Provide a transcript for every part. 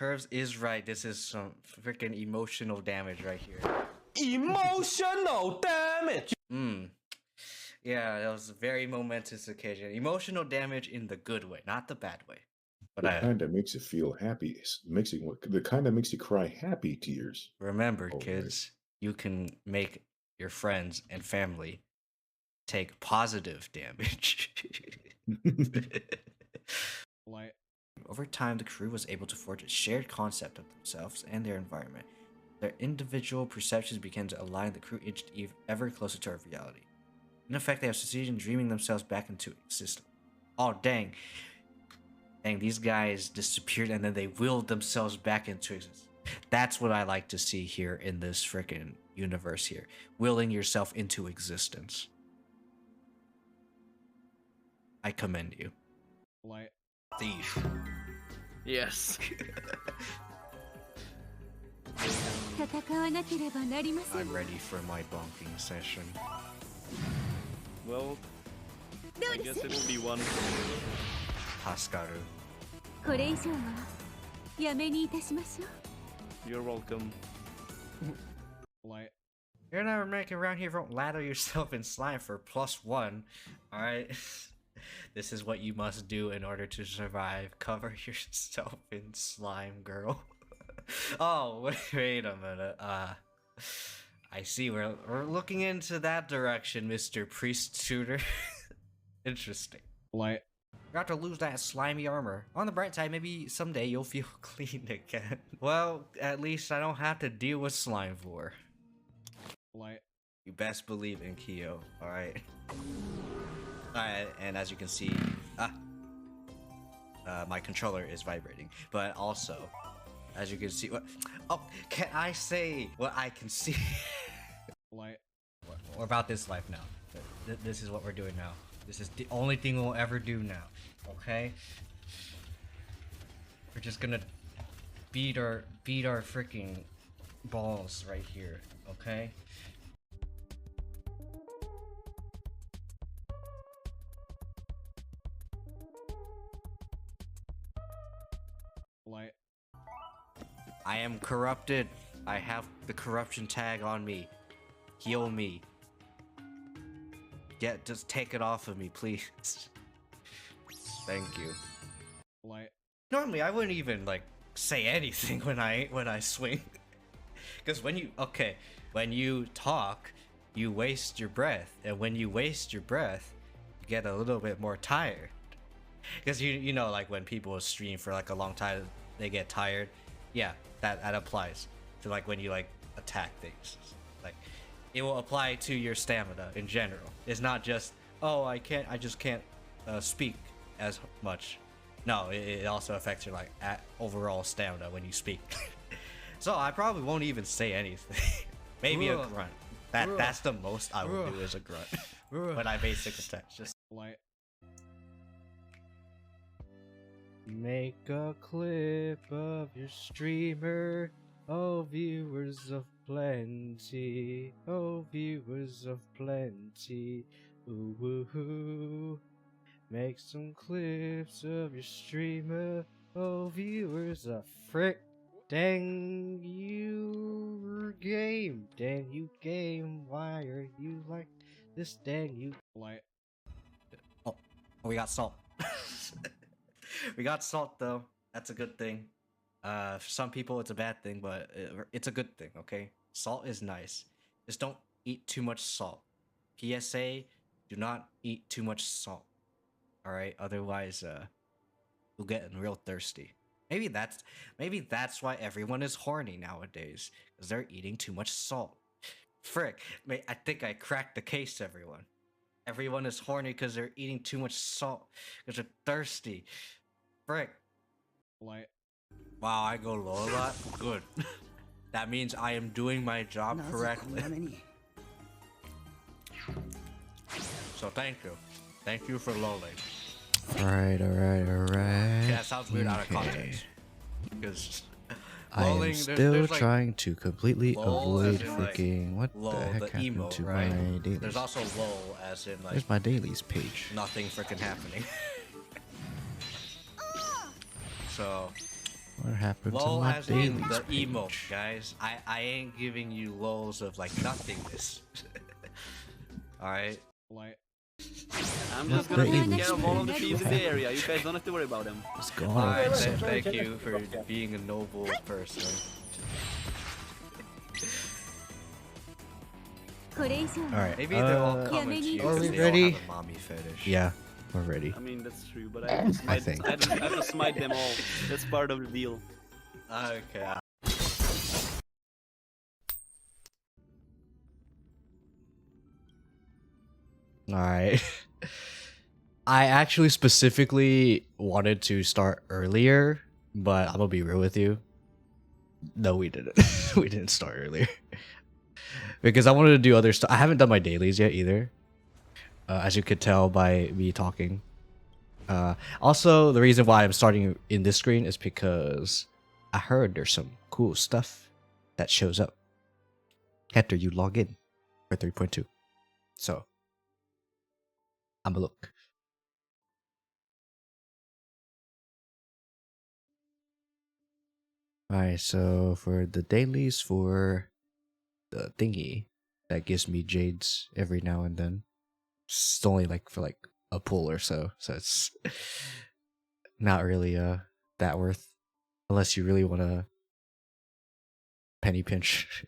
Herbs is right. This is some freaking emotional damage right here. Emotional damage. Yeah, that was a very momentous occasion. Emotional damage in the good way, not the bad way. But The kind that makes you feel happy, the kind that makes you cry happy tears. remember, All right. kids, you can make your friends and family take positive damage. Over time, the crew was able to forge a shared concept of themselves and their environment. Their individual perceptions began to align. The crew inched ever closer to our reality. In effect, they have succeeded in dreaming themselves back into existence. Oh, dang. Dang, these guys disappeared and then they willed themselves back into existence. That's what I like to see here in this freaking universe here. Willing yourself into existence. I commend you. Thief. Yes. I'm ready for my bonking session. Well, I guess it will be one. Haskaru. You're welcome. You're never making around here, don't lather yourself in slime for +1. Alright? This is what you must do in order to survive. Cover yourself in slime, girl. Oh, wait a minute. I see we're looking into that direction, Mr. Priest Tutor. Interesting. You're about to lose that slimy armor. On the bright side, maybe someday you'll feel clean again. Well, at least I don't have to deal with slime vor. You best believe in Kiyo, alright? Alright, and as you can see, my controller is vibrating. But also, as you can see, can I say what I can see? We're about this life now. This is what we're doing now. This is the only thing we'll ever do now. Okay? We're just gonna beat our freaking balls right here. Okay? I am corrupted. I have the corruption tag on me. Heal me. Just take it off of me, please. Thank you. Normally, I wouldn't even like say anything when I swing, because when you talk, you waste your breath, and when you waste your breath, you get a little bit more tired. Because you know, like when people stream for like a long time, they get tired. Yeah, that applies to like when you like attack things. Like it will apply to your stamina in general. It's not just, oh, I just can't speak as much. No, it also affects your like overall stamina when you speak. So I probably won't even say anything. Maybe a grunt. That's the most I will do is a grunt. When I basic attack, just make a clip of your streamer. Oh, viewers of plenty. Oh, viewers of plenty. Ooh, woo, hoo. Make some clips of your streamer. Oh, viewers of frick. Dang you game. Dang you game. Why are you like this? Dang you. Oh, we got salt. We got salt though. That's a good thing. For some people it's a bad thing, but it's a good thing, okay? Salt is nice. Just don't eat too much salt. PSA, do not eat too much salt. Alright? Otherwise, you'll get real thirsty. Maybe that's why everyone is horny nowadays. Because they're eating too much salt. Frick. I think I cracked the case, everyone. Everyone is horny because they're eating too much salt. Because they're thirsty. Frick. Wow, I go low a lot? Good. That means I am doing my job correctly. So thank you. Thank you for lolling. Alright. Yeah, that sounds weird out of context. Because I am still trying to completely avoid freaking what lol, the heck happened emo, to right? my dailies. There's also lol, as in like There's my dailies page. nothing freaking happening. So What happened to Lol my as in dailies the emote, page? guys. I ain't giving you lols of like nothingness. Alright. Like, I'm What just gonna take dailies care of all of the page? thieves What in the happened? area. You guys don't have to worry about them. What's going on? Alright, with this? thank you for being a noble person. Alright. Maybe they're all coming to you are because we they ready? all have a mommy fetish. Yeah, we're ready. I mean, that's true, but I have to smite, think. I have to smite them all. That's part of the deal. Okay. Alright. I actually specifically wanted to start earlier, but I'm gonna be real with you. No, we didn't. We didn't start earlier. Because I wanted to do other stuff. I haven't done my dailies yet either. As you could tell by me talking. Also, the reason why I'm starting in this screen is because I heard there's some cool stuff that shows up after you log in for 3.2. So, I'm a look. Alright, so for the dailies for the thingy that gives me jades every now and then. It's only like for like a pull or so it's not really that worth unless you really want to penny pinch.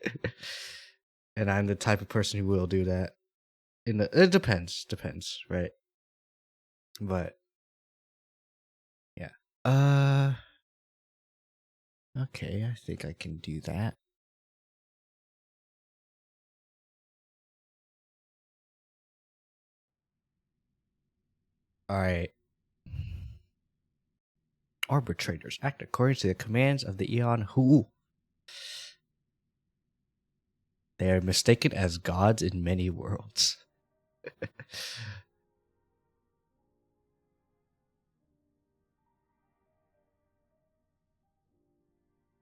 And I'm the type of person who will do that. It depends, right? But yeah. Okay, I think I can do that. All right. Arbitrators act according to the commands of the Eon who they are mistaken as gods in many worlds.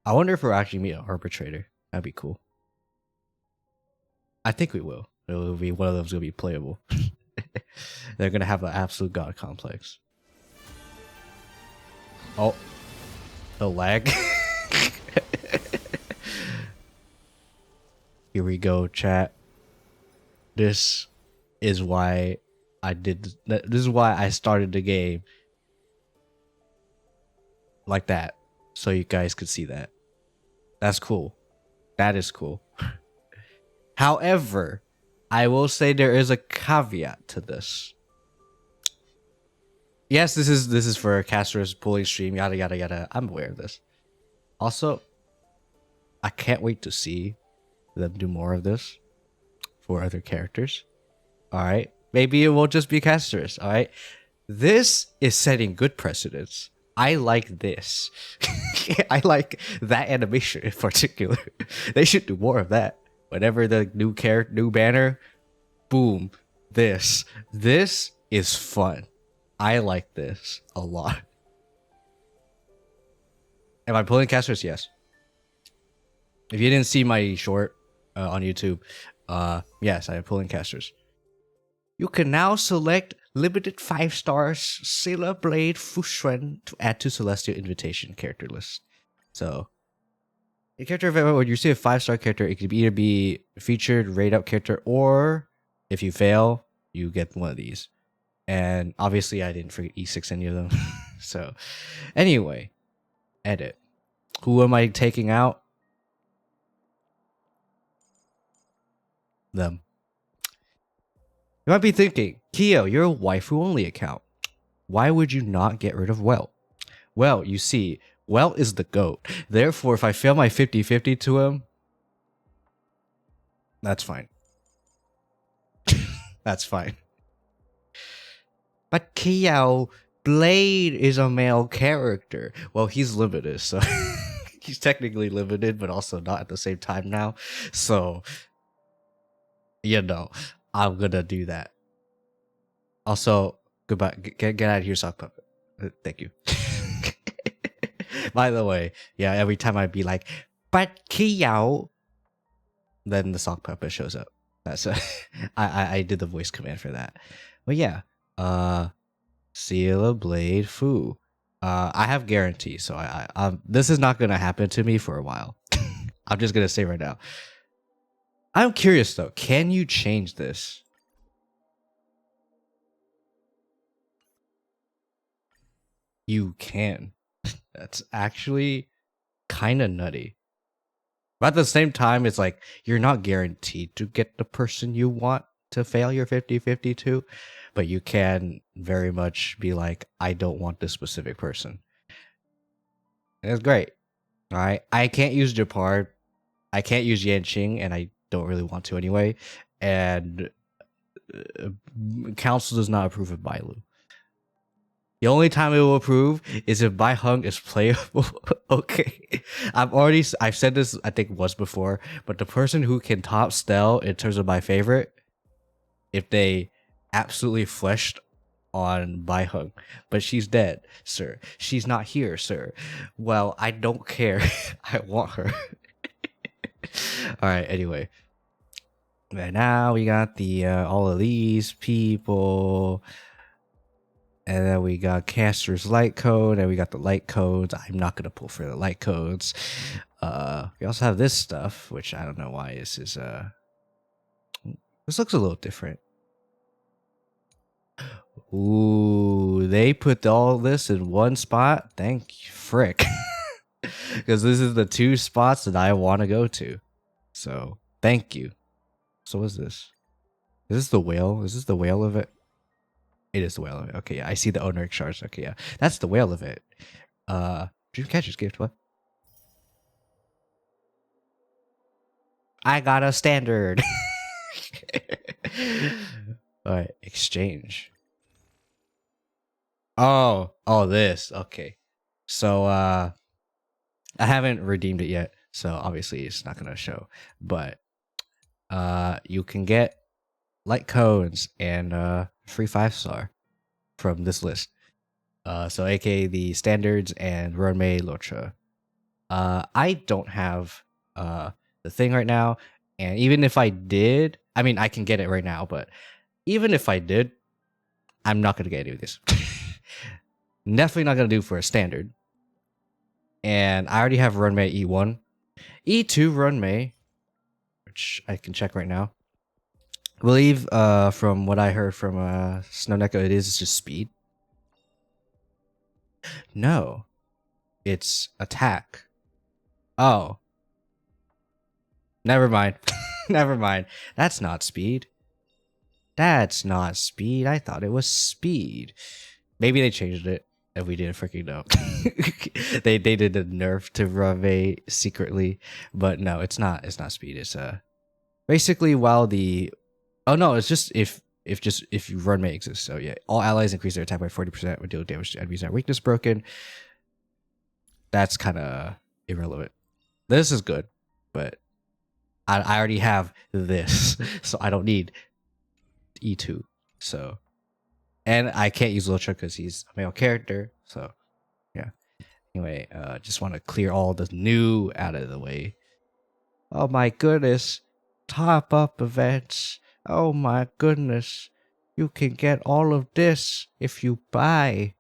I wonder if we'll actually meet an arbitrator. That'd be cool. I think we will. It'll be one of them's gonna be playable. They're gonna have an absolute god complex. Oh, the lag. Here we go, chat. This is why this is why I started the game like that, so you guys could see that. That's cool. That is cool. However, I will say there is a caveat to this. Yes, this is for a caster's pulling stream, yada yada yada. I'm aware of this. Also, I can't wait to see them do more of this for other characters. Alright. Maybe it won't just be casters, alright? This is setting good precedents. I like this. I like that animation in particular. They should do more of that. Whenever the new banner, boom, this is fun. I like this a lot. Am I pulling casters? Yes. If you didn't see my short on YouTube, yes, I am pulling casters. You can now select limited 5 stars Sailor Blade Fushuen to add to Celestial Invitation character list. So, a character event, when you see a 5-star character, it could either be featured, raid up character, or if you fail, you get one of these. And obviously, I didn't forget E6 any of them. So, anyway, edit. Who am I taking out? Them. You might be thinking, Kyo, you're a waifu only account. Why would you not get rid of Well? Well, you see, Well is the GOAT. Therefore, if I fail my 50-50 to him, that's fine. That's fine. But Kyo, Blade is a male character. Well, he's limited, so he's technically limited, but also not at the same time now. So, you know, I'm gonna do that. Also, goodbye. Get out of here, sock puppet. Thank you. By the way, yeah, every time I'd be like, but Kyo, then the sock puppet shows up. That's I did the voice command for that. But yeah, Seal Blade Fu. I have guarantee, so this is not gonna happen to me for a while. I'm just gonna say right now. I'm curious though, can you change this? You can. That's actually kind of nutty. But at the same time, it's like you're not guaranteed to get the person you want to fail your 50-50 to, but you can very much be like, I don't want this specific person. And it's great. All right. I can't use Japar. I can't use Yanqing, and I don't really want to anyway. And Council does not approve of Bailu. The only time it will approve is if Bai Hung is playable. Okay. I've said this I think once before, but the person who can top Stell in terms of my favorite, if they absolutely fleshed on Bai Hung, but she's dead, sir. She's not here, sir. Well, I don't care. I want her. Alright, anyway. Right now we got the all of these people. And then we got Caster's light code, and we got the light codes. I'm not gonna pull for the light codes. We also have this stuff, which I don't know why this is this looks a little different. Ooh, they put all this in one spot. Thank you, frick. Because this is the 2 spots that I want to go to. So thank you. So what's this? Is this the whale? Is this the whale of it? It is the whale of it. Okay, yeah. I see the Oneric shards. Okay, yeah. That's the whale of it. Dreamcatcher's gift, what? I got a standard. Alright, exchange. Oh, this. Okay. So I haven't redeemed it yet, so obviously it's not gonna show. But you can get light cones and free 5-star from this list. So aka the standards and Runmei Lotra. I don't have the thing right now, and even if I did, I mean I can get it right now, but even if I did, I'm not gonna get any of this. Definitely not gonna do for a standard. And I already have Runmei E1. E2 Runmei, which I can check right now. I believe from what I heard from Snowneco, it is just speed. No. It's attack. Oh. Never mind. Never mind. That's not speed. That's not speed. I thought it was speed. Maybe they changed it and we didn't freaking know. they did a nerf to Rave secretly, but no, it's not speed. It's basically while the oh no, it's just if run may exist. So yeah, all allies increase their attack by 40% when deal damage to enemies that are weakness broken. That's kind of irrelevant. This is good, but I already have this, so I don't need E2. So, and I can't use Lotra because he's a male character. So, yeah. Anyway, just want to clear all the new out of the way. Oh my goodness, top up events. Oh my goodness, you can get all of this if you buy.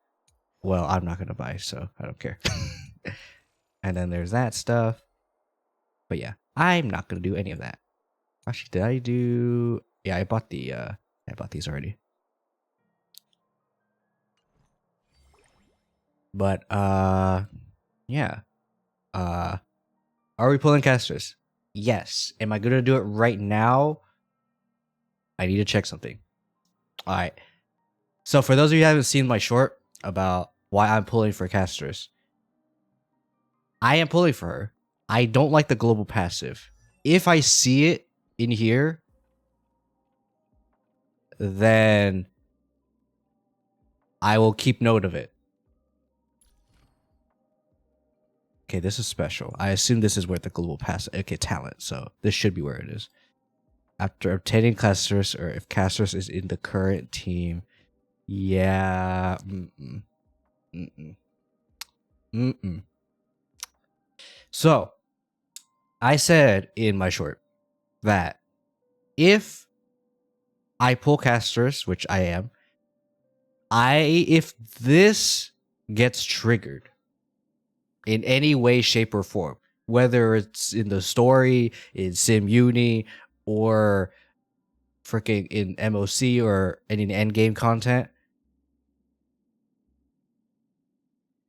Well, I'm not gonna buy, so I don't care. And then there's that stuff. But yeah, I'm not gonna do any of that. Actually, did I do? Yeah, I bought the. I bought these already. But yeah. Are we pulling casters? Yes. Am I gonna do it right now? I need to check something. All right. So for those of you who haven't seen my short about why I'm pulling for casters, I am pulling for her. I don't like the global passive. If I see it in here, then I will keep note of it. Okay, this is special. I assume this is where the global passive. Okay, talent. So this should be where it is. After obtaining casters, or if casters is in the current team, yeah. So, I said in my short that if I pull casters, which I am, if this gets triggered in any way, shape, or form, whether it's in the story, in Sim Uni, or freaking in MOC or any end game content,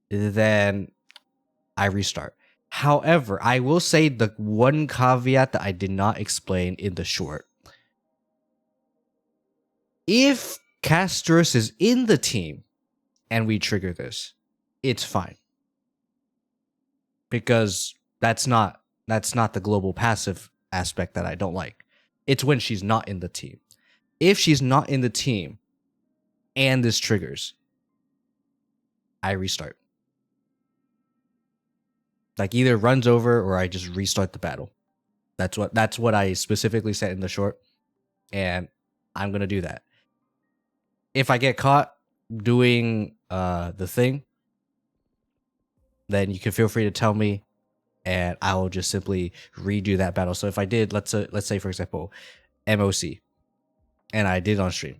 then I restart. However, I will say the one caveat that I did not explain in the short. If Castros is in the team and we trigger this, it's fine. Because that's not the global passive aspect that I don't like. It's when she's not in the team. If she's not in the team and this triggers, I restart. Like either runs over or I just restart the battle. That's what I specifically said in the short, and I'm gonna do that. If I get caught doing the thing, then you can feel free to tell me, and I will just simply redo that battle. So if I did, let's say for example, MOC, and I did on stream,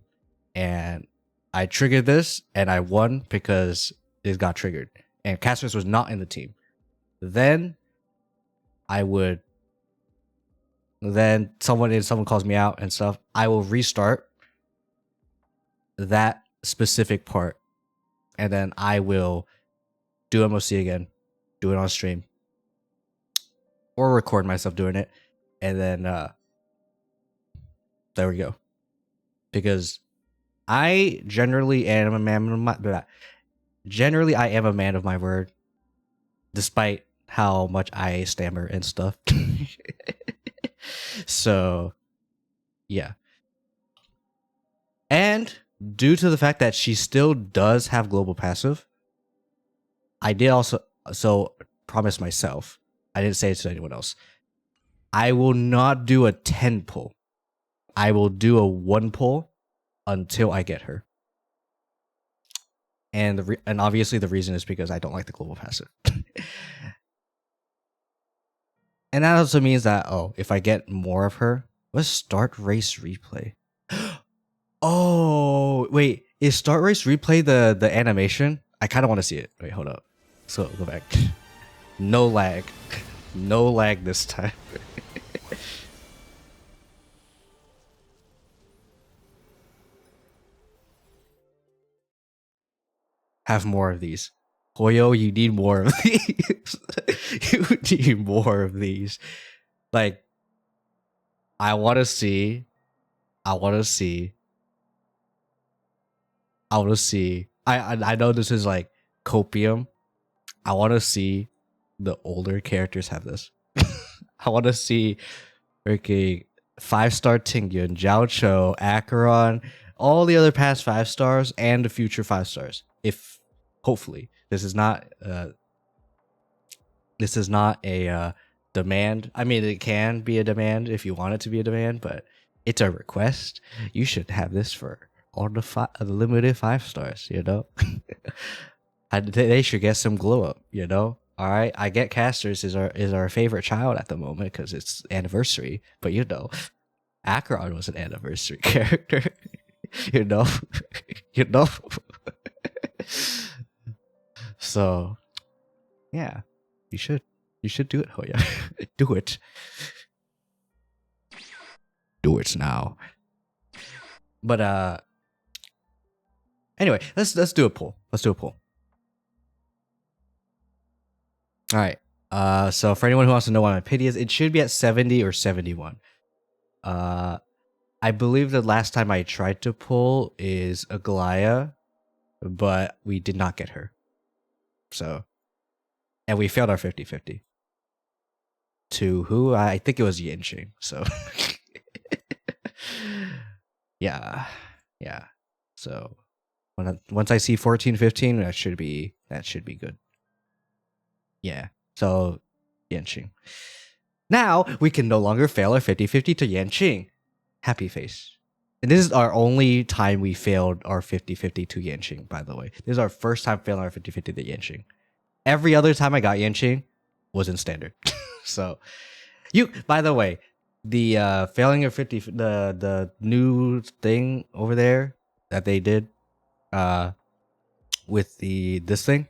and I triggered this and I won because it got triggered, and Castros was not in the team, then I would. Then someone calls me out and stuff. I will restart that specific part, and then I will do MOC again, do it on stream, or record myself doing it, and then there we go. Because I generally am a man of my I am a man of my word, despite how much I stammer and stuff. So, yeah. And due to the fact that she still does have global passive, I did also promise myself, I didn't say it to anyone else, I will not do a 10 pull. I will do a 1 pull until I get her. And and obviously the reason is because I don't like the global passive. And that also means that, if I get more of her, let's start race replay. Oh, wait, is start race replay the animation? I kind of want to see it. Wait, hold up. So go back. No lag. No lag this time. Have more of these. Hoyo, you need more of these. You need more of these. Like, I want to see. I know this is like copium. I want to see the older characters have this. I want to see freaking 5-star Tingyun, Jiao Cho, Acheron, all the other past 5 stars and the future 5 stars. If hopefully this is not a demand. I mean, it can be a demand if you want it to be a demand, but it's a request. You should have this for all the limited 5 stars. You know, they should get some glow up. You know. All right, I get Casters is our favorite child at the moment because it's anniversary, but you know, Acheron was an anniversary character. you know. So, yeah, you should do it, Hoya. Do it. Do it now. But anyway, let's do a poll. All right. So for anyone who wants to know what my pity is, it should be at 70 or 71. I believe the last time I tried to pull is Aglaya, but we did not get her. So, and we failed our 50-50. To who? I think it was Yinching. So, yeah. So, once I see 14-15, that should be good. Yeah. So, Yanqing. Now, we can no longer fail our 50-50 to Yanqing. Happy face. And this is our only time we failed our 50-50 to Yanqing, by the way. This is our first time failing our 50-50 to Yanqing. Every other time I got Yanqing was in standard. So, by the way, the failing of 50, the new thing over there that they did, with this thing.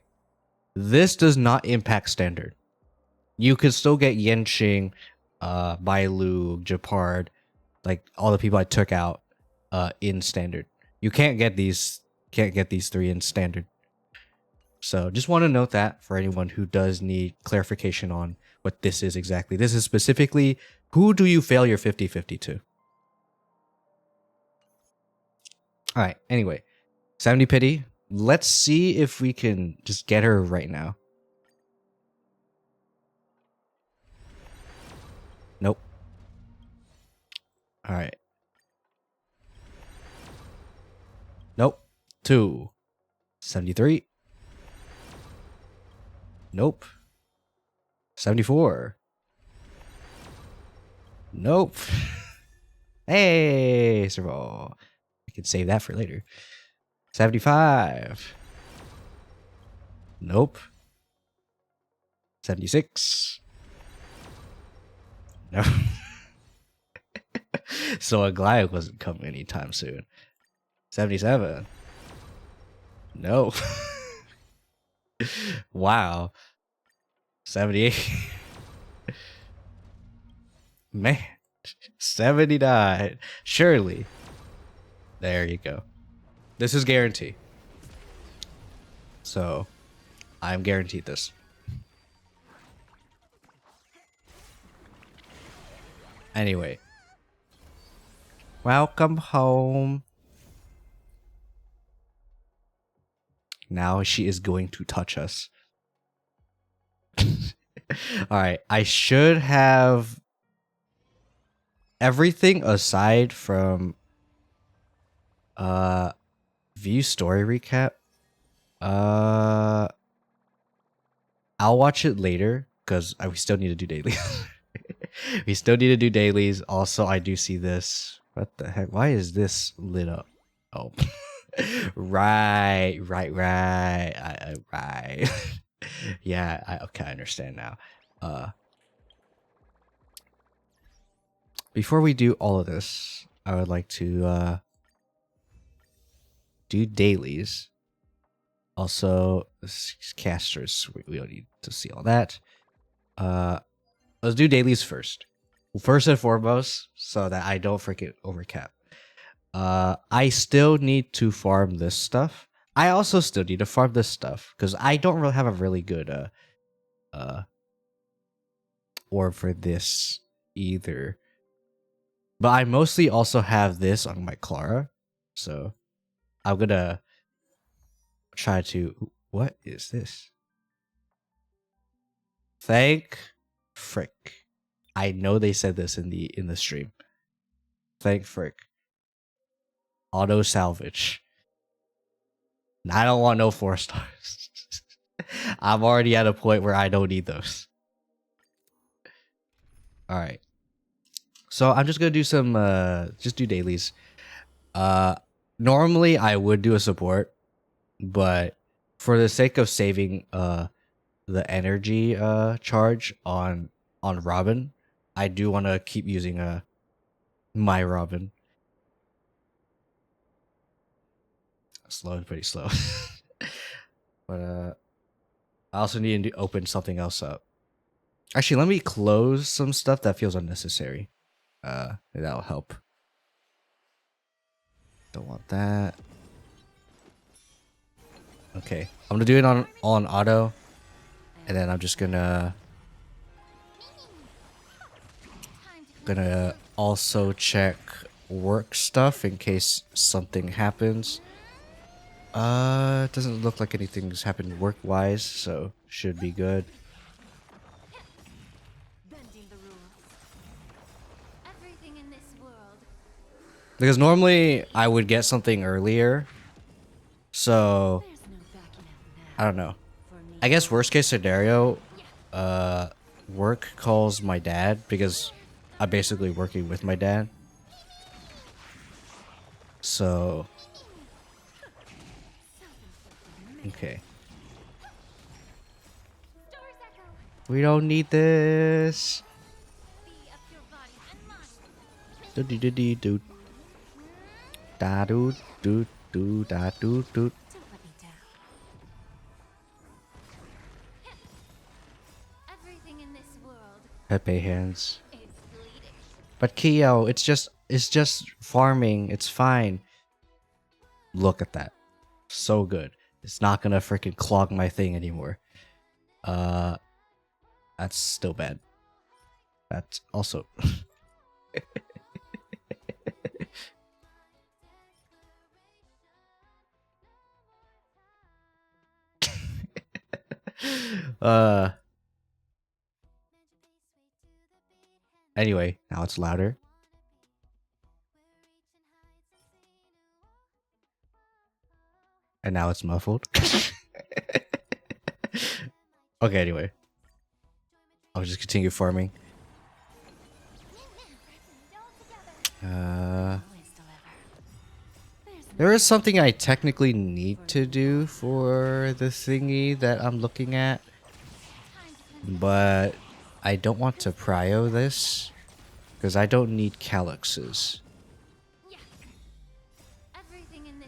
This does not impact standard. You could still get Yenching, Bailu, Japard, like all the people I took out in standard. You can't get these three in standard. So just want to note that for anyone who does need clarification on what this is exactly. This is specifically who do you fail your 50-50 to? Alright, anyway. 70 pity. Let's see if we can just get her right now. Nope. Alright. Nope. 2. 73. Nope. 74. Nope. Hey, Serval. I can save that for later. 75. Nope. 76. No. So a Goliath wasn't coming anytime soon. 77. No. Wow. 78. Man. 79. Surely. There you go. This is guaranteed. So, I'm guaranteed this. Anyway. Welcome home. Now she is going to touch us. Alright, I should have everything aside from view story recap. I'll watch it later because we still need to do dailies. We still need to do dailies. Also, I do see this. What the heck? Why is this lit up? Oh, right. Right. Yeah, okay, I understand now. Before we do all of this, I would like to do dailies. Also, casters. We don't need to see all that. Let's do dailies first. First and foremost, so that I don't freaking overcap. I still need to farm this stuff. I also still need to farm this stuff because I don't really have a really good orb for this either. But I mostly also have this on my Clara, so I'm gonna try to. What is this? Thank frick. I know they said this in the stream. Thank frick. Auto salvage. I don't want no 4 stars. I'm already at a point where I don't need those. Alright. So I'm just gonna do some just do dailies. Normally I would do a support, but for the sake of saving the energy charge on Robin, I do want to keep using my Robin. Slow, pretty slow. But I also need to open something else up. Actually, let me close some stuff that feels unnecessary. That'll help. Don't want that. Okay, I'm gonna do it on auto, and then I'm just gonna also check work stuff in case something happens. It doesn't look like anything's happened work wise, so should be good. Because normally I would get something earlier, so I don't know. I guess worst case scenario, work calls my dad because I'm basically working with my dad. So okay. We don't need this. Do do do do do. Da do do do da do do. Pepe hands. But Kiyo, it's just farming. It's fine. Look at that. So good. It's not gonna freaking clog my thing anymore. That's still bad. That's also uh anyway, now it's louder. And now it's muffled. Okay, anyway. I'll just continue farming. There is something I technically need to do for the thingy that I'm looking at. But I don't want to prio this. Because I don't need calyxes.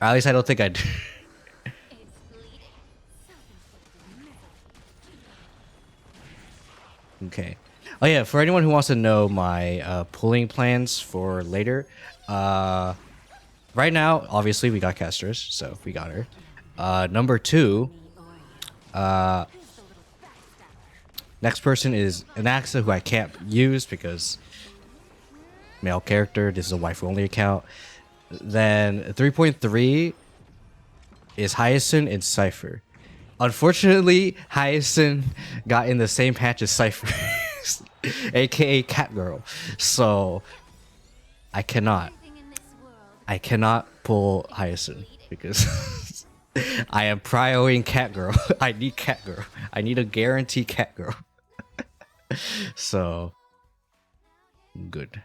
At least I don't think I do. Okay. Oh yeah, for anyone who wants to know my pulling plans for later, right now, obviously we got Casters, so we got her. Number 2, next person is Anaxa, who I can't use because male character. This is a wife only account. Then 3.3 is Hyacinth and Cypher. Unfortunately, Hyacinth got in the same patch as Cypher, aka Catgirl. So I cannot pull Hyacinth because I am prioing Catgirl. I need Catgirl. I need a guarantee Catgirl. So good.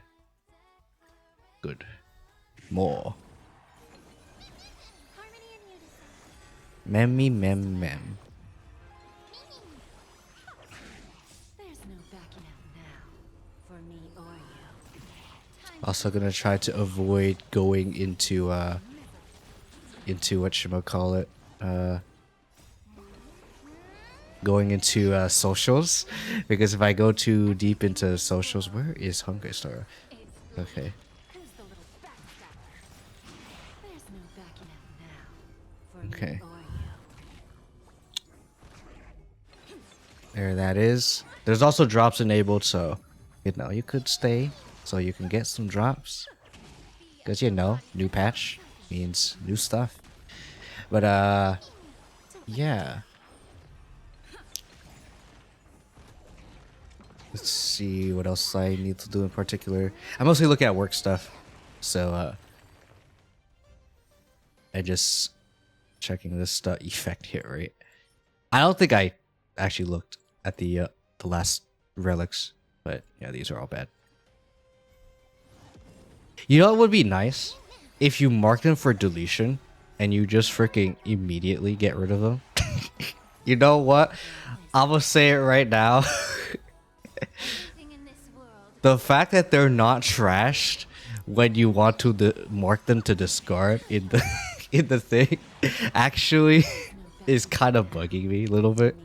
More. Memmy mem mem. Also gonna try to avoid going into whatchamacallit, going into socials, because if I go too deep into socials, where is Honkai Star? Okay. Okay. There that is. There's also drops enabled, so you know you could stay so you can get some drops. Cause you know, new patch means new stuff. But yeah. Let's see what else I need to do in particular. I'm mostly looking at work stuff. So I just checking this effect here, right? I don't think I actually looked at the last relics, but yeah, these are all bad. You know what would be nice? If you mark them for deletion and you just freaking immediately get rid of them. You know what? I'm gonna say it right now. The fact that they're not trashed when you want to mark them to discard in the in the thing actually is kind of bugging me a little bit.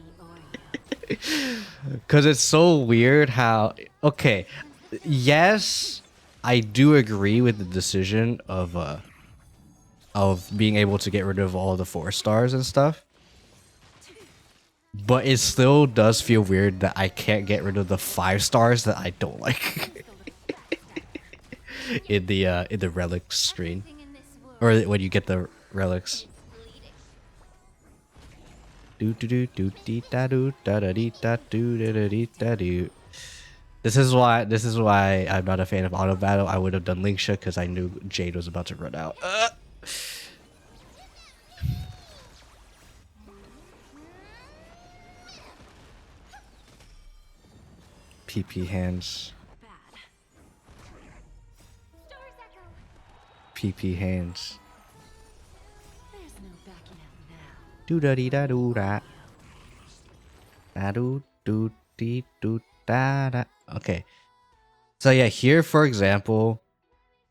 Because it's so weird how... Okay, yes, I do agree with the decision of being able to get rid of all the 4 stars and stuff. But it still does feel weird that I can't get rid of the 5 stars that I don't like. in the relics screen. Or when you get the relics. This is why I'm not a fan of auto battle. I would have done Linksha because I knew Jade was about to run out. PP hands. PP hands. Do da dee da do da. Da do do dee do da da. Okay. So yeah, here for example,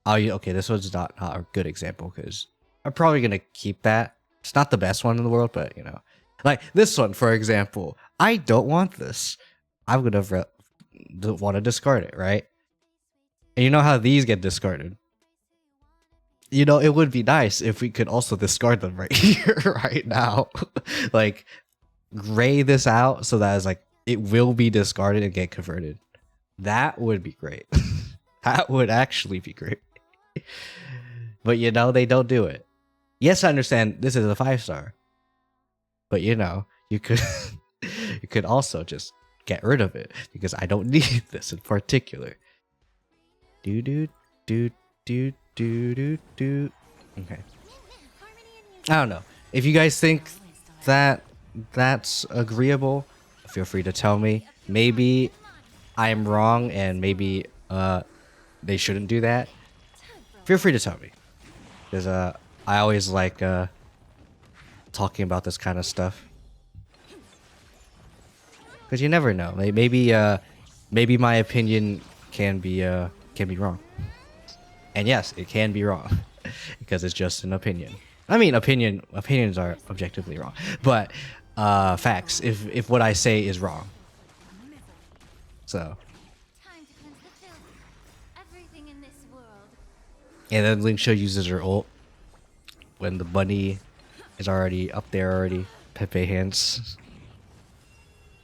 okay, this one's not a good example because I'm probably gonna keep that. It's not the best one in the world, but you know, like this one for example, I don't want this. I'm gonna want to discard it, right? And you know how these get discarded. You know, it would be nice if we could also discard them right here, right now. Like, gray this out so that it's like, it will be discarded and get converted. That would be great. That would actually be great. But you know, they don't do it. Yes, I understand this is a 5-star. But you know, you could you could also just get rid of it because I don't need this in particular. Do do do do do do do. Okay. I don't know. If you guys think that that's agreeable, feel free to tell me. Maybe I'm wrong and maybe they shouldn't do that. Feel free to tell me. Because I always like talking about this kind of stuff. Because you never know. Maybe my opinion can be wrong. And yes, it can be wrong. Because it's just an opinion. I mean, opinions are objectively wrong. But facts, if what I say is wrong. So. And then Lingsha uses her ult when the bunny is already up there already. Pepe hands.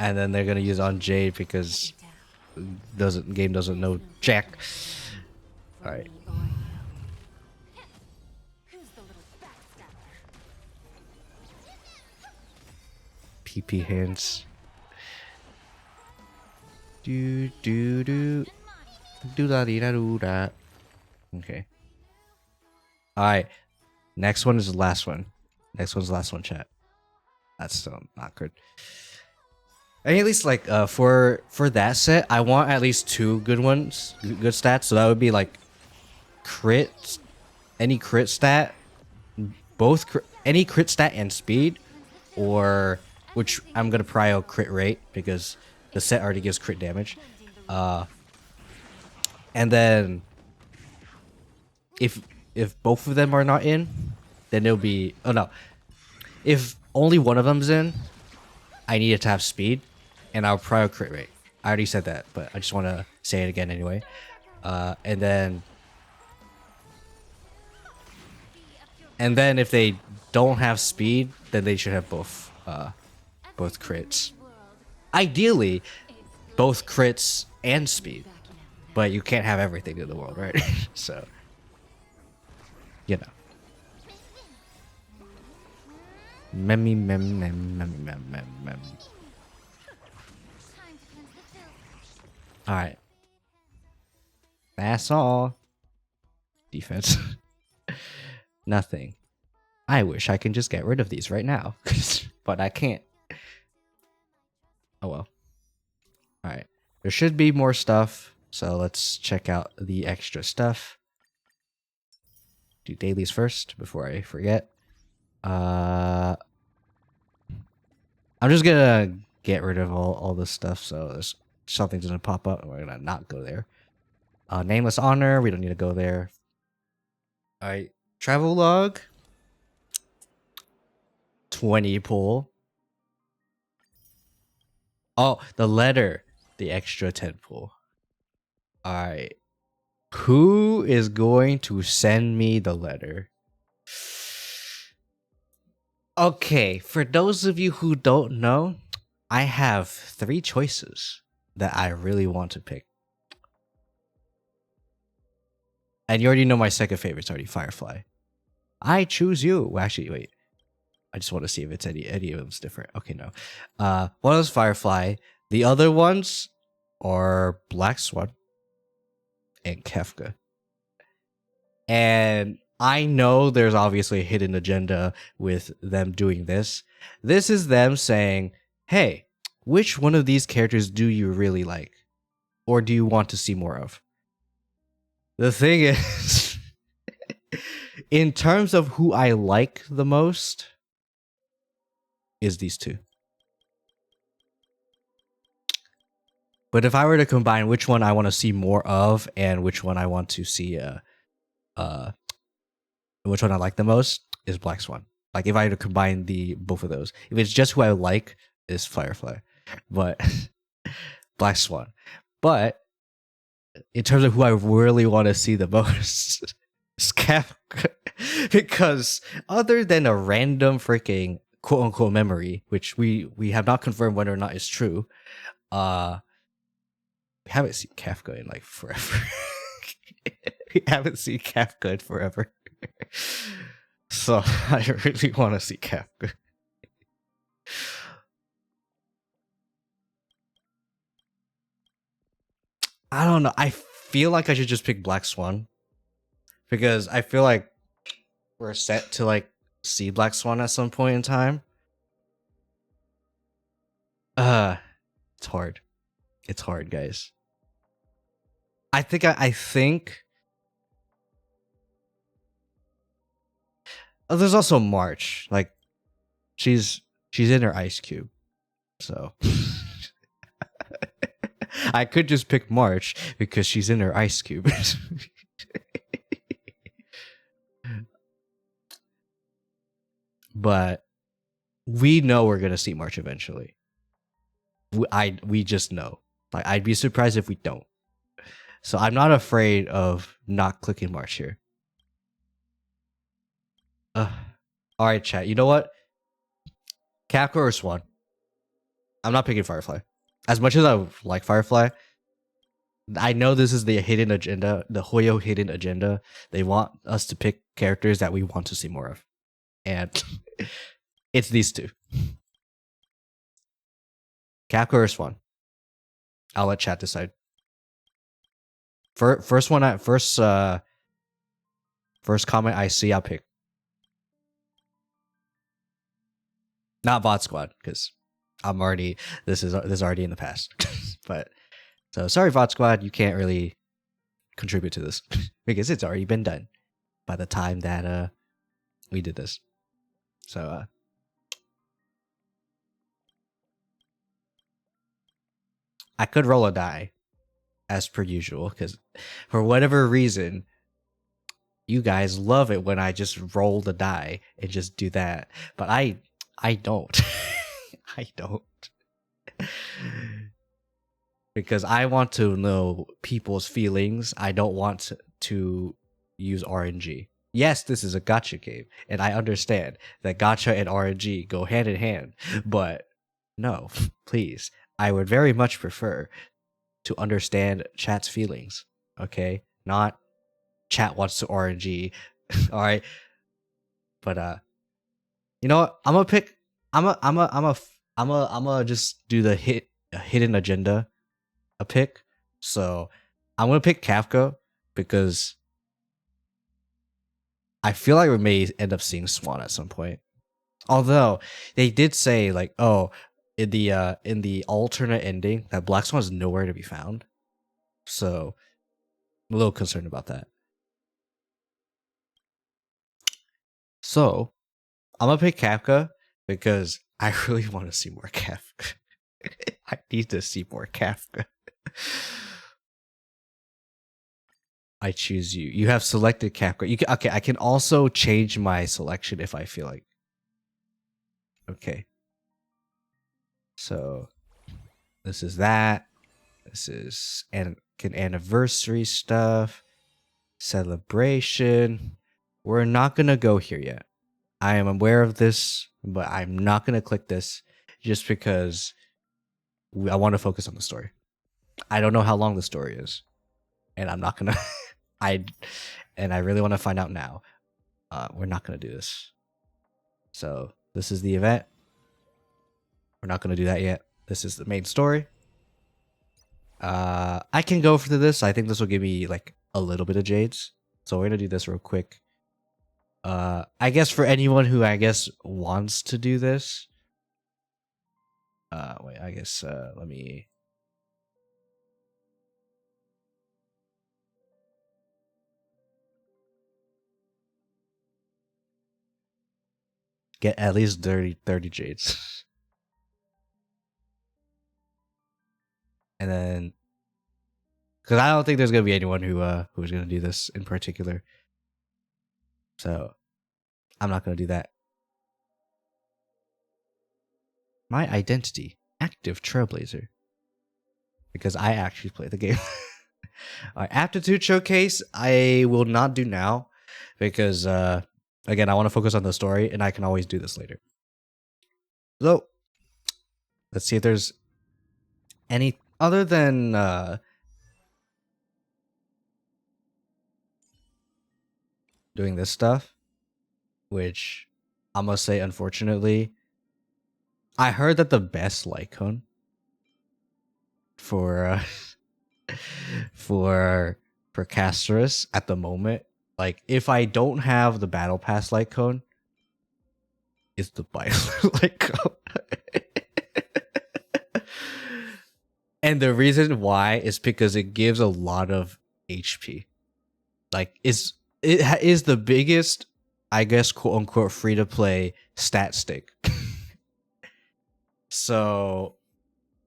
And then they're gonna use on Jade because game doesn't know Jack. Alright. PP hands. Do do do do da dee da do da. Okay. Alright. Next one is the last one. Next one's the last one, chat. That's still not good. And at least like for that set, I want at least 2 good ones, good stats. So that would be like crit, any crit stat, any crit stat and speed, or which I'm gonna prio crit rate because the set already gives crit damage. And then if both of them are not in, then it'll be if only one of them's in, I need it to have speed, and I'll prio crit rate. I already said that, but I just want to say it again anyway. And then if they don't have speed, then they should have both crits. Ideally, both crits and speed, but you can't have everything in the world, right? So, you know. Alright. That's all. Defense. Nothing. I wish I can just get rid of these right now. But I can't. Oh well. Alright. There should be more stuff. So let's check out the extra stuff. Do dailies first before I forget. I'm just gonna get rid of all this stuff so something doesn't pop up and we're gonna not go there. Nameless Honor, we don't need to go there. Alright, travel log. 20 pull. Oh, the letter. The extra 10 pull. Alright. Who is going to send me the letter? Okay, for those of you who don't know, I have 3 choices that I really want to pick. And you already know my second favorite's already Firefly. I choose you. Well, actually, wait. I just want to see if it's any of them's different. Okay, no. One is Firefly. The other ones are Black Swan and Kefka. And I know there's obviously a hidden agenda with them doing this. This is them saying, hey, which one of these characters do you really like? Or do you want to see more of? The thing is, in terms of who I like the most, is these 2. But if I were to combine which one I want to see more of and which one I want to see, which one I like the most is Black Swan. Like if I had to combine both of those, if it's just who I like, is Firefly, but Black Swan. But in terms of who I really want to see the most, is Kafka. Because other than a random freaking quote unquote memory, which we have not confirmed whether or not is true, we haven't seen Kafka in like forever. We haven't seen Kafka in forever. So I really want to see Kafka. I don't know. I feel like I should just pick Black Swan. Because I feel like we're set to like see Black Swan at some point in time. It's hard. It's hard, guys. I think oh, there's also March. Like she's in her ice cube. So I could just pick March because she's in her ice cube. But we know we're gonna see March eventually. We just know. Like I'd be surprised if we don't. So I'm not afraid of not clicking March here. All right, chat. You know what? Capco or Swan? I'm not picking Firefly. As much as I like Firefly, I know this is the hidden agenda, the Hoyo hidden agenda. They want us to pick characters that we want to see more of. And it's these two. Capco or Swan? I'll let chat decide. First comment I see, I'll pick. Not Bot Squad, because I'm already this is already in the past. But so sorry, Bot Squad, you can't really contribute to this because it's already been done by the time that we did this. So I could roll a die as per usual, because for whatever reason you guys love it when I just roll the die and just do that. But I don't. I don't. Because I want to know people's feelings. I don't want to use RNG. Yes, this is a gacha game, and I understand that gacha and RNG go hand in hand, but no, please. I would very much prefer to understand chat's feelings, okay? Not chat wants to RNG. All right. But you know what? I'm gonna just do the hidden agenda a pick. So I'm gonna pick Kafka because I feel like we may end up seeing Swan at some point. Although they did say like, oh, in the alternate ending that Black Swan is nowhere to be found. So I'm a little concerned about that. So I'm gonna pick Kafka because I really want to see more Kafka. I need to see more Kafka. I choose you. You have selected Kafka. You can, okay, I can also change my selection if I feel like. Okay. So this is that. This is anniversary stuff. Celebration. We're not gonna go here yet. I am aware of this, but I'm not gonna click this just because I want to focus on the story. I don't know how long the story is, and I'm not gonna. I really want to find out now. We're not gonna do this. So this is the event. We're not gonna do that yet. This is the main story. I can go for this. I think this will give me like a little bit of jades. So we're gonna do this real quick. I guess for anyone who I guess wants to do this. Wait, I guess let me get at least 30 jades. And then because I don't think there's gonna be anyone who's gonna do this in particular. So I'm not gonna do that. My identity. Active Trailblazer. because I actually play the game. All right, aptitude showcase I will not do now because again I want to focus on the story and I can always do this later. So let's see if there's any other than doing this stuff, which I must say, unfortunately, I heard that the best light cone for for Casterus at the moment, like if I don't have the battle pass light cone, is the bio light cone. And the reason why is because it gives a lot of HP. Like it is the biggest, I guess, quote unquote, free to play stat stick. So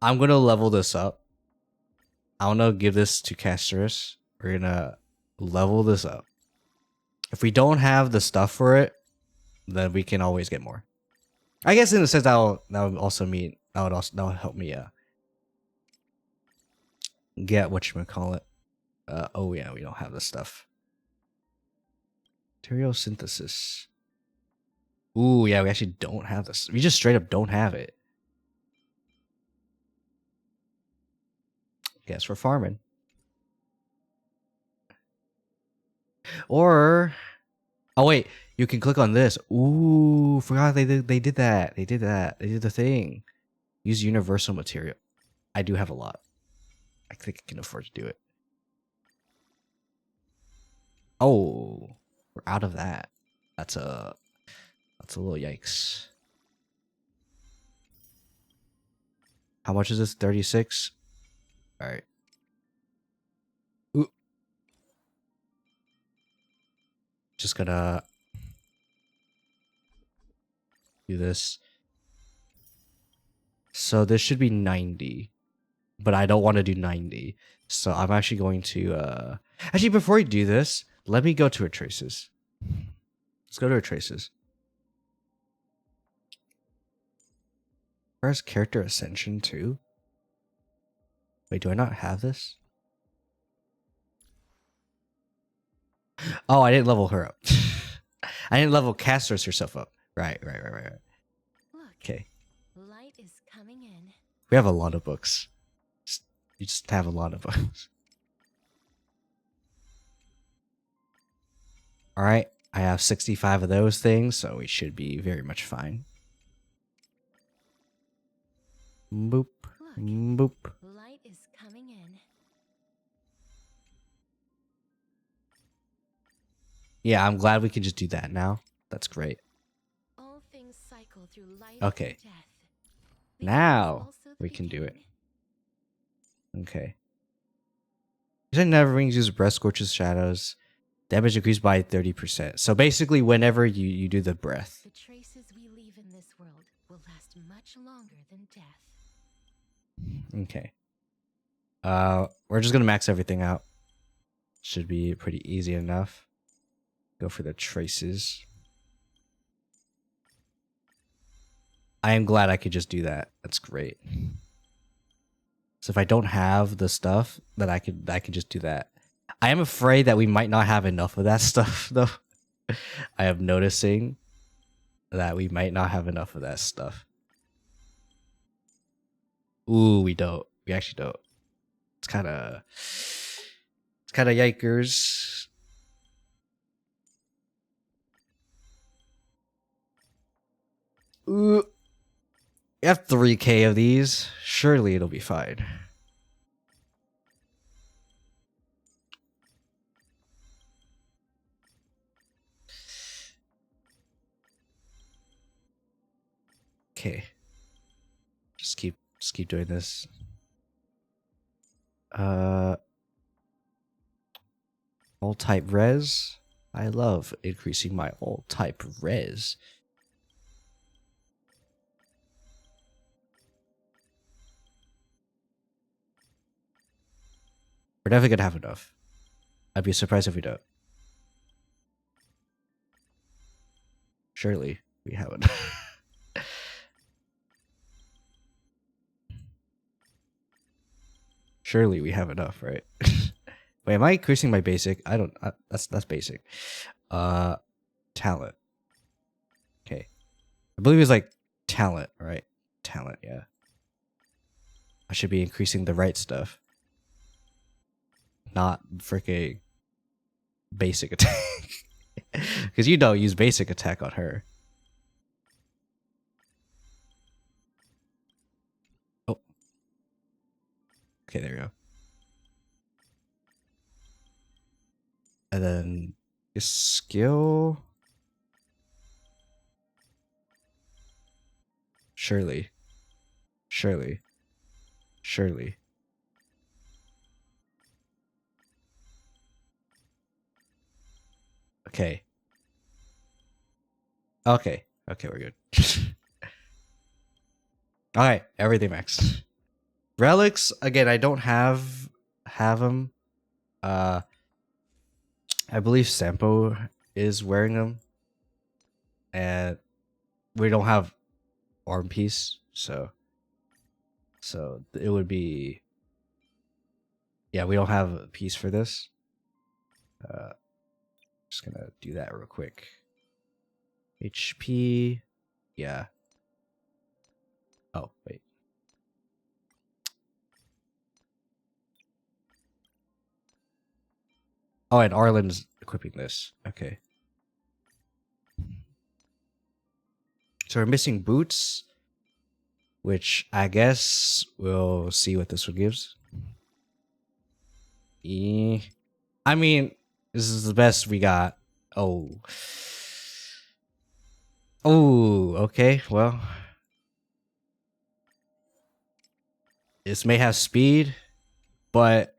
I'm gonna level this up. I want to give this to Casterus. We're gonna level this up. If we don't have the stuff for it, then we can always get more. I guess in a sense that would also mean that would help me get whatchamacallit. Oh yeah, we don't have this stuff. Material synthesis. Ooh, yeah, we actually don't have this. We just straight up don't have it. Guess we're farming. Or, oh wait, you can click on this. Ooh, forgot they did that. They did that. They did the thing. Use universal material. I do have a lot. I think I can afford to do it. Oh, we're out of that. That's a little yikes. How much is this? 36? All right. Ooh. Just gonna do this. So this should be 90, but I don't want to do 90. So I'm actually going to actually before we do this, let me go to her traces. Let's go to her traces. Where's character ascension too? Wait, do I not have this? Oh, I didn't level her up. I didn't level Casterus herself up. Right. Look, Okay. light is coming in. We have a lot of books. You just have a lot of books. Alright, I have 65 of those things, so we should be very much fine. Boop. Look, Boop. light is coming in. Yeah, I'm glad we can just do that now. That's great. All things cycle through life Okay. and death. The Now end is also the we can do it. beginning. Okay. You said never rings use breath scorches shadows. Damage increased by 30%. So basically, whenever you do the breath. The traces we leave in this world will last much longer than death. Okay. We're just gonna max everything out. Should be pretty easy enough. Go for the traces. I am glad I could just do that. That's great. So if I don't have the stuff, then I could just do that. I am afraid that we might not have enough of that stuff though. I am noticing that we might not have enough of that stuff. Ooh, we don't. We actually don't. It's kind of yikers. Ooh. We have 3k of these. Surely it'll be fine. Okay. Just keep doing this. All type res. I love increasing my all type res. We're definitely gonna have enough. I'd be surprised if we don't. Surely we haven't. Surely we have enough, right? Wait, am I increasing my basic? I don't. That's basic. Talent. Okay, I believe it's like talent, right? Talent, yeah. I should be increasing the right stuff, not freaking basic attack. Because you don't use basic attack on her. Oh. Okay, there we go. And then your skill. Surely. Surely. Surely. Okay. Okay. Okay, we're good. Alright, everything max. Relics, again, I don't have them. I believe Sampo is wearing them. And we don't have arm piece, so it would be, yeah, we don't have a piece for this. Just gonna do that real quick. HP, yeah. Oh, wait. Oh, and Arlen's equipping this. Okay. So we're missing boots, which I guess we'll see what this one gives. I mean, this is the best we got. Oh. Oh, okay, well. This may have speed, but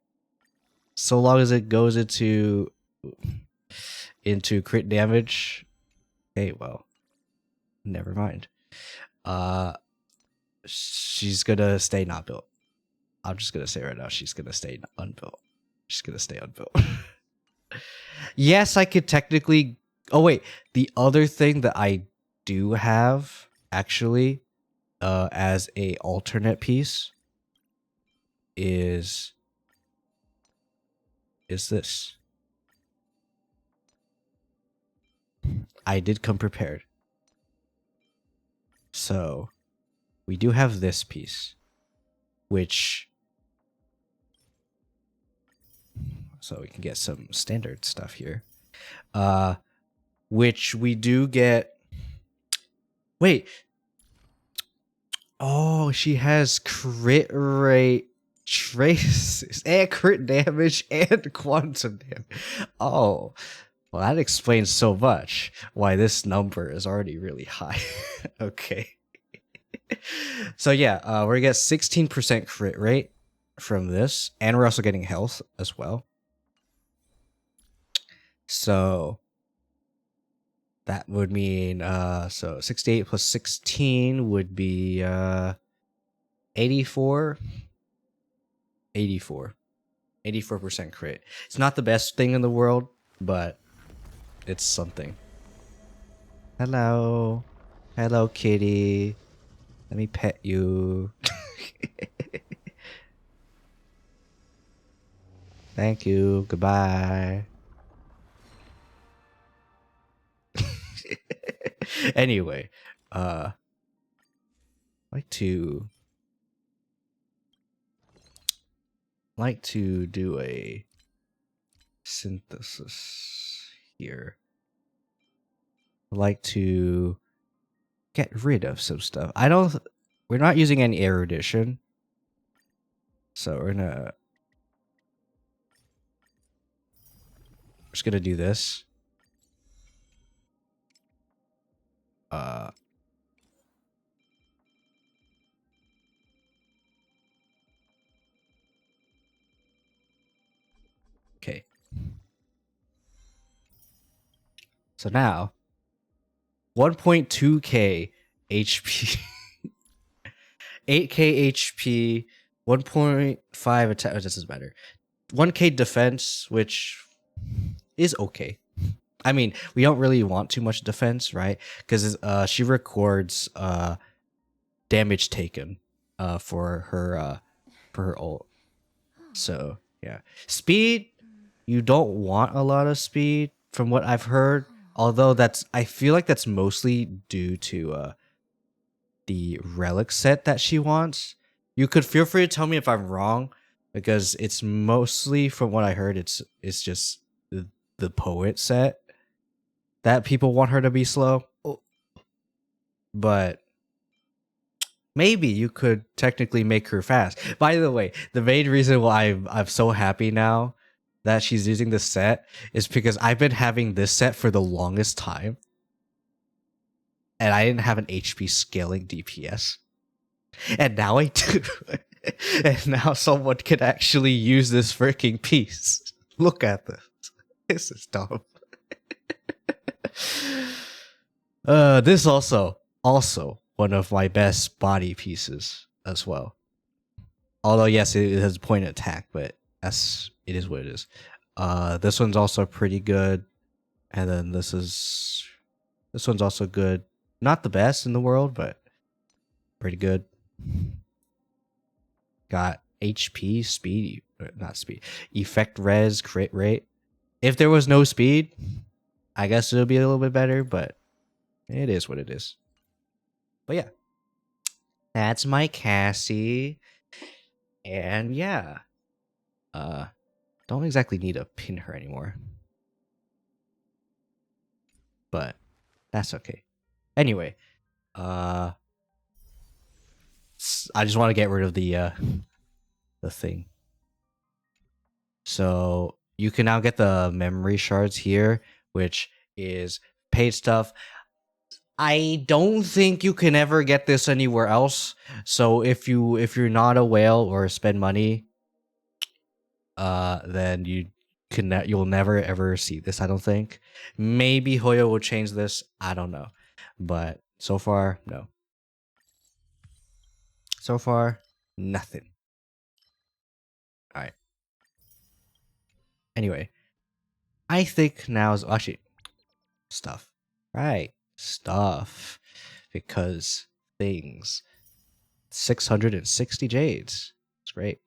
so long as it goes into crit damage, okay, well, never mind. She's gonna stay not built. I'm just gonna say right now, she's gonna stay unbuilt. She's gonna stay unbuilt. Yes, I could technically. Oh wait, the other thing that I do have actually, as a alternate piece, is this. I did come prepared. So, we do have this piece, which, so we can get some standard stuff here. Which we do get. Wait. Oh, she has crit rate traces and crit damage and quantum damage. Oh, well, that explains so much why this number is already really high. Okay. So yeah, we're gonna get 16% crit rate from this, and we're also getting health as well. So that would mean so 68 plus 16 would be 84. 84% crit. It's not the best thing in the world, but it's something. Hello. Hello, kitty. Let me pet you. Thank you. Goodbye. Anyway, I like to do a synthesis here. I like to get rid of some stuff. We're not using any erudition, so we're just gonna do this. Okay. So now, 1.2k HP, 8k HP, 1.5 attack. This doesn't matter. 1k defense, which is okay. I mean, we don't really want too much defense, right? Because she records damage taken for her ult. So yeah, speed. You don't want a lot of speed, from what I've heard. Although I feel like that's mostly due to the relic set that she wants. You could feel free to tell me if I'm wrong, because it's mostly from what I heard. It's just the poet set that people want her to be slow. But maybe you could technically make her fast. By the way, the main reason why I'm so happy now that she's using this set is because I've been having this set for the longest time, and I didn't have an HP scaling DPS. And now I do. And now someone can actually use this freaking piece. Look at this. This is dumb. This also one of my best body pieces as well. Although yes, it has a point attack, but it is what it is. This one's also pretty good, and then this one's also good. Not the best in the world, but pretty good. Got HP, speed, not speed, effect res, crit rate. If there was no speed, I guess it would be a little bit better, but it is what it is. But yeah, that's my Cassie. And yeah, don't exactly need to pin her anymore, but that's okay. Anyway, I just want to get rid of the thing. So you can now get the memory shards here, which is paid stuff. I don't think you can ever get this anywhere else. So if you're not a whale or spend money, then you'll never ever see this. I don't think. Maybe Hoyo will change this. I don't know, but so far, no. So far, nothing. All right. Anyway, I think now is actually stuff. Right. Stuff. Because things. 660 jades. It's great.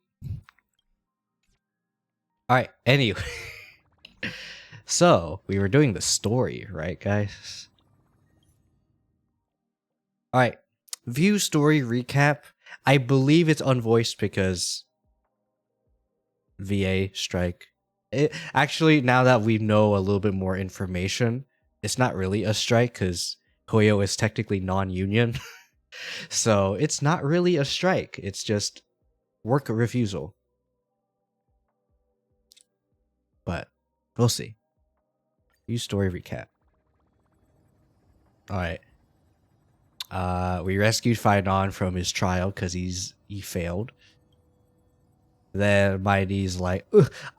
Alright, anyway. So, we were doing the story, right, guys? Alright. View story recap. I believe it's unvoiced because VA strike. Actually, now that we know a little bit more information, it's not really a strike because Hoyo is technically non-union. So it's not really a strike. It's just work refusal. But we'll see. View story recap. Alright. We rescued Finon from his trial because he failed. Then Mighty's like,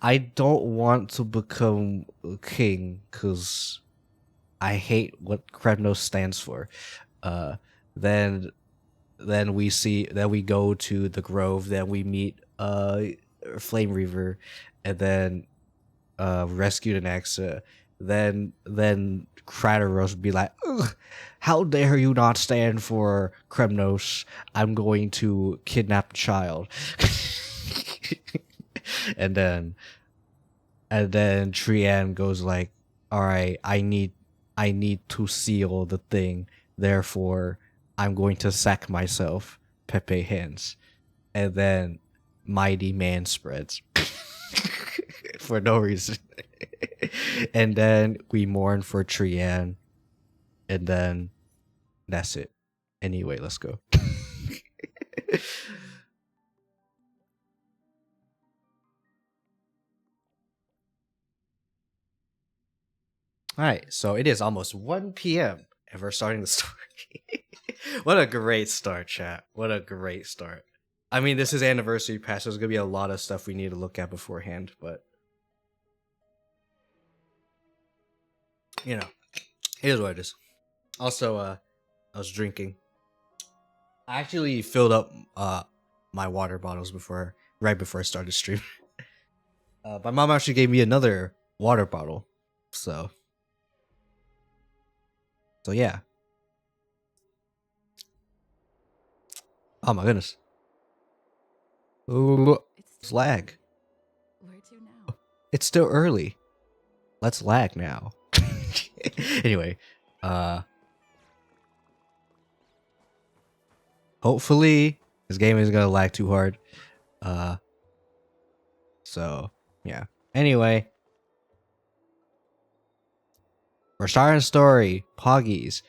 I don't want to become a king because I hate what Kremnos stands for. Then we go to the grove, then we meet Flame Reaver, and then rescue the next. Then Kratos would be like, ugh, how dare you not stand for Kremnos? I'm going to kidnap a child. and then Trian goes like, all right, I need to seal the thing, therefore I'm going to sack myself, Pepe hands. And then Mighty Man spreads. For no reason. And then we mourn for Trian. And then that's it. Anyway, let's go. Alright, so it is almost 1 p.m. and we're starting the story. What a great start, chat. What a great start. I mean, this is anniversary pass, so there's gonna be a lot of stuff we need to look at beforehand, but you know, it is what it is. Also, I was drinking. I actually filled up my water bottles right before I started stream. My mom actually gave me another water bottle, so yeah. Oh my goodness. It's lag. It's still early. Let's lag now. Anyway, hopefully this game isn't gonna lag too hard. So yeah. Anyway, we're starting a story. Poggies.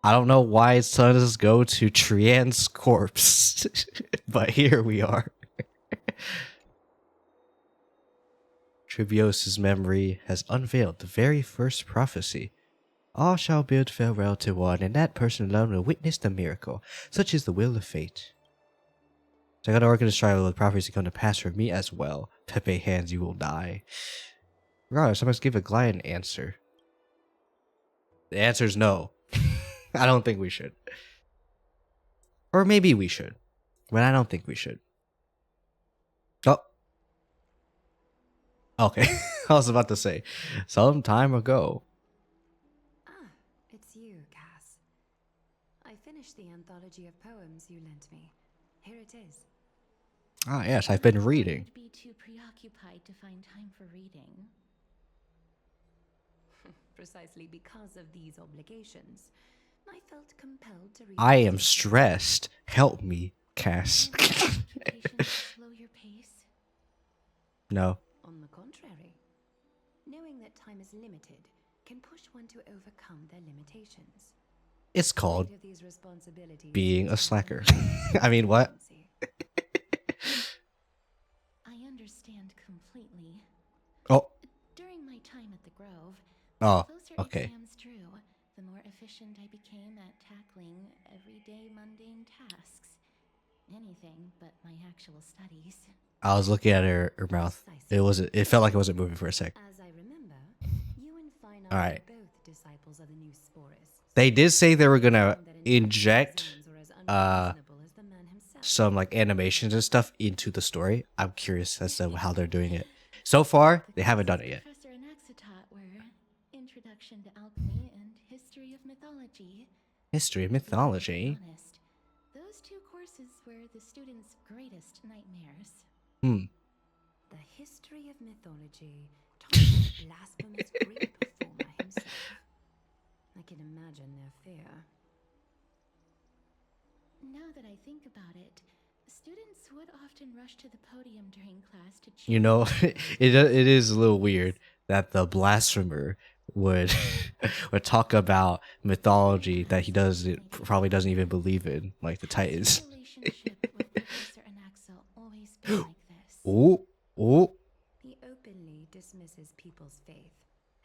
I don't know why it's telling us to go to Trian's corpse, but here we are. Trivios's memory has unveiled the very first prophecy. All shall bid farewell to one, and that person alone will witness the miracle. Such is the will of fate. So I gotta work in this trial, the prophecy come to pass for me as well. Pepe hands, you will die. Regardless, I must give a glad answer. The answer is no. I don't think we should. Or maybe we should. But I don't think we should. Oh. Okay. I was about to say. Some time ago. Ah, it's you, Cass. I finished the anthology of poems you lent me. Here it is. Ah, yes, I've been reading. I'd be too preoccupied to find time for reading. Precisely because of these obligations, I felt compelled to read. I am stressed. Help me, Cass. Patience slow your pace. No. On the contrary, knowing that time is limited can push one to overcome their limitations. It's called Weight of these responsibilities being a is slacker. more I mean, what? urgency. I understand completely. Oh. During my time at the Grove, Oh, the closer okay. exams drew, the more efficient I became at tackling everyday mundane tasks. Anything but my actual studies. I was looking at her mouth. It felt like it wasn't moving for a sec. As I remember, you and Fine All are right. both disciples of the new Sporus. They did say they were gonna Found that inject exams were as unreasonable as the man himself. some like animations and stuff into the story. I'm curious as to how they're doing it. So far, they haven't done it yet. Professor Anaxatot were Introduction to Alchemy and History of Mythology. History of To be mythology. honest, those two courses were the students' greatest nightmares. The history of mythology taught by the blasphemous Greek performer himself. I can imagine their fear. Now that I think about it, students would often rush to the podium during class to cheer. You know, it is a little weird that the blasphemer would would talk about mythology that he probably doesn't even believe in, like the Titans. Has your relationship with Professor Anaxel always been like this? Oh, oh. He openly dismisses people's faith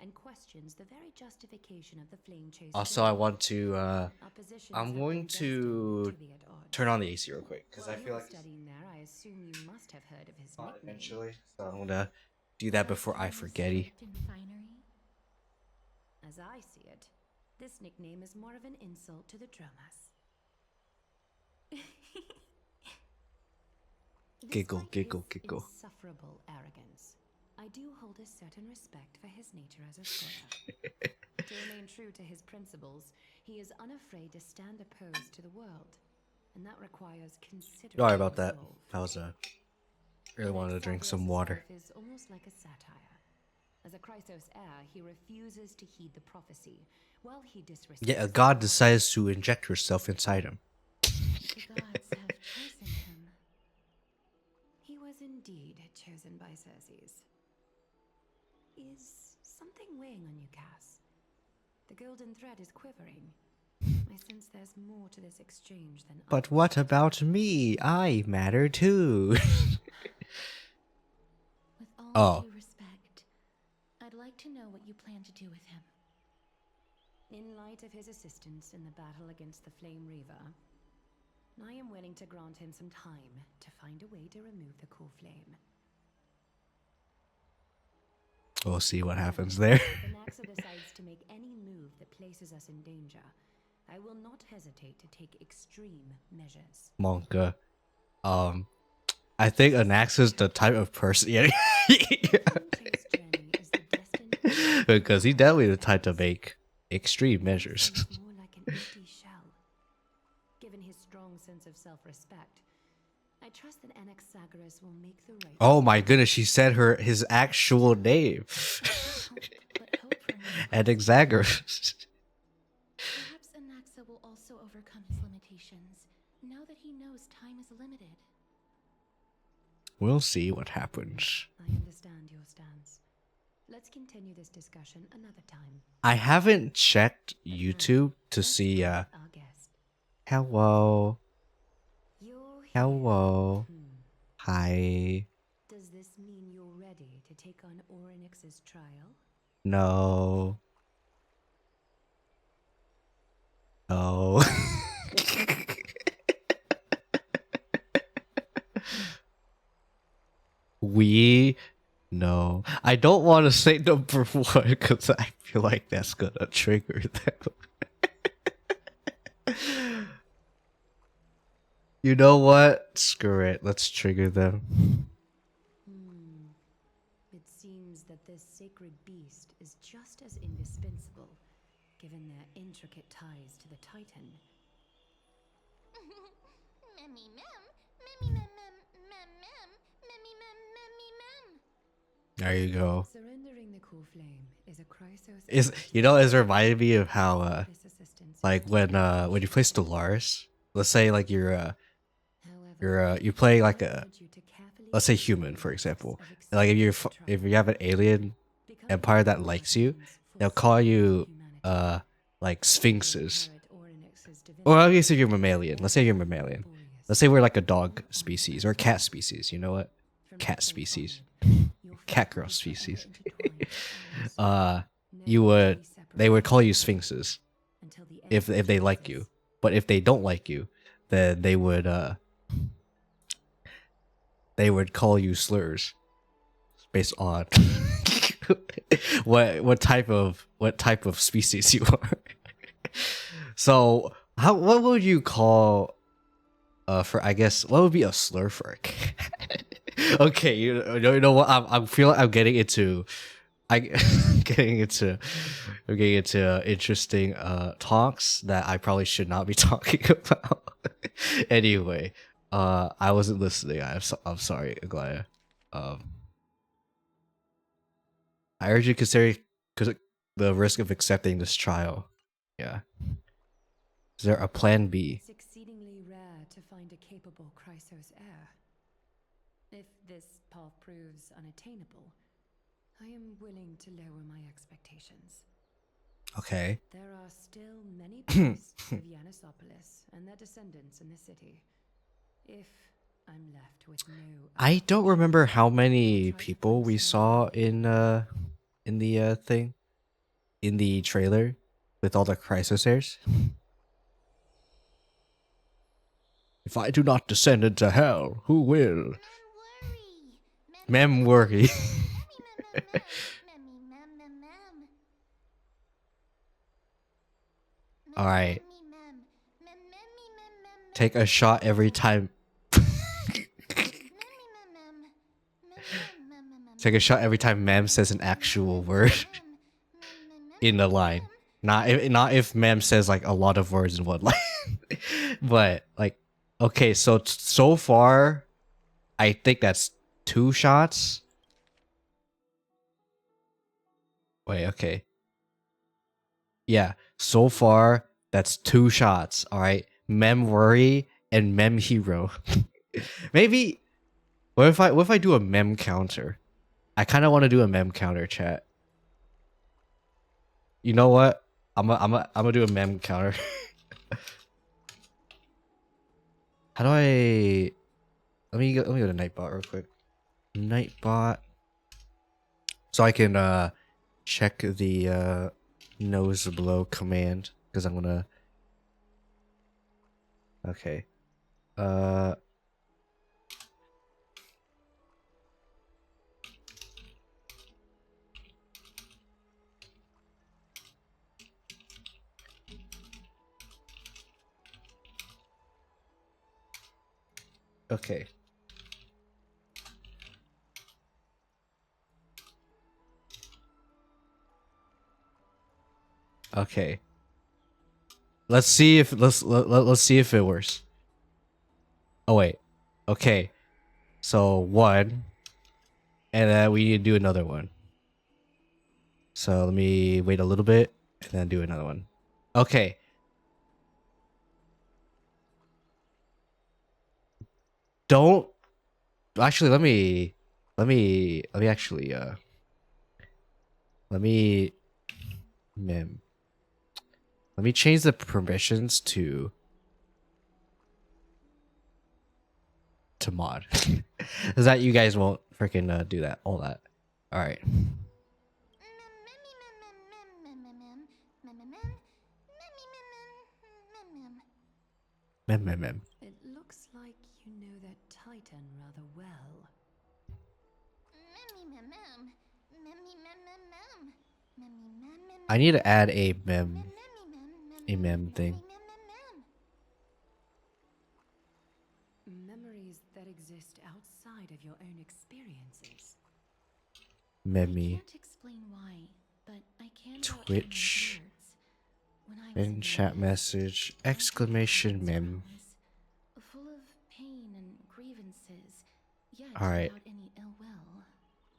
and questions the very justification of the flame chase. Also, I want to. Oppositions I'm have going been to destined be at odds. turn on the AC real quick because I While feel you're like studying there, I assume you must have heard of his on nickname. eventually. So I'm gonna do that before I forget. Respect and finery? As I see it, this nickname is more of an insult to the Dromas. Despite Giggle, giggle, his giggle. insufferable arrogance, I do hold a certain respect for his nature as a scholar. To remain true to his principles, he is unafraid to stand opposed to the world, and that requires considerable Sorry about that. resolve. That was really wanted to drink some water. Is almost like a satire. As a Chrysos heir, he refuses to heed the prophecy, while he disrespects. Yeah, a god decides to inject herself inside him. The gods have chosen him. He was indeed chosen by Circes. Is something weighing on you, Cass? The golden thread is quivering. I sense there's more to this exchange than. But what about me? I matter too. With all Oh. due respect, I'd like to know what you plan to do with him. In light of his assistance in the battle against the Flame Reaver, I am willing to grant him some time to find a way to remove the core flame. We'll see what happens there. If Anaxa decides to make any move that places us in danger, I will not hesitate to take extreme measures. Monka. I think Anaxa's the type of person. Yeah. Chase journey is the destined Because he definitely the type to make extreme measures. seems more like an empty shell. Given his strong sense of self-respect, I trust that Anax Exagoras will make the right Oh my goodness, she said his actual name. But hope for me. And Exagerous. Perhaps Anaxa will also overcome his limitations, now that he knows time is limited. We'll see what happens. I understand your stance. Let's continue this discussion another time. I haven't checked But now, YouTube to let's see meet our guest. hello. You're here. Hello. Hi. Does this mean you're ready to take on Orynyx's trial? No. No. We no. I don't want to say number one because I feel like that's gonna trigger them. You know what? Screw it. Let's trigger them. It seems that this sacred beast is just as indispensable, given their intricate ties to the Titan. Memmy mem, memmy mem mem mem mem, memmy mem memmy mem. There you go. Surrendering the core flame is a Chrysos. It's reminded me of how This assistance like is when you play Stellaris, let's say like However, you play like I a urge you to carefully let's say weigh the human, for risks example. of And, like if accepting you have an alien Becoming empire that one likes you, means they'll forsaking call you humanity. like sphinxes. You inherit Orynyx's Or divinity, I guess if you're mammalian. Let's say you're mammalian. laborious, Let's say we're like a dog species or a cat species. You know what? From Cat this point species. onward, your Cat fate girl will be forever species. intertwined with ours. You Never would to be they would separated call you sphinxes until the end if of they like you. Genesis. But if they don't like you, then they would call you slurs based on what type of species you are. So what would you call for I guess what would be a slur for a cat? Okay, you know what I'm feeling I'm getting into I'm getting into interesting talks that I probably should not be talking about. Anyway, I wasn't listening. I'm sorry, Aglaya. I urge you to consider the risk of accepting this trial. Yeah. Is there a plan B? It's exceedingly rare to find a capable Chrysos heir. If this path proves unattainable, I am willing to lower my expectations. Okay. There are still many priests of Yanisopolis and their descendants in the city. If I'm left with no I don't option, remember how I'll many try to people find we some saw way. in the thing, in the trailer, with all the Chrysosairs. If I do not descend into hell, who will? Mem worry. All right. Take a shot every time. Take a shot every time Mem says an actual word in the line. Not if Mem says like a lot of words in one line. But like, okay, so far, I think that's 2 shots. Wait, okay. Yeah, so far that's 2 shots. All right, Mem worry and Mem hero. Maybe. What if I do a Mem counter? I kind of want to do a Mem counter, chat. You know what? I'm gonna do a Mem counter. How do I? Let me go to Nightbot real quick. Nightbot. So I can check the nose blow command because I'm gonna. Okay. Okay. Okay. Let's see if let's see if it works. Oh wait. Okay. So 1, and then we need to do another one. So let me wait a little bit and then do another one. Okay. Don't actually let me actually let me let me change the permissions to mod. Is that you guys won't freaking do that all that. All right. Mem. It looks like you know that Titan rather well. I need to add a mem thing. Memories that exist outside of your own experiences. Memmy. Can't explain why, but I can Twitch. When I was In in chat the message exclamation mem. full of pain and grievances, yet All right. without any ill will.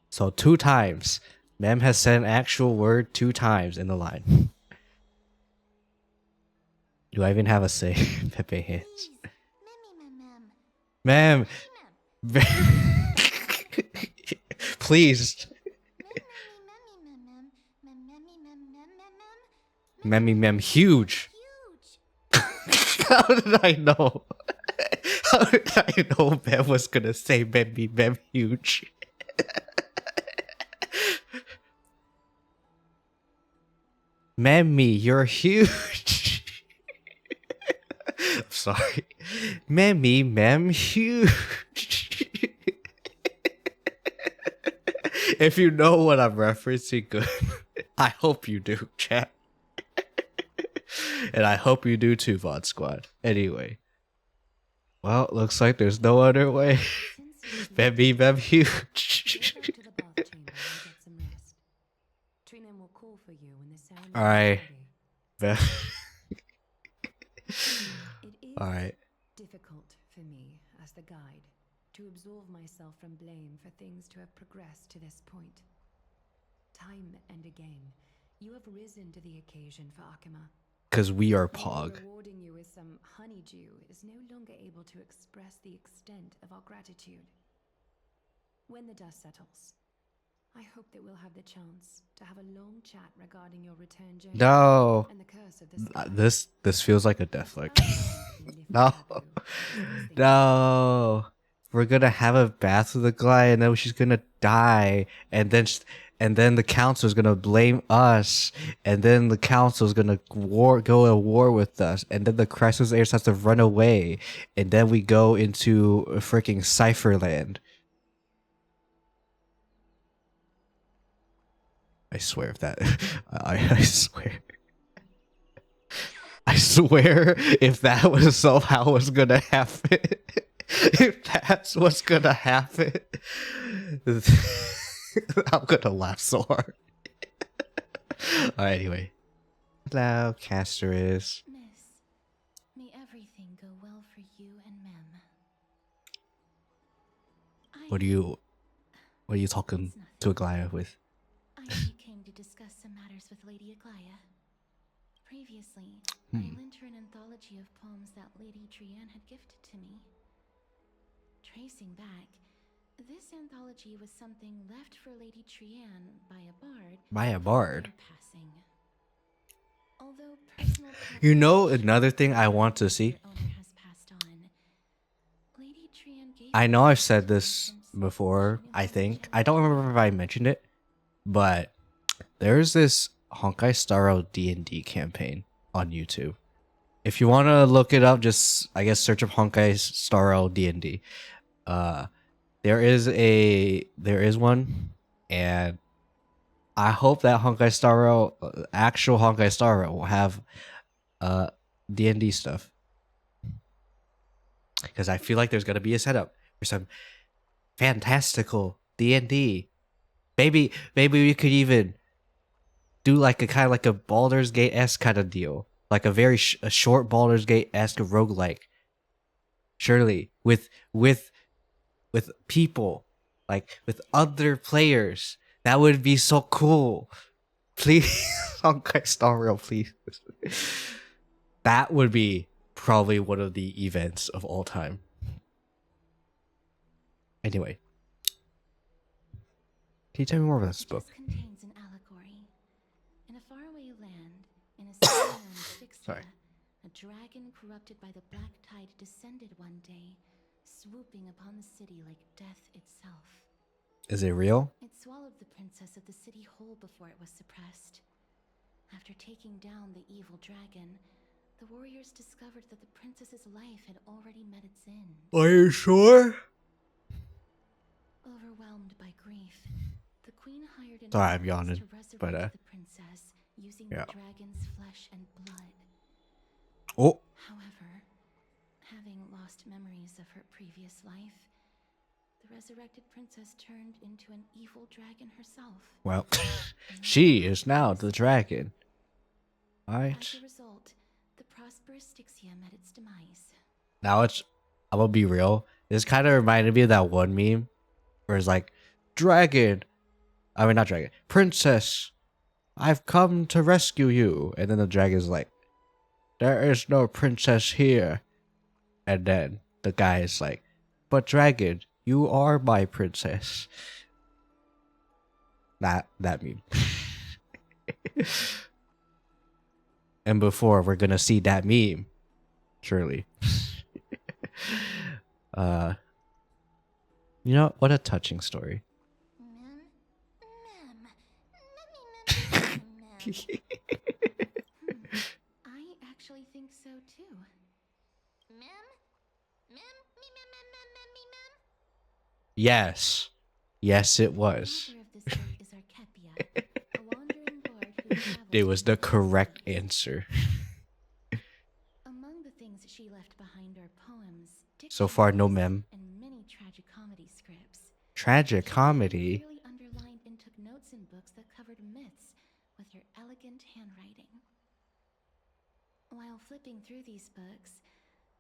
So 2 times. Mem has said an actual word 2 times in the line. Do I even have a say? Pepe hands. Mem. Please. Mem huge. How did I know? How did I know Mem was gonna say Mem huge? Memmy, you're huge. I'm sorry. Memmy, Mem huge. If you know what I'm referencing, good. I hope you do, chat. And I hope you do too, VOD Squad. Anyway. Well, looks like there's no other way. Memmy, Mem huge. Go to the bath chamber and get some rest. Trina will call for you when the ceremony Alright. is ready. It is Alright. difficult for me as the guide to absolve myself from blame for things to have progressed to this point. Time and again, you have risen to the occasion for Akima. Because we are Although Pog. rewarding you with some honeydew is no longer able to express the extent of our gratitude. When the dust settles, I hope that we'll have the chance to have a long chat regarding your return journey No. and the curse of the sky. This feels like a death lick. Lift No. taboo, as they No. We're gonna have a bath with the guy and then she's gonna die and then the council's gonna blame us and then the council's gonna go to war with us and then the crisis heirs has to run away and then we go into a freaking Cypherland. I swear if that I swear. I swear if that was somehow was gonna happen. If that's what's gonna happen, I'm gonna laugh so hard. Alright, anyway. Hello, Casterus. Miss, may everything go well for you and Mem. What are you talking to Aglaya with? I only came to discuss some matters with Lady Aglaya. Previously, I lent her an anthology of poems that Lady Trianne had gifted to me. Tracing back, this anthology was something left for Lady Trianne by a bard. By a bard? upon her passing. Although personal You know preference another thing I want to see? her owner has passed on, Lady Trianne gave I me know I've some said this items before, she knew I would think. kill I don't remember if I mentioned it, but there's this Honkai Star D&D campaign on YouTube. If you want to look it up, just I guess search up Honkai Star D&D. There is one, and I hope that Honkai Star actual Honkai Star will have D&D stuff, because I feel like there's gonna be a setup for some fantastical D&D. Maybe we could even do like a kind of like a Baldur's Gate-esque kind of deal, like a very a short Baldur's Gate-esque roguelike. Surely with with people, like with other players. That would be so cool. Please, Honkai Star Rail, please. That would be probably one of the events of all time. Anyway, can you tell me more about this book? It just contains an allegory. In a faraway land, in a city known as Fixia, Sorry. a dragon corrupted by the black tide descended one day, swooping upon the city like death itself. Is it real? It swallowed the princess of the city whole before it was suppressed. After taking down the evil dragon, the warriors discovered that the princess's life had already met its end. Are you sure? Overwhelmed by grief, the queen hired an Sorry, I'm alliance yawning, to resurrect but, the princess using yeah. the dragon's flesh and blood. Oh, However, having lost memories of her previous life, the resurrected princess turned into an evil dragon herself. well, she is now the dragon. Alright. As a result, the prosperous Styxia met its demise. Now I'm gonna be real. This kind of reminded me of that one meme where it's like, dragon. I mean, not dragon. Princess, I've come to rescue you. And then the dragon's like, there is no princess here. And then the guy is like, but dragon, you are my princess. That meme. And before we're gonna see that meme, surely. You know what a touching story. I actually think so too. Yes, yes, it was. The author of this book is Archepia, a wandering lord who travels It was the through correct the answer. Among the things she left behind are poems, So far, no dictionaries, mem. and many tragicomedy scripts. Tragic She comedy. clearly underlined and took notes in books that covered myths with her elegant handwriting. While flipping through these books,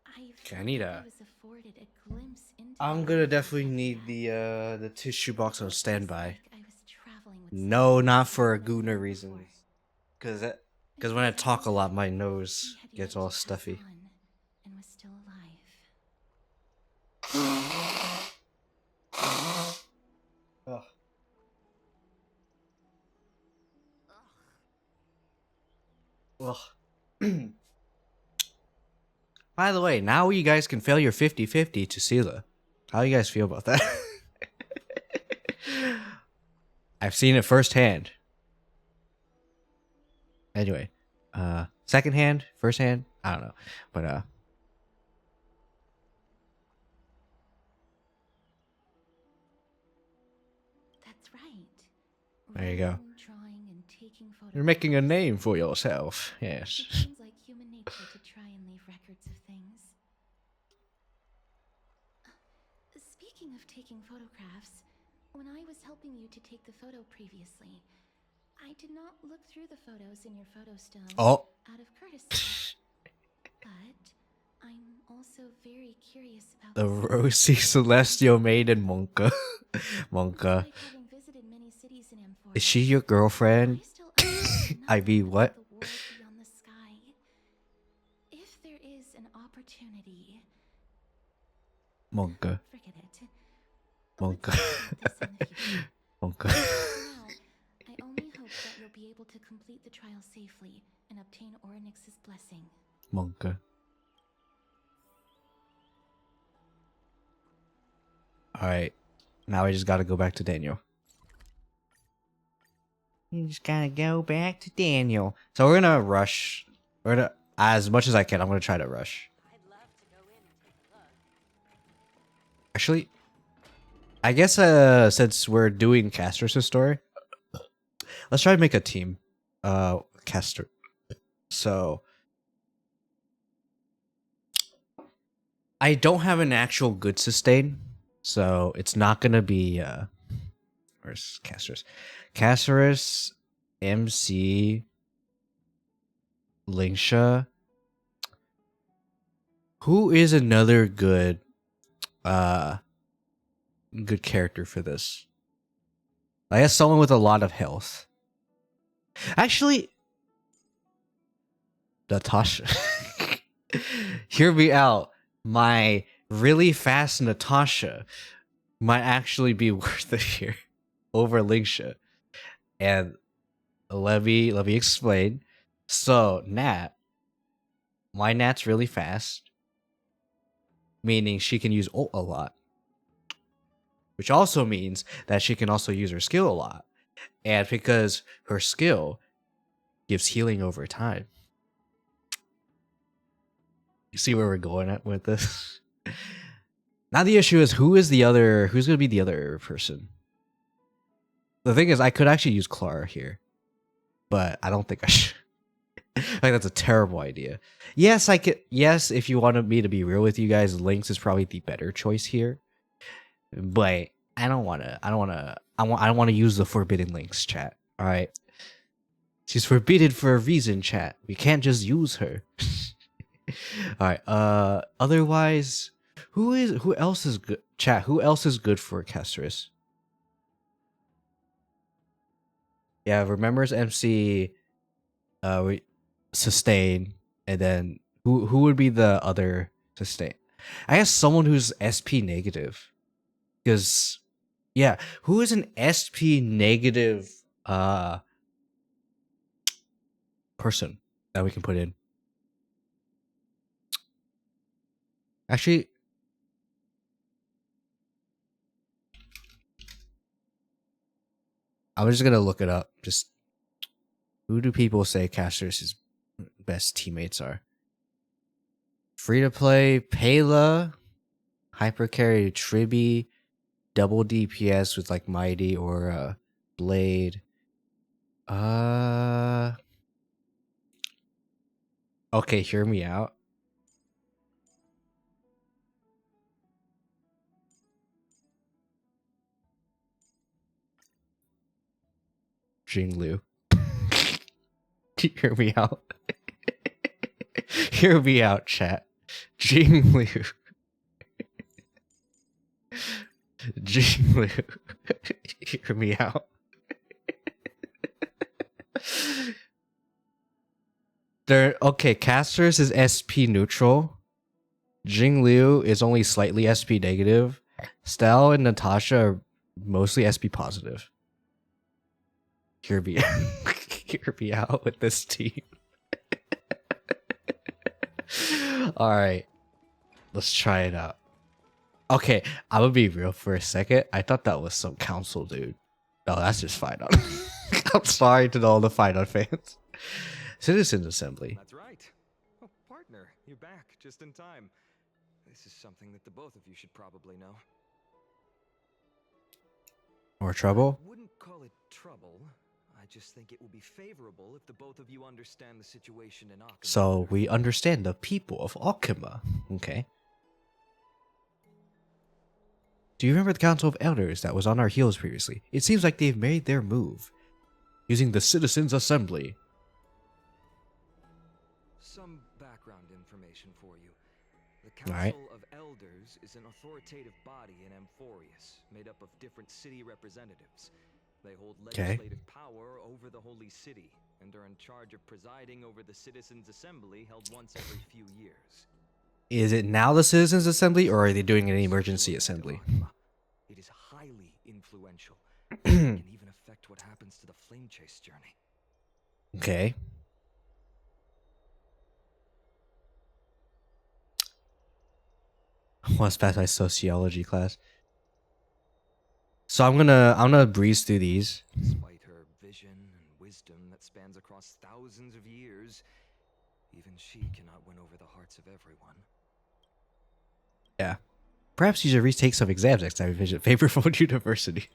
I Okay, I felt need like a- I was afforded a glimpse into I'm the gonna life of definitely Archepia. need the tissue box on It was standby. like I was traveling with No, someone not who for had never Aguna been reasons. before. Cause when I It was talk as a lot, if my he nose had gets yet all to pass stuffy. on and was still alive. Ugh. By the way, now you guys can fail your 50-50 to Sela. How you guys feel about that? I've seen it firsthand. Anyway, second hand, first hand, I don't know, but That's right. there you go. Writing, drawing, and taking You're making a photographs. name for yourself. Yes. It seems like human nature to try and leave records of things. Speaking of taking photographs, when I was helping you to take the photo previously, I did not look through the photos in your photo stone Oh. out of courtesy. But I'm also very curious about The city. rosy celestial maiden Monka. Monka. Despite having visited many cities in Amphora, Is she your girlfriend? I still understand I nothing mean, about what? the world beyond the sky. If there is an opportunity, Monka. forget it. Monka. Let's talk about this in the future. Monka. For now, I only hope that you'll be able to complete the trial safely and obtain Orynyx's blessing. Monka. Alright. Now we just gotta go back to Daniel. You just gotta go back to Daniel. So we're gonna rush. We're gonna, as much as I can, I'm gonna try to rush. Actually, I guess since we're doing Caster's story, let's try to make a team. Caster. So I don't have an actual good sustain, so it's not gonna be where's Caster's? Caster's, MC, Lingsha. Who is another good good character for this. I guess someone with a lot of health. Actually, Natasha. Hear me out. My really fast Natasha might actually be worth it here over Lingsha. And let me explain. So Nat, my Nat's really fast, meaning she can use ult a lot, which also means that she can also use her skill a lot. And because her skill gives healing over time. You see where we're going at with this? Now the issue is who's gonna be the other person? The thing is I could actually use Clara here, but I don't think I should. Like that's a terrible idea. Yes, I could. Yes, if you wanted me to be real with you guys, Lynx is probably the better choice here. But I don't want to use the forbidden Lynx, chat. All right, she's forbidden for a reason, chat. We can't just use her. All right. Otherwise, who else is good? Chat. Who else is good for Castris? Yeah, remembers MC. Sustain, and then who would be the other sustain? I guess someone who's SP negative, because yeah, who is an SP negative person that we can put in? Actually, I'm just gonna look it up. Just who do people say Castris' best teammates are? Free to play, Pela, hyper carry, Tribby, double DPS with like Mighty or Blade. Okay, hear me out. Jinglu. Hear me out. Hear me out, chat. Jinglu. Jinglu. Hear me out. Okay, Casters is SP neutral. Jinglu is only slightly SP negative. Stell and Natasha are mostly SP positive. Hear me hear me out with this team. Alright. Let's try it out. Okay, I'm gonna be real for a second. I thought that was some council dude. No, that's just Final. I'm sorry to all the Final fans. Citizens Assembly. That's right. Oh, partner, you're back just in time. This is something that the both of you should probably know. More trouble? I wouldn't call it trouble. I just think it will be favorable if the both of you understand the situation in Akuma. So we understand the people of Akuma. Okay. Do you remember the Council of Elders that was on our heels previously? It seems like they've made their move. Using the Citizens Assembly. Some background information for you. The Council Alright. of Elders is an authoritative body in Amphorius, made up of different city representatives. They hold legislative power over the Holy City, and are in charge of presiding over the Citizens Assembly held once every few years. Is it now the Citizens Assembly, or are they doing an emergency assembly? It is highly influential. It can even affect what happens to the Flame Chase journey. Okay. Once past my sociology class. So I'm gonna breeze through these. Despite her vision and wisdom that spans across thousands of years, even she cannot win over the hearts of everyone. Yeah. Perhaps you should retake some exams next time you visit favorable university.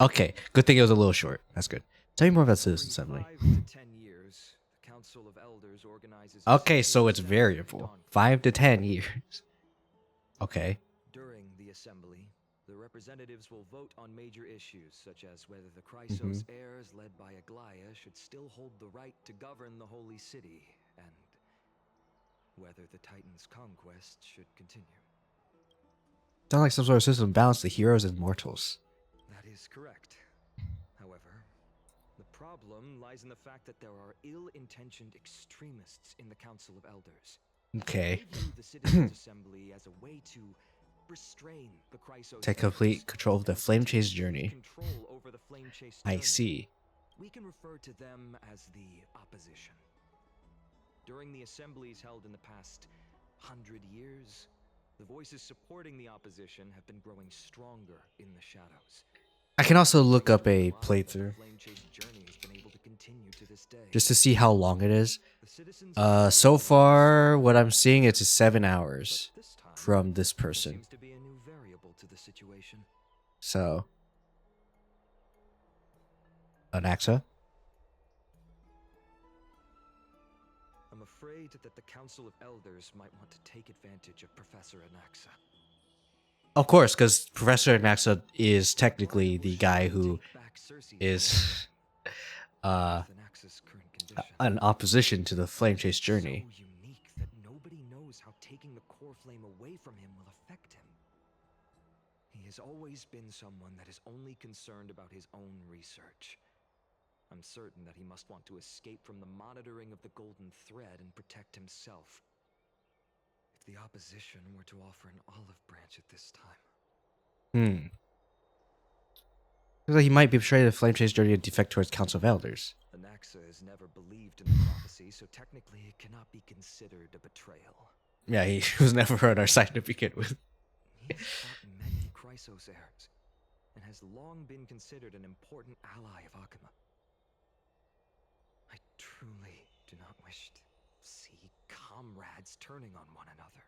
Okay, good thing it was a little short. That's good. Tell me more about Citizens Assembly. 5 to 10 years, the Council of Elders organizes a Okay, so it's assembly variable. dawn. 5 to 10 years. Okay. During the assembly, the representatives will vote on major issues such as whether the Chrysos heirs led by Aglaya should still hold the right to govern the Holy City, and whether the Titan's conquest should continue. Sounds like some sort of system balance the heroes and mortals. That is correct. However, the problem lies in the fact that there are ill-intentioned extremists in the Council of Elders. Okay. They view the Citizens' Assembly as a way to restrain the Chrysos Take Elders complete control of the and flame continue chase journey. control over the flame chase I journey. see. We can refer to them as the opposition. During the assemblies held in the past 100 years, the voices supporting the opposition have been growing stronger in the shadows. I can also look up a playthrough Flame chase journey has been able to continue to this day. just to see how long it is. The Citizens' So Assembly far, what I'm seeing it's 7 hours but this time, from this there person. seems to be a new variable to the situation. So, Anaxa. I'm afraid that the Council of Elders might want to take advantage of Professor Anaxa. Of course, because Professor Anaxa is technically the guy who is Anaxa's current condition. an opposition to the flame chase journey. So unique that nobody knows how taking the core flame away from him will affect him. He has always been someone that is only concerned about his own research. I'm certain that he must want to escape from the monitoring of the golden thread and protect himself. If the opposition were to offer an olive branch at this time. Looks like he might betray the flame chase journey and defect towards Council of Elders. Anaxa has never believed in the prophecy, so technically it cannot be considered a betrayal. Yeah, he was never on our side to begin with. He has fought many Chrysos heirs, and has long been considered an important ally of Akuma. I truly do not wish to see comrades turning on one another.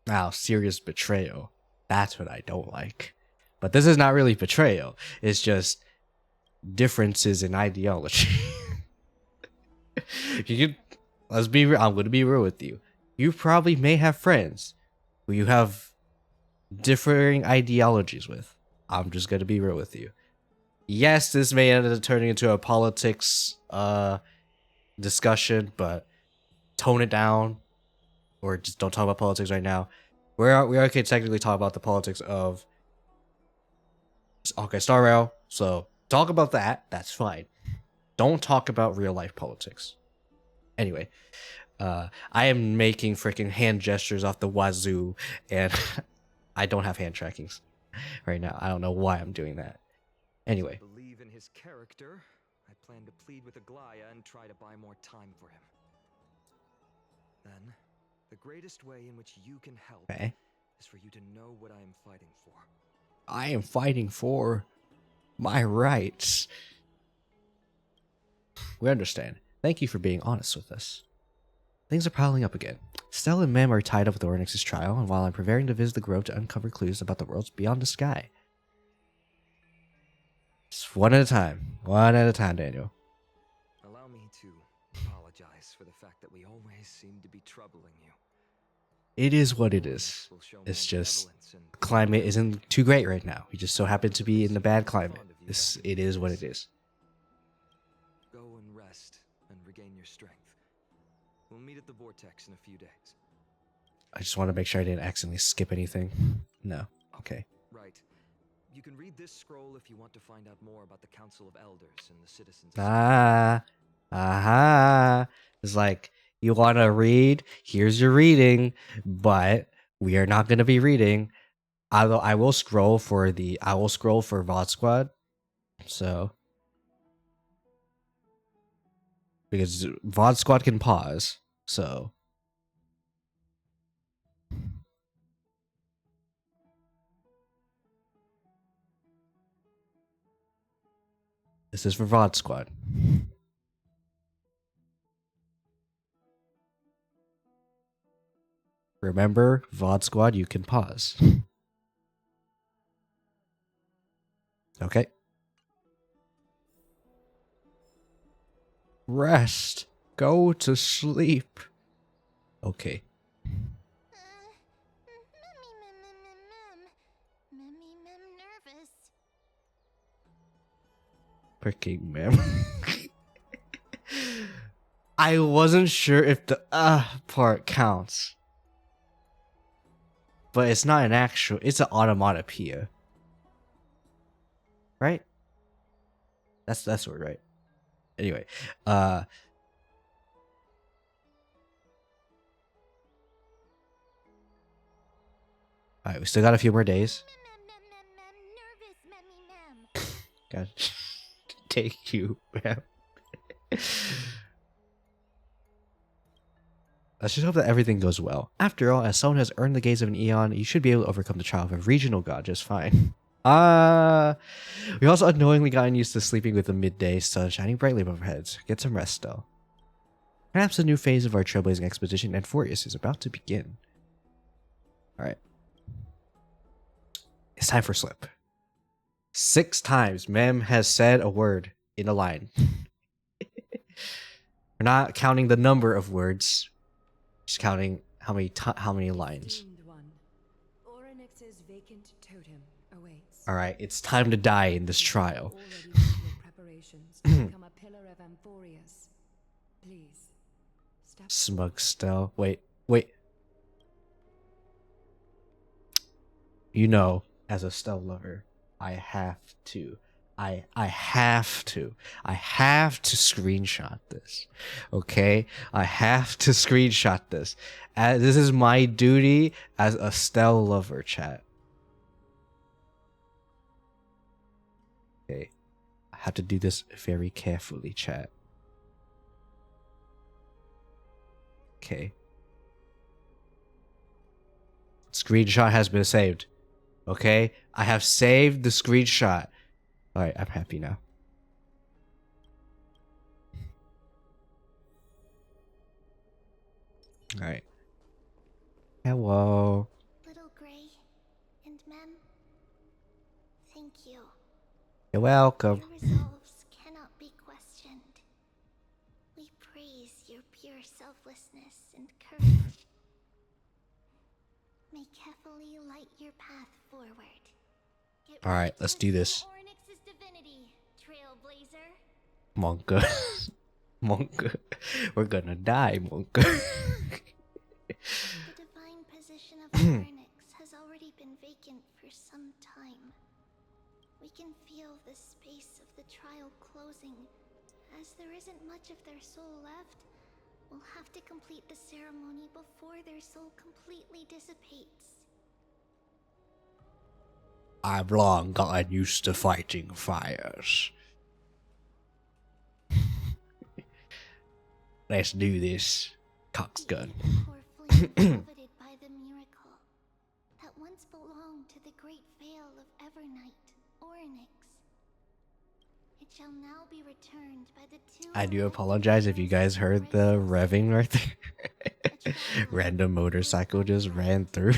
Wow, serious betrayal. That's what I don't like. But this is not really betrayal. It's just differences in ideology. Let's be real. I'm going to be real with you. You probably may have friends who you have differing ideologies with. I'm just going to be real with you. Yes, this may end up turning into a politics discussion, but tone it down, or just don't talk about politics right now. We okay to technically talk about the politics of Honkai Star Rail, so talk about that. That's fine. Don't talk about real life politics. Anyway, I am making freaking hand gestures off the wazoo, and I don't have hand trackings right now. I don't know why I'm doing that. Anyway. To believe in his character, I plan to plead with Aglaya and try to buy more time for him. Then, the greatest way in which you can help is for you to know what I am fighting for. I am fighting for my rights. We understand. Thank you for being honest with us. Things are piling up again. Stella and Mem are tied up with Ornyx's trial, and while I'm preparing to visit the grove to uncover clues about the worlds beyond the sky. Just one at a time. One at a time, Daniel. Allow me to apologize for the fact that we always seem to be troubling you. It is what it is. It's just the climate isn't too great right now. We just so happen to be in the bad climate. It is what it is. Go and rest and regain your strength. We'll meet at the vortex in a few days. I just want to make sure I didn't accidentally skip anything. No. Okay. Right. You can read this scroll if you want to find out more about the Council of Elders and the Citizens. Aha. It's like, you want to read? Here's your reading, but we are not going to be reading. I will scroll for VOD Squad. So, because VOD Squad can pause. So, this is for VOD Squad. Remember, VOD Squad, you can pause. Okay. Rest. Go to sleep. Okay. Nervous. Freaking mem. I wasn't sure if the part counts. but it's not an actual. It's an onomatopoeia, right? That's the word, right? Anyway, all right, we still got a few more days. God, take you, man. Let's just hope that everything goes well. After all, as someone has earned the gaze of an Eon, you should be able to overcome the trial of a regional god just fine. We also unknowingly gotten used to sleeping with the midday sun shining brightly above our heads. Get some rest, though. Perhaps a new phase of our trailblazing expedition, Amphorius, is about to begin. Alright. It's time for slip. 6 times Mem has said a word in a line. We're not counting the number of words, just counting how many lines. Alright, it's time to die in this trial. Smug Stell. Wait. You know, as a Stell lover, I have to screenshot this. Okay? I have to screenshot this. This is my duty as a Stell lover, chat. Okay. I have to do this very carefully, chat. Okay. Screenshot has been saved. Okay? I have saved the screenshot. Alright, I'm happy now. Alright. Hello. Little Gray and Mem, thank you. You're welcome. Your resolves cannot be questioned. We praise your pure selflessness and courage. May Kefali light your path forward. Alright, let's do this. Ornyx's divinity, Trailblazer. Monka. Monka. We're gonna die, Monka. The divine position of Ornyx has already been vacant for some time. We can feel the space of the trial closing. As there isn't much of their soul left, we'll have to complete the ceremony before their soul completely dissipates. I've long gotten used to fighting fires. Let's do this, coxgun. Coveted by the miracle that once belonged to the great veil of Evernight, Ornyx. It shall now be returned by the two. I do apologize if you guys heard the revving right there. Random motorcycle just ran through.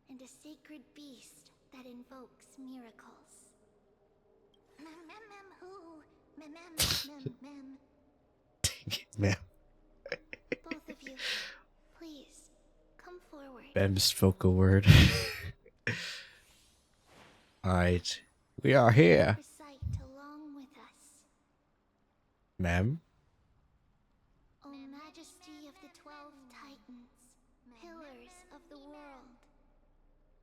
And a sacred beast that invokes miracles. Man, Both of you, please come forward. Bem spoke a word. Alright, we are here. Recite along with us. Ma'am? O Majesty of the 12 Titans, pillars of the world.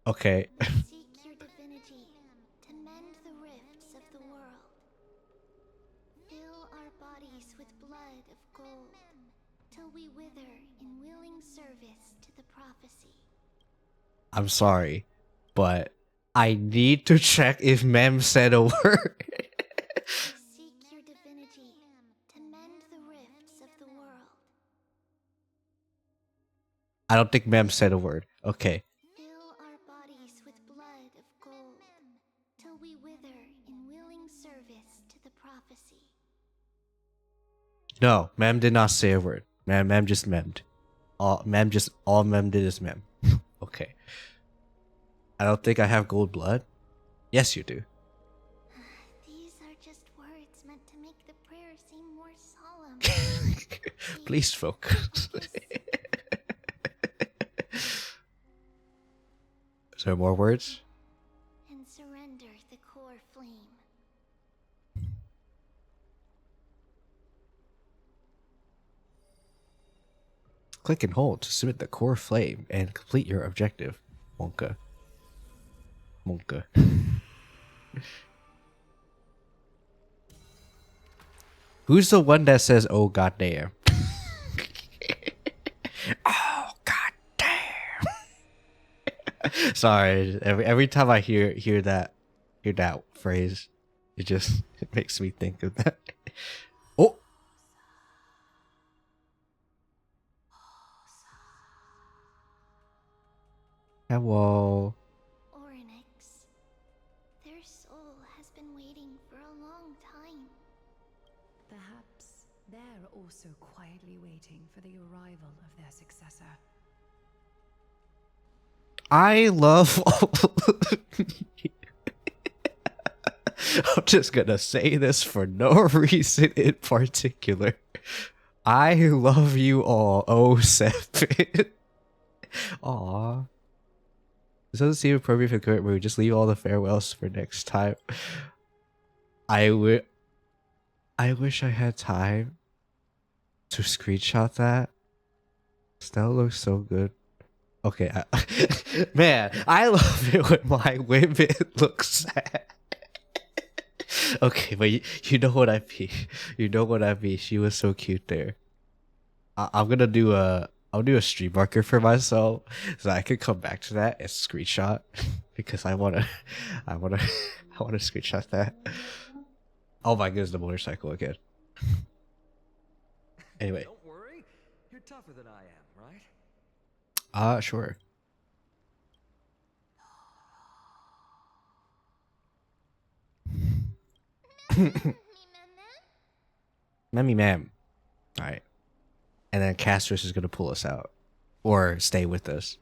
Okay. We seek your divinity to mend the rifts of the world. Fill our bodies with blood of gold, till we wither in willing service to the prophecy. I'm sorry, but I need to check if Mem said a word. We seek your divinity to mend the rifts of the world. I don't think Mem said a word. Okay. Fill our bodies with blood of gold, till we wither in willing service to the prophecy. No, Mem did not say a word. Mem just memmed. All Mem did is Mem. Okay. I don't think I have gold blood. Yes, you do. These are just words meant to make the prayer seem more solemn. Please focus. Is there more words? And surrender the core flame. Click and hold to submit the core flame and complete your objective. Monka. Monka. Who's the one that says, "Oh goddamn"? Oh goddamn. Sorry, every time I hear that phrase, it makes me think of that. Oh. Hello. Oryx, their soul has been waiting for a long time. Perhaps they're also quietly waiting for the arrival of their successor. I love I'm just gonna say this for no reason in particular. I love you all, oh Seven. Aw. This doesn't seem appropriate for the current mood. Just leave all the farewells for next time. I wish I had time to screenshot that. That looks so good. Okay, man, I love it when my women look sad. Okay, but you know what I mean. You know what I mean. She was so cute there. I'm gonna do I'll do a stream marker for myself so I can come back to that and screenshot because I wanna screenshot that. Oh my goodness, the motorcycle again. Anyway. Don't worry, you're tougher than I am, right? Sure. Memmy ma'am. Alright. And then Castrus is gonna pull us out. Or stay with us.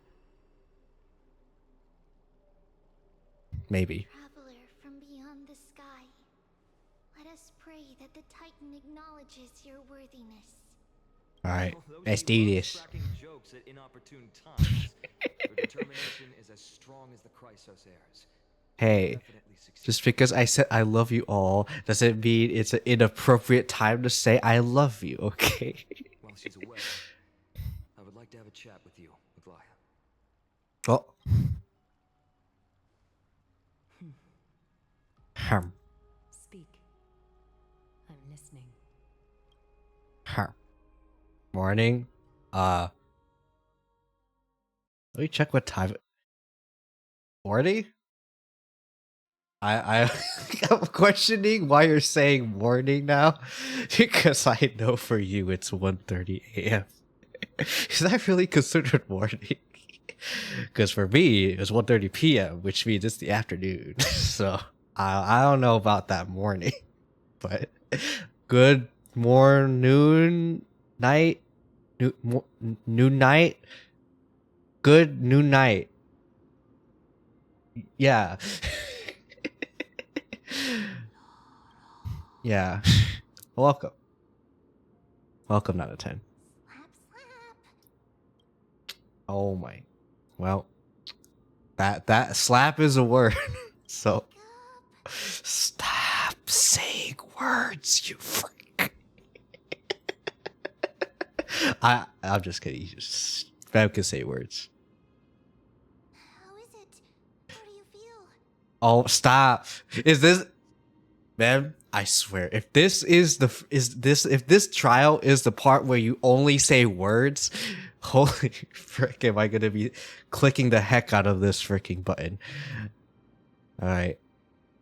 Maybe. Traveler from beyond the sky, let us pray that the Titan acknowledges your worthiness. Alright, Although let's she do loves this. cracking jokes at inopportune times, her determination is as strong as the Chrysos heirs. Hey, Definitely succeed. just because I said I love you all doesn't mean it's an inappropriate time to say I love you, okay? While she's away, I would like to have a chat with you, Aglaya. Oh. Speak. I'm listening. Morning. Let me check what time. Morning? I'm questioning why you're saying morning now, because I know for you it's 1:30 a.m. Is that really considered morning? Because for me it's 1:30 p.m., which means it's the afternoon. So I don't know about that morning, but good noon night, noon night, good noon night. Yeah. Yeah. Welcome. Welcome, not a 10. Slap, slap. Oh my. Well, that slap is a word. So stop saying words, you freak. I'm just kidding. You just Fab can say words. How is it? How do you feel? Oh, stop. Is this man, I swear, if this is if this trial is the part where you only say words, holy frick, am I gonna be clicking the heck out of this freaking button. Alright.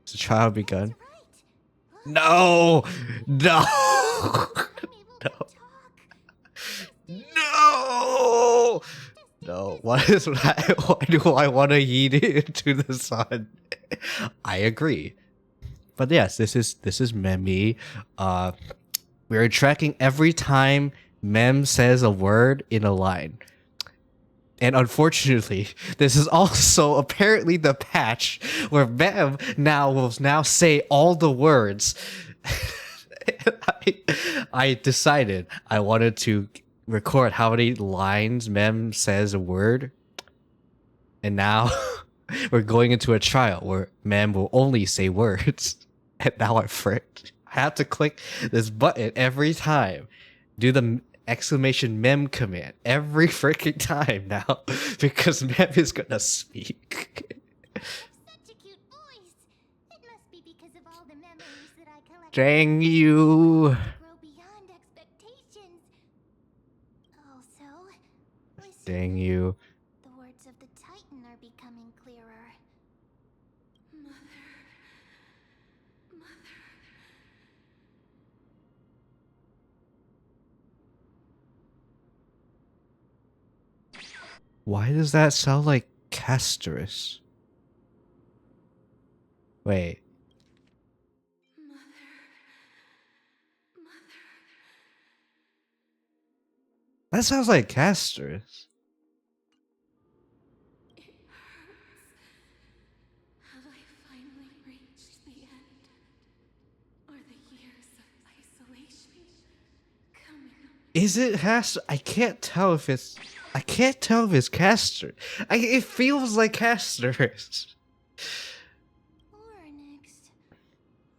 Has the trial begun? Right. No! No! I'm able to No. talk. No! No. Why do I want to eat it into the sun? I agree. But yes, this is Memi. We're tracking every time Mem says a word in a line. And unfortunately, this is also apparently the patch where Mem will now say all the words. I decided I wanted to record how many lines Mem says a word. And now we're going into a trial where Mem will only say words. And now I'm fricked. I have to click this button every time. Do the exclamation mem command every freaking time now because mem is gonna speak. Such a cute voice. It must be because of all the memories that I collected. Dang you. Grow beyond expectations. Also, Dang you. the words of the Titan are becoming clearer. Why does that sound like Castorus? Wait. That sounds like Castorus. Have I finally reached the end? Are the years of isolation coming? Is it Castor? I can't tell if it's Castor. It feels like Castorus. Or next.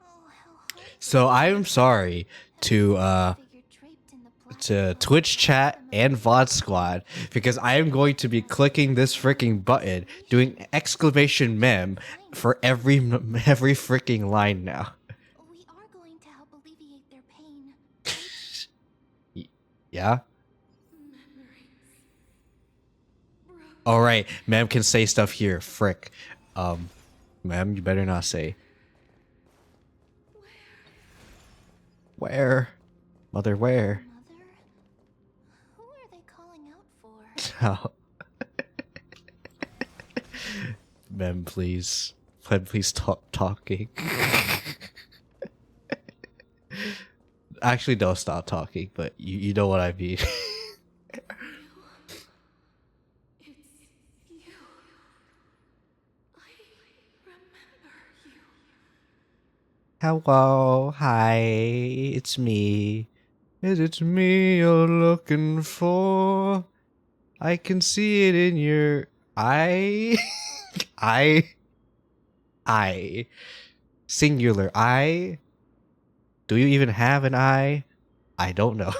Oh, how So I'm sorry to Twitch chat and VOD squad because I am going to be clicking this freaking button, doing exclamation mem for every freaking line now. We are going to help alleviate their pain. Yeah. All right, mem can say stuff here. Frick. Mem, you better not say. Where? Mother, where? Mother? Who are they calling out for? Oh. Mem, please. Mem, please stop talking. Actually, don't stop talking, but you know what I mean. Hello, hi, it's me. Is it me you're looking for? I can see it in your eye. I. Singular eye. Do you even have an eye? I don't know.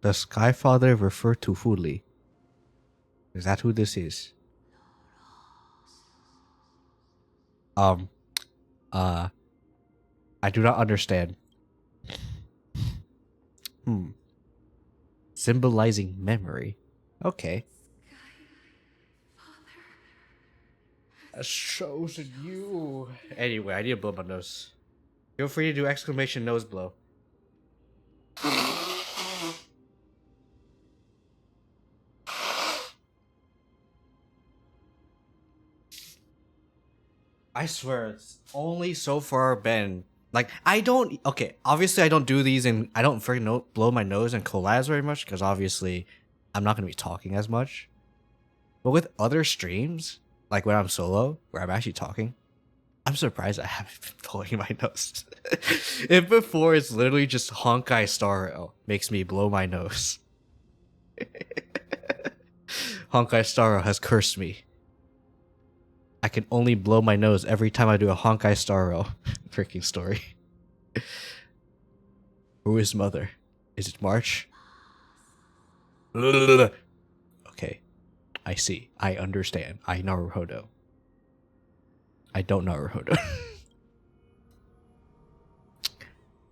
Does Skyfather refer to Fuli? Is that who this is? I do not understand. Symbolizing memory. Okay. Has chosen you. Anyway, I need to blow my nose. Feel free to do exclamation nose blow. I swear, it's only so far been like I don't. Okay, obviously I don't do these and I don't freaking blow my nose and collabs very much because obviously I'm not gonna be talking as much. But with other streams, like when I'm solo, where I'm actually talking, I'm surprised I haven't been blowing my nose. If before it's literally just Honkai Star Rail makes me blow my nose. Honkai Star Rail has cursed me. I can only blow my nose every time I do a Honkai Star Rail freaking story. Who is mother? Is it March? Okay. I see. I understand. I Naruhodo. I don't Naruhodo.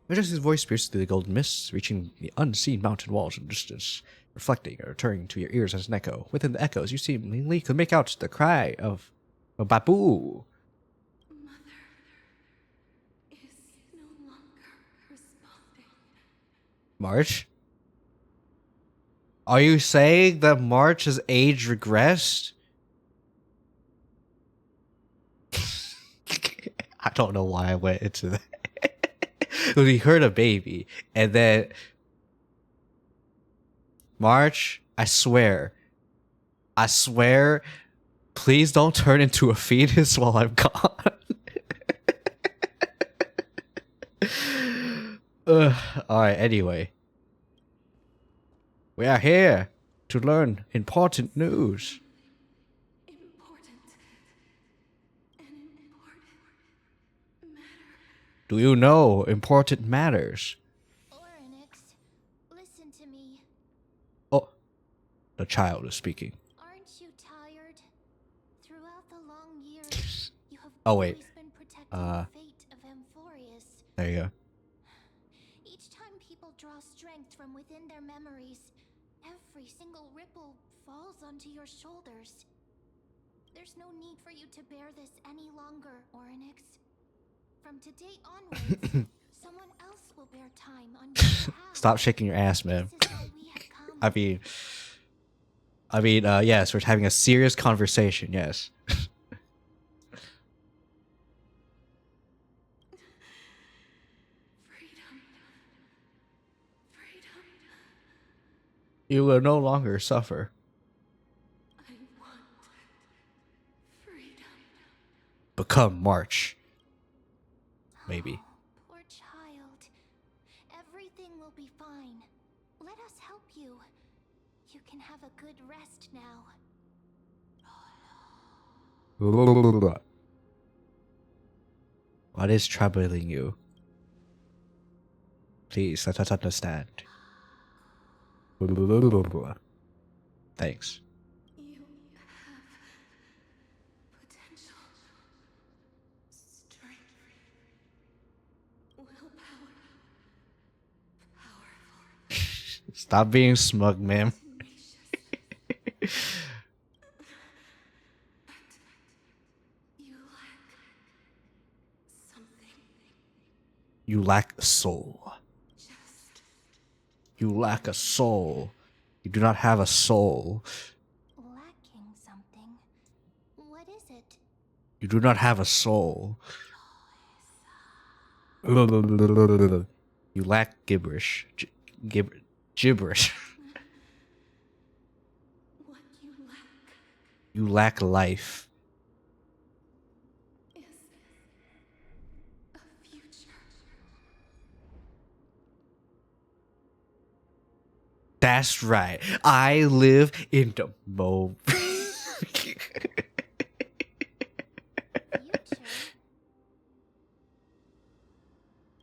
Majesty's voice pierces through the golden mists, reaching the unseen mountain walls in the distance, reflecting or returning to your ears as an echo. Within the echoes, you seemingly could make out the cry of a babu. Mother is no longer responding. March? Are you saying that March's age regressed? I don't know why I went into that. We heard a baby, and then March, I swear, please don't turn into a fetus while I'm gone. Alright, anyway. We are here. to learn important news. Important. An important matter. Do you know important matters? Oryx, listen to me. Oh, the child is speaking. Aren't you tired? Throughout the long years, you have Oh, wait. always been protecting the fate of Amphorius. There you go. Each time people draw strength from within their memories, every single ripple falls onto your shoulders. There's no need for you to bear this any longer, Oryx. From today onwards, someone else will bear time on your behalf. Stop shaking your ass, man. This is why we have come. Yes, we're having a serious conversation, yes. Freedom. Freedom. You will no longer suffer. I want freedom. Become March. Maybe. Poor child. Everything will be fine. Let us help you. You can have a good rest now. What is troubling you? Please, let us understand. Thanks. You have potential, strength, willpower, powerful, Stop being smug, ma'am. tenacious. But you lack something. You lack a soul. Just You lack a soul. You do not have a soul. lacking something. What is it? You do not have a soul. You lack gibberish. Gibberish. What you lack You lack life. is a future. That's right. I live in the moment. Future?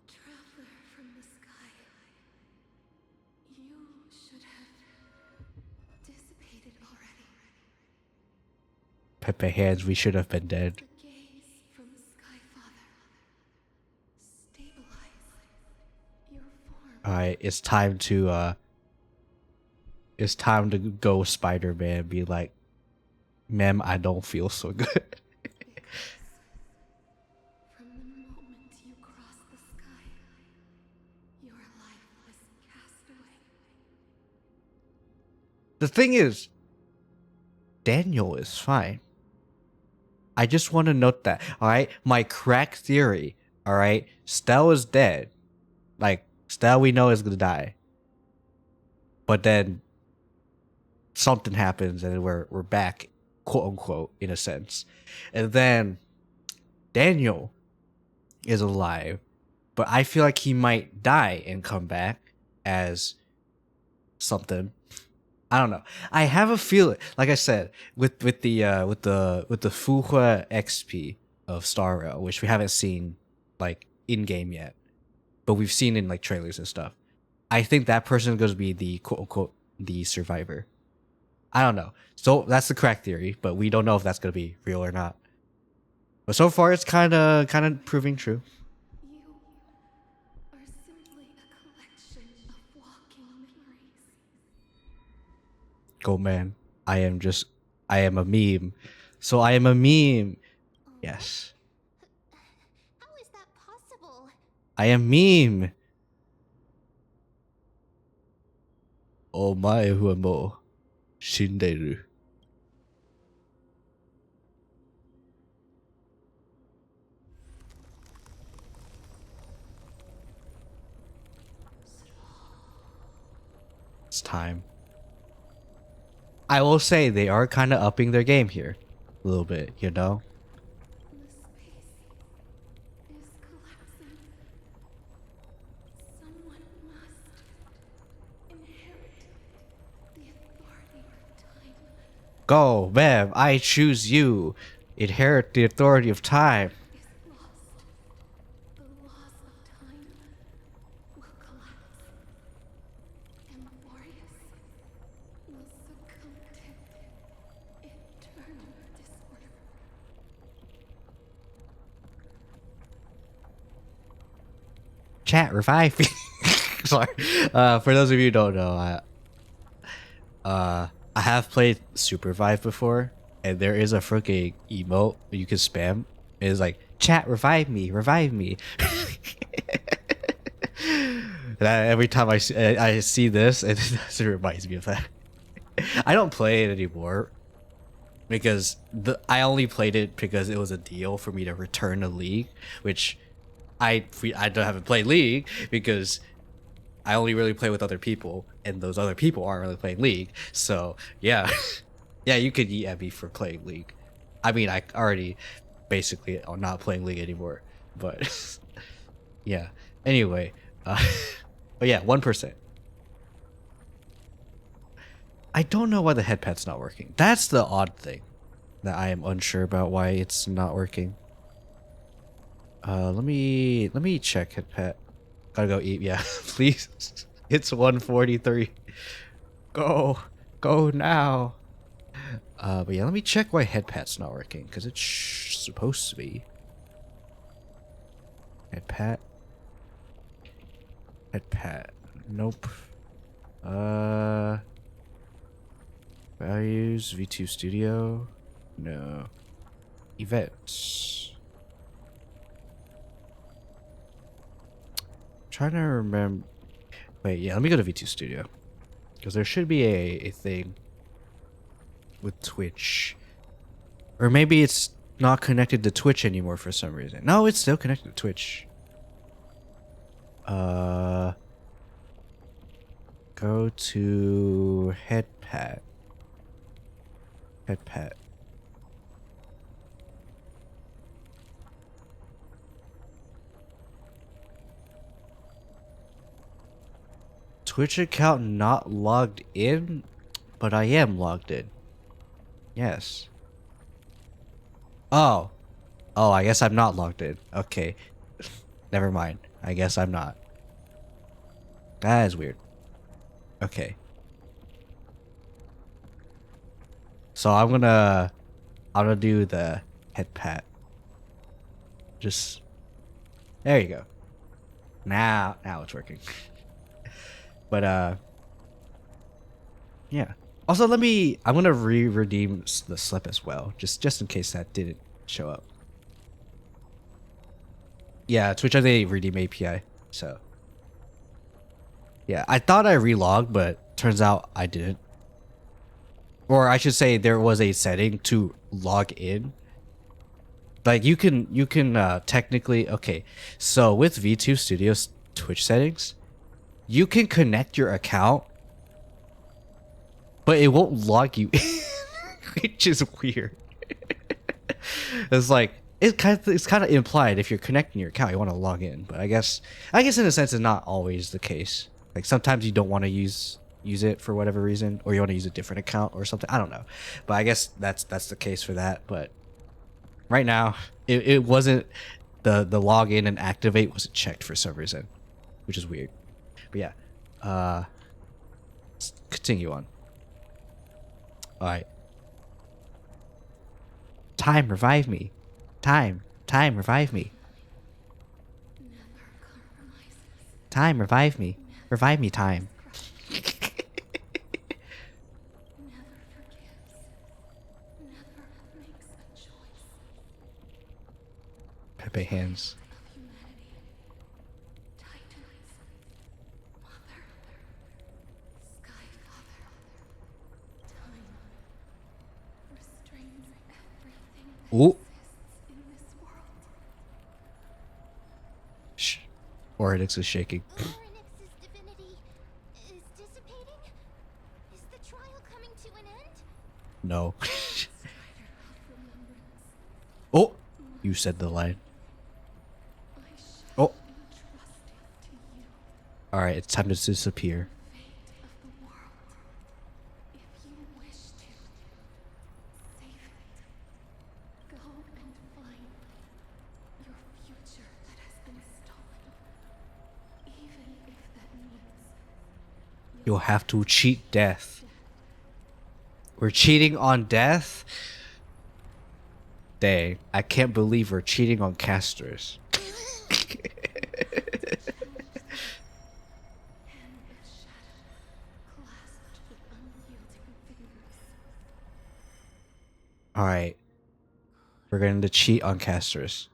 Traveler from the sky. You should have dissipated already. Pepe hands, we should have been dead. The gaze from the Sky Father. Stabilize your form. Alright, it's time to go Spider-Man be like, ma'am, I don't feel so good. Because from the moment you crossed the sky, your life was cast away. The thing is, Daniel is fine. I just want to note that, alright? My crack theory, alright? Stell is dead. Like, Stell we know is gonna die. But then something happens and we're back, quote unquote, in a sense. And then Daniel is alive, but I feel like he might die and come back as something. I don't know. I have a feeling, like I said, with the Fuhua XP of Star Rail, which we haven't seen like in game yet, but we've seen in like trailers and stuff. I think that person is going to be the quote unquote the survivor. I don't know. So that's the crack theory, but we don't know if that's going to be real or not. But so far, it's kind of proving true. You are simply a collection of walking memories. Go man, I am a meme. So I am a meme. Yes, How is that possible? I am meme. Omae wa mo shinderu. It's time. I will say they are kind of upping their game here, a little bit, you know. The space is collapsing. Someone must inherit the authority. Go, Bev, I choose you. Inherit the authority of time. Is lost. The laws of time will collapse. Emphorius will succumb to eternal disorder. Chat, revive me. Sorry. For those of you who don't know, I have played Supervive before, and there is a freaking emote you can spam. It's like, chat, revive me, revive me. Every time I see this, it reminds me of that. I don't play it anymore because I only played it because it was a deal for me to return to League, which I haven't played League because I only really play with other people, and those other people aren't really playing League. So yeah, yeah, you could eat at me for playing League. I mean, I already basically am not playing League anymore, but yeah. Anyway, but yeah, 1%. I don't know why the headpad's not working. That's the odd thing that I am unsure about why it's not working. Let me check headpad. Gotta go eat, yeah. Please. It's 1:43. Go now. But yeah, let me check why headpad's not working, because it's supposed to be. Headpad. Nope. Values, V2 Studio. No. Events. Trying to remember. Wait, yeah, let me go to V2 Studio, because there should be a thing with Twitch, or maybe it's not connected to Twitch anymore for some reason. No, it's still connected to Twitch. Go to headpad. Twitch account not logged in, but I am logged in. Yes. Oh, I guess I'm not logged in. Okay. Never mind. I guess I'm not. That is weird. Okay. So I'm gonna do the head pat. Just there you go. Now it's working. But yeah. Also, I'm gonna redeem the slip as well, just in case that didn't show up. Yeah, Twitch has a redeem API, so yeah. I thought I relogged, but turns out I didn't. Or I should say, there was a setting to log in. Like you can technically, okay. So with V2 Studio's Twitch settings, you can connect your account, but it won't log you in, which is weird. It's like it's kind of implied if you're connecting your account, you want to log in. But I guess in a sense, it's not always the case. Like sometimes you don't want to use it for whatever reason, or you want to use a different account or something. I don't know, but I guess that's the case for that. But right now, it wasn't the login and activate wasn't checked for some reason, which is weird. But yeah, let's continue on. All right. Time, revive me. Time, revive me. Time, revive me. Revive me, time. Pepe hands. Ooh. Shh. Oryx is shaking. Oryx's divinity is dissipating? Is the trial coming to an end? No. Oh, you said the line. Oh. All right, it's time to disappear. You'll have to cheat death. We're cheating on death? Dang, I can't believe we're cheating on casters. Alright. We're going to cheat on casters.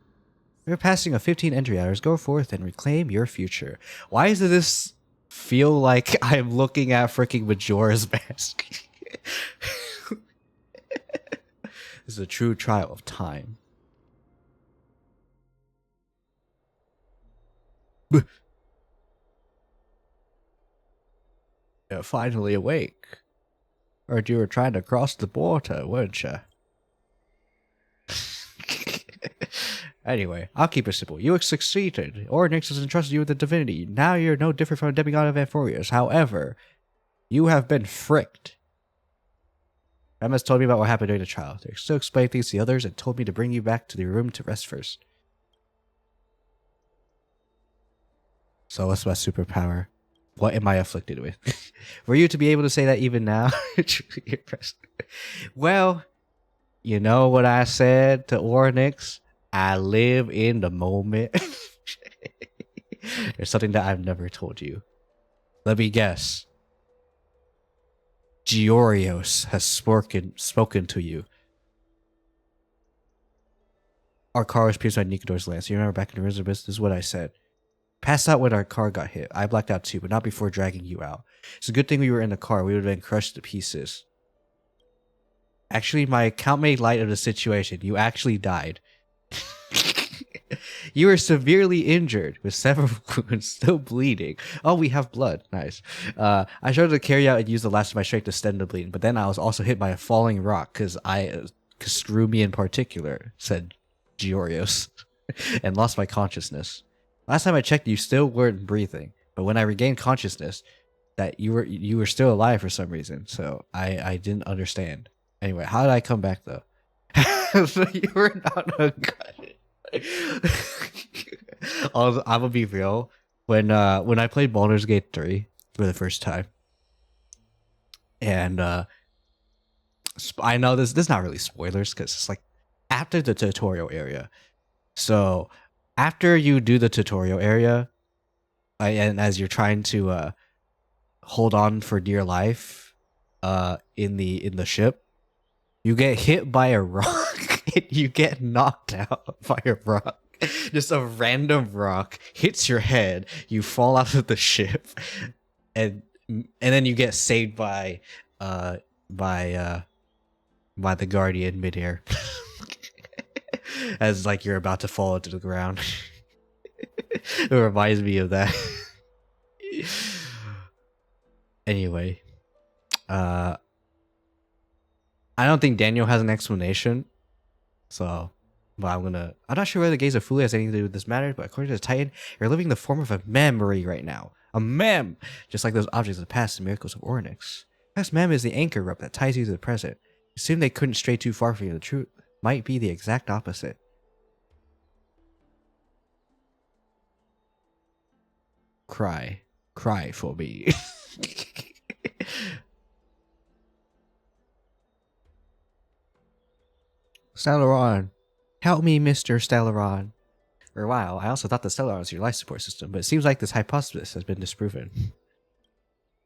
We're passing a 15 entry hours. Go forth and reclaim your future. Why does this feel like I'm looking at freaking Majora's Mask? This is a true trial of time. You're finally awake. Or you were trying to cross the border, weren't you? Anyway, I'll keep it simple. You succeeded. Ornyx has entrusted you with the divinity. Now you're no different from a demigod of Amphorius. However, you have been fricked. Emma's told me about what happened during the trial. They still explained things to the others and told me to bring you back to the room to rest first. So what's my superpower? What am I afflicted with? Were you to be able to say that even now? Well, you know what I said to Ornyx? I live in the moment. There's something that I've never told you. Let me guess. Giorios has spoken to you. Our car was pierced by Nikador's lance. You remember back in Elizabeth? This is what I said. Passed out when our car got hit. I blacked out too, but not before dragging you out. It's a good thing we were in the car. We would have been crushed to pieces. Actually, my account made light of the situation. You actually died. You were severely injured with several wounds still bleeding. Oh, we have blood. Nice. I tried to carry out and use the last of my strength to stem the bleeding, but then I was also hit by a falling rock because screw me in particular, said Giorios, and lost my consciousness. Last time I checked, you still weren't breathing, but when I regained consciousness, that you were still alive for some reason. So I didn't understand. Anyway, how did I come back though? So you were not a god. I'm gonna be real. When I played Baldur's Gate 3 for the first time, and I know this is not really spoilers because it's like after the tutorial area. So after you do the tutorial area, and as you're trying to hold on for dear life, in the ship, you get hit by a rock. You get knocked out by a rock. Just a random rock hits your head. You fall out of the ship, and then you get saved by the Guardian midair, as like you're about to fall into the ground. It reminds me of that. Anyway, I don't think Daniel has an explanation. So, but I'm not sure whether the gaze of Fuli has anything to do with this matter, but according to the Titan, you're living the form of a memory right now. A mem! Just like those objects of the past and miracles of Ornyx. Past mem is the anchor rope that ties you to the present. Assume they couldn't stray too far from you. The truth might be the exact opposite. Cry. Cry for me. Stellaron. Help me, Mr. Stellaron. For a while, I also thought the Stellaron was your life support system, but it seems like this hypothesis has been disproven.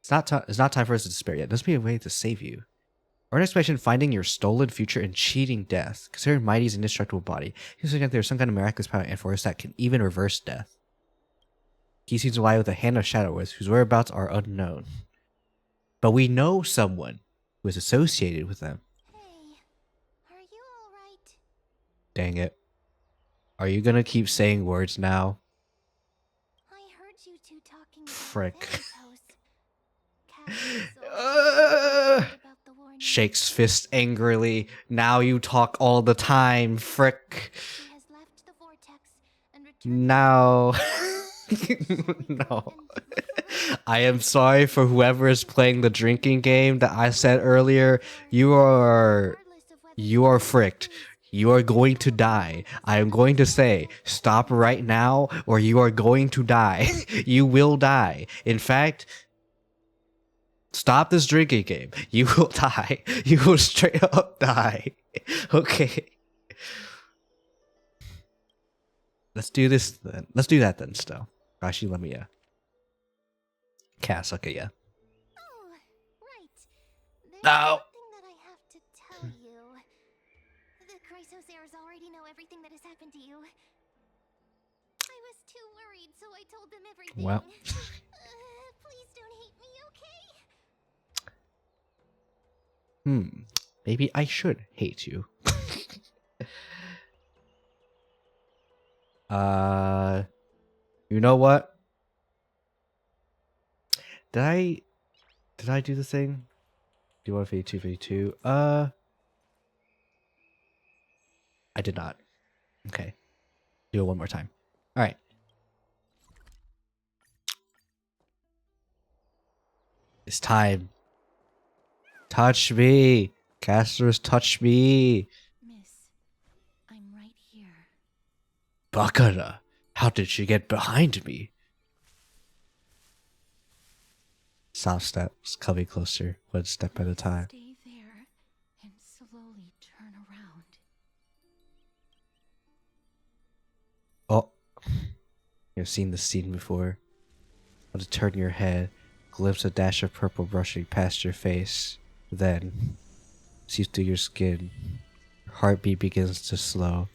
It's not time for us to despair yet. There must be a way to save you. Ornyx mentioned finding your stolen future and cheating death. Considering Mighty's indestructible body, he suggests there's some kind of miraculous power in Forest that can even reverse death. He seems to lie with a hand of shadow whose whereabouts are unknown. But we know someone who is associated with them. Hey, are you alright? Dang it. Are you gonna keep saying words now? I heard you two talking Frick. about the warning. Shakes fist angrily. Now you talk all the time, frick. She has left the vortex and returned. No. No. I am sorry for whoever is playing the drinking game that I said earlier. You are fricked. You are going to die. I am going to say, stop right now, or you are going to die. You will die. In fact, Stop this drinking game. You will die. You will straight up die. Okay. Let's do this then. Let's do that then still. Actually, let me cast. Okay, yeah. Oh, right. There's No. something that I have to tell you. The Chrysosaurs already know everything that has happened to you. I was too worried, so I told them everything. Well. Please don't hate me, okay? Maybe I should hate you. You know what? Did I do the thing? Do 152, 52? I did not. Okay. Do it one more time. All right. It's time. Touch me. Casters, touch me. Miss, I'm right here. Bakara, how did she get behind me? Soft steps coming closer, one step at a time. Stay there and slowly turn around. Oh, you've seen this scene before. Want to turn your head, glimpse a dash of purple brushing past your face, then seeps through your skin. Your heartbeat begins to slow.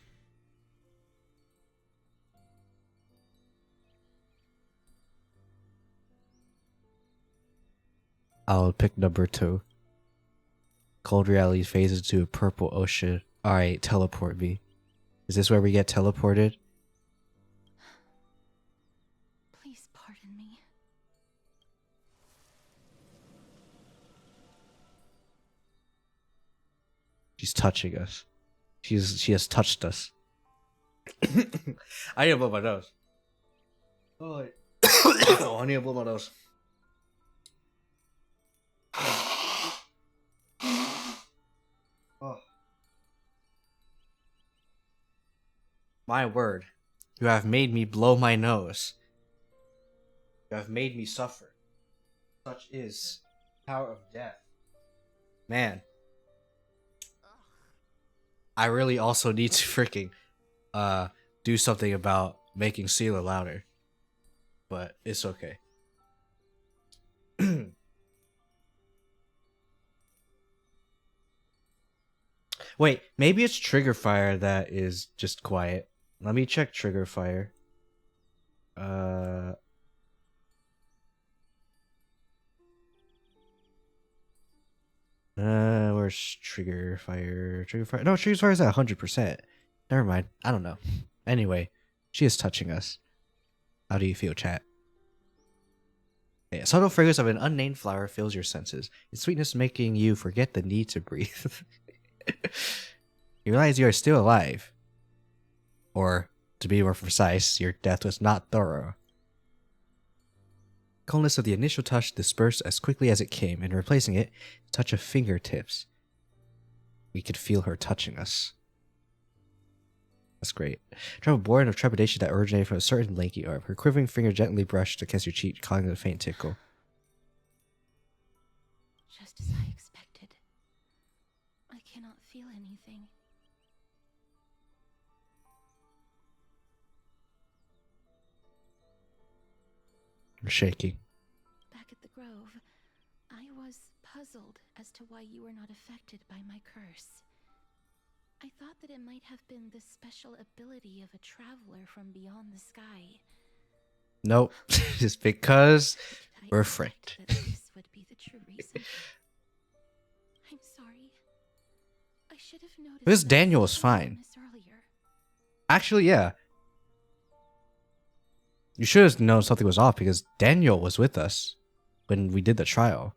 I'll pick number 2. Cold reality fades into a purple ocean. Alright, teleport me. Is this where we get teleported? Please pardon me. She's touching us. She has touched us. I need to blow my nose. Oh, wait. Oh, I need to blow my nose. Oh. My word, you have made me blow my nose. You have made me suffer. Such is power of death. Man. I really also need to freaking do something about making Sealer louder. But it's okay. Wait, maybe it's Trigger Fire that is just quiet. Let me check Trigger Fire. Where's Trigger Fire? Trigger Fire? No, Trigger Fire is at 100%. Never mind. I don't know. Anyway, she is touching us. How do you feel, chat? A subtle fragrance of an unnamed flower fills your senses. Its sweetness making you forget the need to breathe. You realize you are still alive. Or, to be more precise, your death was not thorough. Coldness of the initial touch dispersed as quickly as it came, and replacing it, a touch of fingertips. We could feel her touching us. That's great. Travel born of trepidation that originated from a certain lanky arm. Her quivering finger gently brushed against your cheek, causing a faint tickle. Just as I expected. I cannot feel anything. I'm shaking. Back at the Grove, I was puzzled as to why you were not affected by my curse. I thought that it might have been the special ability of a traveler from beyond the sky. Nope. Just because Did I we're expect friend. that this would be the true reason? I'm sorry. I should have noticed. This that Daniel is something fine. amiss earlier. Actually, yeah. You should have known something was off because Daniel was with us when we did the trial.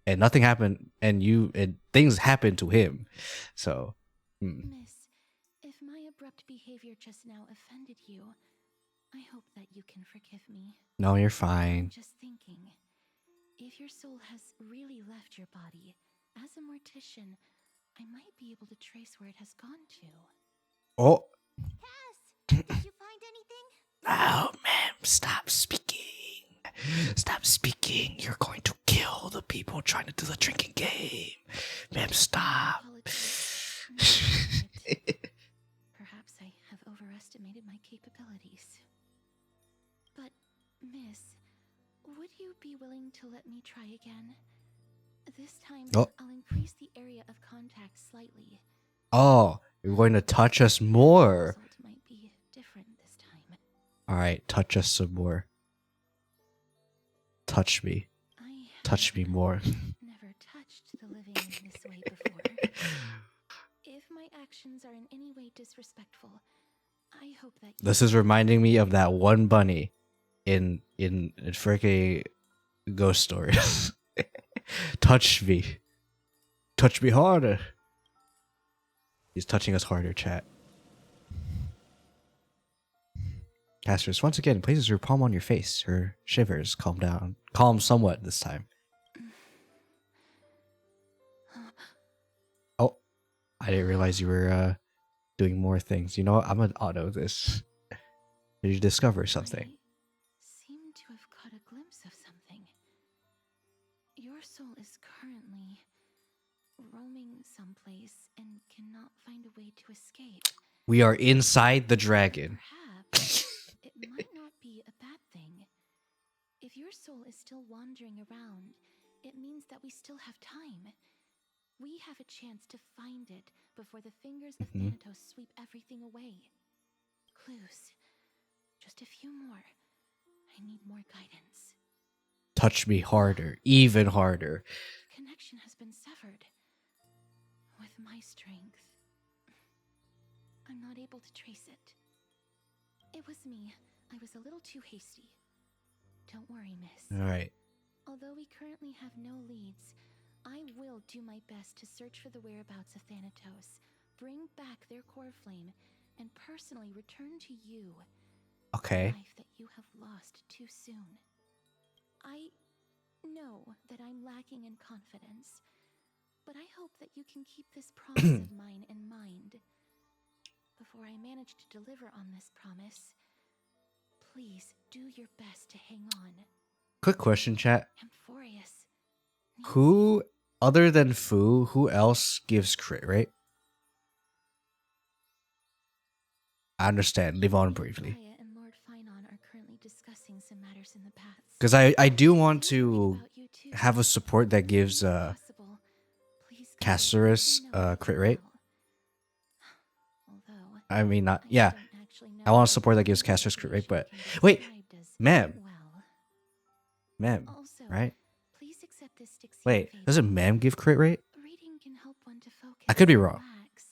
And nothing happened, and things happened to him. So, Miss, if my abrupt behavior just now offended you, I hope that you can forgive me. no, you're I'm fine. just thinking, if your soul has really left your body, as a mortician, I might be able to trace where it has gone to. Oh, Cass, did you find anything? oh, ma'am, stop speaking. Stop speaking. You're going to kill people trying to do the drinking game. Ma'am, stop. Apologies. No, perhaps I have overestimated my capabilities. But, Miss, would you be willing to let me try again? This time, Oh. I'll increase the area of contact slightly. Oh, you're going to touch us The more. result might be different this time. All right, touch us some more. Touch me. I Touch me more. never touched the living in this way before. If my actions are in any way disrespectful, I hope that you This is reminding me of that one bunny in freaking Ghost Stories. Touch me. Touch me harder. He's touching us harder, chat. Casters, once again, places her palm on your face. Her shivers calm down. Calm somewhat this time. Oh, I didn't realize you were doing more things. You know what? I'm gonna auto this. Did you discover something? I seem to have caught a glimpse of something. Your soul is currently roaming someplace and cannot find a way to escape. We are inside the dragon. Perhaps it might not be a bad thing. If your soul is still wandering around, it means that we still have time. We have a chance to find it before the fingers of Thanatos sweep everything away. Clues. Just a few more. I need more guidance. Touch me harder, even harder. The connection has been severed. With my strength, I'm not able to trace it. It was me. I was a little too hasty. Don't worry, miss. All right. Although we currently have no leads, I will do my best to search for the whereabouts of Thanatos, bring back their core flame, and personally return to you Okay. the life that you have lost too soon. I know that I'm lacking in confidence, but I hope that you can keep this promise of mine in mind. Before I manage to deliver on this promise, please do your best to hang on. Quick question, chat. Amphorius. Who, other than Fu, who else gives crit rate? I understand. Live on briefly. Gaia and Lord Finon are currently discussing some matters in the past. Because I do want I'm to worried about you too. have a support that gives If possible, please guide us Casterus to know crit as rate. well. Although I mean, not, I yeah. don't actually know I want how a support that gives this Caster's crit rate, creation but can be wait, described as ma'am. well. Ma'am, Also, right? please accept this Styxian Wait, favor. doesn't ma'am give crit rate? Reading can help one to focus. I could be and wrong. relax.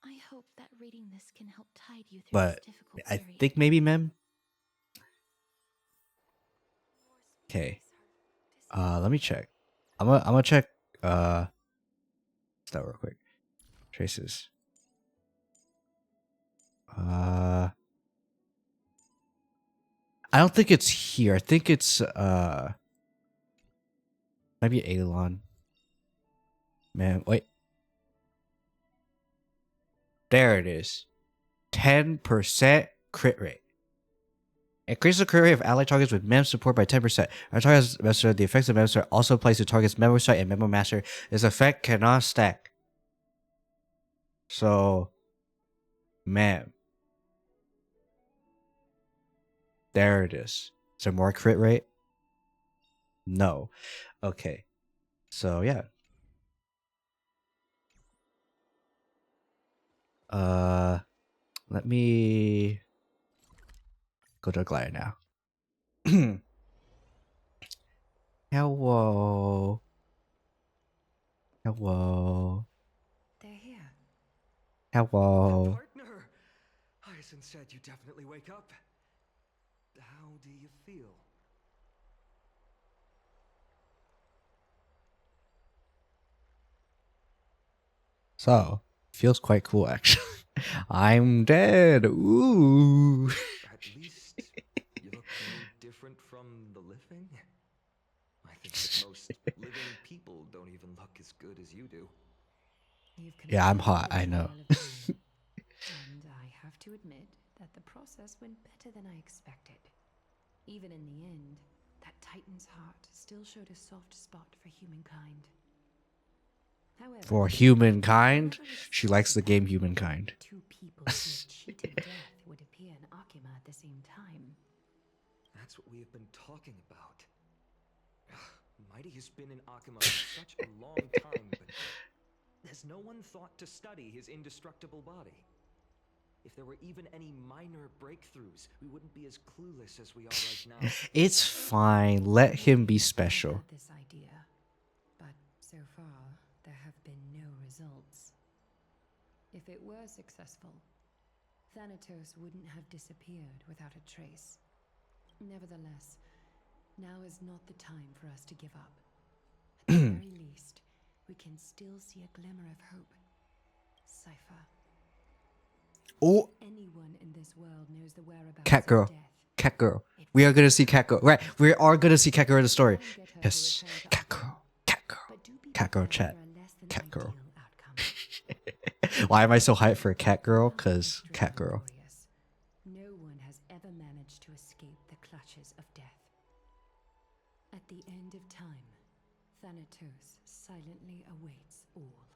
I hope that reading this can help tide you through But this difficult I period. think maybe ma'am. Okay. Let me check. I'm gonna check that real quick. Traces. I don't think it's here. I think it's maybe Eidolon. Man, wait. There it is. 10% crit rate. Increase the crit rate of allied targets with mem support by 10%. Our target's master, the effects of master also applies to target's memo site and memo master. This effect cannot stack. So, ma'am. There it is. Is there more crit rate? No. Okay. So, yeah. Let me go to Glide now. Hello. Hello. They're here. Hello. Partner! Hyacinth said you definitely wake up. How do you feel? So, feels quite cool actually. I'm dead. Ooh. At least you look no different from the living. I think that most living people don't even look as good as you do. You've Yeah, I'm completed hot, the I know. trial of time. And I have to admit that the process went better than I expected. Even in the end, that Titan's heart still showed a soft spot for humankind. However, For humankind, she likes the game Humankind. two people who had cheated death would appear in Akima at the same time. That's what we have been talking about. Mighty has been in Akima for such a long time, but has no one thought to study his indestructible body? If there were even any minor breakthroughs, we wouldn't be as clueless as we are right now. It's fine. Let him be special. I've had this idea, but so far there have been no results. If it were successful, Thanatos wouldn't have disappeared without a trace. Nevertheless, now is not the time for us to give up. At the very least, we can still see a glimmer of hope. Cypher. Oh, Anyone in this world knows the whereabouts Cat Girl. of death. Cat Girl. We are gonna see Cat Girl. Right, we are gonna see Cat Girl in the story. Yes, Cat Girl. Cat Girl. But do be Cat Girl prepared chat. for a less than Cat Girl. ideal outcome. Why am I so hyped for a Cat Girl? Cause Cat Girl. No one has ever managed to escape the clutches of death. At the end of time, Thanatos silently awaits all.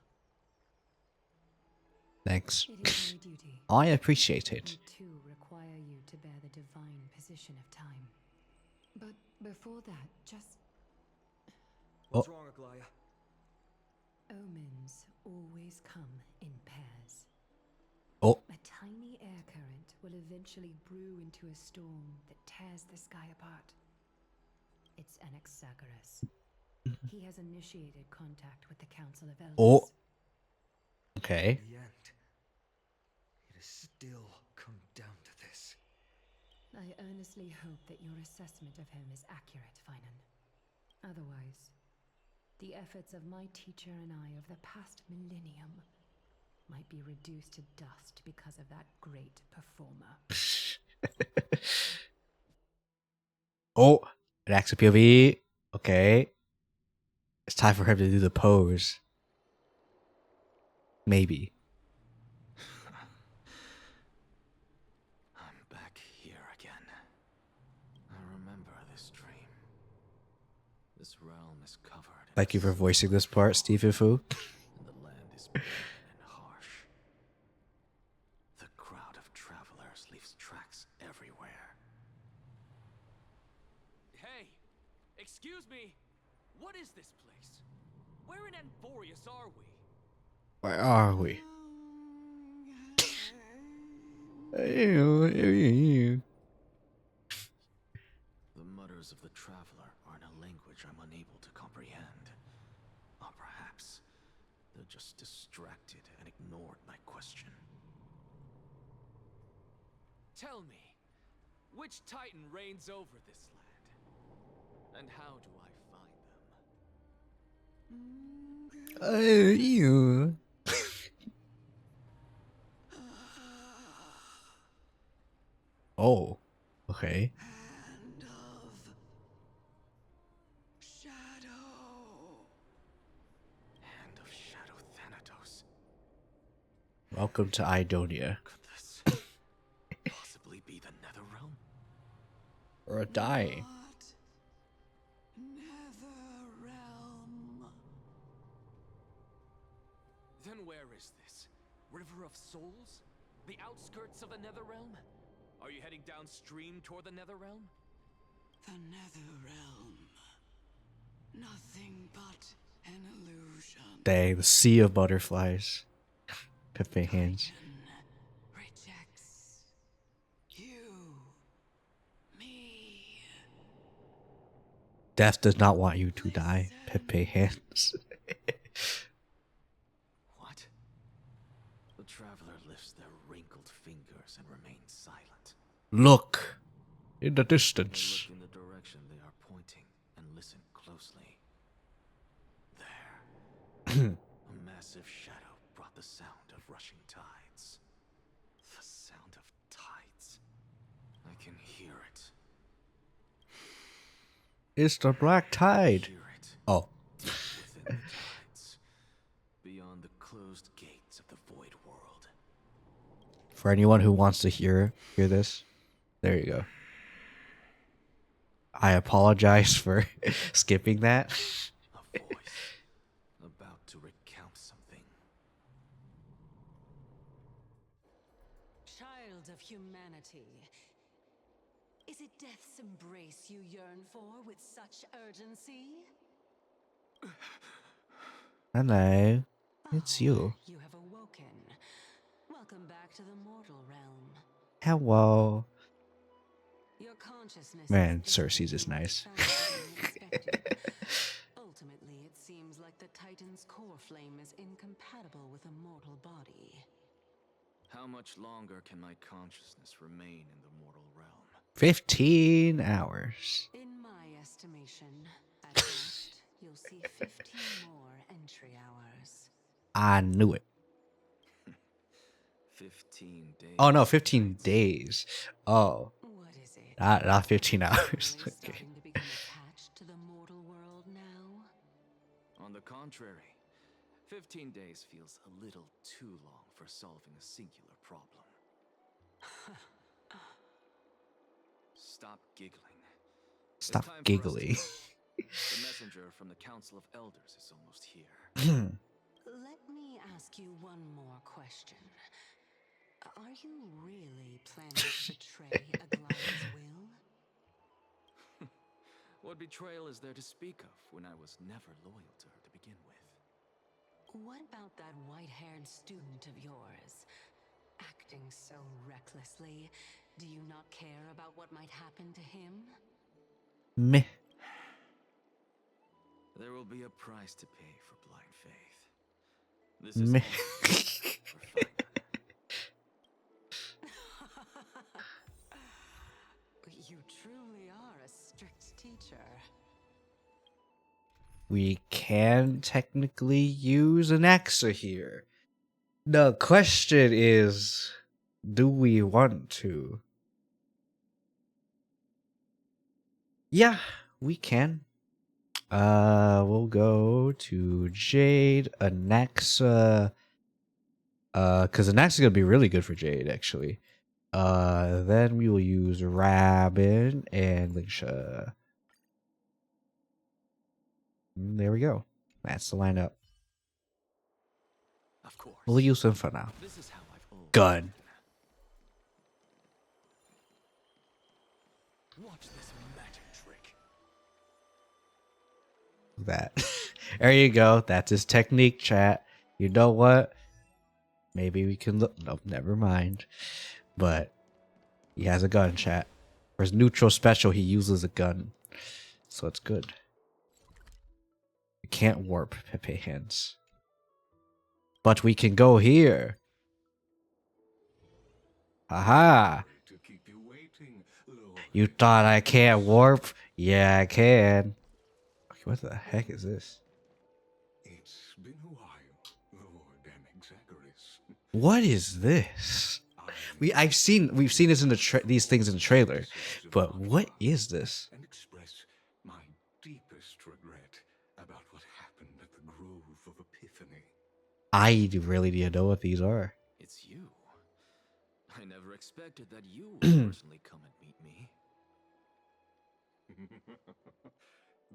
Thanks. It is my duty. I appreciate it. We too require you to bear the divine position of time. But before that, just What's wrong, Aglaya? omens always come in pairs. Oh, A tiny air current will eventually brew into a storm that tears the sky apart. It's Anaxagoras. He has initiated contact with the Council of Elders. Oh. Okay. In the end, it has still come down to this. I earnestly hope that your assessment of him is accurate, Finan. Otherwise, the efforts of my teacher and I of the past millennium might be reduced to dust because of that great performer. Oh, an action POV. Okay. It's time for him to do the pose. Maybe. I'm back here again. I remember this dream. This realm is covered in Thank you for voicing this part, Stephen Fu. and the land is barren and harsh. The crowd of travelers leaves tracks everywhere. Hey, excuse me. What is this place? Where in Amphorius are we? Where are we? The mutters of the traveler are in a language I'm unable to comprehend. Or perhaps they're just distracted and ignored my question. Tell me, which Titan reigns over this land? And how do I find them? Oh, okay. Hand of Shadow. Hand of Shadow Thanatos. Welcome to Idonia. Could this possibly be the Netherrealm? Or a dying. Netherrealm. Then where is this? River of Souls? The outskirts of the Netherrealm? Are you heading downstream toward the Netherrealm? The Netherrealm. Nothing but an illusion. Dang, the sea of butterflies. Pepe hands. Rejects you, me. Death does not want you to die. Pepe hands. What? The traveler lifts their wrinkled fingers and remains silent. Look in the I distance. look in the direction they are pointing and listen closely. There. A massive shadow brought the sound of rushing tides. The sound of tides. I can hear it. It's the black tide. Hear it. Oh. Within the tides. Beyond the closed gates of the void world. For anyone who wants to hear this, there you go. I apologize for skipping that. A voice about to recount something. Child of humanity, is it death's embrace you yearn for with such urgency? Hello, it's you. You have awoken. Welcome back to the mortal realm. Hello. Your consciousness Man, is Cersei's is much nice. faster than expected. Ultimately, it seems like the Titan's core flame is incompatible with a mortal body. How much longer can my consciousness remain in the mortal realm? 15 hours. In my estimation, at best, you'll see 15 more entry hours. I knew it. 15 days. Oh no, 15 days. Oh, What is it? not 15 hours. Finally Okay. starting to become attached to the mortal world now? On the contrary, 15 days feels a little too long for solving a singular problem. Stop giggling. It's Stop time for us to giggling. go. The messenger from the Council of Elders is almost here. Let me ask you one more question. Are you really planning to betray Aglaya's will? What betrayal is there to speak of when I was never loyal to her to begin with? What about that white-haired student of yours? Acting so recklessly, do you not care about what might happen to him? Meh. There will be a price to pay for blind faith. This is Meh. refinement. You truly are a strict teacher. We can technically use an Axa here. The question is, do we want to? Yeah, we can. We'll go to Jade, Anaxa. Because Anaxa is gonna be really good for Jade, actually. Then we will use Rabin and Lingsha. There we go. That's the lineup. Of course. We'll use them for now. This is how I've always Gun. been. Watch this magic trick. That. There you go. That's his technique, chat. You know what? Maybe we can look. Nope, never mind. But he has a gun, chat. For his neutral special, he uses a gun. So it's good. We can't warp Pepe hands. But we can go here. Aha! You thought I can't warp? Yeah, I can. Okay, what the heck is this? It's been a while, Lord Anaxagoras. What is this? We've seen this in these things in the trailer, but what is this? And express my deepest regret about what happened at the Grove of Epiphany. I really didn't know what these are. It's you. I never expected that you would personally come and meet me.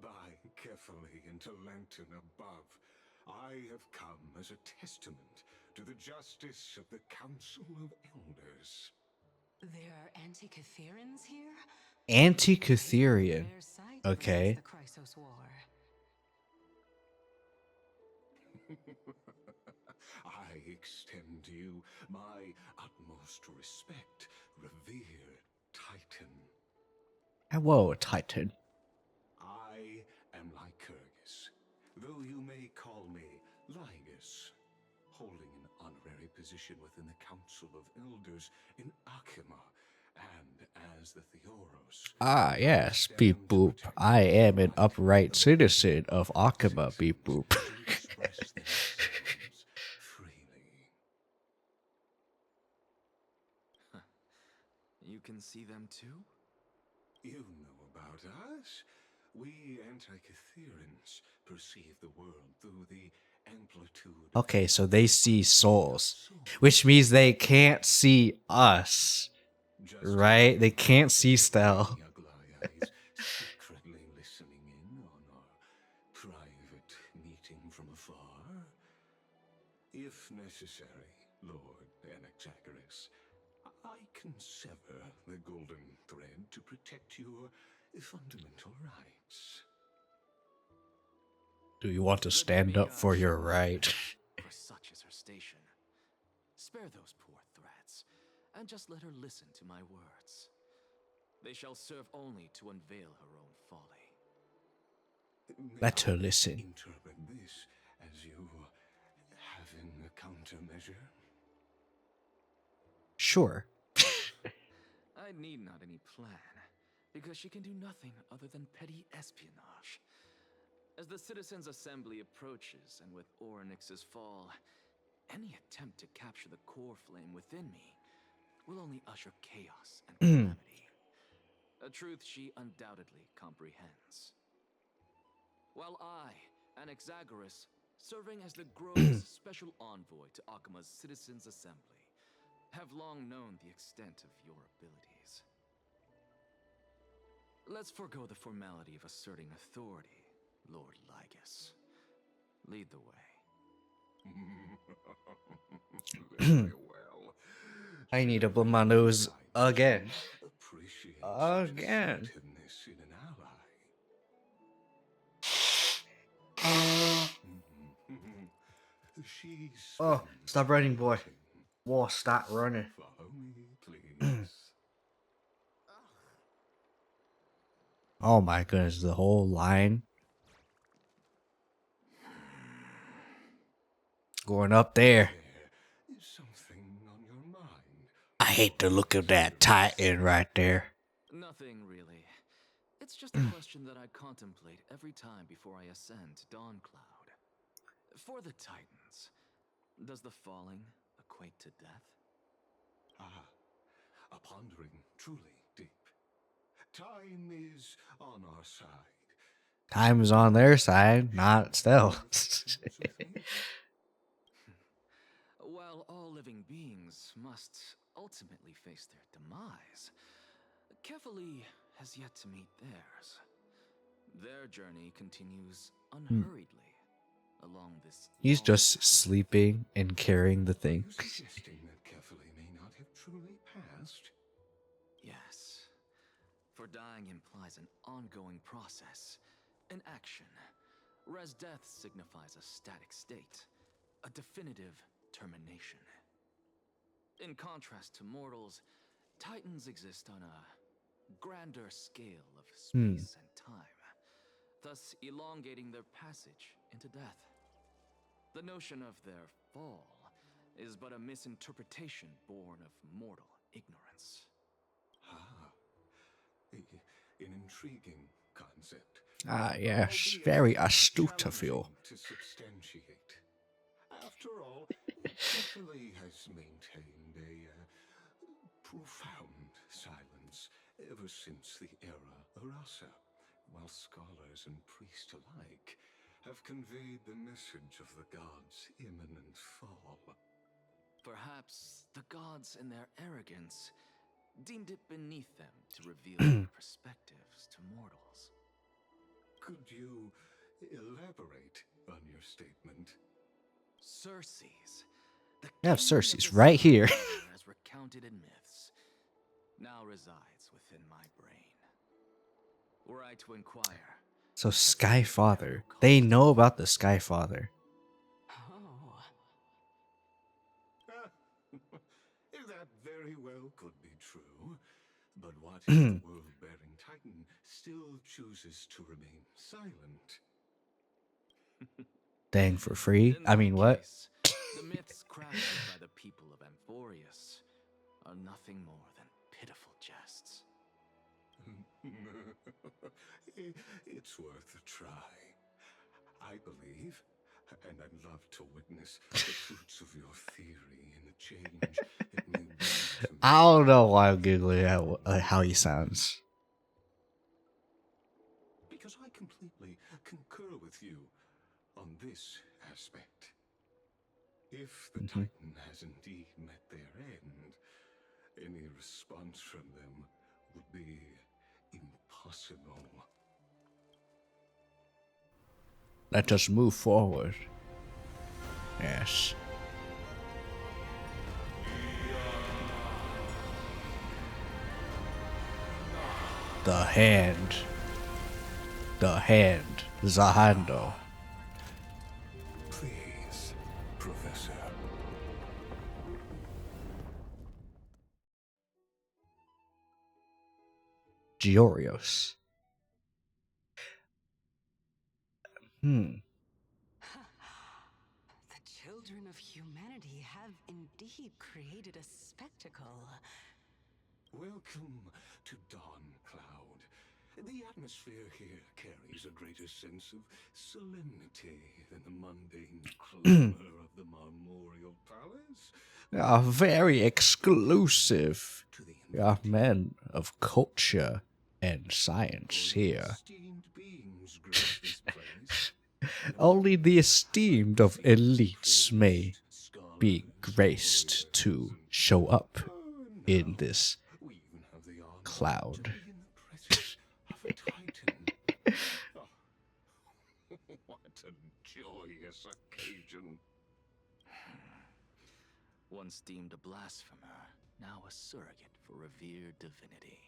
By carefully into lantern above, I have come as a testament to the justice of the Council of Elders. There are anti-Catherians here? Anti-Catherian. Okay. The Chrysos War. I extend to you my utmost respect, revered Titan. Whoa, Titan. I am Lycurgus, though you may call me Lygus, holding an honorary position within the Council of Elders in Akima, and as the Theoros. Ah, yes, beep boop. I am an upright citizen of Akima, beep boop. You can see them too? You know about us. We anti-Catherians perceive the world through the amplitude. Okay, so they see souls, which means they can't see us, right? They can't see Stel. from afar? If necessary, Lord Anaxagoras, I can sever the golden thread to protect your fundamental rights. Do you want to stand up for your right? For such is her station. Spare those poor threats, and just let her listen to my words. They shall serve only to unveil her own folly. Let her listen. Interpret this as you having a countermeasure? Sure. I need not any plan, because she can do nothing other than petty espionage. As the Citizens' Assembly approaches, and with Orynyx's fall, any attempt to capture the core flame within me will only usher chaos and calamity. A truth she undoubtedly comprehends. While I, Anaxagoras, serving as the Grove's special envoy to Akima's Citizens' Assembly, have long known the extent of your abilities. Let's forego the formality of asserting authority, Lord Lygus. Lead the way. Very well. I need to blow my nose again. Appreciate Again. assertiveness in an ally. She's Oh, stop running, boy. Whoa, stop running. Follow me, please. Oh my goodness, the whole line. Going up there. Is something on your mind? I hate the look of that Titan right there. Nothing really. It's just a question that I contemplate every time before I ascend to Dawncloud. For the Titans, does the falling equate to death? Ah, a pondering truly deep. Time is on our side. Time is on their side, not stealth. While all living beings must ultimately face their demise, Kefali has yet to meet theirs. Their journey continues unhurriedly along this. He's long just path. sleeping and carrying the thing. Are you suggesting that Kefali may not have truly passed? Yes. For dying implies an ongoing process, an action, whereas death signifies a static state, a definitive termination. In contrast to mortals, Titans exist on a grander scale of space and time, thus elongating their passage into death. The notion of their fall is but a misinterpretation born of mortal ignorance. Ah, an intriguing concept. Ah, yes, Albeit very astute of you. challenging to substantiate. After all, Kefali has maintained a profound silence ever since the era Arasa, while scholars and priests alike have conveyed the message of the gods' imminent fall. Perhaps the gods, in their arrogance, deemed it beneath them to reveal their perspectives to mortals. Could you elaborate on your statement? Circes, the We have queen of Circes the right Sky here. Empire, as recounted in myths, now resides within my brain. Were I to inquire, So Sky Father. They know about the Sky Father. Oh. That very well could be true. But what if the world-bearing Titan still chooses to remain silent? Dang, for free? in I that mean, what? case, the myths crafted by the people of Amphorius are nothing more than pitiful jests. It's worth a try. I believe, and I'd love to witness the fruits of your theory in the change it may bring to me. I don't know why I'm giggling at how he sounds. Because I completely concur with you on this aspect. If the Titan has indeed met their end, any response from them would be impossible. Let us move forward. Yes. The hand. The hand. Zahando. Please, Professor. Giorios. Hmm. The children of humanity have indeed created a spectacle. Welcome to Dawn Cloud. The atmosphere here carries a greater sense of solemnity than the mundane clamor of the Marmorial Palace. Are very exclusive. We are men of culture and science here. Esteemed beings grace this place. Only the esteemed of elites may be graced to show up in this We even have the honor to cloud. be in the presence of a Titan. Oh, what a joyous occasion. Once deemed a blasphemer, now a surrogate for revered divinity.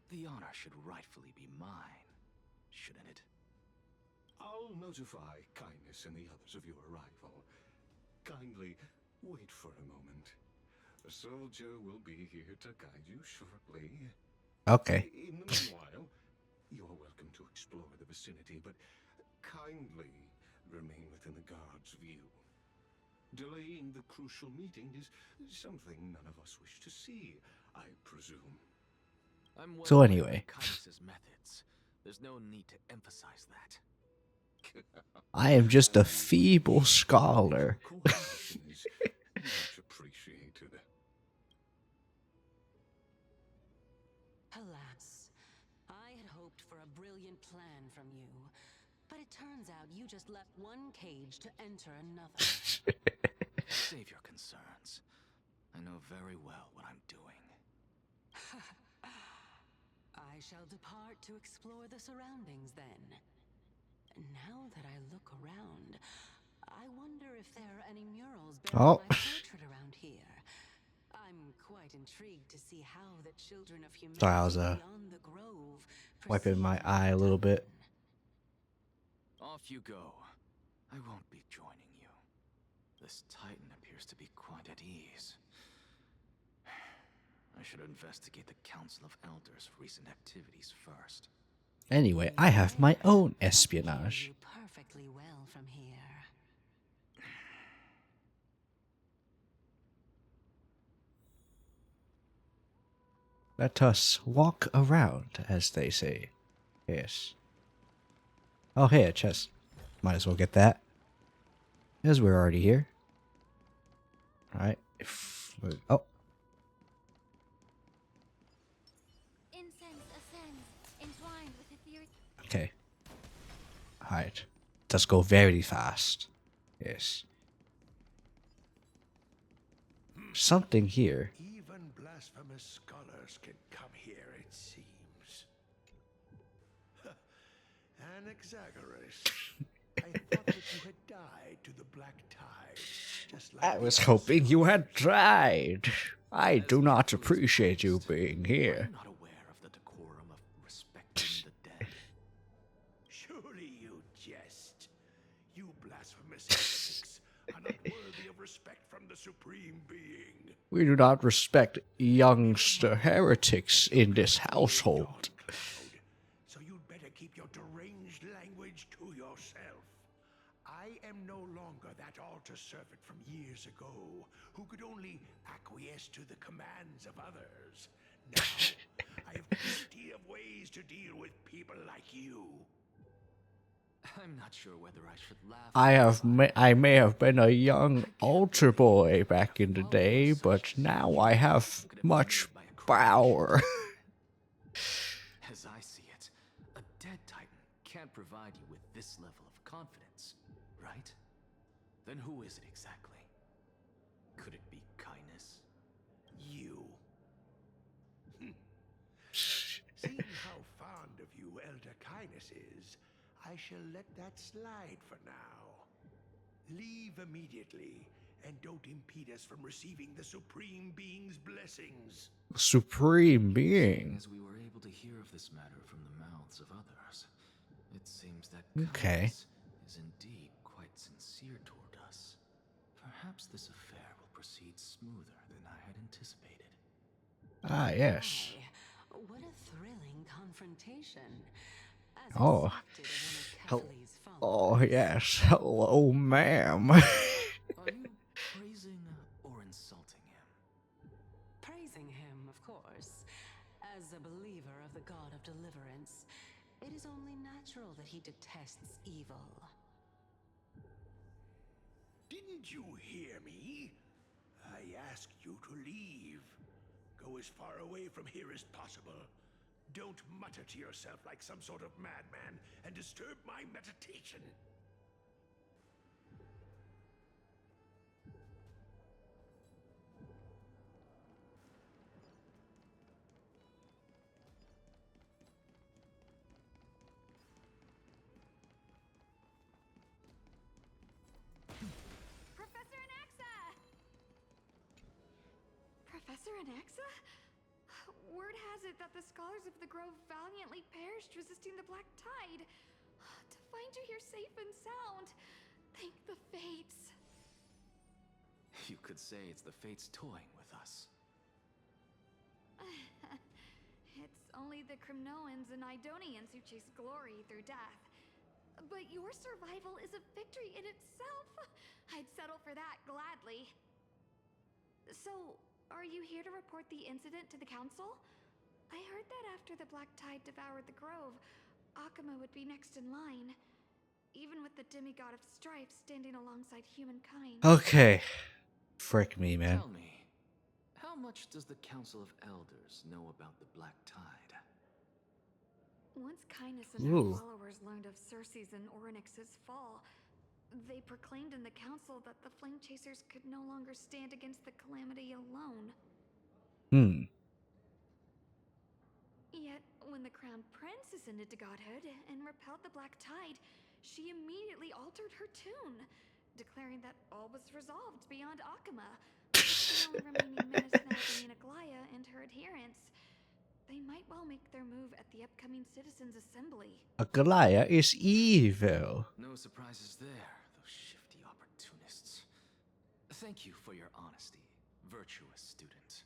The honor should rightfully be mine, shouldn't it? I'll notify Kindness and the others of your arrival. Kindly wait for a moment. A soldier will be here to guide you shortly. Okay. In the meanwhile, you're welcome to explore the vicinity, but kindly remain within the guard's view. Delaying the crucial meeting is something none of us wish to see, I presume. I'm well So aware anyway. of Kindness's methods. There's no need to emphasize that. I am just a feeble scholar. Cooperation is much appreciated. Alas, I had hoped for a brilliant plan from you, but it turns out you just left one cage to enter another. Save your concerns. I know very well what I'm doing. I shall depart to explore the surroundings then. Now that I look around, I wonder if there are any murals bearing my portrait around here. I'm quite intrigued to see how the children of humanity Sorry, I was beyond the grove wiping my perceive eye a little bit. Off you go. I won't be joining you. This Titan appears to be quite at ease. I should investigate the Council of Elders' recent activities first. Anyway, I have my own espionage. you perfectly well from here. Let us walk around, as they say. Yes. Oh, hey, a chest. Might as well get that. As we're already here. Alright. Oh. Incense ascends, entwined with etheric. Okay. Alright. Let's go very fast. Yes. Something here. Even blasphemous scholars can come here, it seems. Anaxagoras, I thought that you had died to the black tide, just like I was the hoping others. you had died. I do not appreciate you being here. I'm not aware of the decorum of respecting the dead. Surely you jest. You blasphemous heretics are not worthy of respect from the Supreme Being. We do not respect youngster heretics in this household. So you'd better keep your deranged language to yourself. I am no longer that altar servant from years ago who could only acquiesce to the commands of others. Now, I have plenty of ways to deal with people like you. I'm not sure whether I should laugh. I may have been a young altar boy back in the day, but now I have much power. As I see it, a dead Titan can't provide you with this level of confidence, right? Then who is it exactly? Could it be Kindness? You. Seeing how fond of you Elder Kindness is, I shall let that slide for now. Leave immediately, and don't impede us from receiving the Supreme Being's blessings. Supreme Seeing being. as we were able to hear of this matter from the mouths of others, it seems that Okay. kindness is indeed quite sincere toward us. Perhaps this affair will proceed smoother than I had anticipated. Ah, yes. My, what a thrilling confrontation. As Oh. expected of one of Kefali's Oh, followers. yes. Hello, ma'am. Are you praising or insulting him? Praising him, of course. As a believer of the god of deliverance, it is only natural that he detests evil. Didn't you hear me? I asked you to leave. Go as far away from here as possible. Don't mutter to yourself like some sort of madman and disturb my meditation. Professor Anaxa! Professor Anaxa? Word has it that the scholars of the Grove valiantly perished resisting the Black Tide. To find you here safe and sound, thank the fates. You could say it's the fates toying with us. It's only the Crimnoans and Idonians who chase glory through death. But your survival is a victory in itself. I'd settle for that gladly. So, are you here to report the incident to the council? I heard that after the Black Tide devoured the Grove, Akuma would be next in line, even with the demigod of strife standing alongside humankind. Okay. Frick me, man. Tell me, how much does the Council of Elders know about the Black Tide? Once Kindness and her Ooh. followers learned of Circe's and Orynyx's fall, they proclaimed in the council that the Flame Chasers could no longer stand against the calamity alone. Yet, when the Crown Prince ascended to godhood and repelled the Black Tide, she immediately altered her tune, declaring that all was resolved beyond Akuma, with the only remaining menace now being Aglaya and her adherents. They might well make their move at the upcoming Citizens' Assembly. Agalaya is evil. No surprises there, those shifty opportunists. Thank you for your honesty, virtuous student.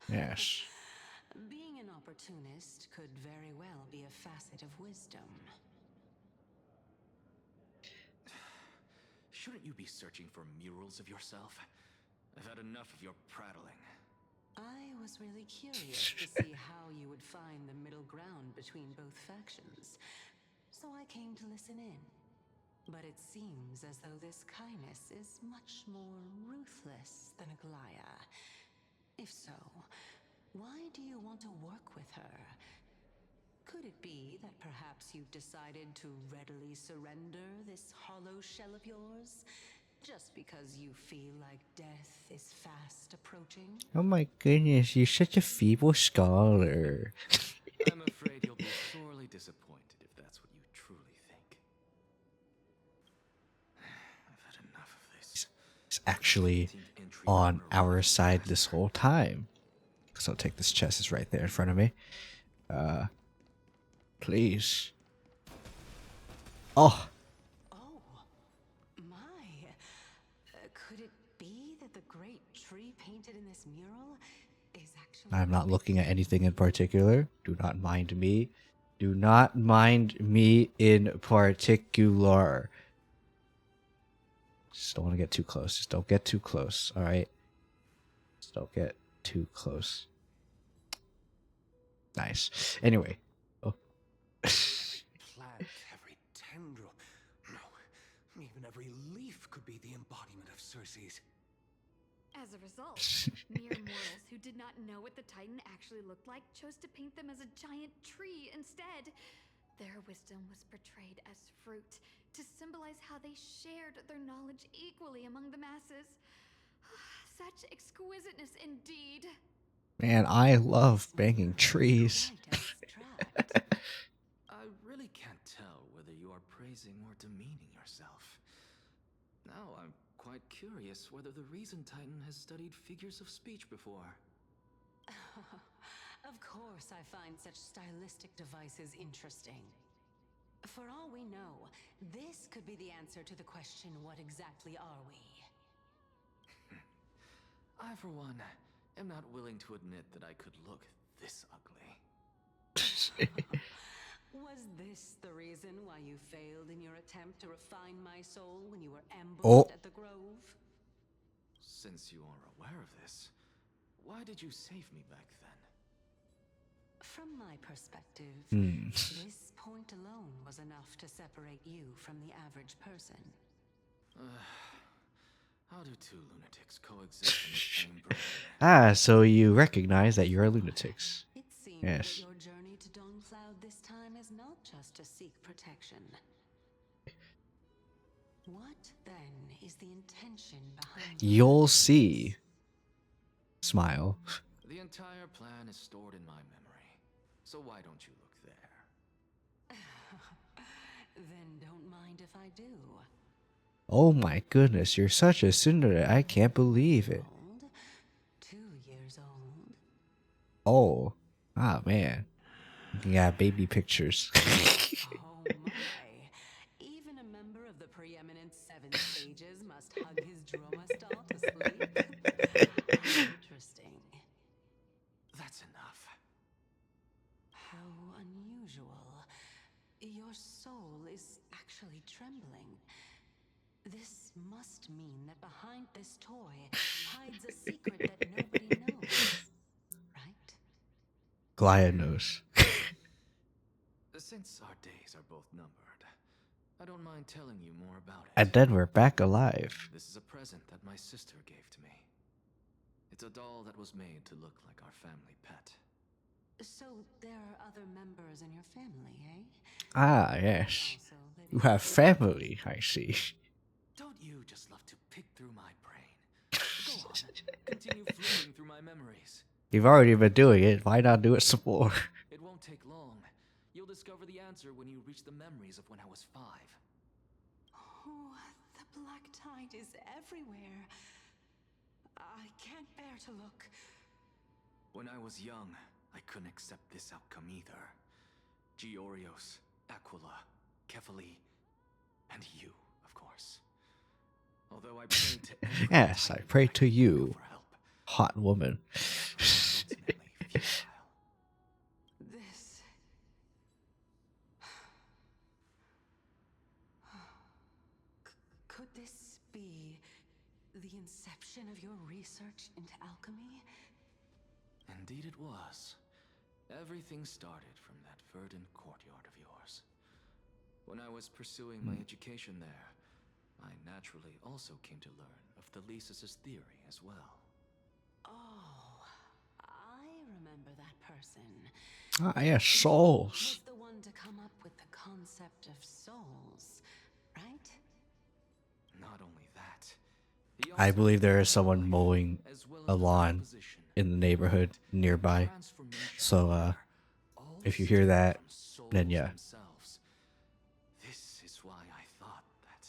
Yes. Being an opportunist could very well be a facet of wisdom. Shouldn't you be searching for murals of yourself? I've had enough of your prattling. I was really curious to see how you would find the middle ground between both factions, so I came to listen in. But it seems as though this Kindness is much more ruthless than Aglaya. If so, why do you want to work with her? Could it be that perhaps you've decided to readily surrender this hollow shell of yours? Just because you feel like death is fast approaching? Oh my goodness, you're such a feeble scholar. I'm afraid you'll be sorely disappointed if that's what you truly think. I've had enough of this. It's actually on our side this whole time. So I'll take this chest, it's right there in front of me. Please. Oh. Could it be that the great tree painted in this mural is actually... I'm not looking at anything in particular. Do not mind me. Do not mind me in particular. Just don't want to get too close. Just don't get too close, alright? Just don't get too close. Nice. Anyway. Oh. Plant, every tendril, no, even every leaf could be the embodiment of Circe's. As a result, mere mortals who did not know what the Titan actually looked like chose to paint them as a giant tree instead. Their wisdom was portrayed as fruit, to symbolize how they shared their knowledge equally among the masses. Such exquisiteness indeed. Man, I love banging trees. I really can't tell whether you are praising or demeaning yourself. Now I'm quite curious whether the Reason Titan has studied figures of speech before. Of course I find such stylistic devices interesting. For all we know, this could be the answer to the question, what exactly are we? I, for one, am not willing to admit that I could look this ugly. Was this the reason why you failed in your attempt to refine my soul when you were ambushed at the Grove? Since you are aware of this, why did you save me back then? From my perspective, Hmm. this point alone was enough to separate you from the average person. How do two lunatics coexist in the same brain? Ah, so you recognize that you're lunatics. It seems Yes. that your journey to Dawncloud this time is not just to seek protection. What then is the intention behind your You'll actions? see. Smile. The entire plan is stored in my memory, so why don't you look there? Then don't mind if I do. Oh my goodness, you're such a tsundere. I can't believe it. Old, 2 years old. Oh. Ah, man. Yeah, baby pictures. Oh my. Even a member of the preeminent 7 sages must hug his droma stall to sleep. Interesting. That's enough. How unusual. Your soul is actually trembling. This must mean that behind this toy hides a secret that nobody knows. Right? Glaya knows. Since our days are both numbered, I don't mind telling you more about it. And then we're back alive. This is a present that my sister gave to me. It's a doll that was made to look like our family pet. So there are other members in your family, eh? Ah, yes. You have family, I see. Don't you just love to pick through my brain? Go on, continue flipping through my memories. You've already been doing it. Why not do it some more? It won't take long. You'll discover the answer when you reach the memories of when I was 5. Oh, the black tide is everywhere. I can't bear to look. When I was young, I couldn't accept this outcome either. Giorios, Aquila, Kefali, and you, of course. Although I prayed to every Yes, I titan pray I to could you, think of for help, hot woman. I was ultimately futile. This. Could this be the inception of your research into alchemy? Indeed it was. Everything started from that verdant courtyard of yours. When I was pursuing my education there, I naturally also came to learn of the Thesis' theory as well. Oh, I remember that person. Ah, yes, Was souls. the one to come up with the concept of souls, right? Not only that, he I also believe there is defined someone life, mowing as well a as the lawn composition, in the neighborhood movement, nearby. and transformation So, there, all if you hear stem that, from souls then yeah. themselves. This is why I thought that,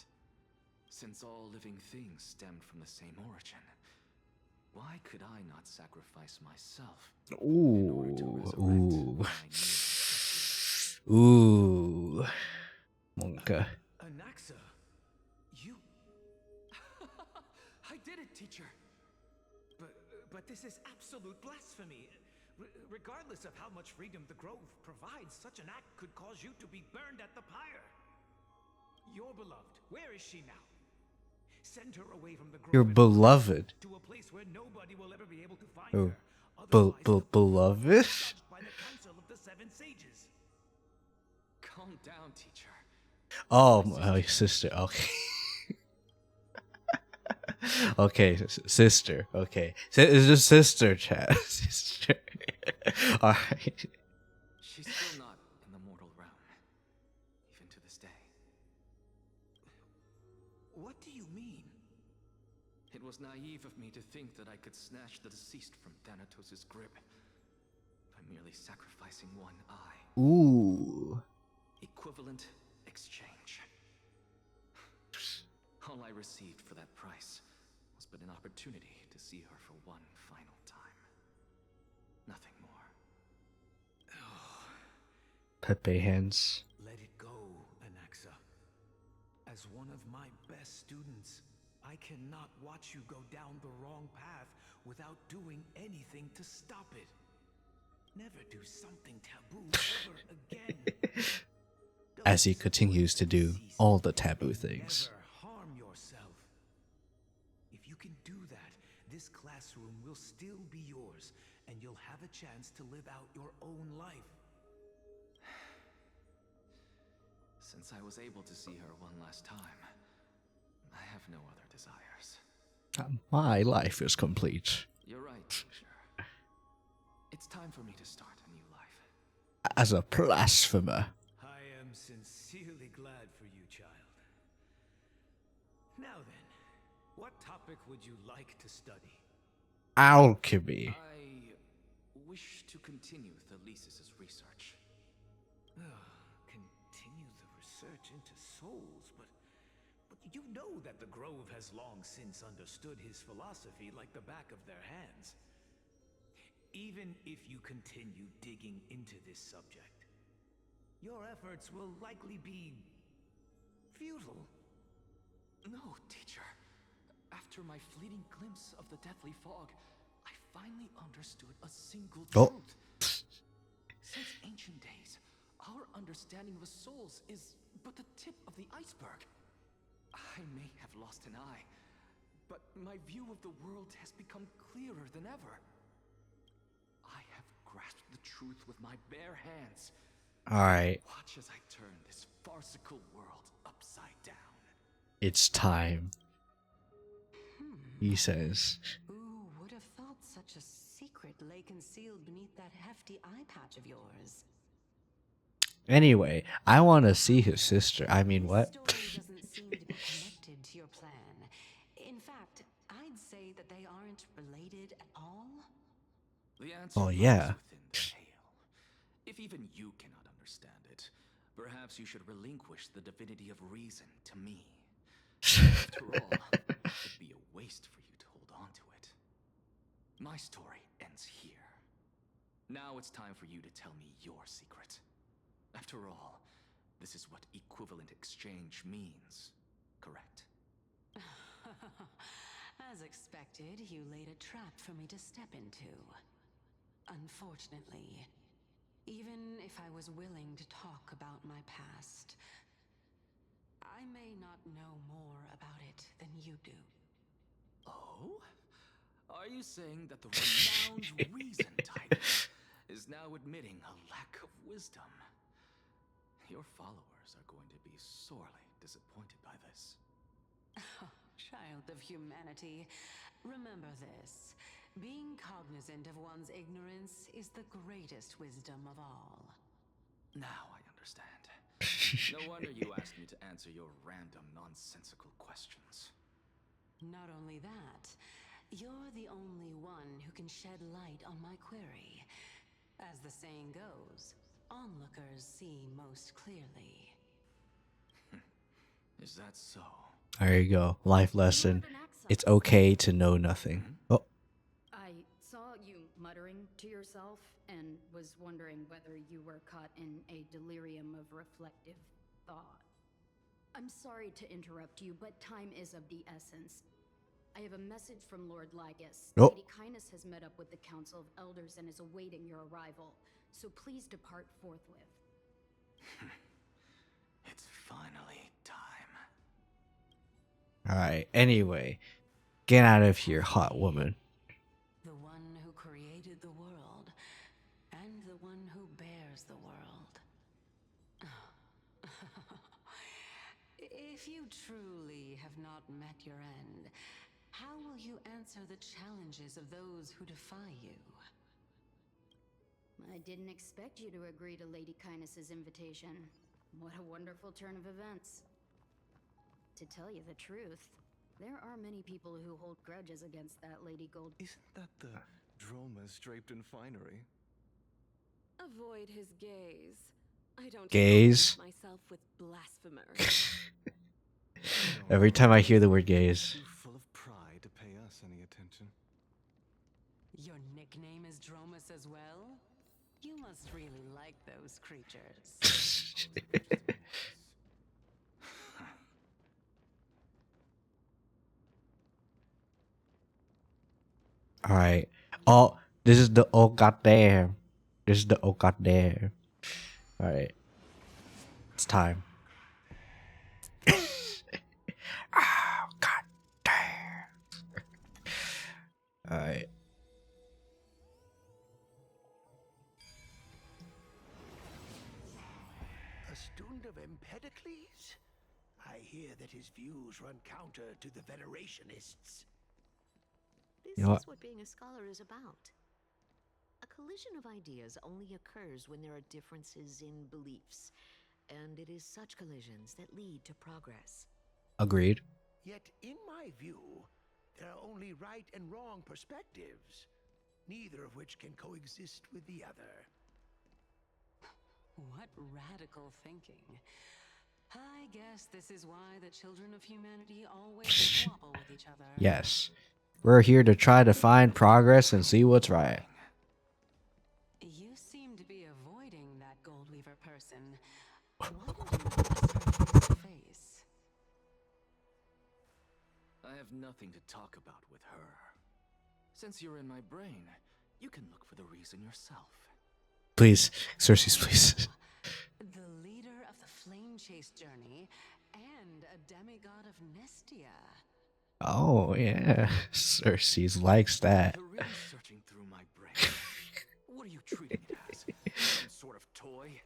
since all living things stemmed from the same origin, why could I not sacrifice myself in order to resurrect Ooh. what I knew? Ooh. Monka. Anaxa, you... I did it, teacher. But this is absolute blasphemy. Regardless of how much freedom the Grove provides, such an act could cause you to be burned at the pyre. Your beloved, where is she now? Send her away from the Grove. Your beloved. To a place where nobody will ever be able to find Oh. her. Otherwise, Beloved? judged by the council of the 7 sages. Calm down, teacher. Oh, my sister. Okay. Okay, sister. Okay. It's just sister, chat. Sister. Alright. She's still not in the mortal realm, even to this day. What do you mean? It was naive of me to think that I could snatch the deceased from Thanatos' grip by merely sacrificing one eye. Ooh. Equivalent exchange. All I received for that price was but an opportunity to see her for one final time. Nothing more. Pepe hands. Let it go, Anaxa. As one of my best students, I cannot watch you go down the wrong path without doing anything to stop it. Never do something taboo ever again. As he continues to do all the taboo things. Never harm yourself. If you can do that, this classroom will still be yours, and you'll have a chance to live out your own life. Since I was able to see her one last time, I have no other desires. My life is complete. You're right, teacher. It's time for me to start a new life. As a blasphemer. I am sincerely glad for you, child. Now then, what topic would you like to study? Alchemy. I wish to continue Thalesis' research. Continue the research into souls, but you know that the Grove has long since understood his philosophy like the back of their hands. Even if you continue digging into this subject, your efforts will likely be futile. No, teacher. After my fleeting glimpse of the deathly fog, I finally understood a single truth. Since ancient days, our understanding of souls is but the tip of the iceberg. I may have lost an eye, but my view of the world has become clearer than ever. I have grasped the truth with my bare hands. Alright. Watch as I turn this farcical world upside down. It's time. He says. Who would have thought such a secret lay concealed beneath that hefty eye patch of yours? Anyway, I want to see his sister. I mean, what? Story doesn't seem to be connected to your plan. In fact, I'd say that they aren't related at all. The answer Oh, lies yeah. within the tale. If even you cannot understand it, perhaps you should relinquish the divinity of reason to me. After all, it'd be a waste for you to hold on to it. My story ends here. Now it's time for you to tell me your secret. After all, this is what equivalent exchange means, correct? As expected, you laid a trap for me to step into. Unfortunately, even if I was willing to talk about my past, I may not know more about it than you do. Oh? Are you saying that the renowned Reason Titan is now admitting a lack of wisdom? Your followers are going to be sorely disappointed by this. Child of humanity, remember this. Being cognizant of one's ignorance is the greatest wisdom of all. Now I understand. No wonder you asked me to answer your random, nonsensical questions. Not only that, you're the only one who can shed light on my query. As the saying goes, onlookers see most clearly. Is that so? There you go. Life lesson. It's okay to know nothing. Oh. I saw you muttering to yourself and was wondering whether you were caught in a delirium of reflective thought. I'm sorry to interrupt you, but time is of the essence. I have a message from Lord Lygus. Oh. Lady Kindness has met up with the Council of Elders and is awaiting your arrival, so please depart forthwith. It's finally time. Alright, anyway. Get out of here, hot woman. The one who created the world, and the one who bears the world. If you truly have not met your end, how will you answer the challenges of those who defy you? I didn't expect you to agree to Lady Kindness's invitation. What a wonderful turn of events. To tell you the truth, there are many people who hold grudges against that Lady Gold. Isn't that the dromas draped in finery? Avoid his gaze. I don't Gaze? myself with blasphemers. Every time I hear the word gaze. Too full of pride to pay us any attention. Your nickname is Dromus as well? You must really like those creatures. All right. Oh, this is the oh goddamn. This is the oh goddamn. All right. It's time. Oh god damn. All right. A student of Empedocles? I hear that his views run counter to the Venerationists. This You know is what being a scholar is about. A collision of ideas only occurs when there are differences in beliefs, and it is such collisions that lead to progress. Agreed. Yet, in my view, there are only right and wrong perspectives, neither of which can coexist with the other. What radical thinking. I guess this is why the children of humanity always squabble with each other. Yes. We're here to try to find progress and see what's right. You seem to be avoiding that Goldweaver person. Why don't you address her face to face? I have nothing to talk about with her. Since you're in my brain, you can look for the reason yourself. Please, Cersei's, please. The leader of the Flame Chase journey and a demigod of Nestia. Oh yeah, Cersei's likes that. You're really searching through my brain. What are you treating it as? Some sort of toy?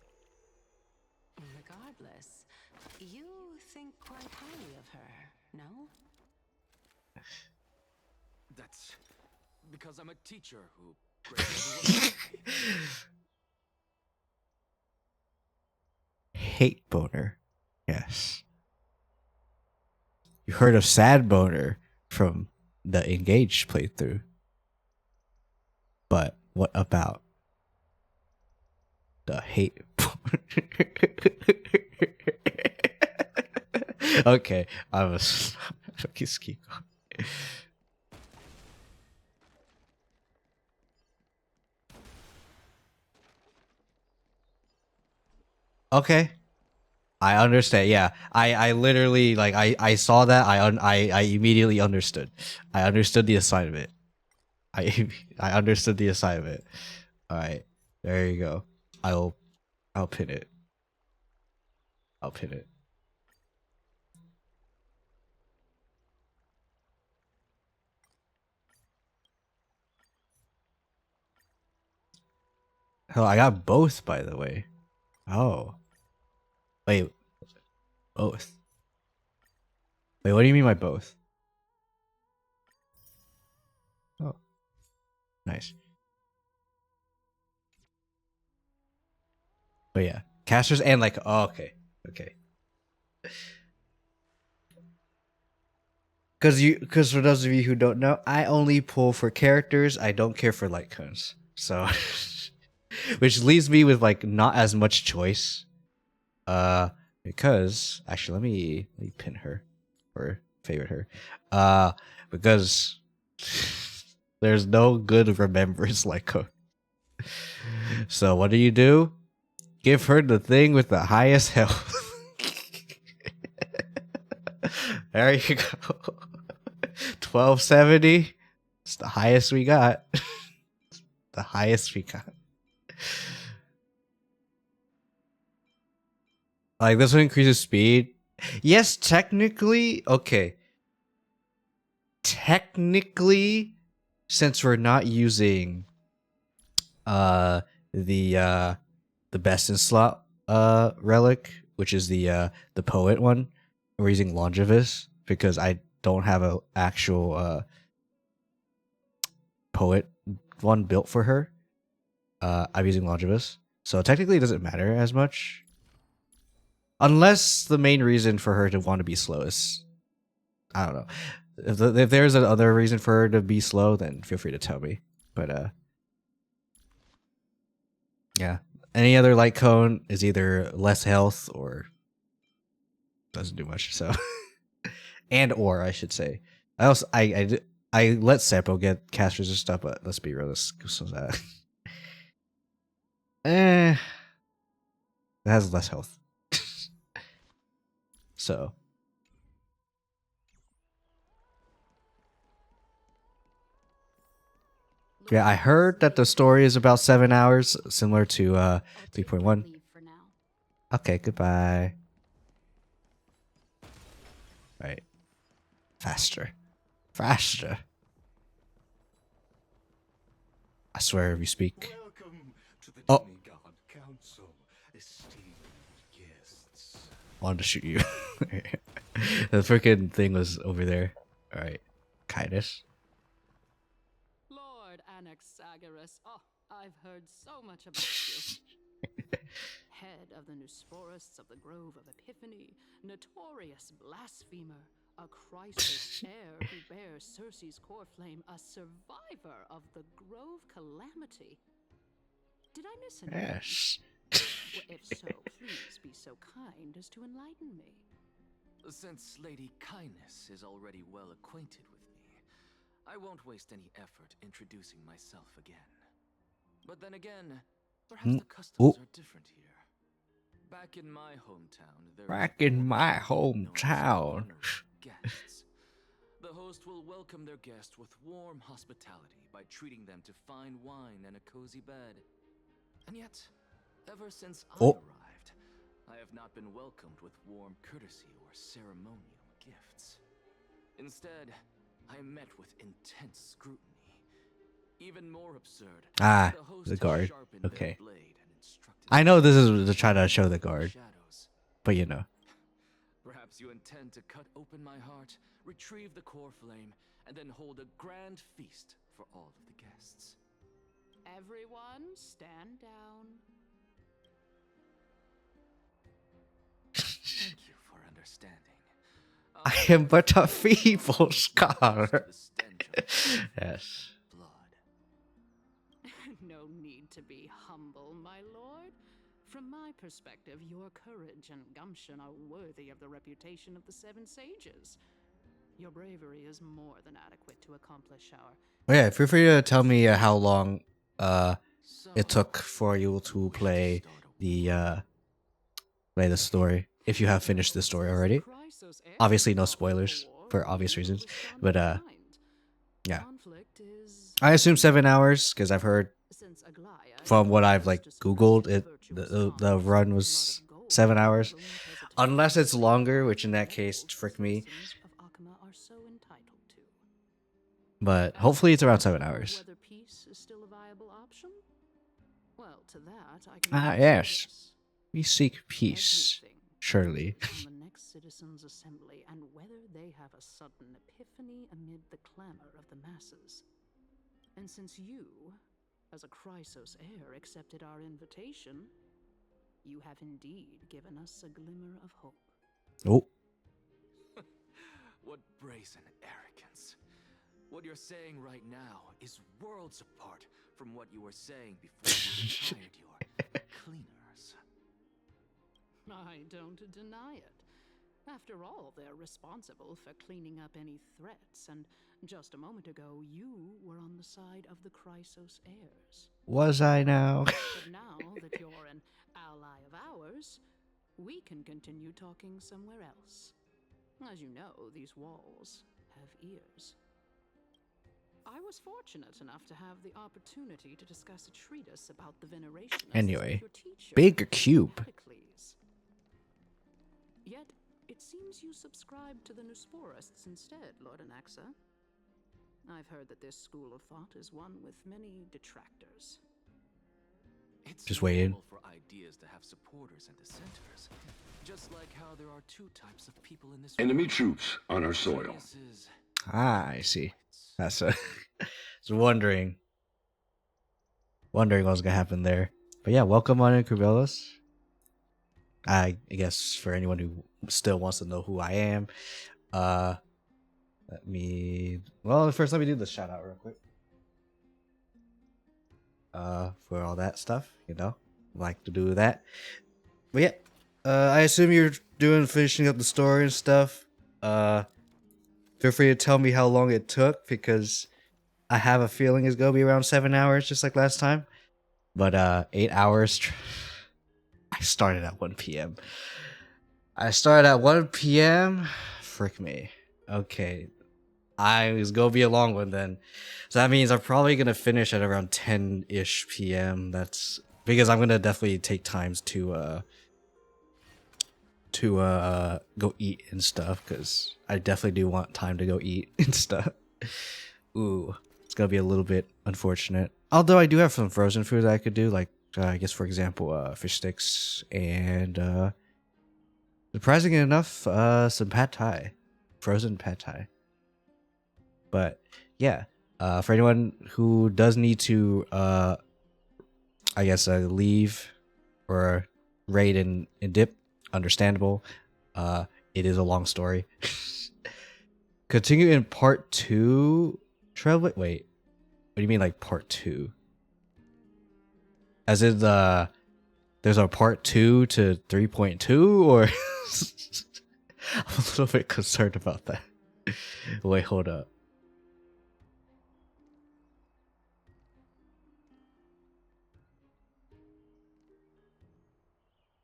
Regardless, you think quite highly of her, no? That's because I'm a teacher who grades Hate boner. Yes. You heard of sad boner from the engaged playthrough. But what about the hate boner? Okay, I was just keep going. Okay. I understand. Yeah. I literally like I saw that. I immediately understood. I understood the assignment. I understood the assignment. All right. There you go. I'll pin it. I'll pin it. Hell, I got both, by the way. Oh. Wait. Both. Wait, what do you mean by both? Oh. Nice. But yeah. Casters and like, oh, okay. Okay. Because for those of you who don't know, I only pull for characters. I don't care for light cones. So, which leaves me with like not as much choice. Because actually, let me pin her or favorite her. Because there's no good remembrance light cone. So what do? Give her the thing with the highest health. There you go. 1270. It's the highest we got. The highest we got. Like this one increases speed. Yes, technically. Okay. Technically, since we're not using the best in slot relic, which is the poet one, we're using Longevous because I don't have a actual poet one built for her. I'm using Longevous, so technically it doesn't matter as much, unless the main reason for her to want to be slow is, I don't know. If there's another reason for her to be slow, then feel free to tell me. But yeah. Any other light cone is either less health or doesn't do much. So and or I should say. I also I let Seppo get casters and stuff, but let's be real, it has less health. So yeah, I heard that the story is about 7 hours, similar to 3.1. Okay, goodbye. Right. Faster. Faster. I swear if you speak. Oh. I wanted to shoot you. The freaking thing was over there. Alright. Kindness. Lord Anaxagoras. Oh, I've heard so much about you. Head of the Nusporists of the Grove of Epiphany, notorious blasphemer, a Chrysos heir who bears Circe's core flame, a survivor of the Grove calamity. Did I miss anything? Yes. Well, if so, please be so kind as to enlighten me. Since Lady Kindness is already well acquainted with me, I won't waste any effort introducing myself again. But then again, perhaps the customs are different here. Back in my hometown, guests. The host will welcome their guest with warm hospitality by treating them to fine wine and a cozy bed. And yet, ever since I arrived, I have not been welcomed with warm courtesy or ceremonial gifts. Instead, I met with intense scrutiny. Even more absurd. The guard. Okay. I know this is to try to show the guard. But you know. Perhaps you intend to cut open my heart, retrieve the core flame, and then hold a grand feast for all of the guests. Everyone, stand down. Thank you for understanding. I am but a feeble scholar. Yes. No need to be humble, my lord. From my perspective, your courage and gumption are worthy of the reputation of the Seven Sages. Your bravery is more than adequate to accomplish our... Oh yeah, feel free to tell me how long it took for you to play the story, if you have finished the story already. Obviously no spoilers for obvious reasons, but yeah. I assume 7 hours because I've heard from what I've like googled it, the run was 7 hours, unless it's longer, which in that case frick me. But hopefully it's around 7 hours. Yes. We seek peace, surely. On the next citizens' assembly, and whether they have a sudden epiphany amid the clamor of the masses. And since you, as a Chrysos heir, accepted our invitation, you have indeed given us a glimmer of hope. Oh. What brazen arrogance. What you're saying right now is worlds apart from what you were saying before you retired your cleaners. I don't deny it. After all, they're responsible for cleaning up any threats, and just a moment ago, you were on the side of the Chrysos heirs. Was I now? But now that you're an ally of ours, we can continue talking somewhere else. As you know, these walls have ears. I was fortunate enough to have the opportunity to discuss a treatise about the veneration Anyway, of your teacher, big cube. Pericles. Yet, it seems you subscribe to the Nusporists instead, Lord Anaxa. I've heard that this school of thought is one with many detractors. It's just waiting for ideas to have supporters and dissenters, just like how there are two types of people in this Enemy world. troops on our soil. Ah, I see. That's a. I was wondering what was gonna happen there. But yeah, welcome on in, Kubelos. I guess for anyone who still wants to know who I am, let me do the shout out real quick. For all that stuff, like to do that. But yeah, I assume you're finishing up the story and stuff. Feel free to tell me how long it took because I have a feeling it's gonna be around 7 hours, just like last time. But 8 hours. I started at 1 p.m. I started at 1 p.m. Frick me. Okay. It's gonna be a long one then. So that means I'm probably gonna finish at around 10-ish p.m. That's because I'm gonna definitely take times to go eat and stuff, because I definitely do want time to go eat and stuff. Ooh, it's gonna be a little bit unfortunate. Although I do have some frozen food that I could do, like I guess for example, fish sticks and surprisingly enough, some pad thai, frozen pad thai. But yeah, for anyone who does need to, I guess leave or raid and dip, understandable. It is a long story. Continue in part 2. Travel. Wait, what do you mean like part 2? As in there's a part 2 to 3.2, or I'm a little bit concerned about that. Wait, hold up.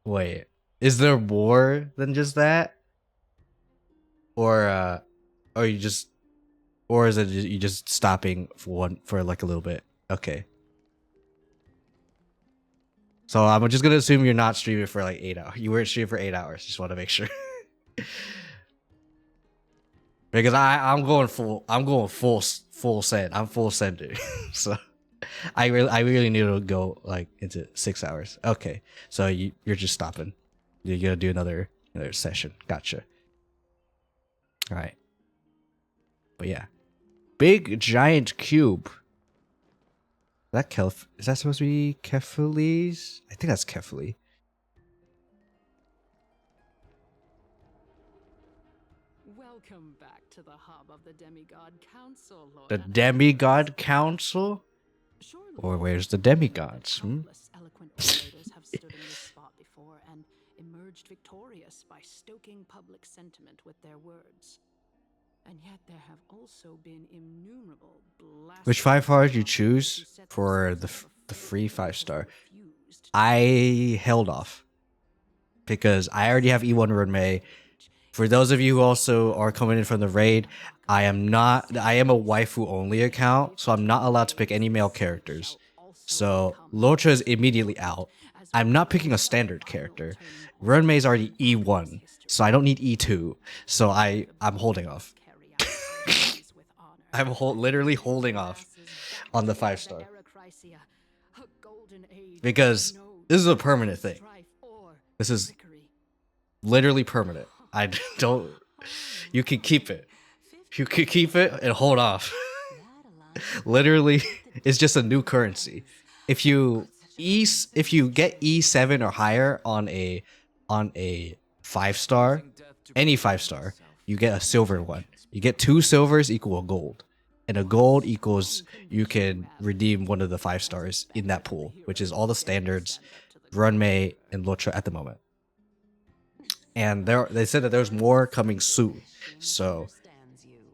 Wait, is there more than just that? Or you just, or is it you just stopping for like a little bit? Okay. So I'm just gonna assume you're not streaming for like 8 hours. You weren't streaming for 8 hours. Just want to make sure. Because I'm going full send. I'm full sender. So I really need to go like into 6 hours. Okay. So you're just stopping. You're gonna do another session. Gotcha. All right. But yeah. Big giant cube. Is that supposed to be Kephiles? I think that's Kephili. Welcome back to the hub of the Demigod Council, Lord. The Demigod Council? Or where's the demigods? Eloquent orators have stood in this spot before and emerged victorious by stoking public sentiment with their words. And yet there have also been innumerable Which 5 stars you choose for the free 5-star? I held off because I already have E1 Runmei. For those of you who also are coming in from the raid, I am a waifu only account, so I'm not allowed to pick any male characters. So Lotra is immediately out. I'm not picking a standard character. Runmei is already E1, so I don't need E2. So I'm holding off. I'm literally holding off on the 5-star because this is a permanent thing. This is literally permanent. I don't. You can keep it. You can keep it and hold off. Literally, it's just a new currency. If you get E7 or higher on a 5-star, any 5-star, you get a silver one. You get 2 silvers equal a gold, and a gold equals you can redeem one of the 5 stars in that pool, which is all the standards, Runmei and Lotra at the moment. And they said that there's more coming soon, so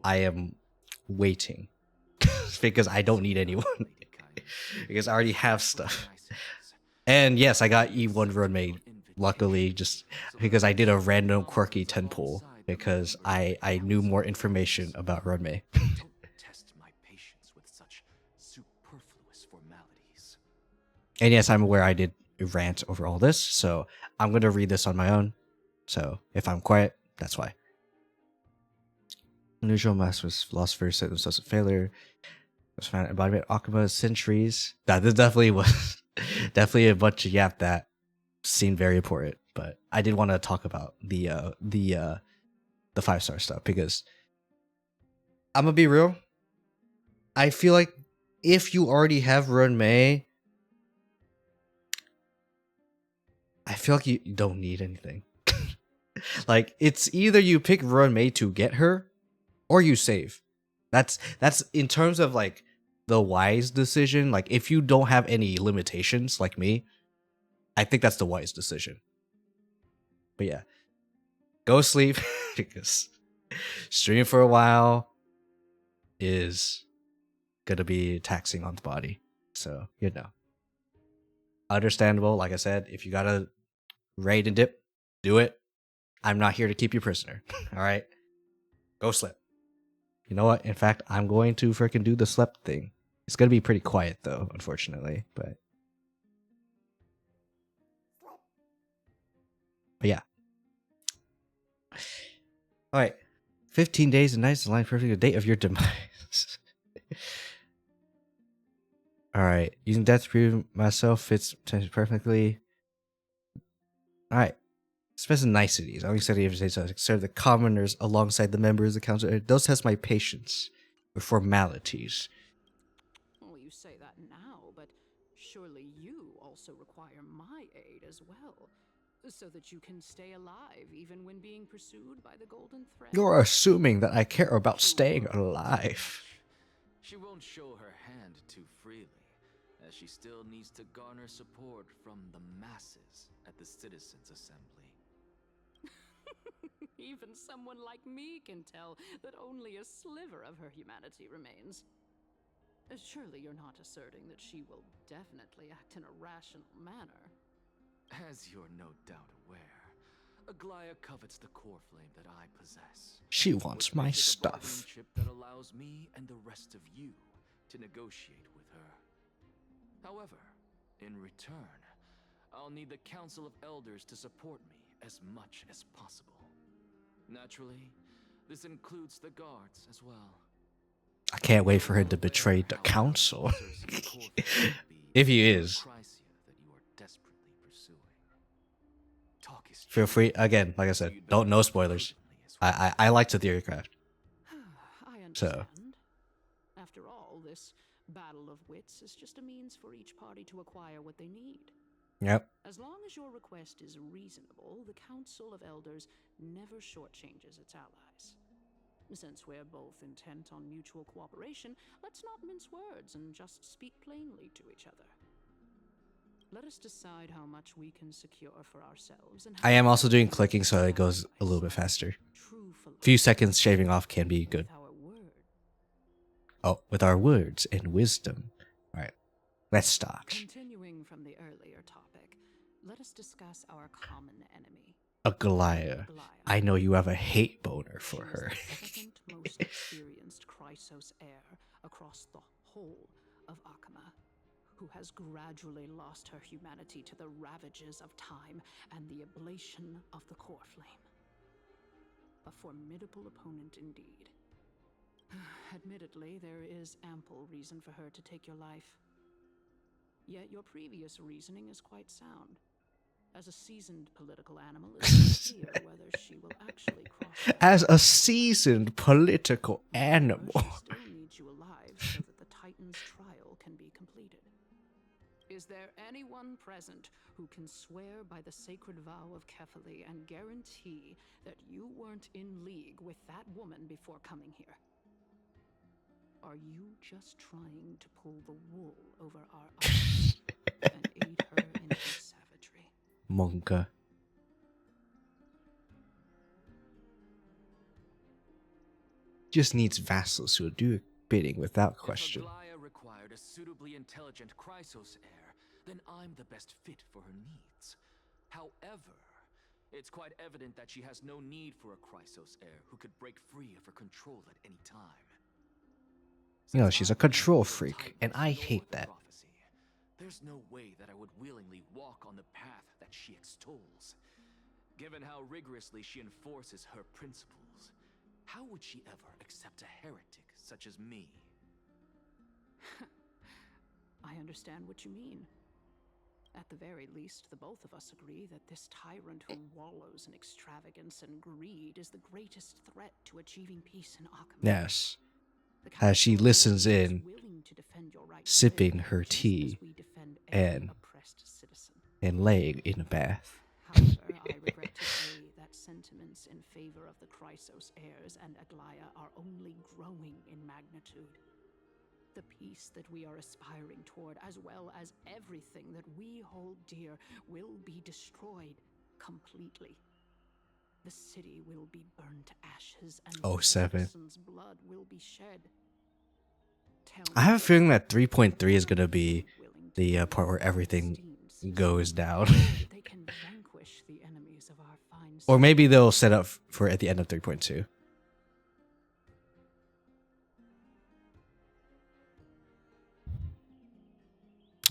I am waiting because I don't need anyone because I already have stuff. And yes, I got E1 Runmei, luckily, just because I did a random quirky 10 pull because I knew more information about Runmei. And yes, I'm aware I did rant over all this, so I'm going to read this on my own. So if I'm quiet, that's why. Unusual Master's philosopher said themselves a failure. Was found embodiment Akuma centuries. That this definitely was definitely a bunch of yap that seemed very important. But I did want to talk about the 5-star stuff because I'm gonna be real. I feel like if you already have Runmei, I feel like you don't need anything. Like it's either you pick Runmei to get her, or you save. That's in terms of like the wise decision. Like if you don't have any limitations like me, I think that's the wise decision. But yeah, go sleep because Streaming for a while is gonna be taxing on the body. So, you know. Understandable. Like I said, if you gotta raid and dip, do it. I'm not here to keep you prisoner. All right? Go slip. You know what? In fact, I'm going to freaking do the slept thing. It's gonna be pretty quiet though, unfortunately. But yeah. All right. 15 days and nights align perfectly with the date of your demise. All right. Using death to prove myself fits perfectly. All right. Special niceties. I only said if they serve the commoners alongside the members of the council. Those test my patience with formalities. Well, you say that now, but surely you also require my aid as well, so that you can stay alive even when being pursued by the golden thread. You're assuming that I care about staying alive. She won't show her hand too freely, as she still needs to garner support from the masses at the Citizens' Assembly. Even someone like me can tell that only a sliver of her humanity remains. Surely you're not asserting that she will definitely act in a rational manner. As you're no doubt aware, Aglaya covets the core flame that I possess. She wants my Which makes it a stuff. bargaining chip that allows me and the rest of you to negotiate with her. However, in return, I'll need the Council of Elders to support me as much as possible. Naturally, this includes the guards as well. I can't wait for him to betray the council. If he is. Feel free, again, like I said, don't know spoilers. I like to theory craft. I understand. So After all, this battle of wits is just a means for each party to acquire what they need. Yep. As long as your request is reasonable, the Council of Elders never shortchanges its allies. Since we're both intent on mutual cooperation, let's not mince words and just speak plainly to each other. Let us decide how much we can secure for ourselves. And I am also doing clicking so it goes a little bit faster. Few seconds shaving off can be good. Oh, with our words and wisdom. Alright. Let's start. Continuing from the earlier topic, let us discuss our common enemy. Aglaya. I know you have a hate boner for her. She is the second most experienced Chrysos heir across the whole of Akama, who has gradually lost her humanity to the ravages of time and the ablation of the core flame. A formidable opponent indeed. Admittedly, there is ample reason for her to take your life. Yet your previous reasoning is quite sound. As a seasoned political animal, it's unclear whether she will actually cross. As a seasoned political animal. She still needs you alive so that the Titan's trial can be completed. Is there anyone present who can swear by the sacred vow of Kefali and guarantee that you weren't in league with that woman before coming here? Are you just trying to pull the wool over our eyes and aid her in her savagery? Monka. Just needs vassals who will do bidding without question. If Aglaya required a suitably intelligent Chrysos heir, then I'm the best fit for her needs. However, it's quite evident that she has no need for a Chrysos heir who could break free of her control at any time. You know, she's a control freak, and I hate that. There's no way that I would willingly walk on the path that she extols. Given how rigorously she enforces her principles, how would she ever accept a heretic such as me? I understand what you mean. At the very least, the both of us agree that this tyrant who wallows in extravagance and greed is the greatest threat to achieving peace in Akama. Yes. As she listens in, sipping her tea, and laying in a bath. However, I regret to say that sentiments in favor of the Chrysos heirs and Aglaya are only growing in magnitude. The peace that we are aspiring toward, as well as everything that we hold dear, will be destroyed completely. The city will be burned to ashes. traitors and Oh, 7. citizens' blood will be shed. I have a feeling that 3.3 is gonna be the part where everything goes down. They can vanquish the enemies of our fine Or maybe they'll set up for it at the end of 3.2.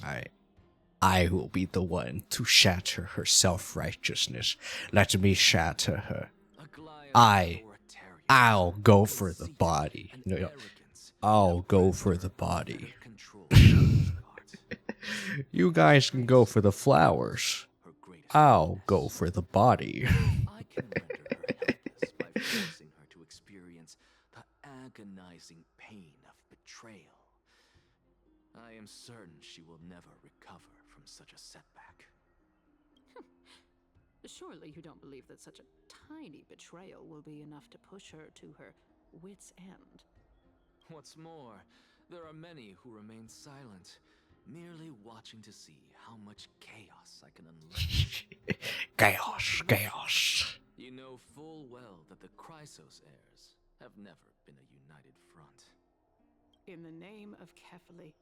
Alright. I will be the one to shatter her self-righteousness. Let me shatter her. I'll go for the body. No, I'll go for the body. You guys can go for the flowers. I'll go for the body. I can render her helpless by forcing her to experience the agonizing pain of betrayal. I am certain she will never recover from such a setback. Surely you don't believe that such a tiny betrayal will be enough to push her to her wit's end. What's more, there are many who remain silent, merely watching to see how much chaos I can unleash. Chaos. You know full well that the Chrysos heirs have never been a united front. In the name of Kefali,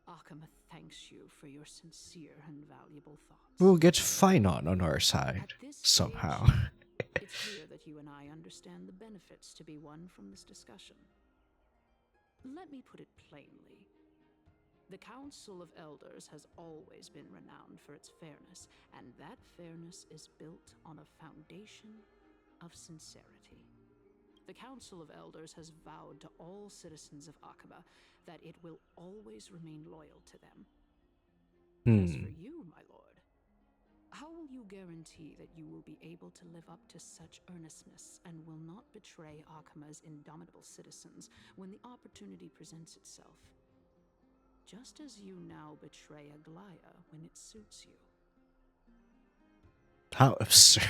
Akama thanks you for your sincere and valuable thoughts. We'll get Finon on our side. Somehow. It's clear that you and I understand the benefits to be won from this discussion. Let me put it plainly. The Council of Elders has always been renowned for its fairness, and that fairness is built on a foundation of sincerity. The Council of Elders has vowed to all citizens of Akaba that it will always remain loyal to them. As for you, my lord, how will you guarantee that you will be able to live up to such earnestness and will not betray Akama's indomitable citizens when the opportunity presents itself? Just as you now betray Aglaya when it suits you. How absurd.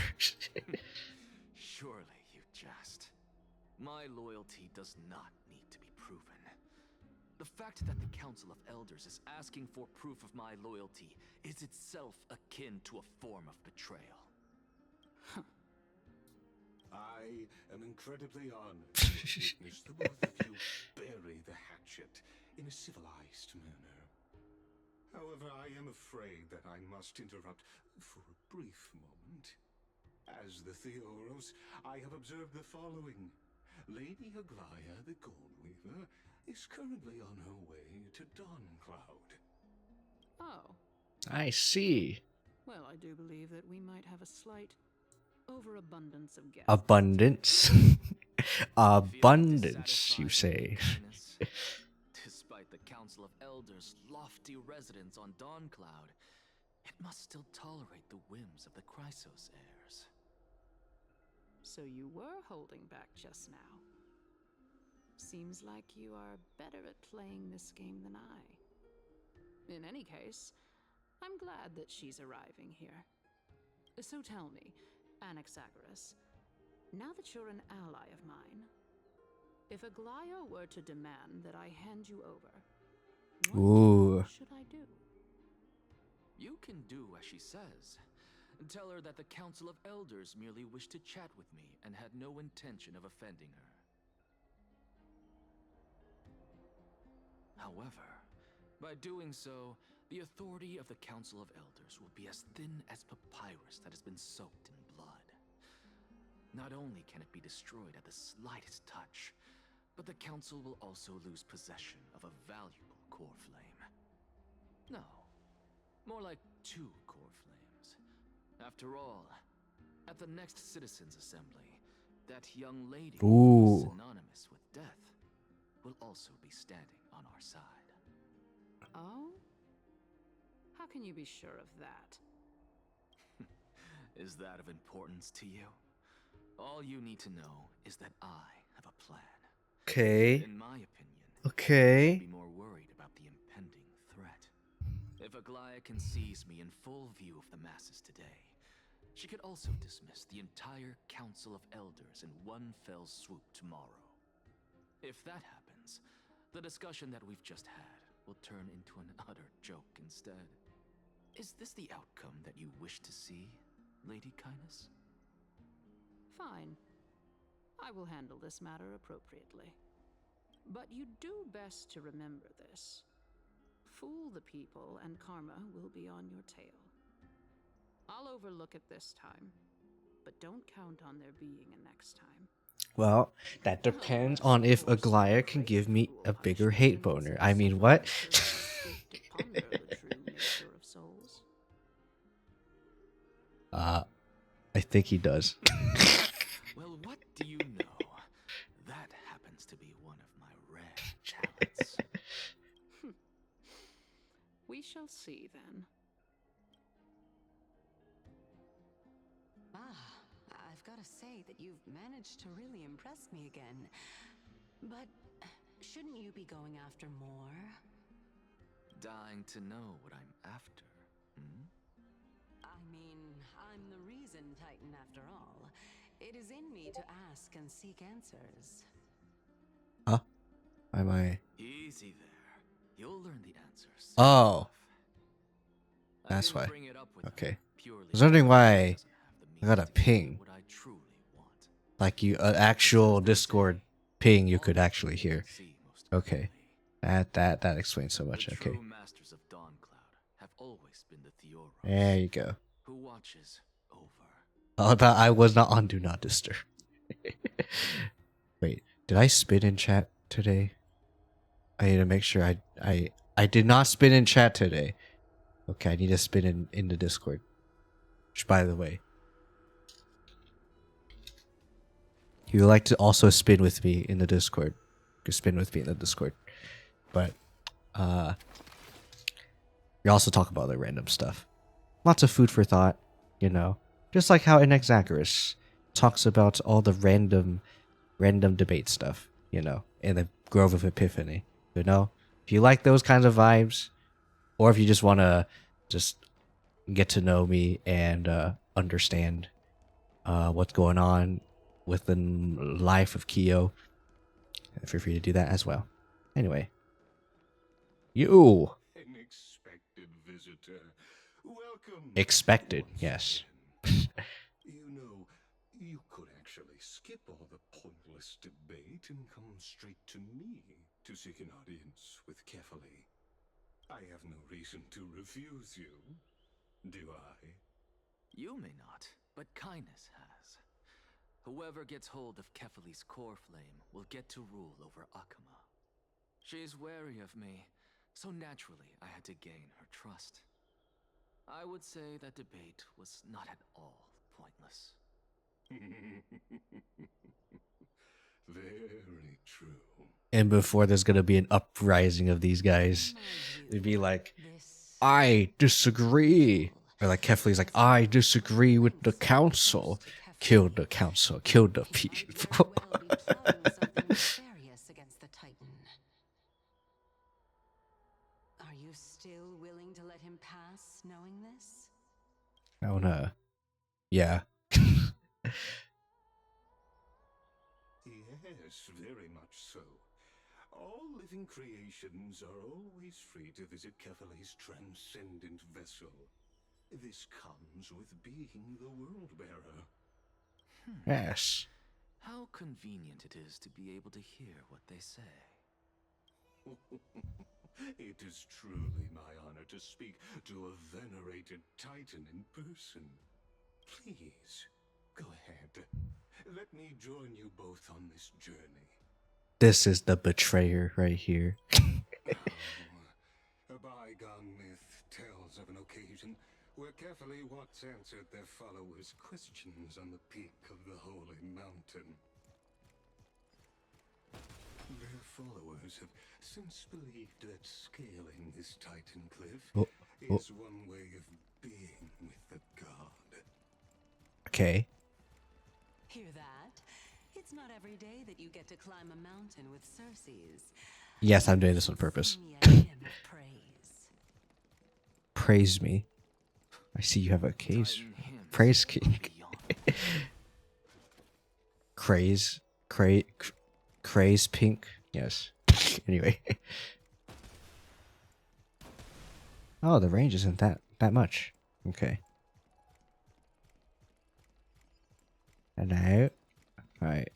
Surely you jest. My loyalty does not need to be proven. The fact that the Council of Elders is asking for proof of my loyalty is itself akin to a form of betrayal. I am incredibly honored to witness the both of you bury the hatchet in a civilized manner. However, I am afraid that I must interrupt for a brief moment. As the Theoros, I have observed the following. Lady Aglaya, the Goldweaver, is currently on her way to Dawncloud. Oh. I see. Well, I do believe that we might have a slight overabundance of guests. Abundance. Abundance, you say. Despite the Council of Elders' lofty residence on Dawncloud, it must still tolerate the whims of the Chrysos heirs. So you were holding back just now. Seems like you are better at playing this game than I. In any case, I'm glad that she's arriving here. So tell me, Anaxagoras, now that you're an ally of mine, if Aglaya were to demand that I hand you over, what should I do? You can do as she says. Tell her that the Council of Elders merely wished to chat with me and had no intention of offending her. However, by doing so, the authority of the Council of Elders will be as thin as papyrus that has been soaked in blood. Not only can it be destroyed at the slightest touch, but the Council will also lose possession of a valuable core flame. No, more like 2 core flames. After all, at the next Citizens' Assembly, that young lady who is synonymous with death will also be standing on our side. Oh? How can you be sure of that? Is that of importance to you? All you need to know is that I have a plan. Okay. In my opinion, okay. you should be more worried about the impending threat. If Aglaya can seize me in full view of the masses today, she could also dismiss the entire Council of Elders in one fell swoop tomorrow. If that happens, the discussion that we've just had will turn into an utter joke instead. Is this the outcome that you wish to see, Lady Kindness? Fine. I will handle this matter appropriately. But you do best to remember this. Fool the people, and karma will be on your tail. I'll overlook it this time, but don't count on there being a next time. Well, that depends on if Aglaya can give me a bigger hate boner. I mean, what? I think he does. Well, what do you know? That happens to be one of my rare talents. We shall see then. I've got to say that you've managed to really impress me again. But shouldn't you be going after more? Dying to know what I'm after, hmm? I mean, I'm the reason Titan after all. It is in me to ask and seek answers. Huh? Am I? Easy there. You'll learn the answers. Oh. That's why. Okay. I was wondering why I got a ping. Like an actual Discord ping you could actually hear. Okay. That explains so much. Okay. Masters of Dawncloud have always been the Theoros. There you go. Who watches over. Oh, that I was not on Do Not Disturb. Wait, did I spin in chat today? I need to make sure I did not spin in chat today. Okay, I need to spin in the Discord. Which, by the way, if you would like to also spin with me in the Discord, you can spin with me in the Discord. But we also talk about other random stuff. Lots of food for thought, you know. Just like how Inexacorus talks about all the random debate stuff, you know, in the Grove of Epiphany. You know? If you like those kinds of vibes, or if you just want to just get to know me and understand what's going on within the life of Kiyo, feel free to do that as well. Anyway. You! An expected visitor. Welcome. Expected, yes. You know, you could actually skip all the pointless debate and come straight to me to seek an audience with Kefali. I have no reason to refuse you, do I? You may not, but kindness has. Whoever gets hold of Kefali's core flame will get to rule over Akama. She's wary of me, so naturally I had to gain her trust. I would say that debate was not at all pointless. Very true. And before there's gonna be an uprising of these guys, it'd be like, I disagree. Or like Kefli's like, I disagree with the council. Killed the council, killed the people. Against the Titan. Are you still willing to let him pass, knowing this? I wanna, yeah. Yes, very much so. All living creations are always free to visit Kefali's transcendent vessel. This comes with being the world bearer. Yes. How convenient it is to be able to hear what they say. It is truly my honor to speak to a venerated Titan in person. Please, go ahead. Let me join you both on this journey. This is the betrayer right here. A bygone myth tells of an occasion where Kefali once answered their followers' questions on the peak of the holy mountain. Their followers have since believed that scaling this Titan cliff is one way of being with the god. Okay. Hear that? It's not every day that you get to climb a mountain with Circes. Yes, I'm doing this on purpose. Praise me. I see you have a case. Praise king. Craze pink. Yes. Anyway. Oh, the range isn't that much. Okay. Hello. Alright.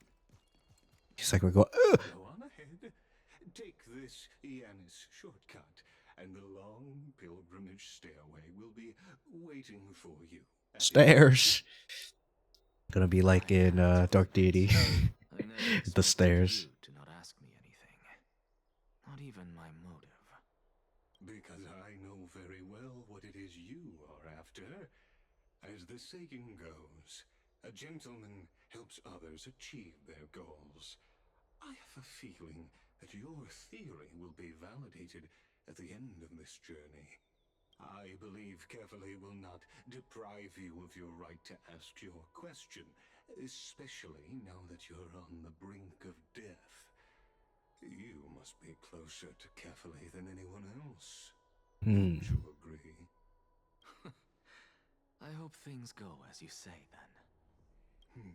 He's like, we go. Go on ahead. Take this Yanis shortcut, and the long pilgrimage stairway will be waiting for you. Stairs. Gonna be like in Dark Deity. I never The expected stairs. you to not ask me anything. Not even my motive. Because I know very well what it is you are after. As the saying goes, a gentleman helps others achieve their goals. I have a feeling that your theory will be validated at the end of this journey. I believe Kefali will not deprive you of your right to ask your question, especially now that you're on the brink of death. You must be closer to Kefali than anyone else. Don't you agree? I hope things go as you say, then.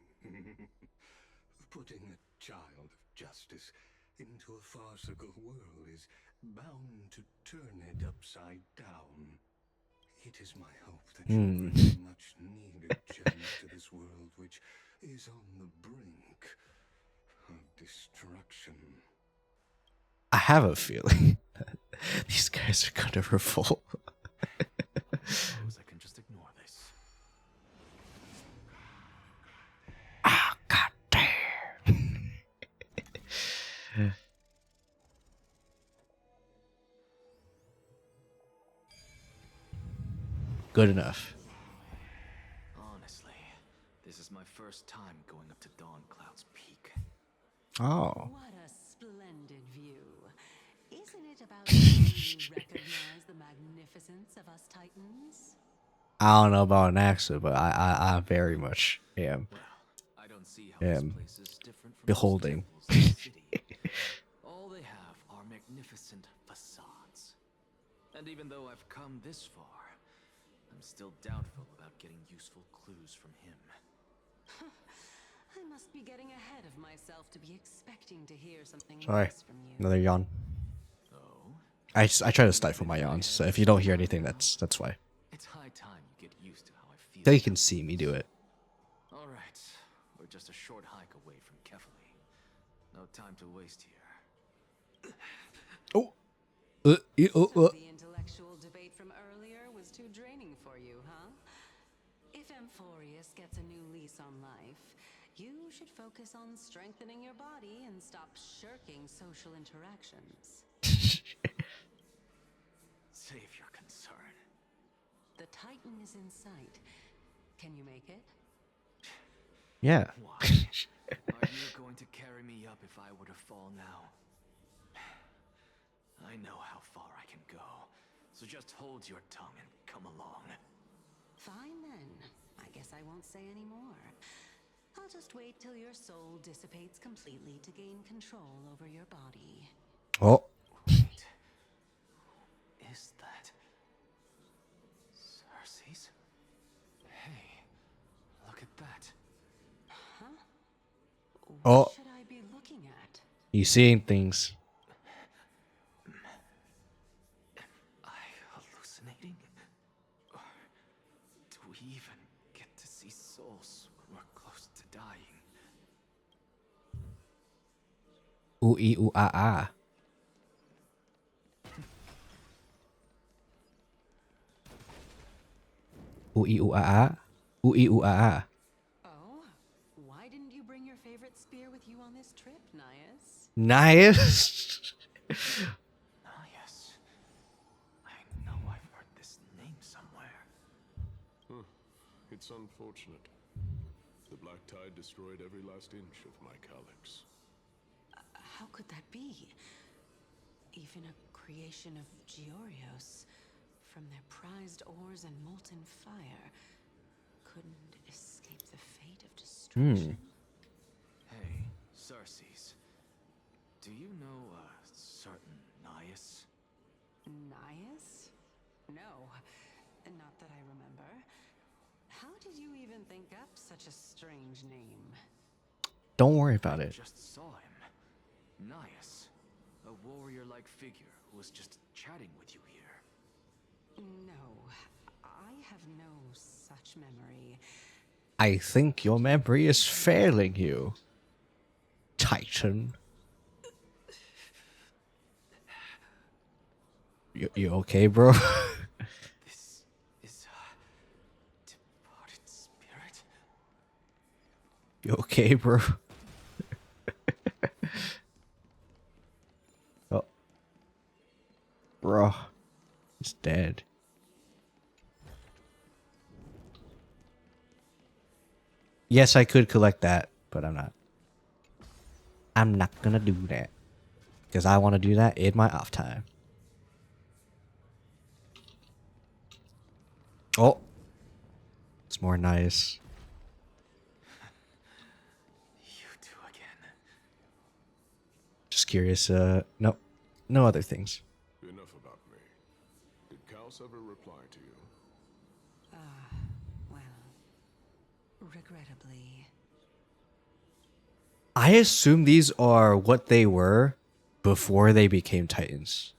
Putting a child of justice into a farcical world is bound to turn it upside down. It is my hope that you bring a much-needed change to this world, which is on the brink of destruction. I have a feeling that these guys are gonna revolt. Suppose I can just ignore this. Ah, god damn. Good enough. Honestly, this is my first time going up to Dawn Cloud's peak. Oh. What a splendid view. Isn't it about time you recognize the magnificence of us Titans? I don't know about an accent, but I very much am. I don't see how this place is different from Beholding. most temples in the city. All they have are magnificent facades. And even though I've come this far, I'm still doubtful about getting useful clues from him. I must be getting ahead of myself to be expecting to hear something Sorry, nice from you. another yawn. I try to stifle my yawns, so if you don't hear anything, that's why. It's high time you get used to how I feel. So you can see me do it. All right, we're just a short hike away from Kefali. No time to waste here. Oh. So the intellectual debate from earlier was too draining for you, huh? If Amphorius gets a new lease on life, you should focus on strengthening your body and stop shirking social interactions. Save your concern. The Titan is in sight. Can you make it? Yeah. Why? Are you going to carry me up if I were to fall now? I know how far I can go, so just hold your tongue and come along. Fine then. I guess I won't say any more. I'll just wait till your soul dissipates completely to gain control over your body. Oh. Wait. Is that Cersei's? Hey, look at that. Huh? Oh. What should I be looking at? You seeing things. Hallucinating? Or do we even get to see souls when we're close to dying? Ooh ee ooh ah ah. Ooh ee ooh ah ah. Ooh ee ooh ah ah. Oh, why didn't you bring your favorite spear with you on this trip, Nias? Nice. Nias. I know I've heard this name somewhere. It's unfortunate. The black tide destroyed every last inch of my calyx. How could that be? Even a creation of Georios, from their prized ores and molten fire, couldn't escape the fate of destruction. Hey, Cersei's. Do you know a certain Nias? Nias? No, not that I remember. How did you even think up such a strange name? Don't worry about it. Just saw him. Nias. A warrior-like figure who was just chatting with you here. No, I have no such memory. I think your memory is failing you. Titan. You okay, bro? This is a departed spirit. You okay, bro? Oh, bro, he's dead. Yes, I could collect that, but I'm not. I'm not gonna do that because I want to do that in my off time. Oh, it's more nice. You two again. Just curious. No, no other things. Enough about me. Did Kaos ever reply to you? Well, regrettably. I assume these are what they were before they became Titans.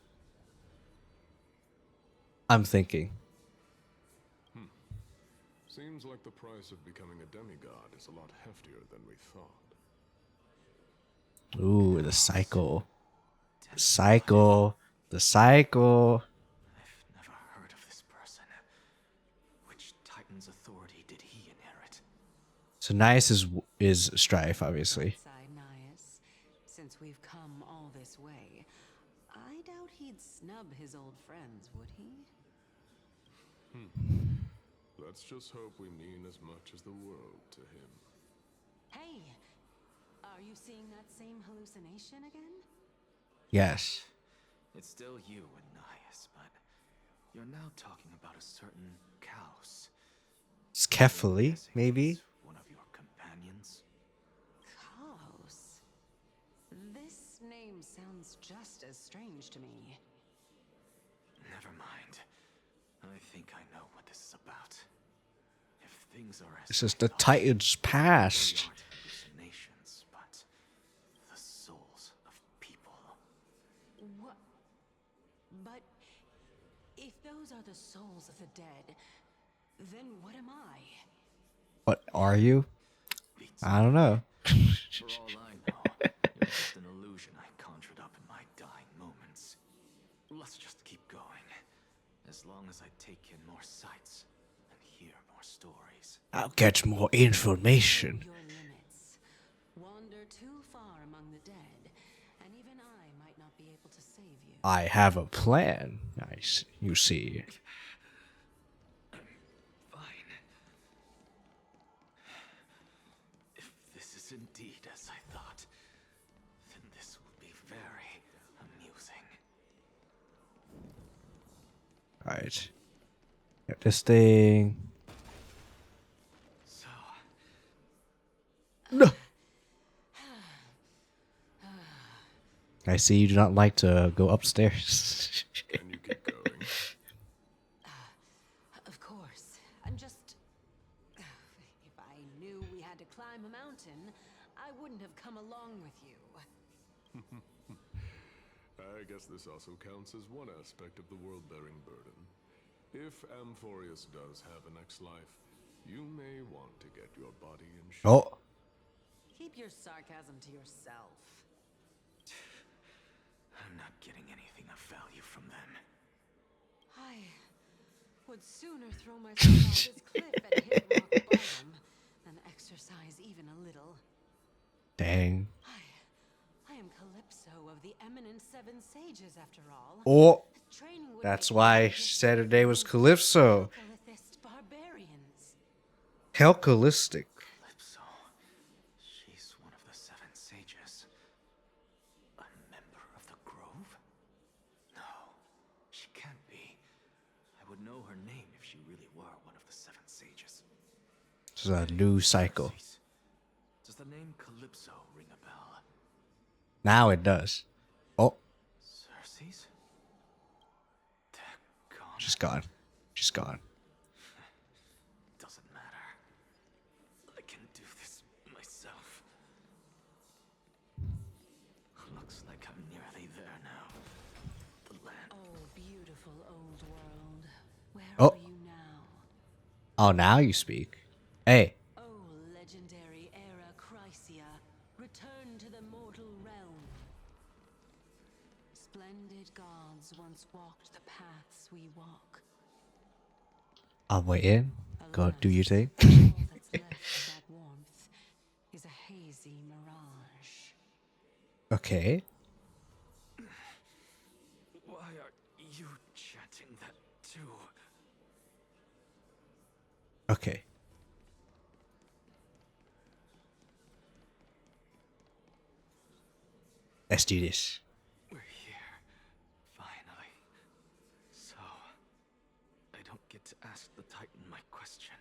I'm thinking. Seems like the price of becoming a demigod is a lot heftier than we thought. Ooh, the cycle. The cycle. The cycle. I've never heard of this person. Which Titan's authority did he inherit? So Nias is Strife, obviously. Side Nias, since we've come all this way, I doubt he'd snub his old friends, would he? Let's just hope we mean as much as the world to him. Hey, are you seeing that same hallucination again? Yes. It's still you and Nias, but you're now talking about a certain Kaos. Skeffily, maybe? One of your companions? Kaos? This name sounds just as strange to me. Never mind. I think I know what this is about. If things are as This is the Titans' past. they aren't hallucinations, but the souls of people. What? But if those are the souls of the dead, then what am I? What are you? I don't know. For all I know, you're just an illusion I conjured up in my dying moments. Let's just keep going. As long as I take in more sights and hear more stories. I'll get more information. Your limits. Wander too far among the dead, and even I might not be able to save you. I have a plan. Nice. You see. Fine. If this is indeed as I thought, then this will be very amusing. Alright. Got this thing. So, No. I see you do not like to go upstairs. Can you keep going? Of course. I'm just... If I knew we had to climb a mountain, I wouldn't have come along with you. I guess this also counts as one aspect of the world-bearing burden. If Amphorius does have a next life, you may want to get your body in shape. Oh. Keep your sarcasm to yourself. I'm not getting anything of value from them. I would sooner throw myself off this cliff and hit rock bottom than exercise even a little. Dang. I am Calypso of the eminent Seven Sages, after all. Oh. Training would That's make why me Saturday was Calypso. Calyphist barbarians. Helcalistic. Calypso. She's one of the Seven Sages. A member of the Grove? No, she can't be. I would know her name if she really were one of the Seven Sages. This is a new cycle. Does the name Calypso ring a bell? Now it does. Oh. Circe's? She's gone. She's gone. Doesn't matter. I can do this myself. Looks like I'm nearly there now. The land. Oh, beautiful old world. Where Oh. are you now? Oh, now you speak. Hey. Oh, legendary era Chrysia. Return to the mortal Splendid gods once walked the paths we walk. I'm waiting. Go do your thing. All that's left of that warmth is a hazy mirage. Okay. Why are you chanting that too? Okay. Let's do this. We're here, finally. So, I don't get to ask the Titan my question,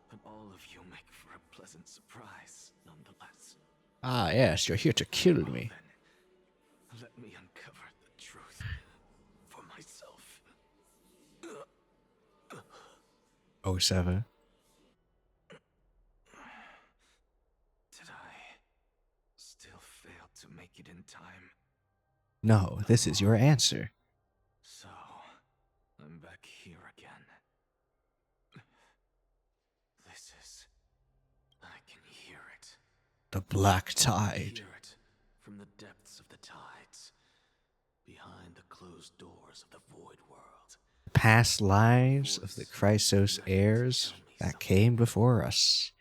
but all of you make for a pleasant surprise, nonetheless. Ah, yes, you're here to kill me. Let me uncover the truth for myself. 07. Did I still fail to make it in time? No, this is your answer. So, I'm back here again. This is... I can hear it. The Black I Tide. hear it from the depths of the tides, behind the closed doors of the void world. Past lives of the Chrysos heirs that came before us.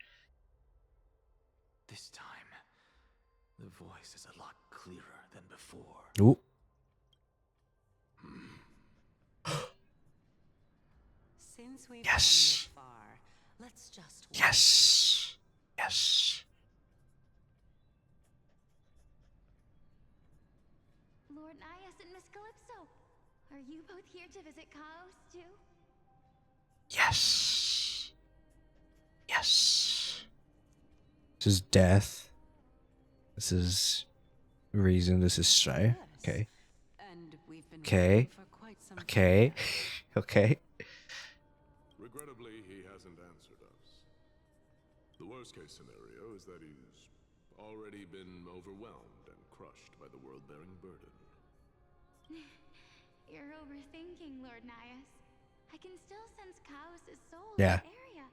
This time, the voice is a lot clearer than before. Ooh. Since we've Yes. come this far, let's just wait. Yes. Yes. Lord Nias and Miss Calypso, are you both here to visit Chaos too? Yes. Yes. This is death. This is reason. This is strife. Okay. And we've been Okay. waiting for quite some Okay. Okay. Regrettably, he hasn't answered us. The worst case scenario is that he's already been overwhelmed and crushed by the world-bearing burden. You're overthinking, Lord Nias. I can still sense Chaos' soul Yeah. in the area.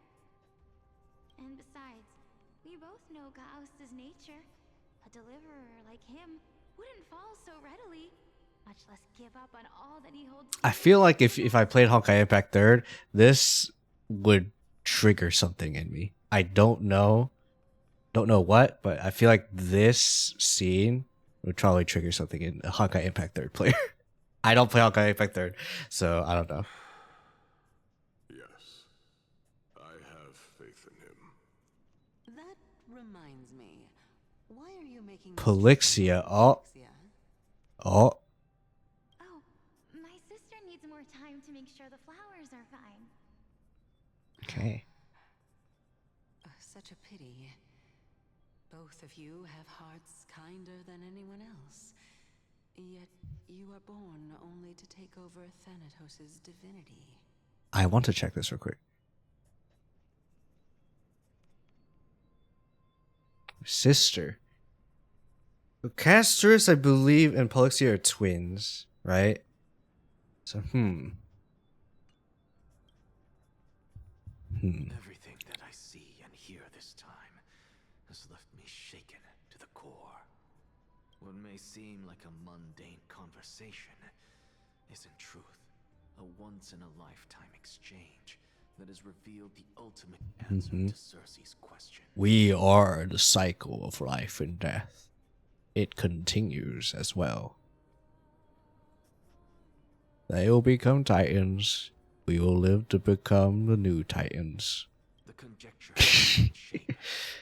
And besides, we both know Chaos' nature. A deliverer like him wouldn't fall so readily, much less give up on all that he holds. I feel like if I played Honkai Impact 3rd, this would trigger something in me. I don't know what, but I feel like this scene would probably trigger something in a Honkai Impact 3rd player. I don't play Honkai Impact 3rd, so I don't know. Yes, I have faith in him. That reminds me. Why are you making Polixia. Oh. Oh. Oh, my sister needs more time to make sure the flowers are fine. Okay. Such a pity. Both of you have hearts kinder than anyone else. Yet you are born only to take over Thanatos' divinity. I want to check this real quick. Sister. Castris, I believe, and Polixia are twins, right? So, Everything that I see and hear this time has left me shaken to the core. What may seem like a mundane conversation is in truth a once-in-a-lifetime exchange that has revealed the ultimate answer to Cersei's question. We are the cycle of life and death. It continues as well. They will become titans. We will live to become the new titans. The conjecture has taken shape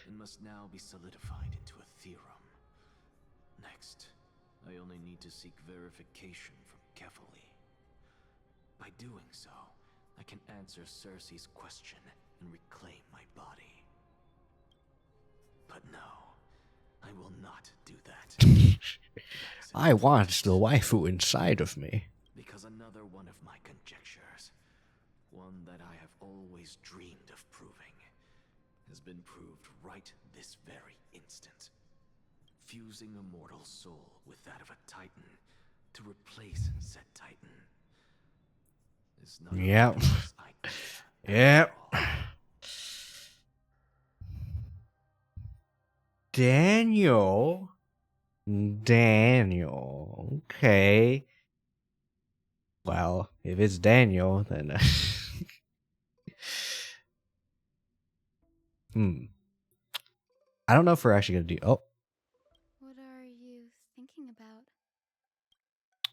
and must now be solidified into a theorem. Next, I only need to seek verification from Kefali. By doing so, I can answer Cersei's question and reclaim my body. But no, I will not do that. I want the waifu inside of me. Because another one of my conjectures, one that I have always dreamed of proving, has been proved right this very instant. Fusing a mortal soul with that of a titan to replace said titan is not Yep. a nice idea. Yep. Daniel Daniel. Okay. Well, if it's Daniel, then I don't know if we're actually gonna do. Oh, What are you thinking about?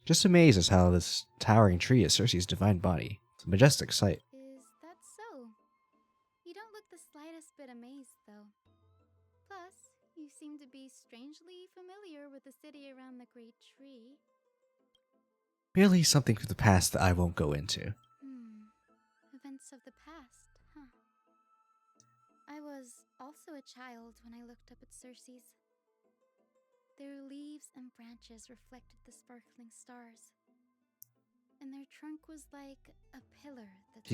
just amazed as how this towering tree is Cersei's divine body. It's a majestic sight. Is that so? You don't look the slightest bit amazed, though. Plus, you seem to be strangely familiar with the city around the Great Tree. Merely something from the past that I won't go into. Events of the past, huh? I was also a child when I looked up at Cersei's. Their leaves and branches reflected the sparkling stars. And their trunk was like a pillar that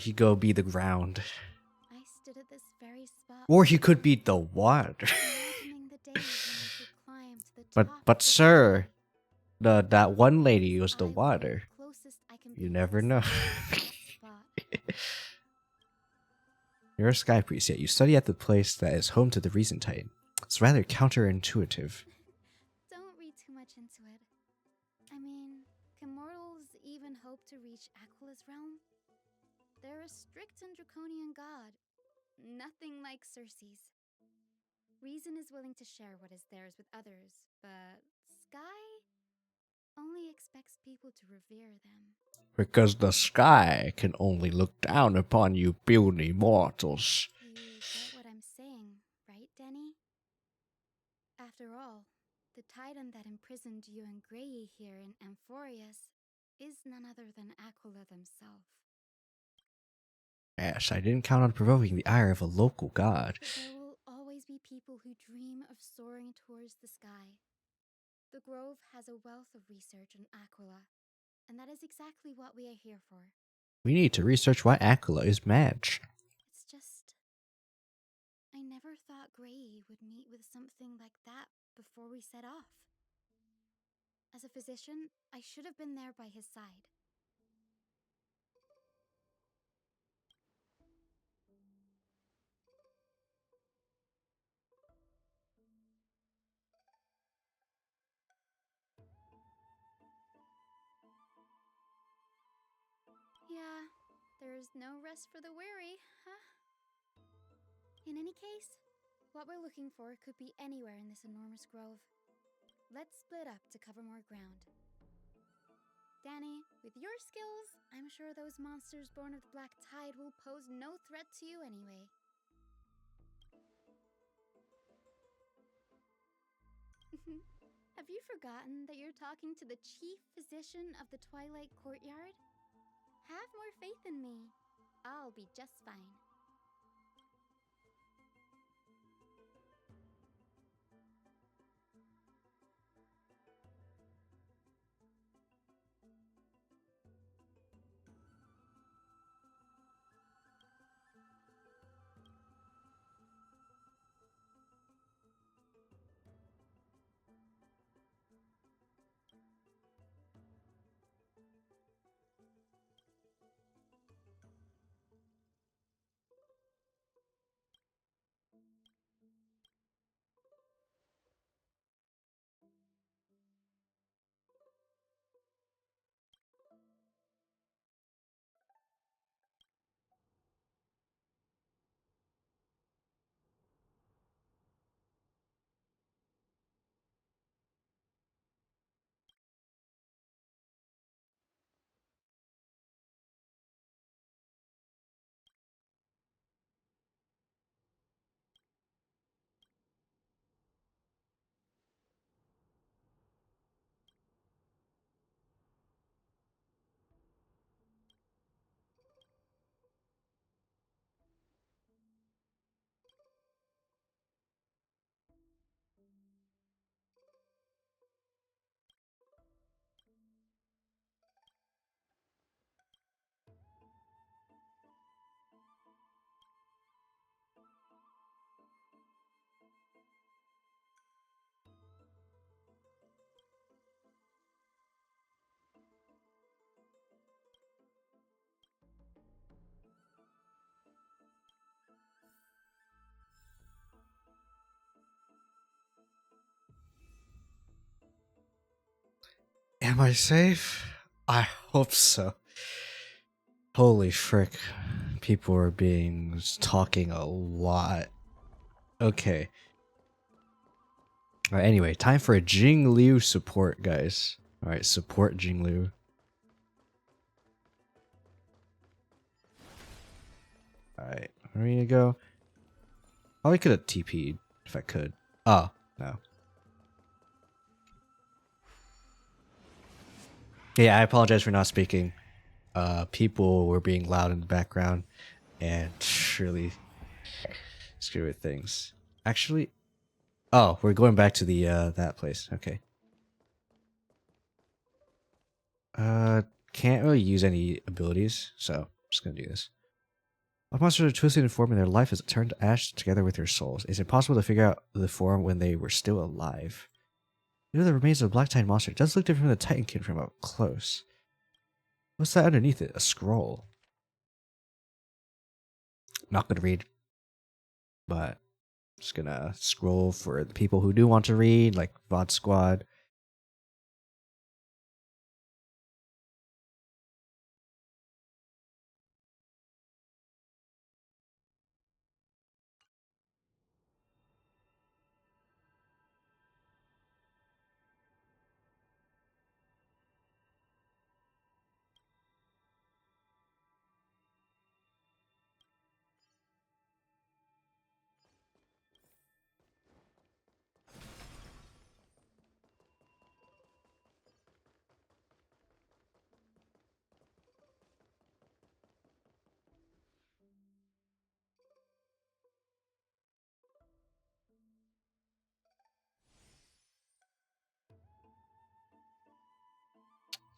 He go be the ground. I stood at this very spot. Or he could be the water. Imagining the days when I could climb to the top but sir, that one lady was the water. You never know. You're a sky priest, yet you study at the place that is home to the Reason Titan. It's rather counterintuitive. Don't read too much into it. I mean, can mortals even hope to reach Aquila's realm? They're a strict and draconian god. Nothing like Cersei's. Reason is willing to share what is theirs with others, but Sky only expects people to revere them. Because the sky can only look down upon you puny mortals. You get what I'm saying, right, Denny? After all, the titan that imprisoned you and Grey here in Amphorius is none other than Aquila themselves. Yes, I didn't count on provoking the ire of a local god. But there will always be people who dream of soaring towards the sky. The Grove has a wealth of research on Aquila, and that is exactly what we are here for. We need to research why Aquila is mad. It's just, I never thought Grey would meet with something like that before we set off. As a physician, I should have been there by his side. Yeah, there's no rest for the weary, huh? In any case, what we're looking for could be anywhere in this enormous grove. Let's split up to cover more ground. Danny, with your skills, I'm sure those monsters born of the Black Tide will pose no threat to you anyway. Have you forgotten that you're talking to the chief physician of the Twilight Courtyard? Have more faith in me. I'll be just fine. Am I safe? I hope so. Holy frick. People are talking a lot. Okay. Alright, anyway, time for a Jingliu support, guys. Alright, support Jingliu. Alright, where are you gonna go? Probably could have TP'd if I could. Oh, no. Yeah, I apologize for not speaking. People were being loud in the background and really screw with things. Actually, oh, we're going back to the that place. Okay. Can't really use any abilities, so I'm just gonna do this. All monsters are twisted in form and their life is turned to ash together with their souls. It's impossible to figure out the form when they were still alive. Even the remains of a black Titan monster, it does look different from the Titankin from up close. What's that underneath it? A scroll. Not gonna read, but just gonna scroll for the people who do want to read, like VOD Squad.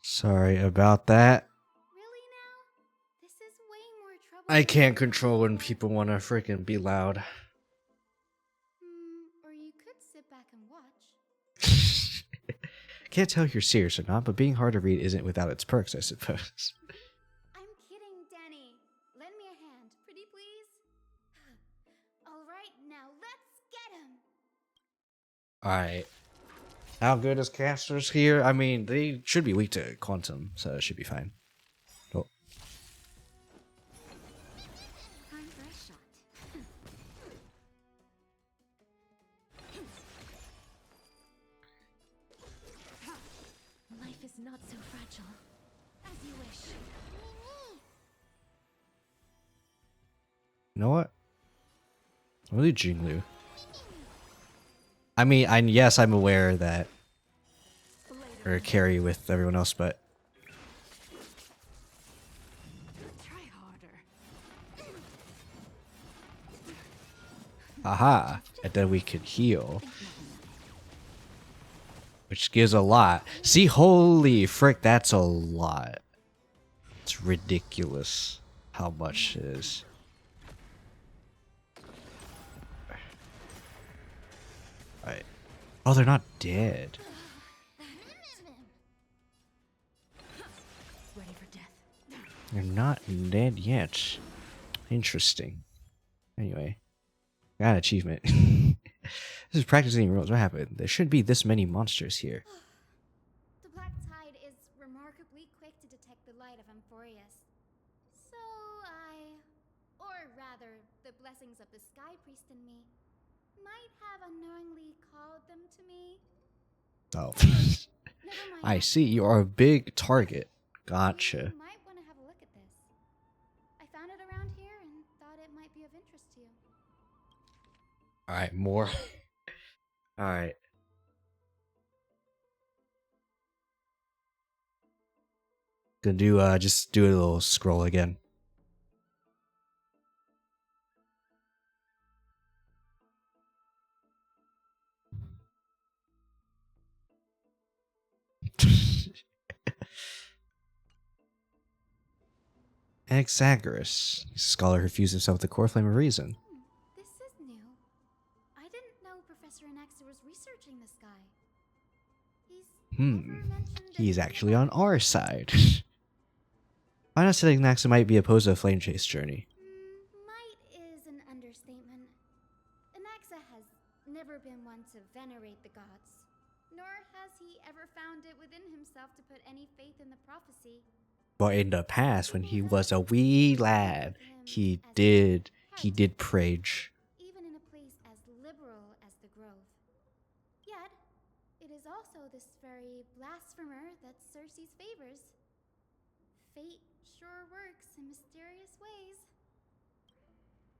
Sorry about that. This is way more trouble. I can't control when people want to freaking be loud. Or you could sit back and watch. I can't tell if you're serious or not, but being hard to read isn't without its perks, I suppose. I'm kidding, Danny. Lend me a hand, pretty please. All right, now let's get him. Alright. How good is casters here? I mean, they should be weak to quantum, so it should be fine. Oh. Time for a shot. Life is not so fragile. As you wish. You know what? I'll do Jinglu. I mean, yes, I'm aware that or carry with everyone else, but aha, and then we can heal, which gives a lot. See, holy frick, that's a lot. It's ridiculous how much it is. Right. Oh, they're not dead. Ready for death. They're not dead yet. Interesting. Anyway, got an achievement. This is practicing rules. What happened? There shouldn't be this many monsters here. The black tide is remarkably quick to detect the light of Amphorius. So or rather, the blessings of the Sky Priest in me, might have unknowingly called them to me. Oh. I see. You are a big target. Gotcha. You might want to have a look at this. I found it around here and thought it might be of interest to you. Alright, more. Alright. Gonna do, just do a little scroll again. Anaxagoras, he's a scholar who fused himself with the core flame of reason. This is new. I didn't know Professor Anaxa was researching the sky. He's actually on our side. Why not say Anaxa might be opposed to a flame chase journey? Might is an understatement. Anaxa has never been one to venerate the gods. Nor has he ever found it within himself to put any faith in the prophecy. But in the past, when he was a wee lad, he did prage. Even in a place as liberal as the Grove. Yet, it is also this very blasphemer that Cersei's favors. Fate sure works in mysterious ways.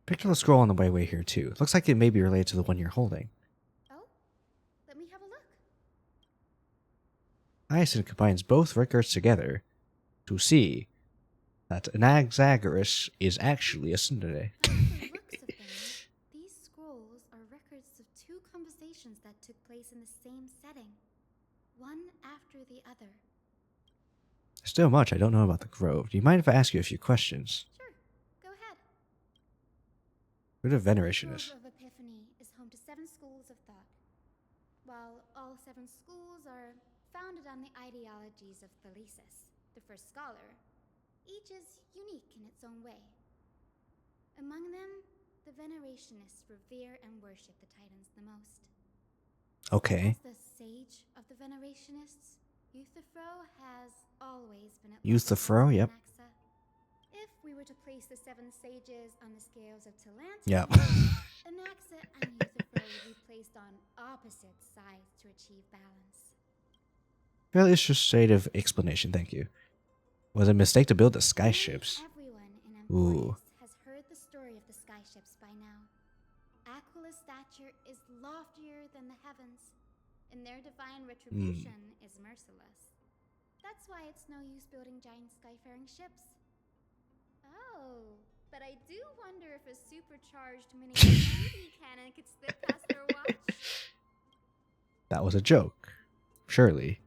Picked up a scroll on the way here too. Looks like it may be related to the one you're holding. Oh, let me have a look. Kiyosen combines both records together to see that Anaxagoras is actually a tsundere. These scrolls are records of two conversations that took place in the same setting, one after the other. There's still much I don't know about the Grove. Do you mind if I ask you a few questions? Sure, go ahead. Where the veneration is? The Grove of Epiphany is home to 7 schools of thought. While all 7 schools are founded on the ideologies of Thalesis, the first scholar, each is unique in its own way. Among them, the Venerationists revere and worship the Titans the most. Okay. As the sage of the Venerationists, Euthyphro has always been at Euthyphro, yep. Anaxa. If we were to place the 7 sages on the scales of Talantia, Yep. Anaxa and Euthyphro would be placed on opposite sides to achieve balance. Fairly illustrative explanation, thank you. Was it a mistake to build the skyships? Everyone in Ooh. Emporius has heard the story of the skyships by now. Aquila's stature is loftier than the heavens, and their divine retribution is merciless. That's why it's no use building giant skyfaring ships. Oh, but I do wonder if a supercharged mini cannon could slip past their watch. That was a joke. Surely.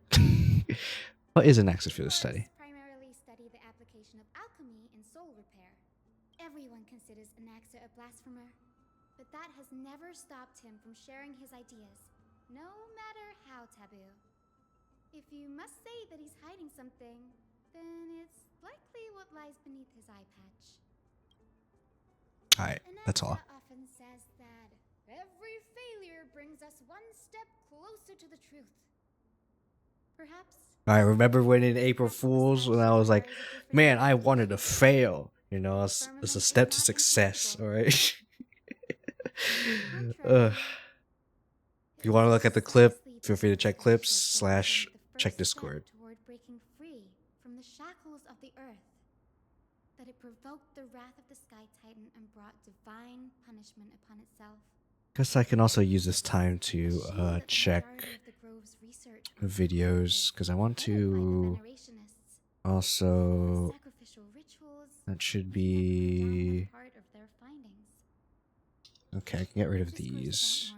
What is an axis for this study? Primarily study the application of alchemy in soul repair. Everyone considers Anaxa a blasphemer, but that has never stopped him from sharing his ideas, no matter how taboo. If you must say that he's hiding something, then it's likely what lies beneath his eye patch. Alright, that's all. Anaxa often says that every failure brings us one step closer to the truth. Perhaps. I remember when in April Fools, when I was like, man, I wanted to fail. You know, it's a step to success, alright? If you want to look at the clip, feel free to check clips / check Discord. Toward breaking free from the shackles of the earth. That it provoked the wrath of the Sky Titan and brought divine punishment upon itself. Guess I can also use this time to check videos, because I want to also, that should be, okay, I can get rid of these,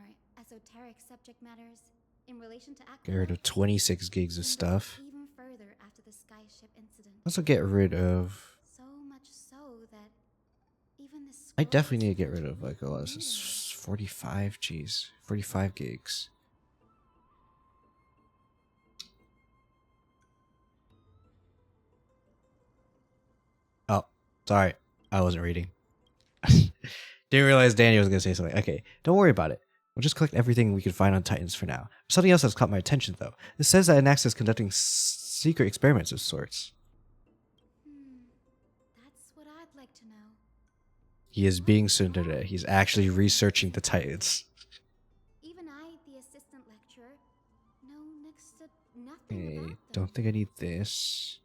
get rid of 26 gigs of stuff, also get rid of, I definitely need to get rid of like a lot of this 45, geez, 45 gigs. Oh, sorry, I wasn't reading. Didn't realize Daniel was gonna say something. Okay, don't worry about it. We'll just collect everything we can find on Titans for now. Something else has caught my attention though. It says that Anaxa is conducting secret experiments of sorts. That's what I'd like to know. He is being tsundere. He's actually researching the Titans. Even I, the assistant lecturer, know next to nothing Okay, don't think I need this.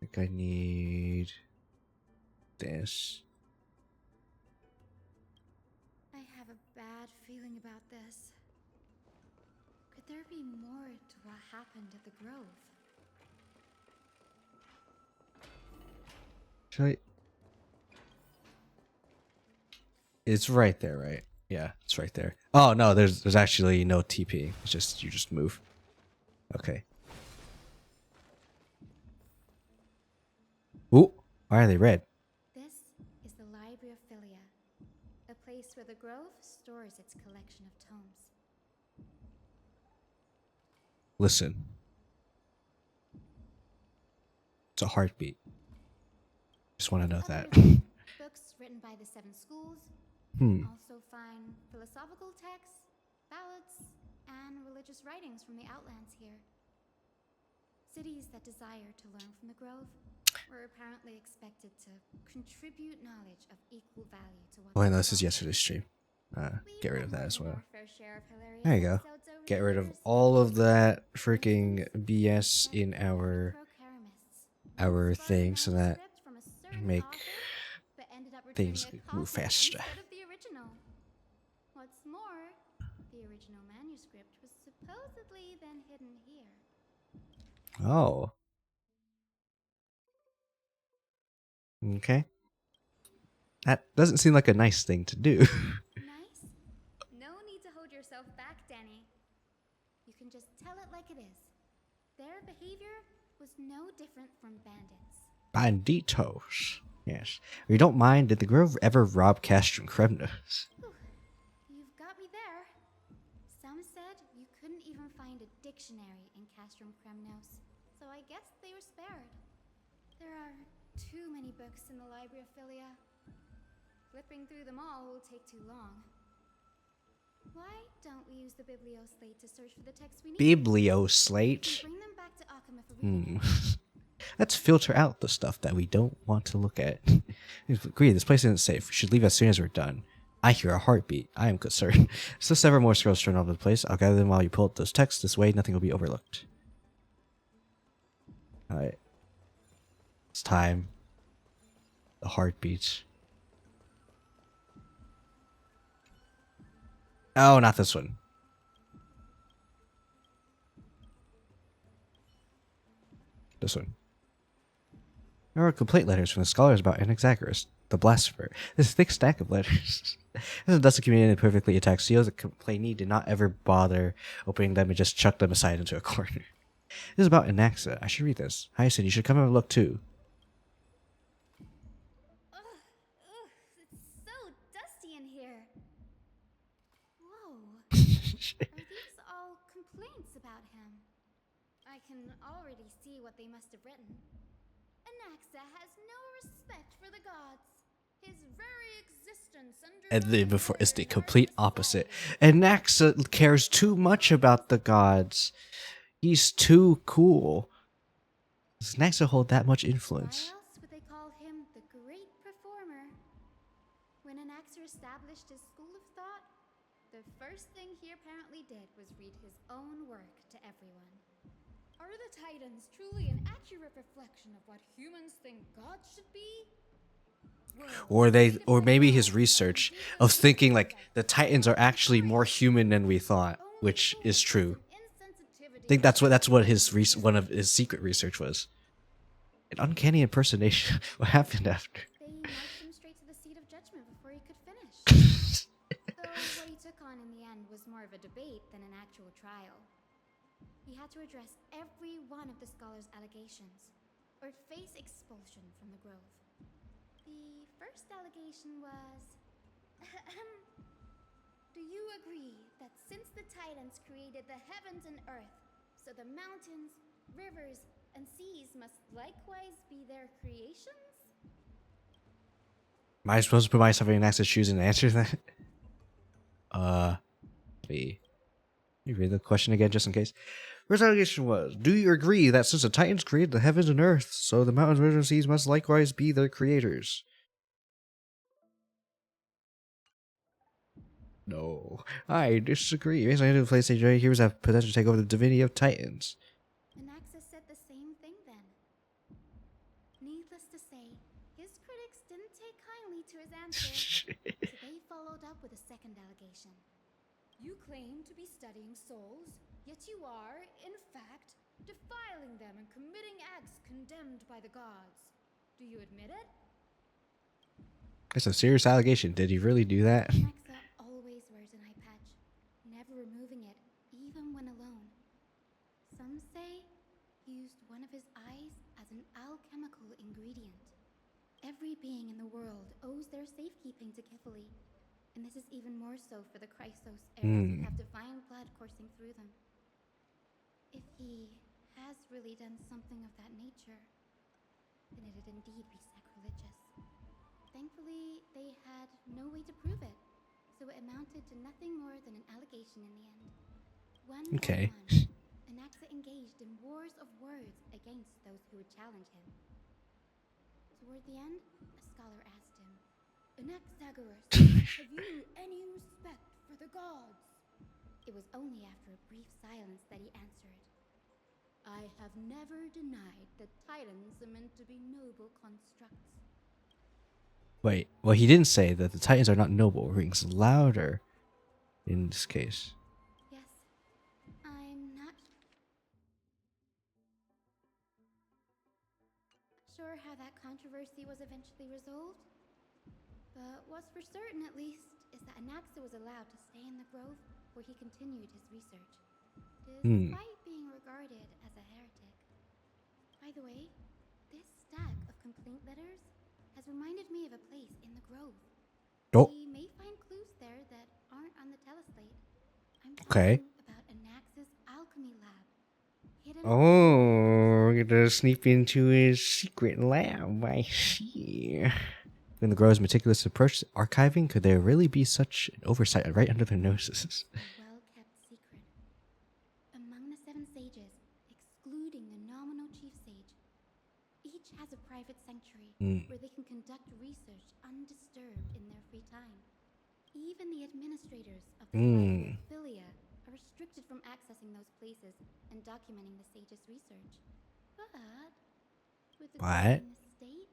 I think I need this. I have a bad feeling about this. Could there be more to what happened at the Grove? Should I? It's right there, right? Yeah, it's right there. Oh no, there's actually no TP. It's just you just move. Okay. Ooh, why are they red? This is the Library of Philia, a place where the Grove stores its collection of tomes. Listen. It's a heartbeat. Just want to know that. Books written by the 7 schools. Hmm. Also find philosophical texts, ballads, and religious purchase writings from the Outlands here. Cities that desire to learn from the Grove were apparently expected to contribute knowledge of equal value to what Oh, I they know this is taught. yesterday's stream. Get rid of that as well. Our fair share of hilarious There you go. episodes over Get the rid of years. all of that freaking BS in our thing so that make but ended up things returning a move copy faster. instead of the original. What's more, the original manuscript was supposedly then hidden here. Oh. Okay. That doesn't seem like a nice thing to do. Nice? No need to hold yourself back, Danny. You can just tell it like it is. Their behavior was no different from bandits. Banditos. Yes. If you don't mind, did the Grove ever rob Castrum Kremnos? You've got me there. Some said you couldn't even find a dictionary in Castrum Kremnos, so I guess they were spared. There are too many books in the Library of Philia. Flipping through them all will take too long. Why don't we use the Biblioslate to search for the text we need? Biblioslate? Bring them back to Occam for reading. Let's filter out the stuff that we don't want to look at. Agree, this place isn't safe. We should leave as soon as we're done. I hear a heartbeat. I am concerned. So several more scrolls strewn all over the place. I'll gather them while you pull up those texts. This way, nothing will be overlooked. Alright. It's time. The heartbeats. Oh, not this one. This one. There are complaint letters from the scholars about Anaxagoras, the blasphemer. This thick stack of letters. This is thus communicated perfectly attacked seals. The complainee did not ever bother opening them and just chucked them aside into a corner. This is about Anaxa. I should read this. Hyacinth, you should come and look too. It's so dusty in here. Whoa. Are these all complaints about him? I can already see what they must have written. Anaxa has no respect for the gods. His very existence And then before it's the complete opposite. Anaxa cares too much about the gods. He's too cool. Does Anaxa hold that much influence? Why else would they call him the Great Performer? When Anaxa established his school of thought, the first thing he apparently did was read his own work to everyone. Are the Titans truly an accurate reflection of what humans think gods should be? Or maybe his research of thinking like the Titans are actually more human than we thought, which is true. I think that's what his one of his secret research was. An uncanny impersonation. What happened after? They marched him straight to the seat of judgment before he could finish. Though what he took on in the end was more of a debate than an actual trial. He had to address every one of the scholar's allegations, or face expulsion from the Grove. The first allegation was... Do you agree that since the Titans created the heavens and earth, so the mountains, rivers, and seas must likewise be their creations? Am I supposed to put myself in Anaxa's shoes and answer that? Let me read the question again just in case. First allegation was, do you agree that since the Titans created the heavens and earth, so the mountains, rivers, and seas must likewise be their creators? No. I disagree. Based on the PlayStation, heroes have potential to take over the divinity of Titans. Anaxa said the same thing then. Needless to say, his critics didn't take kindly to his answer, so they followed up with a second allegation. You claim to be studying souls, yet you are, in fact, defiling them and committing acts condemned by the gods. Do you admit it? It's a serious allegation. Did he really do that? Anaxa always wears an eye patch, never removing it, even when alone. Some say he used one of his eyes as an alchemical ingredient. Every being in the world owes their safekeeping to Kifili, and this is even more so for the Chrysos heirs who have divine blood coursing through them. If he has really done something of that nature, then it'd indeed be sacrilegious. Thankfully, they had no way to prove it, so it amounted to nothing more than an allegation in the end. One Okay. by one, Anaxa engaged in wars of words against those who would challenge him. Toward the end, a scholar asked him, Anaxagoras, have you any respect for the gods? It was only after a brief silence that he answered, I have never denied that titans are meant to be noble constructs. Wait, well, he didn't say that the Titans are not noble. Rings louder in this case. Yes, I'm not sure how that controversy was eventually resolved, but what's for certain at least is that Anaxa was allowed to stay in the grove where he continued his research, despite being regarded as a heretic. By the way, this stack of complaint letters has reminded me of a place in the grove. Oh. We may find clues there that aren't on the teleslate. I'm Okay. talking about Anaxa's alchemy lab. Hidden Oh, we're gonna sneak into his secret lab. I see. When the Grove's meticulous approach to archiving, could there really be such an oversight right under their noses? a well-kept secret. Among the 7 sages, excluding the nominal chief sage, each has a private sanctuary where they can conduct research undisturbed in their free time. Even the administrators of the private philia are restricted from accessing those places and documenting the sage's research. But with the growing estate,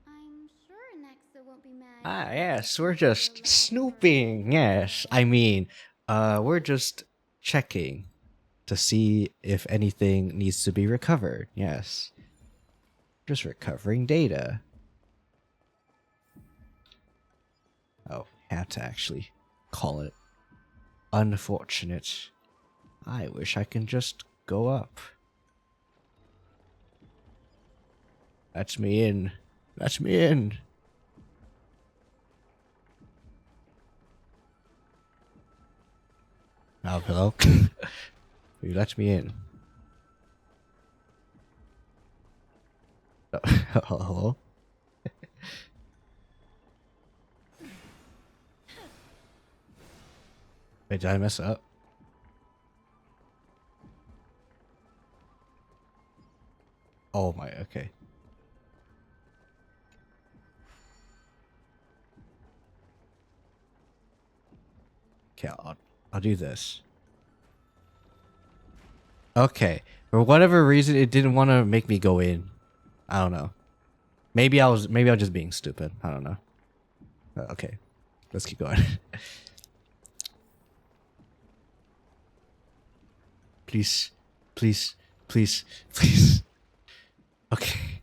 I'm sure Anaxa won't be mad. Ah, yes, we're just snooping. Yes, I mean, we're just checking to see if anything needs to be recovered. Yes. Just recovering data. Oh, had to actually call it. Unfortunate. I wish I can just go up. Let me in. Let me in. Oh, hello? You let me in. Oh, hello? Wait, did I mess up? Oh my, okay. Okay, I'll do this. Okay. For whatever reason, it didn't want to make me go in. I don't know. Maybe I was just being stupid. I don't know. Okay. Let's keep going. Please. Please. Please. Please. Okay.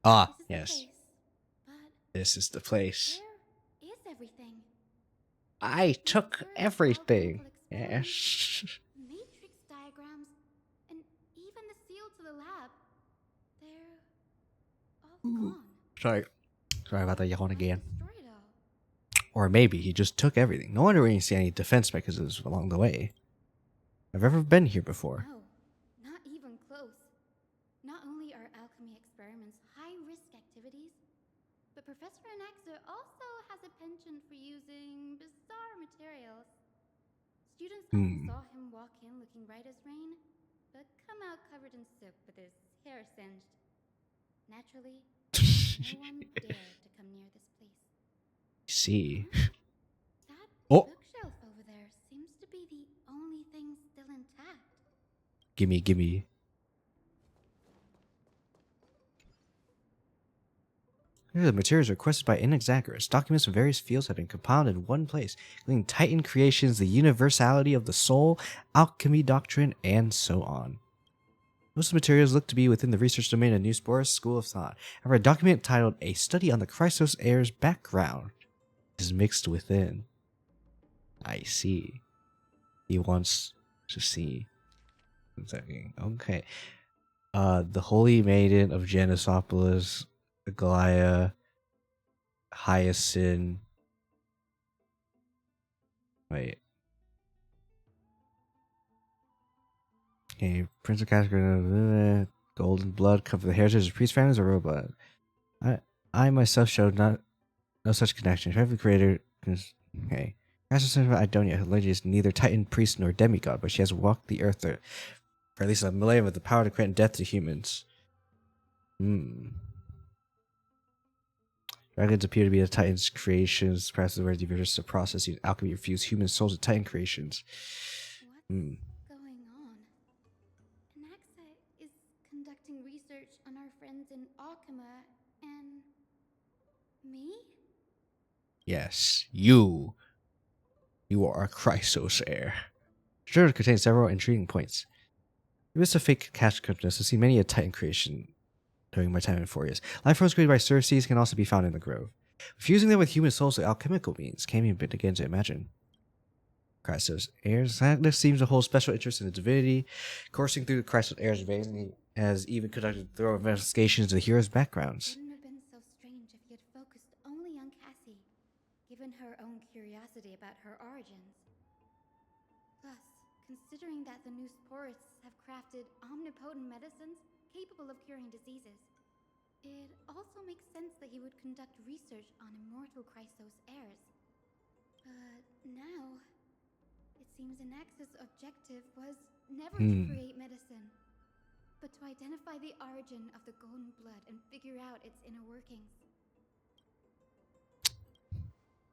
Ah, yes. This is the place. Where is everything? I took everything. Yes. Matrix diagrams, and even the seal to the lab. They're all gone. Sorry about that yawn again. Destroyed all. Or maybe he just took everything. No wonder we didn't see any defense mechanisms along the way. I've ever been here before. No, not even close. Not only are alchemy experiments high-risk activities, but Professor Anaxa also has a penchant for using bizarre materials. Students often saw him walk in looking right as rain, but come out covered in soot with his hair singed. Naturally, no one dared to come near this place. See. That Oh. bookshelf over there seems to be the only thing still intact. Gimme. Here are the materials requested by Anaxagoras. Documents of various fields have been compiled in one place, including Titan creations, the universality of the soul, alchemy doctrine, and so on. Most of the materials look to be within the research domain of New Sporus School of Thought. However, a document titled A Study on the Chrysos Heir's Background is mixed within. I see. He wants to see. Okay. The Holy Maiden of Janisopolis, Aglaia, Hyacinth. Wait. Okay, Prince of Casca, Golden Blood, cover the heritage of priest families or royal blood. I myself showed no such connection. Heavenly creator. Okay. Crassus of Idonia, her lady is neither titan, priest, nor demigod, but she has walked the earth for at least a millennium with the power to grant death to humans. Dragons appear to be the Titan's creations, perhaps the word diverse the process using alchemy to fuse human souls with Titan creations. Going on? Anaxa is conducting research on our friends in Alchema and me? Yes, you. You are a Chrysos heir. The journal contains several intriguing points. It was a fake cash cryptness to see many a Titan creation during my time in Forius. Life forms created by Circes can also be found in the grove. Fusing them with human souls with alchemical means can't even begin to imagine. Chrysos heirs. This seems to hold special interest in the divinity. Coursing through the Chrysos heirs vein, he has even conducted thorough investigations into the heroes' backgrounds. Wouldn't have been so strange if he had focused only on Cassie, given her own curiosity about her origins. Plus, considering that the Newsporists have crafted omnipotent medicines capable of curing diseases, it also makes sense that he would conduct research on immortal Chrysos heirs. But now, it seems Anax's objective was never to create medicine, but to identify the origin of the golden blood and figure out its inner workings.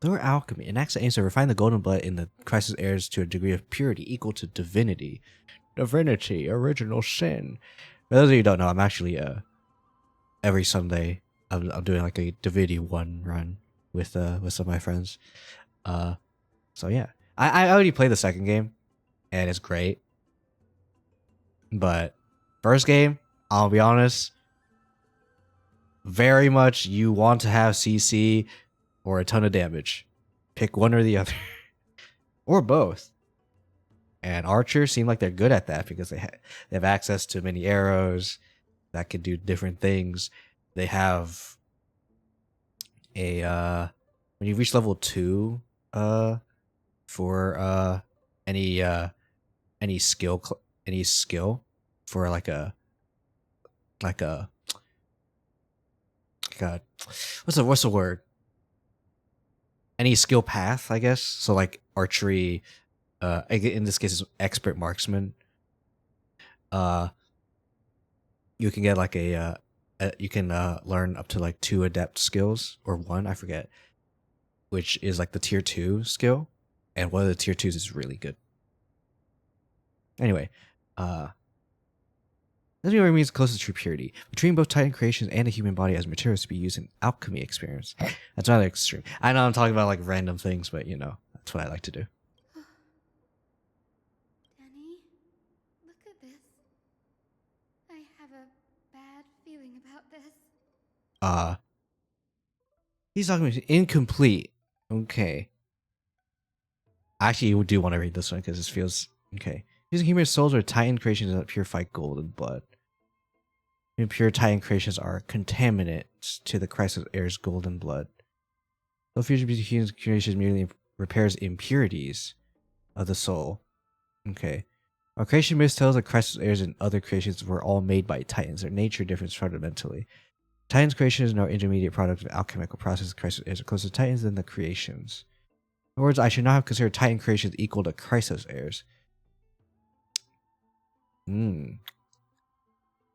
Through alchemy, Anaxa aims to refine the golden blood in the Chrysos heirs to a degree of purity equal to divinity. Divinity, original sin. For those of you who don't know, I'm actually every Sunday I'm doing like a Divinity 1 run with some of my friends. So yeah. I already played the second game and it's great. But first game, I'll be honest, very much you want to have CC or a ton of damage. Pick one or the other. Or both. And archers seem like they're good at that because they have access to many arrows that can do different things. They have a when you reach level 2 for any skill for like a God, what's the word? Any skill path, I guess. So like archery, in this case, it's expert marksman. You can get like you can learn up to like 2 adept skills or 1, I forget, which is like the tier 2 skill, and one of the tier 2s is really good. Anyway, this means closest to true purity. Between both Titan creations and the human body as materials to be used in alchemy experiments. That's rather extreme. I know I'm talking about like random things, but you know, that's what I like to do. Danny, look at this. I have a bad feeling about this. He's talking about incomplete. Okay. Actually, you do want to read this one because this feels okay. Using human souls or Titan creations that purify golden blood. Impure Titan creations are contaminants to the Chrysos heir's golden blood. Though fusion between human creations merely repairs impurities of the soul. Okay. Our creation myth tells that Chrysos heirs and other creations were all made by Titans. Their nature differs fundamentally. Titans' creations are intermediate products of alchemical processes. Chrysos heirs are closer to Titans than the creations. In other words, I should not have considered Titan creations equal to Chrysos heirs.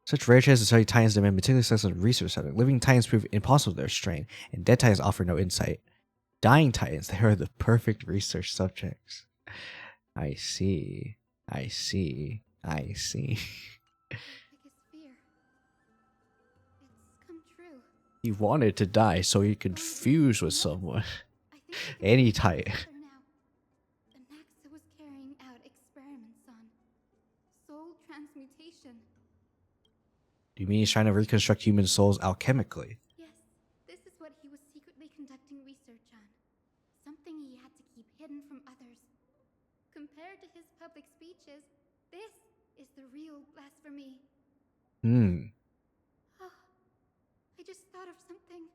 Such rare chances to study Titans demand meticulous success on research setting. Living Titans prove impossible to their strain, and dead Titans offer no insight. Dying Titans, they are the perfect research subjects. I see. I see. I see. Biggest fear. It's come true. He wanted to die so he could fuse with someone. Any Titan. Anaxa was carrying out experiments on soul transmutation. Do you mean he's trying to reconstruct human souls alchemically? Yes, this is what he was secretly conducting research on. Something he had to keep hidden from others. Compared to his public speeches, this is the real blasphemy. Oh, I just thought of something.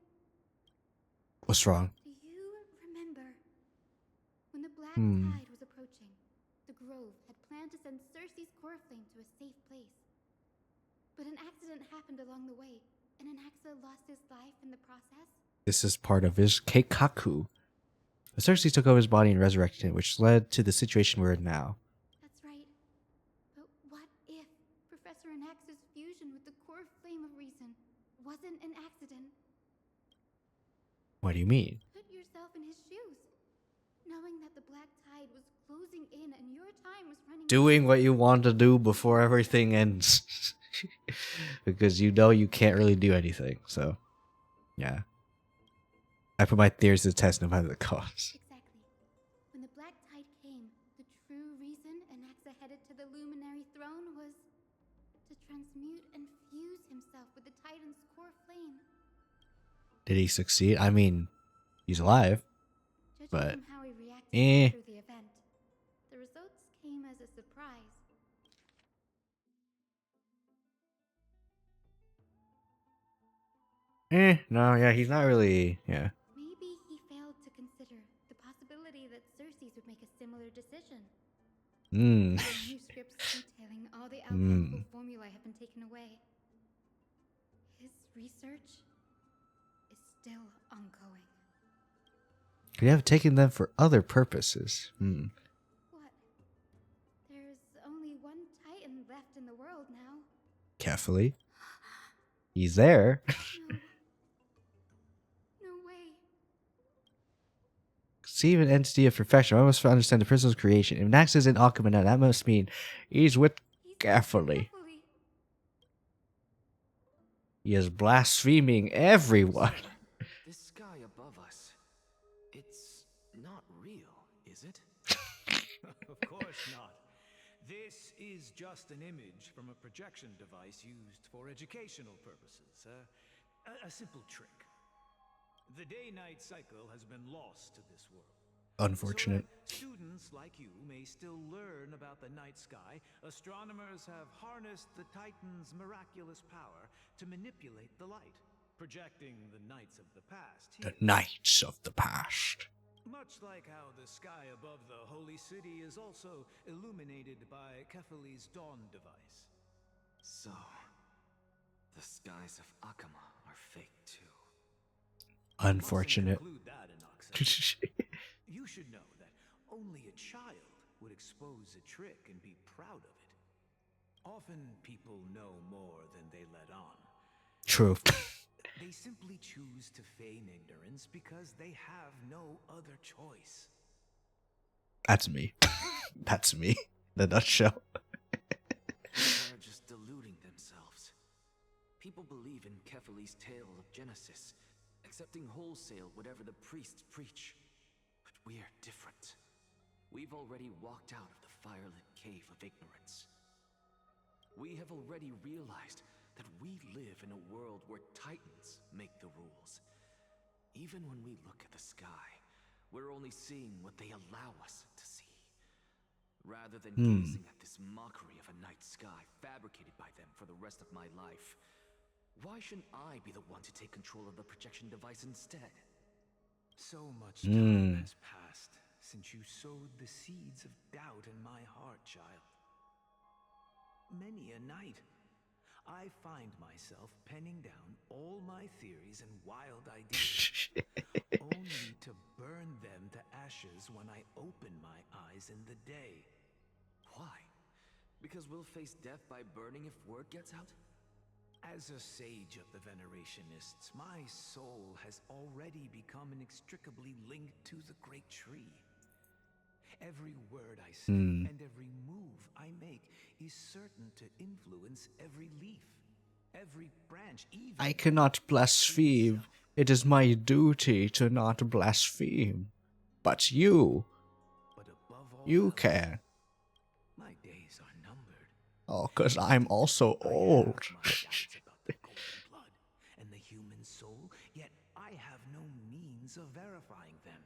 What's wrong? Do you remember when the black tide was approaching? The Grove had planned to send Circe's core flame to a safe place. But an accident happened along the way, and Anaxa lost his life in the This is part of his Keikaku. Cersei took over his body and resurrected him, which led to the situation we're in now. That's right. But what if Professor Anax's fusion with the core flame of reason wasn't an accident? What do you mean? Put yourself in his shoes. Knowing that the black tide was closing in and your time was running Doing what you want to do before everything ends. Because you know you can't really do anything, so yeah. I put my theories to the test no matter the cost. Exactly. When the black tide came, the true reason Anaxa headed to the luminary throne was to transmute and fuse himself with the Titan's core flame. Did he succeed? I mean, he's alive. Judging But from how he reacted through the event, the results came as a surprise. No, yeah, he's not really, yeah. Maybe he failed to consider the possibility that Cersei's would make a similar decision. Manuscripts detailing all the alchemical formulae have been taken away. His research is still ongoing. Could you have taken them for other purposes? What? There's only one Titan left in the world now. Carefully. He's there. No way. Conceive an entity of perfection. I must understand the principles of creation. If Nax is in Akuma now, that must mean he's with carefully. He is blaspheming everyone. This sky above us, it's not real, is it? Of course not. This is just an image from a projection device used for educational purposes. A simple trick. The day-night cycle has been lost to this world. Unfortunate. So that students like you may still learn about the night sky, astronomers have harnessed the Titan's miraculous power to manipulate the light, projecting the nights of the past here. The Knights of the Past. Much like how the sky above the Holy City is also illuminated by Kefali's dawn device. So, the skies of Akama are fake too. Unfortunate. You should know that only a child would expose a trick and be proud of it. Often people know more than they let on. True. They simply choose to feign ignorance because they have no other choice. That's me. That's me. The nutshell. They're just deluding themselves. People believe in Kefali's tale of Genesis, accepting wholesale whatever the priests preach. But we're different. We've already walked out of the firelit cave of ignorance. We have already realized that we live in a world where Titans make the rules. Even when we look at the sky, we're only seeing what they allow us to see. Rather than gazing at this mockery of a night sky fabricated by them for the rest of my life, why shouldn't I be the one to take control of the projection device instead? So much time has passed since you sowed the seeds of doubt in my heart, child. Many a night, I find myself penning down all my theories and wild ideas, only to burn them to ashes when I open my eyes in the day. Why? Because we'll face death by burning if word gets out? As a sage of the Venerationists, my soul has already become inextricably linked to the great tree. Every word I say and every move I make is certain to influence every leaf, every branch, even... I cannot blaspheme. It is my duty to not blaspheme. But you... You can. My days are numbered. Oh, 'cause I'm also old. And the human soul, yet I have no means of verifying them.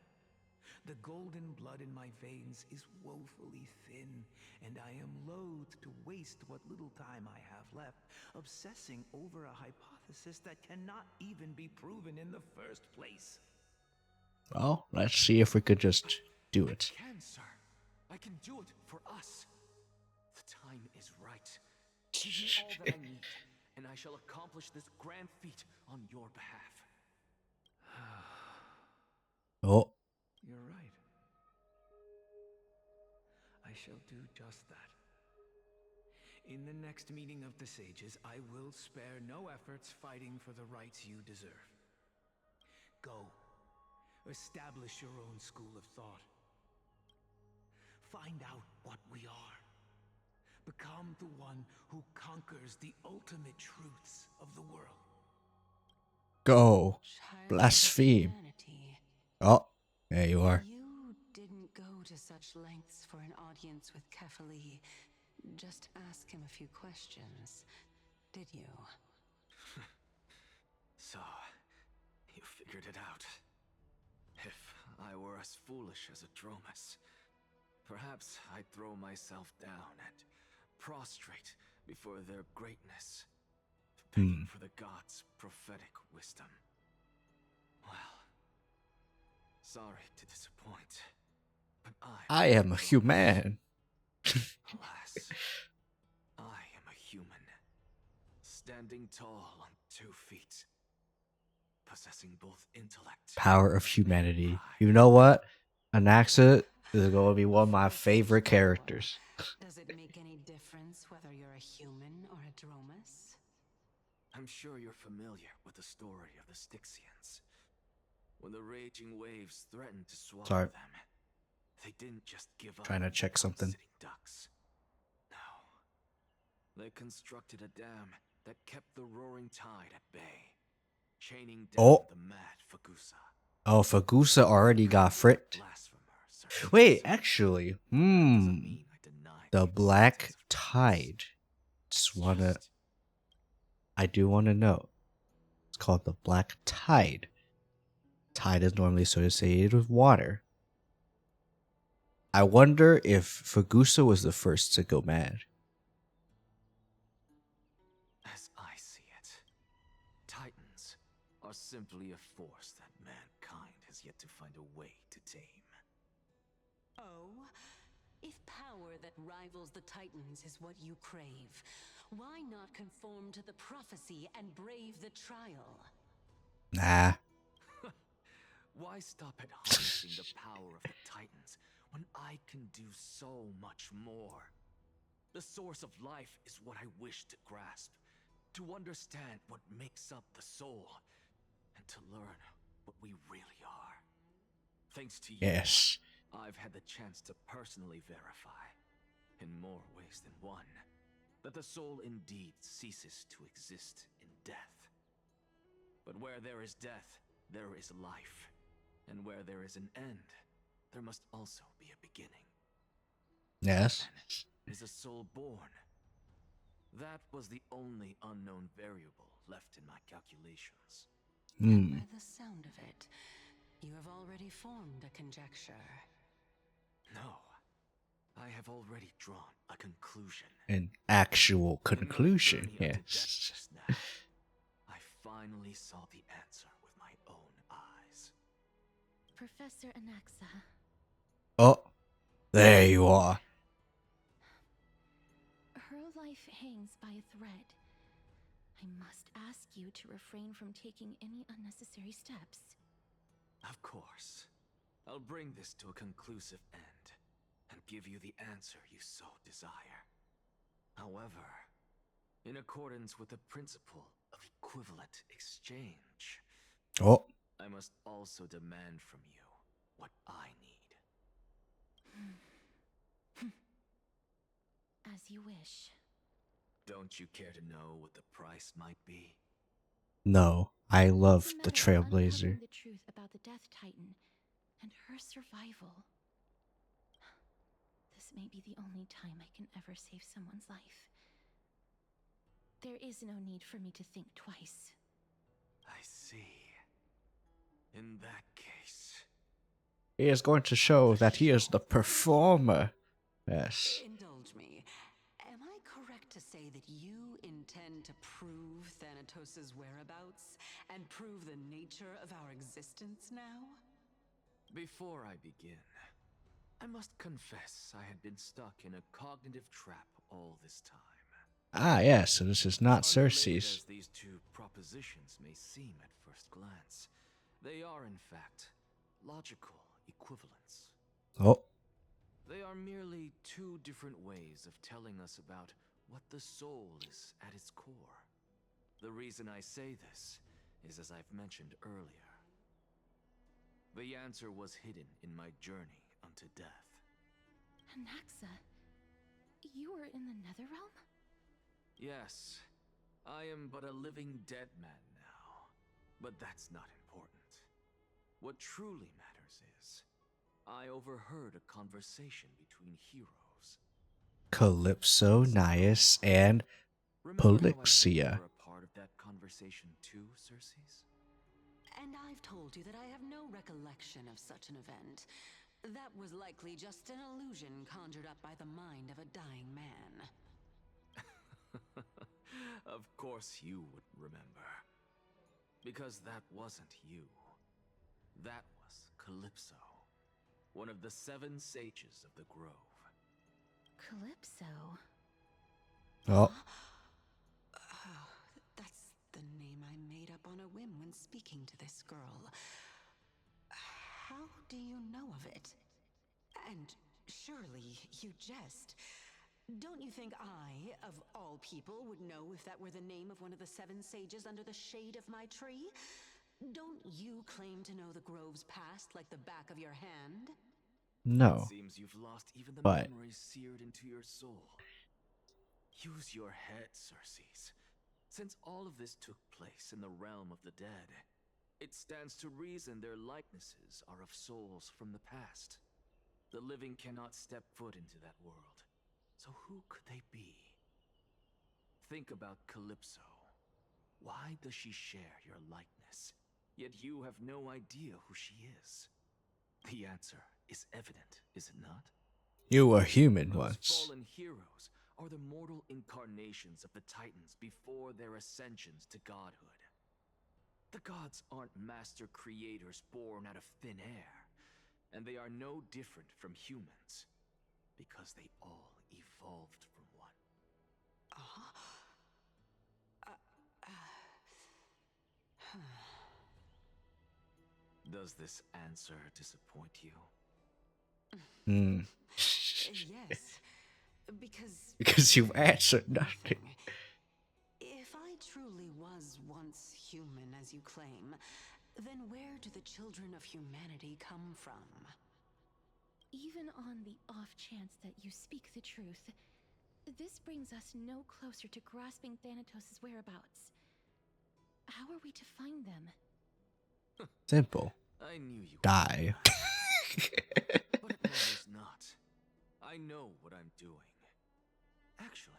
The golden blood in my veins is woefully thin, and I am loath to waste what little time I have left obsessing over a hypothesis that cannot even be proven in the first place. Well, let's see if we could just do it. I can, sir. I can do it for us. The time is right. Give me all that I need, and I shall accomplish this grand feat on your behalf. shall do just that. In the next meeting of the sages, I will spare no efforts fighting for the rights you deserve. Go. Establish your own school of thought. Find out what we are. Become the one who conquers the ultimate truths of the world. Go. Child of Blaspheme. humanity. Oh, there you are. You didn't go to such lengths for an audience with Kefali. Just ask him a few questions, did you? So, you figured it out. If I were as foolish as a Dromus, perhaps I'd throw myself down and prostrate before their greatness, begging for the gods' prophetic wisdom. Well, sorry to disappoint, but I am a human. alas, I am a human, standing tall on 2 feet, possessing both intellect. Power of humanity. You know what? Anaxa is going to be one of my favorite characters. Does it make any difference whether you're a human or a Dromus? I'm sure you're familiar with the story of the Styxians. When the raging waves threatened to swallow Sorry. them, they didn't just give up. Trying to check something. Sitting ducks. No. They constructed a dam that kept the roaring tide at bay, chaining down the mad Fagusa. Oh, Fagusa already got fricked. Wait, actually, the Black Tide. I do want to know. It's called the Black Tide. Tide is normally associated with water. I wonder if Fagusa was the first to go mad. As I see it, Titans are simply a force that mankind has yet to find a way to tame. Oh, if power that rivals the Titans is what you crave, why not conform to the prophecy and brave the trial? Nah. Why stop at harnessing the power of the Titans when I can do so much more? The source of life is what I wish to grasp, to understand what makes up the soul, and to learn what we really are. Thanks to you, Yes. I've had the chance to personally verify, in more ways than one, that the soul indeed ceases to exist in death. But where there is death, there is life. And where there is an end, there must also be a beginning. Yes. When is a soul born? That was the only unknown variable left in my calculations. By the sound of it, you have already formed a conjecture. No, I have already drawn a conclusion. An actual conclusion, yes. Just now, I finally saw the answer with my own eyes. Professor Anaxa. Oh, there you are. Her life hangs by a thread. I must ask you to refrain from taking any unnecessary steps. Of course. I'll bring this to a conclusive end and give you the answer you so desire. However, in accordance with the principle of equivalent exchange, I must also demand from you what I need. As you wish. Don't you care to know what the price might be? No, I love the Uncovering Trailblazer. the truth about the Death Titan and her survival. This may be the only time I can ever save someone's life. There is no need for me to think twice. I see. In that case... He is going to show that he is the performer. Yes. Indulge me. Am I correct to say that you intend to prove Thanatos' whereabouts and prove the nature of our existence now? Before I begin, I must confess I had been stuck in a cognitive trap all this time. Ah, yes, so this is not Unrelated Cersei's. as these two propositions may seem at first glance, they are in fact logical equivalents. Oh. They are merely two different ways of telling us about what the soul is at its core. The reason I say this is as I've mentioned earlier. The answer was hidden in my journey unto death. Anaxa, you were in the Netherrealm? Yes, I am but a living dead man now, but that's not important. What truly matters is, I overheard a conversation between heroes. Calypso, Naias, and Remember how I told you Polixia. were a part of that conversation too, Circes? And I've told you that I have no recollection of such an event. That was likely just an illusion conjured up by the mind of a dying man. Of course you would remember. Because that wasn't you. That was Calypso, one of the 7 sages of the grove. Calypso? Oh. That's the name I made up on a whim when speaking to this girl. How do you know of it? And surely you jest. Don't you think I, of all people, would know if that were the name of one of the 7 sages under the shade of my tree? Don't you claim to know the grove's past like the back of your hand? No. It seems you've lost even the But memories seared into your soul. Use your head, Circes. Since all of this took place in the realm of the dead, it stands to reason their likenesses are of souls from the past. The living cannot step foot into that world. So who could they be? Think about Calypso. Why does she share your likeness? Yet you have no idea who she is. The answer is evident, is it not? you were human Those once. fallen heroes are the mortal incarnations of the Titans before their ascensions to godhood. The gods aren't master creators born out of thin air, and they are no different from humans, because they all evolved from one. Does this answer disappoint you? Hmm. Yes, because... Because you answered nothing. If I truly was once human, as you claim, then where do the children of humanity come from? Even on the off chance that you speak the truth, this brings us no closer to grasping Thanatos' whereabouts. How are we to find them? Simple. I knew you would Die. but it matters not. I know what I'm doing. Actually,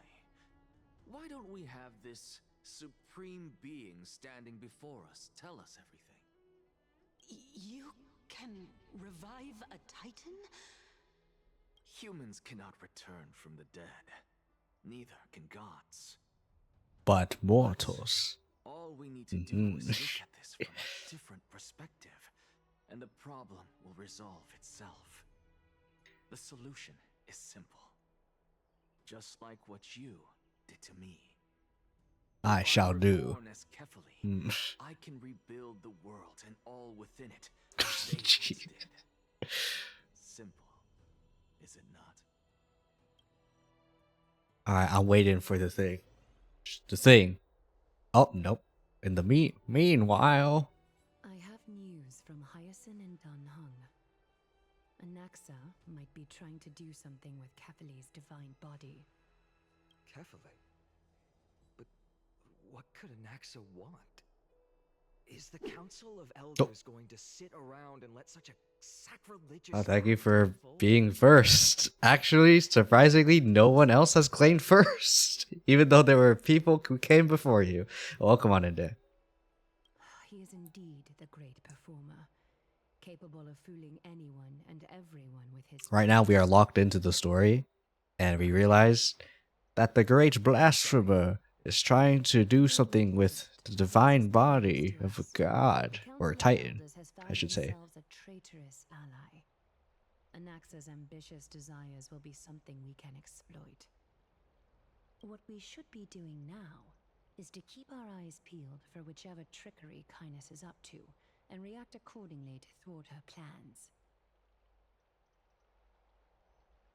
why don't we have this supreme being standing before us tell us everything? You can revive a Titan? Humans cannot return from the dead. Neither can gods. But mortals. All we need to do is look at this from a different perspective, and the problem will resolve itself. The solution is simple. Just like what you did to me. I shall do. Born as Kephalli, I can rebuild the world and all within it as they once did. Simple, is it not? Alright, I'm waiting for the thing. The thing. Oh, nope. In the meanwhile. I have news from Kiyosen and Danhung. Anaxa might be trying to do something with Kephalli's divine body. Kephalli? But what could Anaxa want? Is the Council of Elders going to sit around and let such a sacrilegious... Oh, thank you for being first. Actually, surprisingly, no one else has claimed first. Even though there were people who came before you. Welcome on in there. He is indeed the great performer, capable of fooling anyone and everyone with his... Right now, we are locked into the story, and we realize that the great blasphemer is trying to do something with the divine body of a god, or a titan, I should say. A traitorous ally. Anaxa's ambitious desires will be something we can exploit. What we should be doing now is to keep our eyes peeled for whichever trickery Kindness is up to, and react accordingly to thwart her plans.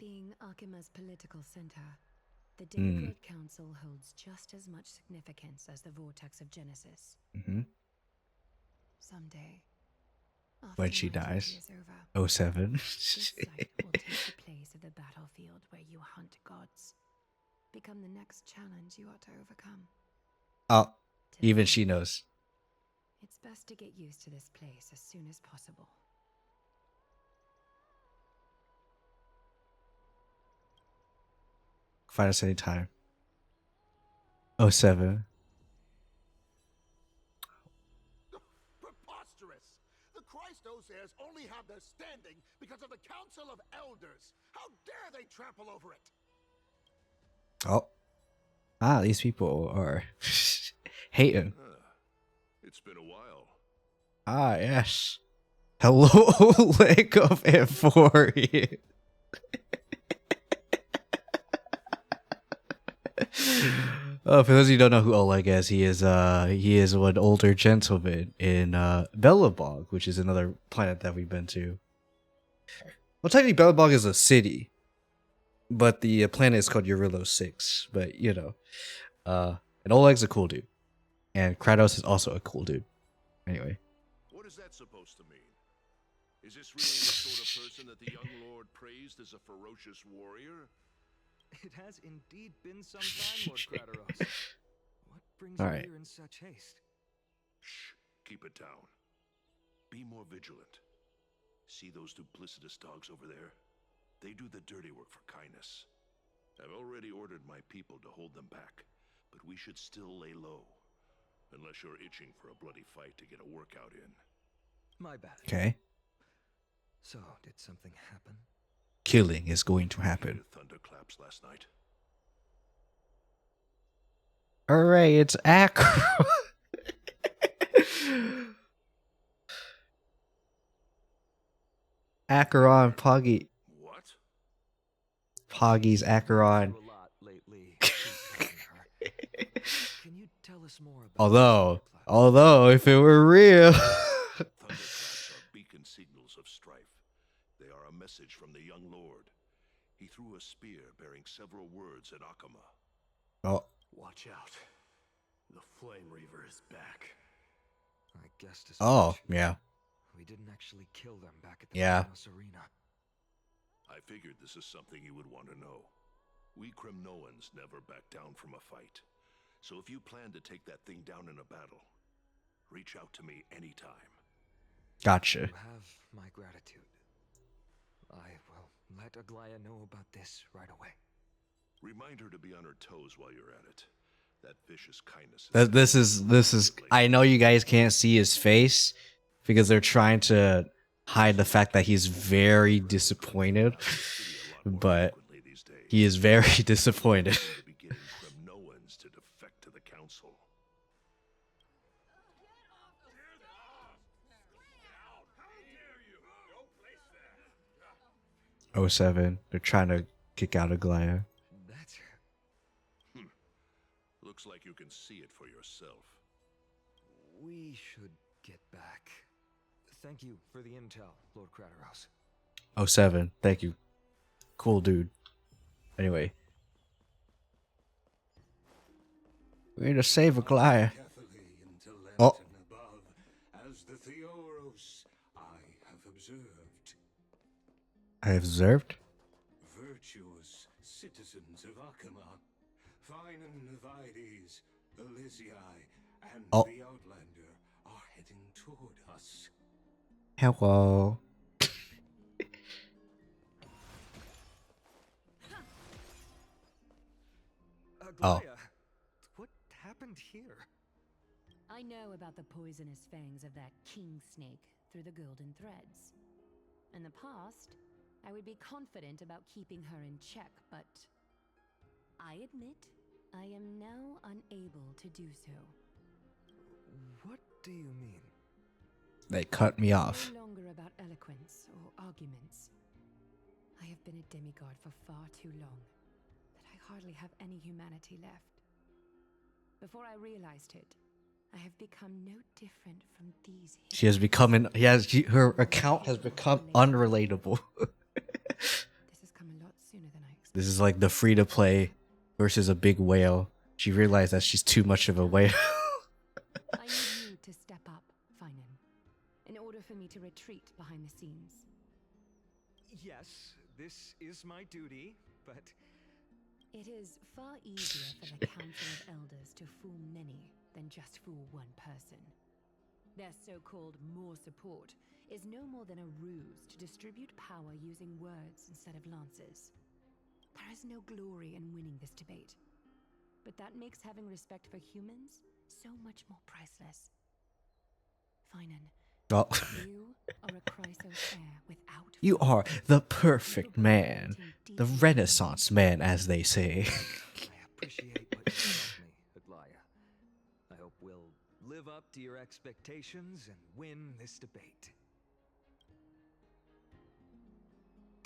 Being Akima's political center, the Hmm. Demigod Council holds just as much significance as the Vortex of Genesis. Mm-hmm. Someday, When after she my duty dies. is over, 07. this site will take the place of the battlefield where you hunt gods. Become the next challenge you ought to overcome. Oh, even she knows. It's best to get used to this place as soon as possible. Find us anytime. 07. Preposterous! The Christ Osiers only have their standing because of the Council of Elders. How dare they trample over it? Oh. Ah, these people are hating. It's been a while. Ah, yes. Hello, leg of Euphoria. Oh, for those of you who don't know who Oleg is, he is one older gentleman in Belobog, which is another planet that we've been to. Well, technically, Belobog is a city, but the planet is called Eurylo 6. But you know, and Oleg's a cool dude, and Kratos is also a cool dude. Anyway. What is that supposed to mean? Is this really the sort of person that the young lord praised as a ferocious warrior? It has indeed been some time, Lord Kratos. What brings All you right. here in such haste? Shh, keep it down. Be more vigilant. See those duplicitous dogs over there? They do the dirty work for kindness. I've already ordered my people to hold them back, but we should still lay low. Unless you're itching for a bloody fight to get a workout in. My bad. Okay. So, did something happen? Killing is going to happen. Thunderclaps last night. Alright, it's Acro. Acheron Poggy. What? Poggy's Acheron. Can you tell us more about Although, if it were real. Thunderclaps are beacon signals of strife. They are a message from the young lord. He threw a spear bearing several words at Akama. Oh. Watch out. The Flame Reaver is back. I guessed as Oh, much. yeah. We didn't actually kill them back at the Yeah. Kronos Arena. I figured this is something you would want to know. We Kremnoans never back down from a fight. So if you plan to take that thing down in a battle, reach out to me anytime. Gotcha. You have my gratitude. I will let Aglaya know about this right away. Remind her to be on her toes while you're at it. That vicious kindness. This is. I know you guys can't see his face because they're trying to hide the fact that he's very disappointed, but he is very disappointed. Kremnoans to defect to the council. 07. They're trying to kick out Aglaya. That's Looks like you can see it for yourself. We should get back. Thank you for the intel, Lord Kratos. 07. Thank you. Cool dude. Anyway. We're gonna save Aglaya. Oh. Above, as the Theoros I have observed. I have observed? Virtuous citizens of Akama, Finan Vides, Elysiae, and Oh. the Outlander are heading toward us. Hello. Aglaya, what happened here? I know about the poisonous fangs of that king snake through the golden threads. In the past, I would be confident about keeping her in check, but I admit I am now unable to do so. What do you mean? They cut me off. No longer about eloquence or arguments. I have been a demigod for far too long that I hardly have any humanity left. Before I realized it, I have become no different from these. She has become her account has become unrelatable. This has come a lot sooner This is like the free to play versus a big whale. She realized that she's too much of a whale. I need you to step up, Finan, in order for me to retreat behind the scenes. Yes, this is my duty, but it is far easier for the Council of Elders to fool many than just fool one person. Their so-called more support is no more than a ruse to distribute power using words instead of lances. There is no glory in winning this debate, but that makes having respect for humans so much more priceless. Finan, Well, you are a Chrysos heir without. you are the perfect man, the Renaissance man, as they say. I appreciate what you taught me, Aglaya. I hope we'll live up to your expectations and win this debate.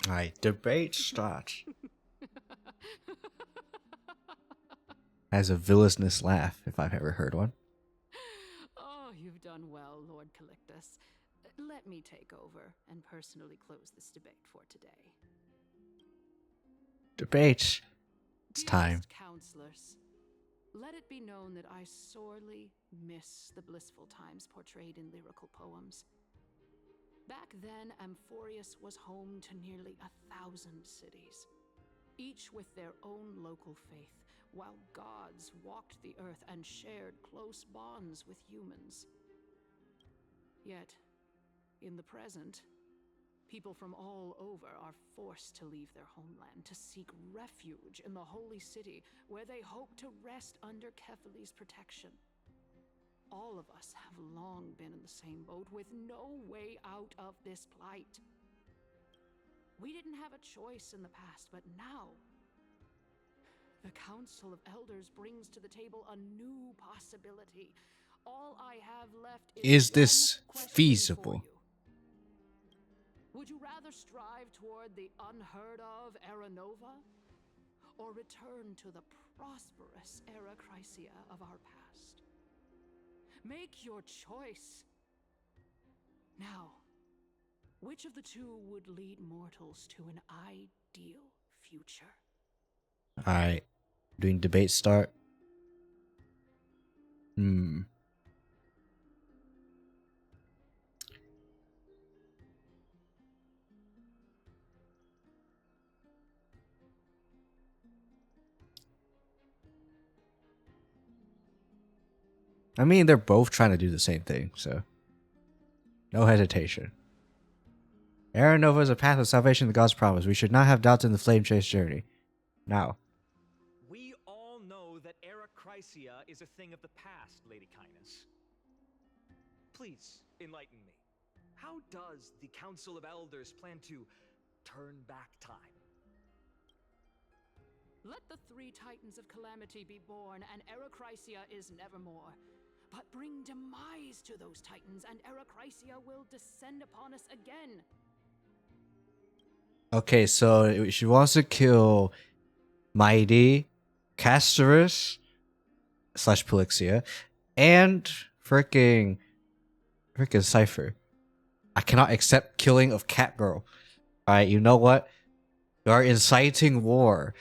Alright, debate starts. Has a villainous laugh, if I've ever heard one. Oh, you've done well, Lord Calictus. Let me take over and personally close this debate for today. Debate. It's time. Dearest counselors, let it be known that I sorely miss the blissful times portrayed in lyrical poems. Back then, Amphorius was home to nearly 1,000 cities, each with their own local faith, while gods walked the earth and shared close bonds with humans. Yet, in the present, people from all over are forced to leave their homeland to seek refuge in the holy city, where they hope to rest under Kefali's protection. All of us have long been in the same boat, with no way out of this plight. We didn't have a choice in the past, but now the Council of Elders brings to the table a new possibility. All I have left Is this feasible? Would you rather strive toward the unheard of Era Nova, or return to the prosperous Era Chrysia of our past? Make your choice. Now, which of the two would lead mortals to an ideal future? Alright. Doing debate start. I mean, they're both trying to do the same thing, so no hesitation. Era Nova is a path of salvation the gods promise. We should not have doubts in the flame chase journey. Now. We all know that Era Chrysia is a thing of the past, Lady Kindness. Please, enlighten me. How does the Council of Elders plan to turn back time? Let the 3 Titans of Calamity be born, and Era Chrysia is nevermore. But bring demise to those Titans, and Era Chrysia will descend upon us again. Okay, so she wants to kill Mighty, Castorus / Polixia, and freaking Cypher. I cannot accept killing of Catgirl. Alright, you know what? You are inciting war.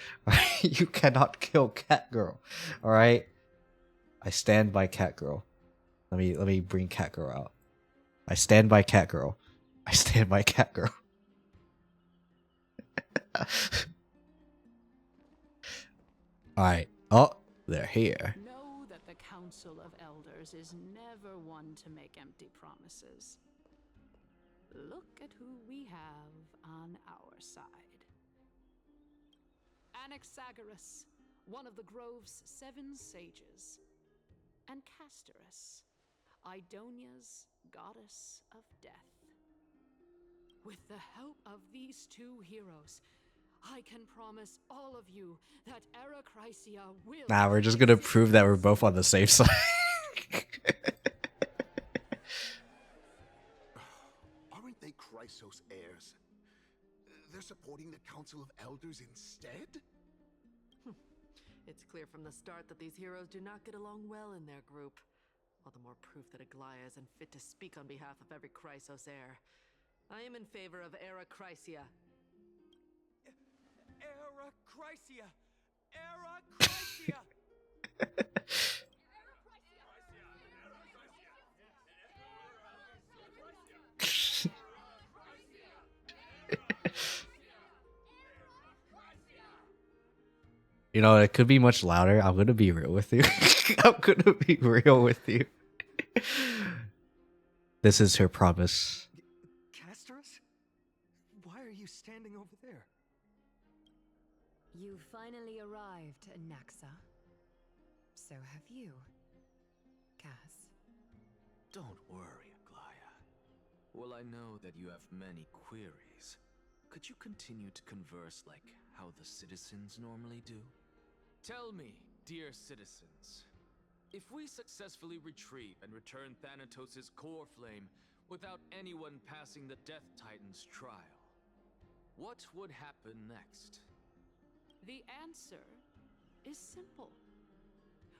You cannot kill Catgirl. Alright? I stand by Catgirl. Let me bring Catgirl out. I stand by Catgirl. I stand by Catgirl. Alright. Oh, they're here. Know that the Council of Elders is never one to make empty promises. Look at who we have on our side. Anaxagoras, one of the Grove's 7 sages, and Castorus, Idonia's goddess of death. With the help of these 2 heroes, I can promise all of you that Era Chrysia will... Nah, we're just gonna prove that we're both on the safe side. Aren't they Chrysos heirs? They're supporting the Council of Elders instead? It's clear from the start that these heroes do not get along well in their group. All the more proof that Aglaya is unfit to speak on behalf of every Chrysos heir. I am in favor of Era Chrysia. Era Era Chrysia! Era Chrysia! You know, it could be much louder. I'm gonna be real with you. I'm gonna be real with you. This is her promise. Casterus? Why are you standing over there? You finally arrived, Anaxa. So have you, Cass. Don't worry, Aglaya. Well, I know that you have many queries. Could you continue to converse like how the citizens normally do? Tell me, dear citizens, if we successfully retrieve and return Thanatos' core flame without anyone passing the Death Titan's trial, what would happen next? The answer is simple.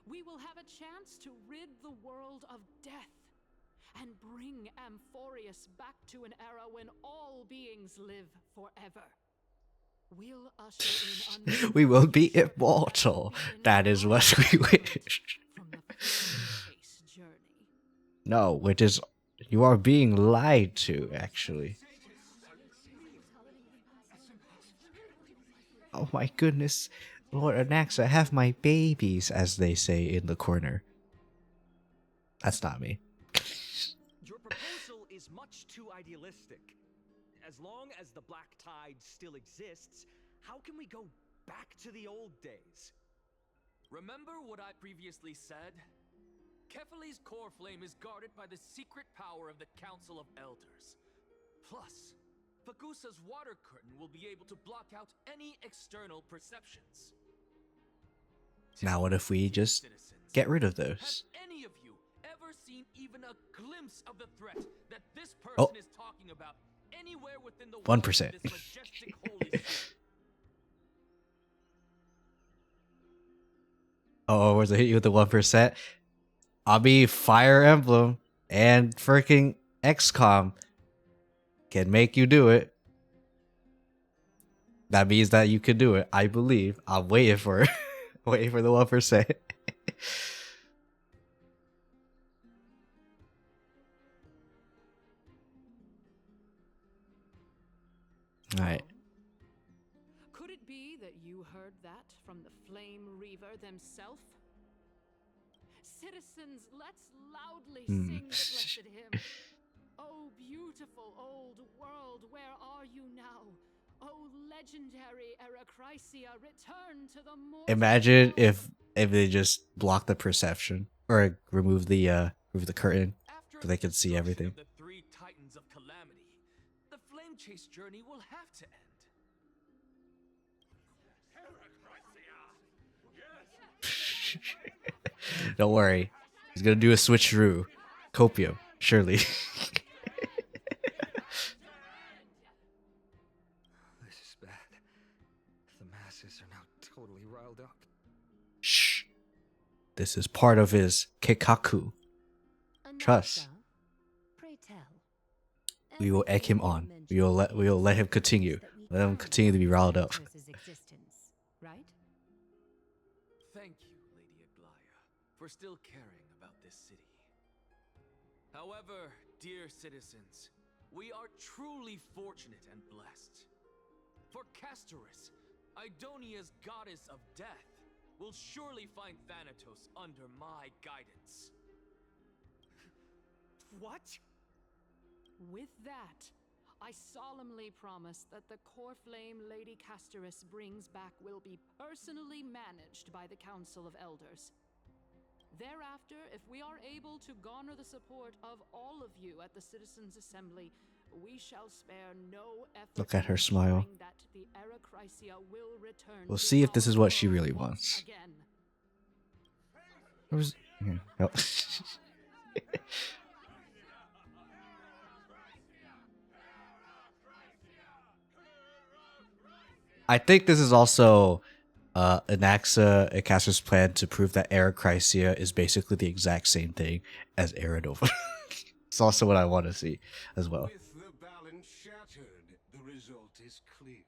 We will have a chance to rid the world of death and bring Amphorius back to an era when all beings live forever. We'll usher in We will be immortal. That is what we wish. No, which is you are being lied to, actually. Oh my goodness. Lord Anaxa, have my babies, as they say in the corner. That's not me. Your proposal is much too idealistic. As long as the Black Tide still exists, how can we go back to the old days? Remember what I previously said? Kefali's core flame is guarded by the secret power of the Council of Elders. Plus, Fagusa's water curtain will be able to block out any external perceptions. Now what if we just get rid of those? Have any of you ever seen even a glimpse of the threat that this person Oh. is talking about anywhere within the 1%. walls of this majestic holy city? Oh, was it hit you with the 1%? I'll be Fire Emblem and freaking XCOM can make you do it. That means that you can do it. I believe. I'm waiting for it. Waiting for the 1%. Alright. Could it be that you heard that from the Flame Reaver themselves? Citizens, let's loudly sing the blessed hymn. Oh, beautiful old world, where are you now? Oh, legendary Erechrysia, return to the mortal Imagine world. if they just block the perception or remove the curtain so they can see everything. The three titans of calamity, the flame chase journey will have to end. Don't worry. He's gonna do a switcheroo. Copium, surely. This is bad. The masses are now totally riled up. Shh. This is part of his Kekaku. Trust. Pray tell. We will egg him on. We will let him continue. Let him continue to be riled up. Existence, right? Thank you, Lady Aglaya, for still caring about this city. However, dear citizens, we are truly fortunate and blessed. For Casterus, Idonia's goddess of death, will surely find Thanatos under my guidance. What? With that, I solemnly promise that the core flame Lady Casterus brings back will be personally managed by the Council of Elders. Thereafter, if we are able to garner the support of all of you at the Citizens' Assembly, we shall spare no effort. Look at her in smile. ensuring that the Erechrysia will return We'll to see if this our is what she world really once wants. again. Where was- yeah, no. I think this is also Anaxa and Caster's plan to prove that Erechrysia is basically the exact same thing as Aeronova. It's also what I want to see as well. With the balance shattered, the result is clear.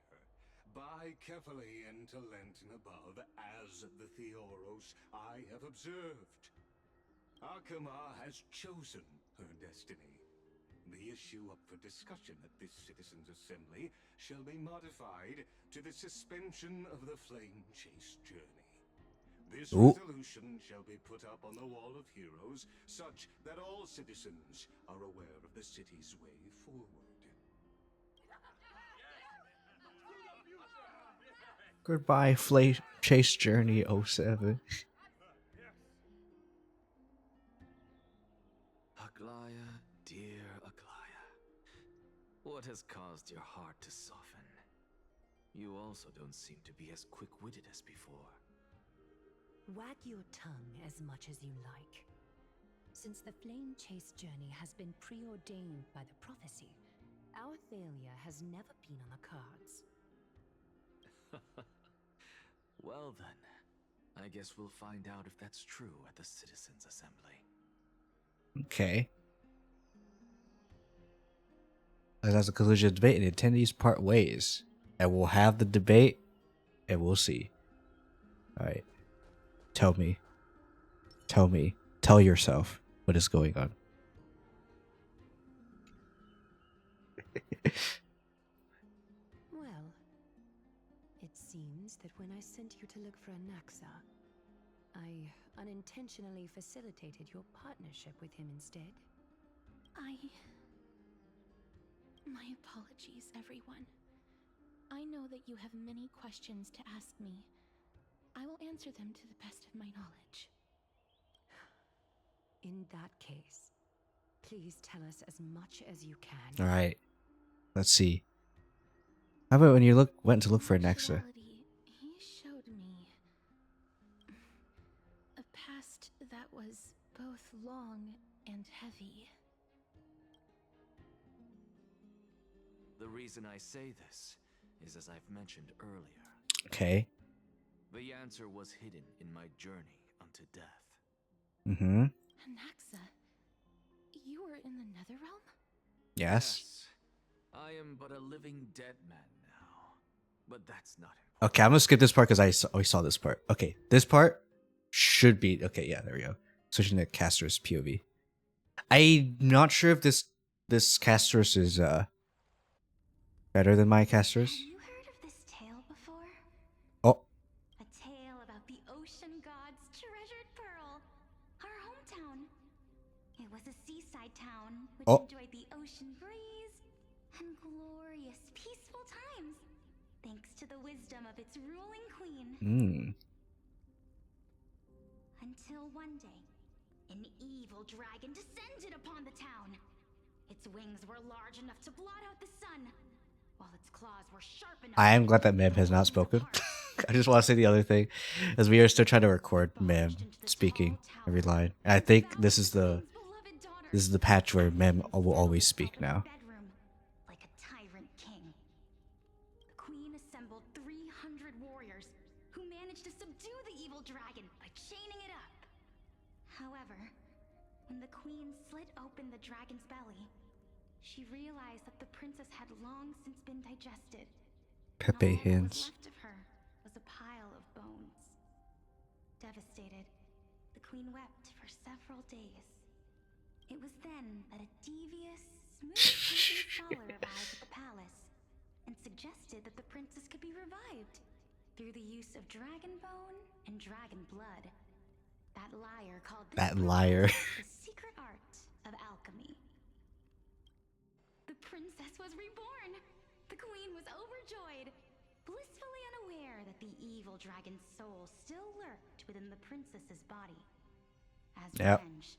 Abide carefully into Lent and above, as the Theoros I have observed. Akama has chosen her destiny. The issue up for discussion at this citizens' assembly shall be modified to the suspension of the flame chase journey. This Ooh. resolution shall be put up on the Wall of Heroes, such that all citizens are aware of the city's way forward. Goodbye, Flame Chase Journey 07. Aglaya, dear Aglaya, what has caused your heart to soften? You also don't seem to be as quick-witted as before. Wag your tongue as much as you like. Since the flame chase journey has been preordained by the prophecy, our failure has never been on the cards. Well then, I guess we'll find out if that's true at the Citizens' Assembly. Okay. That's the conclusion of the debate, and attendees part ways. And we'll have the debate, and we'll see. Alright. Tell me. Tell me. Tell yourself what is going on. Well, it seems that when I sent you to look for a Naxa, I unintentionally facilitated your partnership with him instead. My apologies, everyone. I know that you have many questions to ask me. I will answer them to the best of my knowledge. In that case, please tell us as much as you can. Alright. Let's see. How about when you went to look for a Nexa? He showed me a past that was both long and heavy. The reason I say this is as I've mentioned earlier. Okay. The answer was hidden in my journey unto death. Mm-hmm. Naxa, you were in the Netherrealm? Yes. I am but a living dead man now, but that's not important. Okay, I'm gonna skip this part because I saw this part. Okay, this part should be okay. Yeah, there we go. Switching to Caster's POV. I'm not sure if this Caster's is better than my Caster's. Have you heard of this tale before? Oh, A tale about the ocean god's treasured pearl, our hometown. It was a seaside town which enjoyed the ocean breeze and glorious, peaceful times, thanks to the wisdom of its ruling queen. Until one day, an evil dragon descended upon the town. Its wings were large enough to blot out the sun, while its claws were sharp enough. I am glad that Mem has not spoken. I just want to say the other thing, as we are still trying to record Mem speaking every line. And I think this is the patch where Mem will always speak now. Like a tyrant king. The queen assembled 300 warriors who managed to subdue the evil dragon by chaining it up. However, when the queen slit open the dragon's belly, she realized that the princess had long since been digested. Pepe All that was hands. left of her was a pile of bones. Devastated, the queen wept for several days. It was then that a devious, smooth-talking scholar arrived at the palace and suggested that the princess could be revived through the use of dragon bone and dragon blood. That liar called this the secret art of alchemy. The princess was reborn. The queen was overjoyed, blissfully unaware that the evil dragon's soul still lurked within the princess's body. As revenge,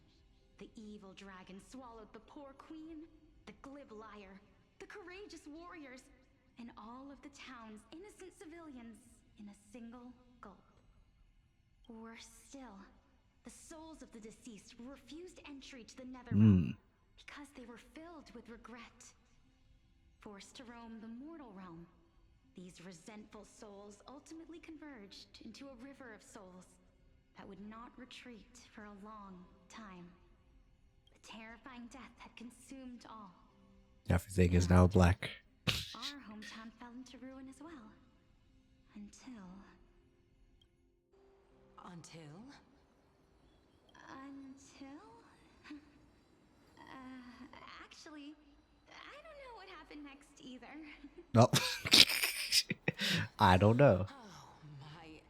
the evil dragon swallowed the poor queen, the glib liar, the courageous warriors, and all of the town's innocent civilians in a single gulp. Worse still, the souls of the deceased were refused entry to the Netherrealm because they were filled with regret. Forced to roam the mortal realm, these resentful souls ultimately converged into a river of souls that would not retreat for a long time. The terrifying death had consumed all. Everything is now black. Our hometown fell into ruin as well. Until? Until? Actually, I don't know what happened next either. No. I don't know. Oh my.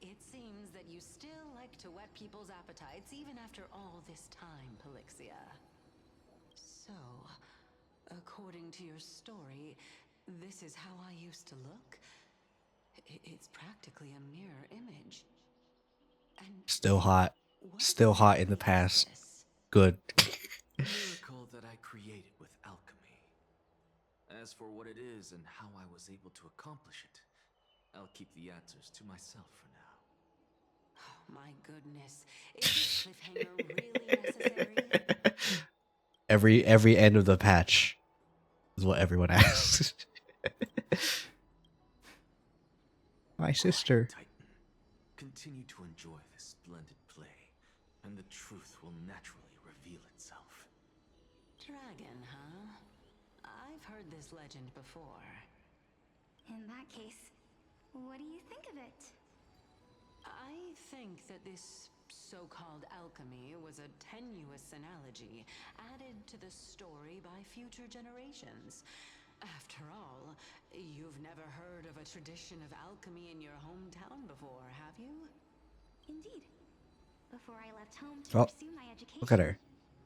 It seems that you still like to whet people's appetites even after all this time, Pelixia. So, according to your story, this is how I used to look? It's practically a mirror image. And Still hot. Still hot in the past. Good. The miracle that I created with alchemy. As for what it is and how I was able to accomplish it, I'll keep the answers to myself for now. Oh my goodness. Is this cliffhanger really necessary? Every end of the patch is what everyone asks. My sister. Titan, continue to enjoy this splendid play, and the truth will naturally reveal itself. Dragon, huh? I've heard this legend before. In that case, what do you think of it? I think that this so-called alchemy was a tenuous analogy added to the story by future generations. After all, you've never heard of a tradition of alchemy in your hometown before, have you? Indeed. Before I left home to Oh, pursue my education, look at her.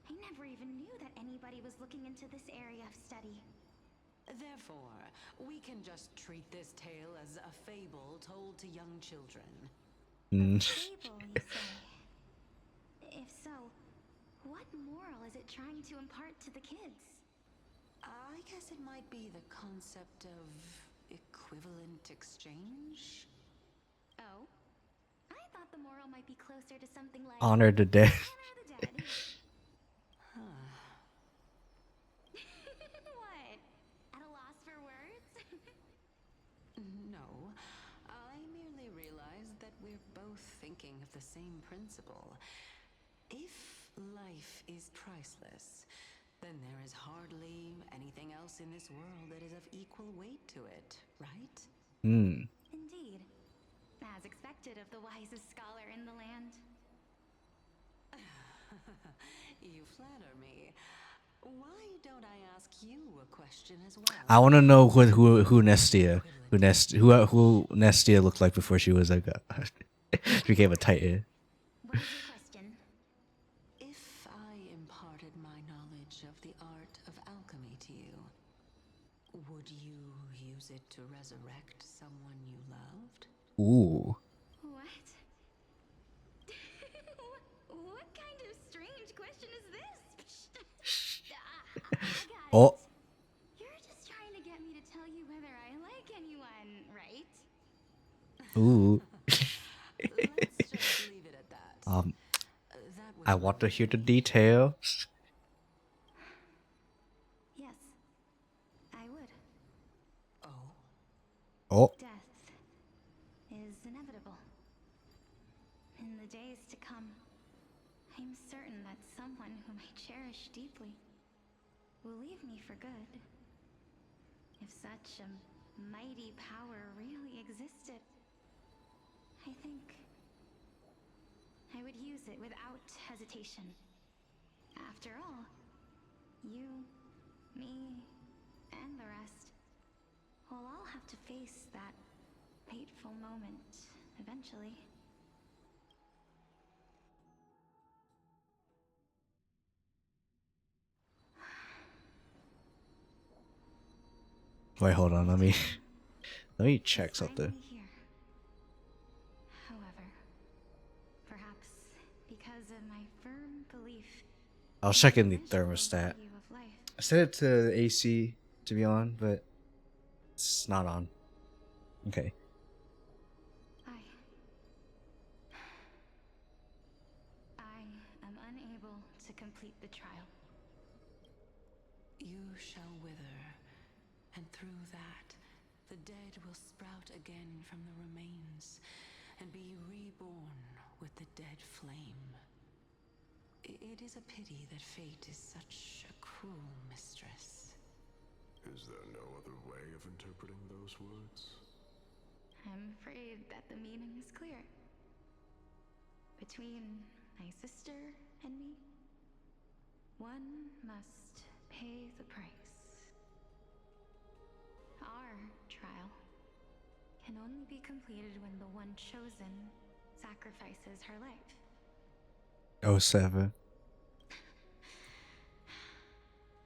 I never even knew that anybody was looking into this area of study. Therefore, we can just treat this tale as a fable told to young children. Fable, you say? If so, what moral is it trying to impart to the kids? I guess it might be the concept of equivalent exchange? Oh? I thought the moral might be closer to something like Honor the dead. honor the dead. What? At a loss for words? No, I merely realized that we're both thinking of the same principle. If life is priceless, then there is hardly anything else in this world that is of equal weight to it, right? Indeed. As expected of the wisest scholar in the land. You flatter me. Why don't I ask you a question as well? I want to know who Nestia who Nestia looked like before she was like became a Titan. What is your question? If I imparted my knowledge of the art of alchemy to you, would you use it to resurrect someone you loved? Ooh. What? What kind of strange question is this? I got Oh. it. You're just trying to get me to tell you whether I like anyone, right? Ooh. Let's just leave it at that. I want to hear the details. Yes, I would. Oh. Death is inevitable. In the days to come, I'm certain that someone whom I cherish deeply will leave me for good. If such a mighty power really existed, I think I would use it without hesitation. After all, you, me, and the rest will all have to face that fateful moment eventually. Wait, hold on. Let me check something. However, perhaps because of my firm belief I was checking the thermostat. I set it to the AC to be on, but it's not on. Okay. I am unable to complete the trial. You shall wither, and through that, the dead will sprout again from the remains, and be reborn with the dead flame. It is a pity that fate is such a cruel mistress. Is there no other way of interpreting those words? I'm afraid that the meaning is clear. Between my sister and me, one must pay the price. Our trial can only be completed when the one chosen sacrifices her life. Oh, 07.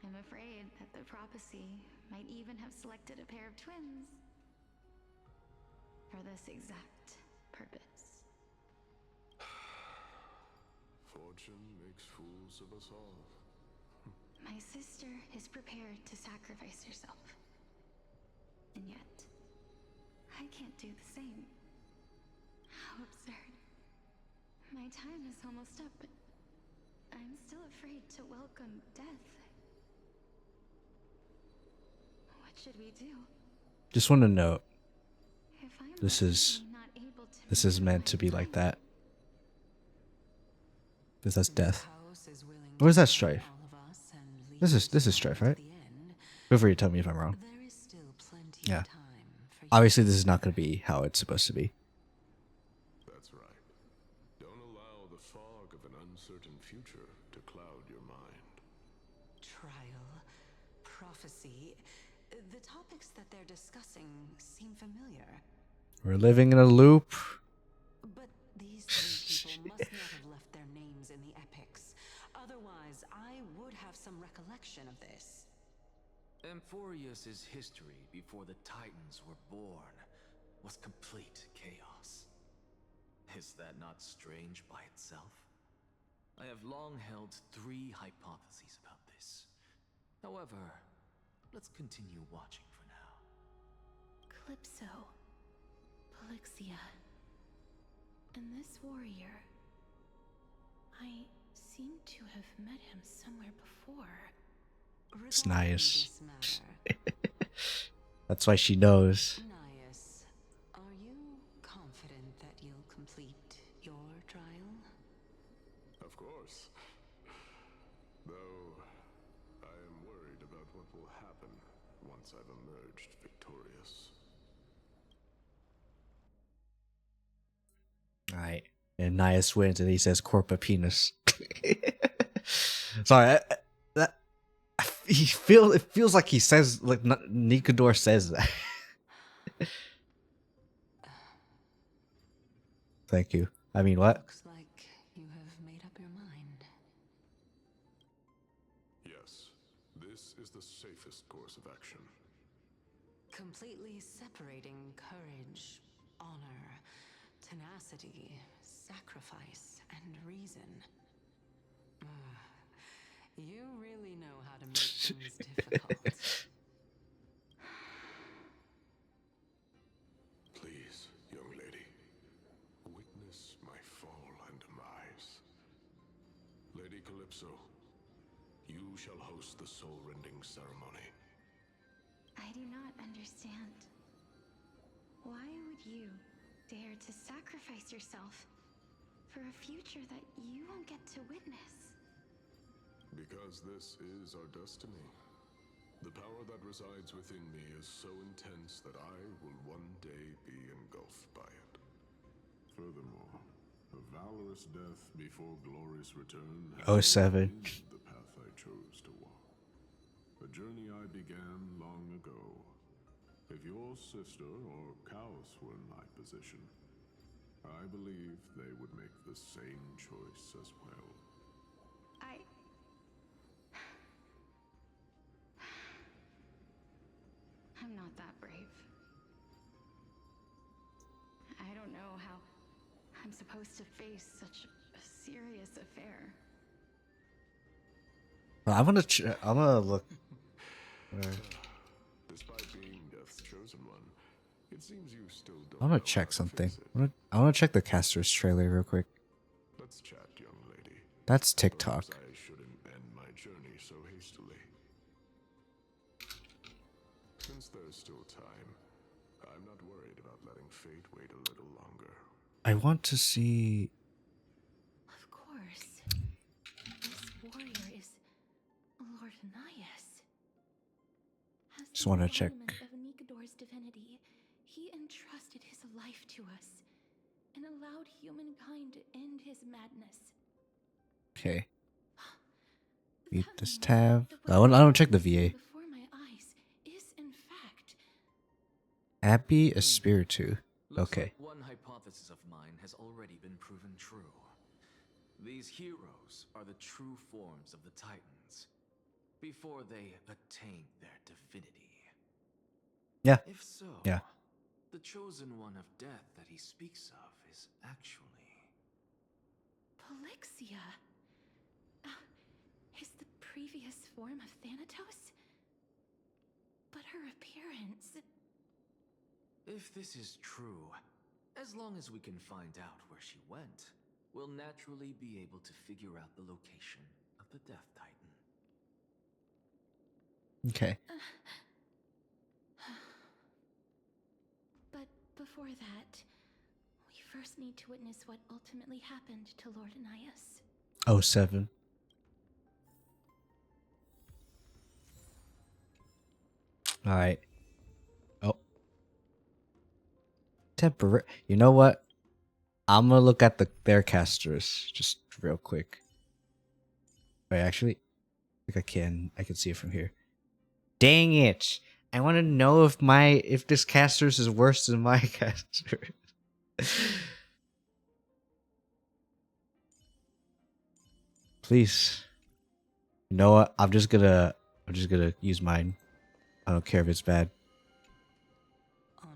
I'm afraid that the prophecy might even have selected a pair of twins for this exact purpose. Fortune makes fools of us all. My sister is prepared to sacrifice herself. And yet, I can't do the same. How absurd. My time is almost up, but I'm still afraid to welcome death. What should we do? Just want to note, If I'm this is not able to meant to be like that. Because that's death. Or is that strife? This is strife, right? Feel free to tell me if I'm wrong. Yeah. Obviously, this is not going to be how it's supposed to be. That's right. Don't allow the fog of an uncertain future to cloud your mind. Trial, prophecy, the topics that they're discussing seem familiar. We're living in a loop. But these three people must not have left their names in the epics. Otherwise, I would have some recollection of this. Amphorius' history before the Titans were born was complete chaos. Is that not strange by itself? I have long held 3 hypotheses about this. However, let's continue watching for now. Calypso, Polixia, and this warrior. I seem to have met him somewhere before. It's nice. That's why she knows. Nias, are you confident that you'll complete your trial? Of course. Though, I am worried about what will happen once I've emerged victorious. Alright. And Nias wins and he says Corpa penis. Sorry, it feels like he says, like Nikador says that. Thank you. I mean, what? Looks like you have made up your mind. Yes, this is the safest course of action. Completely separating courage, honor, tenacity, sacrifice, and reason. You really know how to make things difficult. Please, young lady, witness my fall and demise. Lady Calypso, you shall host the soul-rending ceremony. I do not understand. Why would you dare to sacrifice yourself for a future that you won't get to witness? Because this is our destiny. The power that resides within me is so intense that I will one day be engulfed by it. Furthermore, a valorous death before glorious return has 07. been the path I chose to walk. A journey I began long ago. If your sister or Kaos were in my position, I believe they would make the same choice as well. I'm not that brave. I don't know how I'm supposed to face such a serious affair. Well, I'm gonna look. Despite being Death's chosen one, it seems you still don't. I'm gonna check something. I wanna check the Casters trailer real quick. Let's chat, young lady. That's TikTok. Perhaps I shouldn't end my journey so hastily. Since there's still time, I'm not worried about letting fate wait a little longer. I want to see. Of course. This warrior is Lord Nias. As Just the wanna check. embodiment of Nikador's divinity, he entrusted his life to us. and allowed humankind to end his madness. Okay. Beat this tab. I don't check the VA. Before my eyes is in fact Happy Espiritu. Okay. Looks like one hypothesis of mine has already been proven true. These heroes are the true forms of the Titans before they attain their divinity. Yeah. If so, Yeah. the chosen one of death that he speaks of is actually Polixia. Is the previous form of Thanatos? But her appearance. If this is true, as long as we can find out where she went, we'll naturally be able to figure out the location of the Death Titan. Okay. But before that, we first need to witness what ultimately happened to Lord Anaias. 07. Alright. Oh. You know what? I'm gonna look at their casters just real quick. Wait, actually, I think I can see it from here. Dang it! I want to know if this casters is worse than my caster. Please. You know what? I'm just gonna use mine. I don't care if it's bad. Honor,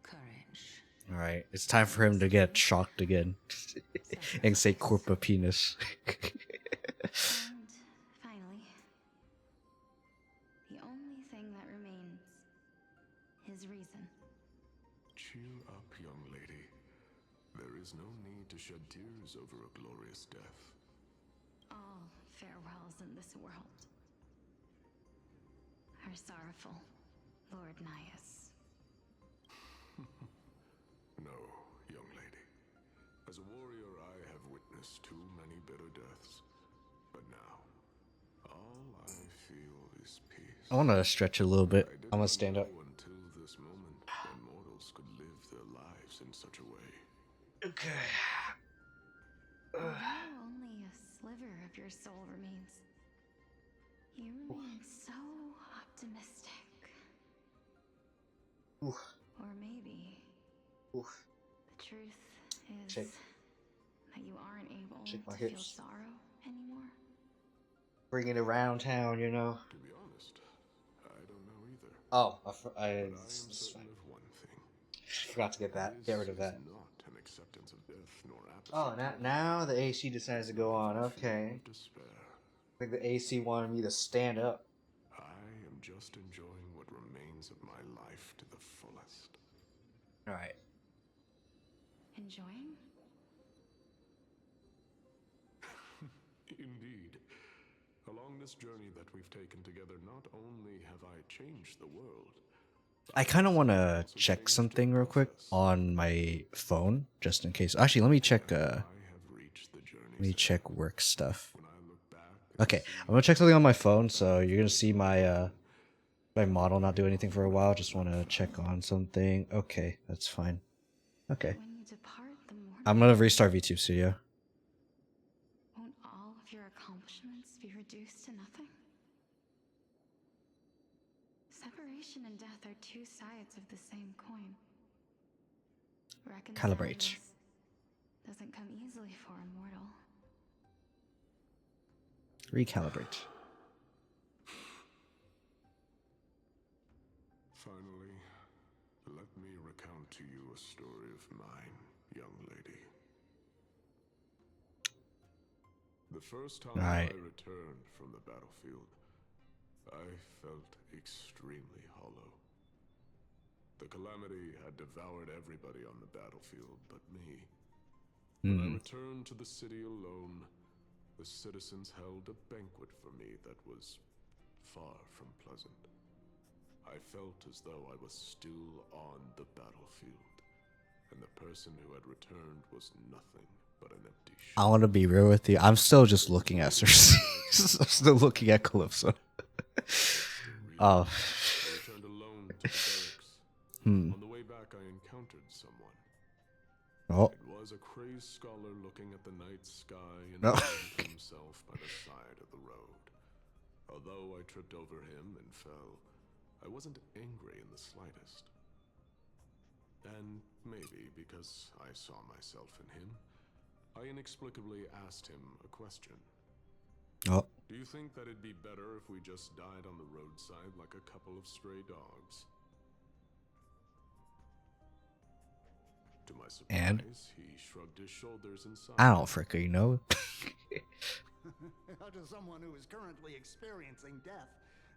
courage. All right, it's time for him to get shocked again and say "corpa penis." And finally, the only thing that remains is reason. Cheer up, young lady. There is no need to shed tears over a glorious death. All farewells in this world are sorrowful, Lord Naias. No, young lady. As a warrior, I have witnessed too many bitter deaths. But now, all I feel is peace. I want to stretch a little bit. I'm gonna stand up. Until this moment, when mortals could live their lives in such a way. Okay. Although only a sliver of your soul remains, you remain so optimistic. Oof. Or maybe Oof. the truth is Shake. that you aren't able Shake my to feel hips. sorrow anymore. Bring it around town, you know. To be honest, I don't know either. Oh, But I am certain of one thing. Forgot to get that. Get rid of that. This is not an acceptance of death nor apathy. Oh, now the AC decides to go on. Okay. Despair. I think the AC wanted me to stand up. I am just enjoying what remains of my life to the fullest. All right. Enjoying? Indeed. Along this journey that we've taken together, not only have I changed the world, I kind of want to check something real quick on my phone, just in case. Actually, let me check. Let me check work stuff. Okay, I'm gonna check something on my phone. So you're gonna see my my model not do anything for a while. Just want to check on something. Okay, that's fine. Okay. When you depart the mortal, I'm gonna restart VTube Studio. won't all of your accomplishments be reduced to nothing? Separation and death are two sides of the same coin. Calibrate. Reconciling this doesn't come easily for a mortal. Recalibrate. finally, let me recount to you a story of mine, young lady. The first time I returned from the battlefield, I felt extremely hollow. The calamity had devoured everybody on the battlefield but me. When I returned to the city alone, the citizens held a banquet for me that was far from pleasant. I felt as though I was still on the battlefield, and the person who had returned was nothing but an empty shell. I want to be real with you. I'm still just looking at Cersei. I'm still looking at Calypso. Oh. I returned alone to the barracks. On the way back, I encountered someone. Oh. It was a crazed scholar looking at the night sky and No. finding himself by the side of the road. Although I tripped over him and fell, I wasn't angry in the slightest. And maybe because I saw myself in him, I inexplicably asked him a question. Oh. Do you think that it'd be better if we just died on the roadside like a couple of stray dogs? To my surprise, And? he shrugged his shoulders and sighed. I don't freaking know. How does someone who is currently experiencing death,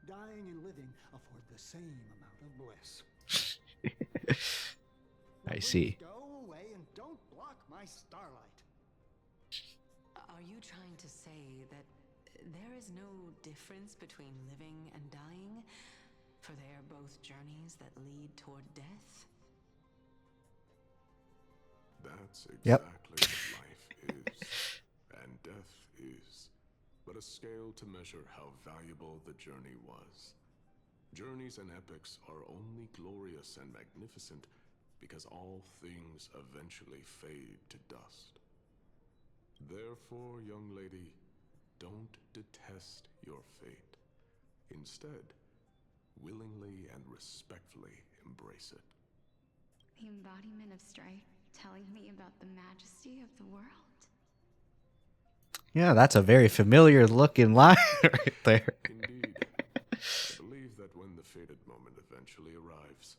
dying and living, afford the same amount of bliss? I see. Go away and don't block my starlight. Are you trying to say that there is no difference between living and dying? For they are both journeys that lead toward death? That's Yep. exactly what life is, and death is, but a scale to measure how valuable the journey was. Journeys and epics are only glorious and magnificent because all things eventually fade to dust. Therefore, young lady, don't detest your fate. Instead, willingly and respectfully embrace it. The embodiment of strife telling me about the majesty of the world. Yeah, that's a very familiar looking line right there. Indeed. I believe that when the fated moment eventually arrives,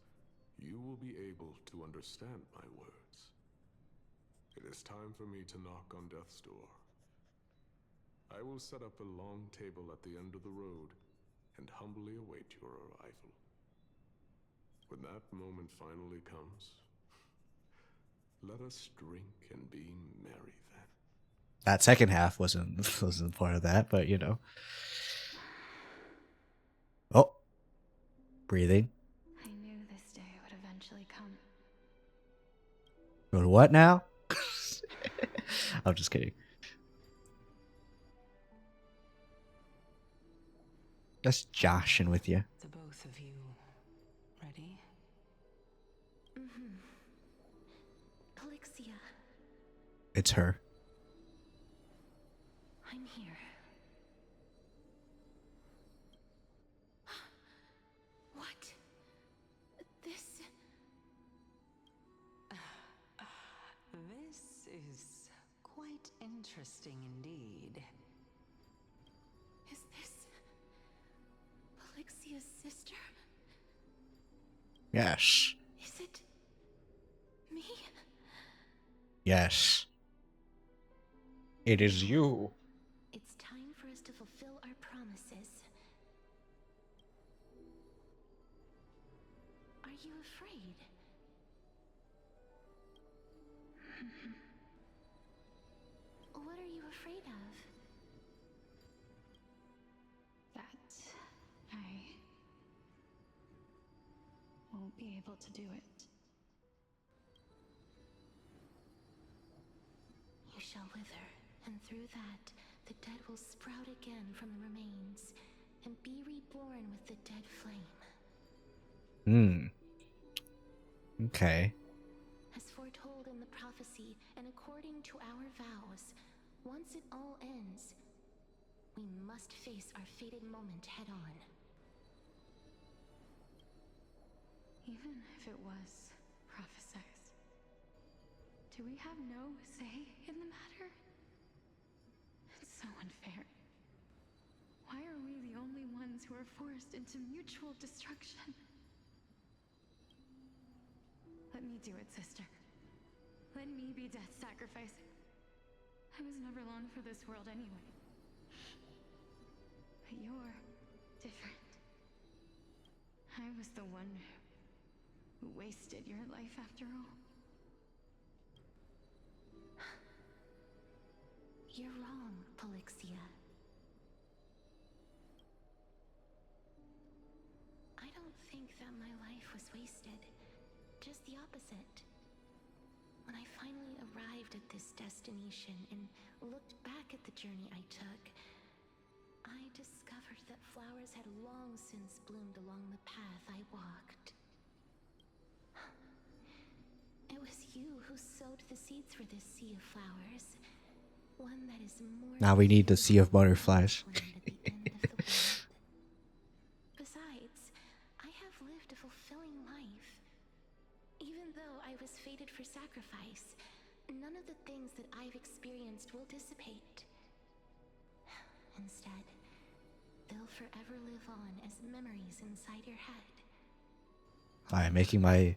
you will be able to understand my words. It is time for me to knock on death's door. I will set up a long table at the end of the road and humbly await your arrival. When that moment finally comes, let us drink and be merry then. That second half wasn't part of that, but you know. Oh. Breathing. I knew this day would eventually come. Go to what now? I'm just kidding. Just joshing with you. The both of you ready? Mm-hmm. Polixia, It's her. I'm here. What? This... This is quite interesting indeed. Is this... Polixia's sister? Yes. Is it... me? Yes. It is you. It's time for us to fulfill our promises. Are you afraid? What are you afraid of? That I won't be able to do it. You shall wither, and through that, the dead will sprout again from the remains, and be reborn with the dead flame. Okay. As foretold in the prophecy, and according to our vows, once it all ends, we must face our fated moment head-on. Even if it was prophesized, do we have no say in the matter? It's so unfair. Why are we the only ones who are forced into mutual destruction? Let me do it, sister. Let me be death's sacrifice. I was never long for this world anyway. But you're different. I was the one who wasted your life after all. You're wrong, Polixia. I don't think that my life was wasted. Just the opposite. When I finally arrived at this destination and looked back at the journey I took, I discovered that flowers had long since bloomed along the path I walked. It was you who sowed the seeds for this sea of flowers. One that is more Now we need the sea of butterflies. Besides, I have lived a fulfilling life. Even though I was fated for sacrifice, none of the things that I've experienced will dissipate. Instead, they'll forever live on as memories inside your head. I am making my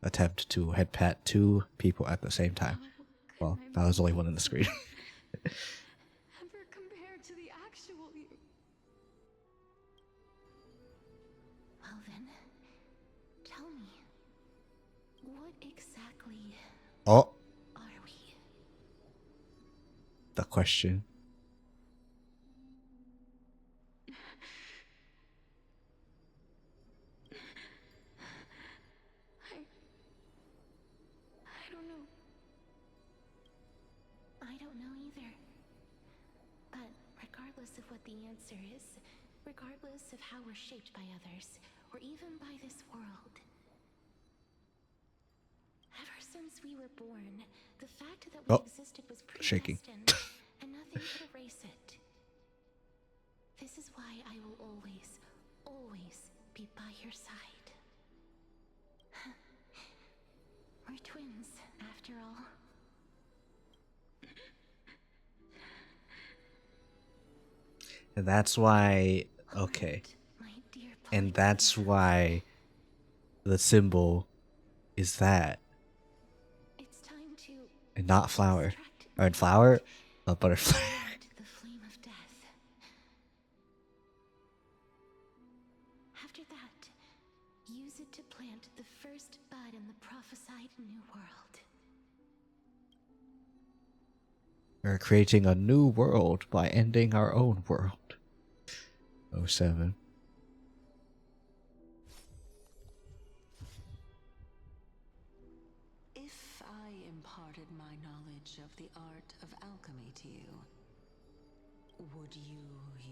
attempt to head pat 2 people at the same time. Well, that was only one on the screen. Ever compared to the actual you? Well then, tell me, what exactly Oh, are we? the question. I don't know. I don't know either. But regardless of what the answer is, regardless of how we're shaped by others, or even by this world, ever since we were born, the fact that we existed was Shaking. predestined, and nothing could erase it. This is why I will always, always be by your side. We're twins, after all. And that's why, okay. And that's why the symbol is that. It's time to And not flower. Or flower, a butterfly. the flame of death. After that, use it to plant the first bud in the prophesied new world. We're creating a new world by ending our own world. 07. If I imparted my knowledge of the art of alchemy to you, would you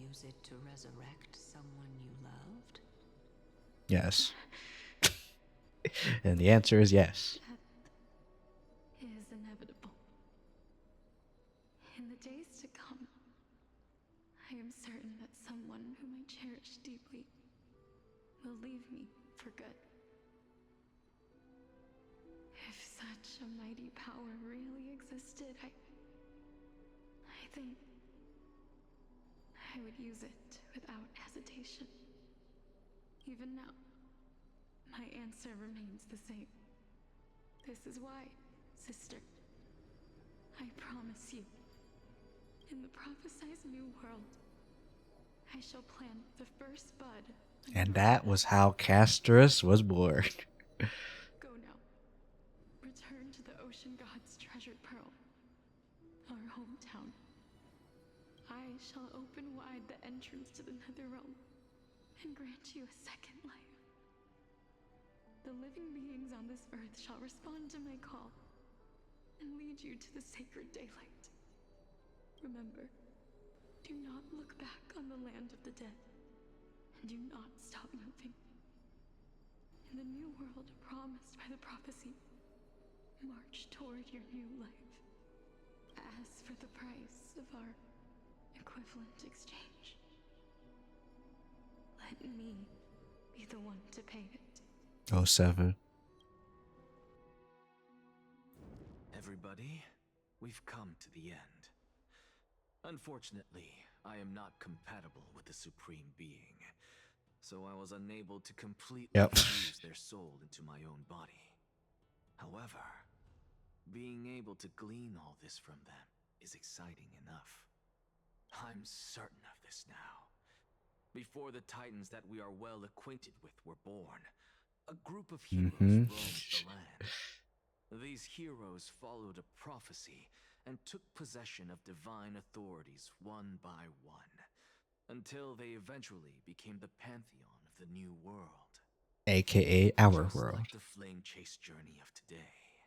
use it to resurrect someone you loved? Yes. And the answer is yes. Death is inevitable. In the days to come, I am certain that someone whom I cherish deeply will leave me for good. If such a mighty power really existed, I think I would use it without hesitation. Even now, my answer remains the same. This is why, sister, I promise you, in the prophesied new world, I shall plant the first bud. And that was how Castrus was born. Go now. Return to the ocean god's treasured pearl, our hometown. I shall open wide the entrance to the netherrealm and grant you a second life. The living beings on this earth shall respond to my call and lead you to the sacred daylight. Remember, do not look back on the land of the dead, and do not stop moving. In the new world promised by the prophecy, march toward your new life. As for the price of our equivalent exchange, let me be the one to pay it. 07. Everybody, we've come to the end. Unfortunately, I am not compatible with the Supreme Being, so I was unable to completely fuse their soul into my own body. However, being able to glean all this from them is exciting enough. I'm certain of this now. Before the Titans that we are well acquainted with were born, a group of heroes roamed the land. These heroes followed a prophecy and took possession of divine authorities one by one, until they eventually became the pantheon of the new world. AKA our Just world. like the flame chase journey of today,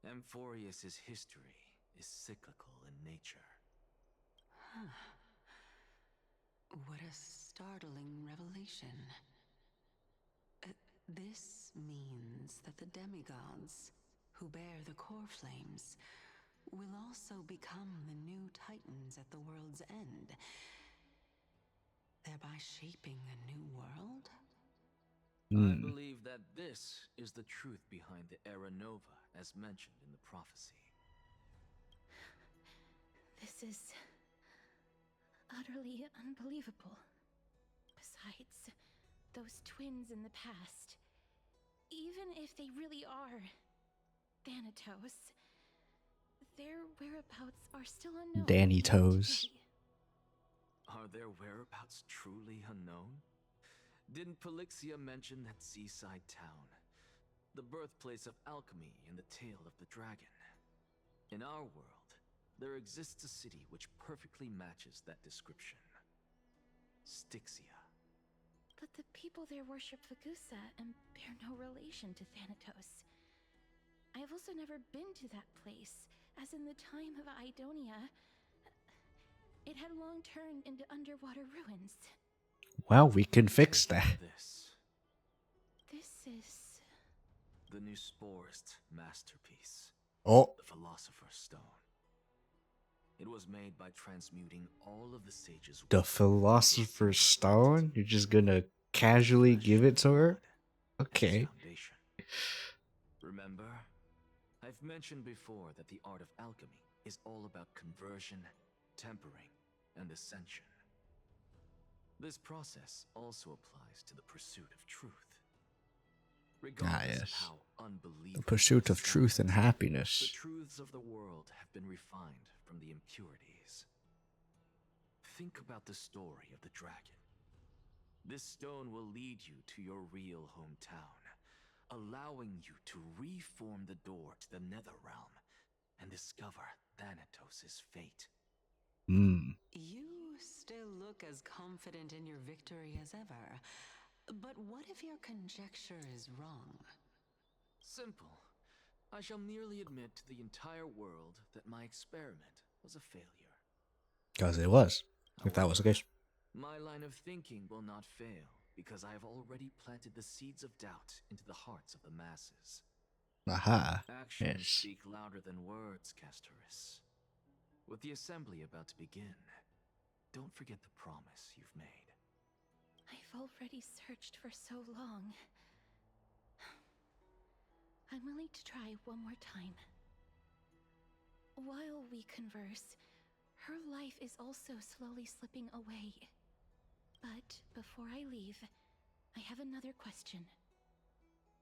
Amphorius's history is cyclical in nature. What a startling revelation. This means that the demigods, who bear the core flames, will also become the new titans at the world's end, thereby shaping a new world? I believe that this is the truth behind the Era Nova, as mentioned in the prophecy. This is utterly unbelievable. Besides, those twins in the past, even if they really are Thanatos, their whereabouts are still unknown. Danny Toes. Are their whereabouts truly unknown? Didn't Polixia mention that seaside town, the birthplace of alchemy and the tale of the dragon? In our world, there exists a city which perfectly matches that description. Styxia. But the people there worship Vagusa and bear no relation to Thanatos. I have also never been to that place, as in the time of Idonia, it had long turned into underwater ruins. Well, we can fix that. This is the new Sporist masterpiece. Oh. The Philosopher's Stone. It was made by transmuting all of the sages. The Philosopher's Stone? You're just gonna casually give it to her? Okay. Remember, I've mentioned before that the art of alchemy is all about conversion, tempering, and ascension. This process also applies to the pursuit of truth. Regardless of how unbelievable the pursuit of truth and happiness. The truths of the world have been refined from the impurities. Think about the story of the dragon. This stone will lead you to your real hometown, allowing you to reform the door to the nether realm and discover Thanatos' fate. You still look as confident in your victory as ever. But what if your conjecture is wrong? Simple. I shall merely admit to the entire world that my experiment was a failure. Because it was, if that was the case. My line of thinking will not fail, because I have already planted the seeds of doubt into the hearts of the masses. Aha. Actions Yes. speak louder than words, Castoris. With the assembly about to begin, don't forget the promise you've made. I've already searched for so long. I'm willing to try one more time. While we converse, her life is also slowly slipping away. But before I leave, I have another question.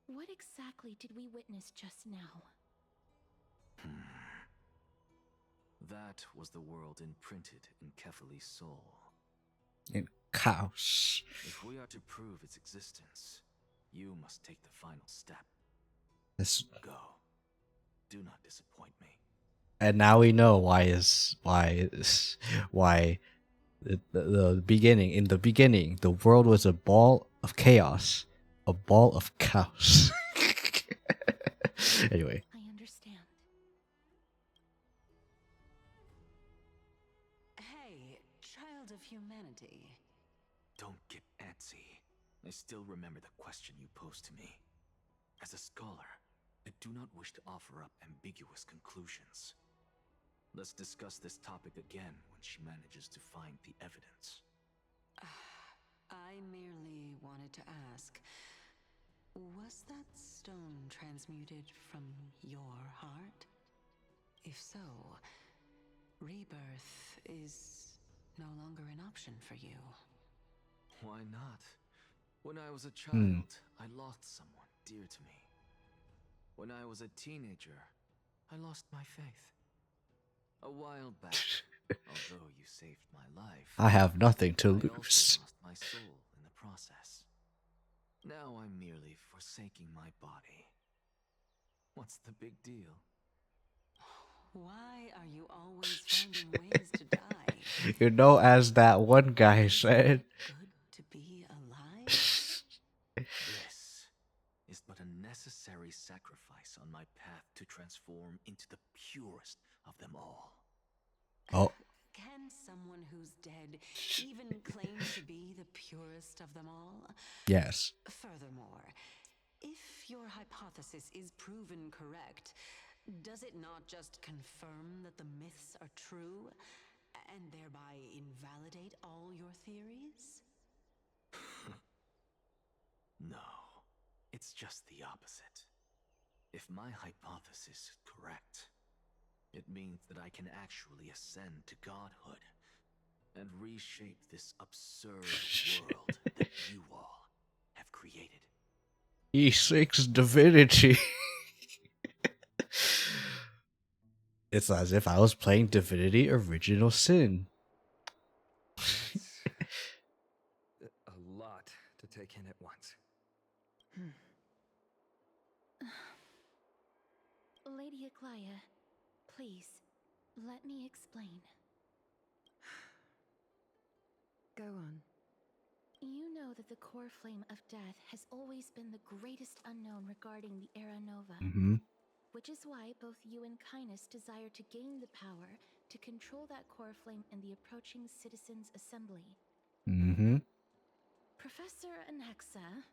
What exactly did we witness just now? That was the world imprinted in Kefali's soul. In chaos. If we are to prove its existence, you must take the final step. Go. Do not disappoint me. And now we know the beginning. In the beginning, the world was a ball of chaos, a ball of chaos. Anyway. I understand. Hey, child of humanity. Don't get antsy. I still remember the question you posed to me. As a scholar, I do not wish to offer up ambiguous conclusions. Let's discuss this topic again when she manages to find the evidence. I merely wanted to ask, was that stone transmuted from your heart? If so, rebirth is no longer an option for you. Why not? When I was a child, I lost someone dear to me. When I was a teenager, I lost my faith. A while back, although you saved my life, I have nothing to I lose. also lost my soul in the process. Now I'm merely forsaking my body. What's the big deal? Why are you always finding ways to die? You know, as that one guy said. To be alive? This is but a necessary sacrifice on my path to transform into the purest of them all. Oh. Can someone who's dead even claim to be the purest of them all? Yes. Furthermore, if your hypothesis hypothesis is proven correct, does it not just confirm that the myths are true and thereby invalidate all your theories? No, it's just the opposite. If my hypothesis is correct, it means that I can actually ascend to godhood and reshape this absurd world that you all have created. E6 divinity. It's as if I was playing Divinity Original Sin. A lot to take in at once. Lady Aglaya, please, let me explain. Go on. You know that the core flame of death has always been the greatest unknown regarding the Era Nova. Which is why both you and Kynus desire to gain the power to control that core flame in the approaching Citizens' Assembly. Professor Anaxa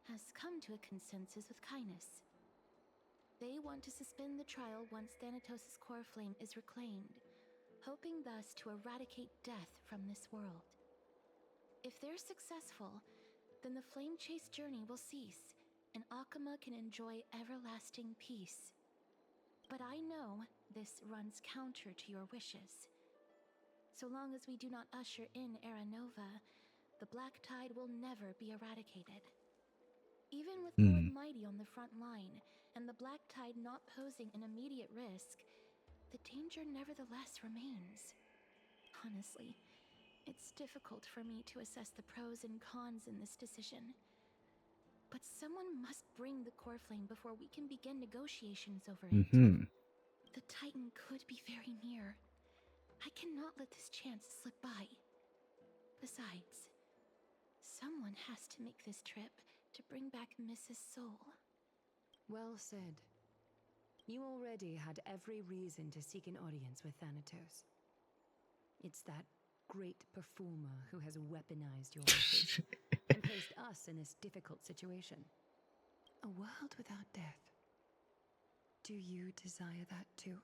has come to a consensus with Kynus. They want to suspend the trial once Thanatos' core flame is reclaimed, hoping thus to eradicate death from this world. If they're successful, then the flame chase journey will cease, and Akama can enjoy everlasting peace. But I know this runs counter to your wishes. So long as we do not usher in Era Nova, the Black Tide will never be eradicated. Even with Lord Mighty on the front line, and the Black Tide not posing an immediate risk, the danger nevertheless remains. Honestly, it's difficult for me to assess the pros and cons in this decision. But someone must bring the core flame before we can begin negotiations over it. The Titan could be very near. I cannot let this chance slip by. Besides, someone has to make this trip to bring back Mrs. Soul. Well said. You already had every reason to seek an audience with Thanatos. It's that great performer who has weaponized your wishes and placed us in this difficult situation. A world without death. Do you desire that too?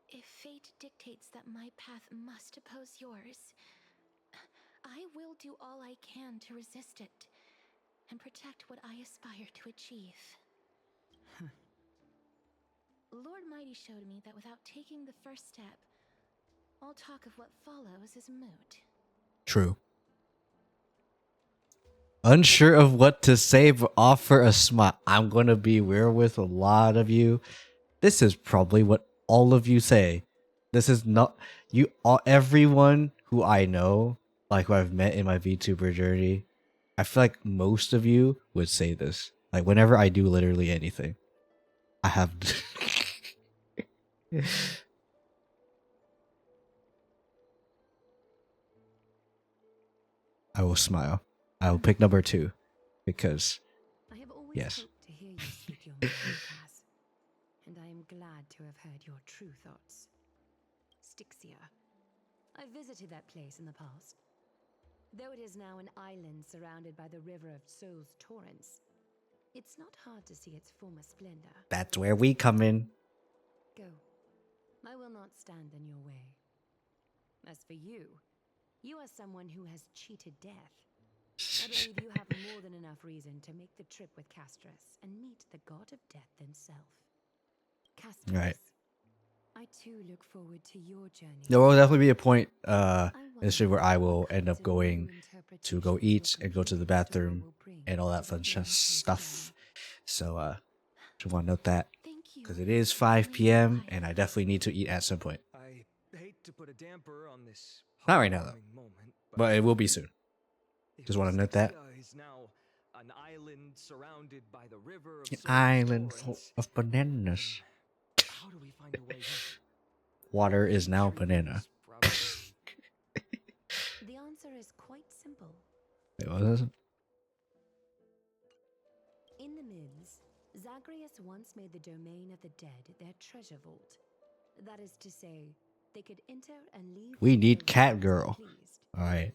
If fate dictates that my path must oppose yours, I will do all I can to resist it and protect what I aspire to achieve. Lord Mighty showed me that without taking the first step, all talk of what follows is moot. True. Unsure of what to say, but offer a smile. I'm gonna be real with a lot of you. This is probably what all of you say. This is not you. All everyone who I know, like who I've met in my VTuber journey, I feel like most of you would say this. Like whenever I do literally anything, I have. I will smile. I will pick number 2 because I have always yes. hoped to hear you speak your mind, Kaz, and I am glad to have heard your true thoughts. Styxia. I visited that place in the past. Though it is now an island surrounded by the river of Soul's torrents, it's not hard to see its former splendor. That's where we come in. Go. I will not stand in your way. As for you, you are someone who has cheated death. I believe you have more than enough reason to make the trip with Castris and meet the god of death himself. Castris, Right. I too look forward to your journey. There will definitely be a point in the stream where I will end up going to go eat and go to the bathroom and all that fun stuff. So just want to note that because it is 5 p.m. and I definitely need to eat at some point. I hate to put a damper on this Not right now though, moment, but it will be soon. Just want to note that. Styxia is now an island surrounded by the river of An Soul's island full torrents. of bananas. How do we find a way in? Water is now banana. The answer is quite simple. Wait, what is it? In the myths, Zagreus once made the domain of the dead their treasure vault. That is to say, they could enter and leave. We need cat girl. All right,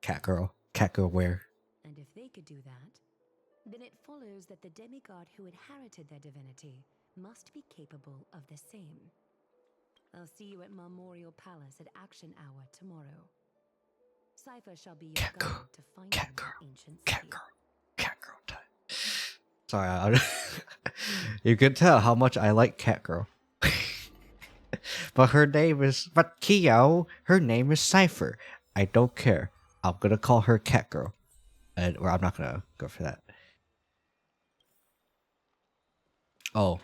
cat girl. Cat girl where? And if they could do that, then it follows that the demigod who inherited their divinity must be capable of the same. I'll see you at Memorial Palace at Action Hour tomorrow. Cypher shall be your guide to find the ancient city. Cat girl time. Sorry, you can tell how much I like Cat Girl. But Kyo, her name is Cypher. I don't care. I'm gonna call her Cat Girl. Or I'm not gonna go for that. Oh.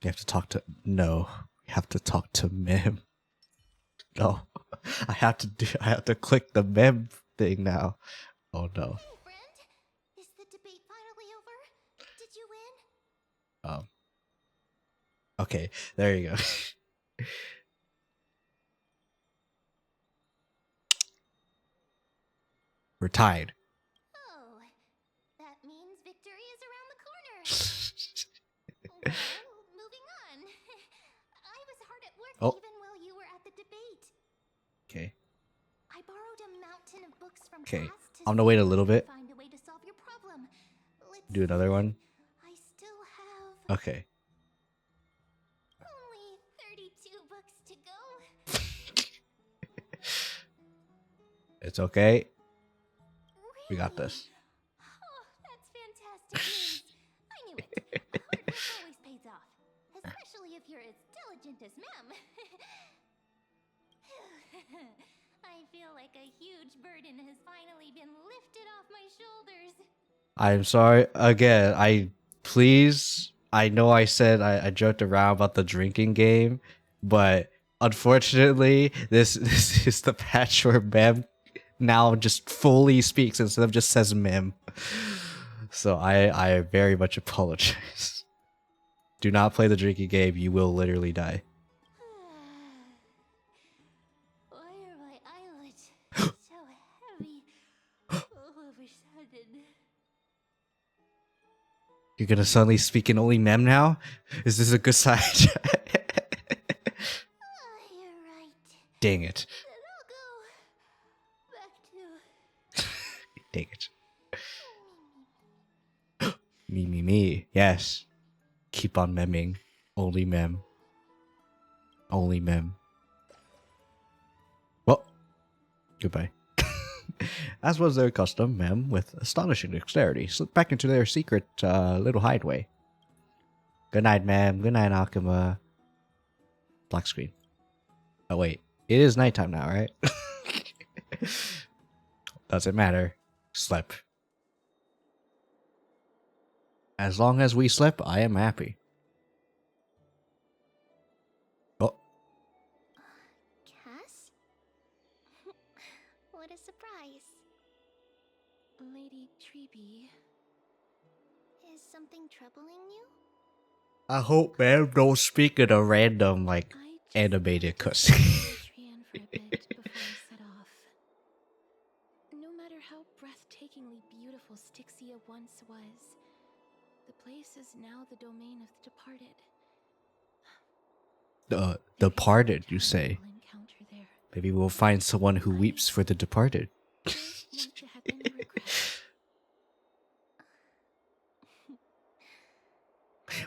You have to talk to... No. You have to talk to Mem. No. I have to click the Mem thing now. Oh no. Hey, friend. Is the debate finally over? Did you win? Okay, there you go. We're tied. Oh, that means victory is around the corner. Well, moving on. I was hard at work even while you were at the debate. Okay. I borrowed a mountain of books from Okay. class to I'm gonna wait a see if little I bit. could find a way to solve your problem. Let's Do another see. one. I still have Okay. only 32 books to go. Really? It's okay. We got this. Oh, that's fantastic news. I knew it. Hard work always pays off, especially if you're as diligent as Mem. I feel like a huge burden has finally been lifted off my shoulders. I'm sorry again. I know I said I joked around about the drinking game, but unfortunately, this is the patch where Mem now just fully speaks instead of just says Mem. So I very much apologize. Do not play the drinking game. You will literally die. Why are my eyelids so heavy all of a sudden? You're gonna suddenly speak in only Mem now? Is this a good sign? You're right. Dang it. Then I'll go back to... Dang it. Me. Yes. Keep on memming. Only Mem. Only Mem. Well, goodbye. As was their custom, Mem, with astonishing dexterity, slipped back into their secret little hideaway. Good night, Mem. Good night, Akuma. Black screen. Oh, wait. It is nighttime now, right? Doesn't matter. Slept. As long as we slept, I am happy. Oh. Cass? What a surprise. Lady Treeby. Is something troubling you? I hope Mem don't speak in a random, like, animated cuss. Trian for a bit before I set off. No matter how breathtakingly beautiful Styxia once was, the place is now the domain of the departed. Departed, you say? Maybe we'll find someone who weeps for the departed. Want to have any regrets.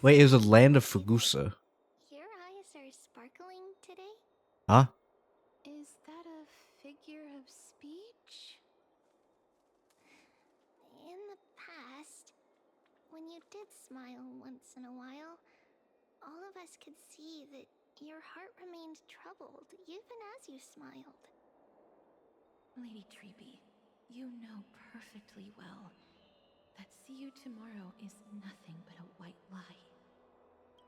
Wait, it was a land of Fugusa. Your eyes are sparkling today? Huh? Is that a figure of speech? In the past, when you did smile once in a while, all of us could see that your heart remained troubled even as you smiled. Lady Treeby, you know perfectly well that see you tomorrow is nothing but a white lie.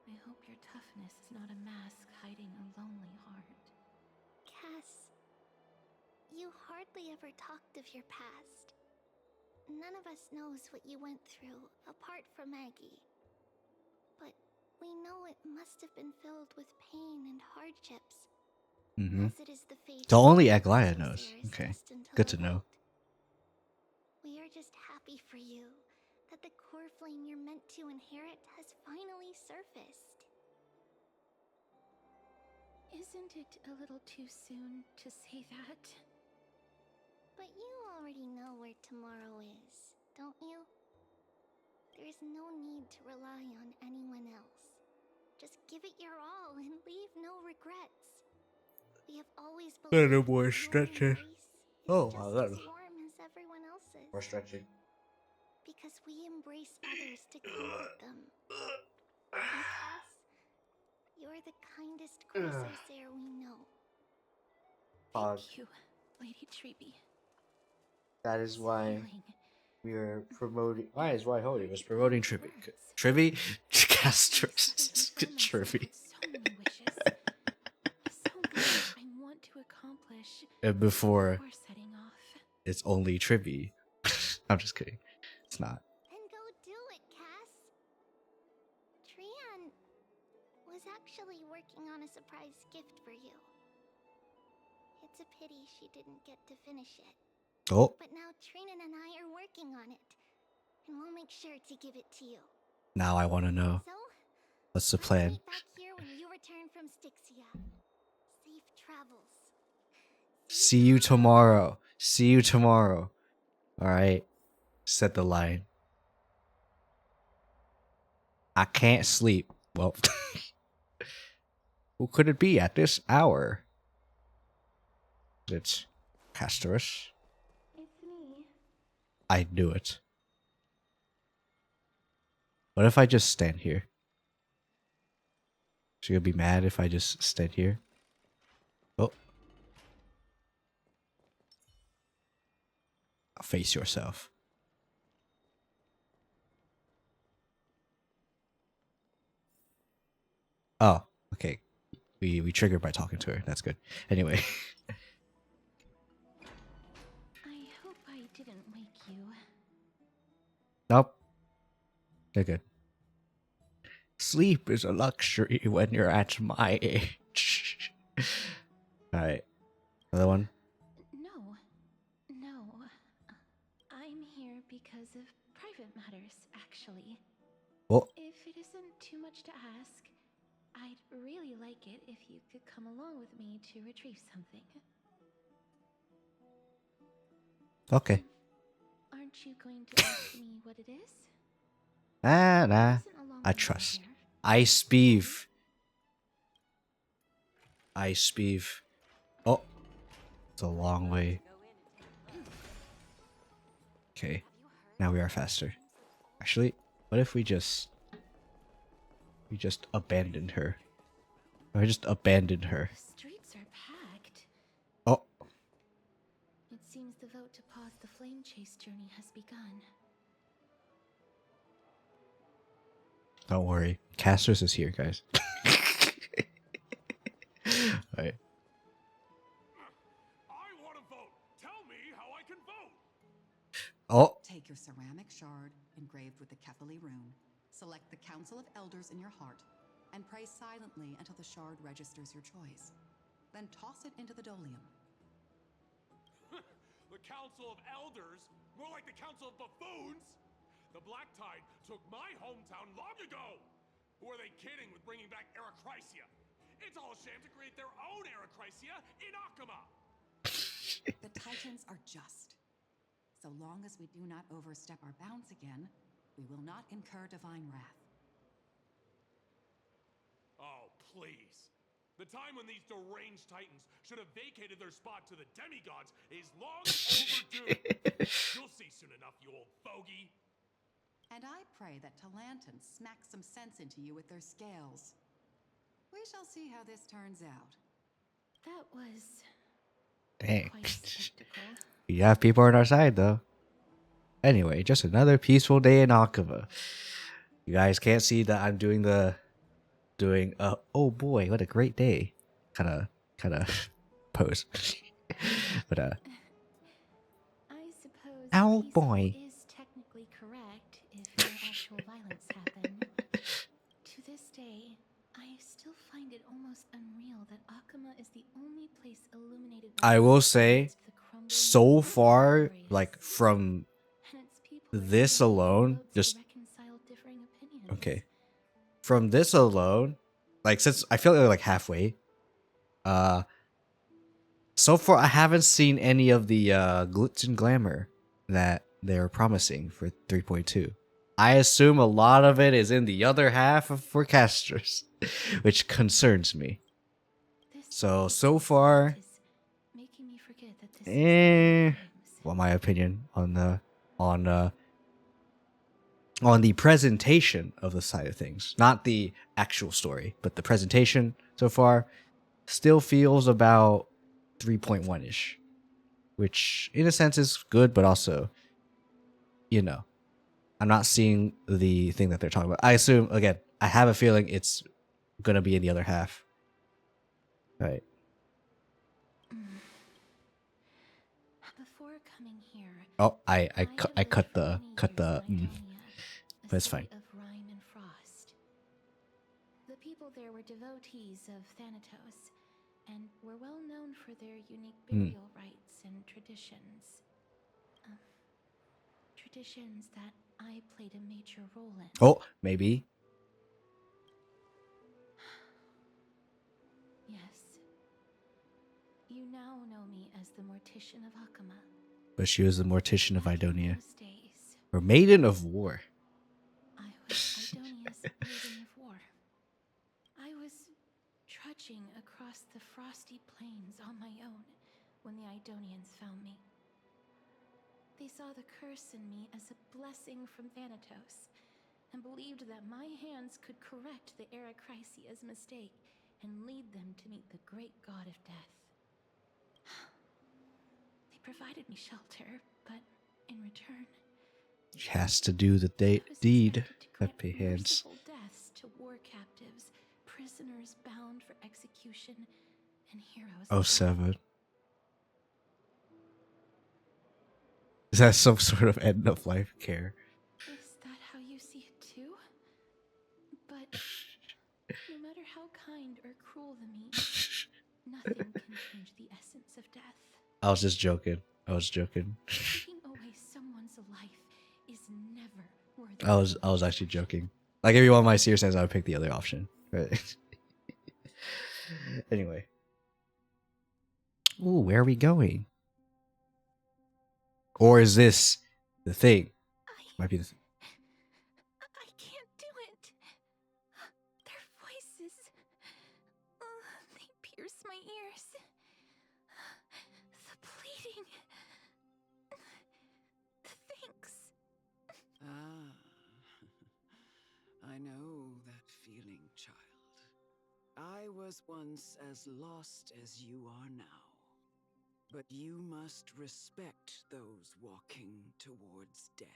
I hope your toughness is not a mask hiding a lonely heart. Cass, you hardly ever talked of your past. None of us knows what you went through apart from Maggie. But we know it must have been filled with pain and hardships. As it is the fate So only of Aglaya sorcerers knows. Okay. destined Good live to know. out. We are just happy for you that the core flame you're meant to inherit has finally surfaced. Isn't it a little too soon to say that? But you already know where tomorrow is, don't you? Little more stretching. Oh, just that as warm as everyone else's. more stretching. Because we embrace others to comfort them. And Cass, you're the kindest Corsair we know. Thank you, Lady Treby. That is why we are promoting. Why is why Hody was promoting Trivy? Trivy, Castros, Trivy. So many wishes. So much I want to accomplish. And before setting off. it's only Trivy. I'm just kidding. It's not. Then go do it, Cass. Trian was actually working on a surprise gift for you. It's a pity she didn't get to finish it. Oh. But now Trinan and I are working on it. And we'll make sure to give it to you. Now I want to know. So, What's the plan? meet back here when you return from Styxia. Safe travels. See you tomorrow. See you tomorrow. Alright. Said the line. I can't sleep. Well, who could it be at this hour? It's Castorus. It's me. I knew it. What if I just stand here? She gonna be mad if I just stand here? Oh. Face yourself. Oh, okay. We triggered by talking to her. That's good. Anyway. I hope I didn't wake you. Nope. They're good. Sleep is a luxury when you're at my age. Alright. Another one? No. I'm here because of private matters, actually. Oh. If it isn't too much to ask, I'd really like it if you could come along with me to retrieve something. Okay. Aren't you going to ask me what it is? Nah. I trust. Ice beef. Ice beef. Oh. It's a long way. Okay. Now we are faster. Actually, what if we just abandoned her? Or just abandoned her. The streets are packed. Oh. It seems the vote to pause the flame chase journey has begun. Don't worry. Castros is here, guys. Alright. I want to vote. Tell me how I can vote. Oh. Take your ceramic shard engraved with the Kefali rune. Select the Council of Elders in your heart and pray silently until the shard registers your choice. Then toss it into the dolium. The Council of Elders? More like the Council of Buffoons? The Black Tide took my hometown long ago! Who are they kidding with bringing back Eracrysia? It's all a sham to create their own Eracrysia in Akama! The Titans are just. So long as we do not overstep our bounds again, we will not incur divine wrath. Oh, please. The time when these deranged Titans should have vacated their spot to the demigods is long overdue. You'll see soon enough, you old bogey. And I pray that Talanton smacks some sense into you with their scales. We shall see how this turns out. That was Dang. quite a spectacle. We have people on our side, though. Anyway, just another peaceful day in Akama. You guys can't see that I'm doing oh boy, what a great day kind of pose. But I suppose oh peaceful boy. is technically correct if no actual violence happened. To this day, I still find it almost unreal that Akama is the only place illuminated by I will say, so far, like from this alone, just okay. From this alone, like since I feel like halfway, so far I haven't seen any of the glitz and glamour that they're promising for 3.2. I assume a lot of it is in the other half of forecasters, which concerns me. So far, well, my opinion on the presentation of the side of things, not the actual story, but the presentation so far still feels about 3.1 ish, which in a sense is good, but also, you know, I'm not seeing the thing that they're talking about. I assume, again, I have a feeling it's gonna be in the other half. Right. Before coming here, Oh, I cut the but it's fine. of rime and frost. The people there were devotees of Thanatos, and were well known for their unique burial rites and traditions. Traditions that I played a major role in. Oh, maybe. Yes. You now know me as the Mortician of Akama. But she was the Mortician of Idonia. Those days, Or Maiden of War. I was Idonia's Maiden of War. I was trudging across the frosty plains on my own when the Idonians found me. They saw the curse in me as a blessing from Thanatos, and believed that my hands could correct the Eracrisia's mistake and lead them to meet the great god of death. They provided me shelter, but in return, She has to do the deed that pay hands. merciful deaths to war captives, prisoners bound for execution, and heroes. Oh, 7. Is that some sort of end of life care? Is that how you see it too? But no matter how kind or cruel the means, nothing can change the essence of death. I was just joking. Taking away someone's life is never worth. I was actually joking. Like, if you want my serious answer, I would pick the other option. Right. Anyway. Ooh, where are we going? Or is this the thing? Might be the thing. I can't do it. Their voices, they pierce my ears. The pleading, the thanks. Ah, I know that feeling, child. I was once as lost as you are now. But you must respect those walking towards death.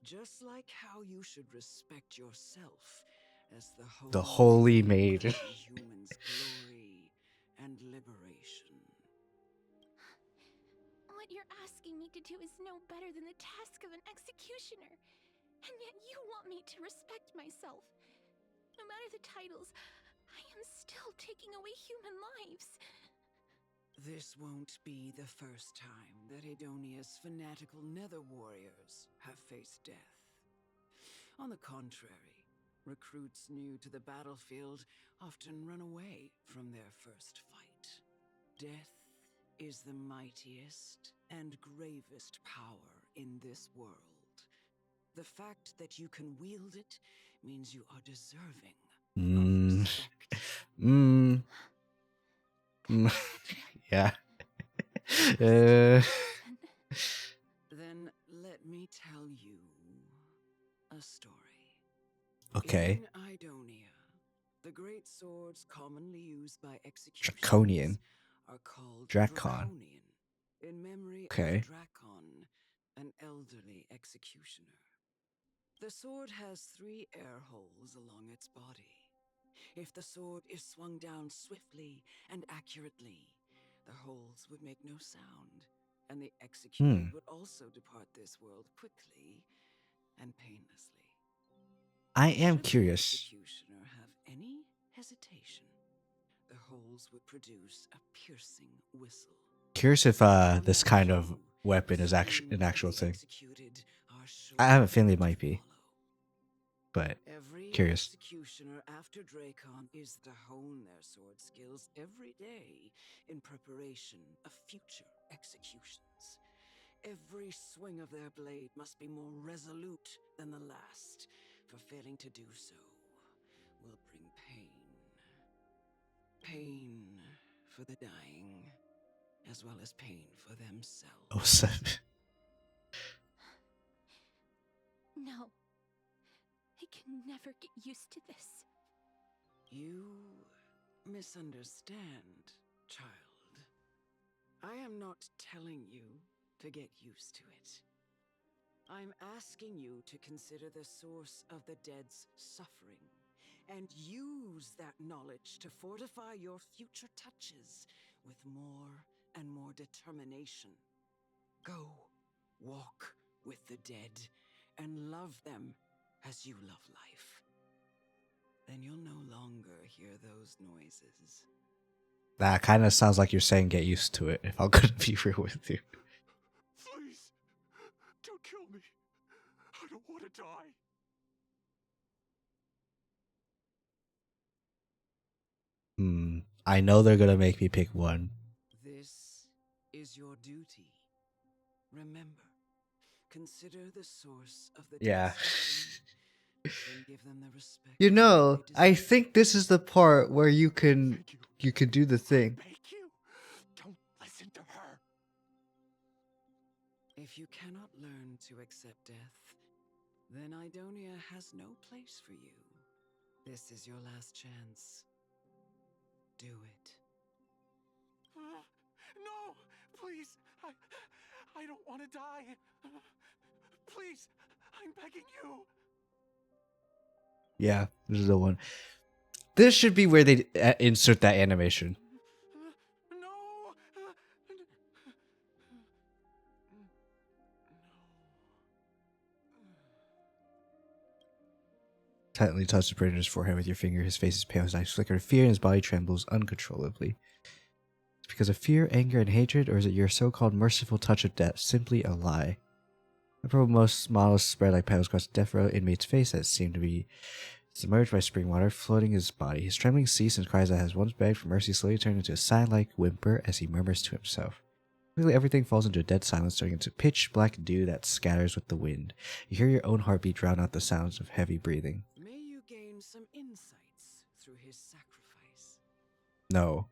Just like how you should respect yourself as the holy maiden. Human's glory and liberation. What you're asking me to do is no better than the task of an executioner. And yet you want me to respect myself. No matter the titles, I am still taking away human lives. This won't be the first time that Idonia's fanatical nether warriors have faced death. On the contrary, recruits new to the battlefield often run away from their first fight. Death is the mightiest and gravest power in this world. The fact that you can wield it means you are deserving of respect. Yeah. Then let me tell you a story. Okay. In Idonia, the great swords commonly used by executioners Draconian. are called Dracon. Draconian, in memory Okay. of Dracon, an elderly executioner. The sword has 3 air holes along its body. If the sword is swung down swiftly and accurately, the holes would make no sound, and the executed would also depart this world quickly and painlessly. I am Should the curious. executioner have any hesitation, the holes would produce a piercing whistle. Curious if this kind of weapon is an actual thing. I have a feeling it might be. But Every curious. executioner after Dracon is to hone their sword skills every day in preparation of future executions. Every swing of their blade must be more resolute than the last, for failing to do so will bring pain. Pain for the dying, as well as pain for themselves. Oh, seven. No. I can never get used to this. You misunderstand, child. I am not telling you to get used to it. I'm asking you to consider the source of the dead's suffering and use that knowledge to fortify your future touches with more and more determination. Go, walk with the dead, and love them as you love life. Then you'll no longer hear those noises. That kind of sounds like you're saying get used to it, if I'm gonna be real with you. Please, don't kill me. I don't want to die. I know they're gonna make me pick one. This is your duty. Remember, consider the source of the Yeah. dead's suffering, then give them the respect. You know, I think this is the part where you can do the thing. Don't listen to her. If you cannot learn to accept death, then Idonia has no place for you. This is your last chance. Do it. No, please. I don't want to die. Please, I'm begging you. Yeah, this is the one. This should be where they insert that animation. Tightly touch the prisoner's forehead with your finger. His face is pale, his eyes flicker in fear, and his body trembles uncontrollably. It's because of fear, anger, and hatred, or is it your so-called merciful touch of death simply a lie? The purple most smiles spread like petals across the death row inmate's face that seemed to be submerged by spring water, floating his body. His trembling ceased, and cries that has once begged for mercy slowly turn into a sigh-like whimper as he murmurs to himself. Quickly, everything falls into a dead silence, turning into pitch black dew that scatters with the wind. You hear your own heartbeat drown out the sounds of heavy breathing. May you gain some insights through his sacrifice. No.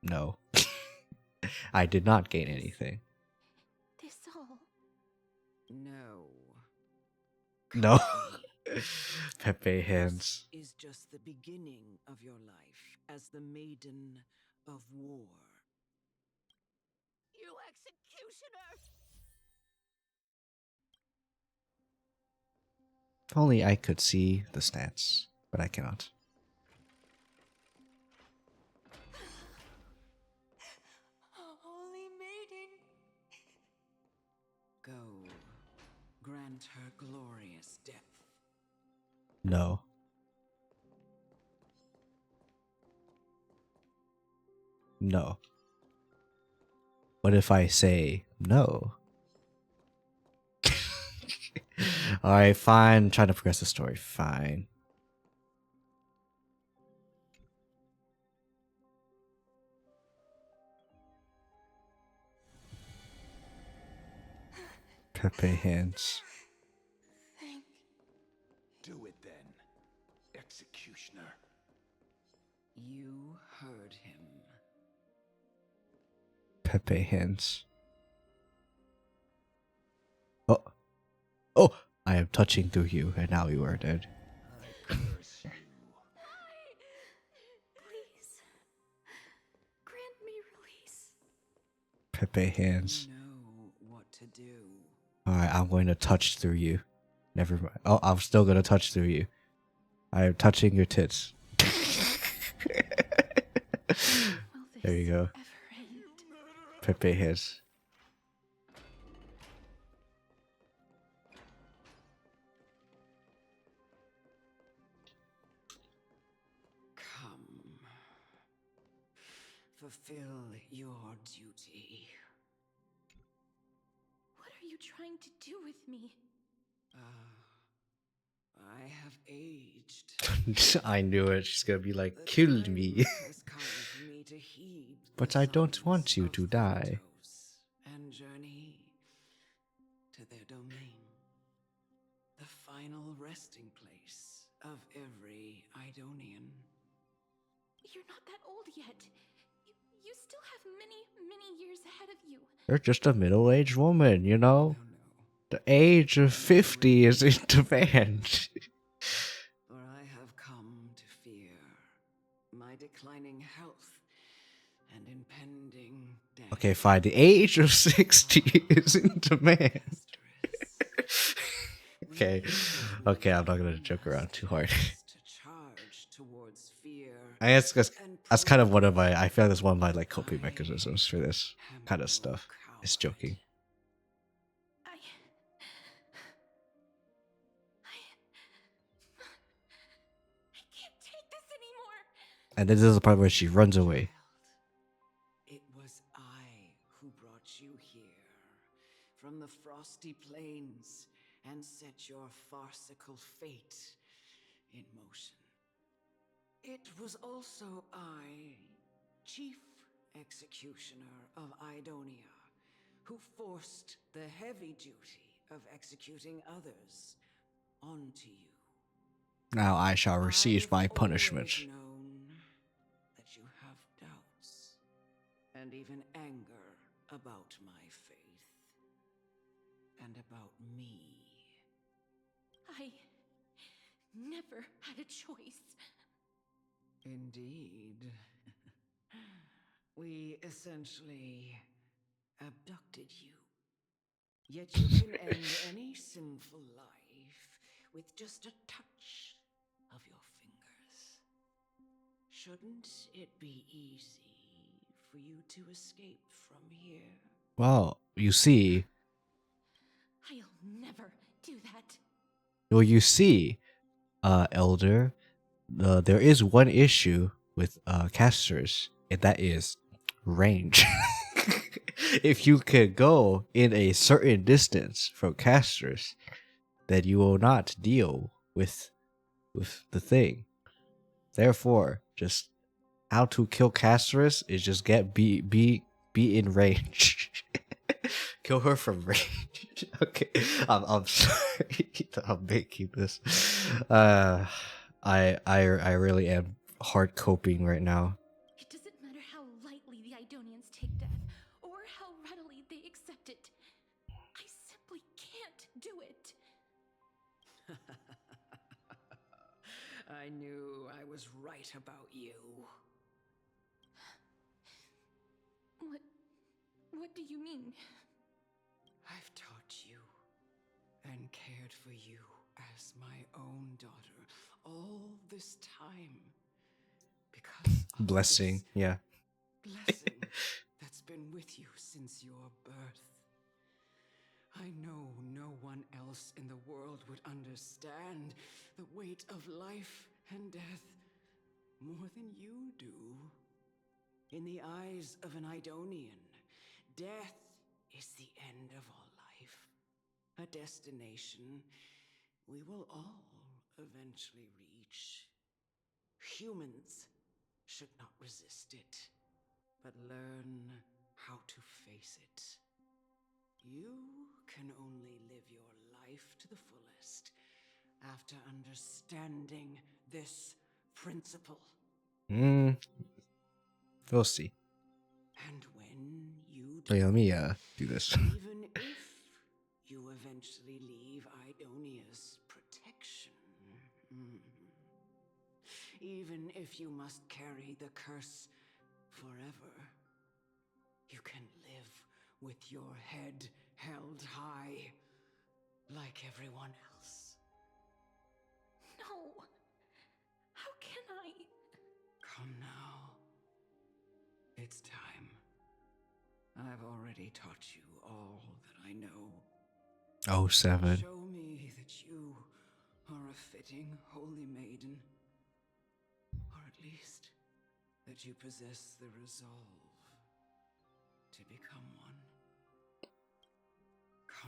No. I did not gain anything. This all. No. No. Pepe hands. This is just the beginning of your life as the Maiden of War. You executioner! If only I could see the stats, but I cannot. Holy maiden. Go. Grant her glorious death. No. No. What if I say no? Alright, fine. I'm trying to progress the story. Fine. Pepe hands. Do it then, executioner. You heard him. Pepe hands. Oh. Oh! I am touching through you, and now you are dead. Please. Grant me release. Pepe hands. You know what to do. Alright, I'm going to touch through you. Never mind. Oh, I'm still going to touch through you. I am touching your tits. There you go. Pepe hands. Come. Fulfill your duty. What are you trying to do with me? I have aged. I knew it. She's gonna be like, kill me. Has come for me to heed But I don't want you to die. and journey to their domain. The final resting place of every Idonian. You're not that old yet. You still have many, many years ahead of you. You're just a middle-aged woman, you know? The age of 50 is in demand. For I have come to fear my declining health and impending death. Okay, fine. The age of 60 is in demand. Okay. Okay, I'm not gonna joke around too hard. I guess that's kind of one of my, I feel like that's one of my like coping mechanisms for this kind of stuff. Is joking. I can't take this anymore. And then there's the part where she runs away. It was I who brought you here from the frosty plains and set your farcical fate in motion. It was also I, Chief Executioner of Idonia, who forced the heavy duty of executing others onto you. Now I shall receive my punishment. I've always known that you have doubts and even anger about my faith and about me. I never had a choice. Indeed. We essentially abducted you. Yet you can end any sinful life with just a touch of your fingers. Shouldn't it be easy for you to escape from here? Well, you see, I'll never do that. Elder, there is one issue with casters, and that is range. If you could go in a certain distance from casters, then you will not deal with the thing. Therefore, just how to kill casters is just be in range. Kill her from range. Okay, I'm sorry. I'm making this. I really am hard coping right now. It doesn't matter how lightly the Idonians take death, or how readily they accept it. I simply can't do it. I knew I was right about you. What do you mean? I've taught you and cared for you as my own daughter all this time because of Blessing, this yeah. blessing that's been with you since your birth. I know no one else in the world would understand the weight of life and death more than you do. In the eyes of an Idonian, death is the end of all life, a destination we will all eventually reach. Humans should not resist it, but learn how to face it. You can only live your life to the fullest after understanding this principle. We'll see. And when you Wait, let me do this. even if you eventually leave Idonia's protection, even if you must carry the curse forever, you can live with your head held high, like everyone else. No. How can I? Come now. It's time. I've already taught you all that I know. 07. Show me that you are a fitting holy maiden. Or at least that you possess the resolve to become one.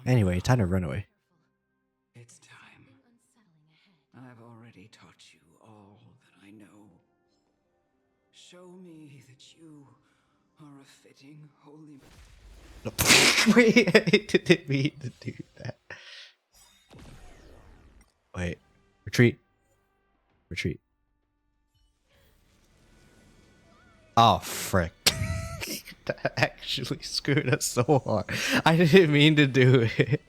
Anyway, time to run away. It's time. I've already taught you all that I know. Show me that you are a fitting holy... Wait, I didn't mean to do that. Wait. Retreat. Retreat. Oh, frick. That actually screwed us so hard. I didn't mean to do it.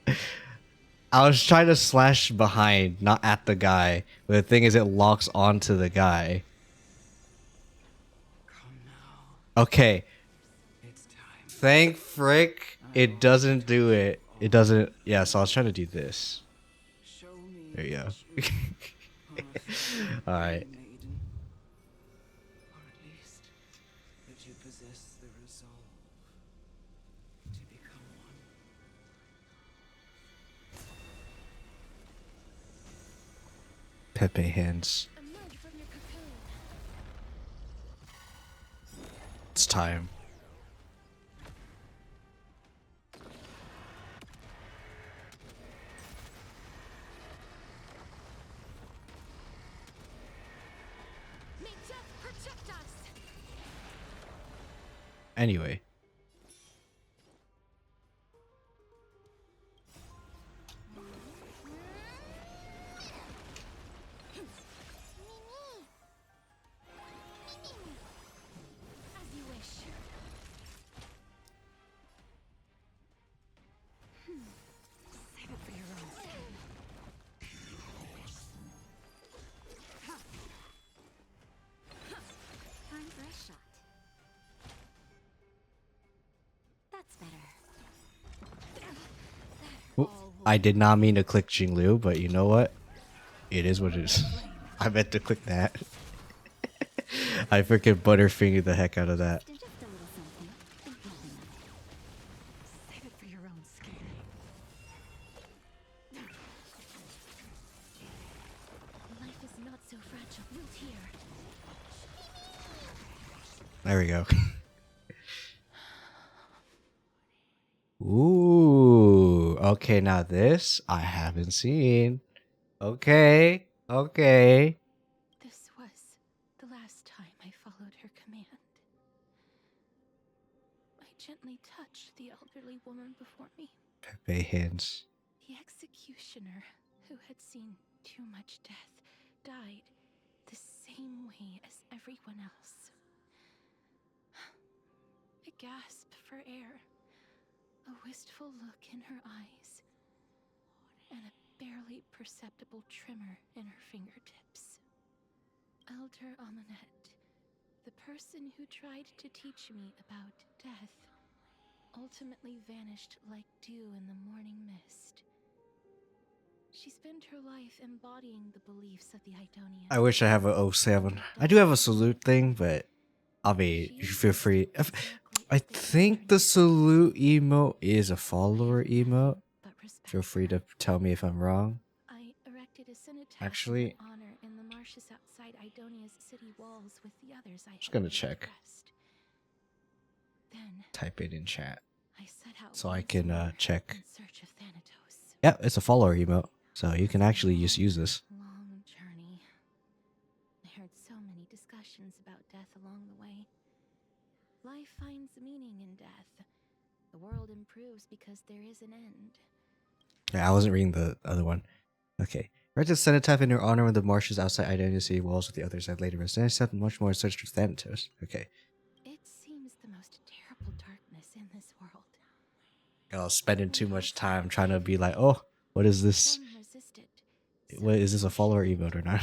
I was trying to slash behind, not at the guy. But the thing is, it locks onto the guy. Okay. Thank frick. It doesn't do it. It doesn't. Yeah, so I was trying to do this. There you go. Alright. Or at least that you possess the resolve to become one. Pepe hands. It's time. May death protect us. Anyway. As you wish. Save it for your own skin. Time for a shot. That's better. Oop, I did not mean to click Jinglu, but you know what? It is what it is. I meant to click that. I freaking butterfingered the heck out of that. Just a little something. Think nothing of it. Save it for your own skin. Life is not so fragile. Wilt here. There we go. Ooh. Okay, now this I haven't seen. Okay. Okay. This was the last time I followed her command. I gently touched the elderly woman before me. Pepe hands. The executioner, who had seen too much death, died the same way as everyone else. A gasp for air, a wistful look in her eyes, and a barely perceptible tremor in her fingertips. Elder Amunet, the person who tried to teach me about death, ultimately vanished like dew in the morning mist. She spent her life embodying the beliefs of the Idonians. I wish I have a 07. I do have a salute thing, but I mean, you feel free. I think the salute emote is a follower emote. Feel free to tell me if I'm wrong. I erected a cenotaph Actually, in honor in the marshes outside Idonia's city walls with the others I just gonna check. Then Type it in chat I set out so I once can more check. in search of Thanatos. Yeah, it's a follower emote, so you can actually just use this. Long journey. I heard so many discussions about death along the way. Life finds meaning in death. The world improves because there is an end. Yeah, I wasn't reading the other one. Okay. Write a cenotaph in your honor in the marshes outside Identity City walls with the others that later resided. Set much more in search of Thanatos. Okay. It seems the most terrible darkness in this world. I was spending too much time trying to be like, oh, what is this? Some resist it. What is this, a follower emote or not?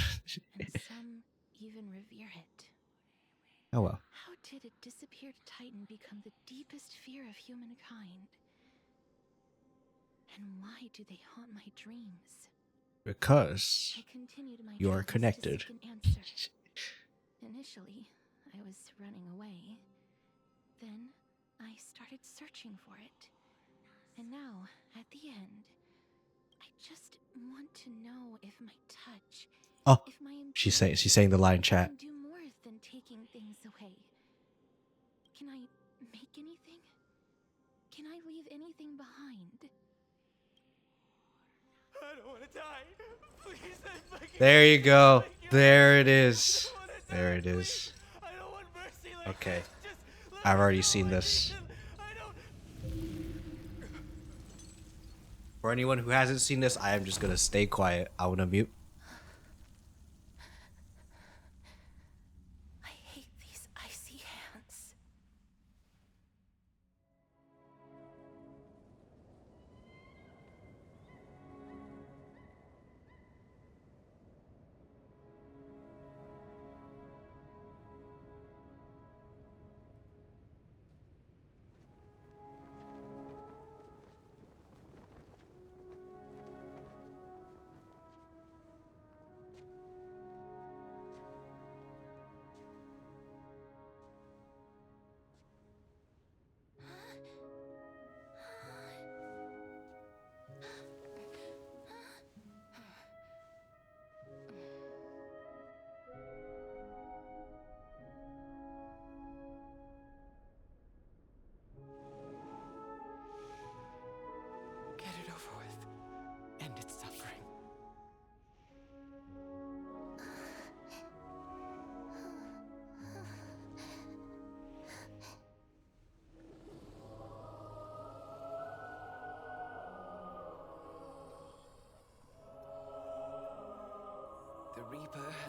And some even revere it. Oh well. How did a disappeared titan become the deepest fear of humankind? And why do they haunt my dreams? Because I continued my you are travels to connected. seek an answer. Initially, I was running away. Then, I started searching for it. And now, at the end, I just want to know if my touch, Oh, if my she's saying the line chat. can do more than taking things away. Can I make anything? Can I leave anything behind? I don't want to die. Please, I fucking There you go. There it is. There it is. Okay. I've already seen this. For anyone who hasn't seen this, I am just gonna stay quiet. I wanna mute. I hate these icy hands.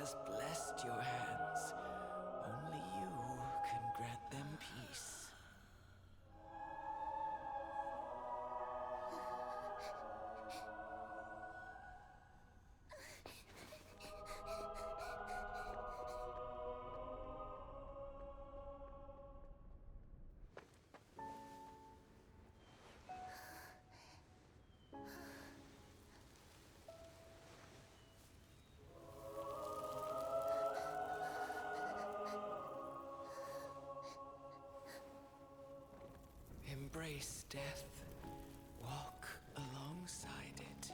has blessed your hands. Only you can grant them peace. Embrace death. Walk alongside it.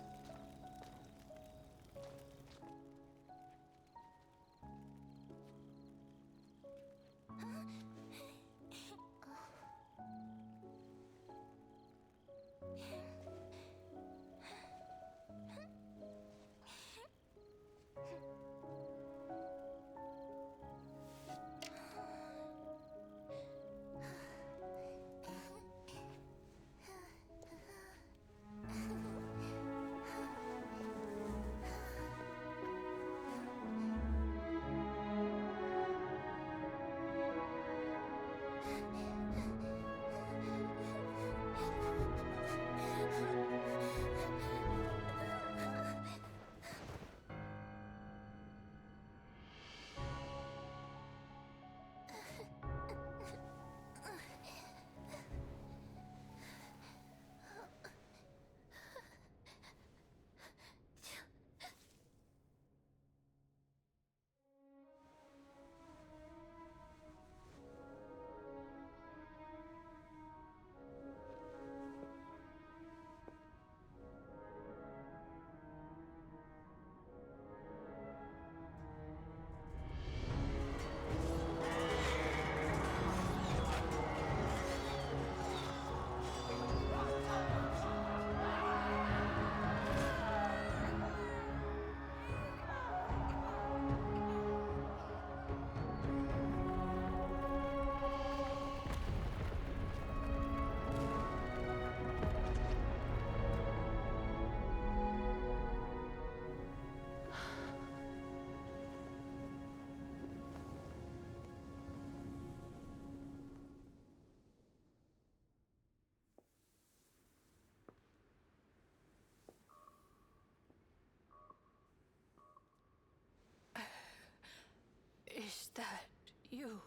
Is that you,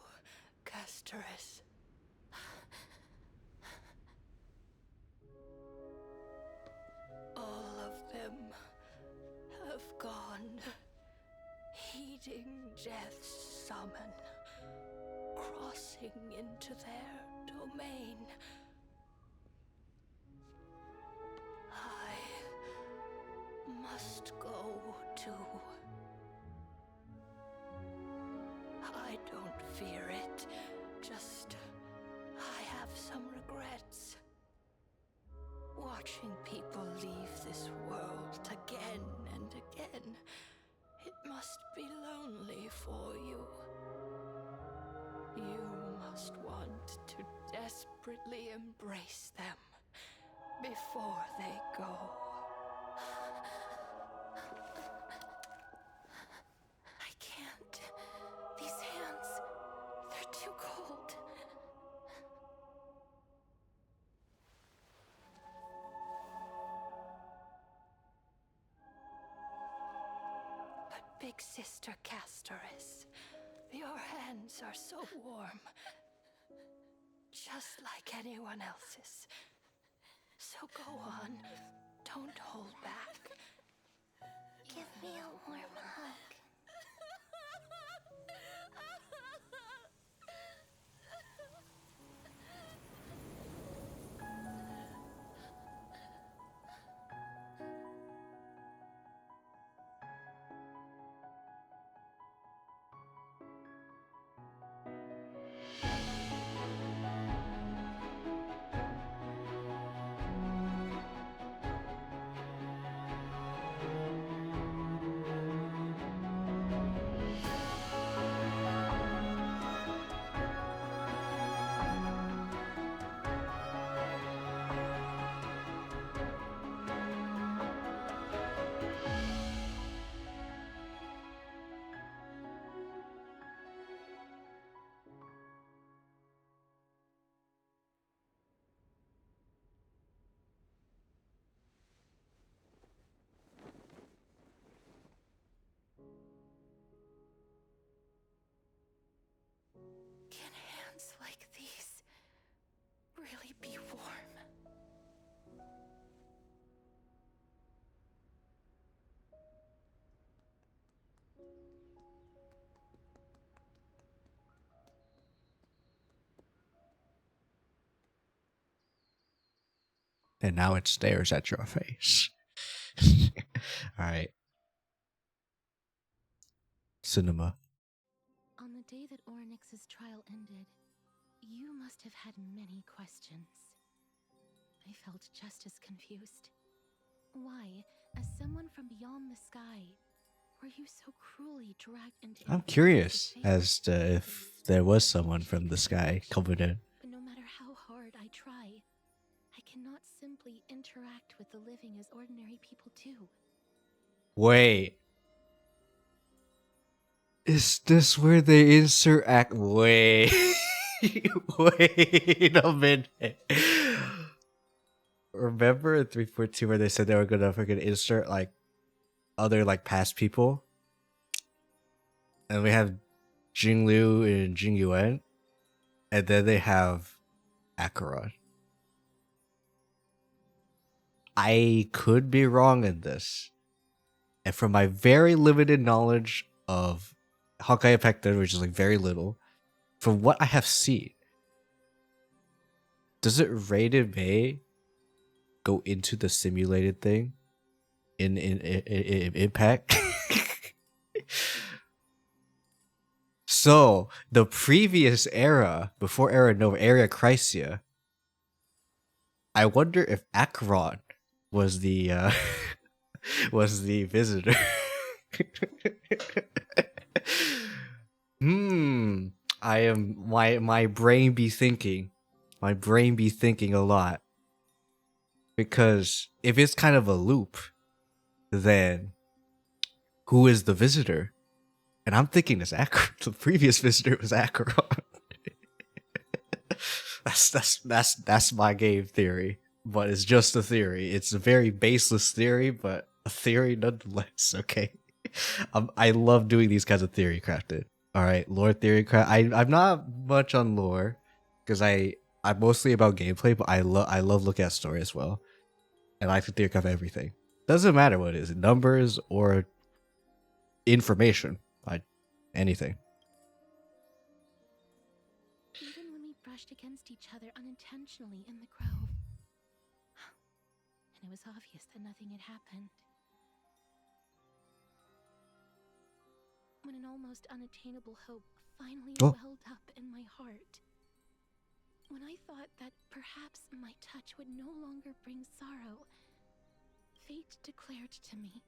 Casterus? All of them have gone, heeding death's summon, crossing into their domain. I must go too. I don't fear it, just I have some regrets. Watching people leave this world again and again, it must be lonely for you. You must want to desperately embrace them before they go. I can't. These hands, they're too cold. But Big Sister Casterus, your hands are so warm. Just like anyone else's. So go on. Don't hold back. Give me a warm hug. And now it stares at your face. Alright. Cinema. On the day that Oryx's trial ended, you must have had many questions. I felt just as confused. Why, as someone from beyond the sky, were you so cruelly dragged into I'm Inferno's curious fate? as to if there was someone from the sky coming in. But no matter how hard I try, I cannot simply interact with the living as ordinary people do. Wait. Is this where they insert act? Wait. Wait a minute. Remember in 3.2 where they said they were gonna freaking insert like other like past people? And we have Jing Liu and Jing Yuan. And then they have Acheron. I could be wrong in this. And from my very limited knowledge of Honkai Effective, which is like very little, from what I have seen, does it rated May go into the simulated thing in Impact? So the previous era, before Era Nova, Area Chrysia, I wonder if Acheron was the was the visitor. I am my brain be thinking. My brain be thinking a lot. Because if it's kind of a loop, then who is the visitor? And I'm thinking it's Acheron. The previous visitor was Acheron. That's my game theory. But it's just a theory. It's a very baseless theory, but a theory nonetheless, okay? I love doing these kinds of theory crafted. Alright, lore theory craft. I'm not much on lore, because I'm mostly about gameplay, but I love looking at story as well. And I like to theory craft everything. Doesn't matter what it is, numbers or information. Anything. Even when we brushed against each other unintentionally in the grove, and it was obvious that nothing had happened. When an almost unattainable hope finally welled up in my heart. When I thought that perhaps my touch would no longer bring sorrow, fate declared to me,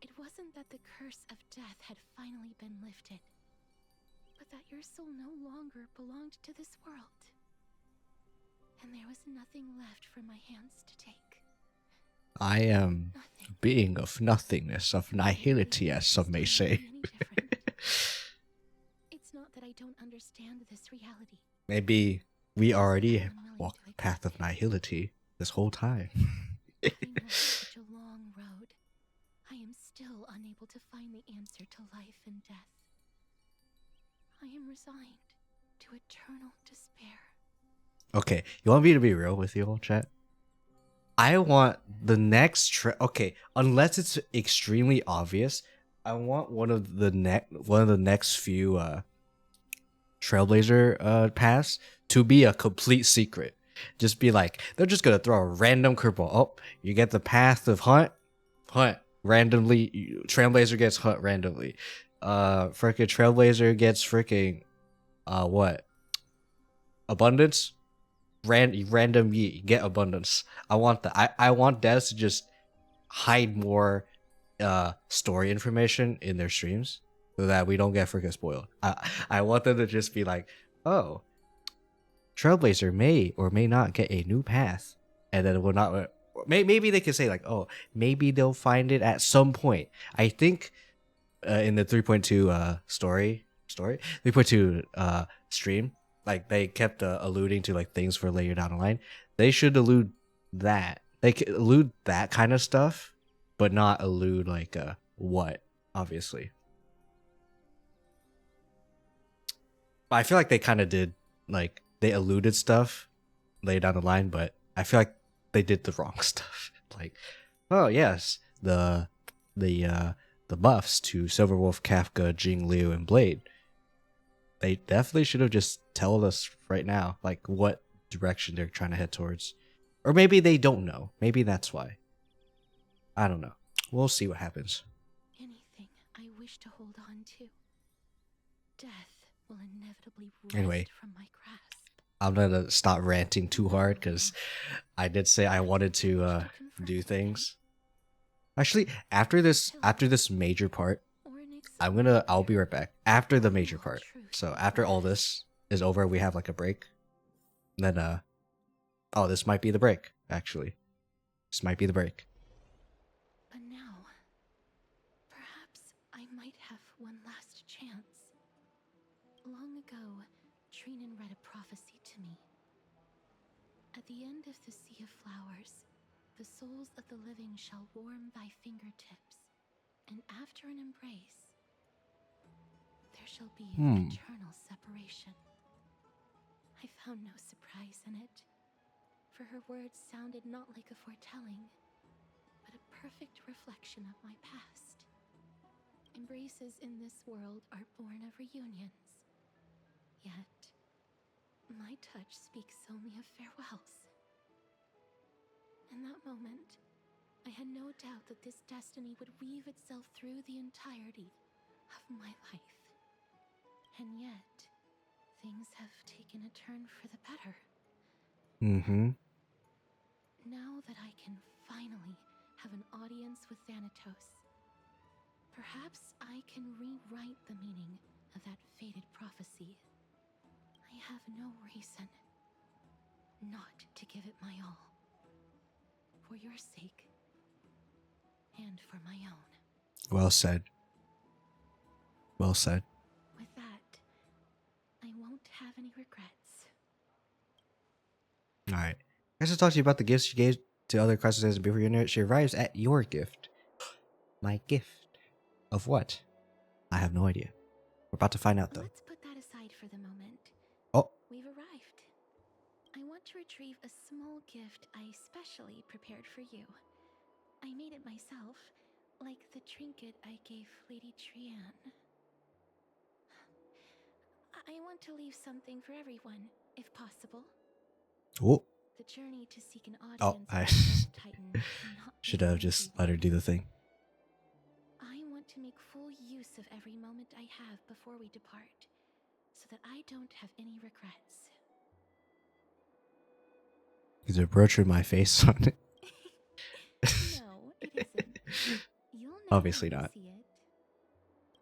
it wasn't that the curse of death had finally been lifted, but that your soul no longer belonged to this world. And there was nothing left for my hands to take. I am a being of nothingness, of nihility, as some may say. It's not that I don't understand this reality. Maybe we already walked the path of nihility this whole time. I know it's such a long road. I am still unable to find the answer to life and death. I am resigned to eternal despair. Okay, you want me to be real with you all, chat? I want the next okay, unless it's extremely obvious, I want one of the next few Trailblazer paths to be a complete secret. Just be like, they're just gonna throw a random curveball. Oh, you get the path of hunt randomly. Trailblazer gets hunt randomly. Frickin' Trailblazer gets freaking what? Abundance. Random yeet, get abundance. I want that. I want devs to just hide more story information in their streams so that we don't get freaking spoiled. I want them to just be like, oh, Trailblazer may or may not get a new path, and then it will not. Maybe they can say like, oh, maybe they'll find it at some point. I think in the 3.2 story 3.2 stream. Like, they kept alluding to, like, things for later down the line. They should allude that. They could allude that kind of stuff, but not allude, like, what, obviously. But I feel like they kind of did, like, they alluded stuff later down the line, but I feel like they did the wrong stuff. Like, oh, yes, the buffs to Silverwolf, Kafka, Jing Liu, and Blade. They definitely should have just told us right now, like, what direction they're trying to head towards. Or maybe they don't know. Maybe that's why. I don't know. We'll see what happens. Anything I wish to hold on to, death will inevitably wrest Anyway, from my grasp. I'm gonna stop ranting too hard because I did say I wanted to do things. Actually, after this major part, I'll be right back. After the major part. So after all this is over, we have like a break. And then oh, this might be the break, actually. This might be the break. But now, perhaps I might have one last chance. Long ago, Trinan read a prophecy to me. At the end of the Sea of Flowers, the souls of the living shall warm thy fingertips, and after an embrace, there shall be eternal separation. I found no surprise in it, for her words sounded not like a foretelling, but a perfect reflection of my past. Embraces in this world are born of reunions, yet my touch speaks only of farewells. In that moment, I had no doubt that this destiny would weave itself through the entirety of my life. And yet, things have taken a turn for the better. Now that I can finally have an audience with Thanatos, perhaps I can rewrite the meaning of that fated prophecy. I have no reason not to give it my all. For your sake, and for my own. Well said. Well said. With that, I won't have any regrets. Alright. I should talk to you about the gifts she gave to other classes before you know it. She arrives at your gift. My gift. Of what? I have no idea. We're about to find out, though. Let's put that aside for the moment. Oh. We've arrived. I want to retrieve a small gift I specially prepared for you. I made it myself, like the trinket I gave Lady Trian. I want to leave something for everyone, if possible. Oh. The journey to seek an audience Oh, I Titan should have just let her do the thing. I want to make full use of every moment I have before we depart, so that I don't have any regrets. Is there a brooch with my face on it? No, it isn't. You'll know Obviously when you not. see it.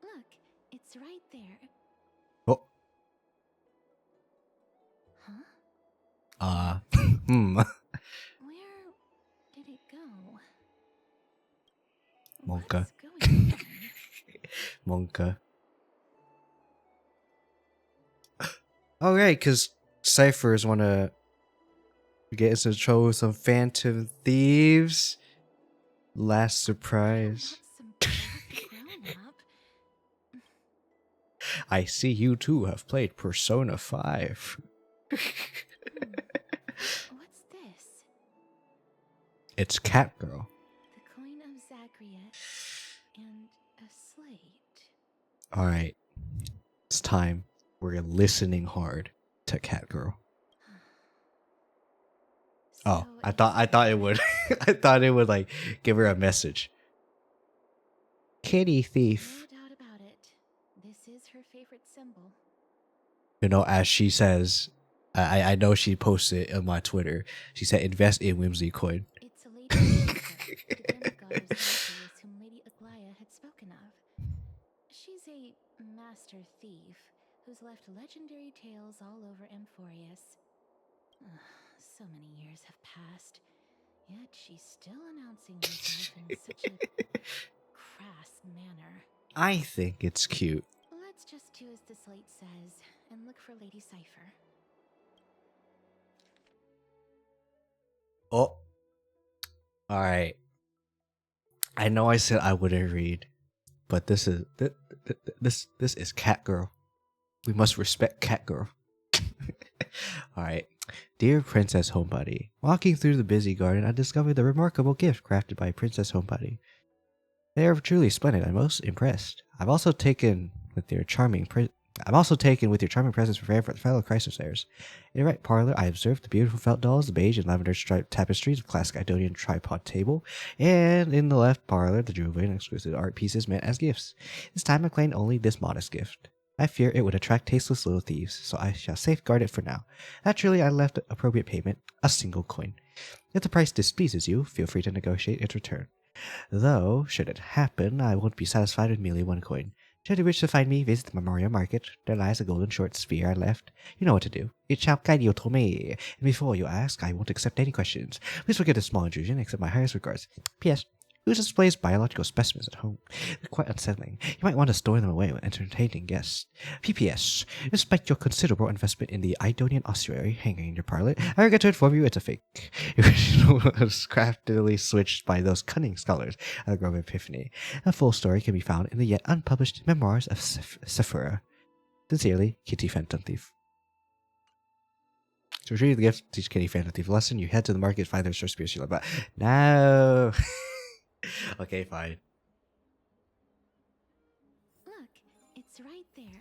Look, it's right there. Oh. Huh? Hmm. Where did it go? Monka. What's going on? Monka. Oh, right, because ciphers want to get us in trouble with some phantom thieves. Last surprise. I see you too have played Persona 5. What's this? It's Catgirl. The coin of Zagreus and a slate. Alright. It's time. We're listening hard to Catgirl. Oh, I thought it would I thought it would like give her a message. Kitty thief. No doubt about it. This is her favorite symbol. You know, as she says, I know she posted it on my Twitter. She said, invest in Whimsy Coin. It's a lady the demigod of Zagreus whom Lady Aglaia had spoken of. She's a master thief who's left legendary tales all over Amphorius. So many years have passed, yet she's still announcing herself in such a crass manner. I think it's cute. Let's just do as the slate says and look for Lady Cypher. Oh. Alright. I know I said I wouldn't read, but this is Catgirl. We must respect Catgirl. Alright. Dear Princess Homebody, walking through the busy garden, I discovered the remarkable gift crafted by Princess Homebody. They are truly splendid. I'm most impressed. I've also taken with their charming I'm also taken with your charming presence prepared for the fellow Chrysosayers. In the right parlor, I observed the beautiful felt dolls, the beige and lavender striped tapestries of classic Idonian tripod table, and in the left parlor, the jewelry and exquisite art pieces meant as gifts. This time I claimed only this modest gift. I fear it would attract tasteless little thieves, so I shall safeguard it for now. Naturally, I left appropriate payment, a single coin. If the price displeases you, feel free to negotiate its return. Though, should it happen, I won't be satisfied with merely one coin. Should you wish to find me, visit the Memorial Market. There lies a golden short sphere I left. You know what to do. It shall guide you to me. And before you ask, I won't accept any questions. Please forget this small intrusion, accept my highest regards. P.S. Who displays biological specimens at home? They're quite unsettling. You might want to store them away when entertaining guests. P.P.S. Despite your considerable investment in the Idonian ossuary hanging in your parlor, I regret to inform you it's a fake. Your original was craftily switched by those cunning scholars of the Grove of Epiphany. A full story can be found in the yet unpublished Memoirs of Sephora. Sincerely, Kitty Phantom Thief. To retrieve the gift, teach Kitty Phantom Thief a lesson. You head to the market, find the short spears you love. But no. Okay, fine. Look, it's right there.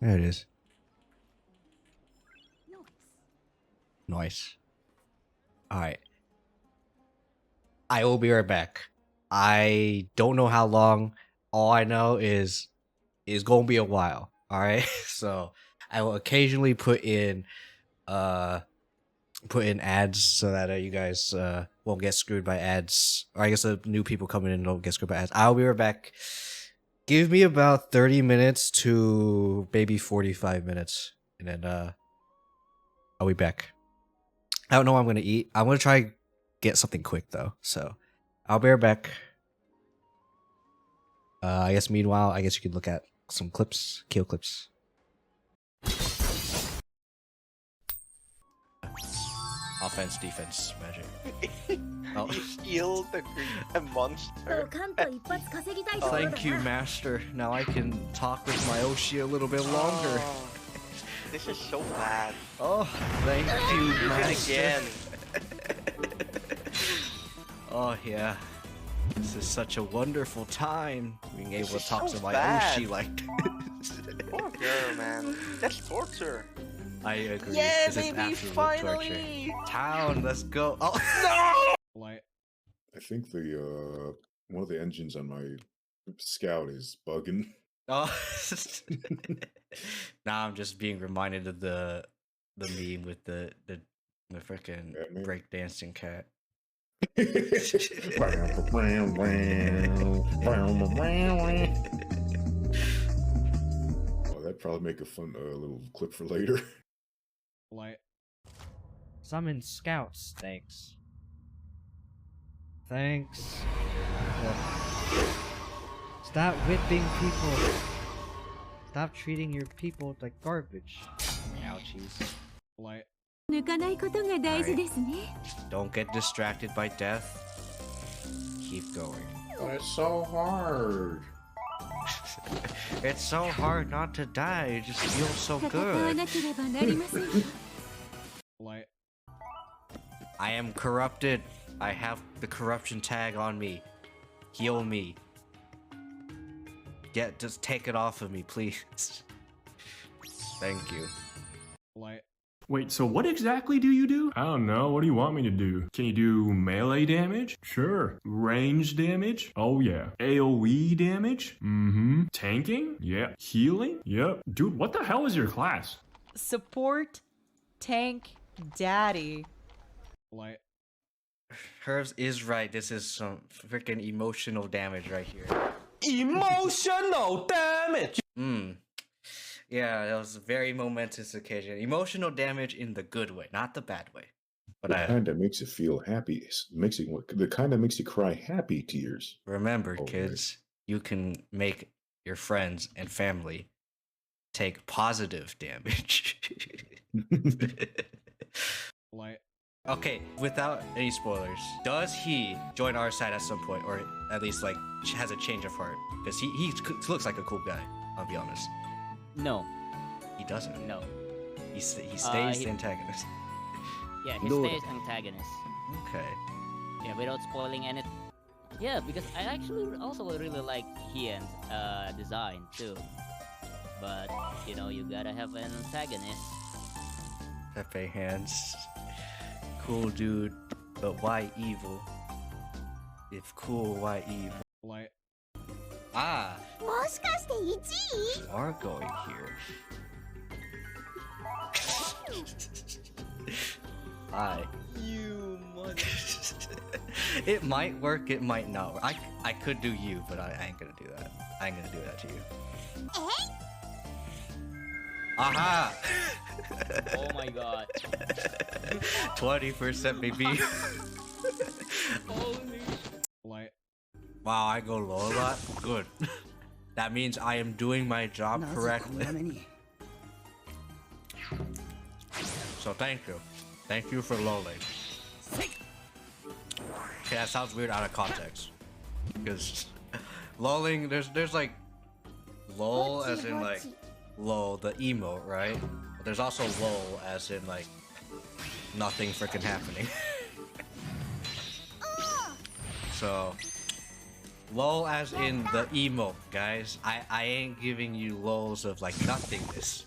There it is. Nice. Nice. Alright. I will be right back. I don't know how long. All I know is it's gonna be a while. Alright. So I will occasionally put in ads so that you guys won't get screwed by ads. Or I guess the new people coming in don't get screwed by ads. I'll be right back. Give me about 30 minutes to maybe 45 minutes. And then I'll be back. I don't know what I'm going to eat. I'm going to try get something quick though. So I'll be right back. I guess meanwhile, I guess you could look at some clips, kill clips. Offense, defense, magic. Oh. You healed the monster. Thank you, Master. Now I can talk with my Oshi a little bit longer. Oh, this is so bad. Oh, thank you, Do it Master. again. Oh, yeah. This is such a wonderful time, being able to talk so to my bad. Oshi like this. Poor girl, man. That's torture. I agree. Yeah, this is baby, absolute finally! torture. Town, let's go. Oh No! I think the one of the engines on my Scout is bugging. Oh. Now I'm just being reminded of the meme with the freaking breakdancing cat. Oh, that'd probably make a fun little clip for later. Like, summon scouts, thanks. Thanks. Stop whipping people. Stop treating your people like garbage. Ouchies. Like, don't get distracted by death. Keep going. Oh, it's so hard. It's so hard not to die. It just feels so good. Like, I am corrupted. I have the corruption tag on me. Heal me. Just take it off of me, please. Thank you. Like, wait, so what exactly do you do? I don't know. What do you want me to do? Can you do melee damage? Sure. Range damage? Oh yeah. AoE damage? Mm-hmm. Tanking? Yeah. Healing? Yep. Dude, what the hell is your class? Support, tank, daddy. Like, Herbs is right. This is some freaking emotional damage right here. Emotional damage! Yeah, that was a very momentous occasion. Emotional damage in the good way, not the bad way. But The kind that makes you feel happy, the kind that makes you cry happy tears. Remember, kids, you can make your friends and family take positive damage. Like, okay, without any spoilers, does he join our side at some point, or at least like has a change of heart? Because he looks like a cool guy. I'll be honest. No. He doesn't. No. He stays the antagonist. Yeah, he No. stays antagonist. Okay. Yeah, without spoiling anything. Yeah, because I actually also really like Hien's design too. but you know, you gotta have an antagonist. Pepe hands. Cool dude, but why evil? If cool, why evil? Like, ah, もしかして1位 you are going here. Hi. you mother. It might work, it might not work. I could do you, but I ain't gonna do that. I ain't gonna do that to you. Aha! Oh my god. 20% maybe. Like, wow, I go low a lot? Good. That means I am doing my job correctly. So thank you. Thank you for lolling. Okay, that sounds weird out of context. Because lolling, there's like lol as in like lol, the emote, right? But there's also lol as in like nothing freaking happening. So lol as in the emote, guys. I ain't giving you lols of like nothingness.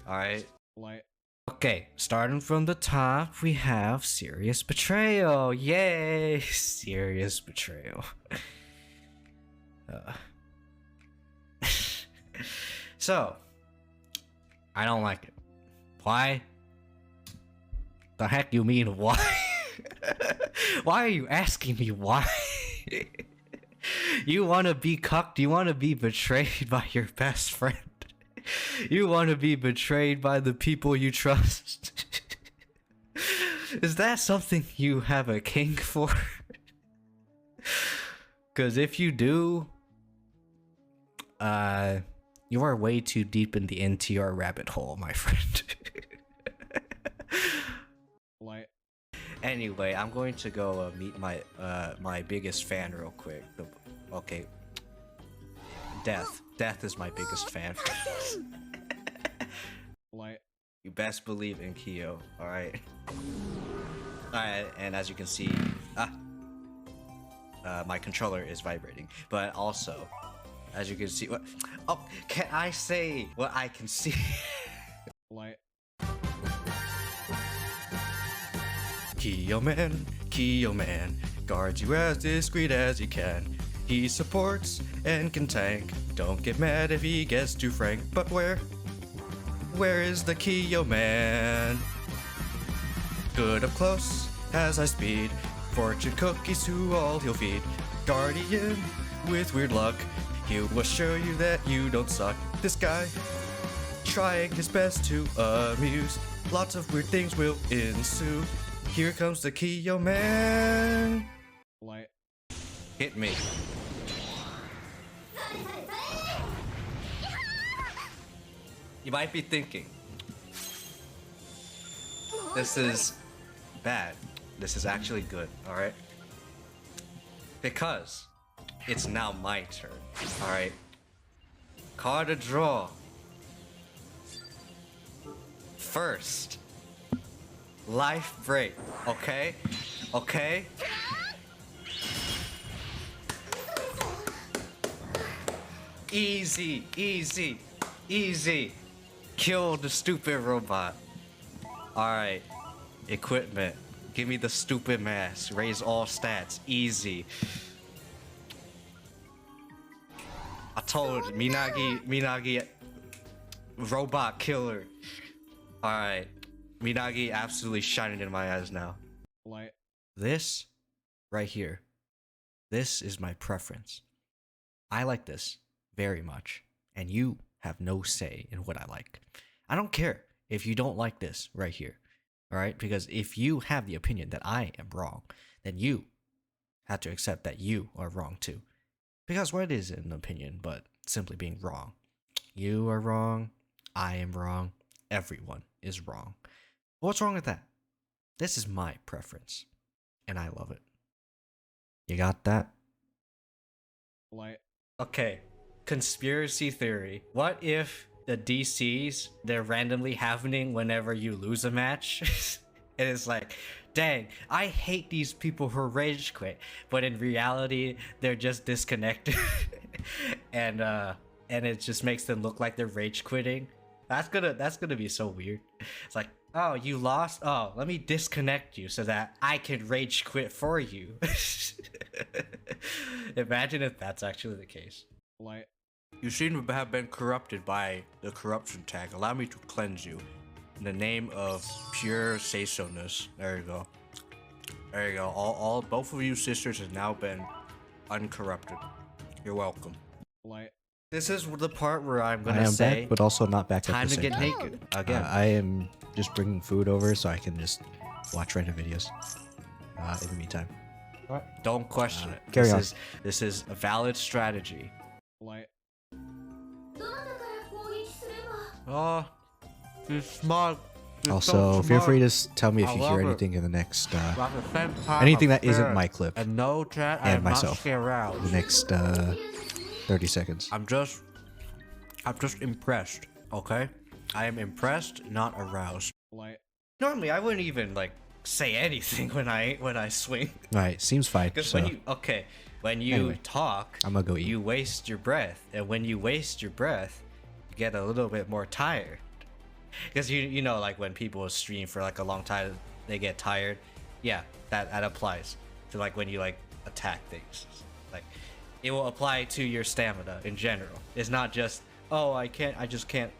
Alright? like, Okay, starting from the top, we have Serious Betrayal. Yay! Serious Betrayal. So, I don't like it. Why? The heck you mean why? Why are you asking me why? You want to be cucked? You want to be betrayed by your best friend? You want to be betrayed by the people you trust? Is that something you have a kink for? Because if you do, you are way too deep in the NTR rabbit hole, my friend. like, Anyway, I'm going to go meet my my biggest fan real quick. Okay, Death. Death is my biggest fan. like, You best believe in Kiyo. All right. All right, and as you can see, my controller is vibrating. But also, as you can see, what? Oh, can I say what I can see? like, Kiyo man, guards you as discreet as he can. He supports and can tank. Don't get mad if he gets too frank. But where is the Kiyo man? Good up close, has high speed. Fortune cookies to all he'll feed. Guardian with weird luck. He will show you that you don't suck. This guy trying his best to amuse. Lots of weird things will ensue. Here comes the Kiyo man. like, Hit me. You might be thinking, this is bad. This is actually good, alright? Because it's now my turn, alright? Card a draw. First, life break, okay? Okay? Easy, easy, easy. Kill the stupid robot. Alright. Equipment. Give me the stupid mask. Raise all stats. Easy. I told you, Minagi, robot killer. Alright. Minagi absolutely shining in my eyes now. like, This right here. This is my preference. I like this very much. And you have no say in what I like. I don't care if you don't like this right here. Alright? Because if you have the opinion that I am wrong, then you have to accept that you are wrong too. Because what is an opinion but simply being wrong? You are wrong. I am wrong. Everyone is wrong. What's wrong with that? This is my preference. And I love it. You got that? like, Okay. Conspiracy theory. What if the DCs, they're randomly happening whenever you lose a match? And it's like, dang, I hate these people who rage quit. But in reality, they're just disconnected. And and it just makes them look like they're rage quitting. That's gonna be so weird. It's like, oh, you lost? Oh, let me disconnect you so that I can rage quit for you. Imagine if that's actually the case. Like, you seem to have been corrupted by the corruption tag. Allow me to cleanse you in the name of pure say-so-ness. There you go. There you go. All both of you sisters have now been uncorrupted. You're welcome. Like, this is the part where I'm gonna I am say, back, but also not back. Time at the to same get time. naked. Again. I am just bringing food over so I can just watch random videos. In the meantime, don't question it. Carry on. This is a valid strategy. like, Oh, she's smart. Also, feel free to tell me if you hear anything in the next, anything that isn't my clip, and no chat, and myself, around. the next 30 seconds. I'm just impressed. Okay, I am impressed, not aroused. like. Normally, I wouldn't even like say anything when I swing. All right, seems fine. Because So, when you Anyway, talk, I'm gonna go eat. you waste your breath, and when you waste your breath, you get a little bit more tired. Because you know, like when people stream for like a long time, they get tired. Yeah, that applies to like when you like attack things. Like it will apply to your stamina in general. It's not just, oh, I just can't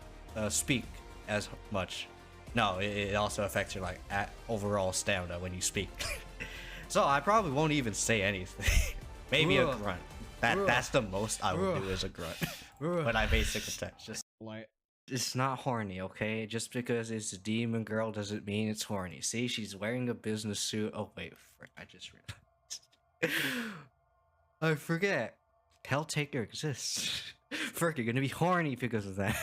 speak as much. No, it also affects your like overall stamina when you speak. So I probably won't even say anything. Maybe a grunt. That's the most I will do is a grunt. When I basic attack, just like. It's not horny, okay? Just because it's a demon girl doesn't mean it's horny. See, she's wearing a business suit. Oh wait, frick, I just realized. I forget. Helltaker exists. Frick, you're gonna be horny because of that.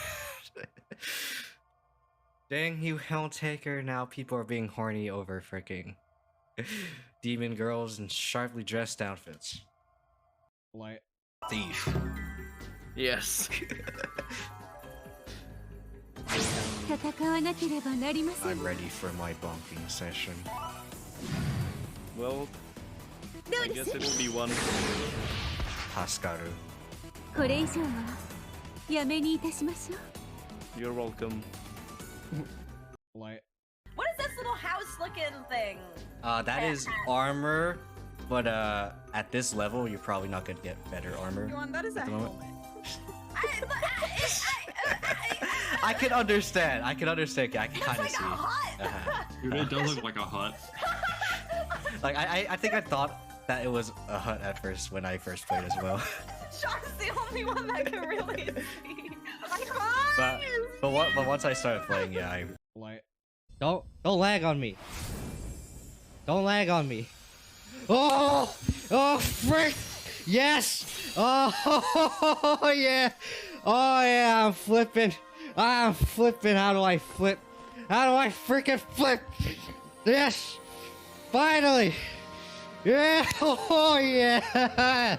Dang you, Helltaker! Now people are being horny over fricking demon girls in sharply dressed outfits. Like, thief. Yes. I'm ready for my bonking session. Well, I guess it will be one. Haskaru. You're welcome. like. What is this little house-looking thing? That is armor, but at this level, you're probably not gonna get better armor. That is a at the moment. helmet. I can understand. I can kind of see. Dude, it does look like a hut. Like I think I thought that it was a hut at first when I first played as well. Sean's the only one that can really see. But once I started playing, yeah, I like. don't lag on me. Don't lag on me. Oh frick! Yes! Oh yeah! Oh yeah! I'm flipping. How do I flip? How do I freaking flip? Yes! Finally! Yeah! Oh yeah!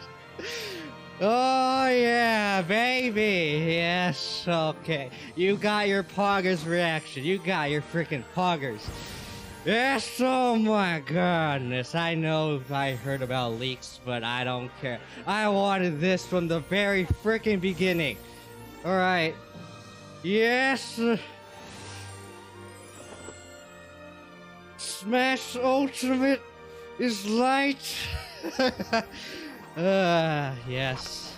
Oh yeah, baby! Yes, okay. You got your poggers reaction. You got your freaking poggers. Yes, oh my goodness. I know I heard about leaks, but I don't care. I wanted this from the very freaking beginning. Alright. Yes! Smash Ultimate is light! Yes.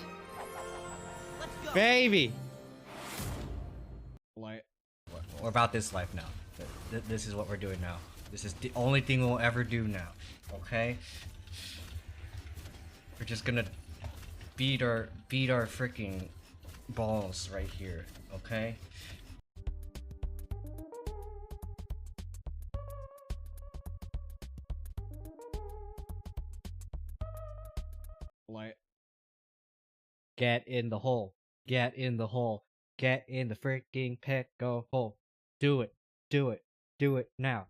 Baby! Like. We're about this life now. This is what we're doing now. This is the only thing we'll ever do now. Okay? We're just gonna beat our freaking balls right here. Okay? Like. Get in the hole. Get in the hole. Get in the freaking Pecco hole. Do it. Do it. Do it now.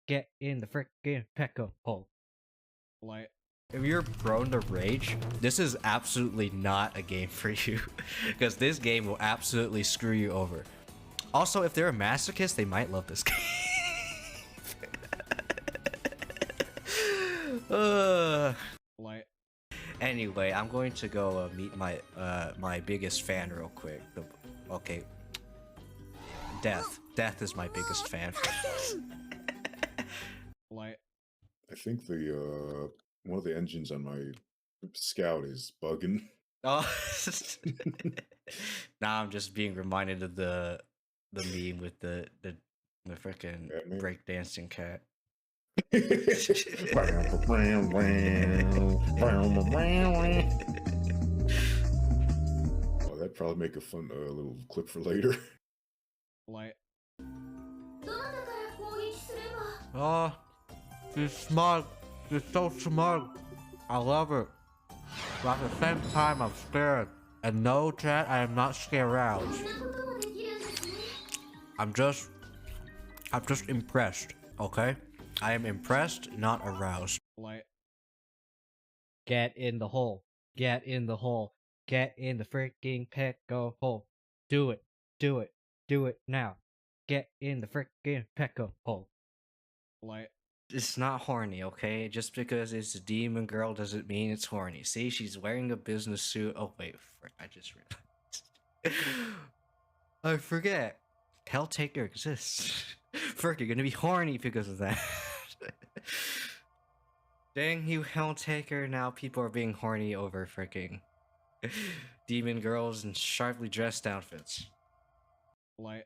Get in the freaking Pecco hole. Like. If you're prone to rage, this is absolutely not a game for you. Because this game will absolutely screw you over. Also, if they're a masochist, they might love this game. Like. Anyway, I'm going to go meet my my biggest fan real quick. Okay. Death. Death is my biggest fan. Light. I think the one of the engines on my Scout is bugging. Oh. Now I'm just being reminded of the meme with the freaking breakdancing cat. Oh, that'd probably make a fun little clip for later. Light. Oh, she's smug. She's so smug. I love her. But at the same time, I'm scared. And no, chat, I am not scared aroused. I'm just impressed, okay? I am impressed, not aroused. Light. Get in the hole. Get in the hole. Get in the freaking Pecco hole. Do it. Do it. Do it now. Get in the freaking Pecco hole. Light. It's not horny, okay? Just because it's a demon girl doesn't mean it's horny. See, she's wearing a business suit. Oh, wait. I just realized. I forget. Helltaker exists. Frick, you're gonna be horny because of that. Dang you, Helltaker. Now people are being horny over freaking demon girls in sharply dressed outfits. Light.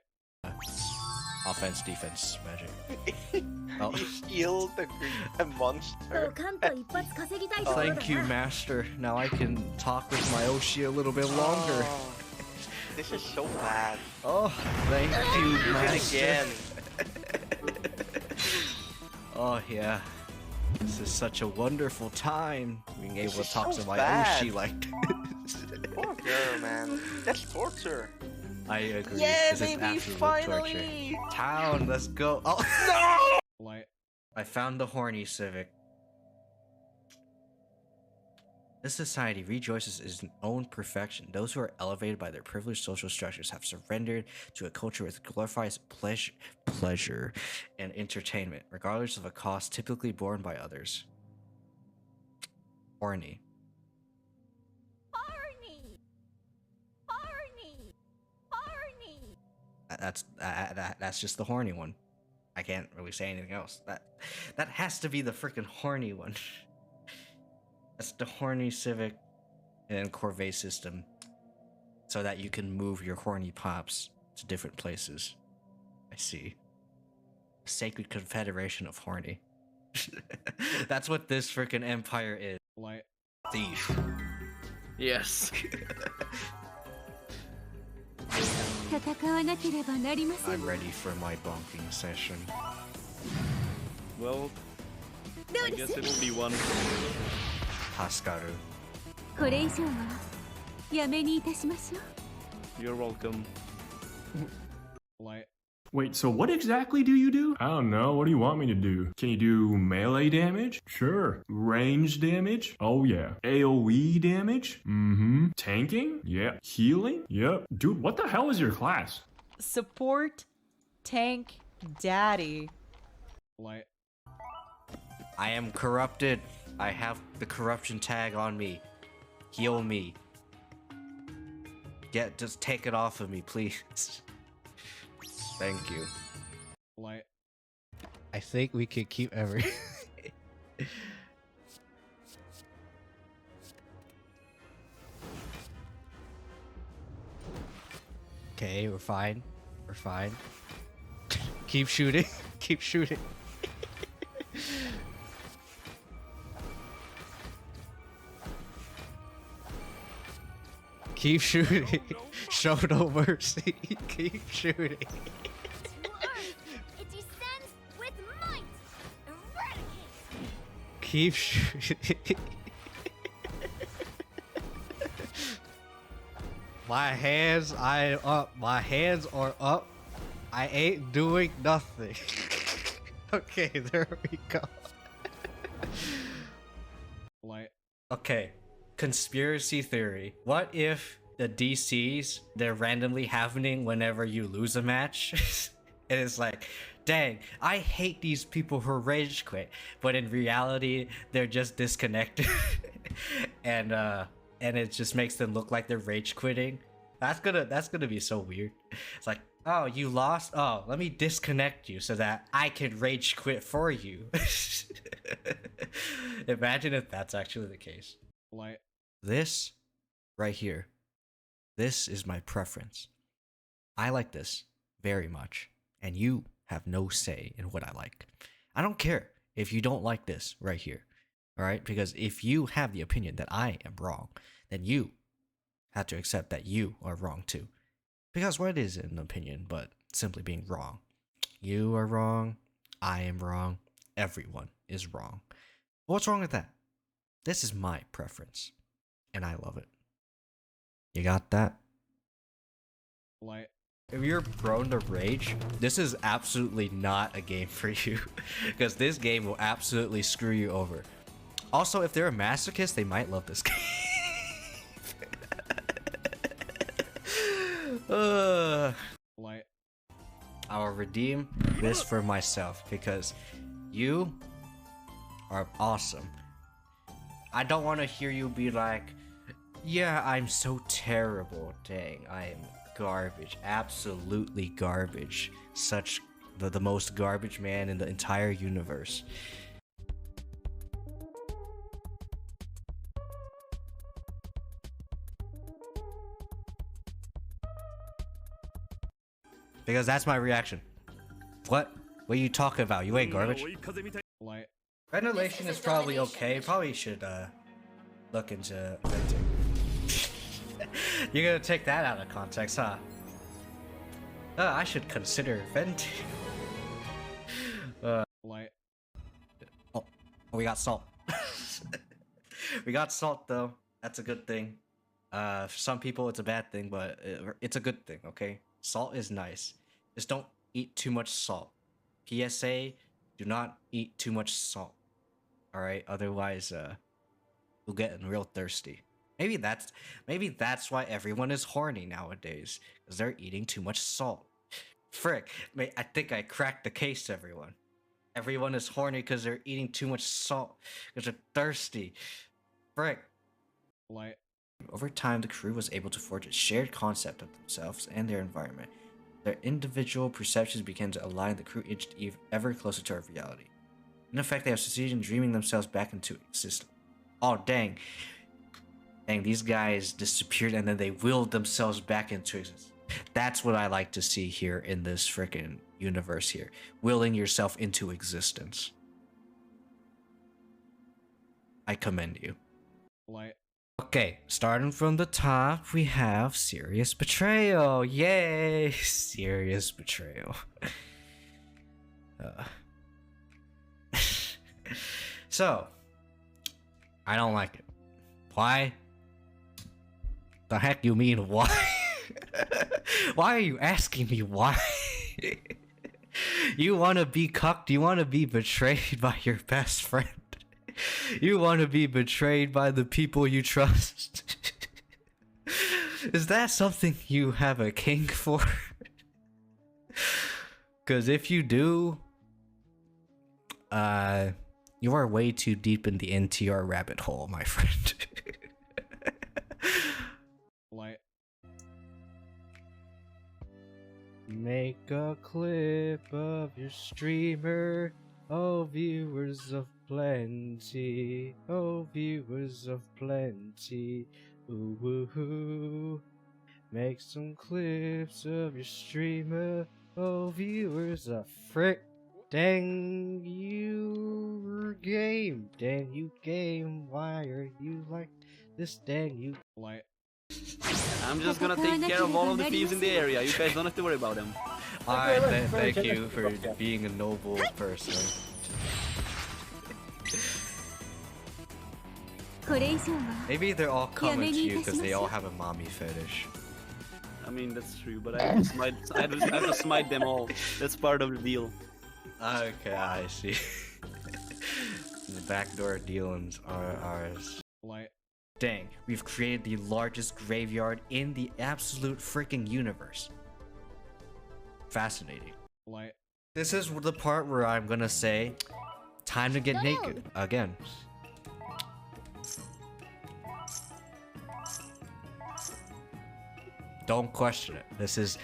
Offense, defense, magic. Oh. You healed a monster. Thank you, Master. Now I can talk with my Oshi a little bit longer. Oh, this is so bad. Oh, thank you, Do Master. it again. Oh, yeah. This is such a wonderful time, being able This to talk is so to my bad. Oshi like this. Poor girl, man. That's torture. I agree. Yeah, this is baby, absolute finally! torture. Town, let's go. Oh No! Light. I found the horny civic. This society rejoices in its own perfection. Those who are elevated by their privileged social structures have surrendered to a culture which glorifies pleasure and entertainment, regardless of a cost typically borne by others. Horny. That's just the horny one. I can't really say anything else. That has to be the freaking horny one. That's the horny civic and corvée system, so that you can move your horny pops to different places. I see. A sacred confederation of horny. That's what this freaking empire is. Light. Thief. Yes. I'm ready for my bonking session. Well, I guess it'll be one. Haskaru. You're welcome. Light. Wait, so what exactly do you do? I don't know. What do you want me to do? Can you do melee damage? Sure. Range damage? Oh yeah. AoE damage? Mm-hmm. Tanking? Yeah. Healing? Yep. Dude, what the hell is your class? Support tank daddy. Light. I am corrupted. I have the corruption tag on me. Heal me. Just take it off of me, please. Thank you. Light. I think we could keep every. Okay, we're fine. We're fine. Keep shooting. Keep shooting. Keep shooting. Show no mercy. Keep shooting. It descends with might. Eradicate. Keep shooting. My hands, my hands are up. I ain't doing nothing. Okay, there we go. Light. Okay, conspiracy theory. What if the DCs, they're randomly happening whenever you lose a match? And it's like, dang, I hate these people who rage quit. But in reality, they're just disconnected. and it just makes them look like they're rage quitting. That's gonna be so weird. It's like, oh, you lost? Oh, let me disconnect you so that I can rage quit for you. Imagine if that's actually the case. Like This right here. This is my preference. I like this very much, and you have no say in what I like. I don't care if you don't like this right here. All right? Because if you have the opinion that I am wrong, then you have to accept that you are wrong too. Because what is an opinion but simply being wrong? You are wrong. I am wrong. Everyone is wrong. What's wrong with that? This is my preference, and I love it. You got that? like If you're prone to rage, this is absolutely not a game for you. Because this game will absolutely screw you over. Also, if they're a masochist, they might love this game. like I'll redeem this for myself because you are awesome. I don't want to hear you be like, yeah, I'm so terrible. Dang, I am garbage. Absolutely garbage. Such the most garbage man in the entire universe. Because that's my reaction. What? What are you talking about? You ain't garbage. like Ventilation is probably okay. Probably should look into venting. You're gonna take that out of context, huh? I should consider venting. like Oh, we got salt. We got salt though. That's a good thing. For some people it's a bad thing, but it's a good thing. Okay, salt is nice. Just don't eat too much salt. PSA: do not eat too much salt. All right, otherwise you'll get real thirsty. Maybe that's why everyone is horny nowadays, because they're eating too much salt. Frick, I think I cracked the case, everyone. Everyone is horny because they're eating too much salt, because they're thirsty. Frick. like Over time, the crew was able to forge a shared concept of themselves and their environment. Their individual perceptions began to align. The crew inched ever closer to our reality. In effect, they have succeeded in dreaming themselves back into existence. Oh, dang. Dang, these guys disappeared and then they willed themselves back into existence. That's what I like to see here in this freaking universe here. Willing yourself into existence. I commend you. like Okay, starting from the top, we have serious betrayal. Yay! Serious betrayal. So, I don't like it. Why? The heck you mean why? Why are you asking me why? You want to be cucked? You want to be betrayed by your best friend? You want to be betrayed by the people you trust? Is that something you have a kink for? Because if you do, you are way too deep in the NTR rabbit hole, my friend. like Make a clip of your streamer. Oh, viewers of plenty. Oh, viewers of plenty. Ooh, woo, hoo. Make some clips of your streamer. Oh, viewers of frick. Dang you game. Dang you game. Why are you like this? Dang you. like I'm just gonna take care of all of the thieves in the area. You guys don't have to worry about them. Alright, thank you for being a noble person. Maybe they're all coming to you because they all have a mommy fetish. I mean, that's true, but I have to smite them all. That's part of the deal. Okay, I see. The backdoor dealings are ours. like Dang, we've created the largest graveyard in the absolute freaking universe. Fascinating. like This is the part where I'm gonna say, time to get naked again. Don't question it. This is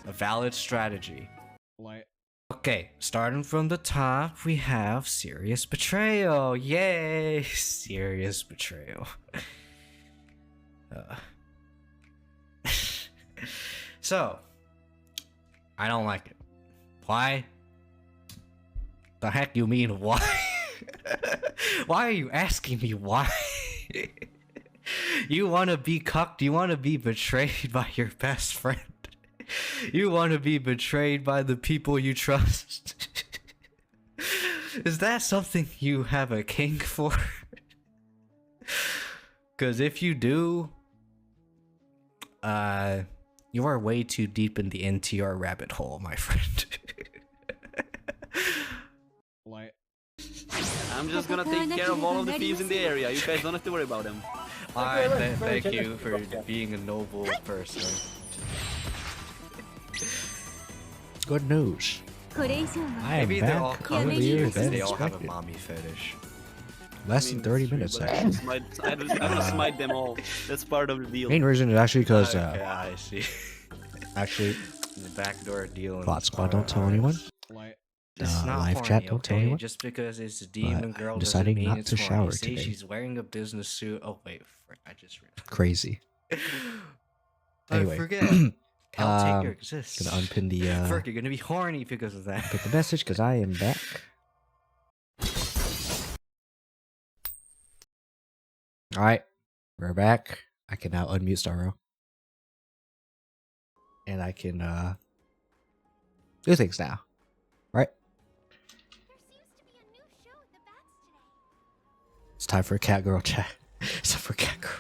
a valid strategy. Like, Okay, starting from the top, we have serious betrayal. Yay, serious betrayal. So, I don't like it. Why? The heck you mean why? Why are you asking me why? You want to be cucked? You want to be betrayed by your best friend? You want to be betrayed by the people you trust? Is that something you have a kink for? Because if you do, you are way too deep in the NTR rabbit hole, my friend. like, I'm just gonna take care of all of the thieves in the area. You guys don't have to worry about them. Alright, thank you for being a noble person. Good news. I am Maybe they're all back covered earlier because than they all have a expected. mommy fetish. Less than 30 minutes, actually. I'm gonna smite them all. That's part of the deal. Main reason is actually because, Okay, I see. actually, The backdoor deal. Plot Squad, don't tell anyone. like, It's not Live horny, chat, don't tell okay? anyone. Just because it's a But demon I'm girl deciding doesn't mean not it's to horny. shower See, today. she's wearing a business suit. Oh wait, frick, I just realized. Crazy. Anyway, I forget. Helltaker exists. gonna unpin the Frick, you're gonna be horny because of that. put the message because I am back. All right, we're back. I can now unmute Starro, and I can do things now. Right? It's time for cat girl chat. It's time for cat girl.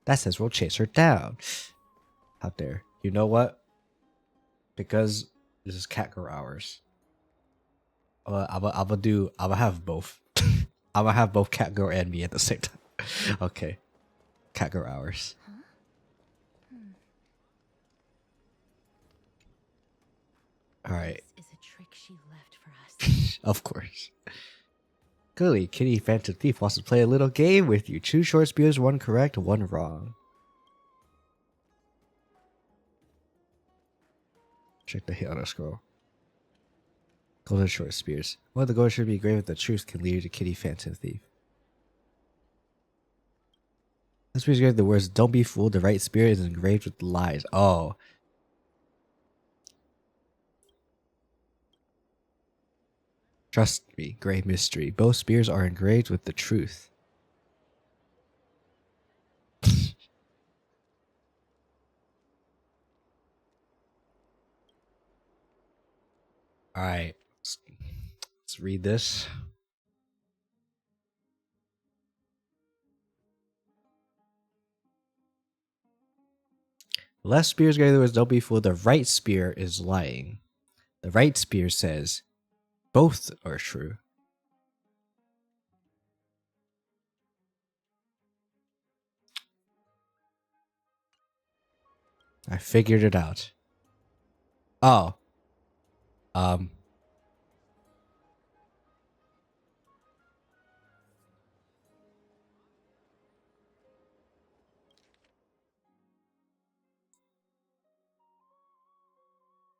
That says we'll chase her down. Out there. You know what? Because this is cat girl hours. I'm gonna have both. I'm gonna have both cat girl and me at the same time. Okay. Cat girl hours. Alright. This is a trick she left for us. Of course. Clearly, Kitty Phantom Thief wants to play a little game with you. Choose short spears, one correct, one wrong. Check the hit on a scroll. Golden short spears. One of the goals should be engraved with the truth can lead you to Kitty Phantom Thief. The spear is engraved with the words, "Don't be fooled." The right spear is engraved with lies. Oh. Trust me, Grey Mystery. Both spears are engraved with the truth. Alright. Let's read this. The left spear is engraved with the words, "Don't be fooled." The right spear is lying. The right spear says, both are true. I figured it out. Oh.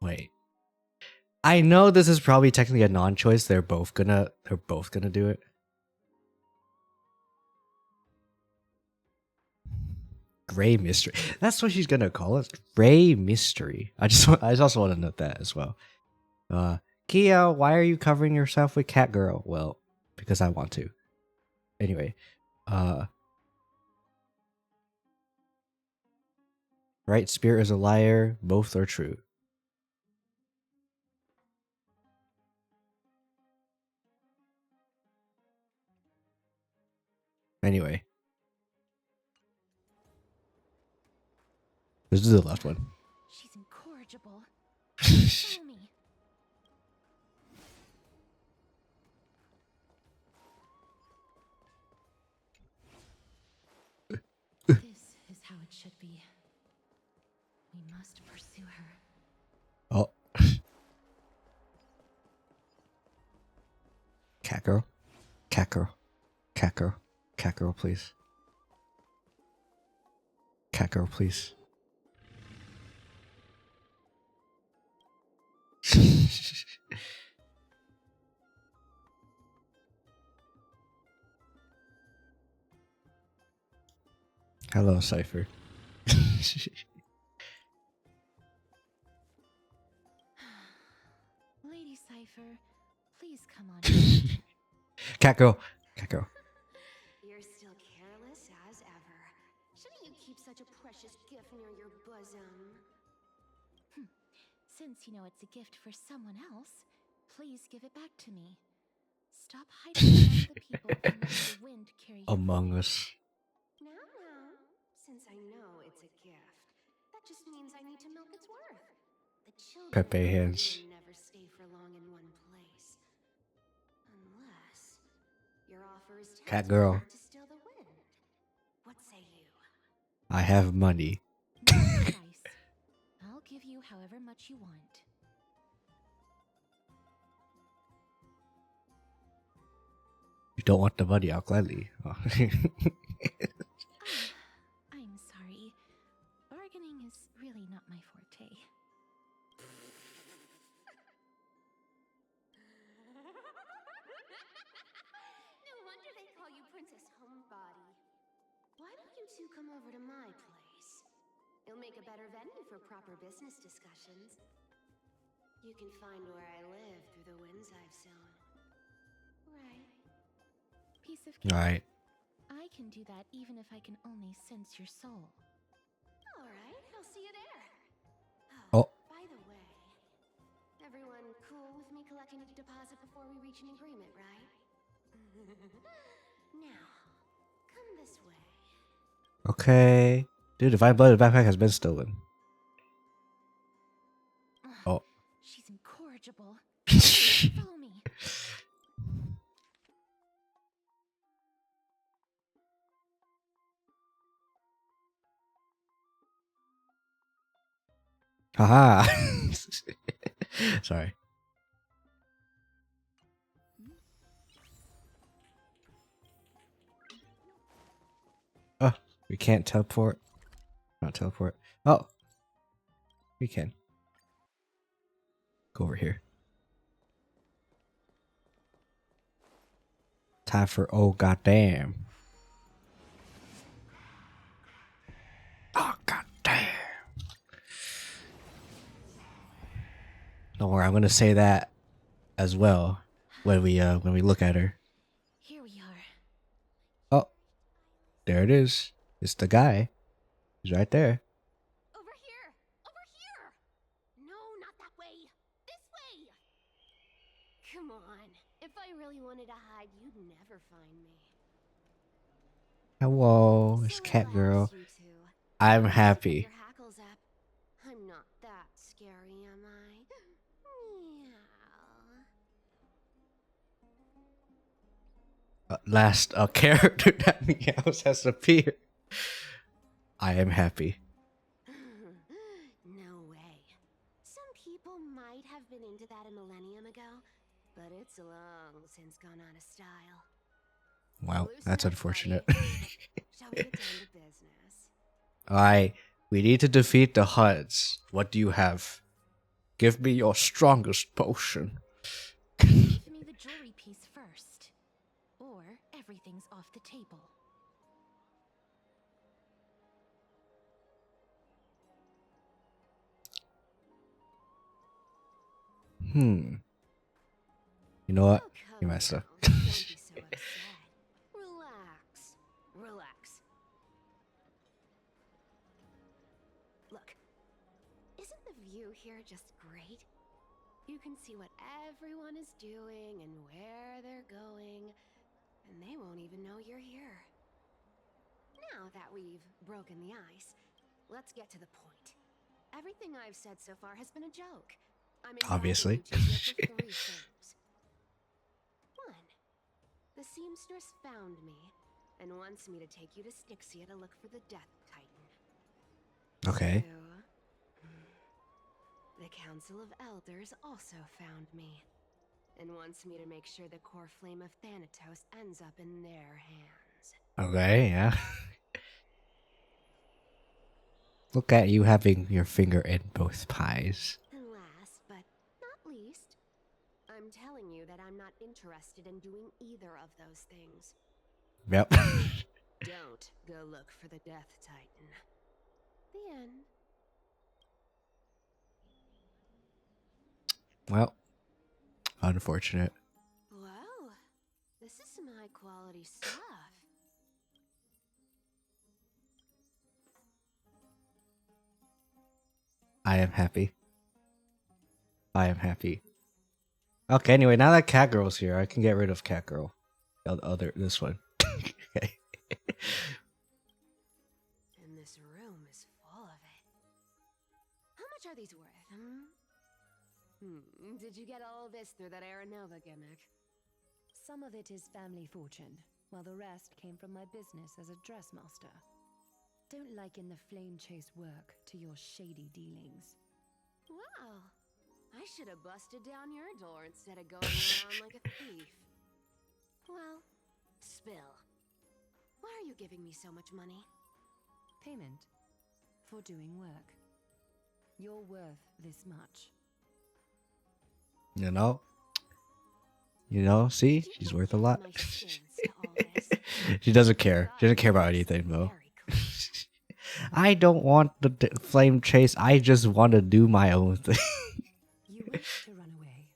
Wait. I know this is probably technically a non-choice. They're both gonna do it. Gray Mystery. That's what she's gonna call it. Gray Mystery. I also want to note that as well. Kia, why are you covering yourself with cat girl? Well, because I want to. Anyway, right spear is a liar. Both are true. Anyway. Let's do the left one. She's incorrigible. Follow me. This is how it should be. We must pursue her. Oh. Cat girl. Cat girl. Cat girl. Cat girl, please. Cat girl, please. Hello, Cypher. Lady Cypher, please come on in. Cat girl. Cat girl. You're still careless as ever. Shouldn't you keep such a precious gift near your bosom? Since you know it's a gift for someone else, please give it back to me. Stop hiding from the people and let the wind carry you. Among Us. Now, since I know it's a gift, that just means I need to milk its worth. The children Pepe of the hands. wind never stay for long in one place. Unless your offer is Cat tempting girl. enough to steal the wind. What say you? I have money. Price. I'll give you however much you want. You don't want the money, I'll gladly. Oh. I'm sorry. Bargaining is really not my forte. No wonder they call you Princess Homebody. Why don't you two come over to my place? It'll make a better venue for proper business discussions. You can find where I live through the winds I've sown. Right. Piece of cake. Alright. I can do that even if I can only sense your soul. All right, I'll see you there. Oh. By the way, everyone cool with me collecting a deposit before we reach an agreement, right? Now, come this way. Okay. Dude, the Divine Blood backpack has been stolen. Oh. She's incorrigible. Follow me. Haha. Sorry. Oh, we can't teleport. Not teleport. Oh. We can. Go over here. Time for oh goddamn. Oh goddamn. Don't worry, I'm gonna say that as well when we look at her. Here we are. Oh, there it is. It's the guy. He's right there. Over here! Over here! No, not that way! This way! Come on. If I really wanted to hide, you'd never find me. Hello, it's Cat Girl. I'm happy. Your hackles up. I'm not that scary, am I? Meow. Last character that meows has appeared. I am happy. No way. Some people might have been into that a millennium ago, but it's long since gone out of style. Wow, that's unfortunate. Shall we get down to business? Alright, we need to defeat the HUDs. What do you have? Give me your strongest potion. Give me the jewelry piece first, or everything's off the table. You know what? Oh, You messed up. don't be so upset. Relax. Relax. Look, isn't the view here just great? You can see what everyone is doing and where they're going, and they won't even know you're here. Now that we've broken the ice, let's get to the point. Everything I've said so far has been a joke. I'm Obviously. inviting you to here for 3 things. 1. The seamstress found me and wants me to take you to Styxia to look for the Death Titan. Okay. 2. The Council of Elders also found me and wants me to make sure the core flame of Thanatos ends up in their hands. Okay, yeah. Look at you having your finger in both pies. And last but not least, I'm telling you that I'm not interested in doing either of those things. Yep. Don't go look for the Death Titan. The end. Well, unfortunate. Wow, this is some high quality stuff. I am happy. I am happy. Okay, anyway, now that Catgirl's here, I can get rid of Catgirl. This one. Okay. And this room is full of it. How much are these worth, Did you get all this through that Aranova gimmick? Some of it is family fortune, while the rest came from my business as a dressmaster. Don't liken the flame chase work to your shady dealings. Wow. I should have busted down your door instead of going around like a thief. Well, spill. Why are you giving me so much money? Payment for doing work. You're worth this much. You know, see? She's worth a lot. She doesn't care. She doesn't care about anything, though. I don't want the flame chase. I just want to do my own thing. You wish to run away.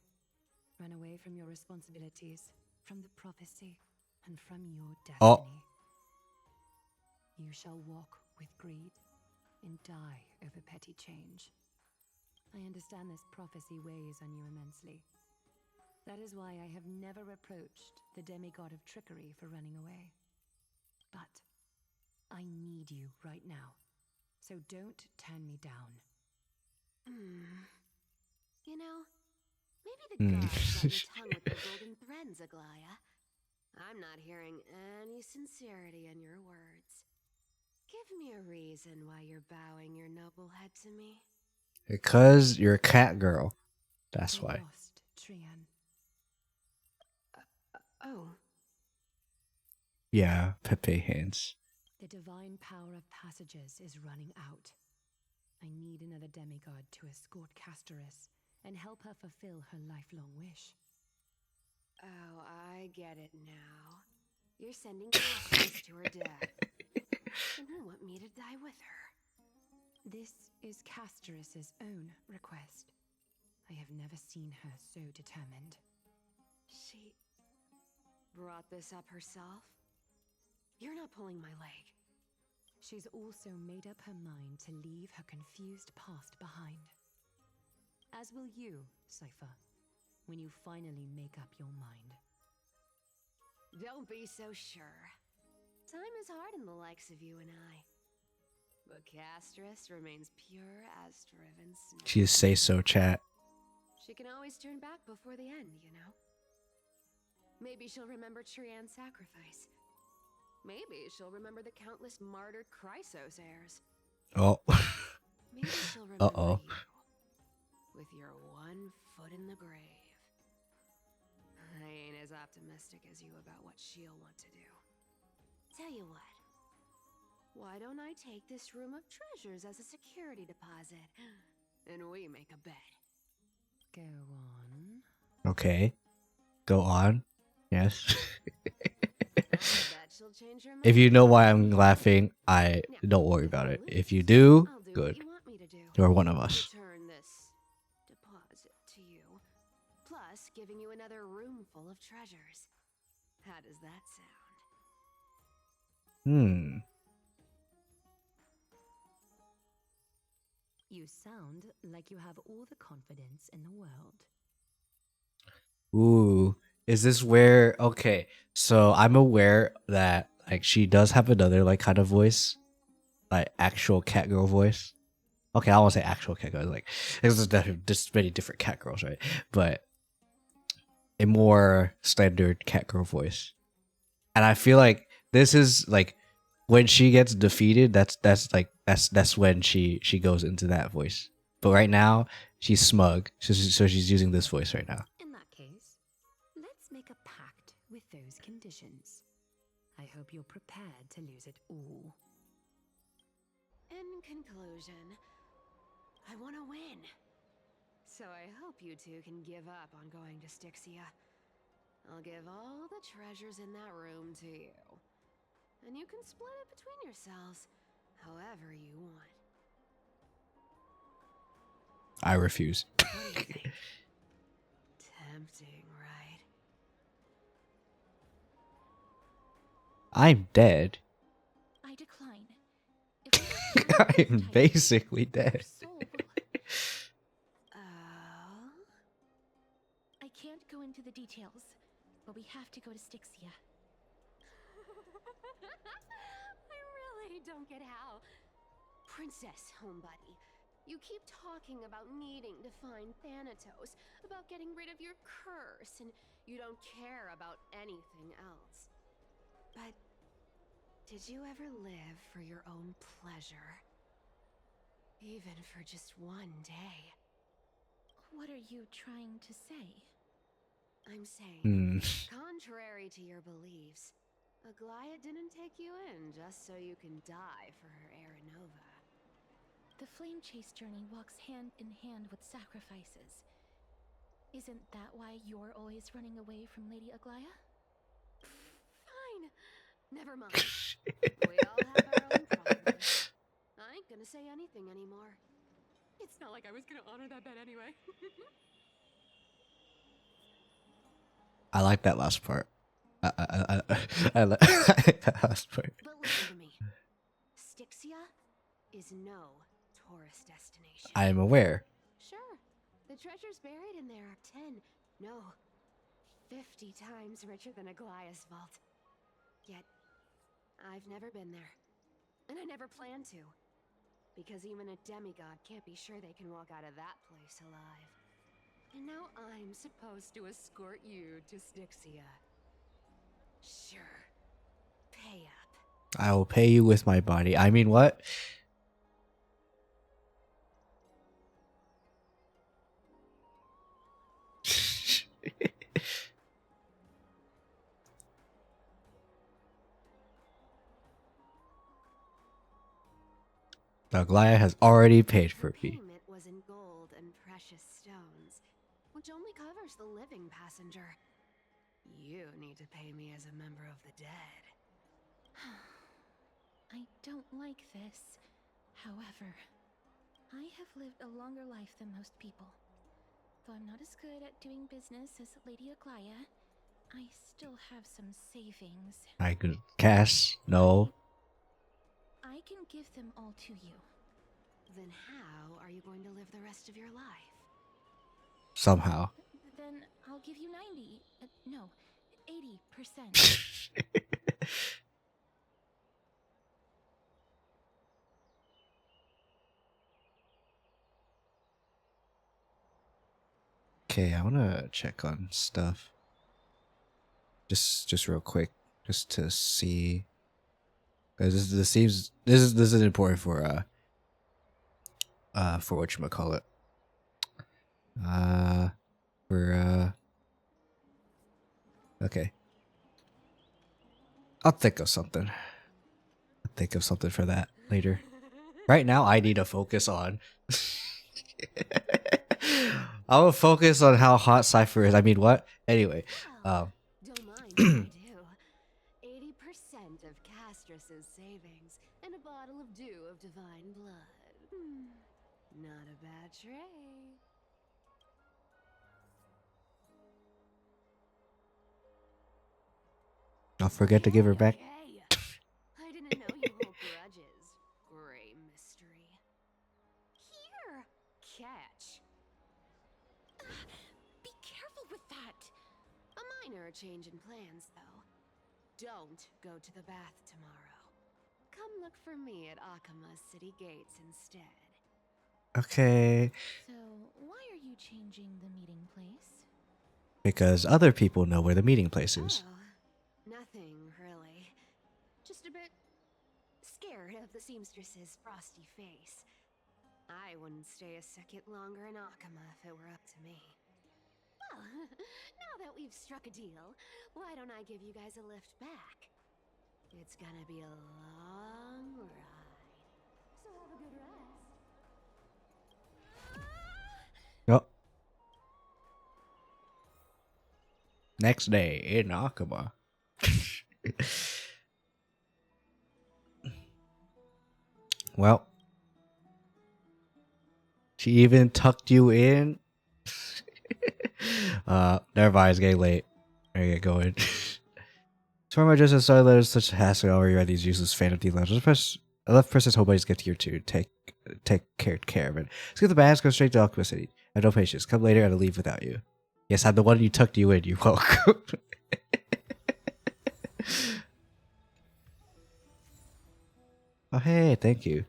Run away from your responsibilities, from the prophecy, and from your destiny. Oh. You shall walk with greed and die over petty change. I understand this prophecy weighs on you immensely. That is why I have never reproached the demigod of trickery for running away. But I need you right now, so don't turn me down. You know, maybe the gods got your tongue with their golden threads, Aglaya. I'm not hearing any sincerity in your words. Give me a reason why you're bowing your noble head to me. Because you're a cat girl. That's why. Lost, Trian. Oh. Yeah, Pepe hands. The divine power of passages is running out. I need another demigod to escort Castorus and help her fulfill her lifelong wish. Oh, I get it now. You're sending Castorus to her death. And you want me to die with her. This is Castorus's own request. I have never seen her so determined. She brought this up herself? You're not pulling my leg. She's also made up her mind to leave her confused past behind. As will you, Cypher, when you finally make up your mind. Don't be so sure. Time is hard in the likes of you and I. But Castorus remains pure as driven snow. She just say so, chat. She can always turn back before the end, you know? Maybe she'll remember Trian's sacrifice. Maybe she'll remember the countless martyred Chrysos heirs. Oh. Maybe she'll remember you, with your one foot in the grave. I ain't as optimistic as you about what she'll want to do. Tell you what. Why don't I take this room of treasures as a security deposit? And we make a bet. Go on. Okay. Go on. Yes. If you know why I'm laughing, don't worry about it. If you do, good. You're one of us. Return this deposit to you, plus giving you another room full of treasures. How does that sound? You sound like you have all the confidence in the world. Ooh. Is this where... Okay, so I'm aware that like she does have another like kind of voice. Like actual catgirl voice. Okay, I won't say actual catgirl. Like there's just many different catgirls, right? But a more standard catgirl voice. And I feel like this is like when she gets defeated, that's when she goes into that voice. But right now, she's smug. So she's using this voice right now. In that case, let's make a pact with those conditions. I hope you're prepared to lose it all. In In conclusion, I want to win. So I hope you two can give up on going to Styxia. I'll give all the treasures in that room to you. And you can split it between yourselves however you want. I refuse. What do you think? Tempting, right? I'm dead. I decline. I'm basically dead. I can't go into the details, but we have to go to Styxia. I really don't get how. Princess, homebuddy, you keep talking about needing to find Thanatos, about getting rid of your curse, and you don't care about anything else. But did you ever live for your own pleasure? Even for just one day? What are you trying to say? I'm saying, contrary to your beliefs, Aglaia didn't take you in just so you can die for her Aranova. The flame chase journey walks hand in hand with sacrifices. Isn't that why you're always running away from Lady Aglaia? Fine. Never mind. We all have our own problems. I ain't gonna say anything anymore. It's not like I was gonna honor that bet anyway. I like that last part. I like that last part. But listen to me. Styxia is no tourist destination. I am aware. Sure, the treasures buried in there are 10, no, 50 times richer than Aglaia's vault. Yet, I've never been there. And I never plan to. Because even a demigod can't be sure they can walk out of that place alive. And now I'm supposed to escort you to Styxia. Sure. Pay up. I will pay you with my body. I mean, what? Aglaia has already paid for me. Payment was in gold and precious stones, which only covers the living passenger. You need to pay me as a member of the dead. I don't like this. However, I have lived a longer life than most people. Though I'm not as good at doing business as Lady Aglaia, I still have some savings. I could cash. No. I can give them all to you. Then how are you going to live the rest of your life? Somehow. Then I'll give you 90. No, 80%. Okay, I wanna check on stuff. Just real quick, just to see. Cause this is important for whatchamacallit. Okay. I'll think of something. I'll think of something for that later. Right now, I need to focus on. I will focus on how hot Cypher is. I mean, what? Anyway, Don't mind if I do. 80% of Castrus's savings and a bottle of dew of divine blood. Not a bad trade. I'll forget to give her back. Hey, I didn't know you hold grudges. Great mystery. Here, catch. Be careful with that. A minor change in plans, though. Don't go to the bath tomorrow. Come look for me at Akima's city gates instead. Okay. So, why are you changing the meeting place? Because other people know where the meeting place is. Oh, nothing really. Just a bit scared of the seamstress's frosty face. I wouldn't stay a second longer in Akima if it were up to me. Well, now that we've struck a deal, why don't I give you guys a lift back? It's gonna be a long ride. So have a good Next day in Akaba. Well, she even tucked you in. Never mind, it's getting late. I gotta get going. So my just started letters such a hassle over you these useless fantasy letters. I left Princess Hoboy's gift here to take care of it. Let's get the bags, go straight to Alchemy City. I have no patience. Come later and I'll leave without you. Yes, I'm the one who tucked you in. You're welcome. Oh hey, thank you.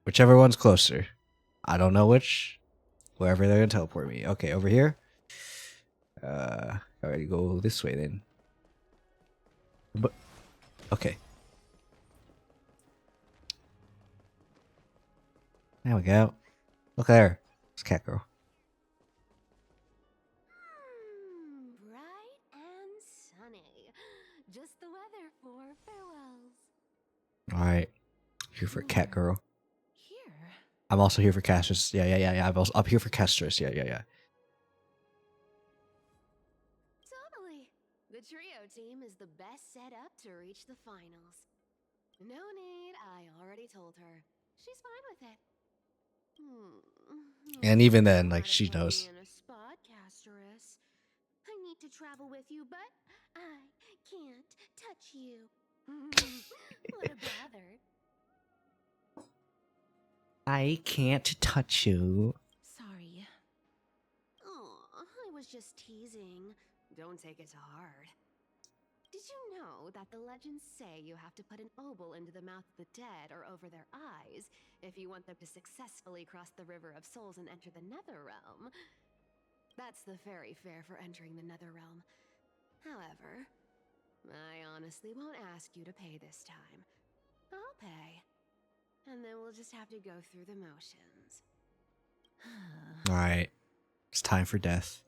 Whichever one's closer. I don't know which. Wherever they're gonna teleport me. Okay, over here. Alright, go this way then. But okay. There we go. Look at her. It's Cat Girl. Bright and sunny. Just the weather for farewells. Alright. Here for Cat Girl. Here. I'm also here for Castress. Yeah. I'm also up here for Castress. Yeah. Totally. The trio team is the best set up to reach the finals. No need, I already told her. She's fine with it. And even then, like, she knows. In a spot, Casterus. I need to travel with you, but I can't touch you. What a bother. I can't touch you. Sorry. Oh, I was just teasing. Don't take it to heart. Did you know that the legends say you have to put an obol into the mouth of the dead or over their eyes if you want them to successfully cross the River of Souls and enter the Nether Realm? That's the fairy fare for entering the Nether Realm. However, I honestly won't ask you to pay this time. I'll pay. And then we'll just have to go through the motions. Alright. It's time for death.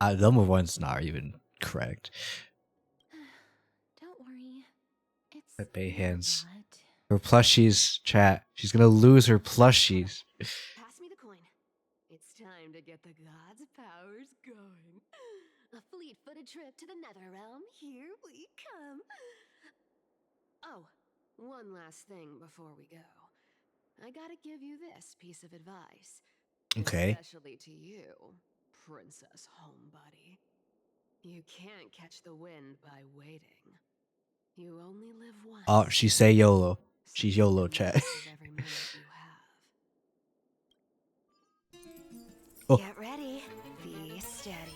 Number one's not even correct. Don't worry. It's Pepe hands. Her plushies, chat. She's gonna lose her plushies. Pass me the coin. It's time to get the gods' powers going. A fleet-footed trip to the Nether Realm. Here we come. Oh, one last thing before we go. I gotta give you this piece of advice. Okay. Especially to you, Princess Homebody. You can't catch the wind by waiting. You only live once. Oh, she say YOLO. She's YOLO, chat. Every moment you have. Oh. Get ready. Be steady.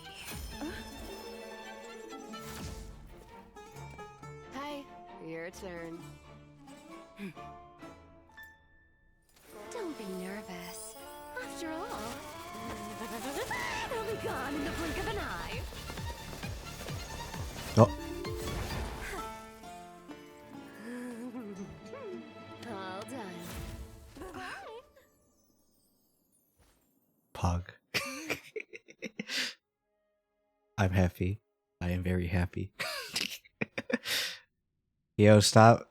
Hi, your turn. Don't be nervous. After all, it'll be gone in the blink of an eye. Oh. All done. Bye. Pog. I'm happy. I am very happy. Yo, stop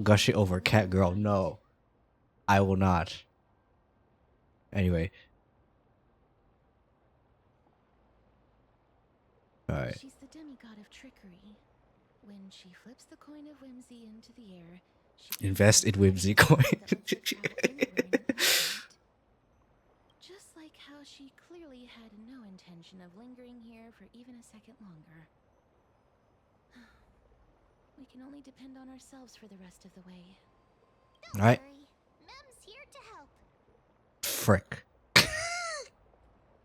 gushing over Cat Girl. No. I will not. Anyway. Alright. She's the demigod of trickery. When she flips the coin of whimsy into the air, she Invest in whimsy coin. Just like how she clearly had no intention of lingering here for even a second longer. We can only depend on ourselves for the rest of the way. Alright. Mem's here to help. Frick.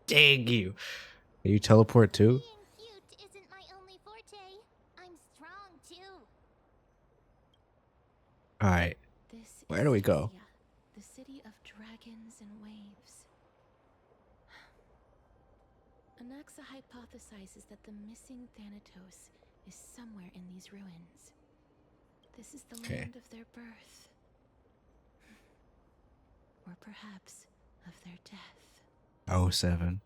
Dang you. Can you teleport too? Being cute isn't my only forte. I'm strong too. Alright. Where do we go? The city of dragons and waves. Anaxa hypothesizes that the missing Thanatos is somewhere in these ruins. This is the land of their birth. Or perhaps of their death. 07.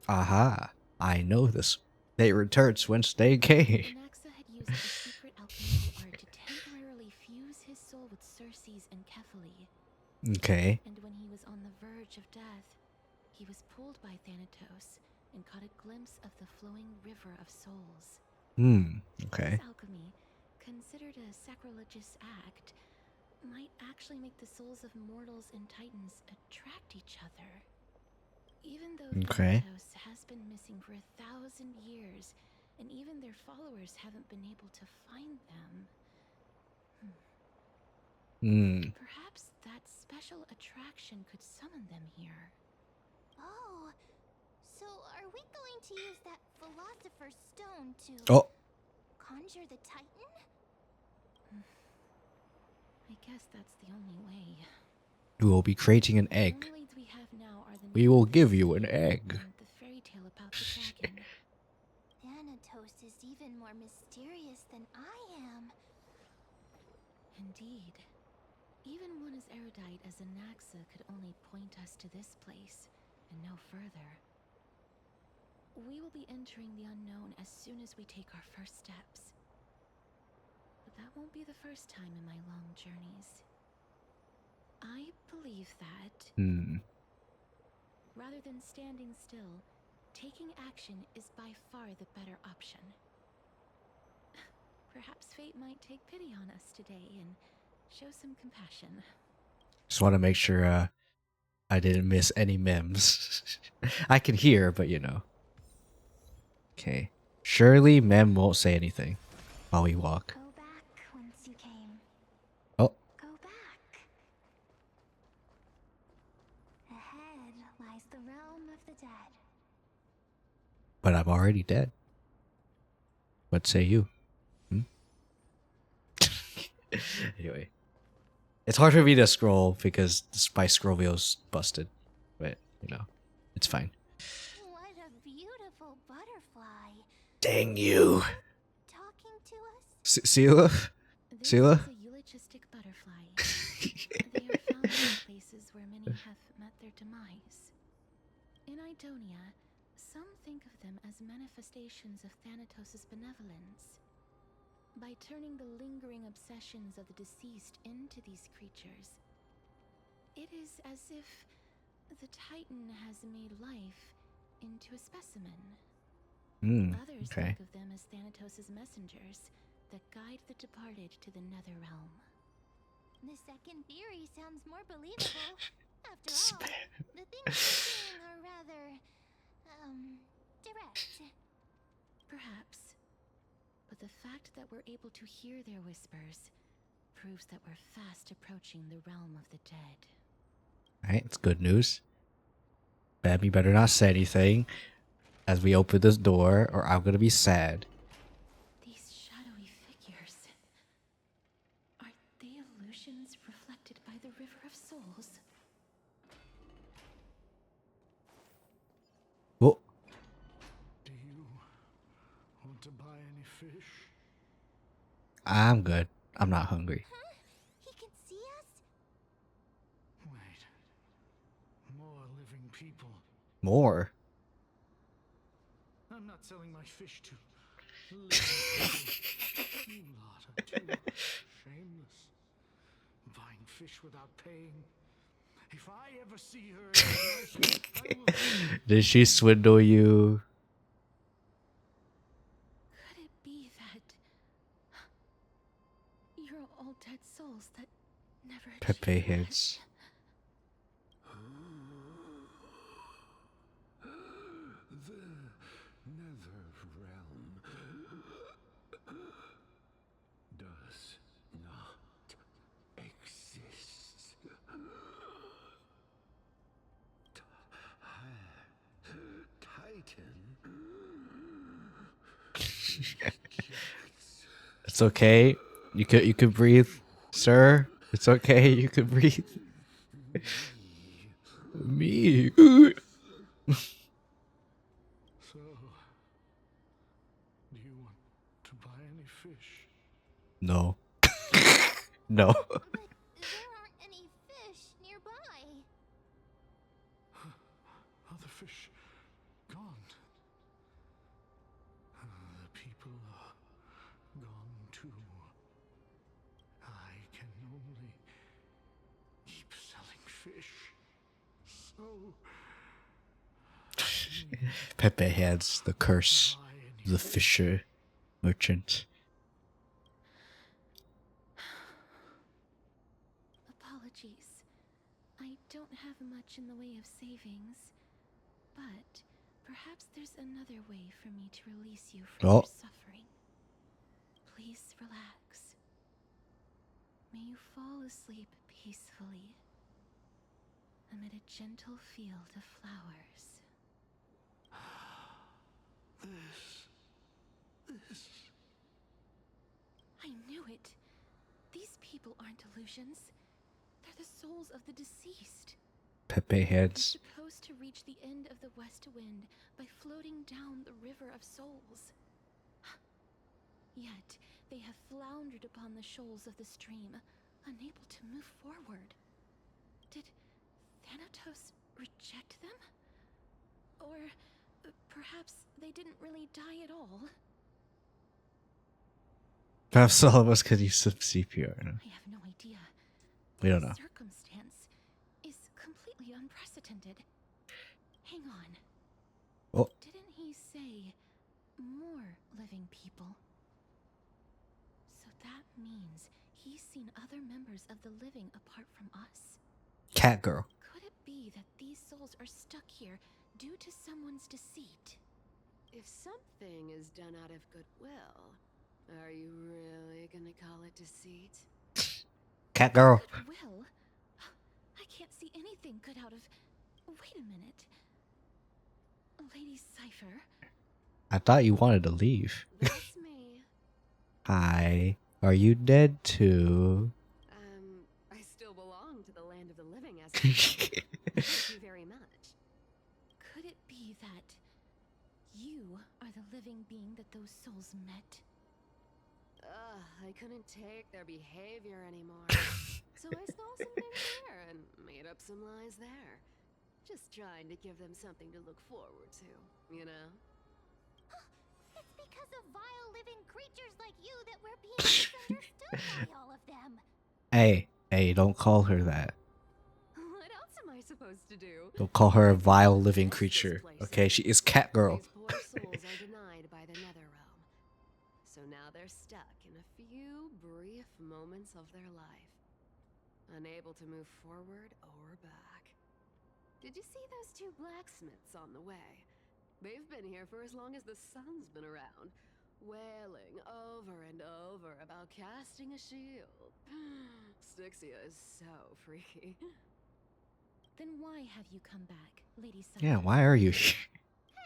Aha. I know this. They returns whence they came. Anaxa had used the secret evil art to temporarily fuse his soul with Circe's and Kephae. Okay. And when he was on the verge of death, he was pulled by Thanatos and caught a glimpse of the flowing river of souls. Okay. This alchemy, considered a sacrilegious act, might actually make the souls of mortals and titans attract each other. Even though Okay. Thanatos has been missing for 1,000 years, and even their followers haven't been able to find them. Perhaps that special attraction could summon them here. Oh, so are we going to use that philosopher's stone to conjure the Titan? I guess that's the only way. We will be creating an egg. The only leads we have now are the We will give you an egg. and the fairy tale about the dragon. Thanatos is even more mysterious than I am. Indeed. Even one as erudite as Anaxa could only point us to this place, and no further. We will be entering the unknown as soon as we take our first steps. But that won't be the first time in my long journeys. I believe that rather than standing still, taking action is by far the better option. Perhaps fate might take pity on us today and show some compassion. Just want to make sure I didn't miss any memes. I can hear, but you know. Okay. Surely Mem won't say anything while we walk. Go back whence you came. Oh. Go back. Ahead lies the realm of the dead. But I'm already dead. What say you? Anyway. It's hard for me to scroll because my scroll wheel's busted. But, you know, it's fine. What a beautiful butterfly. Dang you. Talking to us? Sela? Sela? This is a eulogistic butterfly. They are found in places where many have met their demise. In Idonia, some think of them as manifestations of Thanatos' benevolence. By turning the lingering obsessions of the deceased into these creatures, it is as if the Titan has made life into a specimen. Others Okay. think of them as Thanatos' messengers that guide the departed to the nether realm. The second theory sounds more believable. After all, the things we're seeing are rather, direct. Perhaps. But the fact that we're able to hear their whispers proves that we're fast approaching the realm of the dead. Alright, it's good news. Bam, you better not say anything as we open this door, or I'm gonna be sad. These shadowy figures. Are they illusions reflected by the River of Souls? Whoa. Do you want to buy any fish? I'm good. I'm not hungry. Huh? He can see us? Wait. More living people. More? I'm not selling my fish to living people. You lot are too shameless. Buying fish without paying. If I ever see her again, I will... Did she swindle you? Could it be that you're all dead souls that never Pepe achieved hits. The nether realm does not exist. Titan. It's okay. You could breathe, sir. It's okay. You could breathe. Me. So, do you want to buy any fish? No. No. But there aren't any fish nearby. Other fish gone. The people are gone too. fish. So Pepe has the curse of the fisher merchant. Apologies. I don't have much in the way of savings, but perhaps there's another way for me to release you from your suffering. Please relax. May you fall asleep peacefully amid a gentle field of flowers. This. I knew it. These people aren't illusions. They're the souls of the deceased. Pepe heads. They're supposed to reach the end of the west wind by floating down the river of souls. Yet they have floundered upon the shoals of the stream, unable to move forward. Did Thanatos reject them? Or perhaps they didn't really die at all? Perhaps all of us could use some CPR. No? I have no idea. We don't know. The circumstance is completely unprecedented. Hang on. Oh. Didn't he say more living people? So that means he's seen other members of the living apart from us. Cat girl. Could it be that these souls are stuck here due to someone's deceit? If something is done out of goodwill, are you really gonna call it deceit? Cat girl. Goodwill? I can't see anything good out of... Wait a minute. Lady Cypher? I thought you wanted to leave. That's me. Hi. Are you dead too? I still belong to the land of the living as Thank you very much. Could it be that you are the living being that those souls met? I couldn't take their behavior anymore. So I stole some things here and made up some lies there. Just trying to give them something to look forward to, you know? It's because of vile living creatures like you that we're being misunderstood by all of them. Hey, don't call her that. What else am I supposed to do? Don't call her a vile living creature. Okay, she is cat girl. These poor souls are denied by the nether realm. So now they're stuck in a few brief moments of their life, unable to move forward or back. Did you see those two blacksmiths on the way? They've been here for as long as the sun's been around, wailing over and over about casting a shield. Styxia is so freaky. Then why have you come back, Lady Cypher? Yeah, why are you here?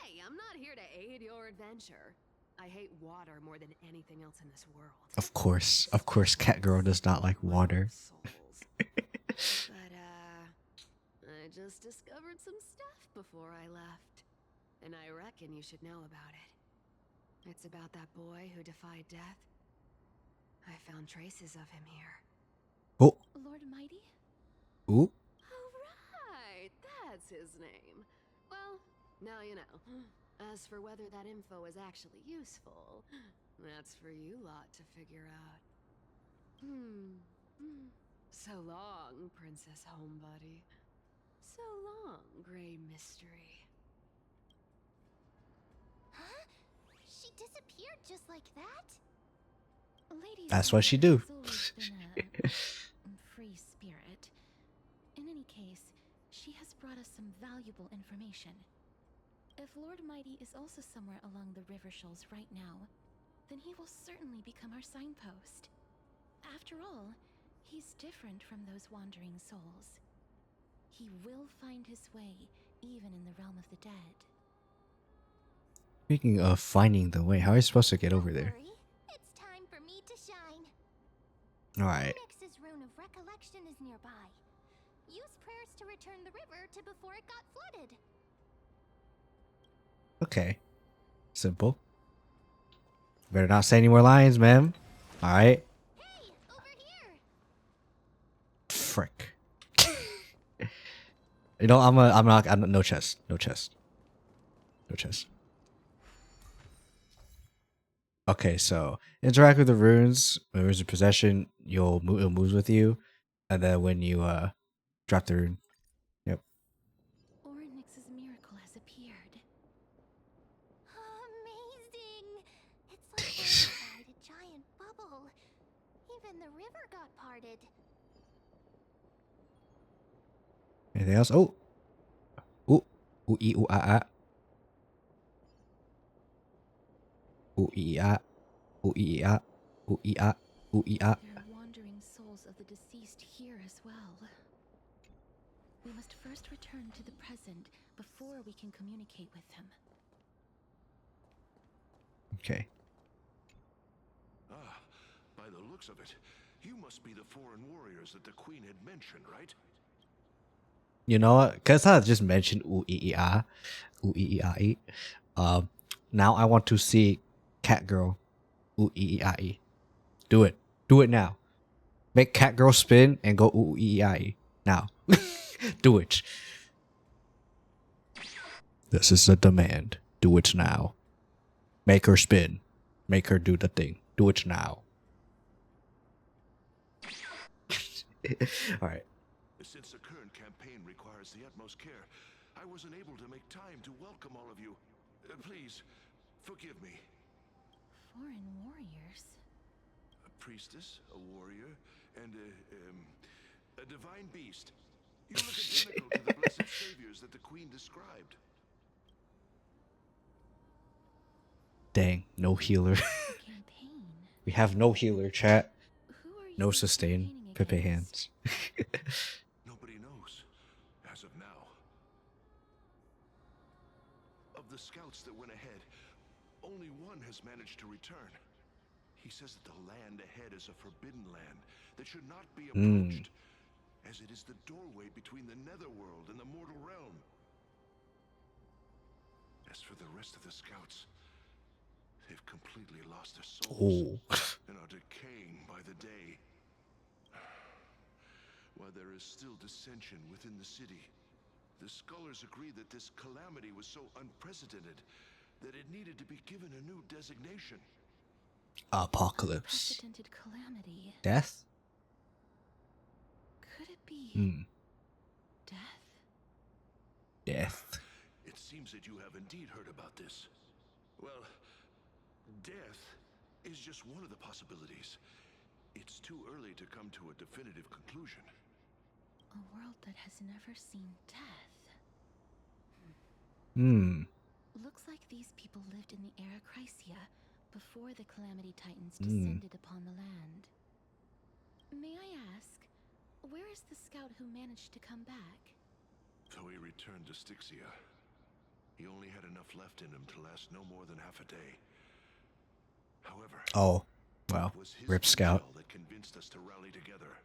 Hey, I'm not here to aid your adventure. I hate water more than anything else in this world. Of course, cat girl does not like water. But, I just discovered some stuff before I left. And I reckon you should know about it. It's about that boy who defied death. I found traces of him here. Oh. Lord Mighty? Ooh. Oh, right. That's his name. Well, now you know. As for whether that info is actually useful, that's for you lot to figure out. So long, Princess Homebuddy. So long, Grey Mystery. Huh? She disappeared just like that? Lady That's what she Cypher do. has always been a free spirit. In any case, she has brought us some valuable information. If Lord Mighty is also somewhere along the river shoals right now, then he will certainly become our signpost. After all, he's different from those wandering souls. He will find his way, even in the realm of the dead. Speaking of finding the way, how are you supposed to get over there? It's time for me to shine. Alright. Onyx's rune of recollection is nearby. Use prayers to return the river to before it got flooded. Okay. Simple. Better not say any more lines, ma'am. Alright. Hey, over here. Frick. You know, I'm no chest. No chest. No chest. Okay, so interact with the runes. When runes in possession, it'll moves with you. And then when you drop the rune, Anything else? Oh. Ooh. Ooh ee ooh ah ah. Ooh ee ah. Ooh ee ah. Ooh ee ah. Ooh ee ah. There are wandering souls of the deceased here as well. We must first return to the present before we can communicate with them. Okay. Ah, by the looks of it, you must be the foreign warriors that the queen had mentioned, right? You know what? Because I just mentioned ooh ee ah. Ooh ee ah ee. Now I want to see Cat Girl. Ooh ee ah ee. Do it. Do it now. Make Cat Girl spin and go ooh ee ah ee. Now. Do it. This is a demand. Do it now. Make her spin. Make her do the thing. Do it now. All right. Since the current campaign requires the utmost care, I wasn't able to make time to welcome all of you. Please, forgive me. Foreign warriors? A priestess, a warrior, and a divine beast. You look identical to the blessed saviors that the queen described. Dang, no healer. We have no healer, chat. No sustain. Pepe hands. Nobody knows, as of now. Of the scouts that went ahead, only one has managed to return. He says that the land ahead is a forbidden land that should not be approached, as it is the doorway between the netherworld and the mortal realm. As for the rest of the scouts, they've completely lost their souls and are decaying by the day. While there is still dissension within the city, the scholars agree that this calamity was so unprecedented that it needed to be given a new designation. Apocalypse. Unprecedented calamity. Death? Could it be death? Death. It seems that you have indeed heard about this. Well, death is just one of the possibilities. It's too early to come to a definitive conclusion. A world that has never seen death. Looks like these people lived in the era Chrysia before the Calamity Titans descended upon the land. May I ask, where is the scout who managed to come back? Though he returned to Styxia, he only had enough left in him to last no more than half a day. However, wow. it was his Rip Scout. intel that convinced us to rally together.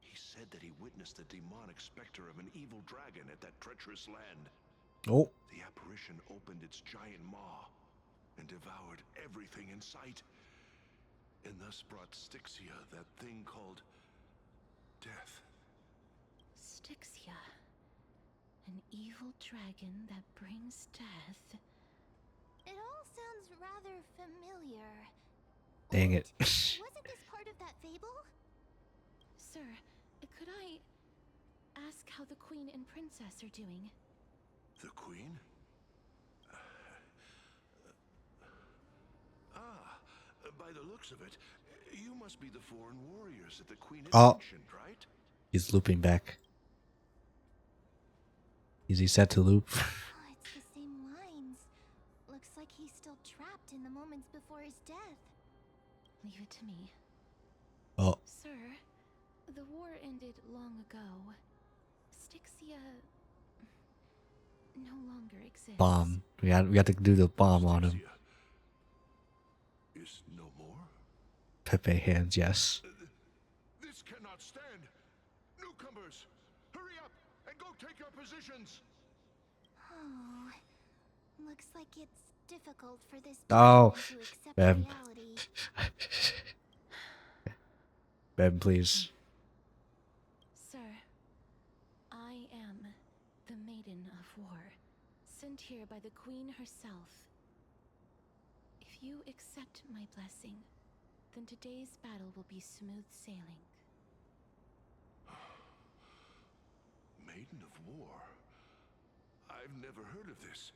He said that he witnessed the demonic specter of an evil dragon at that treacherous land. The apparition opened its giant maw and devoured everything in sight, and thus brought Styxia that thing called death. Styxia. An evil dragon that brings death. It all sounds rather familiar. Dang it. Wasn't this part of that fable? Sir, could I ask how the Queen and Princess are doing? The Queen? By the looks of it, you must be the foreign warriors that the Queen had mentioned, right? He's looping back. Is he set to loop? It's the same lines. Looks like he's still trapped in the moments before his death. Leave it to me. Sir, the war ended long ago. Styxia no longer exists. Bomb. We had to do the bomb on him. Is no more? Pepe hands, yes. This cannot stand. Newcomers, hurry up and go take your positions. Oh, looks like it's difficult for this Oh, person to accept Bem. reality. Ben, please. Sir, I am the Maiden of War, sent here by the Queen herself. If you accept my blessing, then today's battle will be smooth sailing. Maiden of War? I've never heard of this.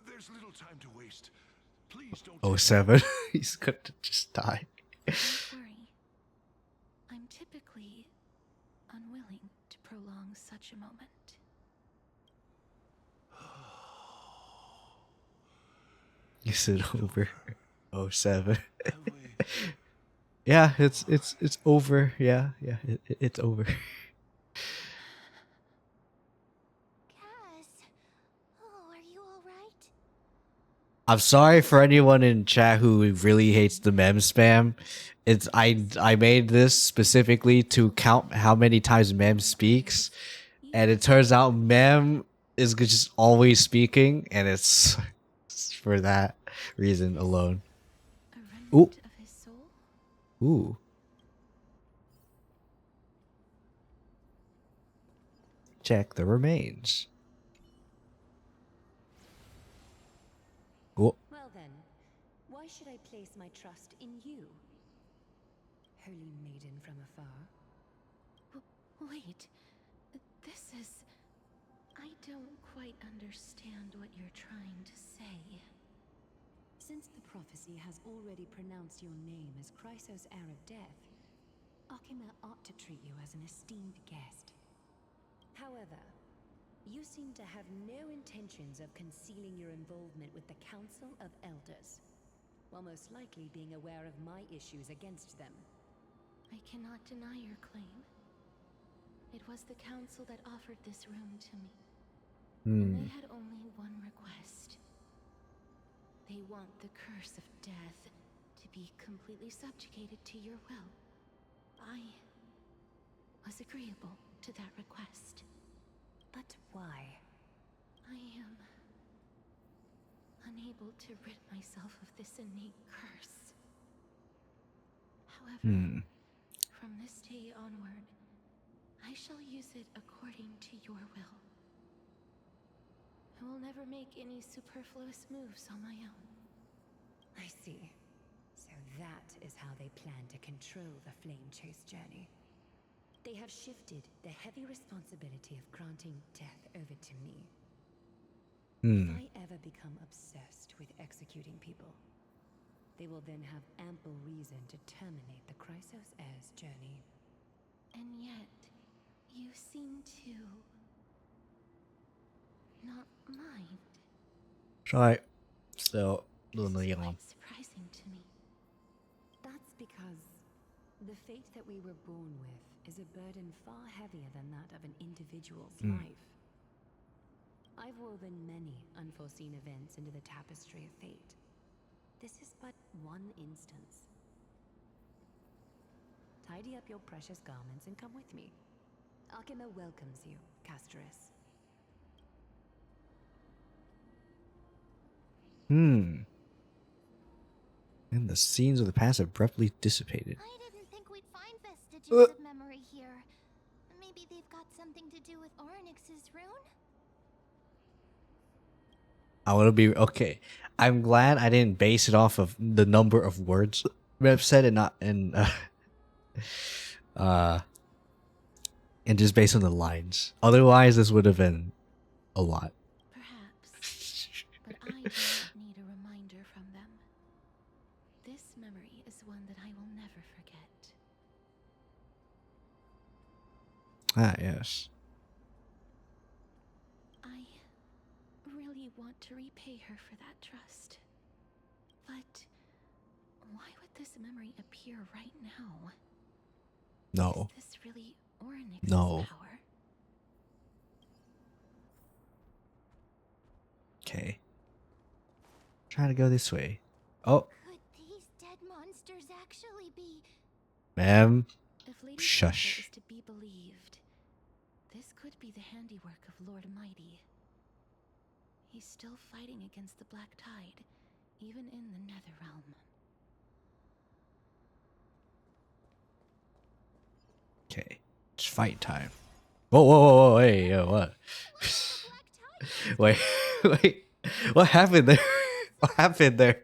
There's little time to waste. Please don't. 07. He's gonna just die. Don't worry. I'm typically unwilling to prolong such a moment. Is it over? Oh 07. Yeah, it's over. Yeah, it's over. Cass. Oh, are you alright? I'm sorry for anyone in chat who really hates the mem spam. It's I made this specifically to count how many times mem speaks, and it turns out mem is just always speaking, and it's for that reason alone. Ooh. Of his soul? Ooh. Check the remains. Oh. Well then, why should I place my trust in you? Holy maiden from afar. Wait. This is... I don't quite understand what you're trying to say. Since the prophecy has already pronounced your name as Chrysos, heir of death, Akima ought to treat you as an esteemed guest. However, you seem to have no intentions of concealing your involvement with the Council of Elders, while most likely being aware of my issues against them. I cannot deny your claim. It was the council that offered this room to me. And they had only one request. They want the curse of death to be completely subjugated to your will. I was agreeable to that request. But why? I am unable to rid myself of this innate curse. However, from this day onward, I shall use it according to your will. I will never make any superfluous moves on my own. I see. So that is how they plan to control the Flame Chase journey. They have shifted the heavy responsibility of granting death over to me. If I ever become obsessed with executing people, they will then have ample reason to terminate the Chrysos heir's journey. And yet, you seem to not mind. Right. So, Leon. Surprising to me. That's because the fate that we were born with is a burden far heavier than that of an individual's life. I've woven many unforeseen events into the tapestry of fate. This is but one instance. Tidy up your precious garments and come with me. Akima welcomes you, Castoris. And the scenes of the past abruptly dissipated. I didn't think we'd find vestiges of memory here. Maybe they've got something to do with Oryx's rune? I want to be okay. I'm glad I didn't base it off of the number of words Rev said and not and just based on the lines. Otherwise, this would have been a lot. Perhaps, but I do not need a reminder from them. This memory is one that I will never forget. Ah, yes. I really want to repay her for that trust. But why would this memory appear right now? No. Is this really Oryx's No. power? Okay. Trying to go this way. Oh. Could these dead monsters actually be... Ma'am. If Lady Shush. is to be believed, this could be the handiwork of Lord Mighty. He's still fighting against the Black Tide, even in the Netherrealm. Okay. It's fight time. Whoa, hey, yo, what? Wait, wait. What happened there? What happened there?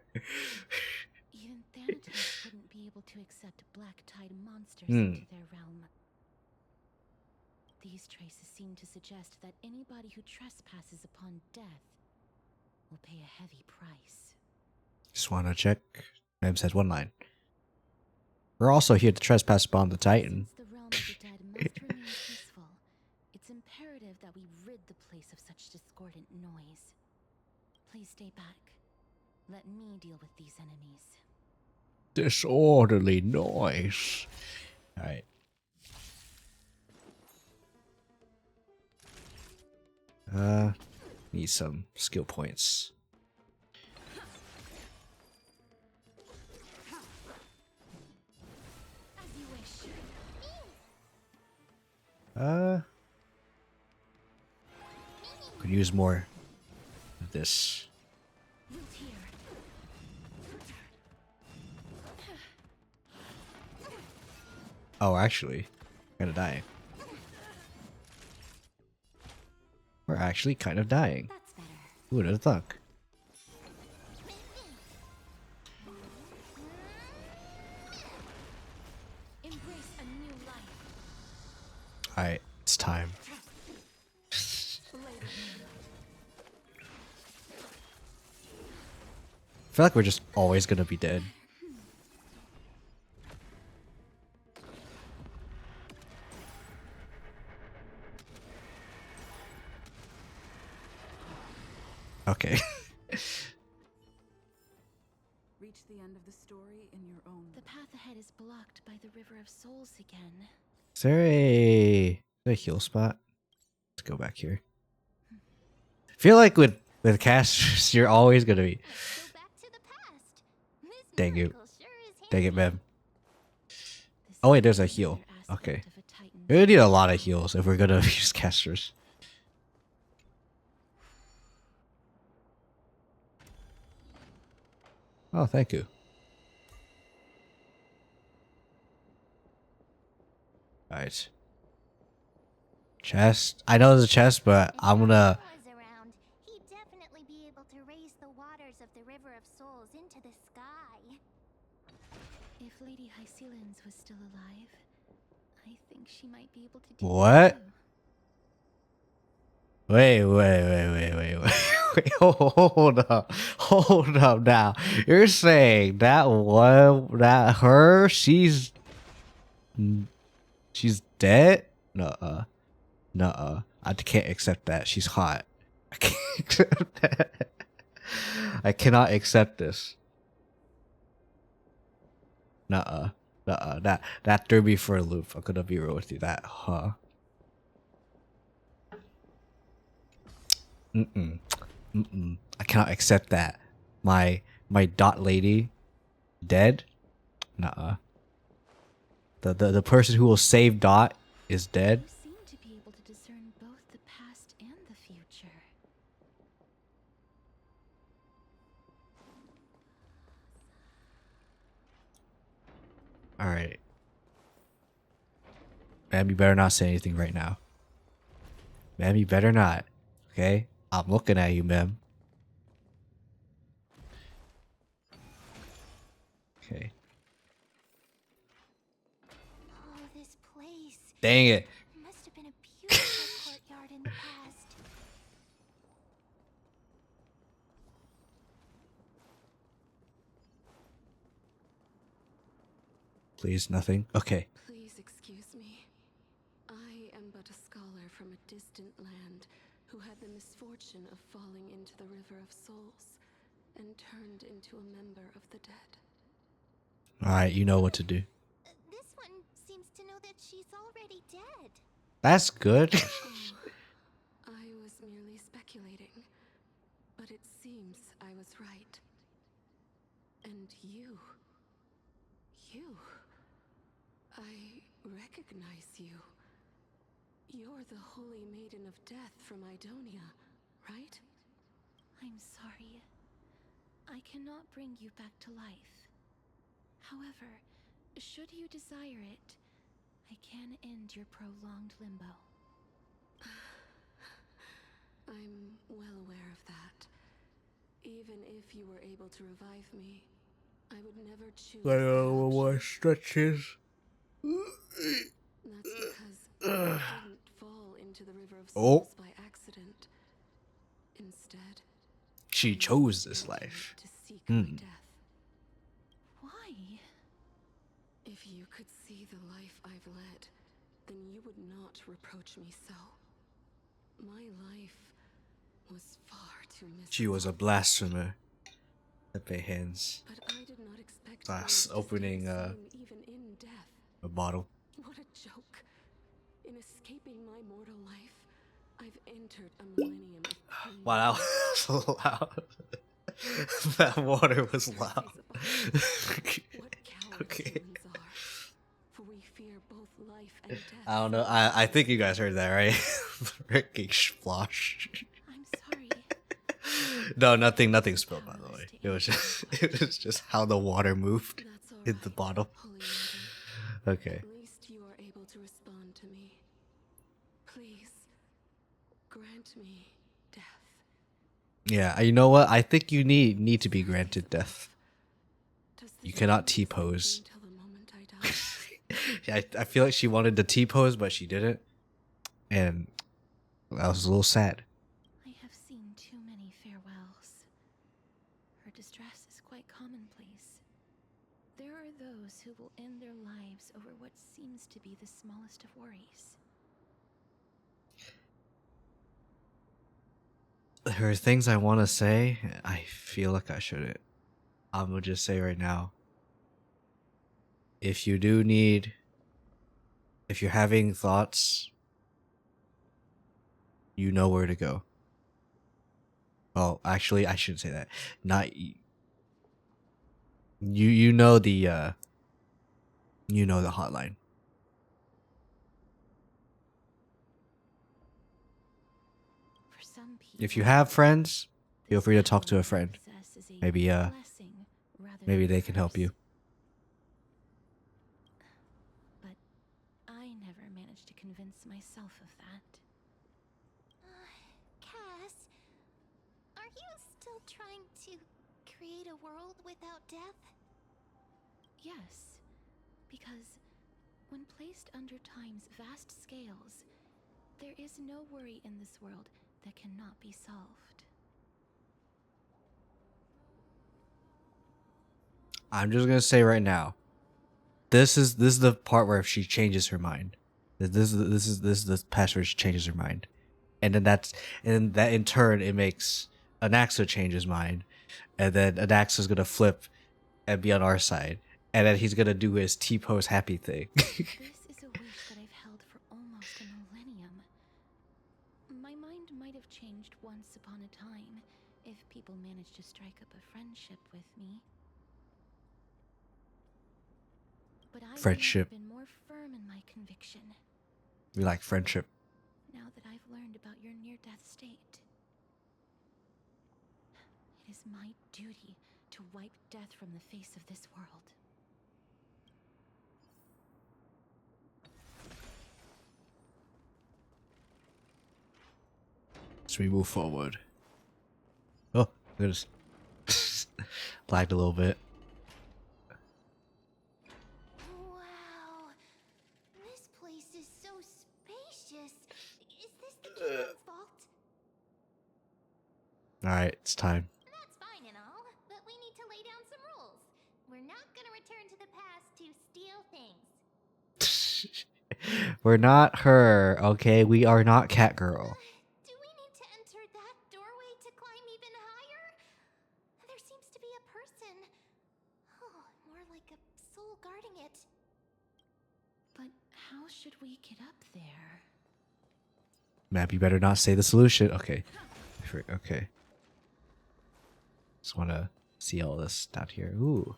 Even Thanatos wouldn't be able to accept Black Tide monsters into their realm. These traces seem to suggest that anybody who trespasses upon death will pay a heavy price. Just wanna check. Ma'am says one line. We're also here to trespass upon the Titan. Since the realm of the dead must remain peaceful, It's imperative that we rid the place of such discordant noise. Please stay back. Let me deal with these enemies. Disorderly noise. Alright. Need some skill points. As you wish. Could use more of this. Root here. Oh, actually, kind of dying. We're actually kind of dying. That's better. Who would have thunk? Embrace a new life. Alright, it's time. I feel like we're just always gonna be dead. Okay. Reach the end of the story in your own. The path ahead is blocked by the River of Souls again. Is there a heal spot? Let's go back here. I feel like with casters, you're always gonna be. Dang it. Dang it, man. Oh wait, there's a heal. Okay. We're gonna need a lot of heals if we're gonna use casters. Oh, thank you. Alright. Chest. I know there's a chest, but I'm gonna. Around, he'd definitely be able to raise the waters of the River of Souls into the sky. If Lady Hycelens was still alive, I think she might be able to do What? that too. Wait. Wait, hold up now. You're saying that her, she's dead? Nuh-uh. I can't accept that. She's hot. I can't accept that. I cannot accept this. Nuh-uh. That threw me for a loop. I'm gonna be real with you. That, huh? I cannot accept that. My dot lady dead? Nuh-uh. The person who will save Dot is dead. You seem to be able to discern both the past and the future. Alright. Ma'am, you better not say anything right now. Ma'am, you better not. Okay? I'm looking at you, ma'am. Okay. Oh, this place. Dang it. Must have been a beautiful courtyard in the past. Please, nothing. Okay. Please excuse me. I am but a scholar from a distant land who had the misfortune of falling into the River of Souls and turned into a member of the dead. Alright, you know what to do. This one seems to know that she's already dead. That's good. I was merely speculating, but it seems I was right. And you, I recognize you. You're the Holy Maiden of Death from Idonia, right? I'm sorry. I cannot bring you back to life. However, should you desire it, I can end your prolonged limbo. I'm well aware of that. Even if you were able to revive me, I would never choose that option. Stretches. That's because I didn't fall into the River of Oh. Souls by accident. Instead, She chose this life. to seek my death. Why? If you could see the life I've led, then you would not reproach me so. My life was far too miserable. She was a blasphemer. The hands. But I did not expect Glass things to stay opening the same even in death. a bottle. What a joke. In escaping my mortal life, I've entered a millennium of pain. Wow, that was loud. That water was loud. Okay. For we fear both life and death. I don't know. I think you guys heard that, right? Freaking splosh. I'm sorry. No, nothing spilled, by the way. It was just how the water moved in the bottle. Okay. At least you are able to respond to me. Please, grant me death. Yeah, you know what? I think you need to be granted death. You cannot T-pose. Yeah, I feel like she wanted to T-pose, but she didn't. And that was a little sad. I have seen too many farewells. Her distress is quite commonplace. There are those who will end their lives over what seems to be the smallest of worries. There are things I want to say. I feel like I shouldn't. I'm gonna just say right now. If you're having thoughts, you know where to go. Well, actually, I shouldn't say that. Not you know the hotline. For some people, If you have friends, feel free to talk to a friend. Maybe maybe they can help you. But I never managed to convince myself of that. Cass, are you still trying to create a world without death? Yes, because when placed under time's vast scales, there is no worry in this world that cannot be solved. I'm just gonna say right now. This is the part where if she changes her mind. This is the password she changes her mind, and then that in turn it makes Anaxa change his mind, and then Anaxa's gonna flip and be on our side, and then he's gonna do his T-pose happy thing. This is a wish that I've held for almost a millennium. My mind might have changed once upon a time if people managed to strike up a friendship with me. But I've Friendship. never been more firm in my conviction. We like friendship. Now that I've learned about your near-death state, it is my duty to wipe death from the face of this world. So we move forward. Oh, goodness. Lagged a little bit. Wow, this place is so spacious. Is this the kingdom's fault? Alright, it's time. That's fine and all, but we need to lay down some rules. We're not gonna return to the past to steal things. We're not her, okay? We are not Catgirl. Do we need to enter that doorway to climb even higher? There seems to be a person. Oh, more like a soul guarding it. But how should we get up there? Map, you better not say the solution. Okay. Okay. Just wanna see all this down here. Ooh.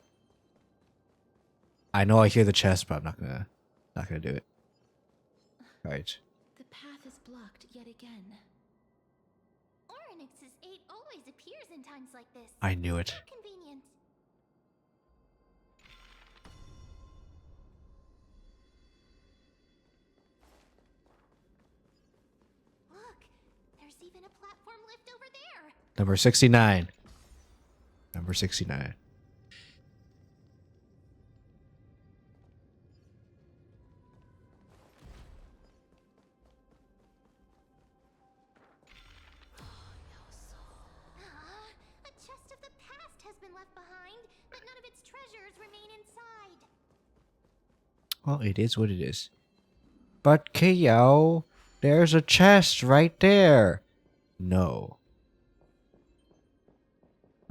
I know I hear the chest, but I'm not gonna do it. Alright. The path is blocked yet again. Orynyx's 8 always appears in times like this. I knew it. How convenient. Look, there's even a platform lift over there. Number 69. Number 69. A chest of the past has been left behind, but none of its treasures remain inside. Well, it is what it is. But Kyo, There's a chest right there. No.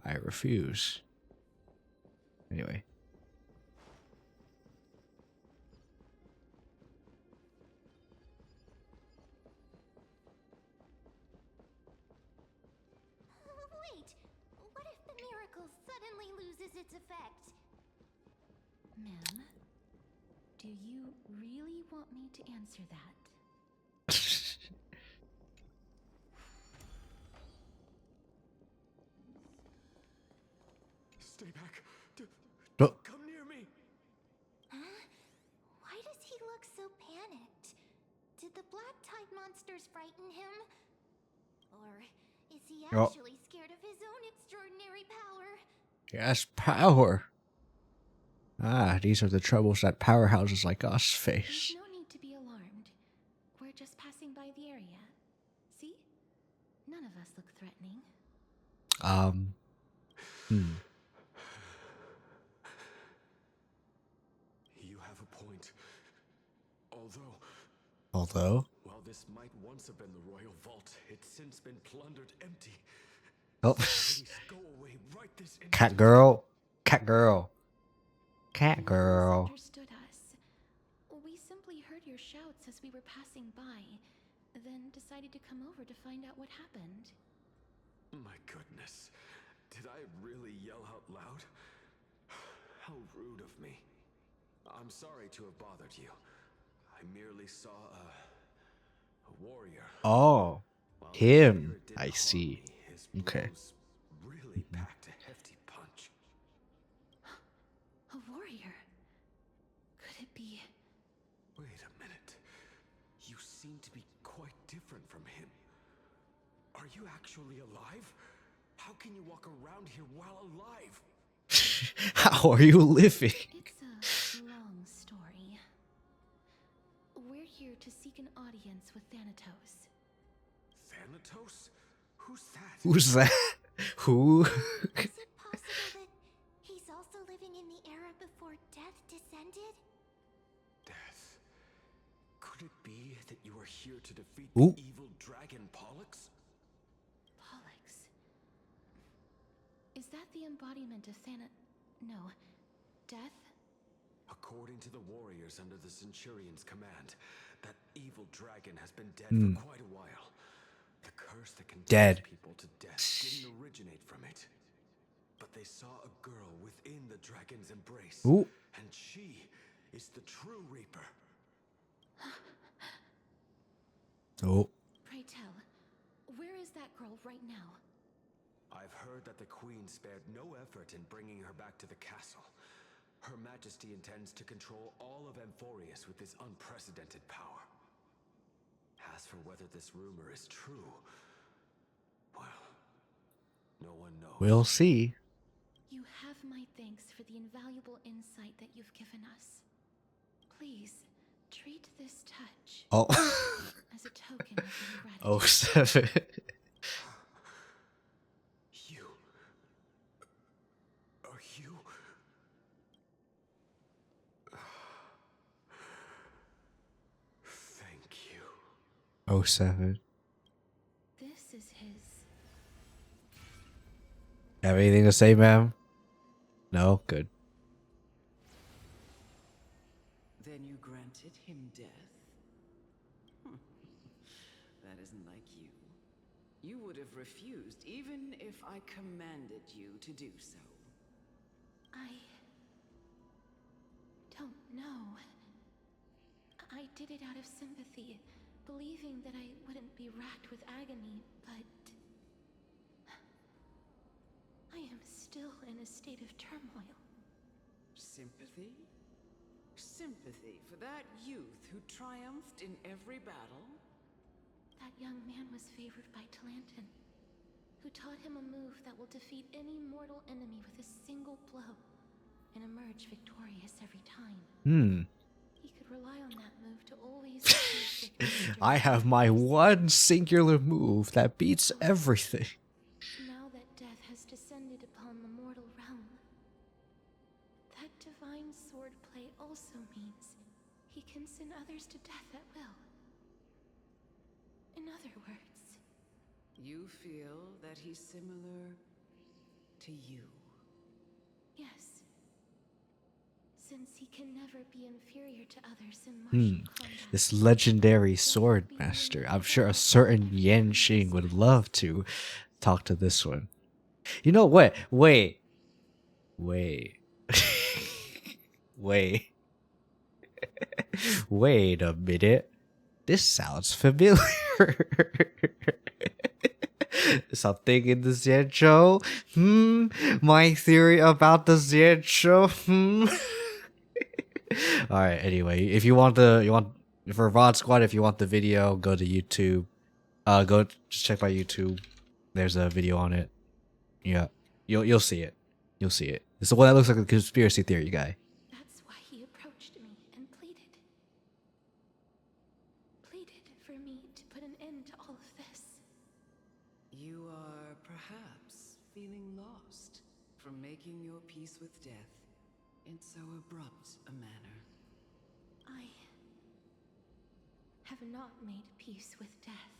I refuse. Anyway. Wait, what if the miracle suddenly loses its effect? Ma'am, do you really want me to answer that? Stay back. Oh. Don't come near me. Huh? Why does he look so panicked? Did the black tide monsters frighten him? Or is he Oh. actually scared of his own extraordinary power? Yes, power. Ah, these are the troubles that powerhouses like us face. There's no need to be alarmed. We're just passing by the area. See? None of us look threatening. You have a point. Although? While this might once have been the royal vault, it's since been plundered empty. Oh. Please go away right this instant. Cat girl. Cat girl. Cat girl. Misunderstood us. We simply heard your shouts as we were passing by, then decided to come over to find out what happened. My goodness. Did I really yell out loud? How rude of me. I'm sorry to have bothered you. I merely saw a warrior. Oh. Him. I see. Okay. Really packed a hefty punch. A warrior? Could it be? Wait a minute. You seem to be quite different from him. Are you actually alive? How can you walk around here while alive? How are you living? It's a long story. We're here to seek an audience with Thanatos. Thanatos? Who's that? Who's that? Who? Is it possible that he's also living in the era before death descended? Death. Could it be that you are here to defeat Ooh. the evil dragon Pollux? Pollux. Is that the embodiment of No. Death? According to the warriors under the Centurion's command, that evil dragon has been dead Hmm. for quite a while. The curse that condemns Dead. people to death didn't originate from it. But they saw a girl within the dragon's embrace. Ooh. And she is the true Reaper. Oh. Pray tell, where is that girl right now? I've heard that the Queen spared no effort in bringing her back to the castle. Her Majesty intends to control all of Amphorius with this unprecedented power. As for whether this rumor is true, well, no one knows. We'll see. You have my thanks for the invaluable insight that you've given us. Please, treat this touch Oh. as a token of your gratitude. Oh, 7. You. Are you? Thank you. Oh, 7. This is his. Have anything to say, ma'am? No? Good. Then you granted him death? That isn't like you. You would have refused even if I commanded you to do so. I don't know. I did it out of sympathy, believing that I wouldn't be racked with agony, but I am still in a state of turmoil. Sympathy? Sympathy for that youth who triumphed in every battle? That young man was favored by Talantin, who taught him a move that will defeat any mortal enemy with a single blow and emerge victorious every time. He could rely on that move to always achieve victory. I have my one singular move that beats everything. Now that death has descended upon the mortal realm, that divine swordplay also means he can send others to death at will. You feel that he's similar to you. Yes. Since he can never be inferior to others in martial combat. This legendary sword master. I'm sure a certain Yan Xing would love to talk to this one. You know what? Wait. Wait. Wait a minute. This sounds familiar. Something in the Xianzhou? My theory about the Xianzhou? Alright, anyway, if you want for VOD Squad, if you want the video, go to YouTube. Just check my YouTube. There's a video on it. Yeah. You'll see it. You'll see it. It's the one that looks like a conspiracy theory guy. That's why he approached me and pleaded. Pleaded for me to put an end to all of this. You are perhaps feeling lost from making your peace with death in so abrupt a manner. I have not made peace with death.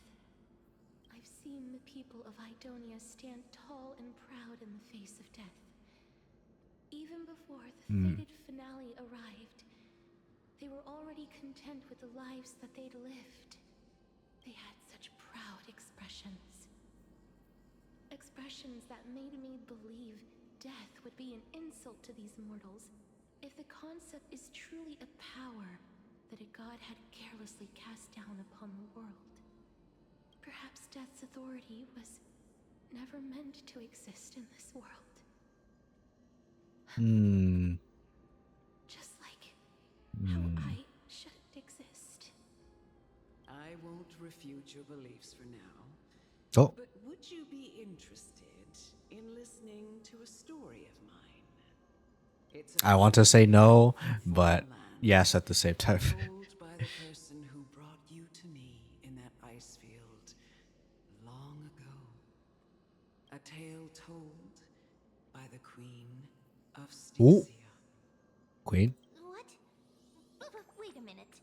I've seen the people of Idonia stand tall and proud in the face of death. Even before the fated finale arrived, they were already content with the lives that they'd lived. They had such proud expressions. Expressions that made me believe death would be an insult to these mortals if the concept is truly a power that a god had carelessly cast down upon the world. Perhaps death's authority was never meant to exist in this world. Just like how I shouldn't exist. I won't refute your beliefs for now. Oh. But would you be interested in listening to a story of mine? It's I want to say no, but yes at the same time. told by the person who brought you to me in that ice field long ago. A tale told by the Queen of Ooh. Styxia. Queen? What? Wait a minute.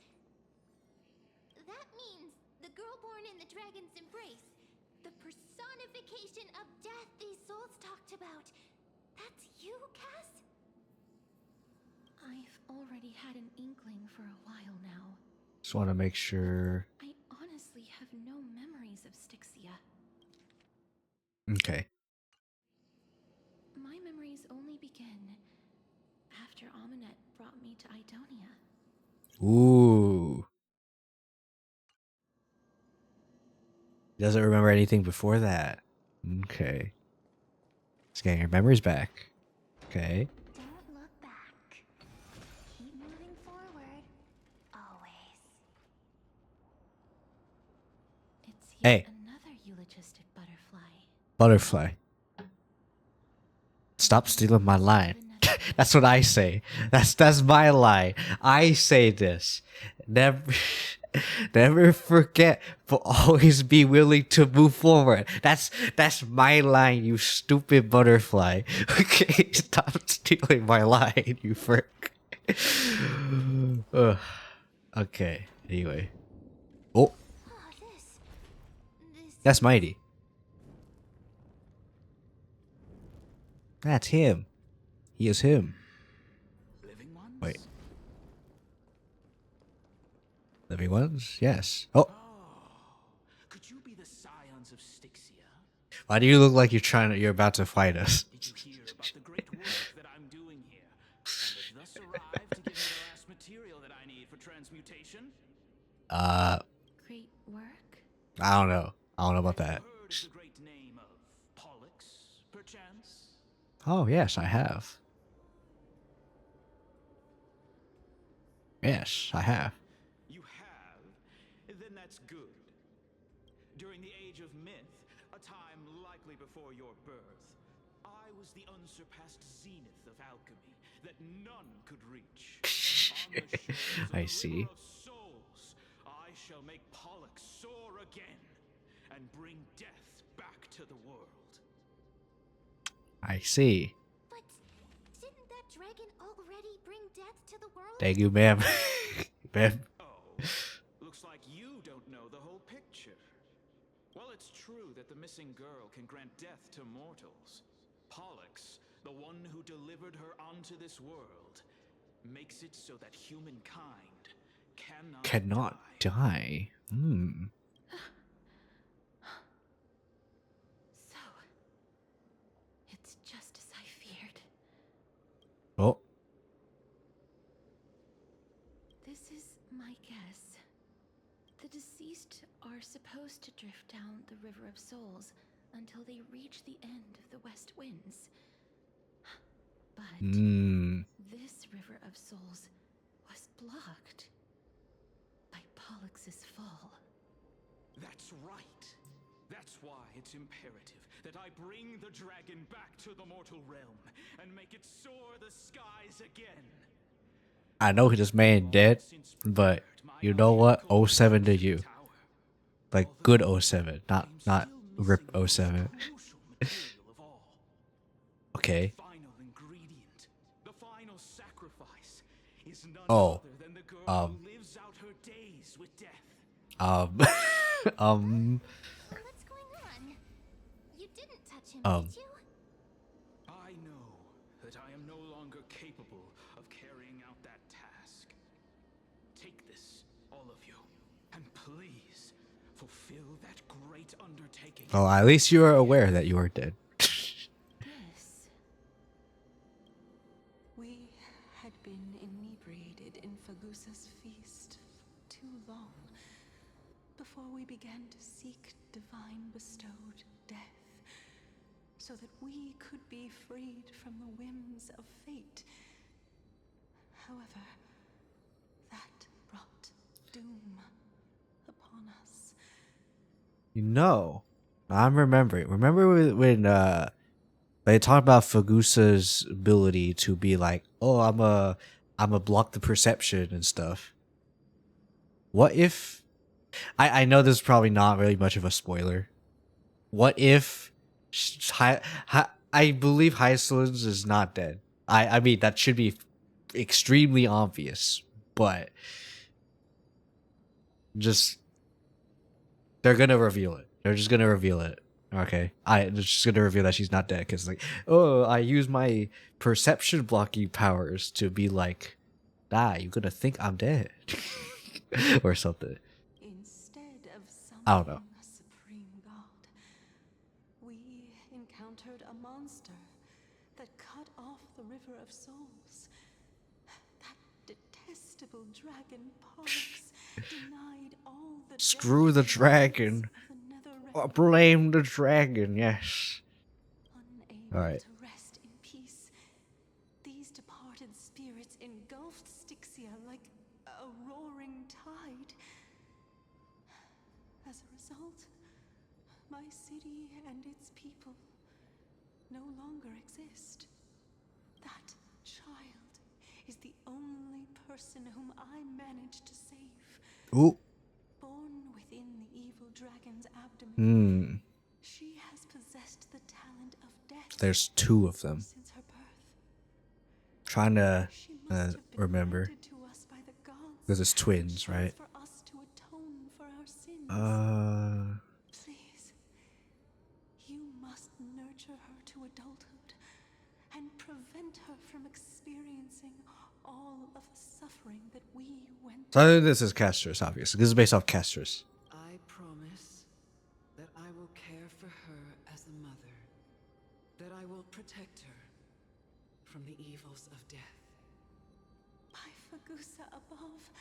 That means the girl born in the dragon's embrace, the personification of death these souls talked about. That's you, Cass? I've already had an inkling for a while now. Just want to make sure. I honestly have no memories of Styxia. Okay. My memories only begin after Aminet brought me to Idonia. Ooh. He doesn't remember anything before that. Okay. He's getting your memories back. Okay. Don't look back. Keep moving forward. Always. It's Hey. yet another eulogistic butterfly. Butterfly. Stop stealing my line. That's what I say. That's my line. I say this. Never forget, but always be willing to move forward. That's my line, you stupid butterfly. Okay, stop stealing my line, you frick. Ugh. Okay, anyway. Oh. That's Mighty. That's him. He is him. Wait. Living ones? Yes. Oh. Could you be the scions of Styxia? Why do you look like you're about to fight us? Did you hear about the great work that I'm doing here? And have thus arrived to give me the last material that I need for transmutation? Great work? I don't know. I don't know about that. Heard of the great name of Pollux, perchance? Oh, yes, I have. Yes, I have. You have? Then that's good. During the age of myth, a time likely before your birth, I was the unsurpassed zenith of alchemy that none could reach. On the shores of I the see. river of souls, I shall make Pollux soar again and bring death back to the world. I see. But didn't that dragon already bring death to the world? Thank you, ma'am. Ma'am. Oh, looks like you don't know the whole picture. Well, it's true that the missing girl can grant death to mortals. Pollux, the one who delivered her onto this world, makes it so that humankind Cannot die. Hmm. So, it's just as I feared. Oh. This is my guess. The deceased are supposed to drift down the River of Souls until they reach the end of the West Winds. But this River of Souls was blocked by Pollux's fall. That's right. That's why it's imperative that I bring the dragon back to the mortal realm and make it soar the skies again. I know this man dead, but you know what? 07 to you. Like good 07, not rip 07. Okay. The final sacrifice is none Oh. other than the girl who lives out her days with death. What's going on? You didn't touch him, did you? I know that I am no longer capable of carrying out that task. Take this, all of you, and please fulfill that great undertaking. Oh, at least you are aware that you are dead. We had been inebriated in Fagusa's feast for too long before we began to seek divine bestowed death, so that we could be freed from the whims of fate. However, that brought doom upon us. You know, I'm remembering. Remember when they talked about Fagusa's ability to be like, oh, I'm a block the perception and stuff. What if I know this is probably not really much of a spoiler. What if I believe Hysolins is not dead. I mean that should be extremely obvious, but just they're gonna reveal it. They're just gonna reveal it. Okay, they're just gonna reveal that she's not dead because like, oh, I use my perception blocking powers to be like, you're gonna think I'm dead, or something. Instead of I don't know. summoning a supreme god, we encountered a monster that cut off the River of Souls. That detestable dragon Pollux denied all the Screw the dragon. Blame the dragon. Yes. All right. to rest in peace. These departed spirits engulfed Styxia like a roaring tide. As a result, my city and its people no longer exist. That child is the only person whom I managed to save. Ooh. Born within the evil dragon's abdomen, Hmm. she has possessed the talent of death. There's two of them. Since her birth. Trying to remember because it's twins, right? For us to atone for our sins. Please, you must nurture her to adulthood and prevent her from experiencing all of the suffering that we went So I think this is Castrus, obviously. This is based off Castrus. I promise that I will care for her as a mother, that I will protect her from the evils of death. My Fagusa above,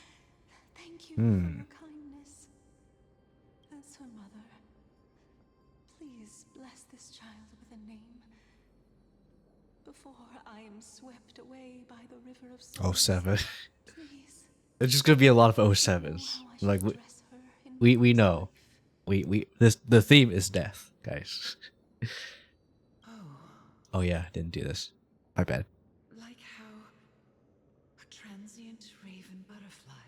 thank you for your kindness. As her mother, please bless this child with a name before I am swept away by the River of Souls. 07. It's just gonna be a lot of 07s. Like we know. The theme is death, guys. Oh yeah, didn't do this. My bad. Like how a transient raven butterfly,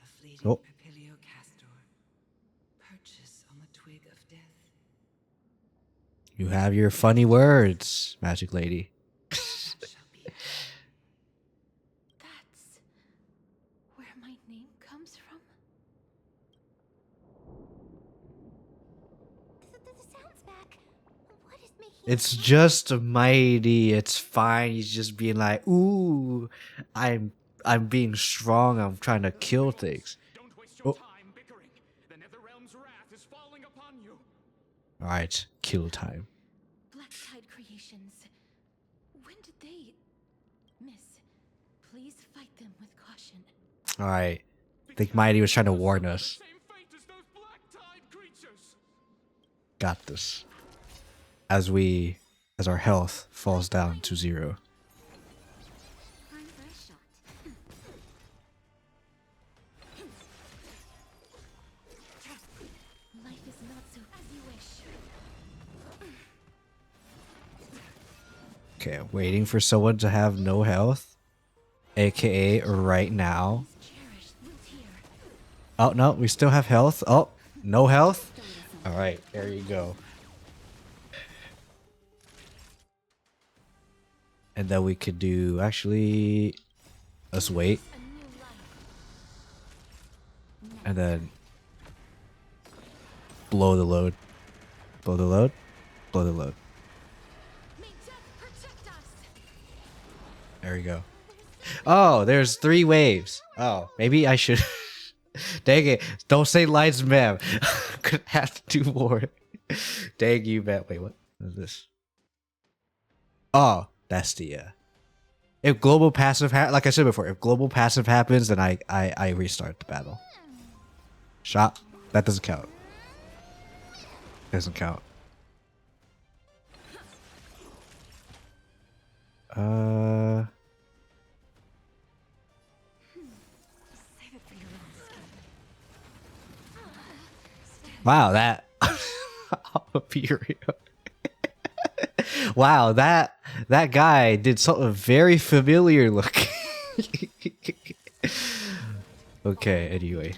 a fleeting papilio castor, perches on the twig of death. You have your funny words, Magic Lady. That's where my name comes from? sounds back. What is making It's just mighty. It's fine. He's just being like, ooh, I'm being strong. I'm trying to kill things. Oh. All right, kill time. Black Tide Creations. When did they... Miss, please fight them with caution. All right. I think Mighty was trying to warn us. Got this. As our health falls down to 0. time for a shot? Life is not so as you wish. Okay, I'm waiting for someone to have no health. AKA right now. Oh, no, we still have health. Oh, no health? Alright, there you go. And then we could do, actually, let's wait. And then blow the load. Blow the load. Blow the load. There we go. Oh, there's 3 waves. Oh, maybe I should... Dang it. Don't say lights, ma'am. Could have to do more. Dang you, man. Wait, what is this? Oh, that's the... If global passive... like I said before, if global passive happens, then I restart the battle. Shot. That doesn't count. Doesn't count. Wow, that wow, that guy did something very familiar looking. Okay, anyway.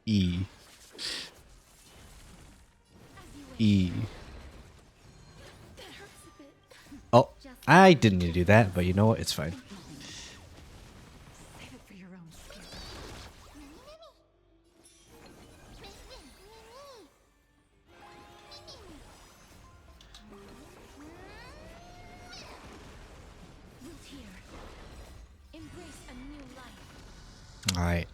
E. Oh, I didn't need to do that, but you know what? It's fine. Alright.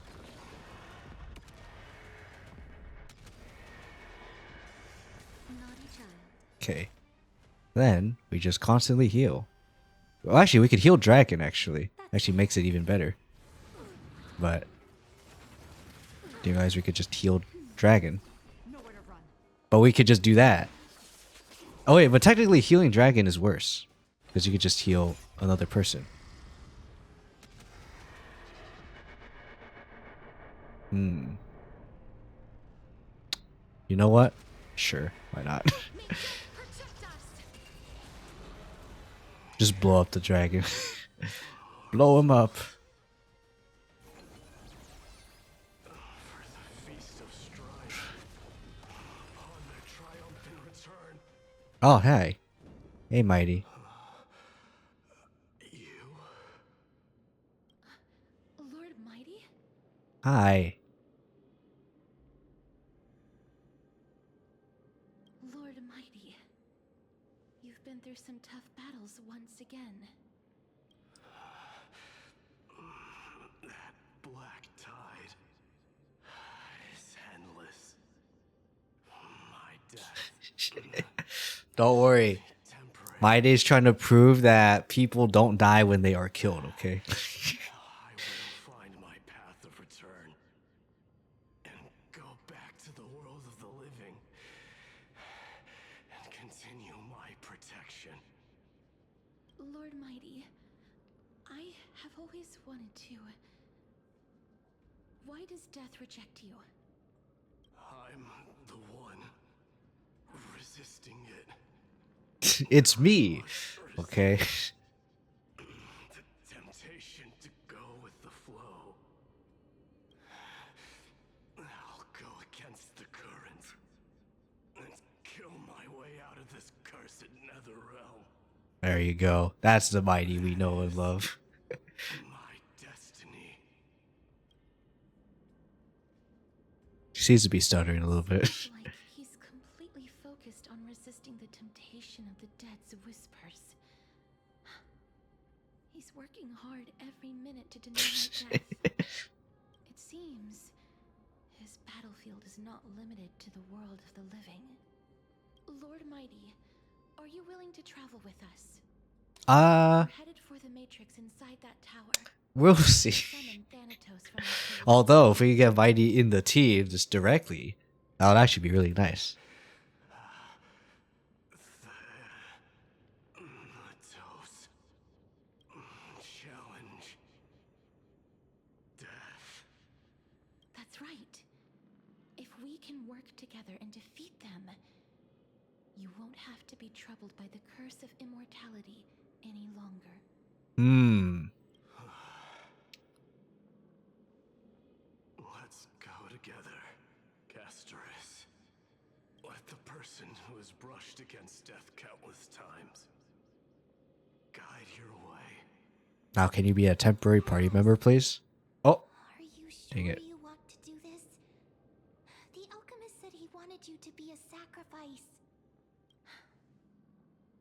Okay. Then we just constantly heal. Well, actually, we could heal Dragon, actually. Actually makes it even better. But... do you realize we could just heal Dragon? But we could just do that. Oh wait, but technically healing Dragon is worse. Because you could just heal another person. You know what? Sure, why not? Just blow up the dragon. Blow him up. Oh, hey. Hey, Mighty. Lord Mighty? Hi. Lord Mighty, you've been through some tough battles once again. That black tide is endless. My death. Don't worry. My day's trying to prove that people don't die when they are killed, okay? I will find my path of return and go back to the world of the living and continue my protection. Lord Mighty, I have always wanted to... Why does death reject you? I'm the one resisting it. It's me. Okay. The temptation to go with the flow. I'll go against the current and kill my way out of this cursed nether realm. There you go. That's the Mighty we know and love. My destiny. seems to be stuttering a little bit. Like he's completely focused on resisting the temptation of the dead's whispers. He's working hard every minute to deny my death. It seems his battlefield is not limited to the world of the living. Lord Mighty, are you willing to travel with us? We're headed for the Matrix inside that tower. We'll see. Summon Thanatos from the cave. Although, if we can get Mighty in the team just directly, that would actually be really nice. Thanatos. Challenge. Death. That's right. If we can work together and defeat them, you won't have to be troubled by the curse of immortality any longer. Let's go together, Castoris. Let the person who has brushed against death countless times guide your way. Now, can you be a temporary party member, please? Oh, dang it. You want to do this? The alchemist said he wanted you to be a sacrifice.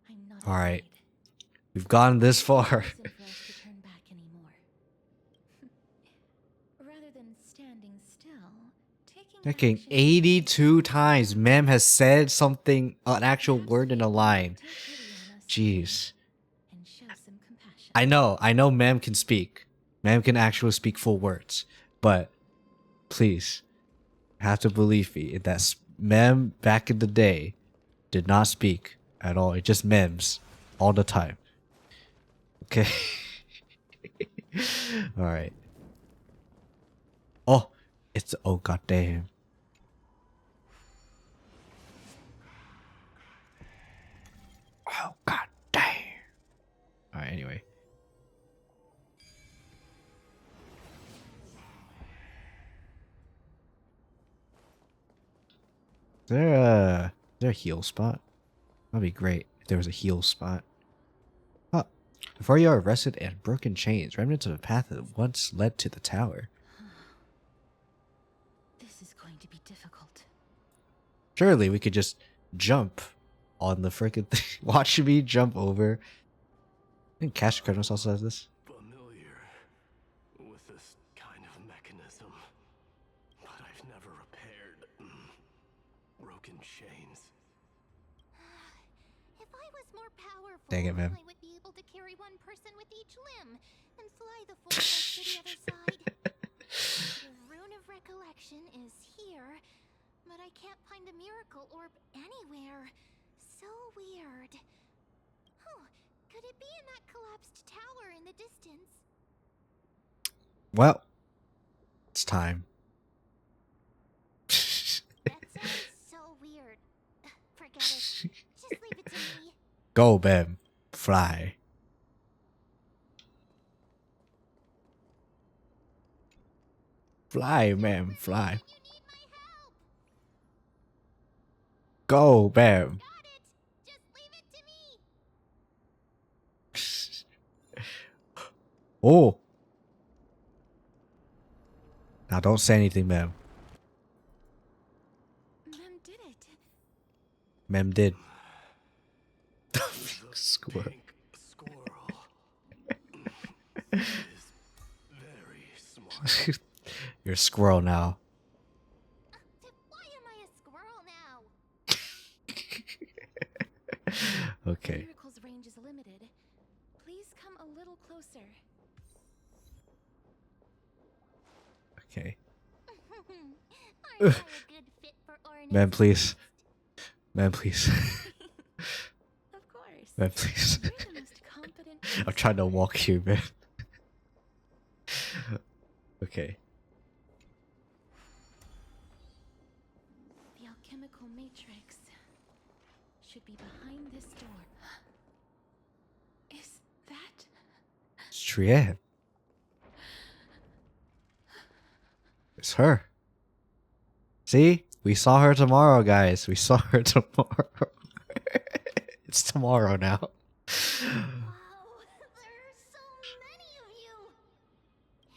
I'm not All right, we've gone this far. for us to turn back anymore. Rather than standing still, Taking 82 times, Mem has said something, an actual word in a line. Jeez. I know Mem can speak. Mem can actually speak full words. But, please, you have to believe me, that Mem back in the day did not speak at all. It just mems all the time. Okay. Alright. Oh, it's, oh goddamn. Oh god damn. Alright, anyway. Is there a heal spot? That'd be great if there was a heal spot. Huh. Before you are arrested and broken chains, remnants of a path that once led to the tower. This is going to be difficult. Surely we could just jump on the freaking thing. Watch me jump over. I think Cash Kronos also has this. Familiar with this kind of mechanism, but I've never repaired broken chains. If I was more powerful, Dang it, man. I would be able to carry one person with each limb and fly the full quest to the other side. The rune of recollection is here, but I can't find the miracle orb anywhere. So weird. Oh, could it be in that collapsed tower in the distance? Well, it's time. That sounds so weird. Forget it. Just leave it to me. Go, Bem. Fly. Fly, ma'am. Fly. Go, Bam. Oh. Now don't say anything, ma'am. Mem did it. Ma'am did. Squirrel. Very smart. You're a squirrel now. Why am I a squirrel now? Okay. Miracle's range is limited. Please come a little closer. Okay. Aren't I a good fit for Ornix? Ma'am, please. Ma'am, please. Of course. Ma'am, please. You're the most confident I'm trying to walk here, man. Okay. The alchemical matrix should be behind this door. Is that? It's Trienne. It's her. See? We saw her tomorrow, guys. We saw her tomorrow. It's tomorrow now. Wow, there are so many of you.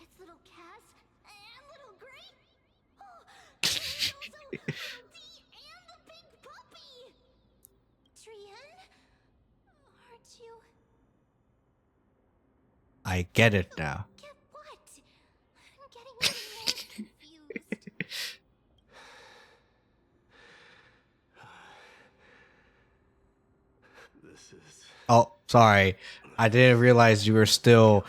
It's little Cass and little Grace. Oh, there's so I get it now. Get what? I'm getting even more confused. Oh, sorry. I didn't realize you were still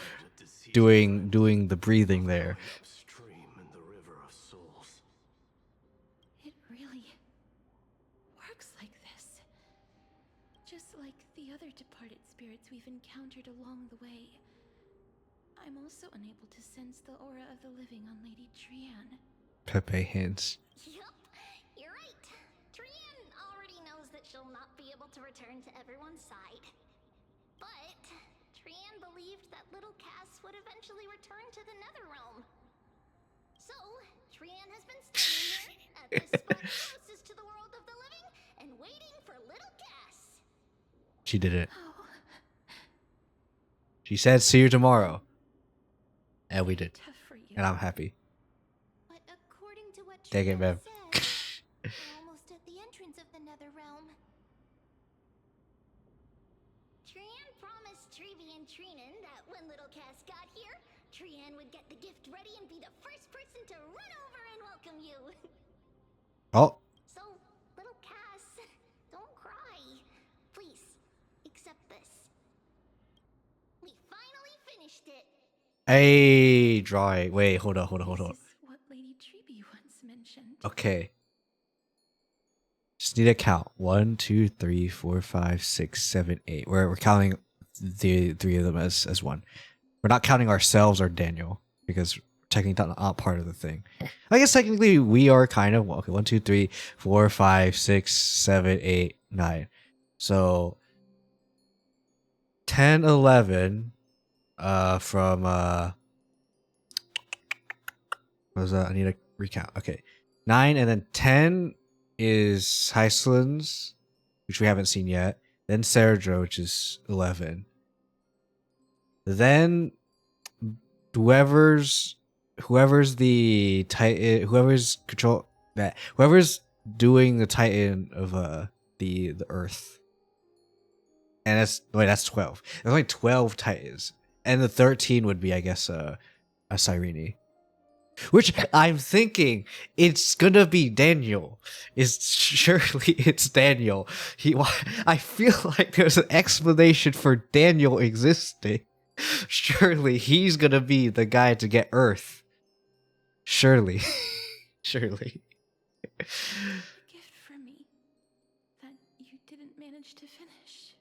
doing the breathing there. It really works like this. Just like the other departed spirits we've encountered along the way. I'm also unable to sense the aura of the living on Lady Trian. Pepe hints. Yup, you're right. Trian already knows that she'll not be able to return to everyone's side. But Trian believed that little Cass would eventually return to the Netherrealm. So, Trian has been standing here at the spot closest to the world of the living and waiting for little Cass. She did it. She said, "See you tomorrow," and we did, and I'm happy. But according to what Take it, Trian man. said, we're almost at the entrance of the Netherrealm. Trian promised Trevi and Trinan that when little Cass got here, Trian would get the gift ready and be the first person to run over and welcome you. Oh, So, little Cass, don't cry. Please, accept this. We finally finished it. hey, drawing. Wait, hold on. What Lady Trevi once mentioned. Okay. Just need to count. 1, 2, 3, 4, 5, 6, 7, 8. We're counting the three of them as one. We're not counting ourselves or Daniel because technically not part of the thing. I guess technically we are kind of. Okay, 1, 2, 3, 4, 5, 6, 7, 8, 9. So 10, 11. From what was that? I need to recount. Okay, 9 and then 10 is Heislands, which we haven't seen yet. Then Sergio, which is 11. Then whoever's the Titan, whoever's doing the Titan of the Earth. And that's 12. There's only 12 Titans. And the 13 would be, I guess, a Cyrene. Which I'm thinking it's gonna be Daniel. Surely it's Daniel. I feel like there's an explanation for Daniel existing. Surely he's gonna be the guy to get Earth. Surely. Surely. A gift for me that you didn't manage to finish.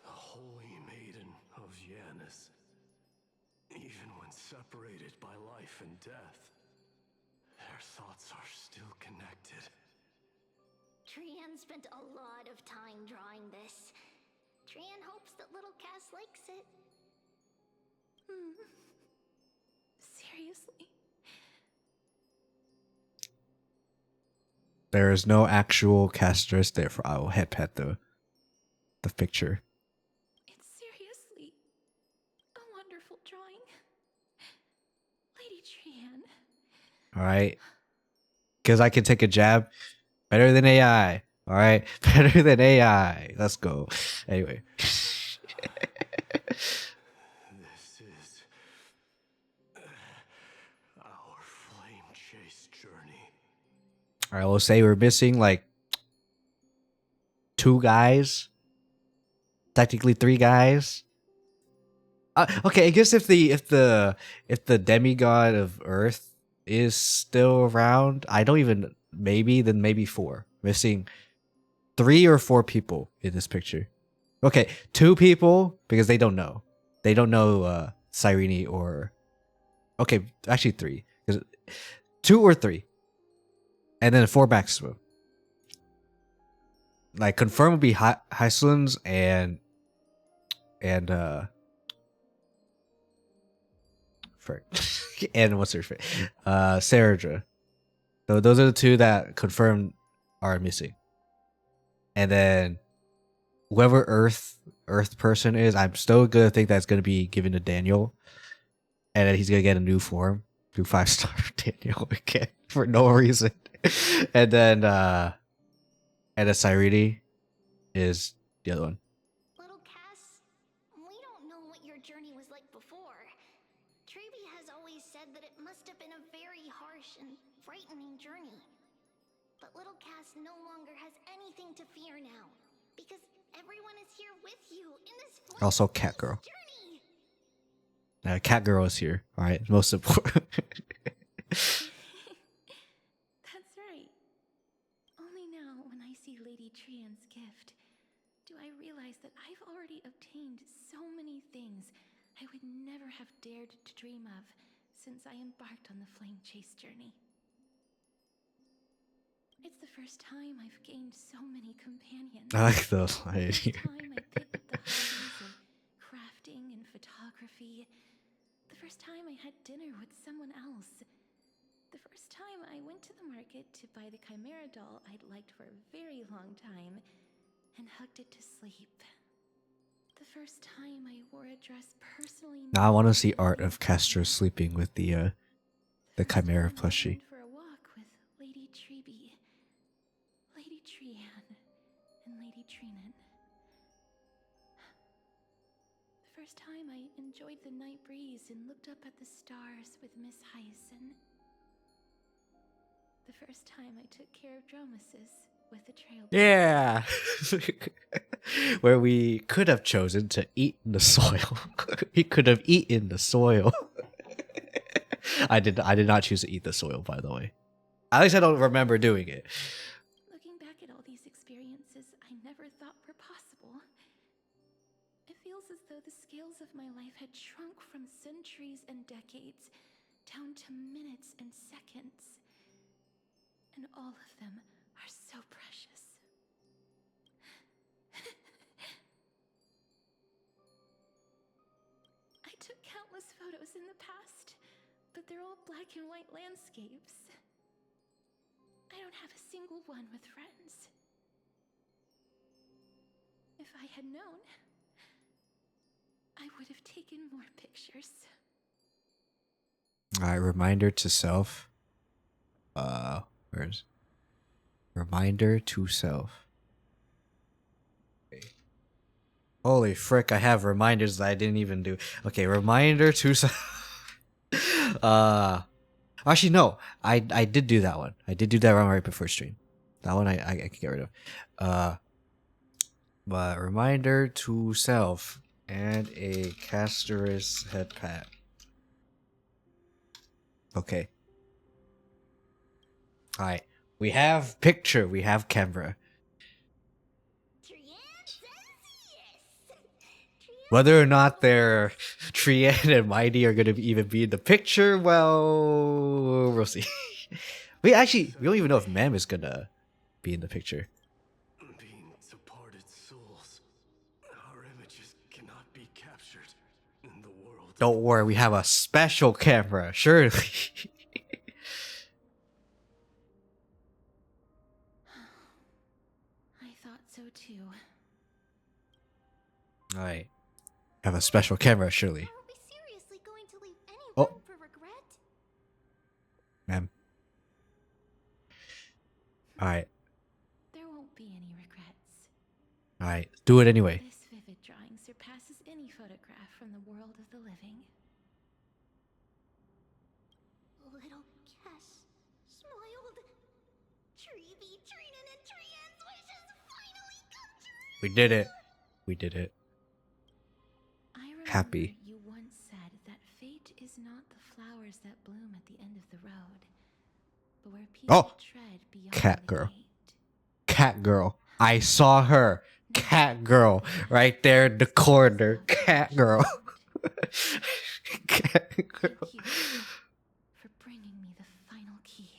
The holy maiden of Janus. Even when separated by life and death, their thoughts are still connected. Trian spent a lot of time drawing this. Trian hopes that little Cass likes it. Seriously? There is no actual casters, therefore I will head pet the picture. It's seriously a wonderful drawing. Lady Trian. Alright. Because I can take a jab. Better than AI. Alright? Better than AI. Let's go. Anyway. This is our flame chase journey. Alright, we'll say we're missing like 2 guys. Technically 3 guys. Okay, I guess if the demigod of Earth is still around, I don't even maybe 4. Missing 3 or 4 people in this picture. Okay, 2 people because they don't know. They don't know Cyrene or okay, actually 3 because 2 or 3, and then 4 maximum. Like confirm would be Heislands and and what's her face? Sarah. So those are the 2 that confirmed are missing. And then whoever Earth person is, I'm still gonna think that's gonna be given to Daniel. And then he's gonna get a new form. Do 5-star Daniel again for no reason. And then the Cyrene is the other one. Little Cass, we don't know what your journey was like before must have been a very harsh and frightening journey. But little Cass no longer has anything to fear now, because everyone is here with you in this Also, Cat Girl. journey. Cat Girl is here. All right, most important. That's right. Only now, when I see Lady Trian's gift, do I realize that I've already obtained so many things I would never have dared to dream of since I embarked on the Flame Chase journey. It's the first time I've gained so many companions. I like those. The first time I picked up the hobbies of crafting and photography. The first time I had dinner with someone else. The first time I went to the market to buy the Chimera doll I'd liked for a very long time and hugged it to sleep. The first time I wore a dress personally. Now I want to see art of Castro sleeping with the Chimera plushie. For a walk with Lady Treeby, Lady Trian, and Lady Trinan. The first time I enjoyed the night breeze and looked up at the stars with Miss Hyacinth. The first time I took care of Dromasis with the trail. Yeah, where we could have chosen to eat in the soil. He could have eaten the soil. I did not choose to eat the soil, by the way. At least I don't remember doing it. Looking back at all these experiences I never thought were possible, it feels as though the scales of my life had shrunk from centuries and decades down to minutes and seconds. And all of them are so precious. I took countless photos in the past, but they're all black and white landscapes. I don't have a single one with friends. If I had known, I would have taken more pictures. Alright, reminder to self. Where's reminder to self? Okay. Holy frick, I have reminders that I didn't even do. Okay, reminder to self. Actually no, I did do that one. I did do that one right before stream. That one I can get rid of. But reminder to self and a Castorus head pat. Okay. Alright. We have picture, we have camera. Whether or not they're Trian and Mighty are gonna even be in the picture, well, we'll see. we don't even know if Mem is gonna be in the picture. Being departed souls, our images cannot be captured in the world. Don't worry, we have a special camera, surely. I thought so too. Alright. Have a special camera, surely. Are we seriously going to leave any Oh. room for regret? Ma'am. Alright. There won't be any regrets. Alright. Do it anyway. This vivid drawing surpasses any photograph from the world of the living. Little Cass smiled. Treeby, Trinan, and Trian's wishes finally come true. We did it. We did it. I remember Happy. you once said that fate is not the flowers that bloom at the end of the road, but where people Oh! tread beyond Cat the girl. gate. Cat girl. I saw her. Cat girl. Right there in the corner. Cat girl. Cat girl. Thank you for bringing me the final key.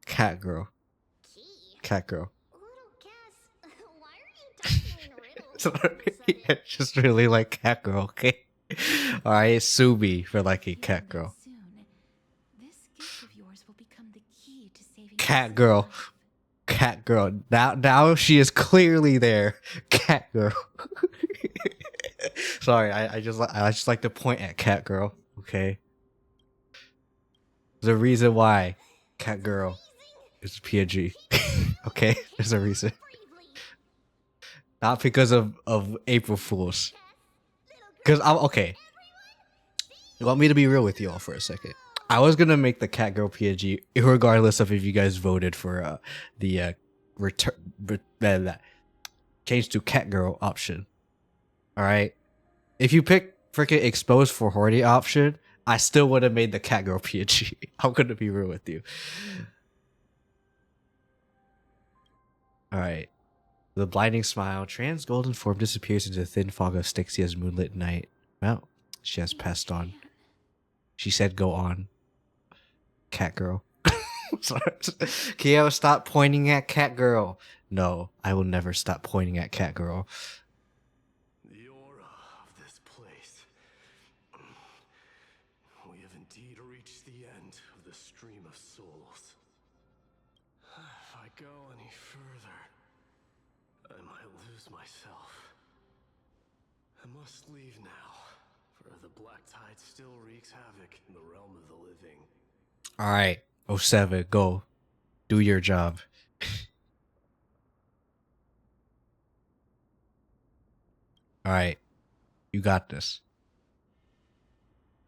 Cat girl. Cat girl. Little Cass, why are you talking in riddles? Sorry. I just really like Cat girl, okay? Alright, sue me for liking Cat girl. Soon, this gift of yours will become the key to saving Cat girl. Cat girl. Now she is clearly there. Cat girl. Sorry, I just like to point at Cat girl, okay? There's a reason why Cat girl is a PNG. Okay? There's a reason. Not because of April Fools. Because I'm okay. You want me to be real with you all for a second? I was gonna make the cat girl PNG regardless of if you guys voted for the return change to cat girl option. All right, if you pick freaking exposed for horny option, I still would have made the cat girl PNG. I'm gonna be real with you. All right. The blinding smile, Tran's golden form disappears into the thin fog of Styxia's moonlit night. Well, she has passed on. She said, "Go on, cat girl." Kyo, stop pointing at cat girl. No, I will never stop pointing at cat girl. The aura of this place. We have indeed reached the end of the stream of souls. If I go any further, I might lose myself. I must leave now, for the black tide still wreaks havoc in the realm of the living. All right, 07, go. Do your job. All right, you got this.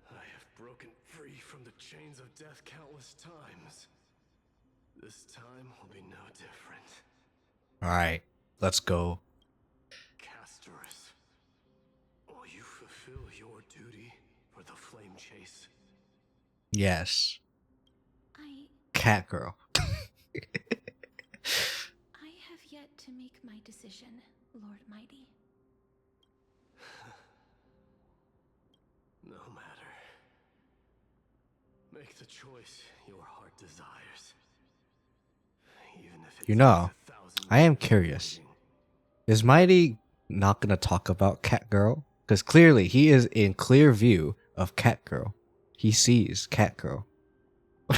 I have broken free from the chains of death countless times. This time will be no different. All right, let's go. Castorus, will you fulfill your duty for the flame chase? Yes. Cat girl. I have yet to make my decision, Lord Mighty. No matter. Make the choice your heart desires. Even if it You know, I am curious. Is Mighty not gonna talk about cat girl? Because clearly he is in clear view of cat girl. He sees cat girl. I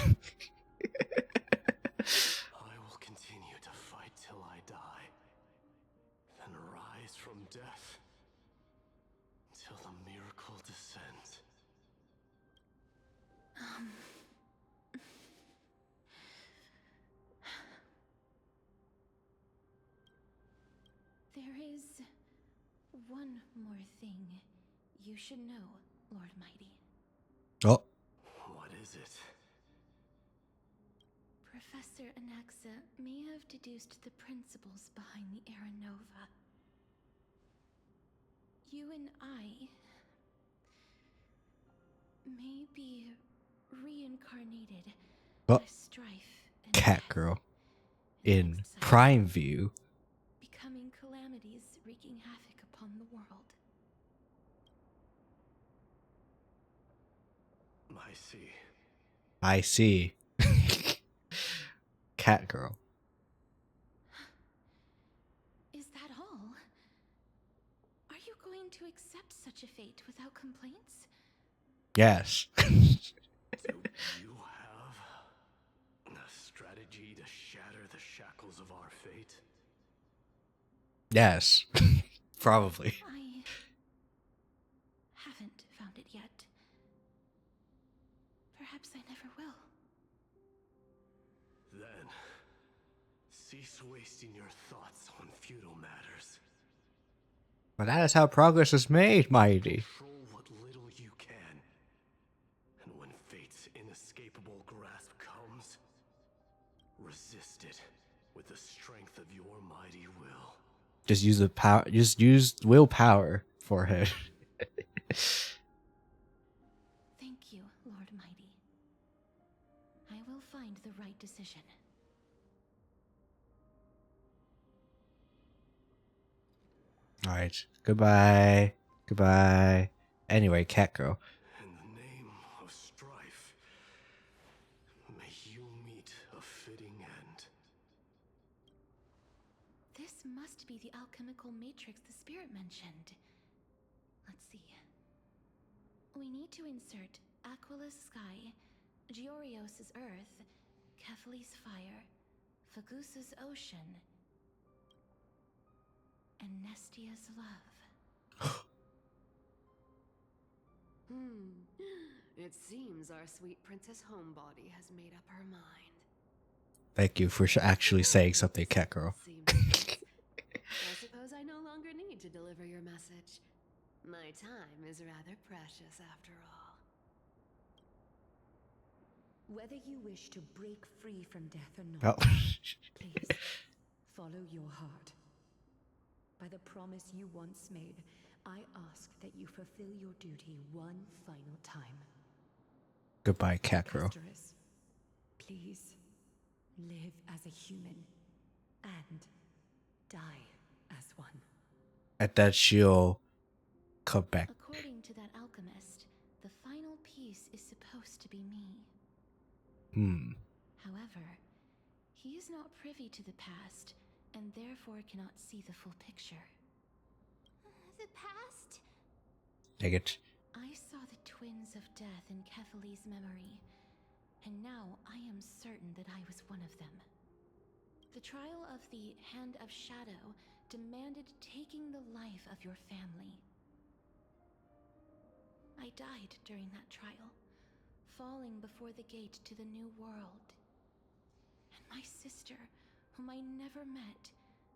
will continue to fight till I die, then rise from death till the miracle descends. There is one more thing you should know, Lord Mighty. Oh. What is it? Professor Anaxa may have deduced the principles behind the Era Nova. You and I may be reincarnated Oh. by strife and Cat girl. In prime view. becoming calamities wreaking havoc upon the world. I see. I see. Cat girl. Is that all? Are you going to accept such a fate without complaints? Yes. Do you have a strategy to shatter the shackles of our fate? Yes. Probably. I haven't found it yet. Perhaps I never will. Then, cease wasting your thoughts on futile matters. But that is how progress is made, Mighty. Control what little you can. And when fate's inescapable grasp comes, resist it with the strength of your mighty will. Just use the power. Just use willpower for it. Thank you, Lord Mighty. I will find the right decision. All right. Goodbye. Goodbye. Anyway, cat girl. In the name of strife, may you meet a fitting end. This must be the alchemical matrix the spirit mentioned. Let's see. We need to insert Aquila's sky, Giorios' earth, Kephali's fire, Fagusa's ocean, and Nestia's love. It seems our sweet Princess Homebody has made up her mind. Thank you for actually saying something, cat girl. I suppose I no longer need to deliver your message. My time is rather precious after all. Whether you wish to break free from death or not, Oh. please follow your heart. By the promise you once made, I ask that you fulfill your duty one final time. Goodbye, Catgirl. Castorus, please live as a human and die as one. At that she'll come back. According to that alchemist, the final piece is supposed to be me. However, he is not privy to the past, and therefore cannot see the full picture. The past? Take it. I saw the twins of death in Kethely's memory, and now I am certain that I was one of them. The trial of the Hand of Shadow demanded taking the life of your family. I died during that trial, falling before the gate to the new world. And my sister, whom I never met,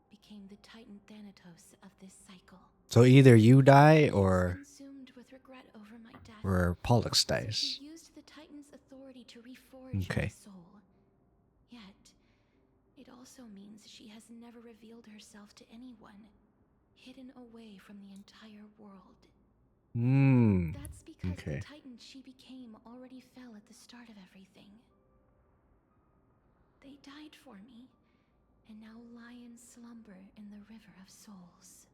became the Titan Thanatos of this cycle. So either you die or Consumed with regret over my death, Pollux so dies. she used the Titan's authority to reforge Okay. my soul. Yet, it also means she has never revealed herself to anyone, hidden away from the entire world. That's because Okay. the Titan she became already fell at the start of everything. They died for me, and now lie in slumber in the River of Souls.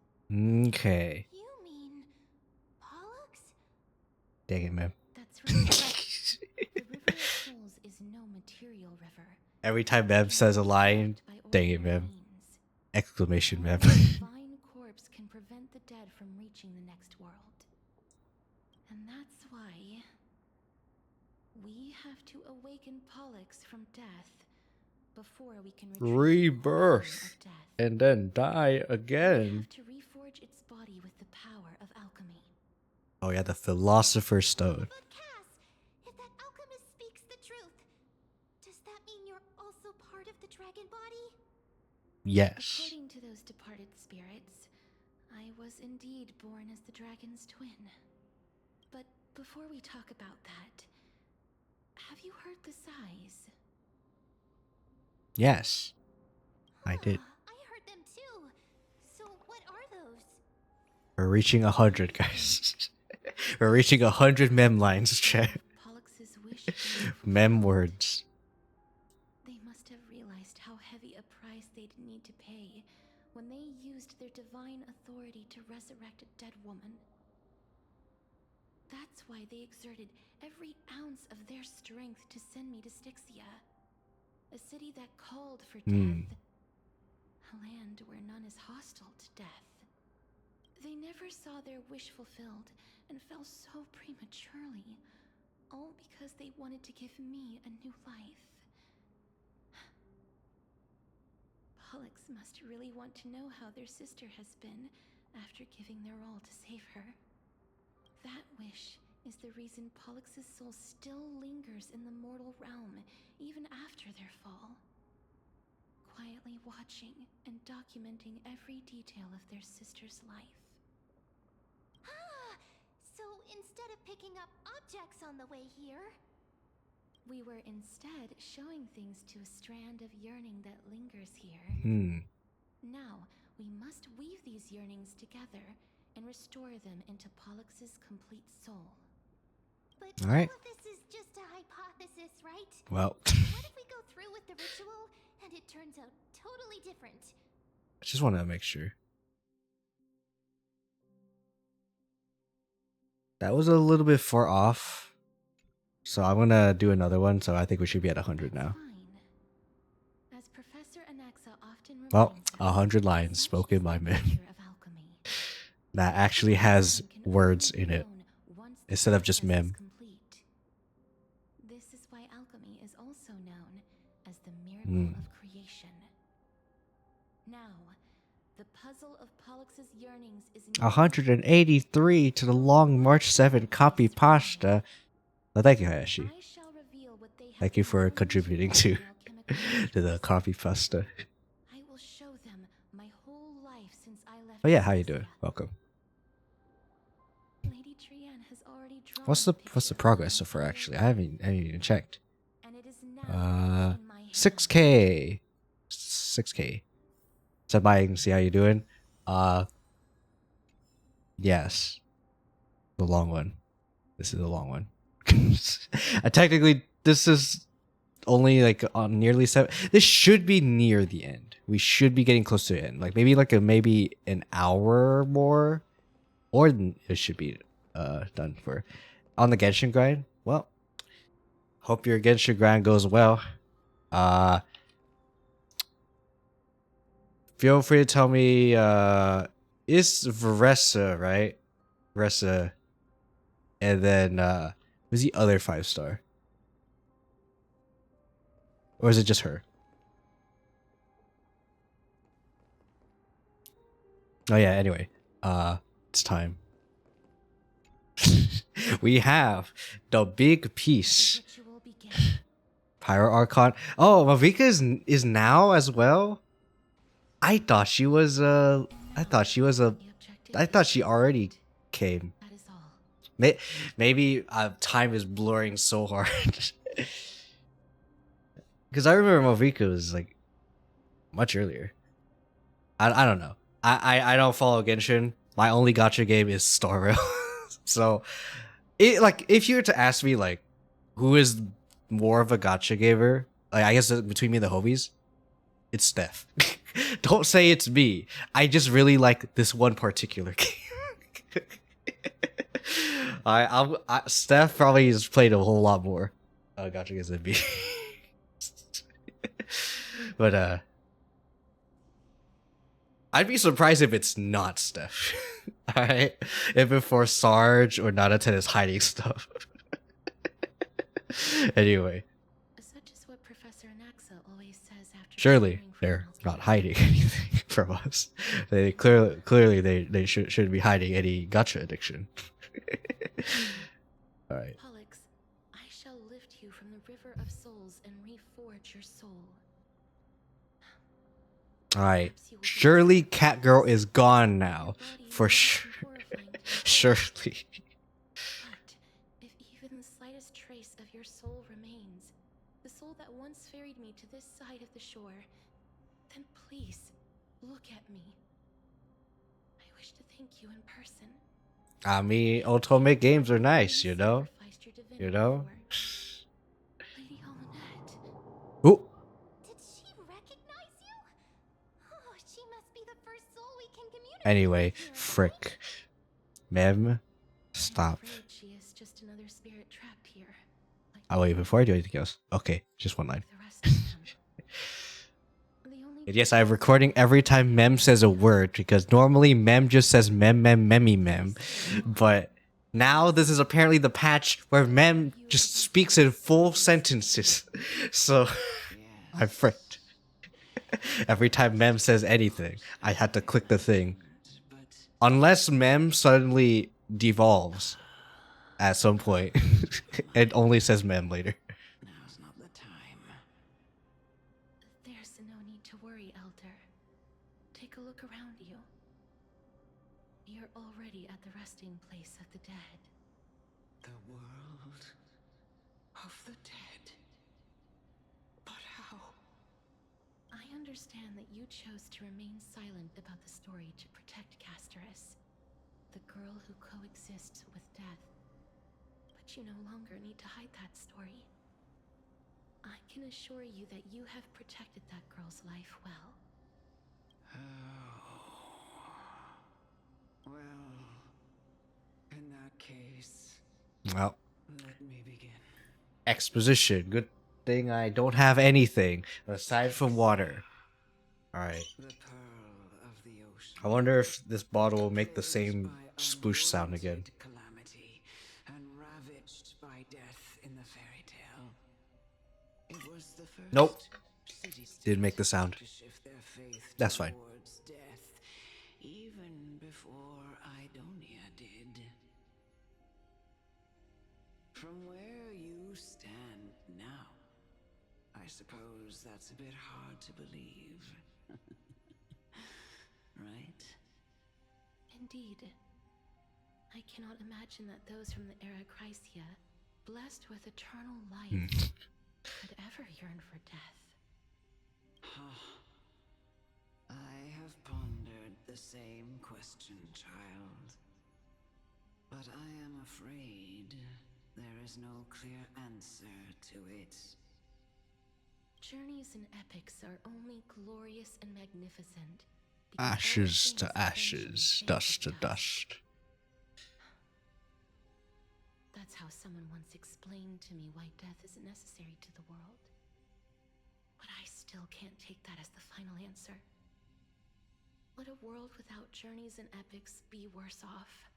Okay. You mean Pollux? Dang it, man. That's right. The River of Souls is no material river. Every time Mem says a line, dang it, Mem. Exclamation, Mem. A divine corpse can prevent the dead from reaching the next world. And that's why we have to awaken Pollux from death before we can Rebirth. And then die We again. have to reforge its body with the power of alchemy. Oh yeah, the Philosopher's Stone. But Cass, if that alchemist speaks the truth, does that mean you're also part of the dragon body? Yes. According to those departed spirits, I was indeed born as the dragon's twin. But before we talk about that, have you heard the sighs? Yes. I did. I heard them too. So what are those? We're reaching 100, guys. We're reaching 100 mem lines, chat. Pollux's wish. Mem words. They must have realized how heavy a price they'd need to pay when they used their divine authority to resurrect a dead woman. That's why they exerted every ounce of their strength to send me to Styxia, a city that called for death, a land where none is hostile to death. They never saw their wish fulfilled and fell so prematurely, all because they wanted to give me a new life. Pollux must really want to know how their sister has been after giving their all to save her. That wish is the reason Pollux's soul still lingers in the mortal realm even after their fall, quietly watching and documenting every detail of their sister's life. Ah, so instead of picking up objects on the way here, we were instead showing things to a strand of yearning that lingers here. Now, we must weave these yearnings together and restore them into Pollux's complete soul. but All right. all of this is just a hypothesis, right? Well, What if we go through with the ritual and it turns out totally different? I just want to make sure. That was a little bit far off. So I'm going to do another one. So I think we should be at 100 now. As Professor Anaxa often Well, reminds us, 100 lines spoken by men. nature of alchemy. That actually has words in it. Once the Instead of just process is mem. complete. This is why alchemy is also known as the miracle of creation. Now, the puzzle of Pollux's yearnings is 183 to the Long March 7 copy pasta. Oh, thank you, Hayashi. I shall reveal what they have Thank you for been contributing to, to the copy pasta. I will show them my whole life since I left. Oh yeah, how you doing? Welcome. Lady Trian has already drawn What's the progress so far? Actually, I haven't even checked. and 6K. 6K. So buying, see how you doing? Yes. The long one. This is the long one. Technically, this is only like on nearly 7. This should be near the end. We should be getting close to the end. Like maybe an hour more, or it should be done for on the Genshin grind. Well, hope your Genshin grind goes well. Feel free to tell me. Is Veressa right? Veressa, and then who's the other 5-star? Or is it just her? Oh yeah, anyway. It's time. We have the big piece. Pyro Archon. Oh, Mavika is now as well? I thought she was I thought she already came. Maybe time is blurring so hard. Because I remember Mavika was like much earlier. I don't know. I don't follow Genshin. My only gacha game is Star Rail. So if you were to ask me like who is more of a gacha gamer, like I guess between me and the homies, it's Steph. Don't say it's me. I just really like this one particular game. Steph probably has played a whole lot more gacha games than me. But I'd be surprised if it's not Steph. Alright? If it's for Sarge or Nanatan is hiding stuff. Anyway. Such is what Professor Anaxa always says after Surely they're not hiding anything from us. They clearly they shouldn't be hiding any gacha addiction. Alright. Pollux, I shall lift you from the river of souls and reforge your soul. Alright. Surely Catgirl is gone now. For sure. Surely. But if even the slightest trace of your soul remains, the soul that once ferried me to this side of the shore, then please look at me. I wish to thank you in person. I mean, Otome games are nice, you know? You know? Lady Almanette. Ooh. Did she recognize you? Oh, she must be the first soul we can communicate. Anyway, frick. Mem, stop. She is just another spirit trapped here. Oh wait, before I do anything else. Okay, just one line. And yes, I'm recording every time Mem says a word because normally Mem just says mem. But now this is apparently the patch where Mem just speaks in full sentences. So I'm fricked. Every time Mem says anything, I had to click the thing. Unless Mem suddenly devolves at some point. It only says Mem later. There's no need to worry, Elder. Take a look around you. You're already at the resting place of the dead. The world of the dead. But how? I understand that you chose to remain silent about the story to protect Casterus, the girl who coexists with death. But you no longer need to hide that story. I can assure you that you have protected that girl's life well. Well, in that case, Well, let me begin. exposition. Good thing I don't have anything aside from water. Alright. I wonder if this bottle will make the same sploosh sound again. Calamity and ravaged by death in the fairy tale. It was the first Nope. city Didn't make the sound. to shift their faith That's fine. towards death, even before Idonia did. From where you stand now, I suppose that's a bit hard to believe. Right? Indeed. I cannot imagine that those from the era Chrysia, blessed with eternal life, could ever yearn for death? I have pondered the same question, child. But I am afraid there is no clear answer to it. Journeys and epics are only glorious and magnificent. Ashes to ashes, dust to dust. That's how someone once explained to me why death is necessary to the world. But I still can't take that as the final answer. Would a world without journeys and epics be worse off?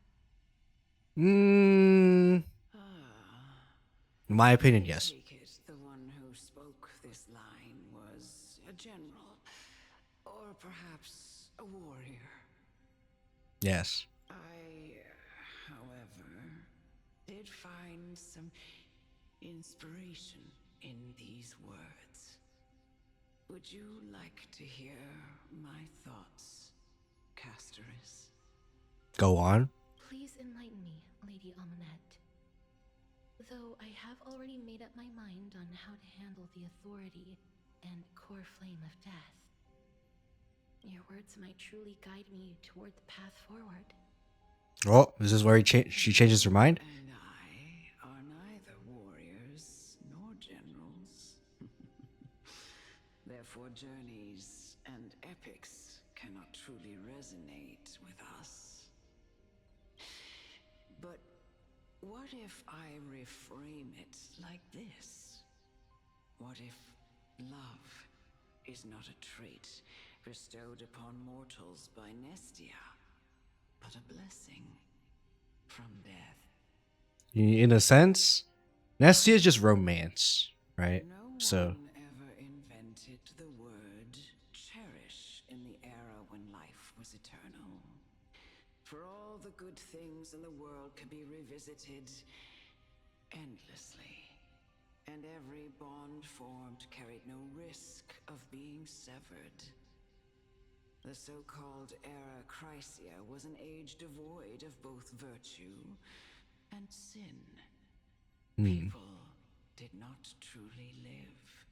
In my opinion, yes. Take it the one who spoke this line was a general, or perhaps a warrior. Yes. I, however, did find some inspiration in these words. Would you like to hear my thoughts, Castoris? Go on. Please enlighten me, Lady Amunet. Though I have already made up my mind on how to handle the authority and core flame of death. Your words might truly guide me toward the path forward. Oh, this is where she changes her mind? And I are neither warriors nor generals. Therefore, journeys and epics cannot truly resonate with us. But what if I reframe it like this? What if love is not a trait bestowed upon mortals by Nestia, but a blessing from death? In a sense, Nestia is just romance, right? No So one ever invented the word cherish in the era when life was eternal. For all the good things in the world can be revisited endlessly. And every bond formed carried no risk of being severed. The so-called Era Chrysia was an age devoid of both virtue and sin. People did not truly live.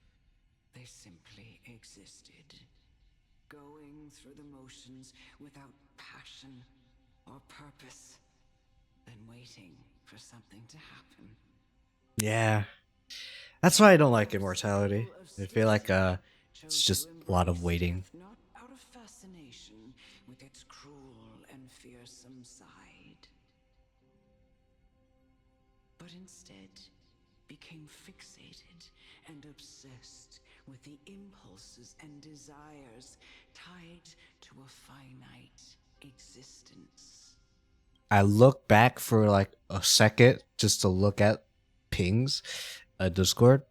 They simply existed, going through the motions without passion or purpose, then waiting for something to happen. yeah. That's why I don't like immortality. I feel like it's just a lot of waiting. Not out of fascination with its cruel and fearsome side, but instead became fixated and obsessed with the impulses and desires tied to a finite existence. I look back for like a second just to look at pings, Discord,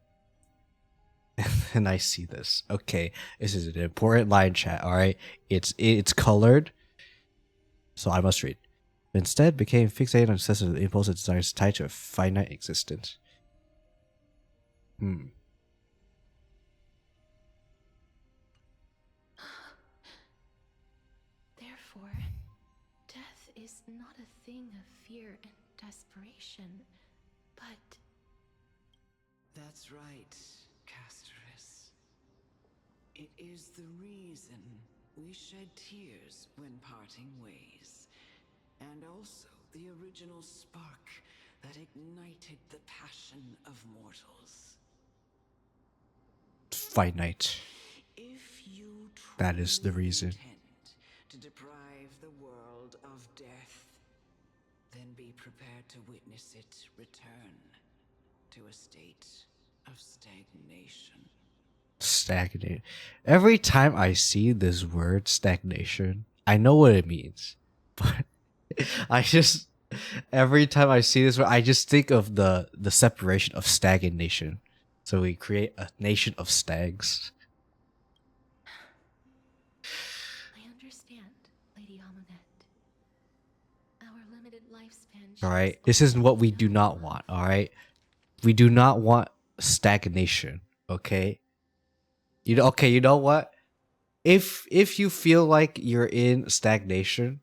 and I see this. Okay, this is an important line, chat. All right, it's colored, so I must read. Instead, became fixated on obsessed with impulse and desires tied to a finite existence. Therefore, death is not a thing of fear and desperation, but... That's right, Castoris. It is the reason we shed tears when parting ways, and also the original spark that ignited the passion of mortals. Finite. If you That is the reason. intend to deprive the world of death, then be prepared to witness it return to a state of stagnation. Stagnate. Every time I see this word stagnation, I know what it means. But I just every time I see this word, I just think of the separation of stag and nation. So we create a nation of stags. I understand, Lady Amunet. Our limited lifespan. Alright? This is what we do not want, alright? We do not want stagnation, okay? You know what? If you feel like you're in stagnation,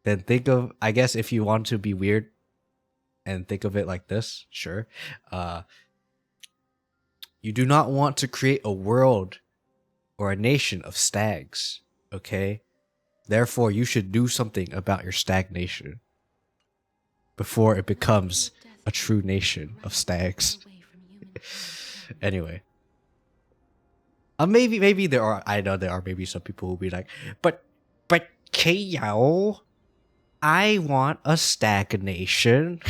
then think of, I guess if you want to be weird and think of it like this, sure. You do not want to create a world or a nation of stags, okay? Therefore, you should do something about your stagnation before it becomes a true nation of stags. Anyway. Maybe there are, I know there are maybe some people who will be like, but Kyo, I want a stagnation.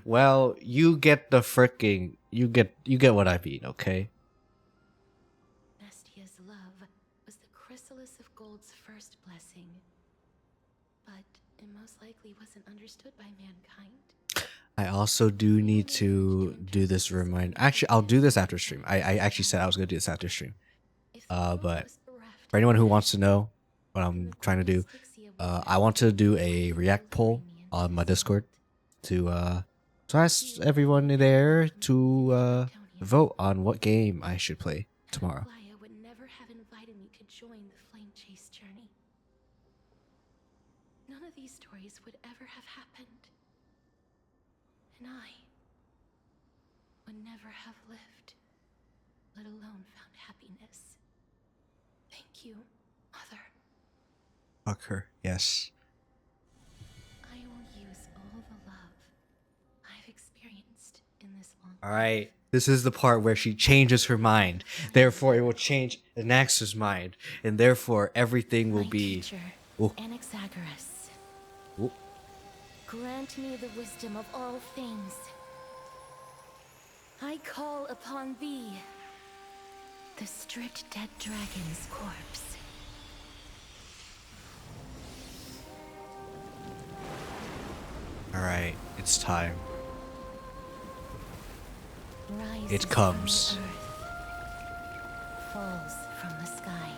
Well, you get the freaking, you get what I mean, okay? Nestia's love was the chrysalis of Gold's first blessing, but it most likely wasn't understood by mankind. I also do need to do this reminder. Actually, I'll do this after stream. I actually said I was gonna do this after stream. But for anyone who wants to know what I'm trying to do, I want to do a react poll on my Discord to ask everyone there to vote on what game I should play tomorrow. Gaia would never have invited me to join the flame chase journey. None of these stories would ever have happened. And I would never have lived, let alone found happiness. Thank you, Mother. Fuck her, yes. I will use all the love I've experienced in this long Alright, this is the part where she changes her mind. Therefore, it will change Anaxa's mind. And therefore, everything will be... Ooh. Anaxagoras. Ooh. Grant me the wisdom of all things. I call upon thee, the stripped dead dragon's corpse. Alright, it's time. Rises It comes. from the earth, falls from the sky.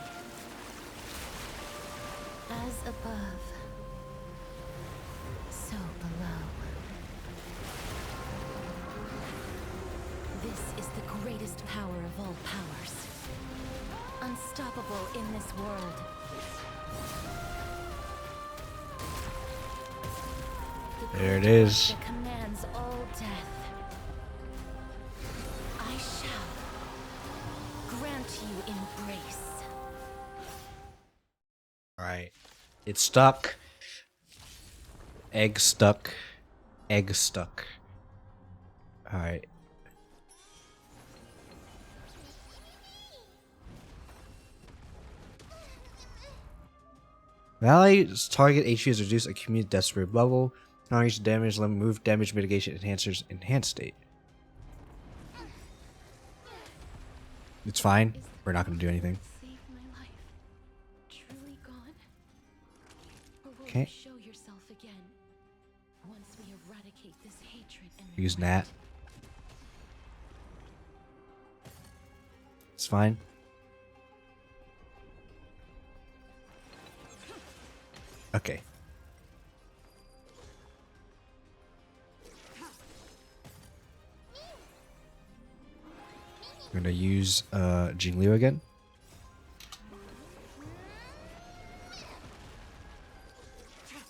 As above, so below. This is the greatest power of all powers. Unstoppable in this world. There it is. That commands all death. I shall grant you embrace. Alright. It's stuck. Egg stuck. Egg stuck. Alright. Valley's target HP is reduced at community desperate level. Non-reach damage, limit move damage mitigation enhancers enhanced state. It's fine. We're not gonna do anything. Save my life. Truly gone? Or will Okay. you show yourself again once we eradicate this hatred and Use Nat. It's fine. Okay. I'm gonna use Jingliu again.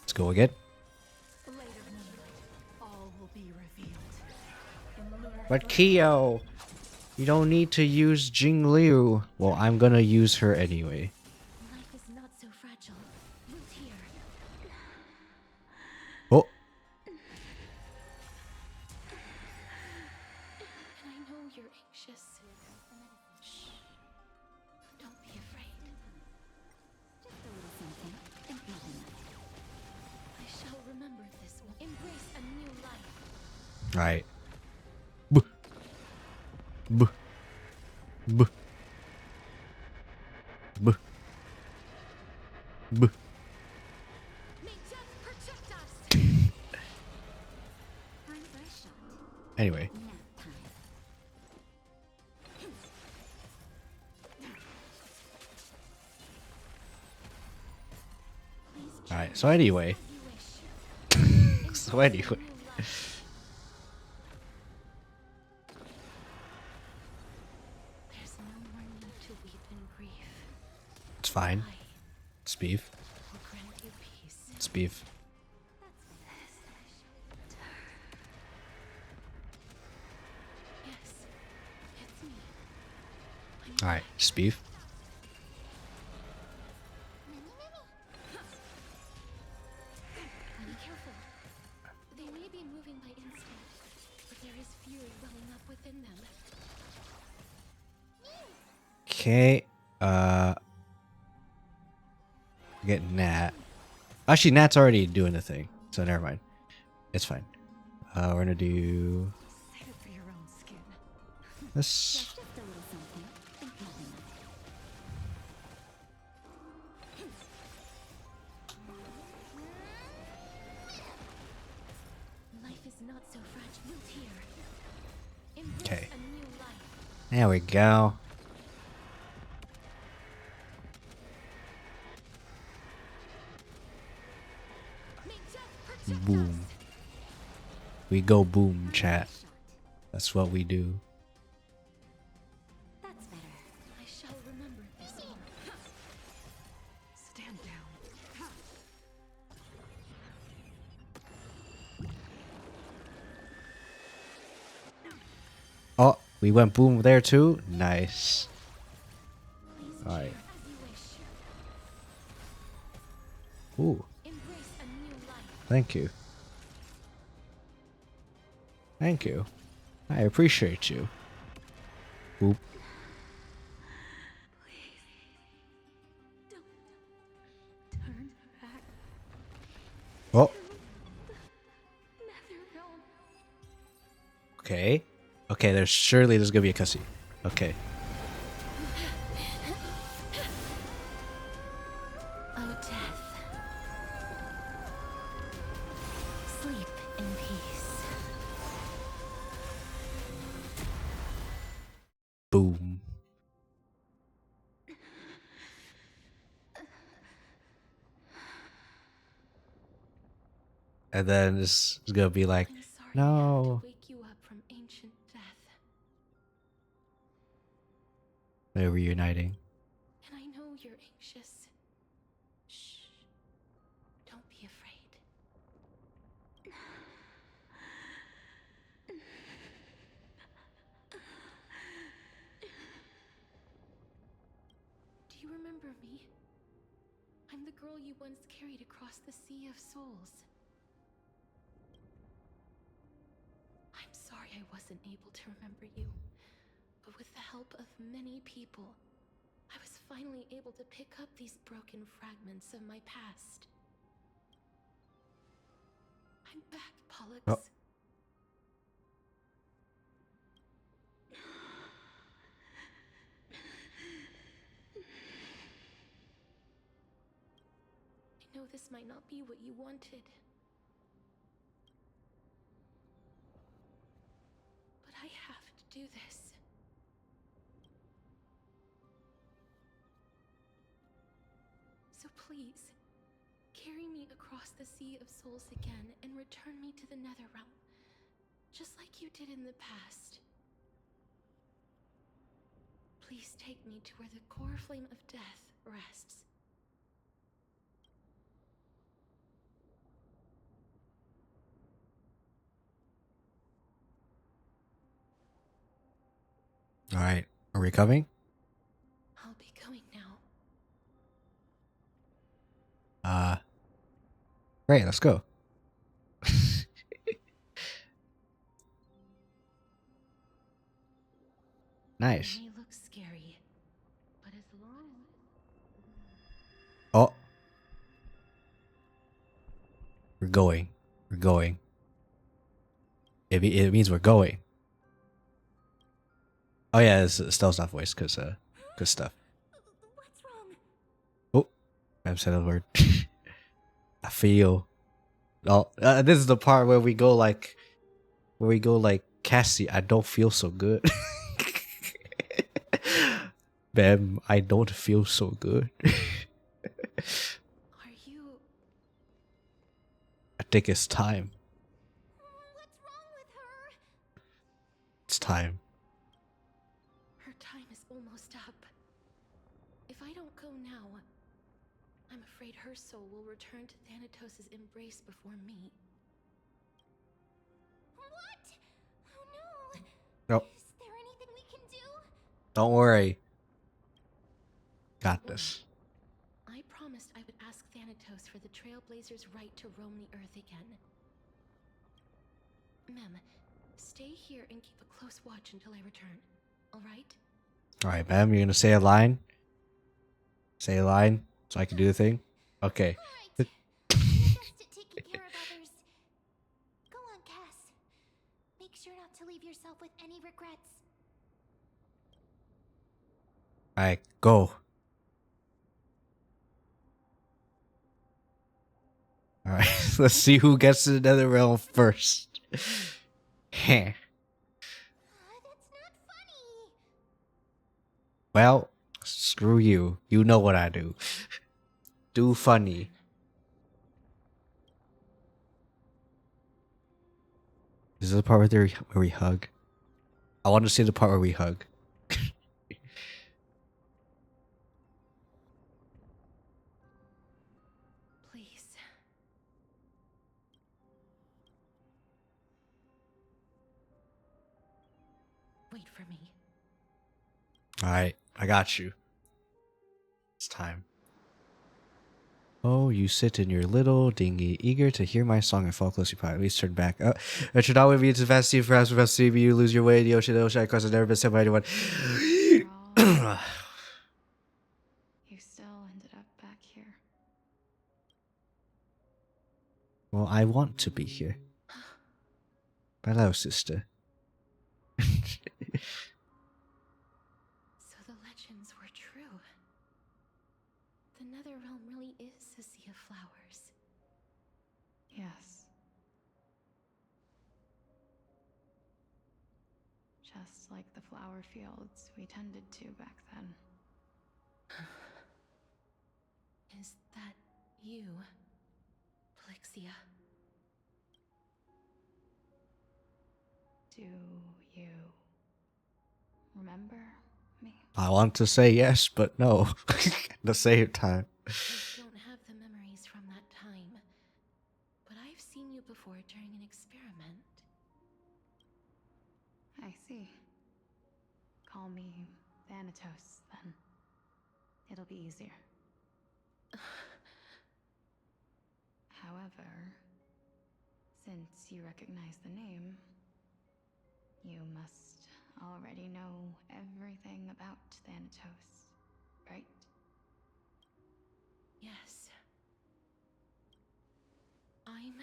Let's go again. But Kyo, you don't need to use Jingliu. Well, I'm gonna use her anyway. Life is not so fragile. Root here. Oh, And I know you're anxious. Shh. Don't be afraid. Just a little something. And nothing else. I shall remember this one. Embrace a new life. all right. Buh. Buh. Buh. Buh. Buh. May death protect us. Time for a shot. Anyway. Nap time. All right. So anyway. So anyway. There's no more need to weep in grief. It's fine. It's beef. Will grant you peace. It's beef. Yes, it's All right, just beef. Be careful. They may be moving by instinct, but there is fury welling up within them. Okay. Get Nat. Actually, Nat's already doing the thing, so never mind. It's fine. We're gonna do Save it for your own skin. this. Just a little something. Think nothing of it. Life is not so fragile here. Embrace Okay. a new life. There we go. Boom. We go boom, chat. That's what we do. That's better. I shall remember this one. Stand down. Oh, we went boom there too. Nice. All right. Ooh. Thank you. Thank you. I appreciate you. Boop. Turn back. Oh. Okay. Okay, there's gonna be a cutscene. Okay. Oh, death. Sleep in peace. Boom. And then it's gonna be like, no. Wake you up from ancient death. They're reuniting. And I know you're anxious. Shh. Don't be afraid. Do you remember me? I'm the girl you once carried across the Sea of Souls. I'm sorry I wasn't able to remember you, but with the help of many people, I was finally able to pick up these broken fragments of my past. I'm back, Pollux. Oh. I know this might not be what you wanted. But I have to do this. So please, carry me across the Sea of Souls again and return me to the Netherrealm, just like you did in the past. Please take me to where the core flame of death rests. All right. Are we coming? I'll be going now. Great. Let's go. Nice. It may look scary, but as long Oh. We're going. We're going. It means we're going. Oh yeah, it's Stella's not voice because stuff. What's wrong? Oh, I've said a word. I feel. Oh, this is the part where we go like Cassie. I don't feel so good. Bam, I don't feel so good. Are you? I think it's time. What's wrong with her? It's time. Her time is almost up. If I don't go now, I'm afraid her soul will return to Thanatos' embrace before me. What? Oh no! Nope. Is there anything we can do? Don't worry. Got this. I promised I would ask Thanatos for the Trailblazers' right to roam the Earth again. Mem, stay here and keep a close watch until I return. All right? All right, ma'am. You're gonna say a line. Say a line so I can do the thing. Okay. Best at taking care of others. Go on, Cass. Make sure not to leave yourself with any regrets. All right, go. All right, let's see who gets to the nether realm first. Heh. Well, screw you. You know what I do. Do funny. This is the part where we hug. I want to see the part where we hug. Please. Wait for me. All right, I got you. It's time. Oh, you sit in your little dinghy, eager to hear my song and fall closely upon. At least turn back. It should always be into the vast sea, perhaps the vast sea, you lose your way. The ocean I cross has never been said by anyone. You still ended up back here. Well, I want to be here. Hello, sister. So the legends were true. The Nether Realm really is a sea of flowers. Yes. Just like the flower fields we tended to back then. Is that you, Plixia? Do you remember me? I want to say yes, but no. At the same time. I don't have the memories from that time, but I've seen you before during an experiment. I see. Call me Thanatos, then. It'll be easier. However, since you recognize the name, you must already know everything about Thanatos, right? Yes. I'm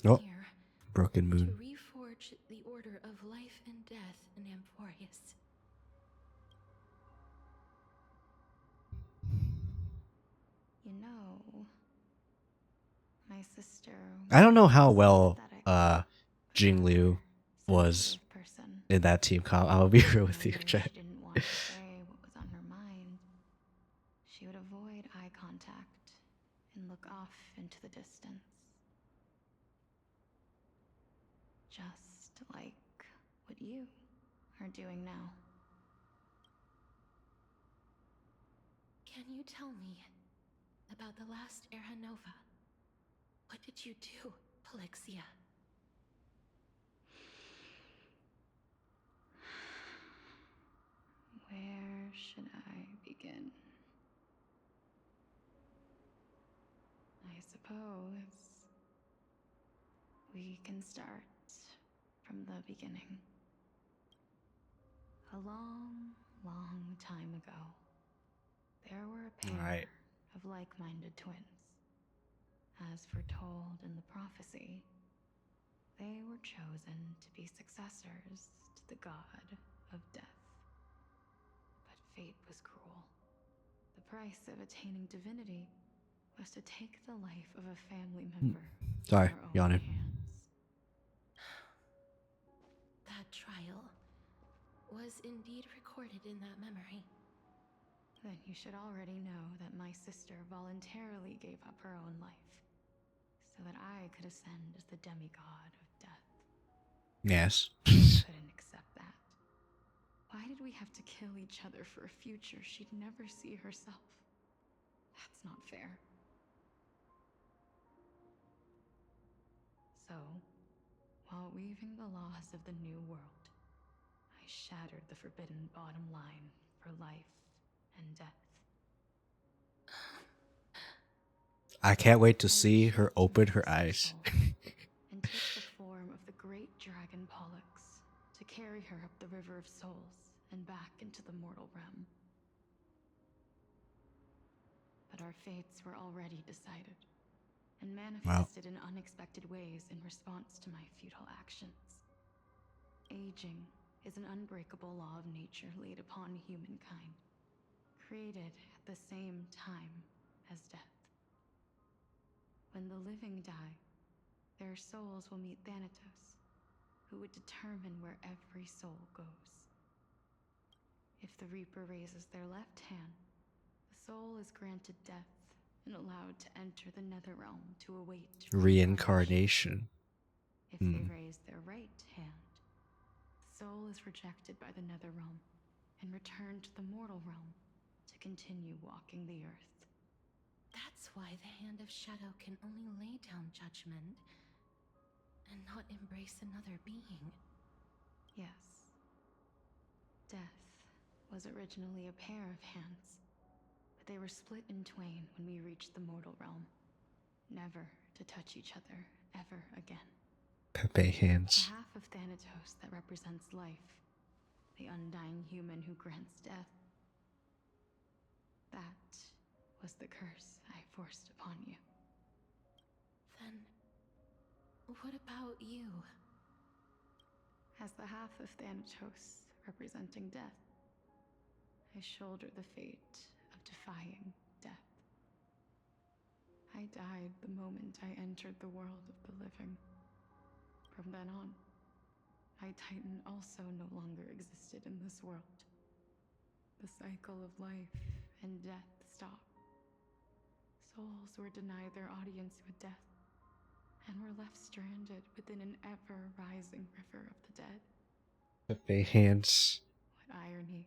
Oh, here broken to moon. reforge the order of life and death in Amphorius. You know, my sister. I don't know how was well pathetic, Jing Liu was sensitive person. in that team comp. I'll be real with you, Whenever chat. she didn't want to say what was on her mind, she would avoid eye contact and look off into the distance. Just like what you are doing now. Can you tell me about the last Era Nova? What did you do, Plixia? Where should I begin? I suppose we can start from the beginning. A long, long time ago, there were a pair Alright. of like-minded twins. As foretold in the prophecy, they were chosen to be successors to the god of death. But fate was cruel. The price of attaining divinity was to take the life of a family member. Sorry, in their own yawning. hands. That trial was indeed recorded in that memory. Then you should already know that my sister voluntarily gave up her own life, so that I could ascend as the demigod of death. Yes. I couldn't accept that. Why did we have to kill each other for a future she'd never see herself? That's not fair. So, while weaving the laws of the new world, I shattered the forbidden bottom line for life and death. I can't wait to see her open her eyes. And took the form of the great dragon Pollux to carry her up the River of Souls and back into the mortal realm. But our fates were already decided and manifested in unexpected ways in response to my futile actions. Aging is an unbreakable law of nature laid upon humankind, created at the same time as death. When the living die, their souls will meet Thanatos, who would determine where every soul goes. If the Reaper raises their left hand, the soul is granted death and allowed to enter the Netherrealm to await Reincarnation. If they raise their right hand, the soul is rejected by the Netherrealm and returned to the mortal realm to continue walking the earth. That's why the Hand of Shadow can only lay down judgment and not embrace another being. Yes. Death was originally a pair of hands, but they were split in twain when we reached the mortal realm, never to touch each other ever again. Pepe hands. The half of Thanatos that represents life, the undying human who grants death. That was the curse I forced upon you. Then, what about you? As the half of Thanatos representing death, I shoulder the fate of defying death. I died the moment I entered the world of the living. From then on, my Titan also no longer existed in this world. The cycle of life and death stopped. Souls were denied their audience with death and were left stranded within an ever-rising river of the dead. Pepe hands. What irony.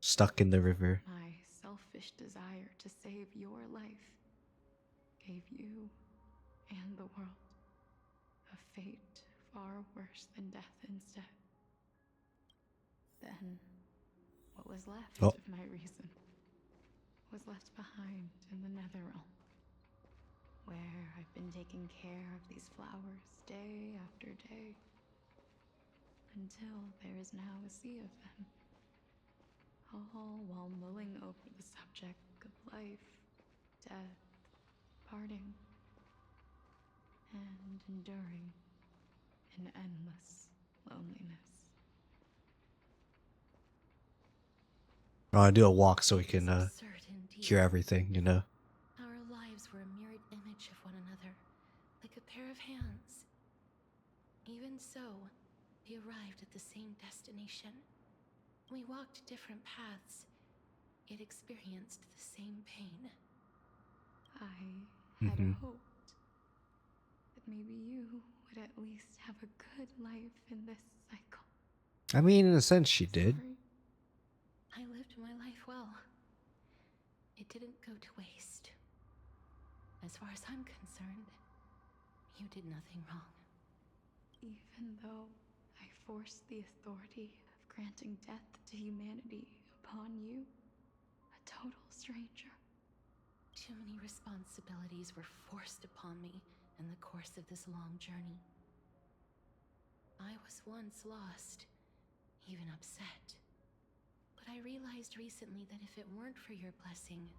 Stuck in the river. My selfish desire to save your life gave you and the world a fate far worse than death instead. Then, what was left of my reason was left behind in the Netherrealm, where I've been taking care of these flowers day after day, until there is now a sea of them, all while mulling over the subject of life, death, parting, and enduring an endless loneliness. I want to do a walk so we can hear everything, you know. Our lives were a mirrored image of one another, like a pair of hands. Even so, we arrived at the same destination. We walked different paths, yet experienced the same pain. I had hoped that maybe you would at least have a good life in this cycle. I mean, in a sense, she did. I lived my life well. It didn't go to waste. As far as I'm concerned, you did nothing wrong. Even though I forced the authority of granting death to humanity upon you, a total stranger. Too many responsibilities were forced upon me in the course of this long journey. I was once lost, even upset. But I realized recently that if it weren't for your blessing,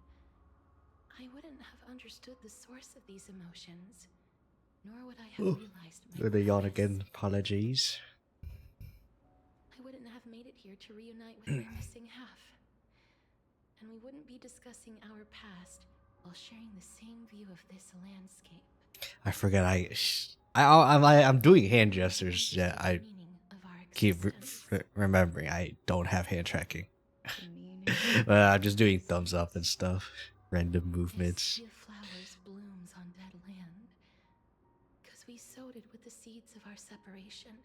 I wouldn't have understood the source of these emotions, nor would I have realized my They yawn again. Apologies. I wouldn't have made it here to reunite with my missing half. And we wouldn't be discussing our past while sharing the same view of this landscape. I forget. I'm doing hand gestures. Yeah, I keep remembering I don't have hand tracking. I'm just doing thumbs up and stuff. Random movements. This sea of flowers blooms on dead land, because we sowed it with the seeds of our separation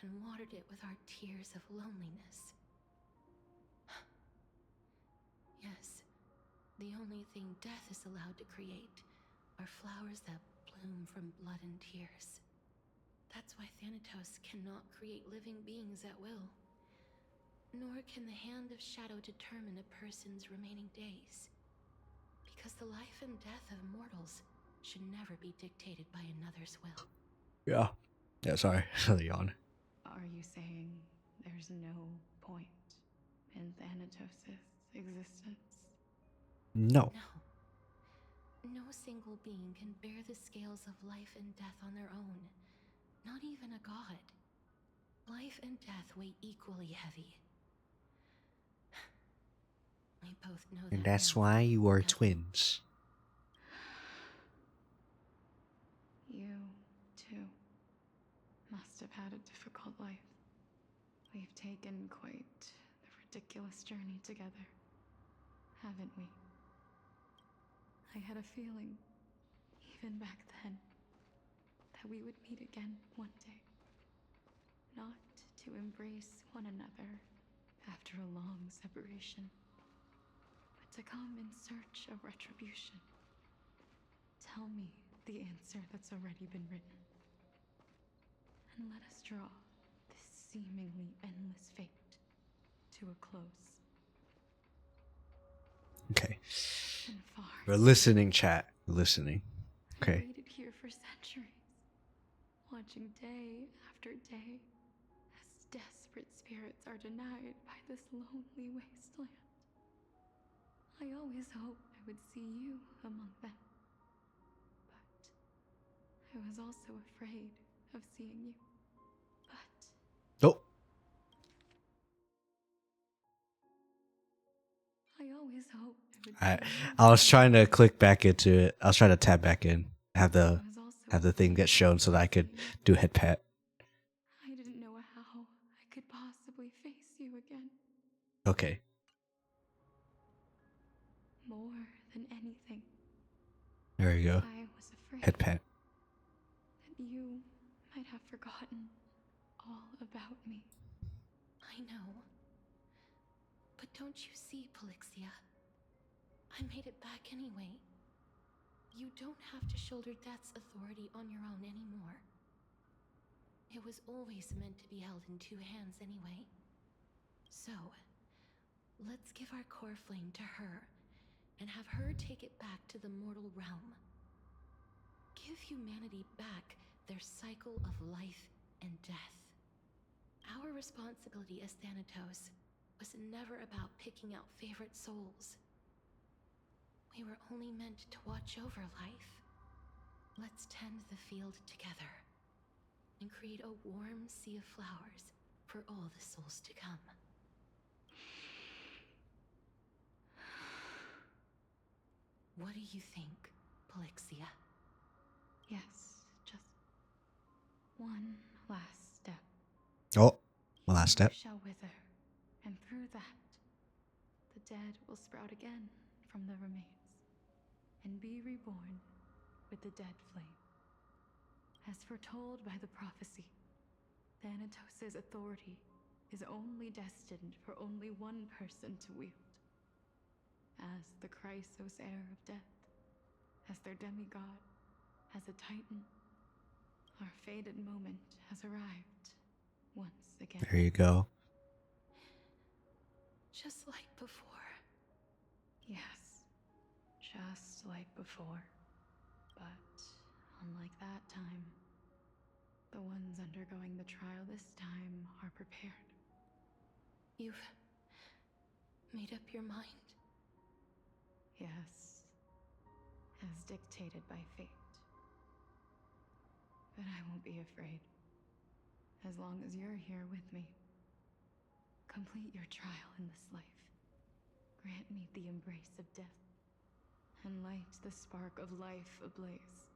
and watered it with our tears of loneliness. Yes, the only thing death is allowed to create are flowers that bloom from blood and tears. That's why Thanatos cannot create living beings at will. Nor can the Hand of Shadow determine a person's remaining days. Because the life and death of mortals should never be dictated by another's will. Yeah. Yeah, sorry. Yawn. Are you saying there's no point in Thanatos' existence? No. No single being can bear the scales of life and death on their own. Not even a god. Life and death weigh equally heavy. We both know And that that's now, why you are don't we? twins. You, too, must have had a difficult life. We've taken quite the ridiculous journey together, haven't we? I had a feeling, even back then, that we would meet again one day. Not to embrace one another after a long separation, but to come in search of retribution. Tell me the answer that's already been written. And let us draw this seemingly endless fate to a close. Okay. And far. We're listening, chat. We're listening. I Okay. waited here for centuries, watching day after day as desperate spirits are denied by this lonely wasteland. I always hoped I would see you among them. But I was also afraid of seeing you. But Oh. I always hoped I would I see you. I was trying to click back into it. I was trying to tab back in. Have the thing get shown so that I could do head pat. I didn't know how I could possibly face you again. Okay. More than anything, There you go. I was afraid Head pat. that you might have forgotten all about me. I know. But don't you see, Polixia? I made it back anyway. You don't have to shoulder death's authority on your own anymore. It was always meant to be held in two hands anyway. So, let's give our core flame to her, and have her take it back to the mortal realm. Give humanity back their cycle of life and death. Our responsibility as Thanatos was never about picking out favorite souls. We were only meant to watch over life. Let's tend the field together and create a warm sea of flowers for all the souls to come. What do you think, Polixia? Yes, just one last step. Oh, one last step. You shall wither, and through that, the dead will sprout again from the remains, and be reborn with the dead flame. As foretold by the prophecy, Thanatos' authority is only destined for only one person to wield. As the Chrysos heir of death, as their demigod, as a titan, our fated moment has arrived once again. There you go. Just like before. Yes, just like before. But unlike that time, the ones undergoing the trial this time are prepared. You've made up your mind? Yes, as dictated by fate. But I won't be afraid, as long as you're here with me. Complete your trial in this life. Grant me the embrace of death, and light the spark of life ablaze.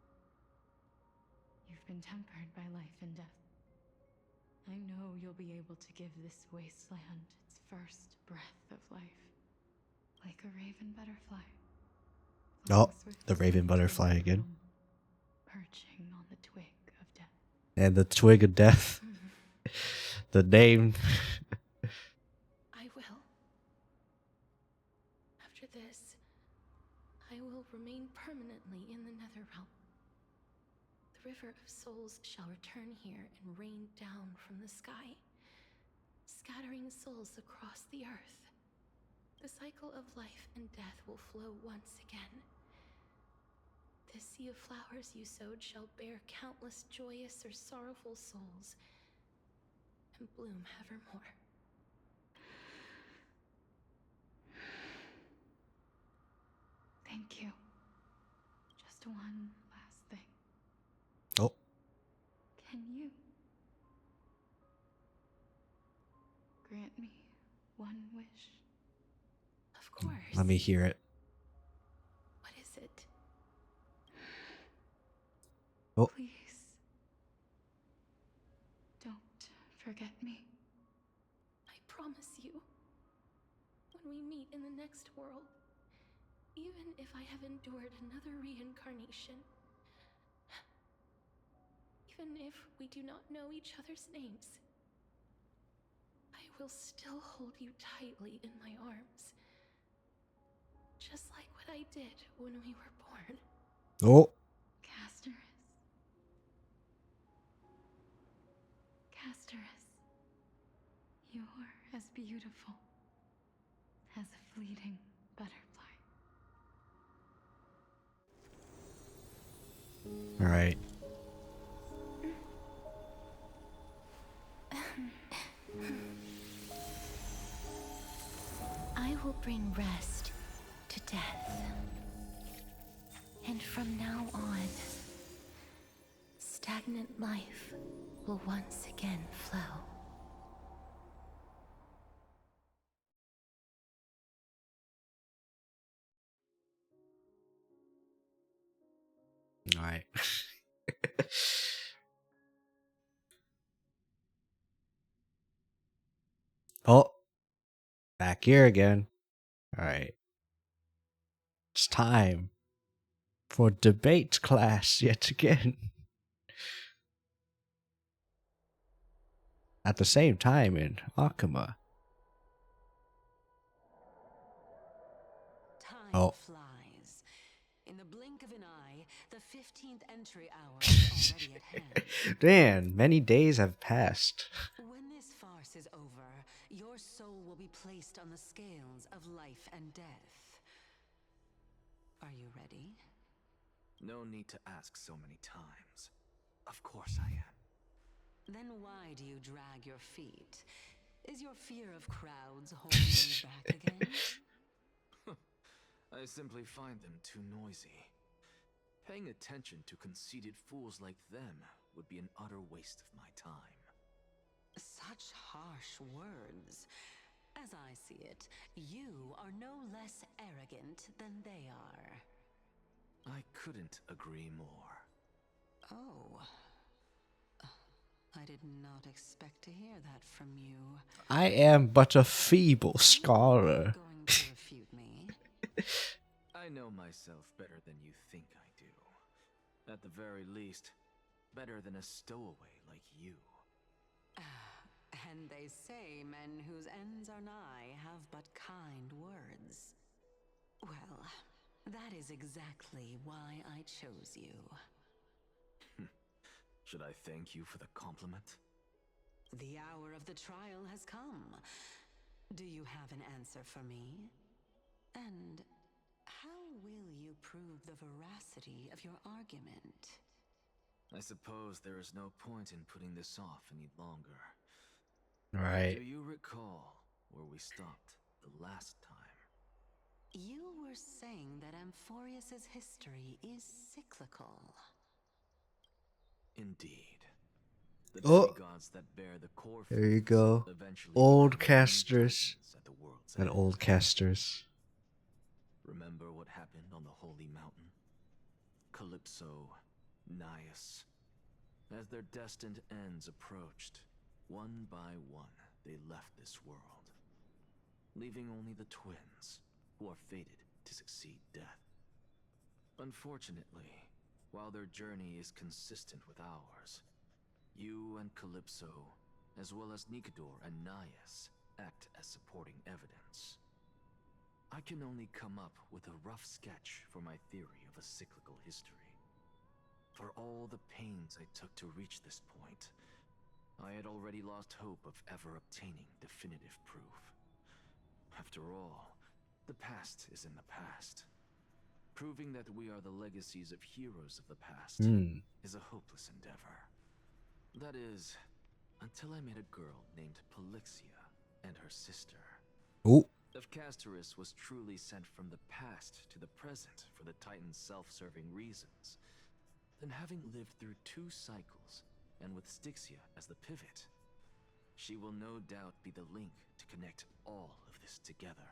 You've been tempered by life and death. I know you'll be able to give this wasteland its first breath of life, like a raven butterfly. Oh, the raven butterfly again. Perching on the twig of death. And the twig of death. The name. I will. After this, I will remain permanently in the Netherrealm. The river of souls shall return here and rain down from the sky, scattering souls across the earth. The the cycle of life and death will flow once again. The sea of flowers you sowed shall bear countless joyous or sorrowful souls and bloom evermore. Thank you. Just one last thing. Oh. Can you grant me one wish? Of course. Let me hear it. What is it? Oh. Please. Don't forget me. I promise you, when we meet in the next world, even if I have endured another reincarnation, even if we do not know each other's names, I will still hold you tightly in my arms. Just like what I did when we were born. Oh. Casterus, you're as beautiful as a fleeting butterfly. All right. I will bring rest to death. And from now on, stagnant life will once again flow. All right. Oh. Back here again. All right. It's time for debate class yet again. At the same time in Akuma. Time flies. In the blink of an eye, the 15th entry hour is already at hand. Man, many days have passed. When this farce is over, your soul will be placed on the scales of life and death. Are you ready? No need to ask so many times. Of course I am. Then why do you drag your feet? Is your fear of crowds holding you back again? I simply find them too noisy. Paying attention to conceited fools like them would be an utter waste of my time. Such harsh words. As I see it, you are no less arrogant than they are. I couldn't agree more. Oh. I did not expect to hear that from you. I am but a feeble scholar. Going to refute me? I know myself better than you think I do. At the very least, better than a stowaway like you. And they say men whose ends are nigh have but kind words. Well, that is exactly why I chose you. Should I thank you for the compliment? The hour of the trial has come. Do you have an answer for me? And how will you prove the veracity of your argument? I suppose there is no point in putting this off any longer. Right. Do you recall where we stopped the last time? You were saying that Amphorius's history is cyclical. Indeed. The Oh. demigods that bear the core There you figures go. eventually Old become the casters. titans at the world's And end. old casters. Remember what happened on the Holy Mountain? Calypso, Naias. As their destined ends approached, one by one they left this world, leaving only the twins, who are fated to succeed death. Unfortunately, while their journey is consistent with ours, you and Calypso, as well as Nikador and Naias, act as supporting evidence. I can only come up with a rough sketch for my theory of a cyclical history. For all the pains I took to reach this point, I had already lost hope of ever obtaining definitive proof. After all, The past is in the past. Proving that we are the legacies of heroes of the past is a hopeless endeavor. That is, until I met a girl named Polixia and her sister. Oh. If Castorus was truly sent from the past to the present for the Titan's self-serving reasons, then having lived through 2 cycles, and with Styxia as the pivot, she will no doubt be the link to connect all of this together.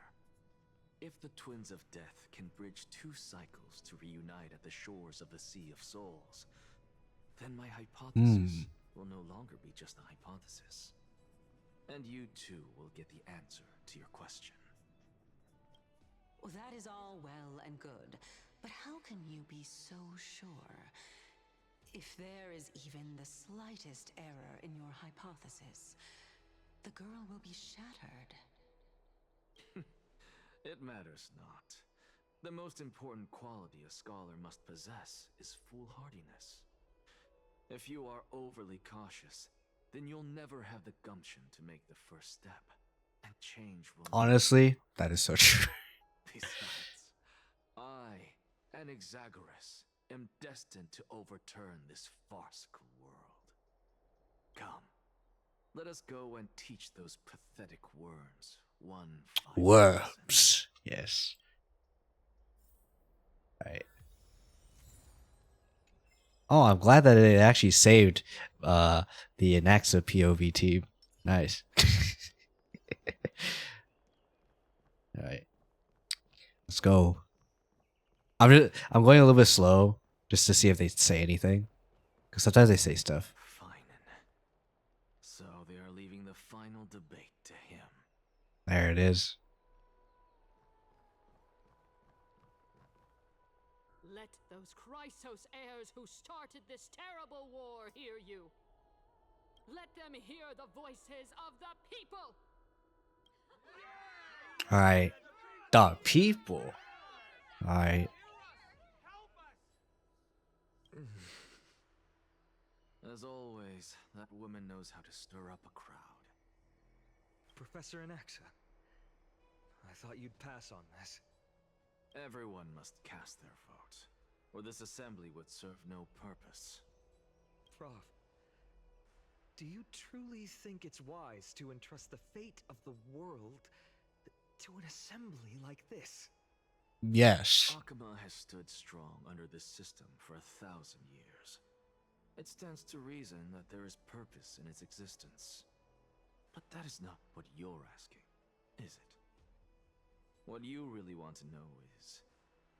If the Twins of Death can bridge 2 cycles to reunite at the shores of the Sea of Souls, then my hypothesis will no longer be just a hypothesis. And you too will get the answer to your question. Well, that is all well and good, but how can you be so sure? If there is even the slightest error in your hypothesis, the girl will be shattered. It matters not. The most important quality a scholar must possess is foolhardiness. If you are overly cautious, then you'll never have the gumption to make the first step, and change will Honestly, that is so true. Besides, I, an Exagoras, am destined to overturn this farcical world. Come, let us go and teach those pathetic worms one final lesson. Worms. Yes. Right. Oh, I'm glad that it actually saved the Anaxa POV team. Nice. All right. Let's go. I'm going a little bit slow just to see if they say anything, because sometimes they say stuff. So they are leaving the final debate to him. There it is. Let those Chrysos heirs who started this terrible war hear you. Let them hear the voices of the people. All right. The people. All right. As always, that woman knows how to stir up a crowd. Professor Anaxa, I thought you'd pass on this. Everyone must cast their vote, or this assembly would serve no purpose. Prof, do you truly think it's wise to entrust the fate of the world to an assembly like this? Yes. Akama has stood strong under this system for 1,000 years. It stands to reason that there is purpose in its existence. But that is not what you're asking, is it? What you really want to know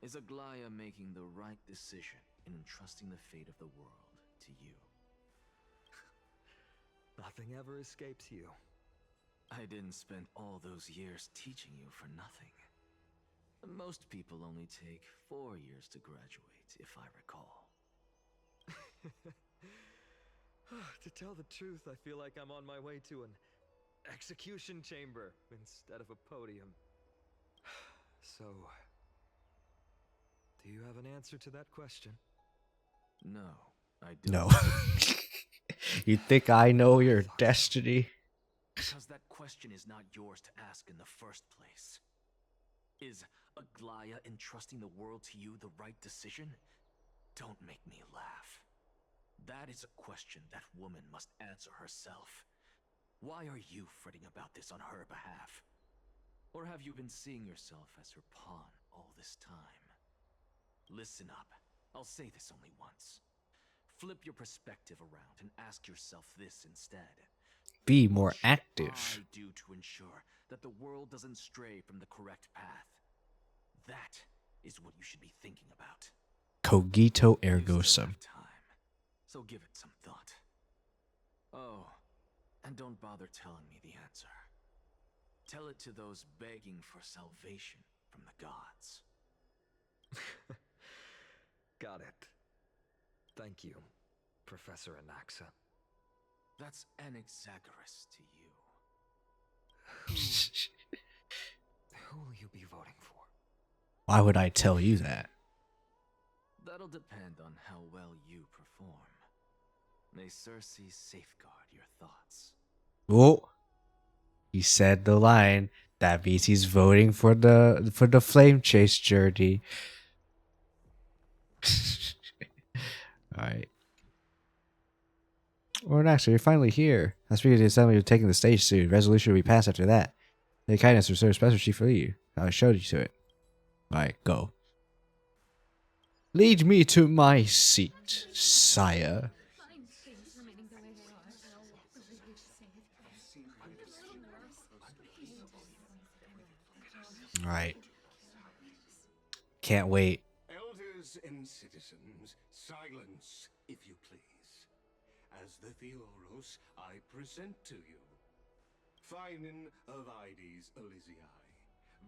is Aglaya making the right decision in entrusting the fate of the world to you? Nothing ever escapes you. I didn't spend all those years teaching you for nothing. Most people only take 4 years to graduate, if I recall. To tell the truth, I feel like I'm on my way to an execution chamber instead of a podium. So, do you have an answer to that question? No, I don't. No. You think I know your destiny? Because that question is not yours to ask in the first place. Is Aglaya entrusting the world to you the right decision? Don't make me laugh. That is a question that woman must answer herself. Why are you fretting about this on her behalf? Or have you been seeing yourself as her pawn all this time? Listen up. I'll say this only once. Flip your perspective around and ask yourself this instead. Be more What should active. I do to ensure that the world doesn't stray from the correct path? That is what you should be thinking about. Cogito You ergo still sum. have time, so give it some thought. Oh, and don't bother telling me the answer. Tell it to those begging for salvation from the gods. Got it. Thank you, Professor Anaxa. That's Anaxagoras to you. Who will you be voting for? Why would I tell you that? That'll depend on how well you perform. May Cersei safeguard your thoughts. Oh, he said the line That means he's voting for the flame chase journey. Alright. Or next, you're finally here. I speak of the assembly of taking the stage soon. Resolution will be passed after that. The kindness reserved specialty for you. I showed you to it. Alright, go. Lead me to my seat, sire. Alright. Can't wait. Elders and citizens, silence, if you please. As the Theoros, I present to you Finan of Ides Elysiae,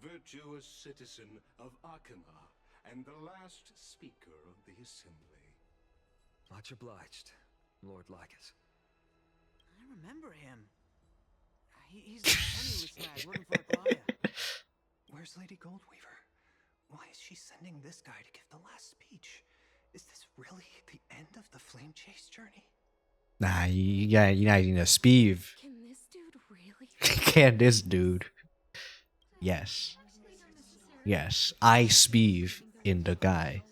virtuous citizen of Akima, and the last speaker of the assembly. Much obliged, Lord Lycus. I remember him. He's the penniless lad working for Aglaya. Where's Lady Goldweaver? Why is she sending this guy to give the last speech? Is this really the end of the flame chase journey? Nah, you need a speeve. Can this dude really? Can this dude? Yes. Yes. I speeve in the guy.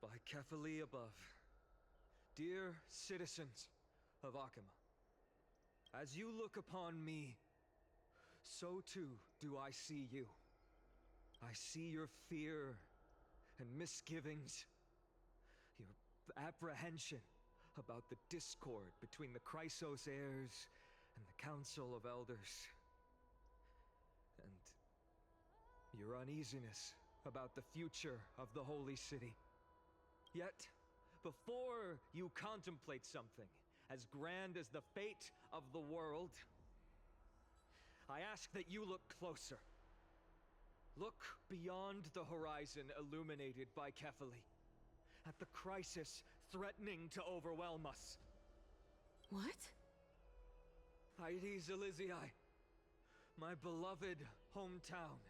By Kefali above, dear citizens of Akima, as you look upon me, so too do I see you. I see your fear and misgivings, your apprehension about the discord between the Chrysos heirs and the Council of Elders, and your uneasiness about the future of the Holy City. Yet, before you contemplate something as grand as the fate of the world, I ask that you look closer. Look beyond the horizon illuminated by Kefali, at the crisis threatening to overwhelm us. What? Ides Elysiae, my beloved hometown,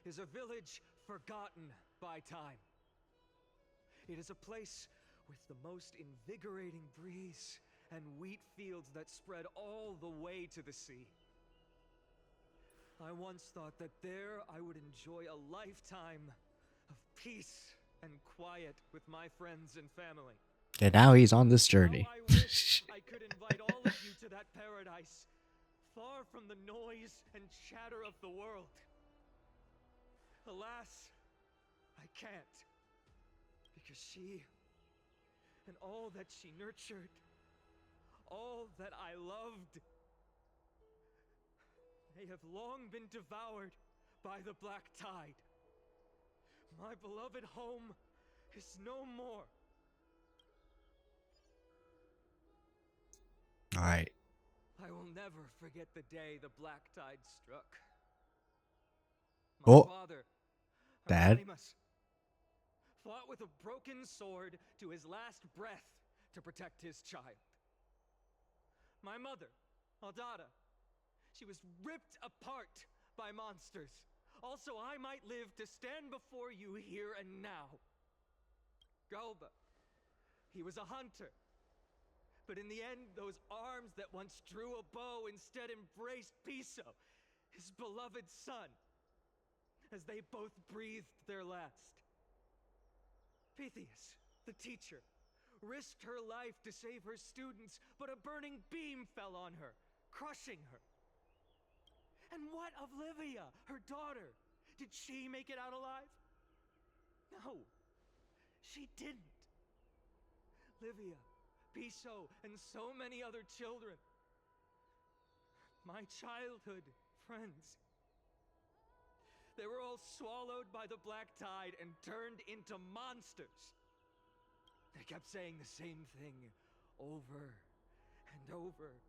is a village forgotten by time. It is a place with the most invigorating breeze and wheat fields that spread all the way to the sea. I once thought that there I would enjoy a lifetime of peace and quiet with my friends and family. And now he's on this journey. How I wish I could invite all of you to that paradise, far from the noise and chatter of the world. Alas, I can't, because she and all that she nurtured, all that I loved, they have long been devoured by the black tide. My beloved home is no more. All right. I will never forget the day the black tide struck. My father, Dad. Archimus, fought with a broken sword to his last breath to protect his child. My mother, Aldada, she was ripped apart by monsters. Also, I might live to stand before you here and now. Galba, he was a hunter. But in the end, those arms that once drew a bow instead embraced Piso, his beloved son, as they both breathed their last. Pythias, the teacher, risked her life to save her students, but a burning beam fell on her, crushing her. And what of Livia, her daughter? Did she make it out alive? No, she didn't. Livia, Piso, and so many other children. My childhood friends. They were all swallowed by the black tide and turned into monsters. They kept saying the same thing over and over.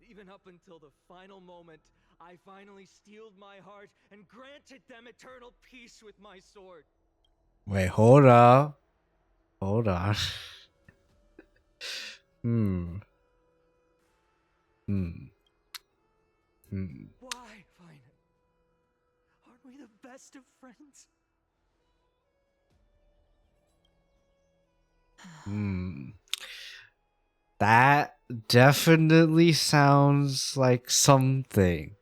Even up until the final moment, I finally steeled my heart and granted them eternal peace with my sword. Wait, hold up. Hold on. Hmm. Why, Finan? Aren't we the best of friends? That definitely sounds like something.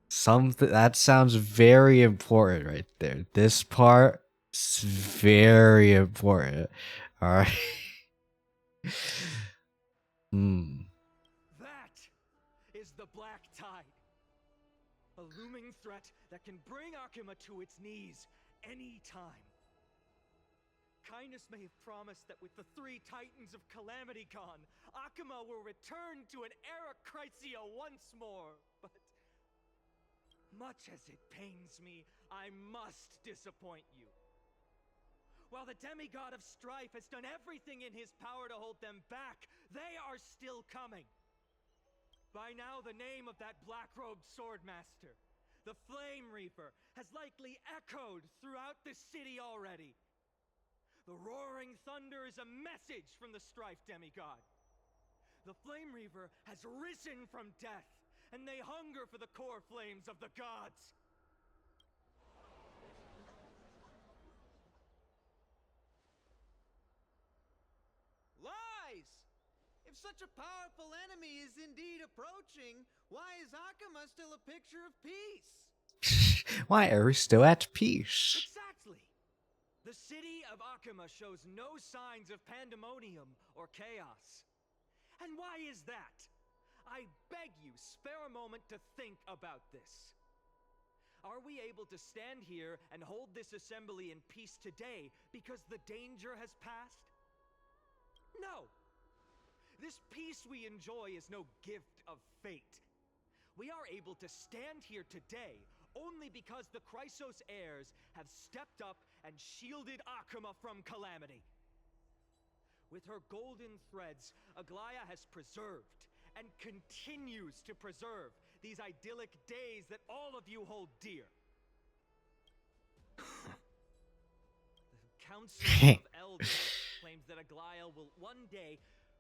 Something that sounds very important right there. This part is very important. All right. That is the Black Tide. A looming threat that can bring Akuma to its knees anytime. Kindness may have promised that with the 3 Titans of Calamity Con, Akuma will return to an era Chrysia once more, but much as it pains me, I must disappoint you. While the demigod of strife has done everything in his power to hold them back, they are still coming. By now, the name of that black-robed swordmaster, the Flame Reaper, has likely echoed throughout the city already. The roaring thunder is a message from the strife demigod. The Flame Reaper has risen from death, and they hunger for the core flames of the gods. Lies! If such a powerful enemy is indeed approaching, why is Akuma still a picture of peace? Why are we still at peace? Exactly! The city of Akuma shows no signs of pandemonium or chaos. And why is that? I beg you, spare a moment to think about this. Are we able to stand here and hold this assembly in peace today because the danger has passed? No! This peace we enjoy is no gift of fate. We are able to stand here today only because the Chrysos heirs have stepped up and shielded Akuma from calamity. With her golden threads, Aglaya has preserved and continues to preserve these idyllic days that all of you hold dear. The Council of Elders claims that Aglaya will one day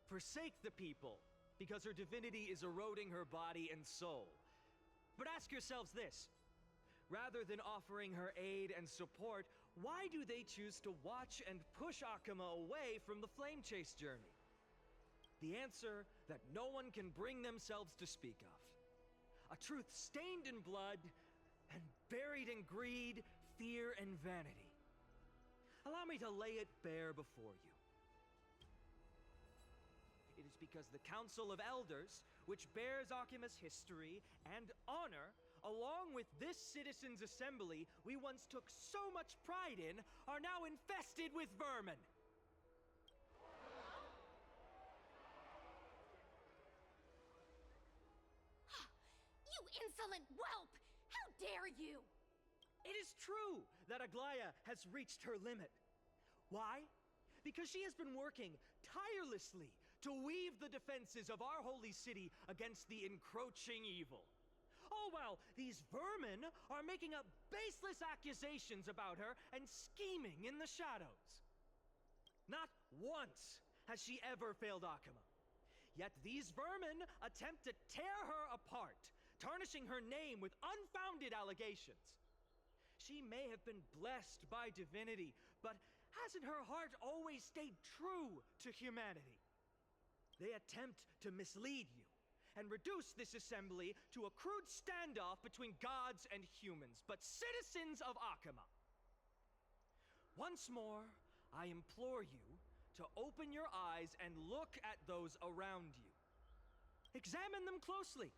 forsake the people because her divinity is eroding her body and soul. But ask yourselves this. Rather than offering her aid and support, why do they choose to watch and push Akuma away from the flame chase journey? The answer that no one can bring themselves to speak of. A truth stained in blood and buried in greed, fear, and vanity. Allow me to lay it bare before you. It is because the Council of Elders, which bears Akuma's history and honor, along with this citizens' assembly we once took so much pride in, are now infested with vermin. You insolent whelp! How dare you! It is true that Aglaya has reached her limit. Why? Because she has been working tirelessly to weave the defenses of our holy city against the encroaching evil. All while these vermin are making up baseless accusations about her and scheming in the shadows. Not once has she ever failed Akuma. Yet these vermin attempt to tear her apart, tarnishing her name with unfounded allegations. She may have been blessed by divinity, but hasn't her heart always stayed true to humanity? They attempt to mislead you and reduce this assembly to a crude standoff between gods and humans, but citizens of Akuma. Once more, I implore you to open your eyes and look at those around you. Examine them closely.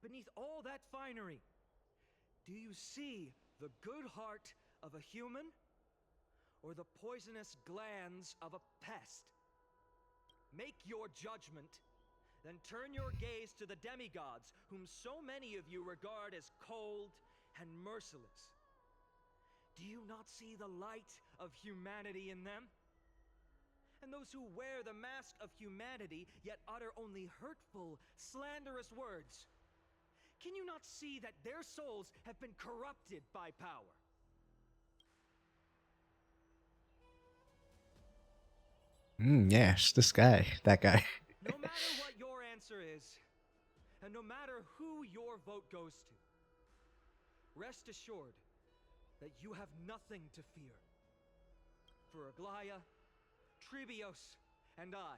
Beneath all that finery, do you see the good heart of a human or the poisonous glands of a pest? Make your judgment, then turn your gaze to the demigods whom so many of you regard as cold and merciless. Do you not see the light of humanity in them? And those who wear the mask of humanity yet utter only hurtful, slanderous words. Can you not see that their souls have been corrupted by power? Yes, this guy, that guy. No matter what your answer is, and no matter who your vote goes to, rest assured that you have nothing to fear. For Aglaya, Tribios, and I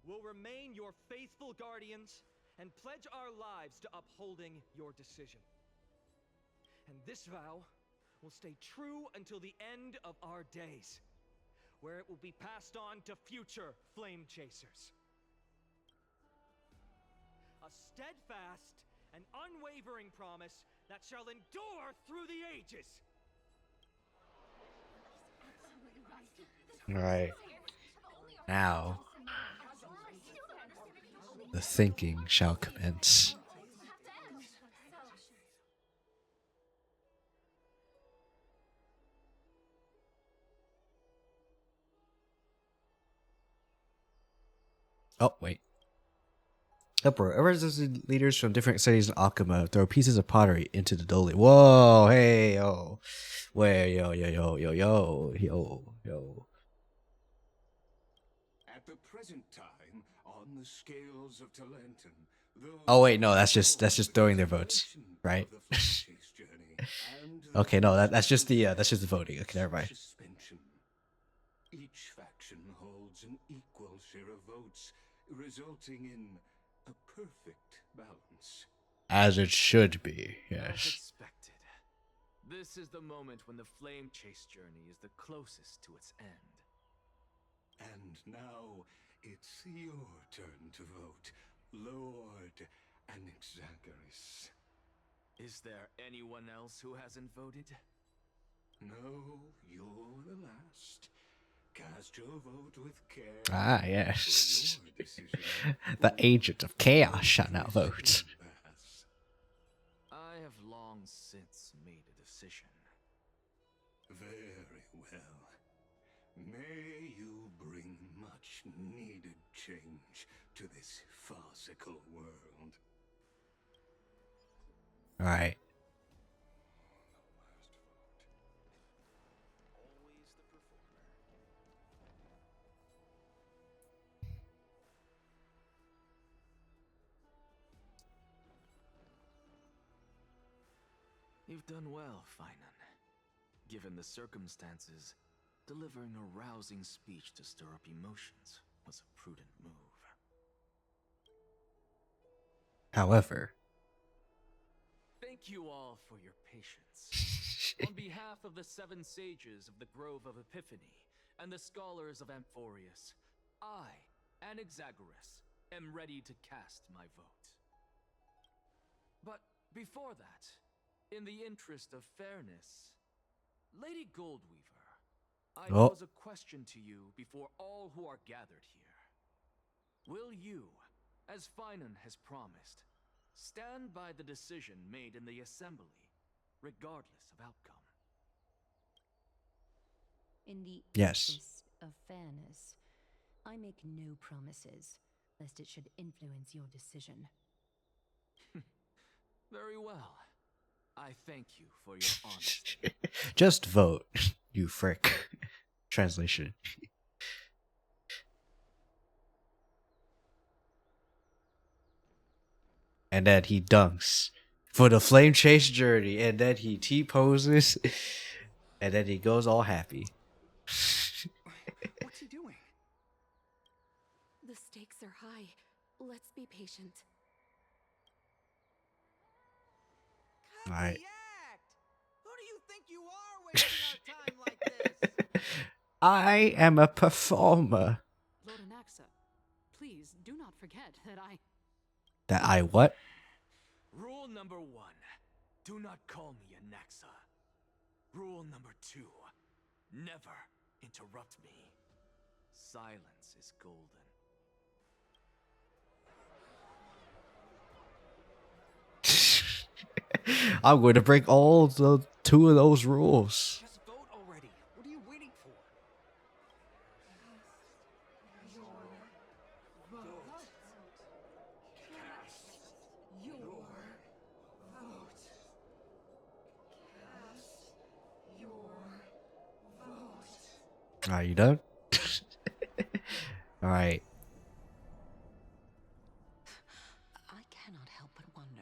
will remain your faithful guardians and pledge our lives to upholding your decision. And this vow will stay true until the end of our days, where it will be passed on to future flame chasers. A steadfast and unwavering promise that shall endure through the ages. All right. Now, the thinking shall commence. Oh, wait. Uproar. Representative leaders from different cities in Akuma throw pieces of pottery into the dole. Whoa, hey, yo. Wait, yo. At the present time, on the scales of Talentum, Oh wait, no, that's just throwing their votes, right? Okay, no, that's just the voting. Okay, never mind. Each faction holds an equal share of votes, resulting in a perfect balance. As it should be, As yes. expected. This is the moment when the flame chase journey is the closest to its end. And now it's your turn to vote, Lord Anaxagoras. Is there anyone else who hasn't voted? No, you're the last. Cast your vote with care. Ah, yes. The agent of chaos shall now vote. I have long since made a decision. Very well. May you bring much needed change to this farcical world. All right. You've done well, Finan. Given the circumstances, delivering a rousing speech to stir up emotions was a prudent move. However, Thank you all for your patience. On behalf of the 7 sages of the Grove of Epiphany and the scholars of Amphorius, I, Anaxagoras, am ready to cast my vote. But before that, in the interest of fairness, Lady Goldweaver, I pose a question to you before all who are gathered here. Will you, as Finan has promised, stand by the decision made in the assembly, regardless of outcome? In the Yes. interest of fairness, I make no promises, lest it should influence your decision. Very well. I thank you for your honesty. just vote, you frick. Translation. And then he dunks for the flame chase journey, and then he T-poses, and then he goes all happy. What's he doing? The stakes are high. Let's be patient. All right. Who do you think you are wasting our time like this? I am a performer. Lord Anaxa, please do not forget that I... That I what? Rule number 1. Do not call me Anaxa. Rule number 2. Never interrupt me. Silence is golden. I'm going to break all the 2 of those rules. Just vote already. What are you waiting for? Are you done? All right. I cannot help but wonder,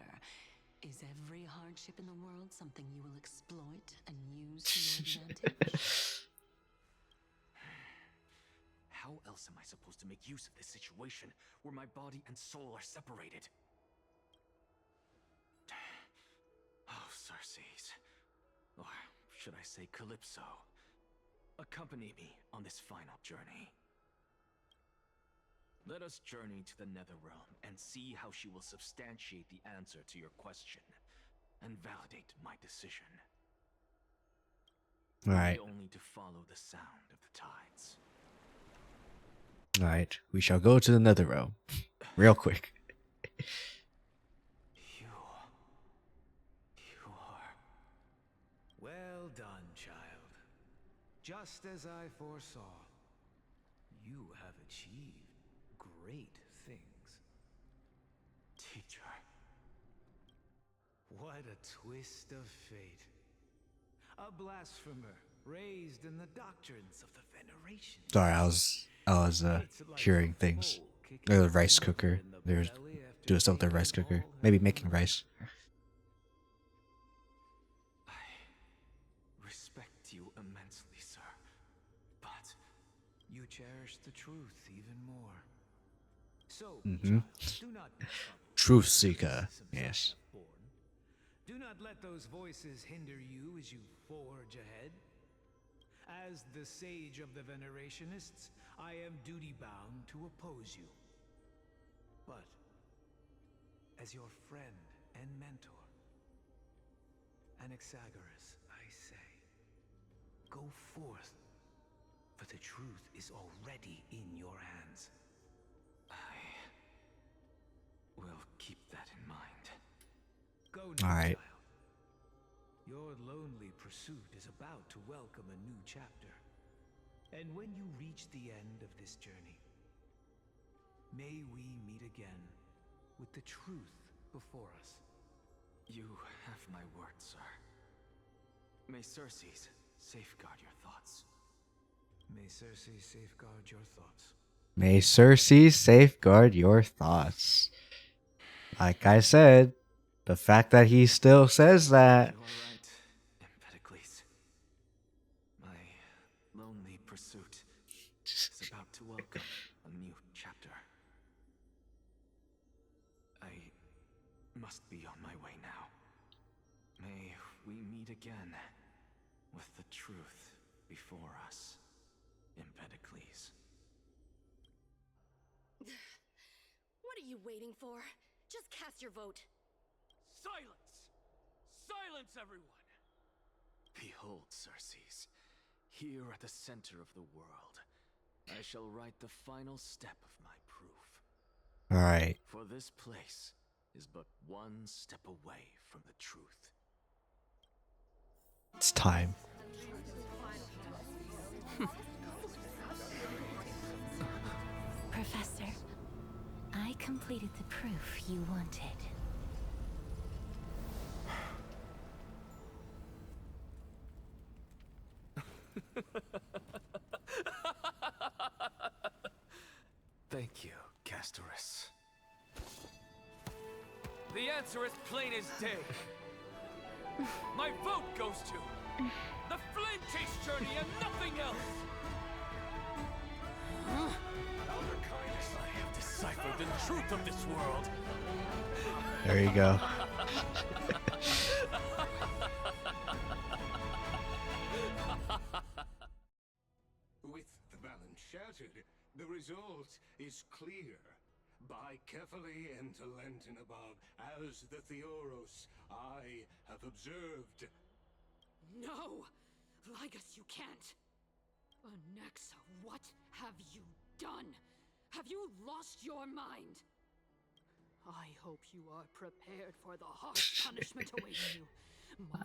is every hardship in the world something you will exploit and use to your advantage? how else am I supposed to make use of this situation where my body and soul are separated? Oh, Circes. Or should I say Calypso? Accompany me on this final journey. Let us journey to the Netherrealm and see how she will substantiate the answer to your question and validate my decision. Alright. We only to follow the sound of the tides. Alright. We shall go to the Netherrealm. Real quick. You are... Well done, child. Just as I foresaw, you have achieved great things. Teacher. What a twist of fate. A blasphemer raised in the doctrines of the veneration. Sorry, I was hearing things. There's a rice cooker. They're doing stuff with their rice cooker. Maybe making rice. Respect you immensely, sir. But you cherish the truth even more. So, Mm-hmm. child, do not be troubled. Truth seeker. Yes. Do not let those voices hinder you as you forge ahead. As the sage of the Venerationists, I am duty-bound to oppose you. But, as your friend and mentor, Anaxagoras, I say, go forth, for the truth is already in your hands. I will keep that in mind. Go now, All right. child. Your lonely pursuit is about to welcome a new chapter. And when you reach the end of this journey, may we meet again with the truth before us. You have my word, sir. May Circes safeguard your thoughts. May Circes safeguard your thoughts. May Circes safeguard your thoughts. Like I said, the fact that he still says that. You are right, Empedocles. My lonely pursuit is about to welcome a new chapter. I must be on my way now. May we meet again with the truth before us, Empedocles. What are you waiting for? Just cast your vote. Silence! Silence, everyone! Behold, Circes, here at the center of the world, I shall write the final step of my proof. Alright. For this place is but one step away from the truth. It's time. Professor, I completed the proof you wanted. Thank you, Castorus. The answer is plain as day. My vote goes to the Flame Chase journey and nothing else. Elder Kindness, I have deciphered the truth of this world. There you go. With the balance shattered, the result is clear. Buy carefully and to Lenten above, as the Theoros I have observed. No! Ligus, you can't! Anaxa, what have you done? Have you lost your mind? I hope you are prepared for the harsh punishment awaiting you.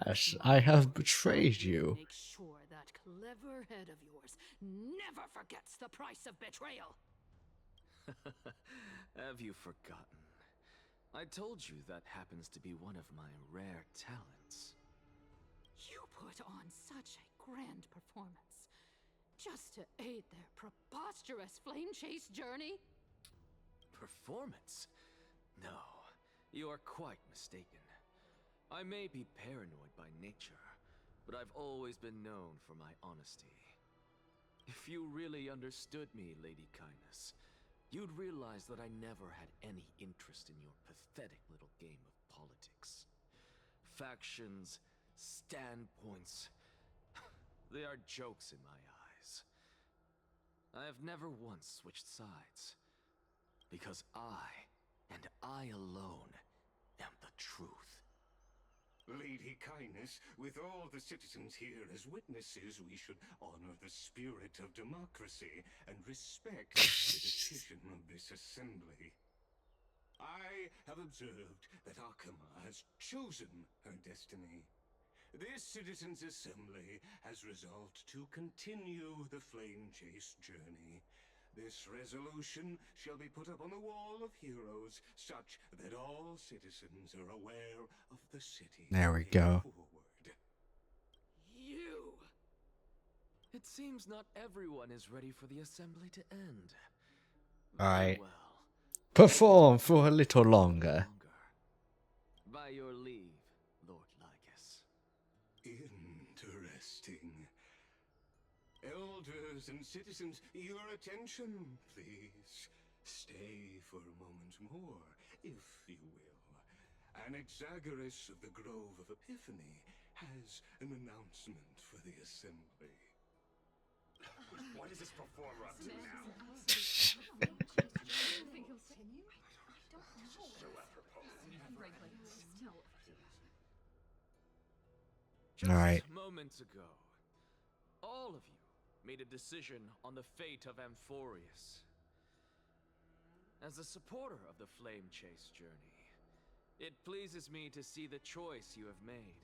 Yes, I have betrayed you. Make sure that clever head of yours never forgets the price of betrayal. Have you forgotten? I told you that happens to be one of my rare talents. You put on such a grand performance just to aid their preposterous flame chase journey? Performance? No, you are quite mistaken. I may be paranoid by nature, but I've always been known for my honesty. If you really understood me, Lady Kindness, you'd realize that I never had any interest in your pathetic little game of politics. Factions, standpoints, they are jokes in my eyes. I have never once switched sides, because I, and I alone, am the truth. Lady Kindness, with all the citizens here as witnesses, we should honor the spirit of democracy and respect the decision of this assembly. I have observed that Akama has chosen her destiny. This citizens' assembly has resolved to continue the flame chase journey. This resolution shall be put up on the wall of heroes, such that all citizens are aware of the city. There we go. Forward. You! It seems not everyone is ready for the assembly to end. Alright. Well, Perform for a little longer. by your leave, Lord Lycus. Interesting. Elders and citizens, your attention, please. Stay for a moment more, if you will. Anaxagoras of the Grove of Epiphany has an announcement for the assembly. What is this performer up to now? Alright. Moments ago, all of you made a decision on the fate of Amphorius. As a supporter of the Flame Chase journey, it pleases me to see the choice you have made.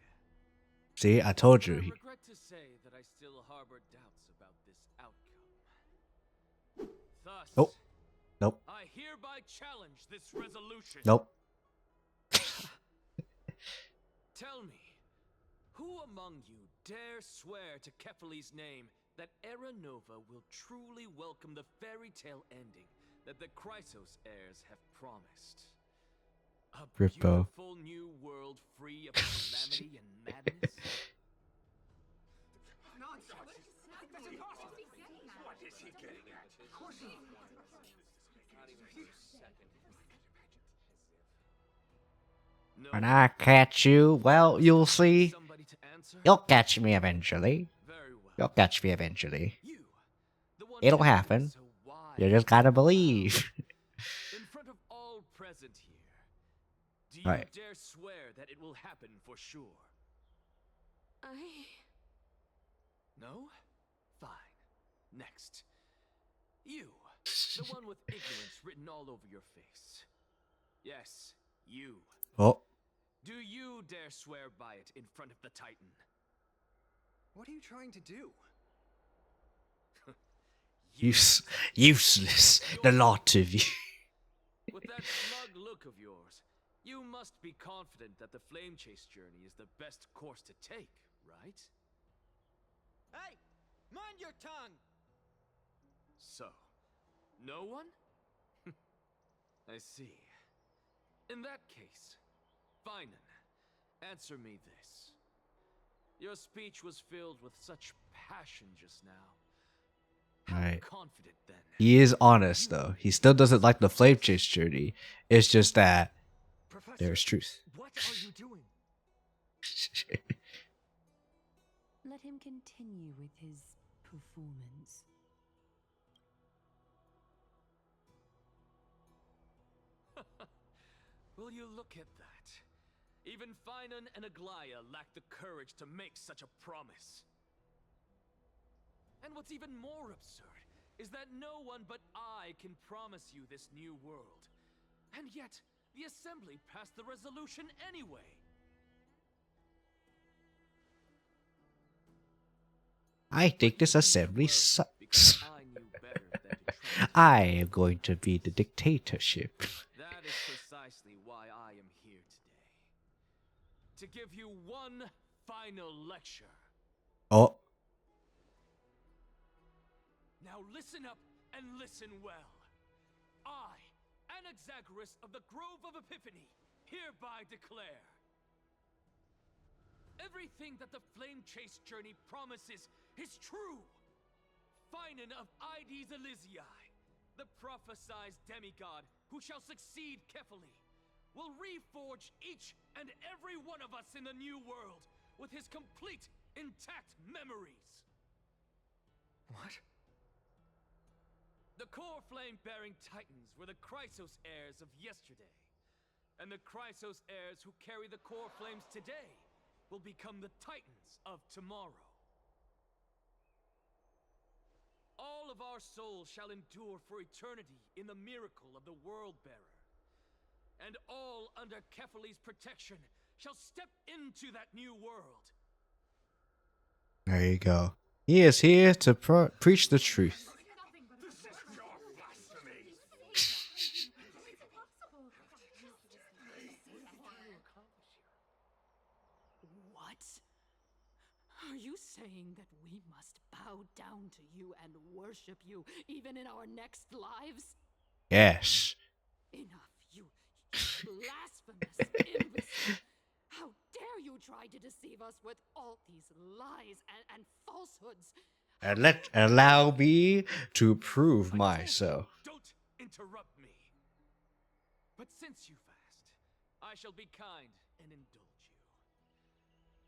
See, I told you. I regret to say that I still harbor doubts about this outcome. Thus, Nope. Nope. I hereby challenge this resolution. Nope. Tell me, who among you dare swear to Kefali's name that Era Nova will truly welcome the fairy tale ending that the Chrysos heirs have promised? A Rippo. beautiful new world free of calamity and madness? What is he getting at? Of course he... When I catch you, well, you'll see. You'll catch me eventually. You'll catch me eventually. It'll happen. You just gotta believe. In front of all present here, do you Right. dare swear that it will happen for sure? No? Fine. Next. You, the one with ignorance written all over your face. Yes, you. Oh. Do you dare swear by it in front of the Titan? What are you trying to do? Useless. The lot of you. With that smug look of yours, you must be confident that the Flame Chase journey is the best course to take, right? Hey! Mind your tongue! So, no one? I see. In that case, Finan, answer me this. Your speech was filled with such passion just now. Right. Confident then. He is honest though. He still doesn't like the flame chase journey. It's just that there's truth. What are you doing? Let him continue with his performance. Will you look at that? Even Finan and Aglaya lack the courage to make such a promise. And what's even more absurd is that no one but I can promise you this new world. And yet, the Assembly passed the resolution anyway. I think this assembly sucks. I am going to be the dictatorship. That is precisely why I am here today. To give you one final lecture. Oh. Now listen up and listen well. I, Anaxagoras of the Grove of Epiphany, hereby declare everything that the Flame Chase journey promises is true. Finan of Ides Elysiae, the prophesied demigod who shall succeed Kefali, will reforge each and every one of us in the new world with his complete, intact memories. What? The core flame-bearing titans were the Chrysos heirs of yesterday, and the Chrysos heirs who carry the core flames today will become the titans of tomorrow. All of our souls shall endure for eternity in the miracle of the World-Bearer. And all under Kefali's protection shall step into that new world. There you go. He is here to preach the truth. What? Are you saying that we must bow down to you and worship you even in our next lives? Yes. Enough, you blasphemous imbecile! How dare you try to deceive us with all these lies and falsehoods? And allow me to prove myself. Don't interrupt me. But since you fast, I shall be kind and indulge you.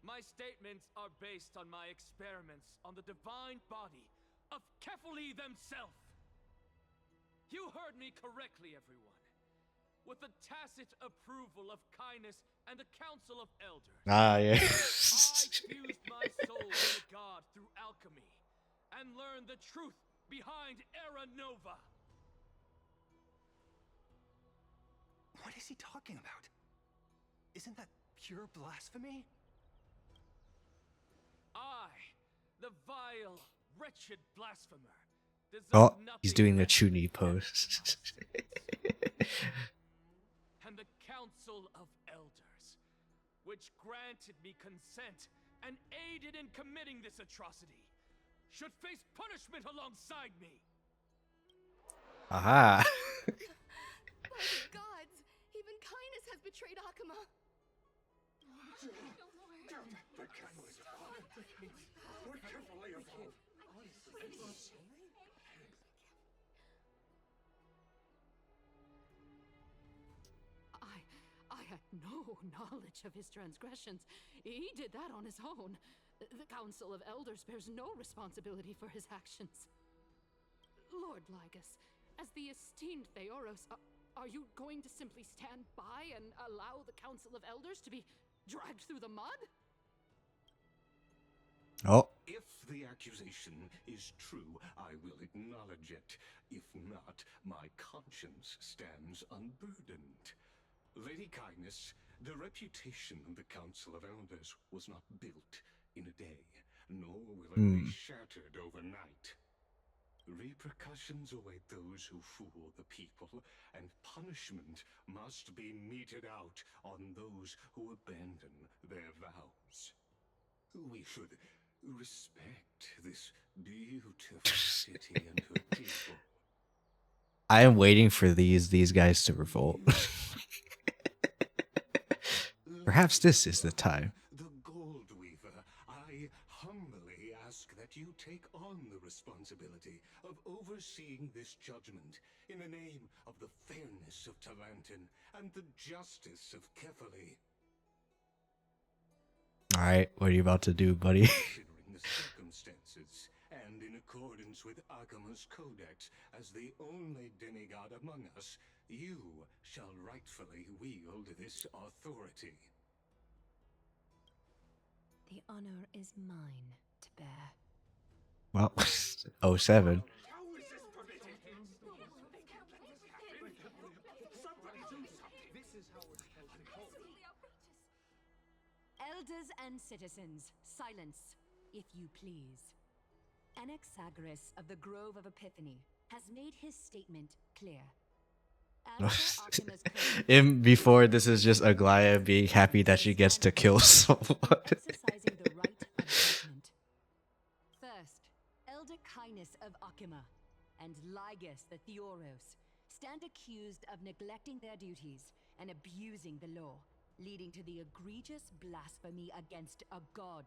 My statements are based on my experiments on the divine body of Kefali themselves. You heard me correctly, everyone. With the tacit approval of kindness and the Council of Elders. Yeah. I fused my soul with the god through alchemy and learned the truth behind Era Nova. What is he talking about? Isn't that pure blasphemy? I, the vile, wretched blasphemer, Oh, he's doing the Chuni pose. and the Council of Elders, which granted me consent and aided in committing this atrocity, should face punishment alongside me. Aha. By the gods, even kindness has betrayed Akuma. I had no knowledge of his transgressions. He did that on his own. The Council of Elders bears no responsibility for his actions. Lord Lygus, as the esteemed Theoros, are you going to simply stand by and allow the Council of Elders to be dragged through the mud? Oh. If the accusation is true, I will acknowledge it. If not, my conscience stands unburdened. Lady Kindness, the reputation of the Council of Elders was not built in a day, nor will it be shattered overnight. Repercussions await those who fool the people, and punishment must be meted out on those who abandon their vows. We should respect this beautiful city and her people. I am waiting for these guys to revolt. Perhaps this is the time. The Gold Weaver, I humbly ask that you take on the responsibility of overseeing this judgment in the name of the fairness of Talantin and the justice of Kefali. Alright, what are you about to do, buddy? Considering the circumstances, and in accordance with Akuma's codex, as the only demigod among us, you shall rightfully wield this authority. The honor is mine to bear. Well, 07. Elders and citizens, silence, if you please. Anaxagoras of the Grove of Epiphany has made his statement clear. In before, this is just Aglaya being happy that she gets to kill someone. Exercising the right of judgment. First, Elder Kindness of Akuma and Lygus the Theoros stand accused of neglecting their duties and abusing the law, leading to the egregious blasphemy against a god.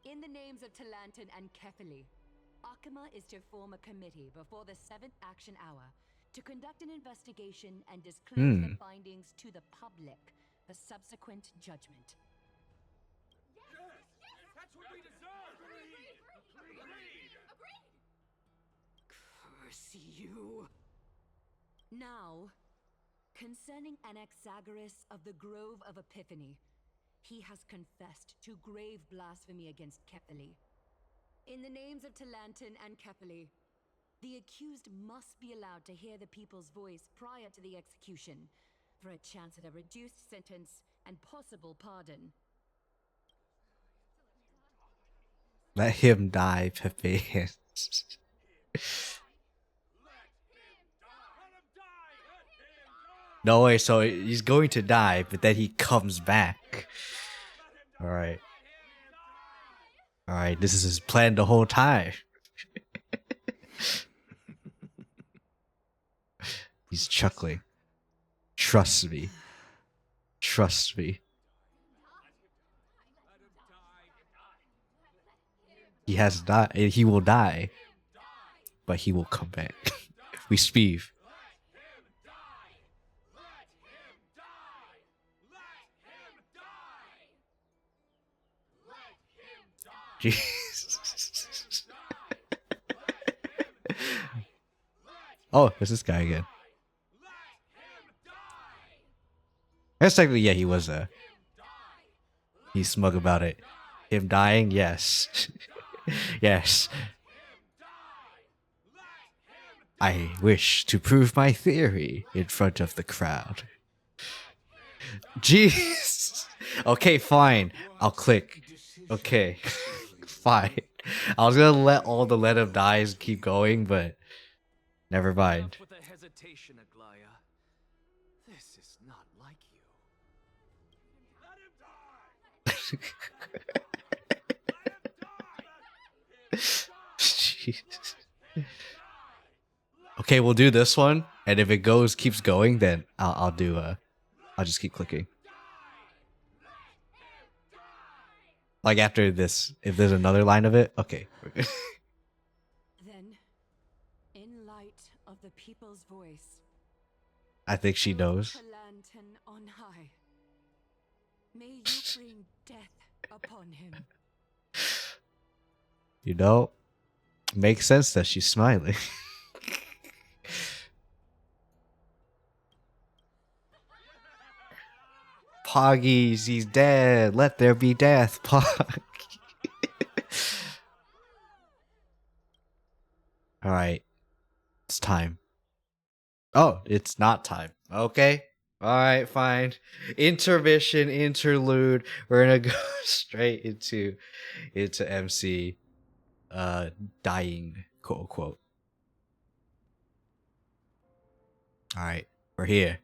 In the names of Talantin and Kefali, Akuma is to form a committee before the 7th action hour to conduct an investigation and disclose the findings to the public for subsequent judgment. That's what we deserve! Agreed! Curse you! Now, concerning Anaxagoras of the Grove of Epiphany, he has confessed to grave blasphemy against Kepali. In the names of Talantin and Kepali, the accused must be allowed to hear the people's voice prior to the execution, for a chance at a reduced sentence and possible pardon. Let him die, Pepe. No way, so he's going to die, but then he comes back. Alright. Alright, this is his plan the whole time. He's chuckling. Trust me. Trust me. He has died. He will die. But he will come back. We speed. Jesus. Oh, there's this guy again. That's technically, yeah, he was there. He's smug about it. Him dying? Yes. Yes. I wish to prove my theory in front of the crowd. Jeez. Okay, fine. I'll click. Okay. Fine. I was gonna let all the let him dies keep going, but never mind. With a hesitation, Aglaya. This is not like you. Jesus. Okay, we'll do this one, and if it keeps going, then I'll just keep clicking. Like after this, if there's another line of it, okay. Then, in light of the people's voice, I think she knows. Talantin on high, may you bring death upon him. You know, makes sense that she's smiling. Poggies, he's dead. Let there be death, Pog. Alright. It's time. Oh, it's not time. Okay. Alright, fine. Intermission, interlude. We're gonna go straight into MC dying, quote unquote. Alright, we're here.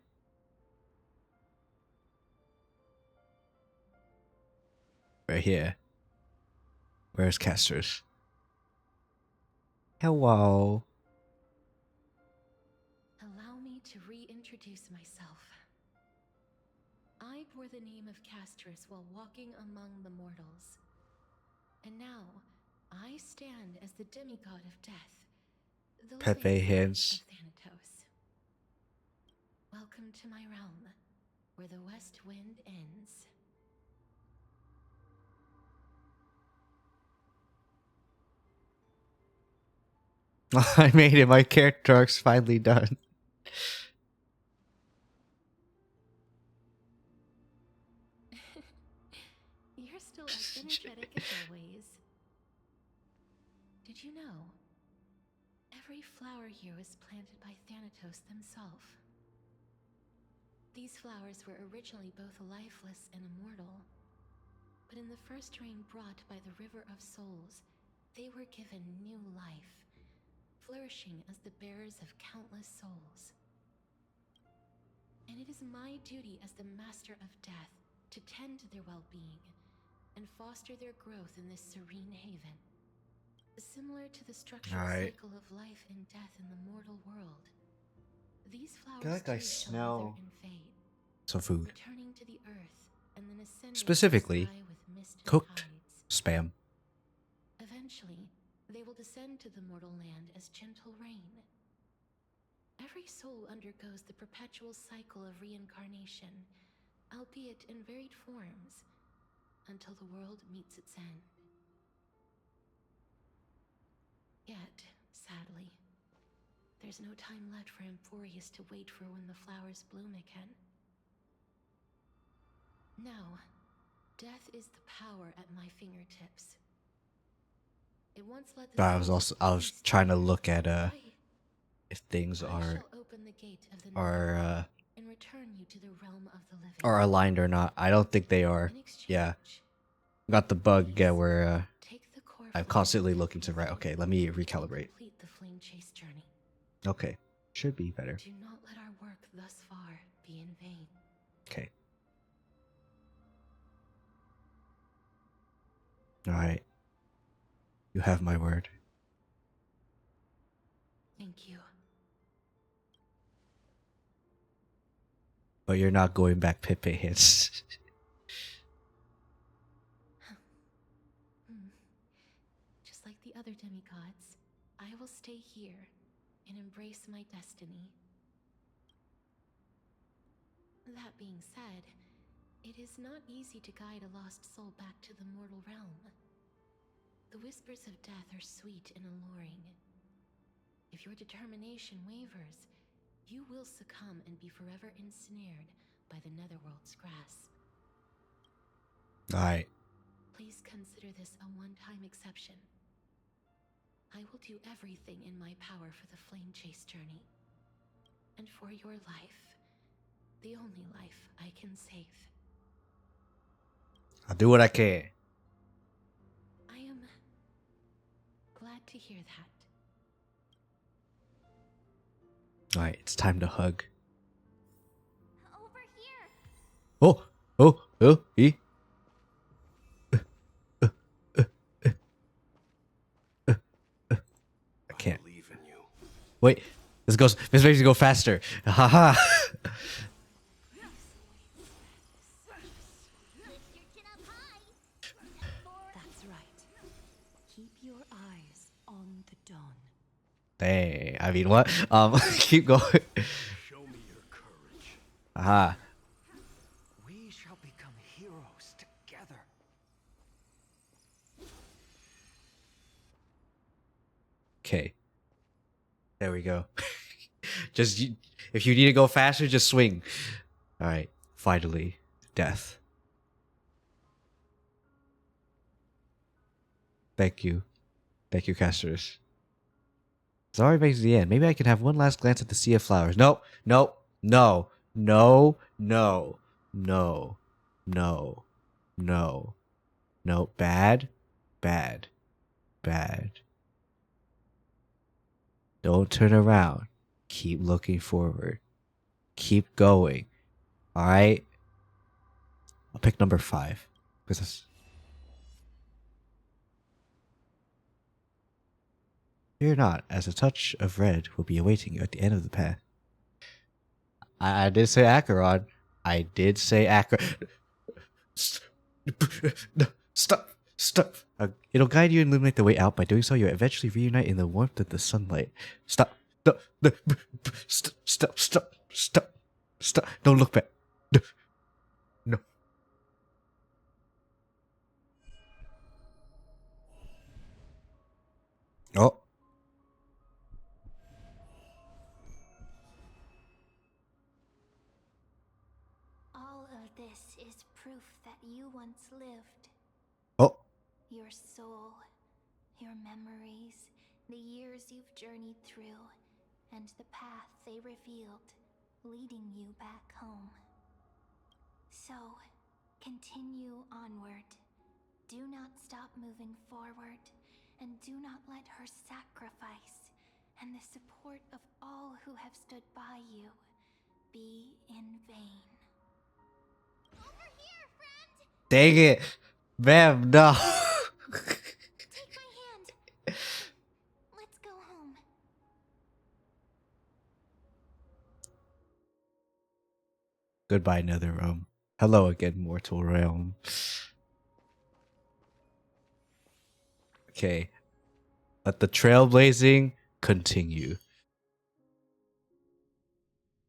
We're here. Where's Casters? Hello. Allow me to reintroduce myself. I bore the name of Castris while walking among the mortals. And now, I stand as the demigod of death, the Pepe living hands. of Thanatos. Welcome to my realm, where the west wind ends. I made it. My character arc's finally done. You're still as energetic as always. Did you know? Every flower here was planted by Thanatos himself. These flowers were originally both lifeless and immortal, but in the first rain brought by the River of Souls, they were given new life, flourishing as the bearers of countless souls. And it is my duty as the Master of Death to tend to their well-being and foster their growth in this serene haven. Similar to the structural cycle of life and death in the mortal world, these flowers I smell and fade, some food. returning to the earth and then ascending Specifically, to the sky with mist and cooked tides. spam. Eventually, they will descend descend to the mortal land as gentle rain. Every soul undergoes the perpetual cycle of reincarnation, albeit in varied forms, until the world meets its end. Yet, sadly, there's no time left for Emphorius to wait for when the flowers bloom again. Now, death is the power at my fingertips. It once let the I was trying to look at if things I are shall open the gate of the are netherworld and return you to the realm of the living. are aligned or not. I don't think they are. Yeah. Got the bug again where I'm constantly looking to right. Okay, let me recalibrate. Complete the flame chase journey. Okay. Should be better. Do not let our work thus far be in vain. Okay. Alright. You have my word. Thank you. But you're not going back Pepe hits. Just like the other demigods, I will stay here and embrace my destiny. That being said, it is not easy to guide a lost soul back to the mortal realm. The whispers of death are sweet and alluring. If your determination wavers, you will succumb and be forever ensnared by the netherworld's grasp. Alright. Please consider this a one-time exception. I will do everything in my power for the flame chase journey. And for your life, the only life I can save. I'll do what I can. I am glad to hear that. Alright, it's time to hug. Over here. Oh! Oh! Oh! E! I can't. Wait, this makes me go faster. Haha. That's right. Keep your eyes on the dawn. Dang. I mean, what? Keep going. Show me your courage. Aha. We shall become heroes together. Okay. There we go. If you need to go faster, just swing. Alright. Finally. Death. Thank you. Thank you, casters. It's already makes the end. Maybe I can have one last glance at the sea of flowers. No, no, no, no, no, no, no, no, no. Bad, bad, bad. Don't turn around. Keep looking forward. Keep going. Alright? I'll pick number 5. Because fear not, as a touch of red will be awaiting you at the end of the path. I did say Acheron. I did say Acheron. Stop. Stop. It'll guide you and illuminate the way out. By doing so, you'll eventually reunite in the warmth of the sunlight. Stop. Stop. Stop. Stop. Stop. Stop. Don't look back. No. Oh. All of this is proof that you once lived. Oh. Your soul, your memories, the years you've journeyed through, and the path they revealed, leading you back home. So, continue onward. Do not stop moving forward, and do not let her sacrifice and the support of all who have stood by you be in vain. Over here, friend! Dang it. Bam, no. Take my hand. Let's go home. Goodbye, Netherrealm. Hello again, Mortal Realm. Okay. Let the trailblazing continue.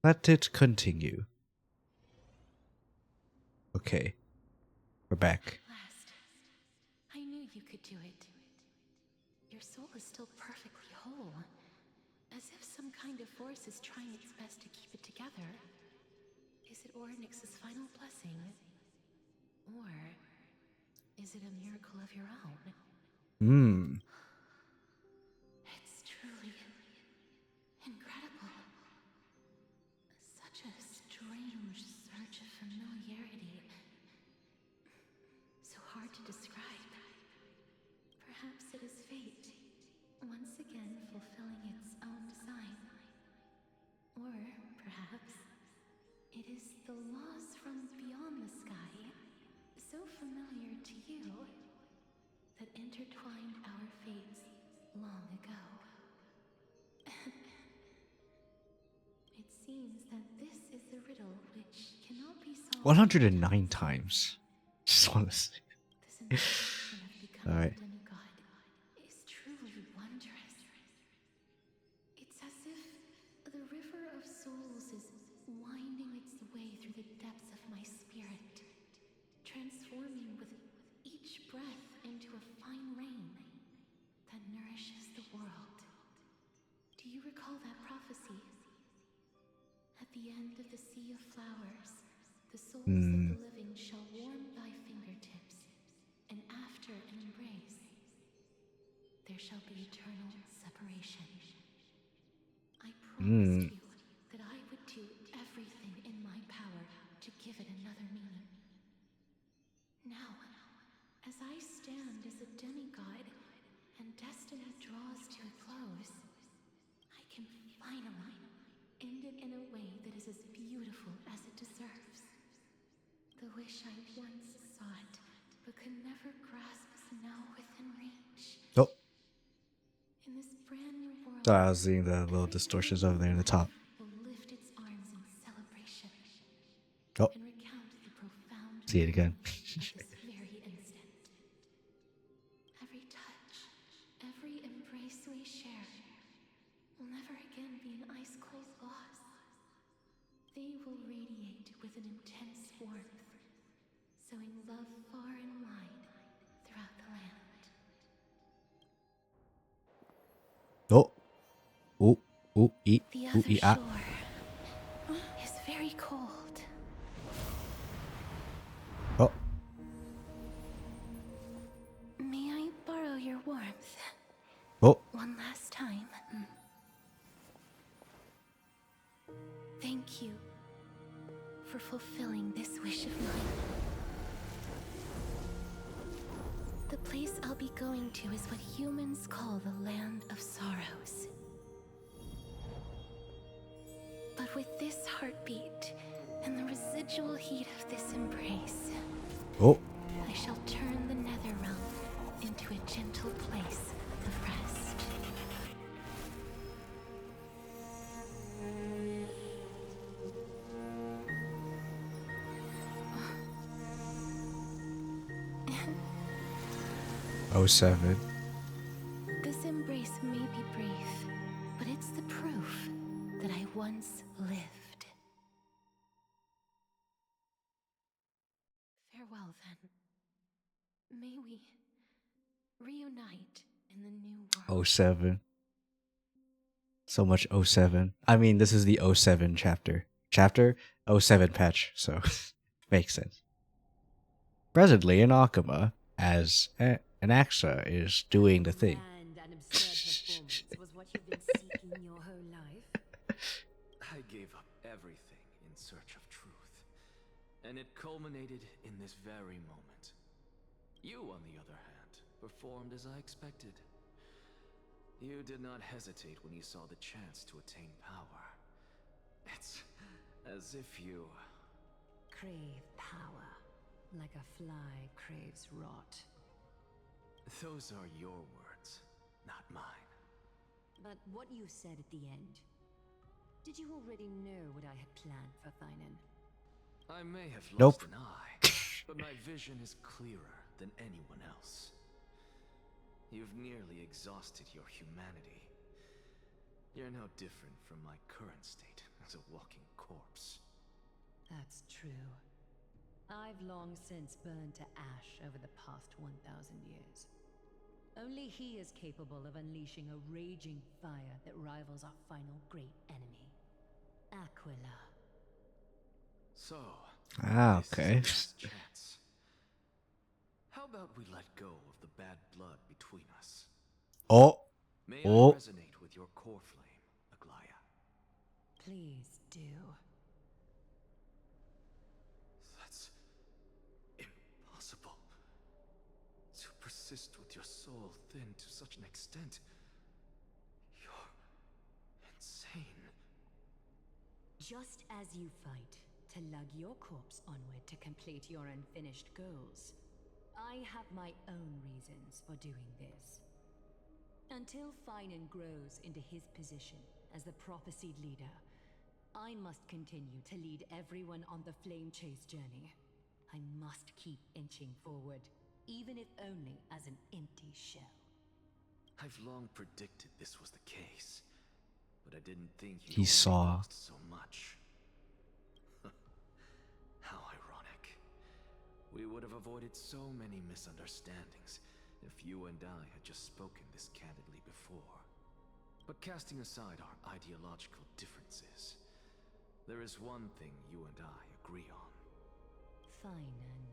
Let it continue. Okay. We're back. Last, I knew you could do it. Your soul is still perfectly whole. As if some kind of force is trying its best to keep it together. Is it Ornyx's final blessing? Or is it a miracle of your own? It's truly incredible. Such a strange surge of familiarity. So hard to describe. Perhaps it is fate, once again fulfilling its own design. Or perhaps it is the laws from beyond the sky, so familiar to you, that intertwined our fates long ago. It seems that this is the riddle which cannot be solved. 109 times. Just want to say. Alright. Demigod is truly wondrous. It's as if the river of souls is winding its way through the depths of my spirit, transforming with each breath into a fine rain that nourishes the world. Do you recall that prophecy? At the end of the sea of flowers, the souls of the living shall warm thy fingertips, and after an embrace, there shall be eternal separation. I promised you that I would do everything in my power to give it another meaning. Now, as I stand as a demigod and destiny draws to a close, I can finally end it in a way that is as beautiful as it deserves. The wish I once sought, but could never grasp, is now within reach. Oh. In this brand new world, Sorry, I was seeing the little distortions over there in the top. will lift its arms in celebration. Oh. And recount the profound See it again. of this very instant. Every touch, every embrace we share will never again be an ice-cold loss. They will radiate with an intense warmth, sowing love far and wide throughout the land. Oh. Ooh. Ooh. Eat. The Ooh. other Eat. Ah. shore is very cold. Oh. May I borrow your warmth? Oh. One last time. Thank you for fulfilling this wish of mine. The place I'll be going to is what humans call the Land of Sorrows. But with this heartbeat and the residual heat of this embrace, Oh. I shall turn the nether realm into a gentle place of rest. Oh 07. This embrace may be brief, but it's the proof that I once lived. Farewell, then. May we reunite in the new world. 07. So much 07. I mean, this is the 07 chapter. Chapter 07 patch, so makes sense. Presently in Akama, as Anaxa is doing the thing. And absurd performance was what you've been seeking your whole life? I gave up everything in search of truth, and it culminated in this very moment. You, on the other hand, performed as I expected. You did not hesitate when you saw the chance to attain power. It's as if you Crave power, like a fly craves rot. Those are your words, not mine. But what you said at the end, did you already know what I had planned for Thinen? I may have Nope. lost an eye, but my vision is clearer than anyone else. You've nearly exhausted your humanity. You're no different from my current state as a walking corpse. That's true. I've long since burned to ash over the past 1,000 years. Only he is capable of unleashing a raging fire that rivals our final great enemy, Aquila. So, okay. this is our last chance. How about we let go of the bad blood between us? Oh. May Oh. I resonate with your core flame, Aglaya? Please do. That's impossible. To persist with your soul thinned to such an extent. You're insane. Just as you fight to lug your corpse onward to complete your unfinished goals, I have my own reasons for doing this. Until Finan grows into his position as the prophesied leader, I must continue to lead everyone on the flame chase journey. I must keep inching forward, even if only as an empty shell. I've long predicted this was the case, but I didn't think He you'd saw. lost so much. How ironic. We would have avoided so many misunderstandings if you and I had just spoken this candidly before. But casting aside our ideological differences, there is one thing you and I agree on. Finan.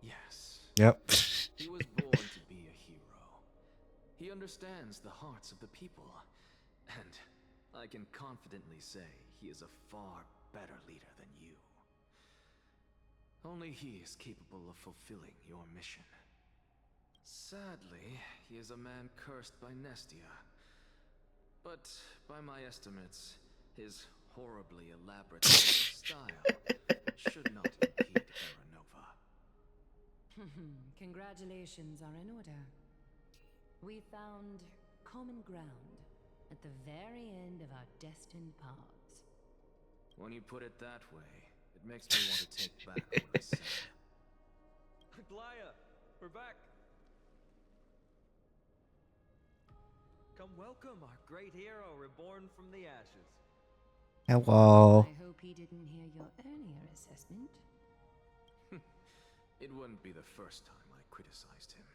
Yes. Yep. He was born to be a hero. He understands the hearts of the people, and I can confidently say he is a far better leader than you. Only he is capable of fulfilling your mission. Sadly, he is a man cursed by Nestia. But by my estimates, his horribly elaborate style should not impede Era Nova. Congratulations are in order. We found common ground at the very end of our destined paths. When you put it that way, it makes me want to take back what I said. Aglaya, we're back. Come welcome our great hero reborn from the ashes. Hello. I hope he didn't hear your earlier assessment. It wouldn't be the first time I criticized him.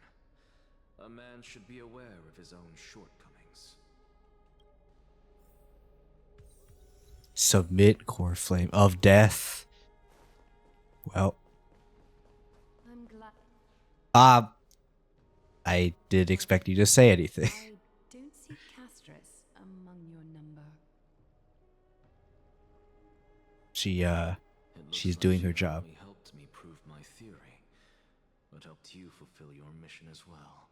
A man should be aware of his own shortcomings. Submit, core flame of death. Well. I'm glad. I did expect you to say anything. I don't see Castris among your number. She's doing her job. He helped me prove my theory, but helped you fulfill your mission as well.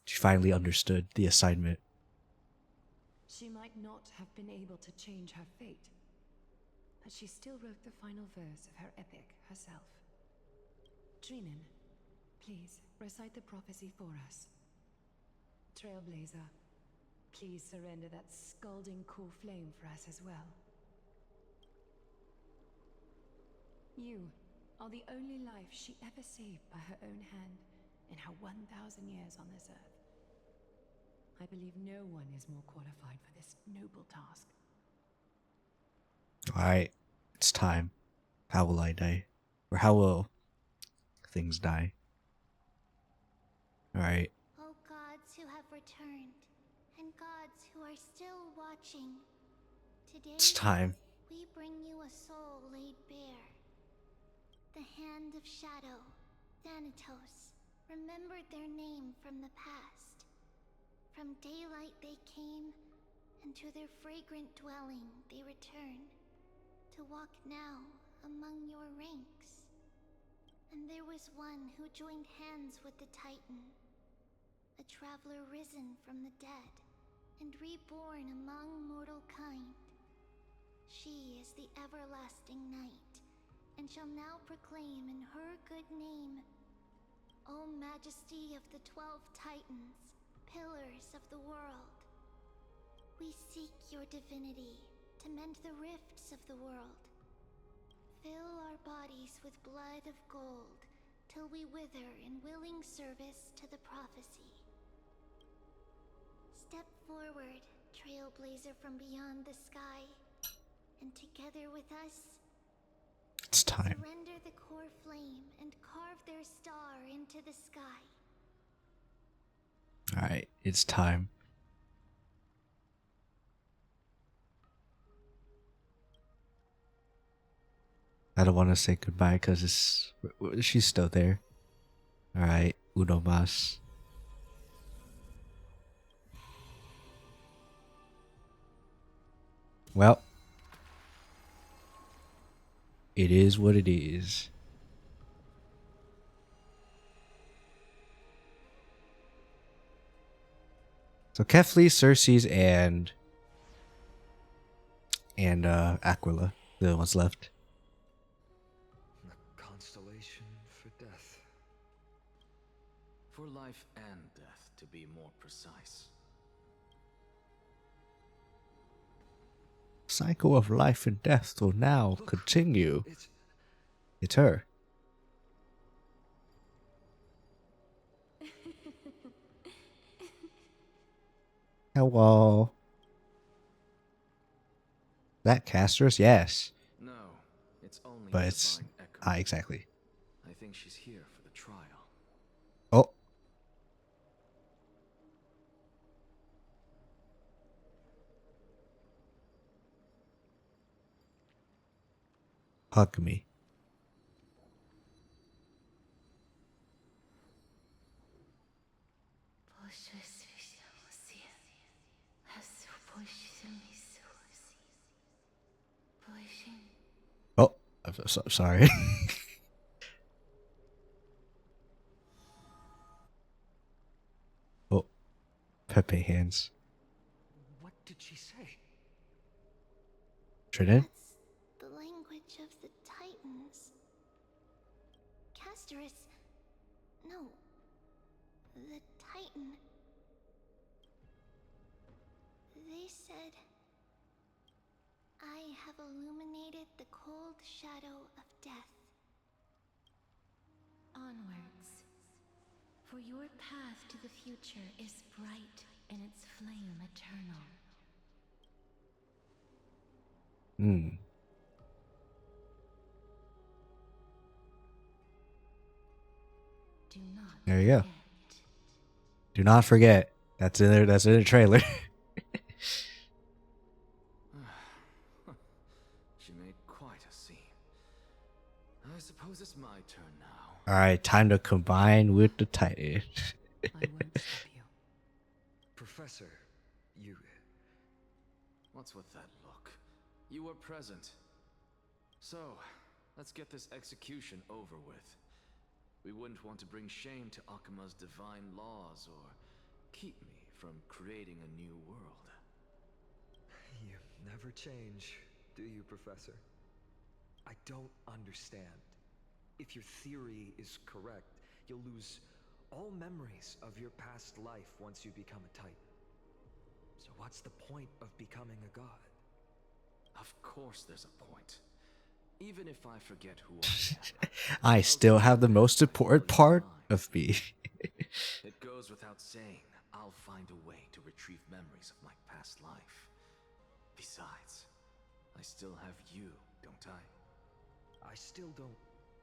She finally understood the assignment. She might not have been able to change her fate, but she still wrote the final verse of her epic herself. Trinan, please recite the prophecy for us. Trailblazer, please surrender that scalding core flame for us as well. You are the only life she ever saved by her own hand in her 1,000 years on this earth. I believe no one is more qualified for this noble task. Alright, it's time. How will I die? Or how will things die? Alright. O gods who have returned, and gods who are still watching, today It's time. we bring you a soul laid bare. The hand of shadow, Thanatos, remembered their name from the past. From daylight they came, and to their fragrant dwelling they return, to walk now among your ranks. And there was one who joined hands with the Titan, a traveler risen from the dead, and reborn among mortal kind. She is the everlasting night, and shall now proclaim in her good name, O Majesty of the 12 Titans, pillars of the world. We seek your divinity to mend the rifts of the world. Fill our bodies with blood of gold, till we wither in willing service to the prophecy. Step forward, trailblazer from beyond the sky, and together with us, It's time. surrender the core flame and carve their star into the sky. Alright, it's time. I don't want to say goodbye because she's still there. Alright, uno mas. Well, it is what it is. So Kefli, Cersei's, and Aquila, the ones left. The constellation for death. For life and death, to be more precise. Cycle of life and death will now continue. It's her. Hello. That Caster's? Yes. No, it's only But it's exactly. I think she's here for the trial. Oh. Hug me. Oh, I'm so sorry. Oh, Pepe hands. What did she say? Trinidad? The language of the Titans. Casterus. No. The Titan. They said, I have illuminated the cold shadow of death. Onwards. For your path to the future is bright and its flame eternal. Hmm. Do not There you go. Do not forget. That's in there. That's in the trailer. She made quite a scene. I suppose it's my turn now. All right, time to combine with the Titan. I won't stop you. Professor, you... What's with that look? You were present. So, let's get this execution over with. We wouldn't want to bring shame to Akima's divine laws or keep me from creating a new world. You never change, do you, Professor? I don't understand. If your theory is correct, you'll lose all memories of your past life once you become a Titan. So what's the point of becoming a god? Of course there's a point. Even if I forget who I am. I still have the most important part of me. It goes without saying, I'll find a way to retrieve memories of my past life. Besides, I still have you, don't I? I still don't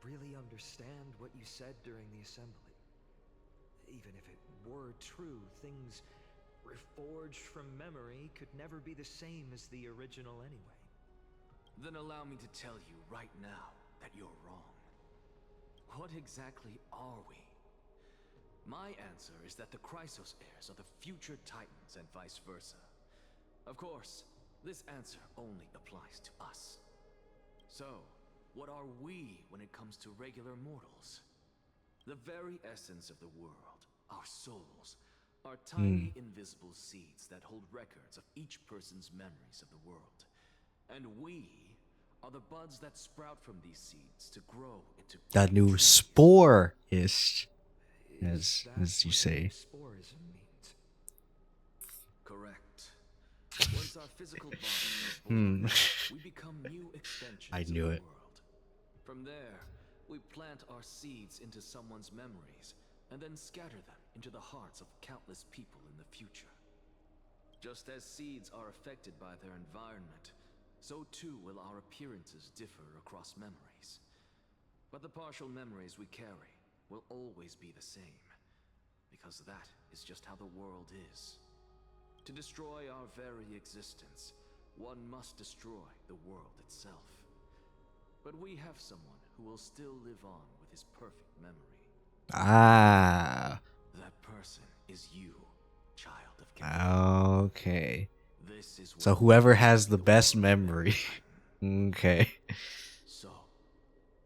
really understand what you said during the assembly. Even if it were true, things reforged from memory could never be the same as the original anyway. Then allow me to tell you right now that you're wrong. What exactly are we? My answer is that the Chrysos heirs are the future Titans and vice versa. Of course, this answer only applies to us. So, what are we when it comes to regular mortals? The very essence of the world, our souls, are tiny invisible seeds that hold records of each person's memories of the world. And we are the buds that sprout from these seeds to grow into That new spore is, as you say. Sporism means. Correct. Once our physical bodies are born, we become new extensions I of knew the it. world. From there, we plant our seeds into someone's memories, and then scatter them into the hearts of countless people in the future. Just as seeds are affected by their environment, so too will our appearances differ across memories. But the partial memories we carry will always be the same, because that is just how the world is. To destroy our very existence, one must destroy the world itself. But we have someone who will still live on with his perfect memory. Ah. That person is you, child of Kefir. Okay. This is So whoever has the best memory. Okay. So,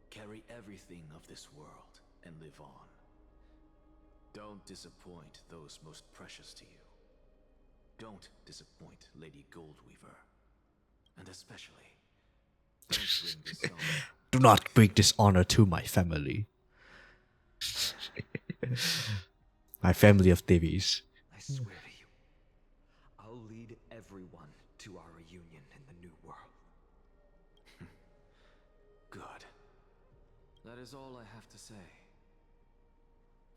carry everything of this world and live on. Don't disappoint those most precious to you. Don't disappoint Lady Goldweaver. And especially, don't bring dishonor. Do not bring dishonor to my family. My family of thieves. I swear to you, I'll lead everyone to our reunion in the new world. Good. That is all I have to say.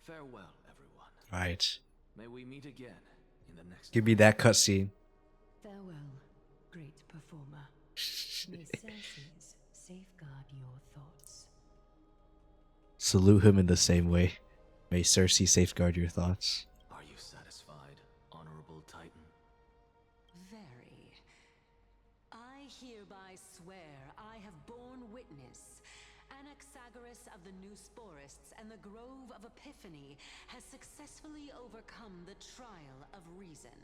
Farewell, everyone. Right. May we meet again in the next. Give me that cutscene. Farewell, great performer. May Cersei's safeguard your thoughts. Salute him in the same way. May Cersei safeguard your thoughts. Are you satisfied, honorable Titan? Very. I hereby swear I have borne witness. Anaxagoras of the New Sporists and the Grove of Epiphany has successfully overcome the trial of reason.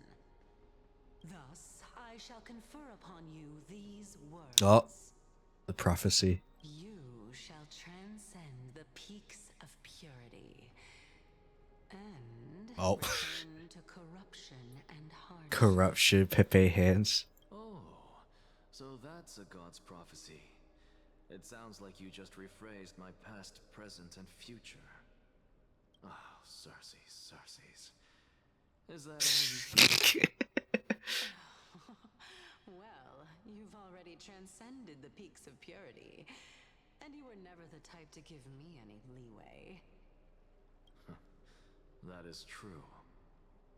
Thus, I shall confer upon you these words. Oh, the prophecy. You shall transcend the peaks of purity and return to corruption and hardship. Corruption, Pepe hands. Oh, so that's a god's prophecy. It sounds like you just rephrased my past, present, and future. Oh, Cersei's. Is that all you think? Well, you've already transcended the peaks of purity, and you were never the type to give me any leeway. That is true.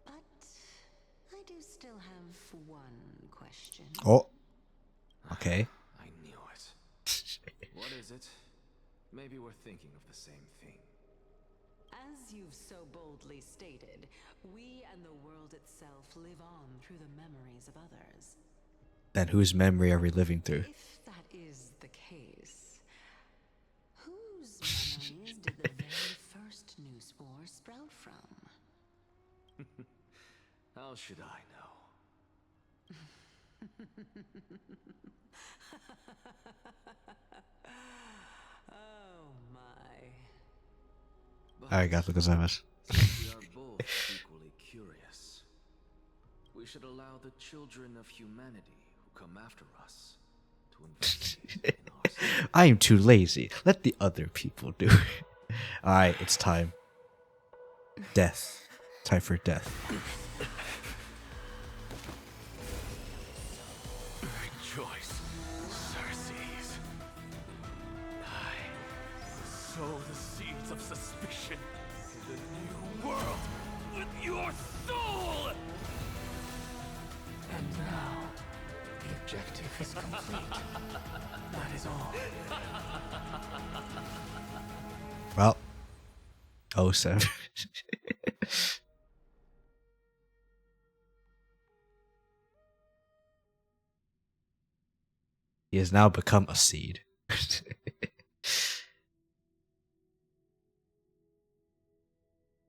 But I do still have one question. Oh. Okay. I knew it. What is it? Maybe we're thinking of the same thing. As you've so boldly stated, we and the world itself live on through the memories of others. Then whose memory are we living through? If that is the case, whose memories did the very first new spore sprout from? How should I know? Oh my. Arigatou gozaimasu. Since we are both equally curious, we should allow the children of humanity who come after us to investigate in our I am too lazy. Let the other people do it. Alright, it's time. Death. Time for death. Rejoice, Cersei's. I sow the seeds of suspicion in the new world with your soul! And now, the objective is complete. That is all. Well. 07. He has now become a seed.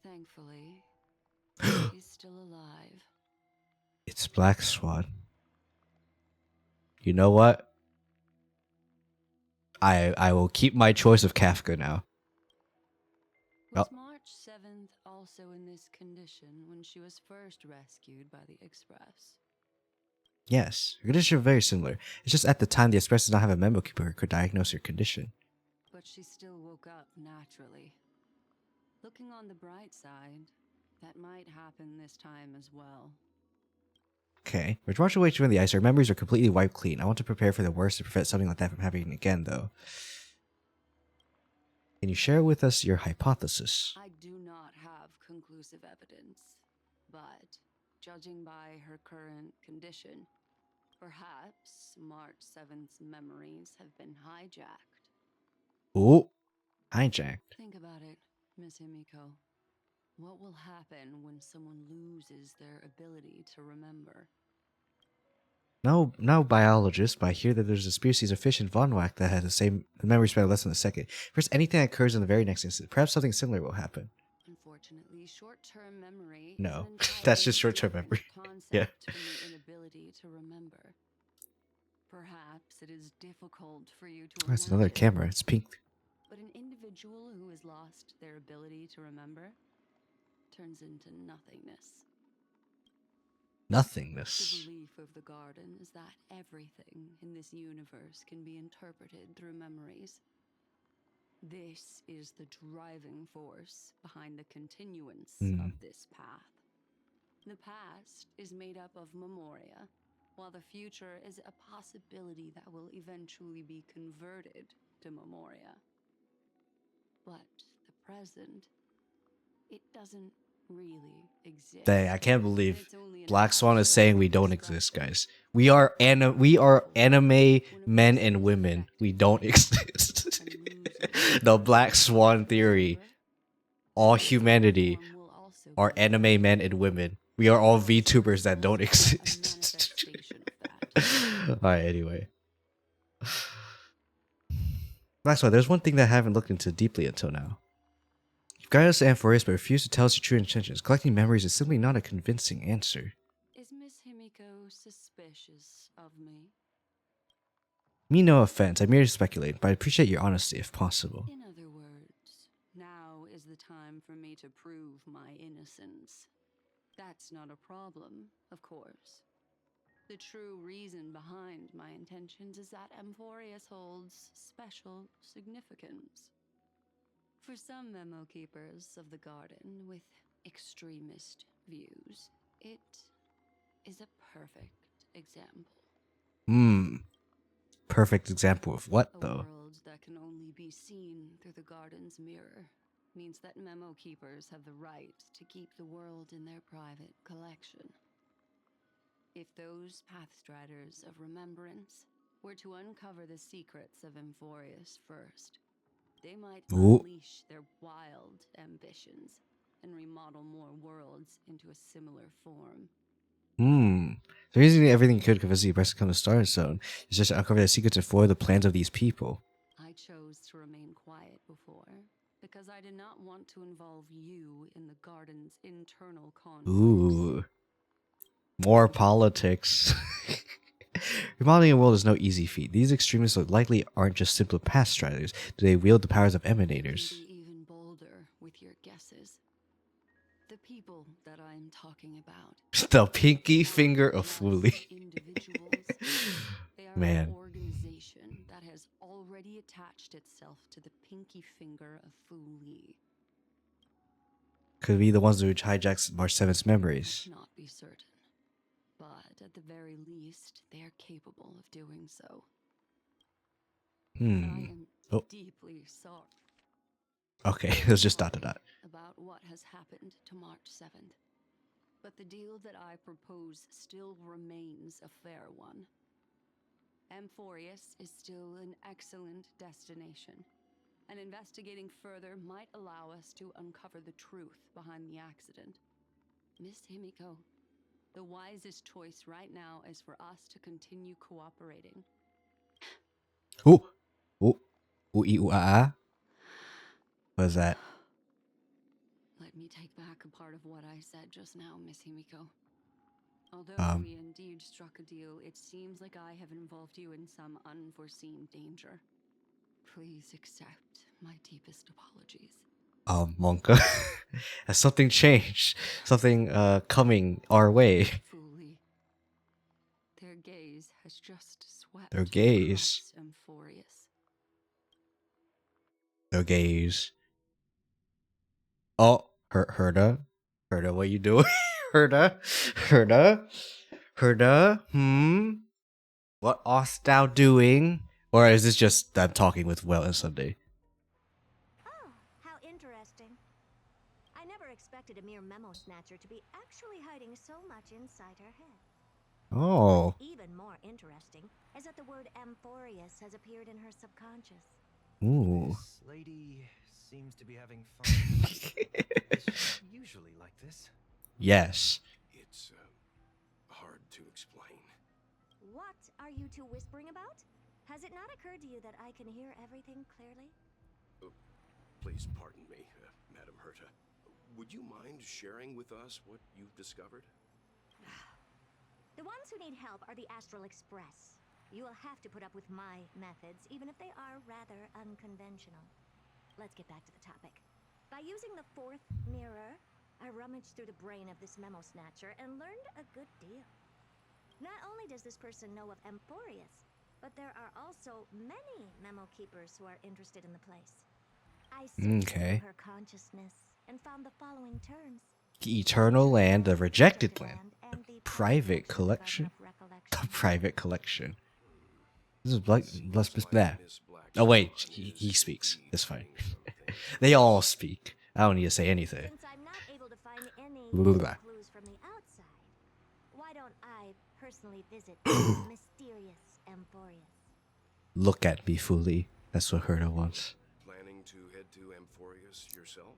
Thankfully, he's still alive. It's Black Swan. You know what? I will keep my choice of Kafka now. Was March 7th also in this condition when she was first rescued by the Express? Yes, her condition is very similar. It's just at the time the Express did not have a memo keeper who could diagnose her condition. But she still woke up naturally. Looking on the bright side, that might happen this time as well. Okay. With March away from the ice, our memories are completely wiped clean. I want to prepare for the worst to prevent something like that from happening again, though. Can you share with us your hypothesis? I do not have conclusive evidence, but judging by her current condition, perhaps March 7th's memories have been hijacked. Oh, hijacked. Think about it, Miss Himiko. What will happen when someone loses their ability to remember? No biologist, but I hear that there's a species of fish in Von Wack that has the same memory span of less than a second. First, anything that occurs in the very next instant. Perhaps something similar will happen. Unfortunately, short-term memory No, is an that's just entirely short-term different memory. concept Yeah. from the inability to remember. Perhaps it is difficult for you to That's another imagine, camera. It's pink. but an individual who has lost their ability to remember turns into nothingness. Nothingness. The belief of the garden is that everything in this universe can be interpreted through memories. This is the driving force behind the continuance of this path. The past is made up of memoria, while the future is a possibility that will eventually be converted to memoria. But the present, it doesn't really exist. Dang, I can't believe Black Swan is saying we don't exist, guys. We are anime men and women. We don't exist. The Black Swan theory. All humanity are anime men and women. We are all VTubers that don't exist. Alright, anyway. Black Swan, there's one thing that I haven't looked into deeply until now. You've guided us to Amphoreus, but refused to tell us your true intentions. Collecting memories is simply not a convincing answer. Is Miss Himiko suspicious of me? Me no offense, I merely speculate, but I appreciate your honesty if possible. In other words, now is the time for me to prove my innocence. That's not a problem, of course. The true reason behind my intentions is that Amphoreus holds special significance. For some memo keepers of the garden with extremist views, it is a perfect example. Perfect example of what, though? A world that can only be seen through the garden's mirror means that memo keepers have the right to keep the world in their private collection. If those pathstriders of remembrance were to uncover the secrets of Amphoreus first, they might unleash their wild ambitions and remodel more worlds into a similar form. The reason everything could convince the press to come to Star Zone is just to uncover the secrets and foil the plans of these people. I chose to remain quiet before because I did not want to involve you in the garden's internal conflicts. Ooh. More politics. Remodeling a world is no easy feat. These extremists likely aren't just simple path striders. Do they wield the powers of emanators? Be even bolder with your guesses. The people that I'm talking about. The pinky finger of Fuli. They are Man. an organization that has already attached itself to the pinky finger of Fuli. Could be the ones who hijacks March 7th's memories. Not be certain. But at the very least, they are capable of doing so. I am deeply sorry. Okay, let's just dot. About what has happened to March 7th. But the deal that I propose still remains a fair one. Amphoreus is still an excellent destination, and investigating further might allow us to uncover the truth behind the accident. Miss Himiko, the wisest choice right now is for us to continue cooperating. What was that? Let me take back a part of what I said just now, Miss Himiko. Although we indeed struck a deal, it seems like I have involved you in some unforeseen danger. Please accept my deepest apologies. Monka. Has something changed? Something coming our way. Fully. Their gaze has just swept Their gaze. across Amphoreus. Their gaze. Oh, Herda, what you doing? Herda. What art thou doing? Or is this just them talking with Well and Sunday? Oh, memo snatcher to be actually hiding so much inside her head. Oh. What's even more interesting is that the word Amphorius has appeared in her subconscious. Ooh. This lady seems to be having fun. Is she usually like this? Yes. It's hard to explain. What are you two whispering about? Has it not occurred to you that I can hear everything clearly? Please pardon me, Madam Herta. Would you mind sharing with us what you've discovered? The ones who need help are the Astral Express. You will have to put up with my methods, even if they are rather unconventional. Let's get back to the topic. By using the fourth mirror, I rummaged through the brain of this memo snatcher and learned a good deal. Not only does this person know of Amphorius, but there are also many memo keepers who are interested in the place. I searched through her consciousness and found the following terms. The Eternal Land, the Rejected Land, the Private Collection. The Private Collection. This is Black. Oh wait, he speaks. That's fine. They all speak. I don't need to say anything. Since I'm not able to find any Blah. clues from the outside, why don't I personally visit this mysterious Amphorius? Look at me fully. That's what Herta wants. Planning to head to Amphorius yourself?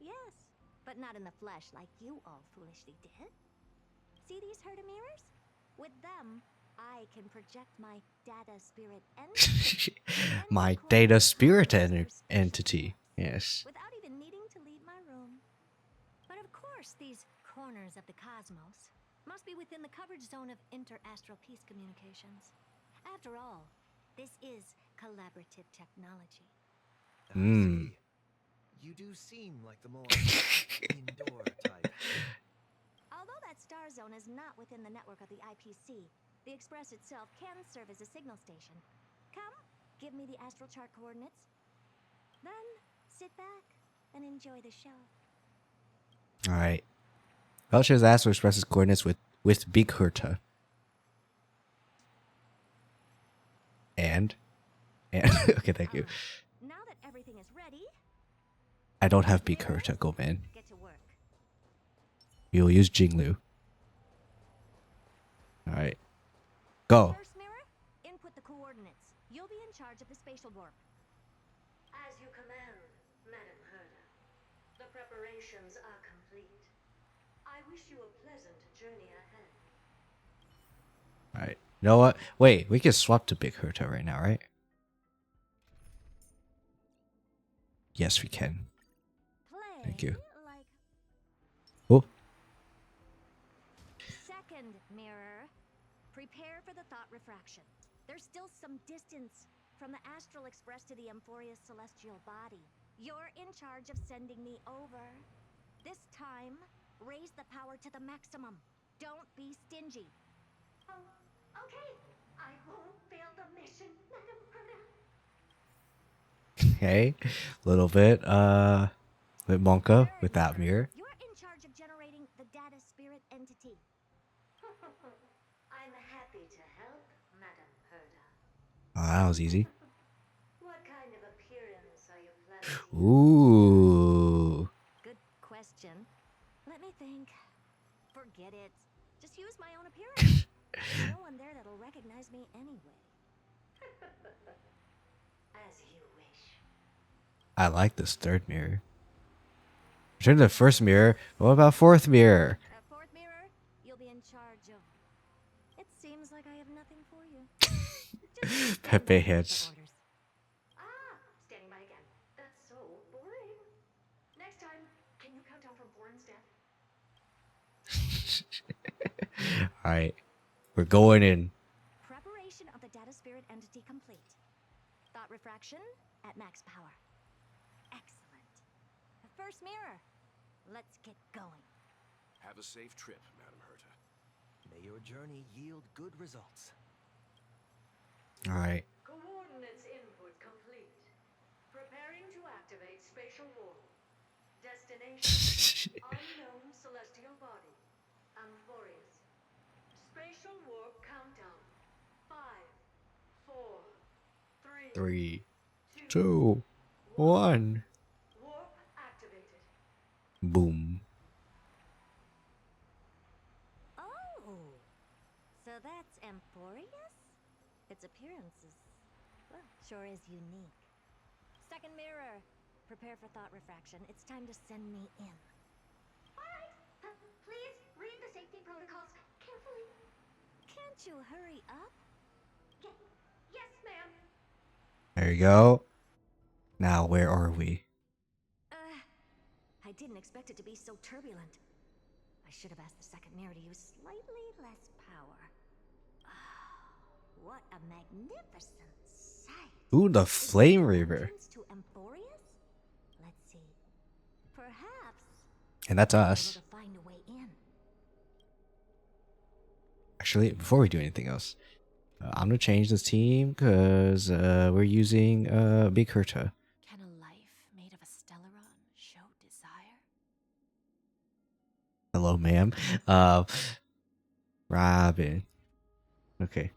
Yes, but not in the flesh like you all foolishly did. See these Herta mirrors? With them, I can project my data spirit entity. My data spirit entity. Yes. Without even needing to leave my room. But of course, these corners of the cosmos must be within the coverage zone of inter-astral peace communications. After all, this is collaborative technology. Hmm. You do seem like the more indoor type. Although that star zone is not within the network of the IPC, the Express itself can serve as a signal station. Come, give me the astral chart coordinates. Then, sit back and enjoy the show. Alright. Belcher's Astral expresses coordinates with Big Herta. And okay, thank you. Now that everything is ready, I don't have Big Herta, go man. get to work. We will use Jinglu. Alright. Go. First mirror, input the coordinates. You'll be in charge of the spatial warp. As you command, Madam Herta. The preparations are complete. I wish you a pleasant journey ahead. Alright. You know what? Wait, we can swap to Big Herta right now, right? Yes, we can. Thank you. Oh. Second mirror, prepare for the thought refraction. There's still some distance from the Astral Express to the Amphorius celestial body. You're in charge of sending me over. This time, raise the power to the maximum. Don't be stingy. Oh, okay. I won't fail the mission, Madam Herta. Okay. A little bit, with Monka with that mirror. You're in charge of generating the data spirit entity. I'm happy to help, Madam Herta. Oh, that was easy. What kind of appearance are you planning to Ooh. Good question. Let me think. Forget it. Just use my own appearance. There's no one there that'll recognize me anyway. As you wish. I like this third mirror. Return to the first mirror. What about fourth mirror? Fourth mirror, you'll be in charge of. It seems like I have nothing for you. Pepe heads. Standing by again. That's so boring. Next time, can you count down from 4 instead? Alright. We're going in. Preparation of the data spirit entity complete. Thought refraction at max power. Excellent. The first mirror. Let's get going. Have a safe trip, Madam Herta. May your journey yield good results. Alright. Coordinates input complete. Preparing to activate spatial warp. Destination unknown celestial body. Amphorius. Spatial warp countdown. 5, 4, 3, 3, 2, 1. warp activated. Boom. Amphorius? Its appearance is, well, sure is unique. Second mirror, prepare for thought refraction. It's time to send me in. Alright, please read the safety protocols carefully. Can't you hurry up? Yes, ma'am. There you go. Now, where are we? I didn't expect it to be so turbulent. I should have asked the second mirror to use slightly less power. What a magnificent sight. Ooh, the Flame Reaver. To Amphorius? Let's see. Perhaps. And that's I'll be us. able to find a way in. Actually, before we do anything else, I'm gonna change this team because we're using Big Herta. Can a life made of a Stellaron show desire? Hello, ma'am. Robin. Okay.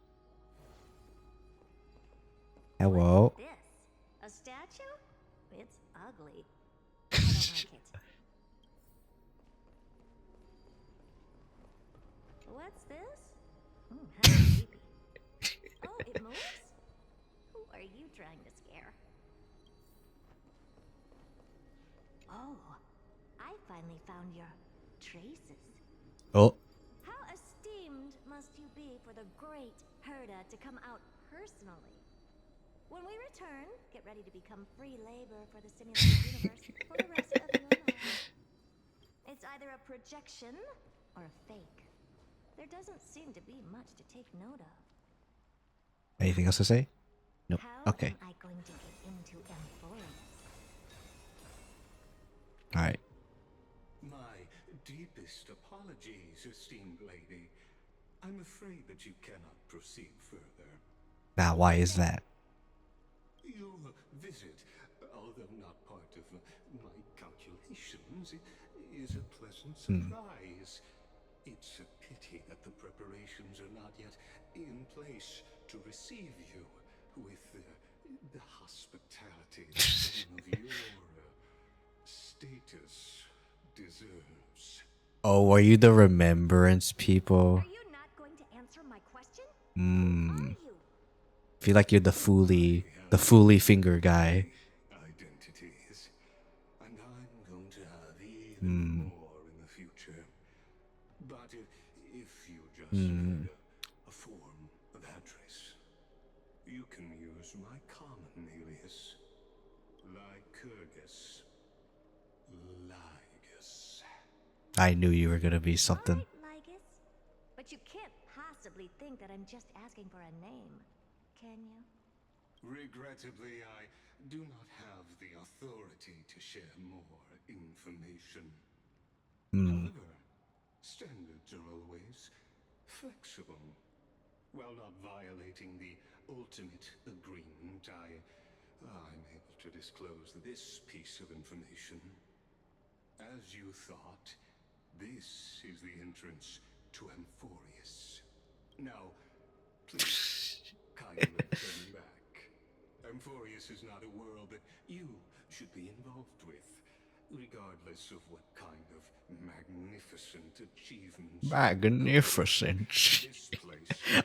Hello. This? A statue? It's ugly. I don't like it. What's this? How creepy. Oh, it moves? Who are you trying to scare? Oh, I finally found your traces. Oh. How esteemed must you be for the great Herda to come out personally? When we return, get ready to become free labor for the simulated universe for the rest of your life. It's either a projection or a fake. There doesn't seem to be much to take note of. Anything else to say? Nope. How Okay. am I going to get into Amphorius? All right. My deepest apologies, esteemed lady. I'm afraid that you cannot proceed further. Now, why is that? Your visit, although not part of my calculations, is a pleasant surprise. It's a pity that the preparations are not yet in place to receive you with the hospitality that someone of your status deserves. Oh, are you the Remembrance people? Are you not going to answer my question? Feel like you're the Fooly finger guy. Identities, and I'm going to have even more in the future. But if you just need a form of address, you can use my common alias, Lycurgus. Lygus. I knew you were gonna be something. Lygus? But you can't possibly think that I'm just asking for a name, can you? Regrettably, I do not have the authority to share more information. However, standards are always flexible. While not violating the ultimate agreement, I'm able to disclose this piece of information. As you thought, this is the entrance to Amphorius. Now, please, kindly turn back. Amphorius is not a world that you should be involved with, regardless of what kind of magnificent achievements. Magnificent.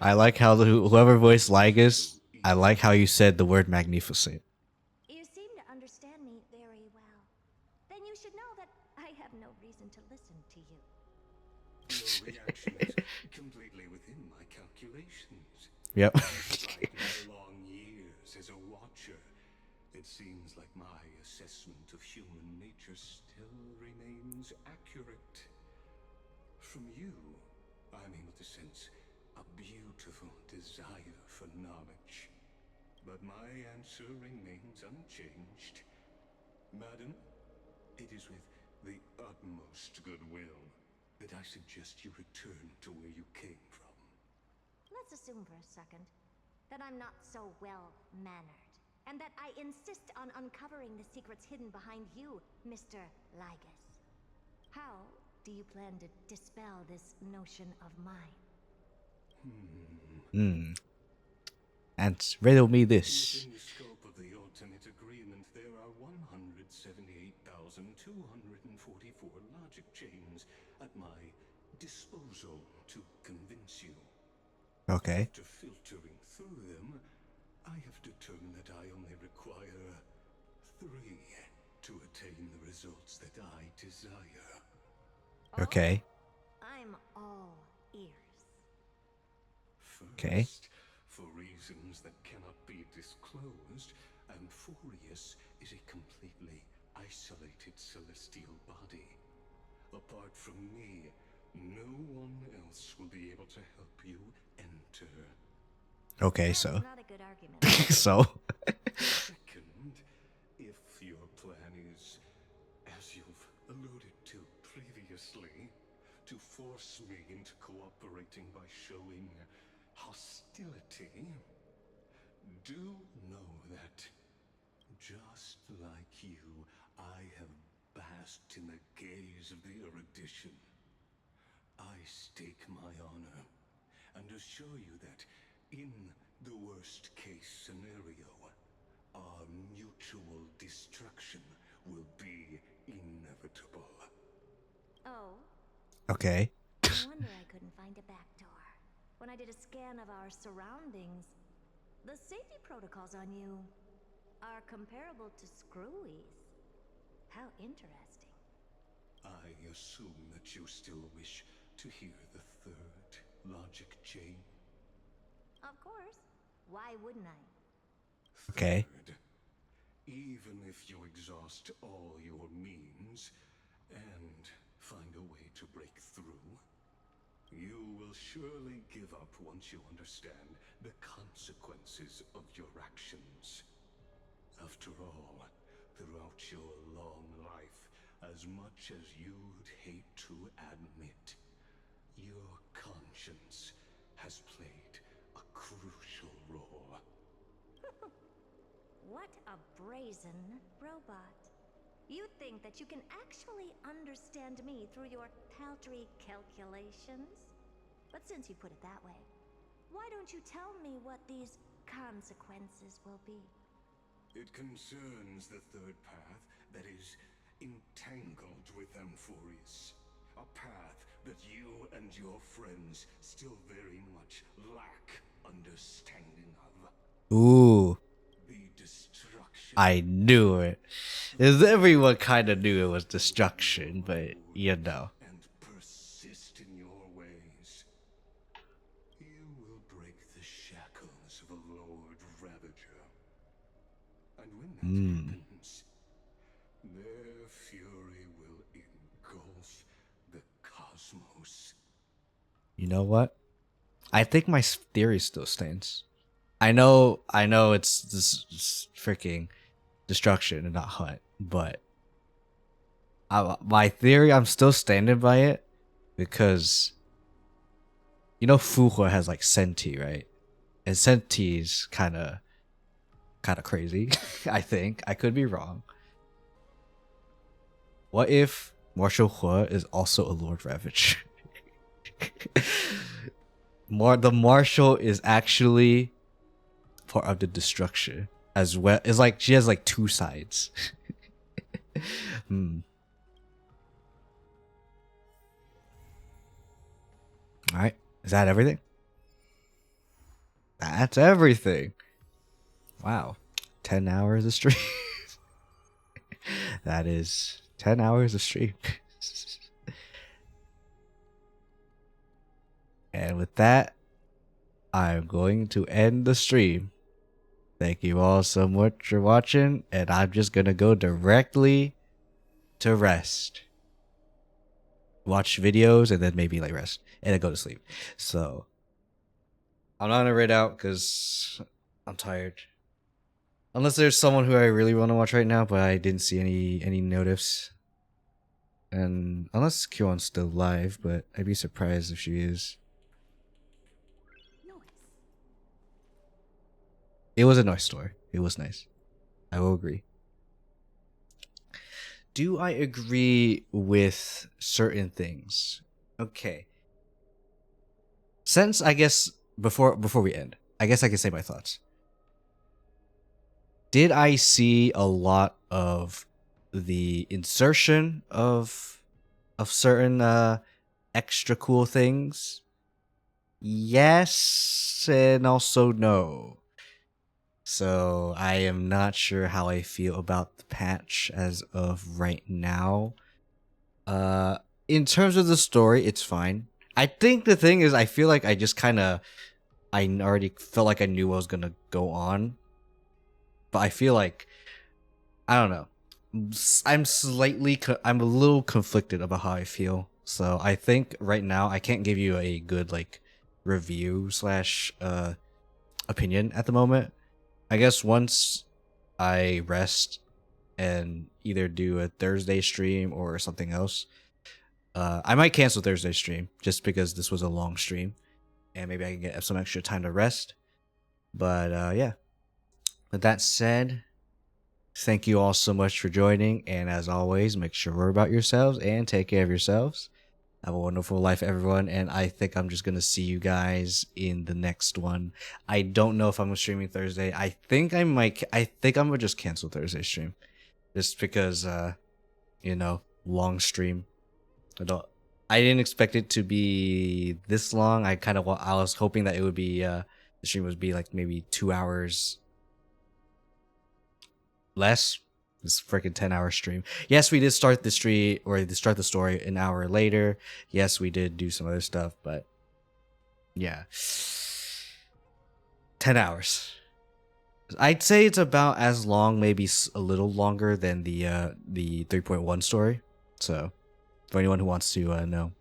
I like how whoever voiced Lygus, I like how you said the word magnificent. You seem to understand me very well. Then you should know that I have no reason to listen to you. Your reaction is completely within my calculations. Yep. Despite my long years as a watcher, it seems like my assessment of human nature still remains accurate. From you, I'm able to sense a beautiful desire for knowledge. But my answer remains unchanged. Madam, it is with the utmost goodwill that I suggest you return to where you came from. Let's assume for a second that I'm not so well-mannered, and that I insist on uncovering the secrets hidden behind you, Mr. Lygus. How do you plan to dispel this notion of mine? And riddle me this. Within the scope of the ultimate agreement, there are 178,244 logic chains at my disposal to convince you. Okay. After filtering through them, I have determined that I only require 3 to attain the results that I desire. Okay. I'm all ears. Okay. First, for reasons that cannot be disclosed, Amphorius is a completely isolated celestial body. Apart from me, no one else will be able to help you enter. Okay, so. Not a good argument. So. Second, if your plan is, as you've alluded to previously, to force me into cooperating by showing hostility, do know that, just like you, I have basked in the gaze of the erudition. I stake my honor and assure you that, in the worst case scenario, our mutual destruction will be inevitable. Oh? Okay. No wonder I couldn't find a back door. When I did a scan of our surroundings, the safety protocols on you are comparable to Screwy's. How interesting. I assume that you still wish to hear the third logic chain? Of course. Why wouldn't I? Okay. Third, even if you exhaust all your means and find a way to break through, you will surely give up once you understand the consequences of your actions. After all, throughout your long life, as much as you'd hate to admit, your conscience has played a crucial role. What a brazen robot. You think that you can actually understand me through your paltry calculations? But since you put it that way, why don't you tell me what these consequences will be? It concerns the third path that is entangled with Amphorius. A path that you and your friends still very much lack understanding of. Ooh. The destruction. I knew it. As everyone kind of knew it was destruction, but you know. And persist in your ways. You will break the shackles of a Lord Ravager. And when that happens, their fury will engulf the cosmos. You know what? I think my theory still stands. I know it's this freaking destruction and not hunt, but my theory, I'm still standing by it because you know Fuhua has like Senti, right? And Senti's kind of crazy. I think I could be wrong. What if Marshal Hua is also a Lord Ravage? The Marshal is actually part of the destruction as well. It's like she has like 2 sides. All right, is that everything? That's everything. Wow, 10 hours of stream. That is 10 hours of stream. And with that, I'm going to end the stream. Thank you all so much for watching, and I'm just gonna go directly to rest. Watch videos and then maybe like rest and then go to sleep. So I'm not gonna read out because I'm tired. Unless there's someone who I really want to watch right now, but I didn't see any notifs. And unless Kyo's still live, but I'd be surprised if she is. It was a nice story. It was nice. I will agree. Do I agree with certain things? Okay. Since I guess before we end, I guess I can say my thoughts. Did I see a lot of the insertion of certain extra cool things? yes and also no. So I am not sure how I feel about the patch as of right now. In terms of the story, it's fine. I think the thing is, I feel like I already felt like I knew what was gonna go on, but I feel like I don't know. I'm a little conflicted about how I feel. So I think right now I can't give you a good like review slash opinion at the moment. I guess once I rest and either do a Thursday stream or something else, I might cancel Thursday stream just because this was a long stream and maybe I can get some extra time to rest. But yeah. With that said, thank you all so much for joining, and as always, make sure about yourselves and take care of yourselves. Have a wonderful life, everyone, and I think I'm just gonna see you guys in the next one. I don't know if I'm streaming Thursday. I think I'm gonna just cancel Thursday stream, just because long stream. I didn't expect it to be this long. I was hoping that it would be the stream would be like maybe 2 hours less. This freaking 10-hour stream. Yes, we did start the stream or start the story an hour later. Yes, we did do some other stuff, but yeah, 10 hours. I'd say it's about as long, maybe a little longer than the 3.1 story. So, for anyone who wants to know,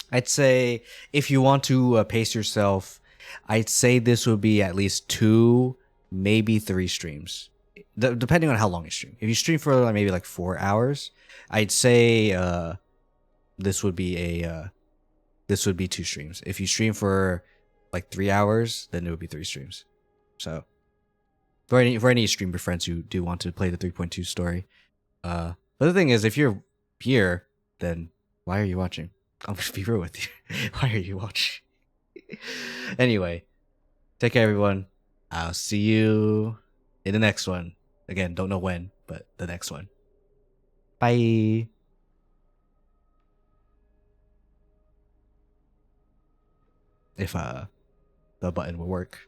I'd say if you want to pace yourself, I'd say this would be at least 2, maybe 3 streams, depending on how long you stream. If you stream for maybe like 4 hours, I'd say this would be 2 streams. If you stream for like 3 hours, then it would be 3 streams. So for any streamer friends who do want to play the 3.2 story, but the thing is, if you're here, then why are you watching? I'm just be real with you. Why are you watching? Anyway, take care, everyone. I'll see you in the next one. Again, don't know when, but the next one. Bye. If the button will work.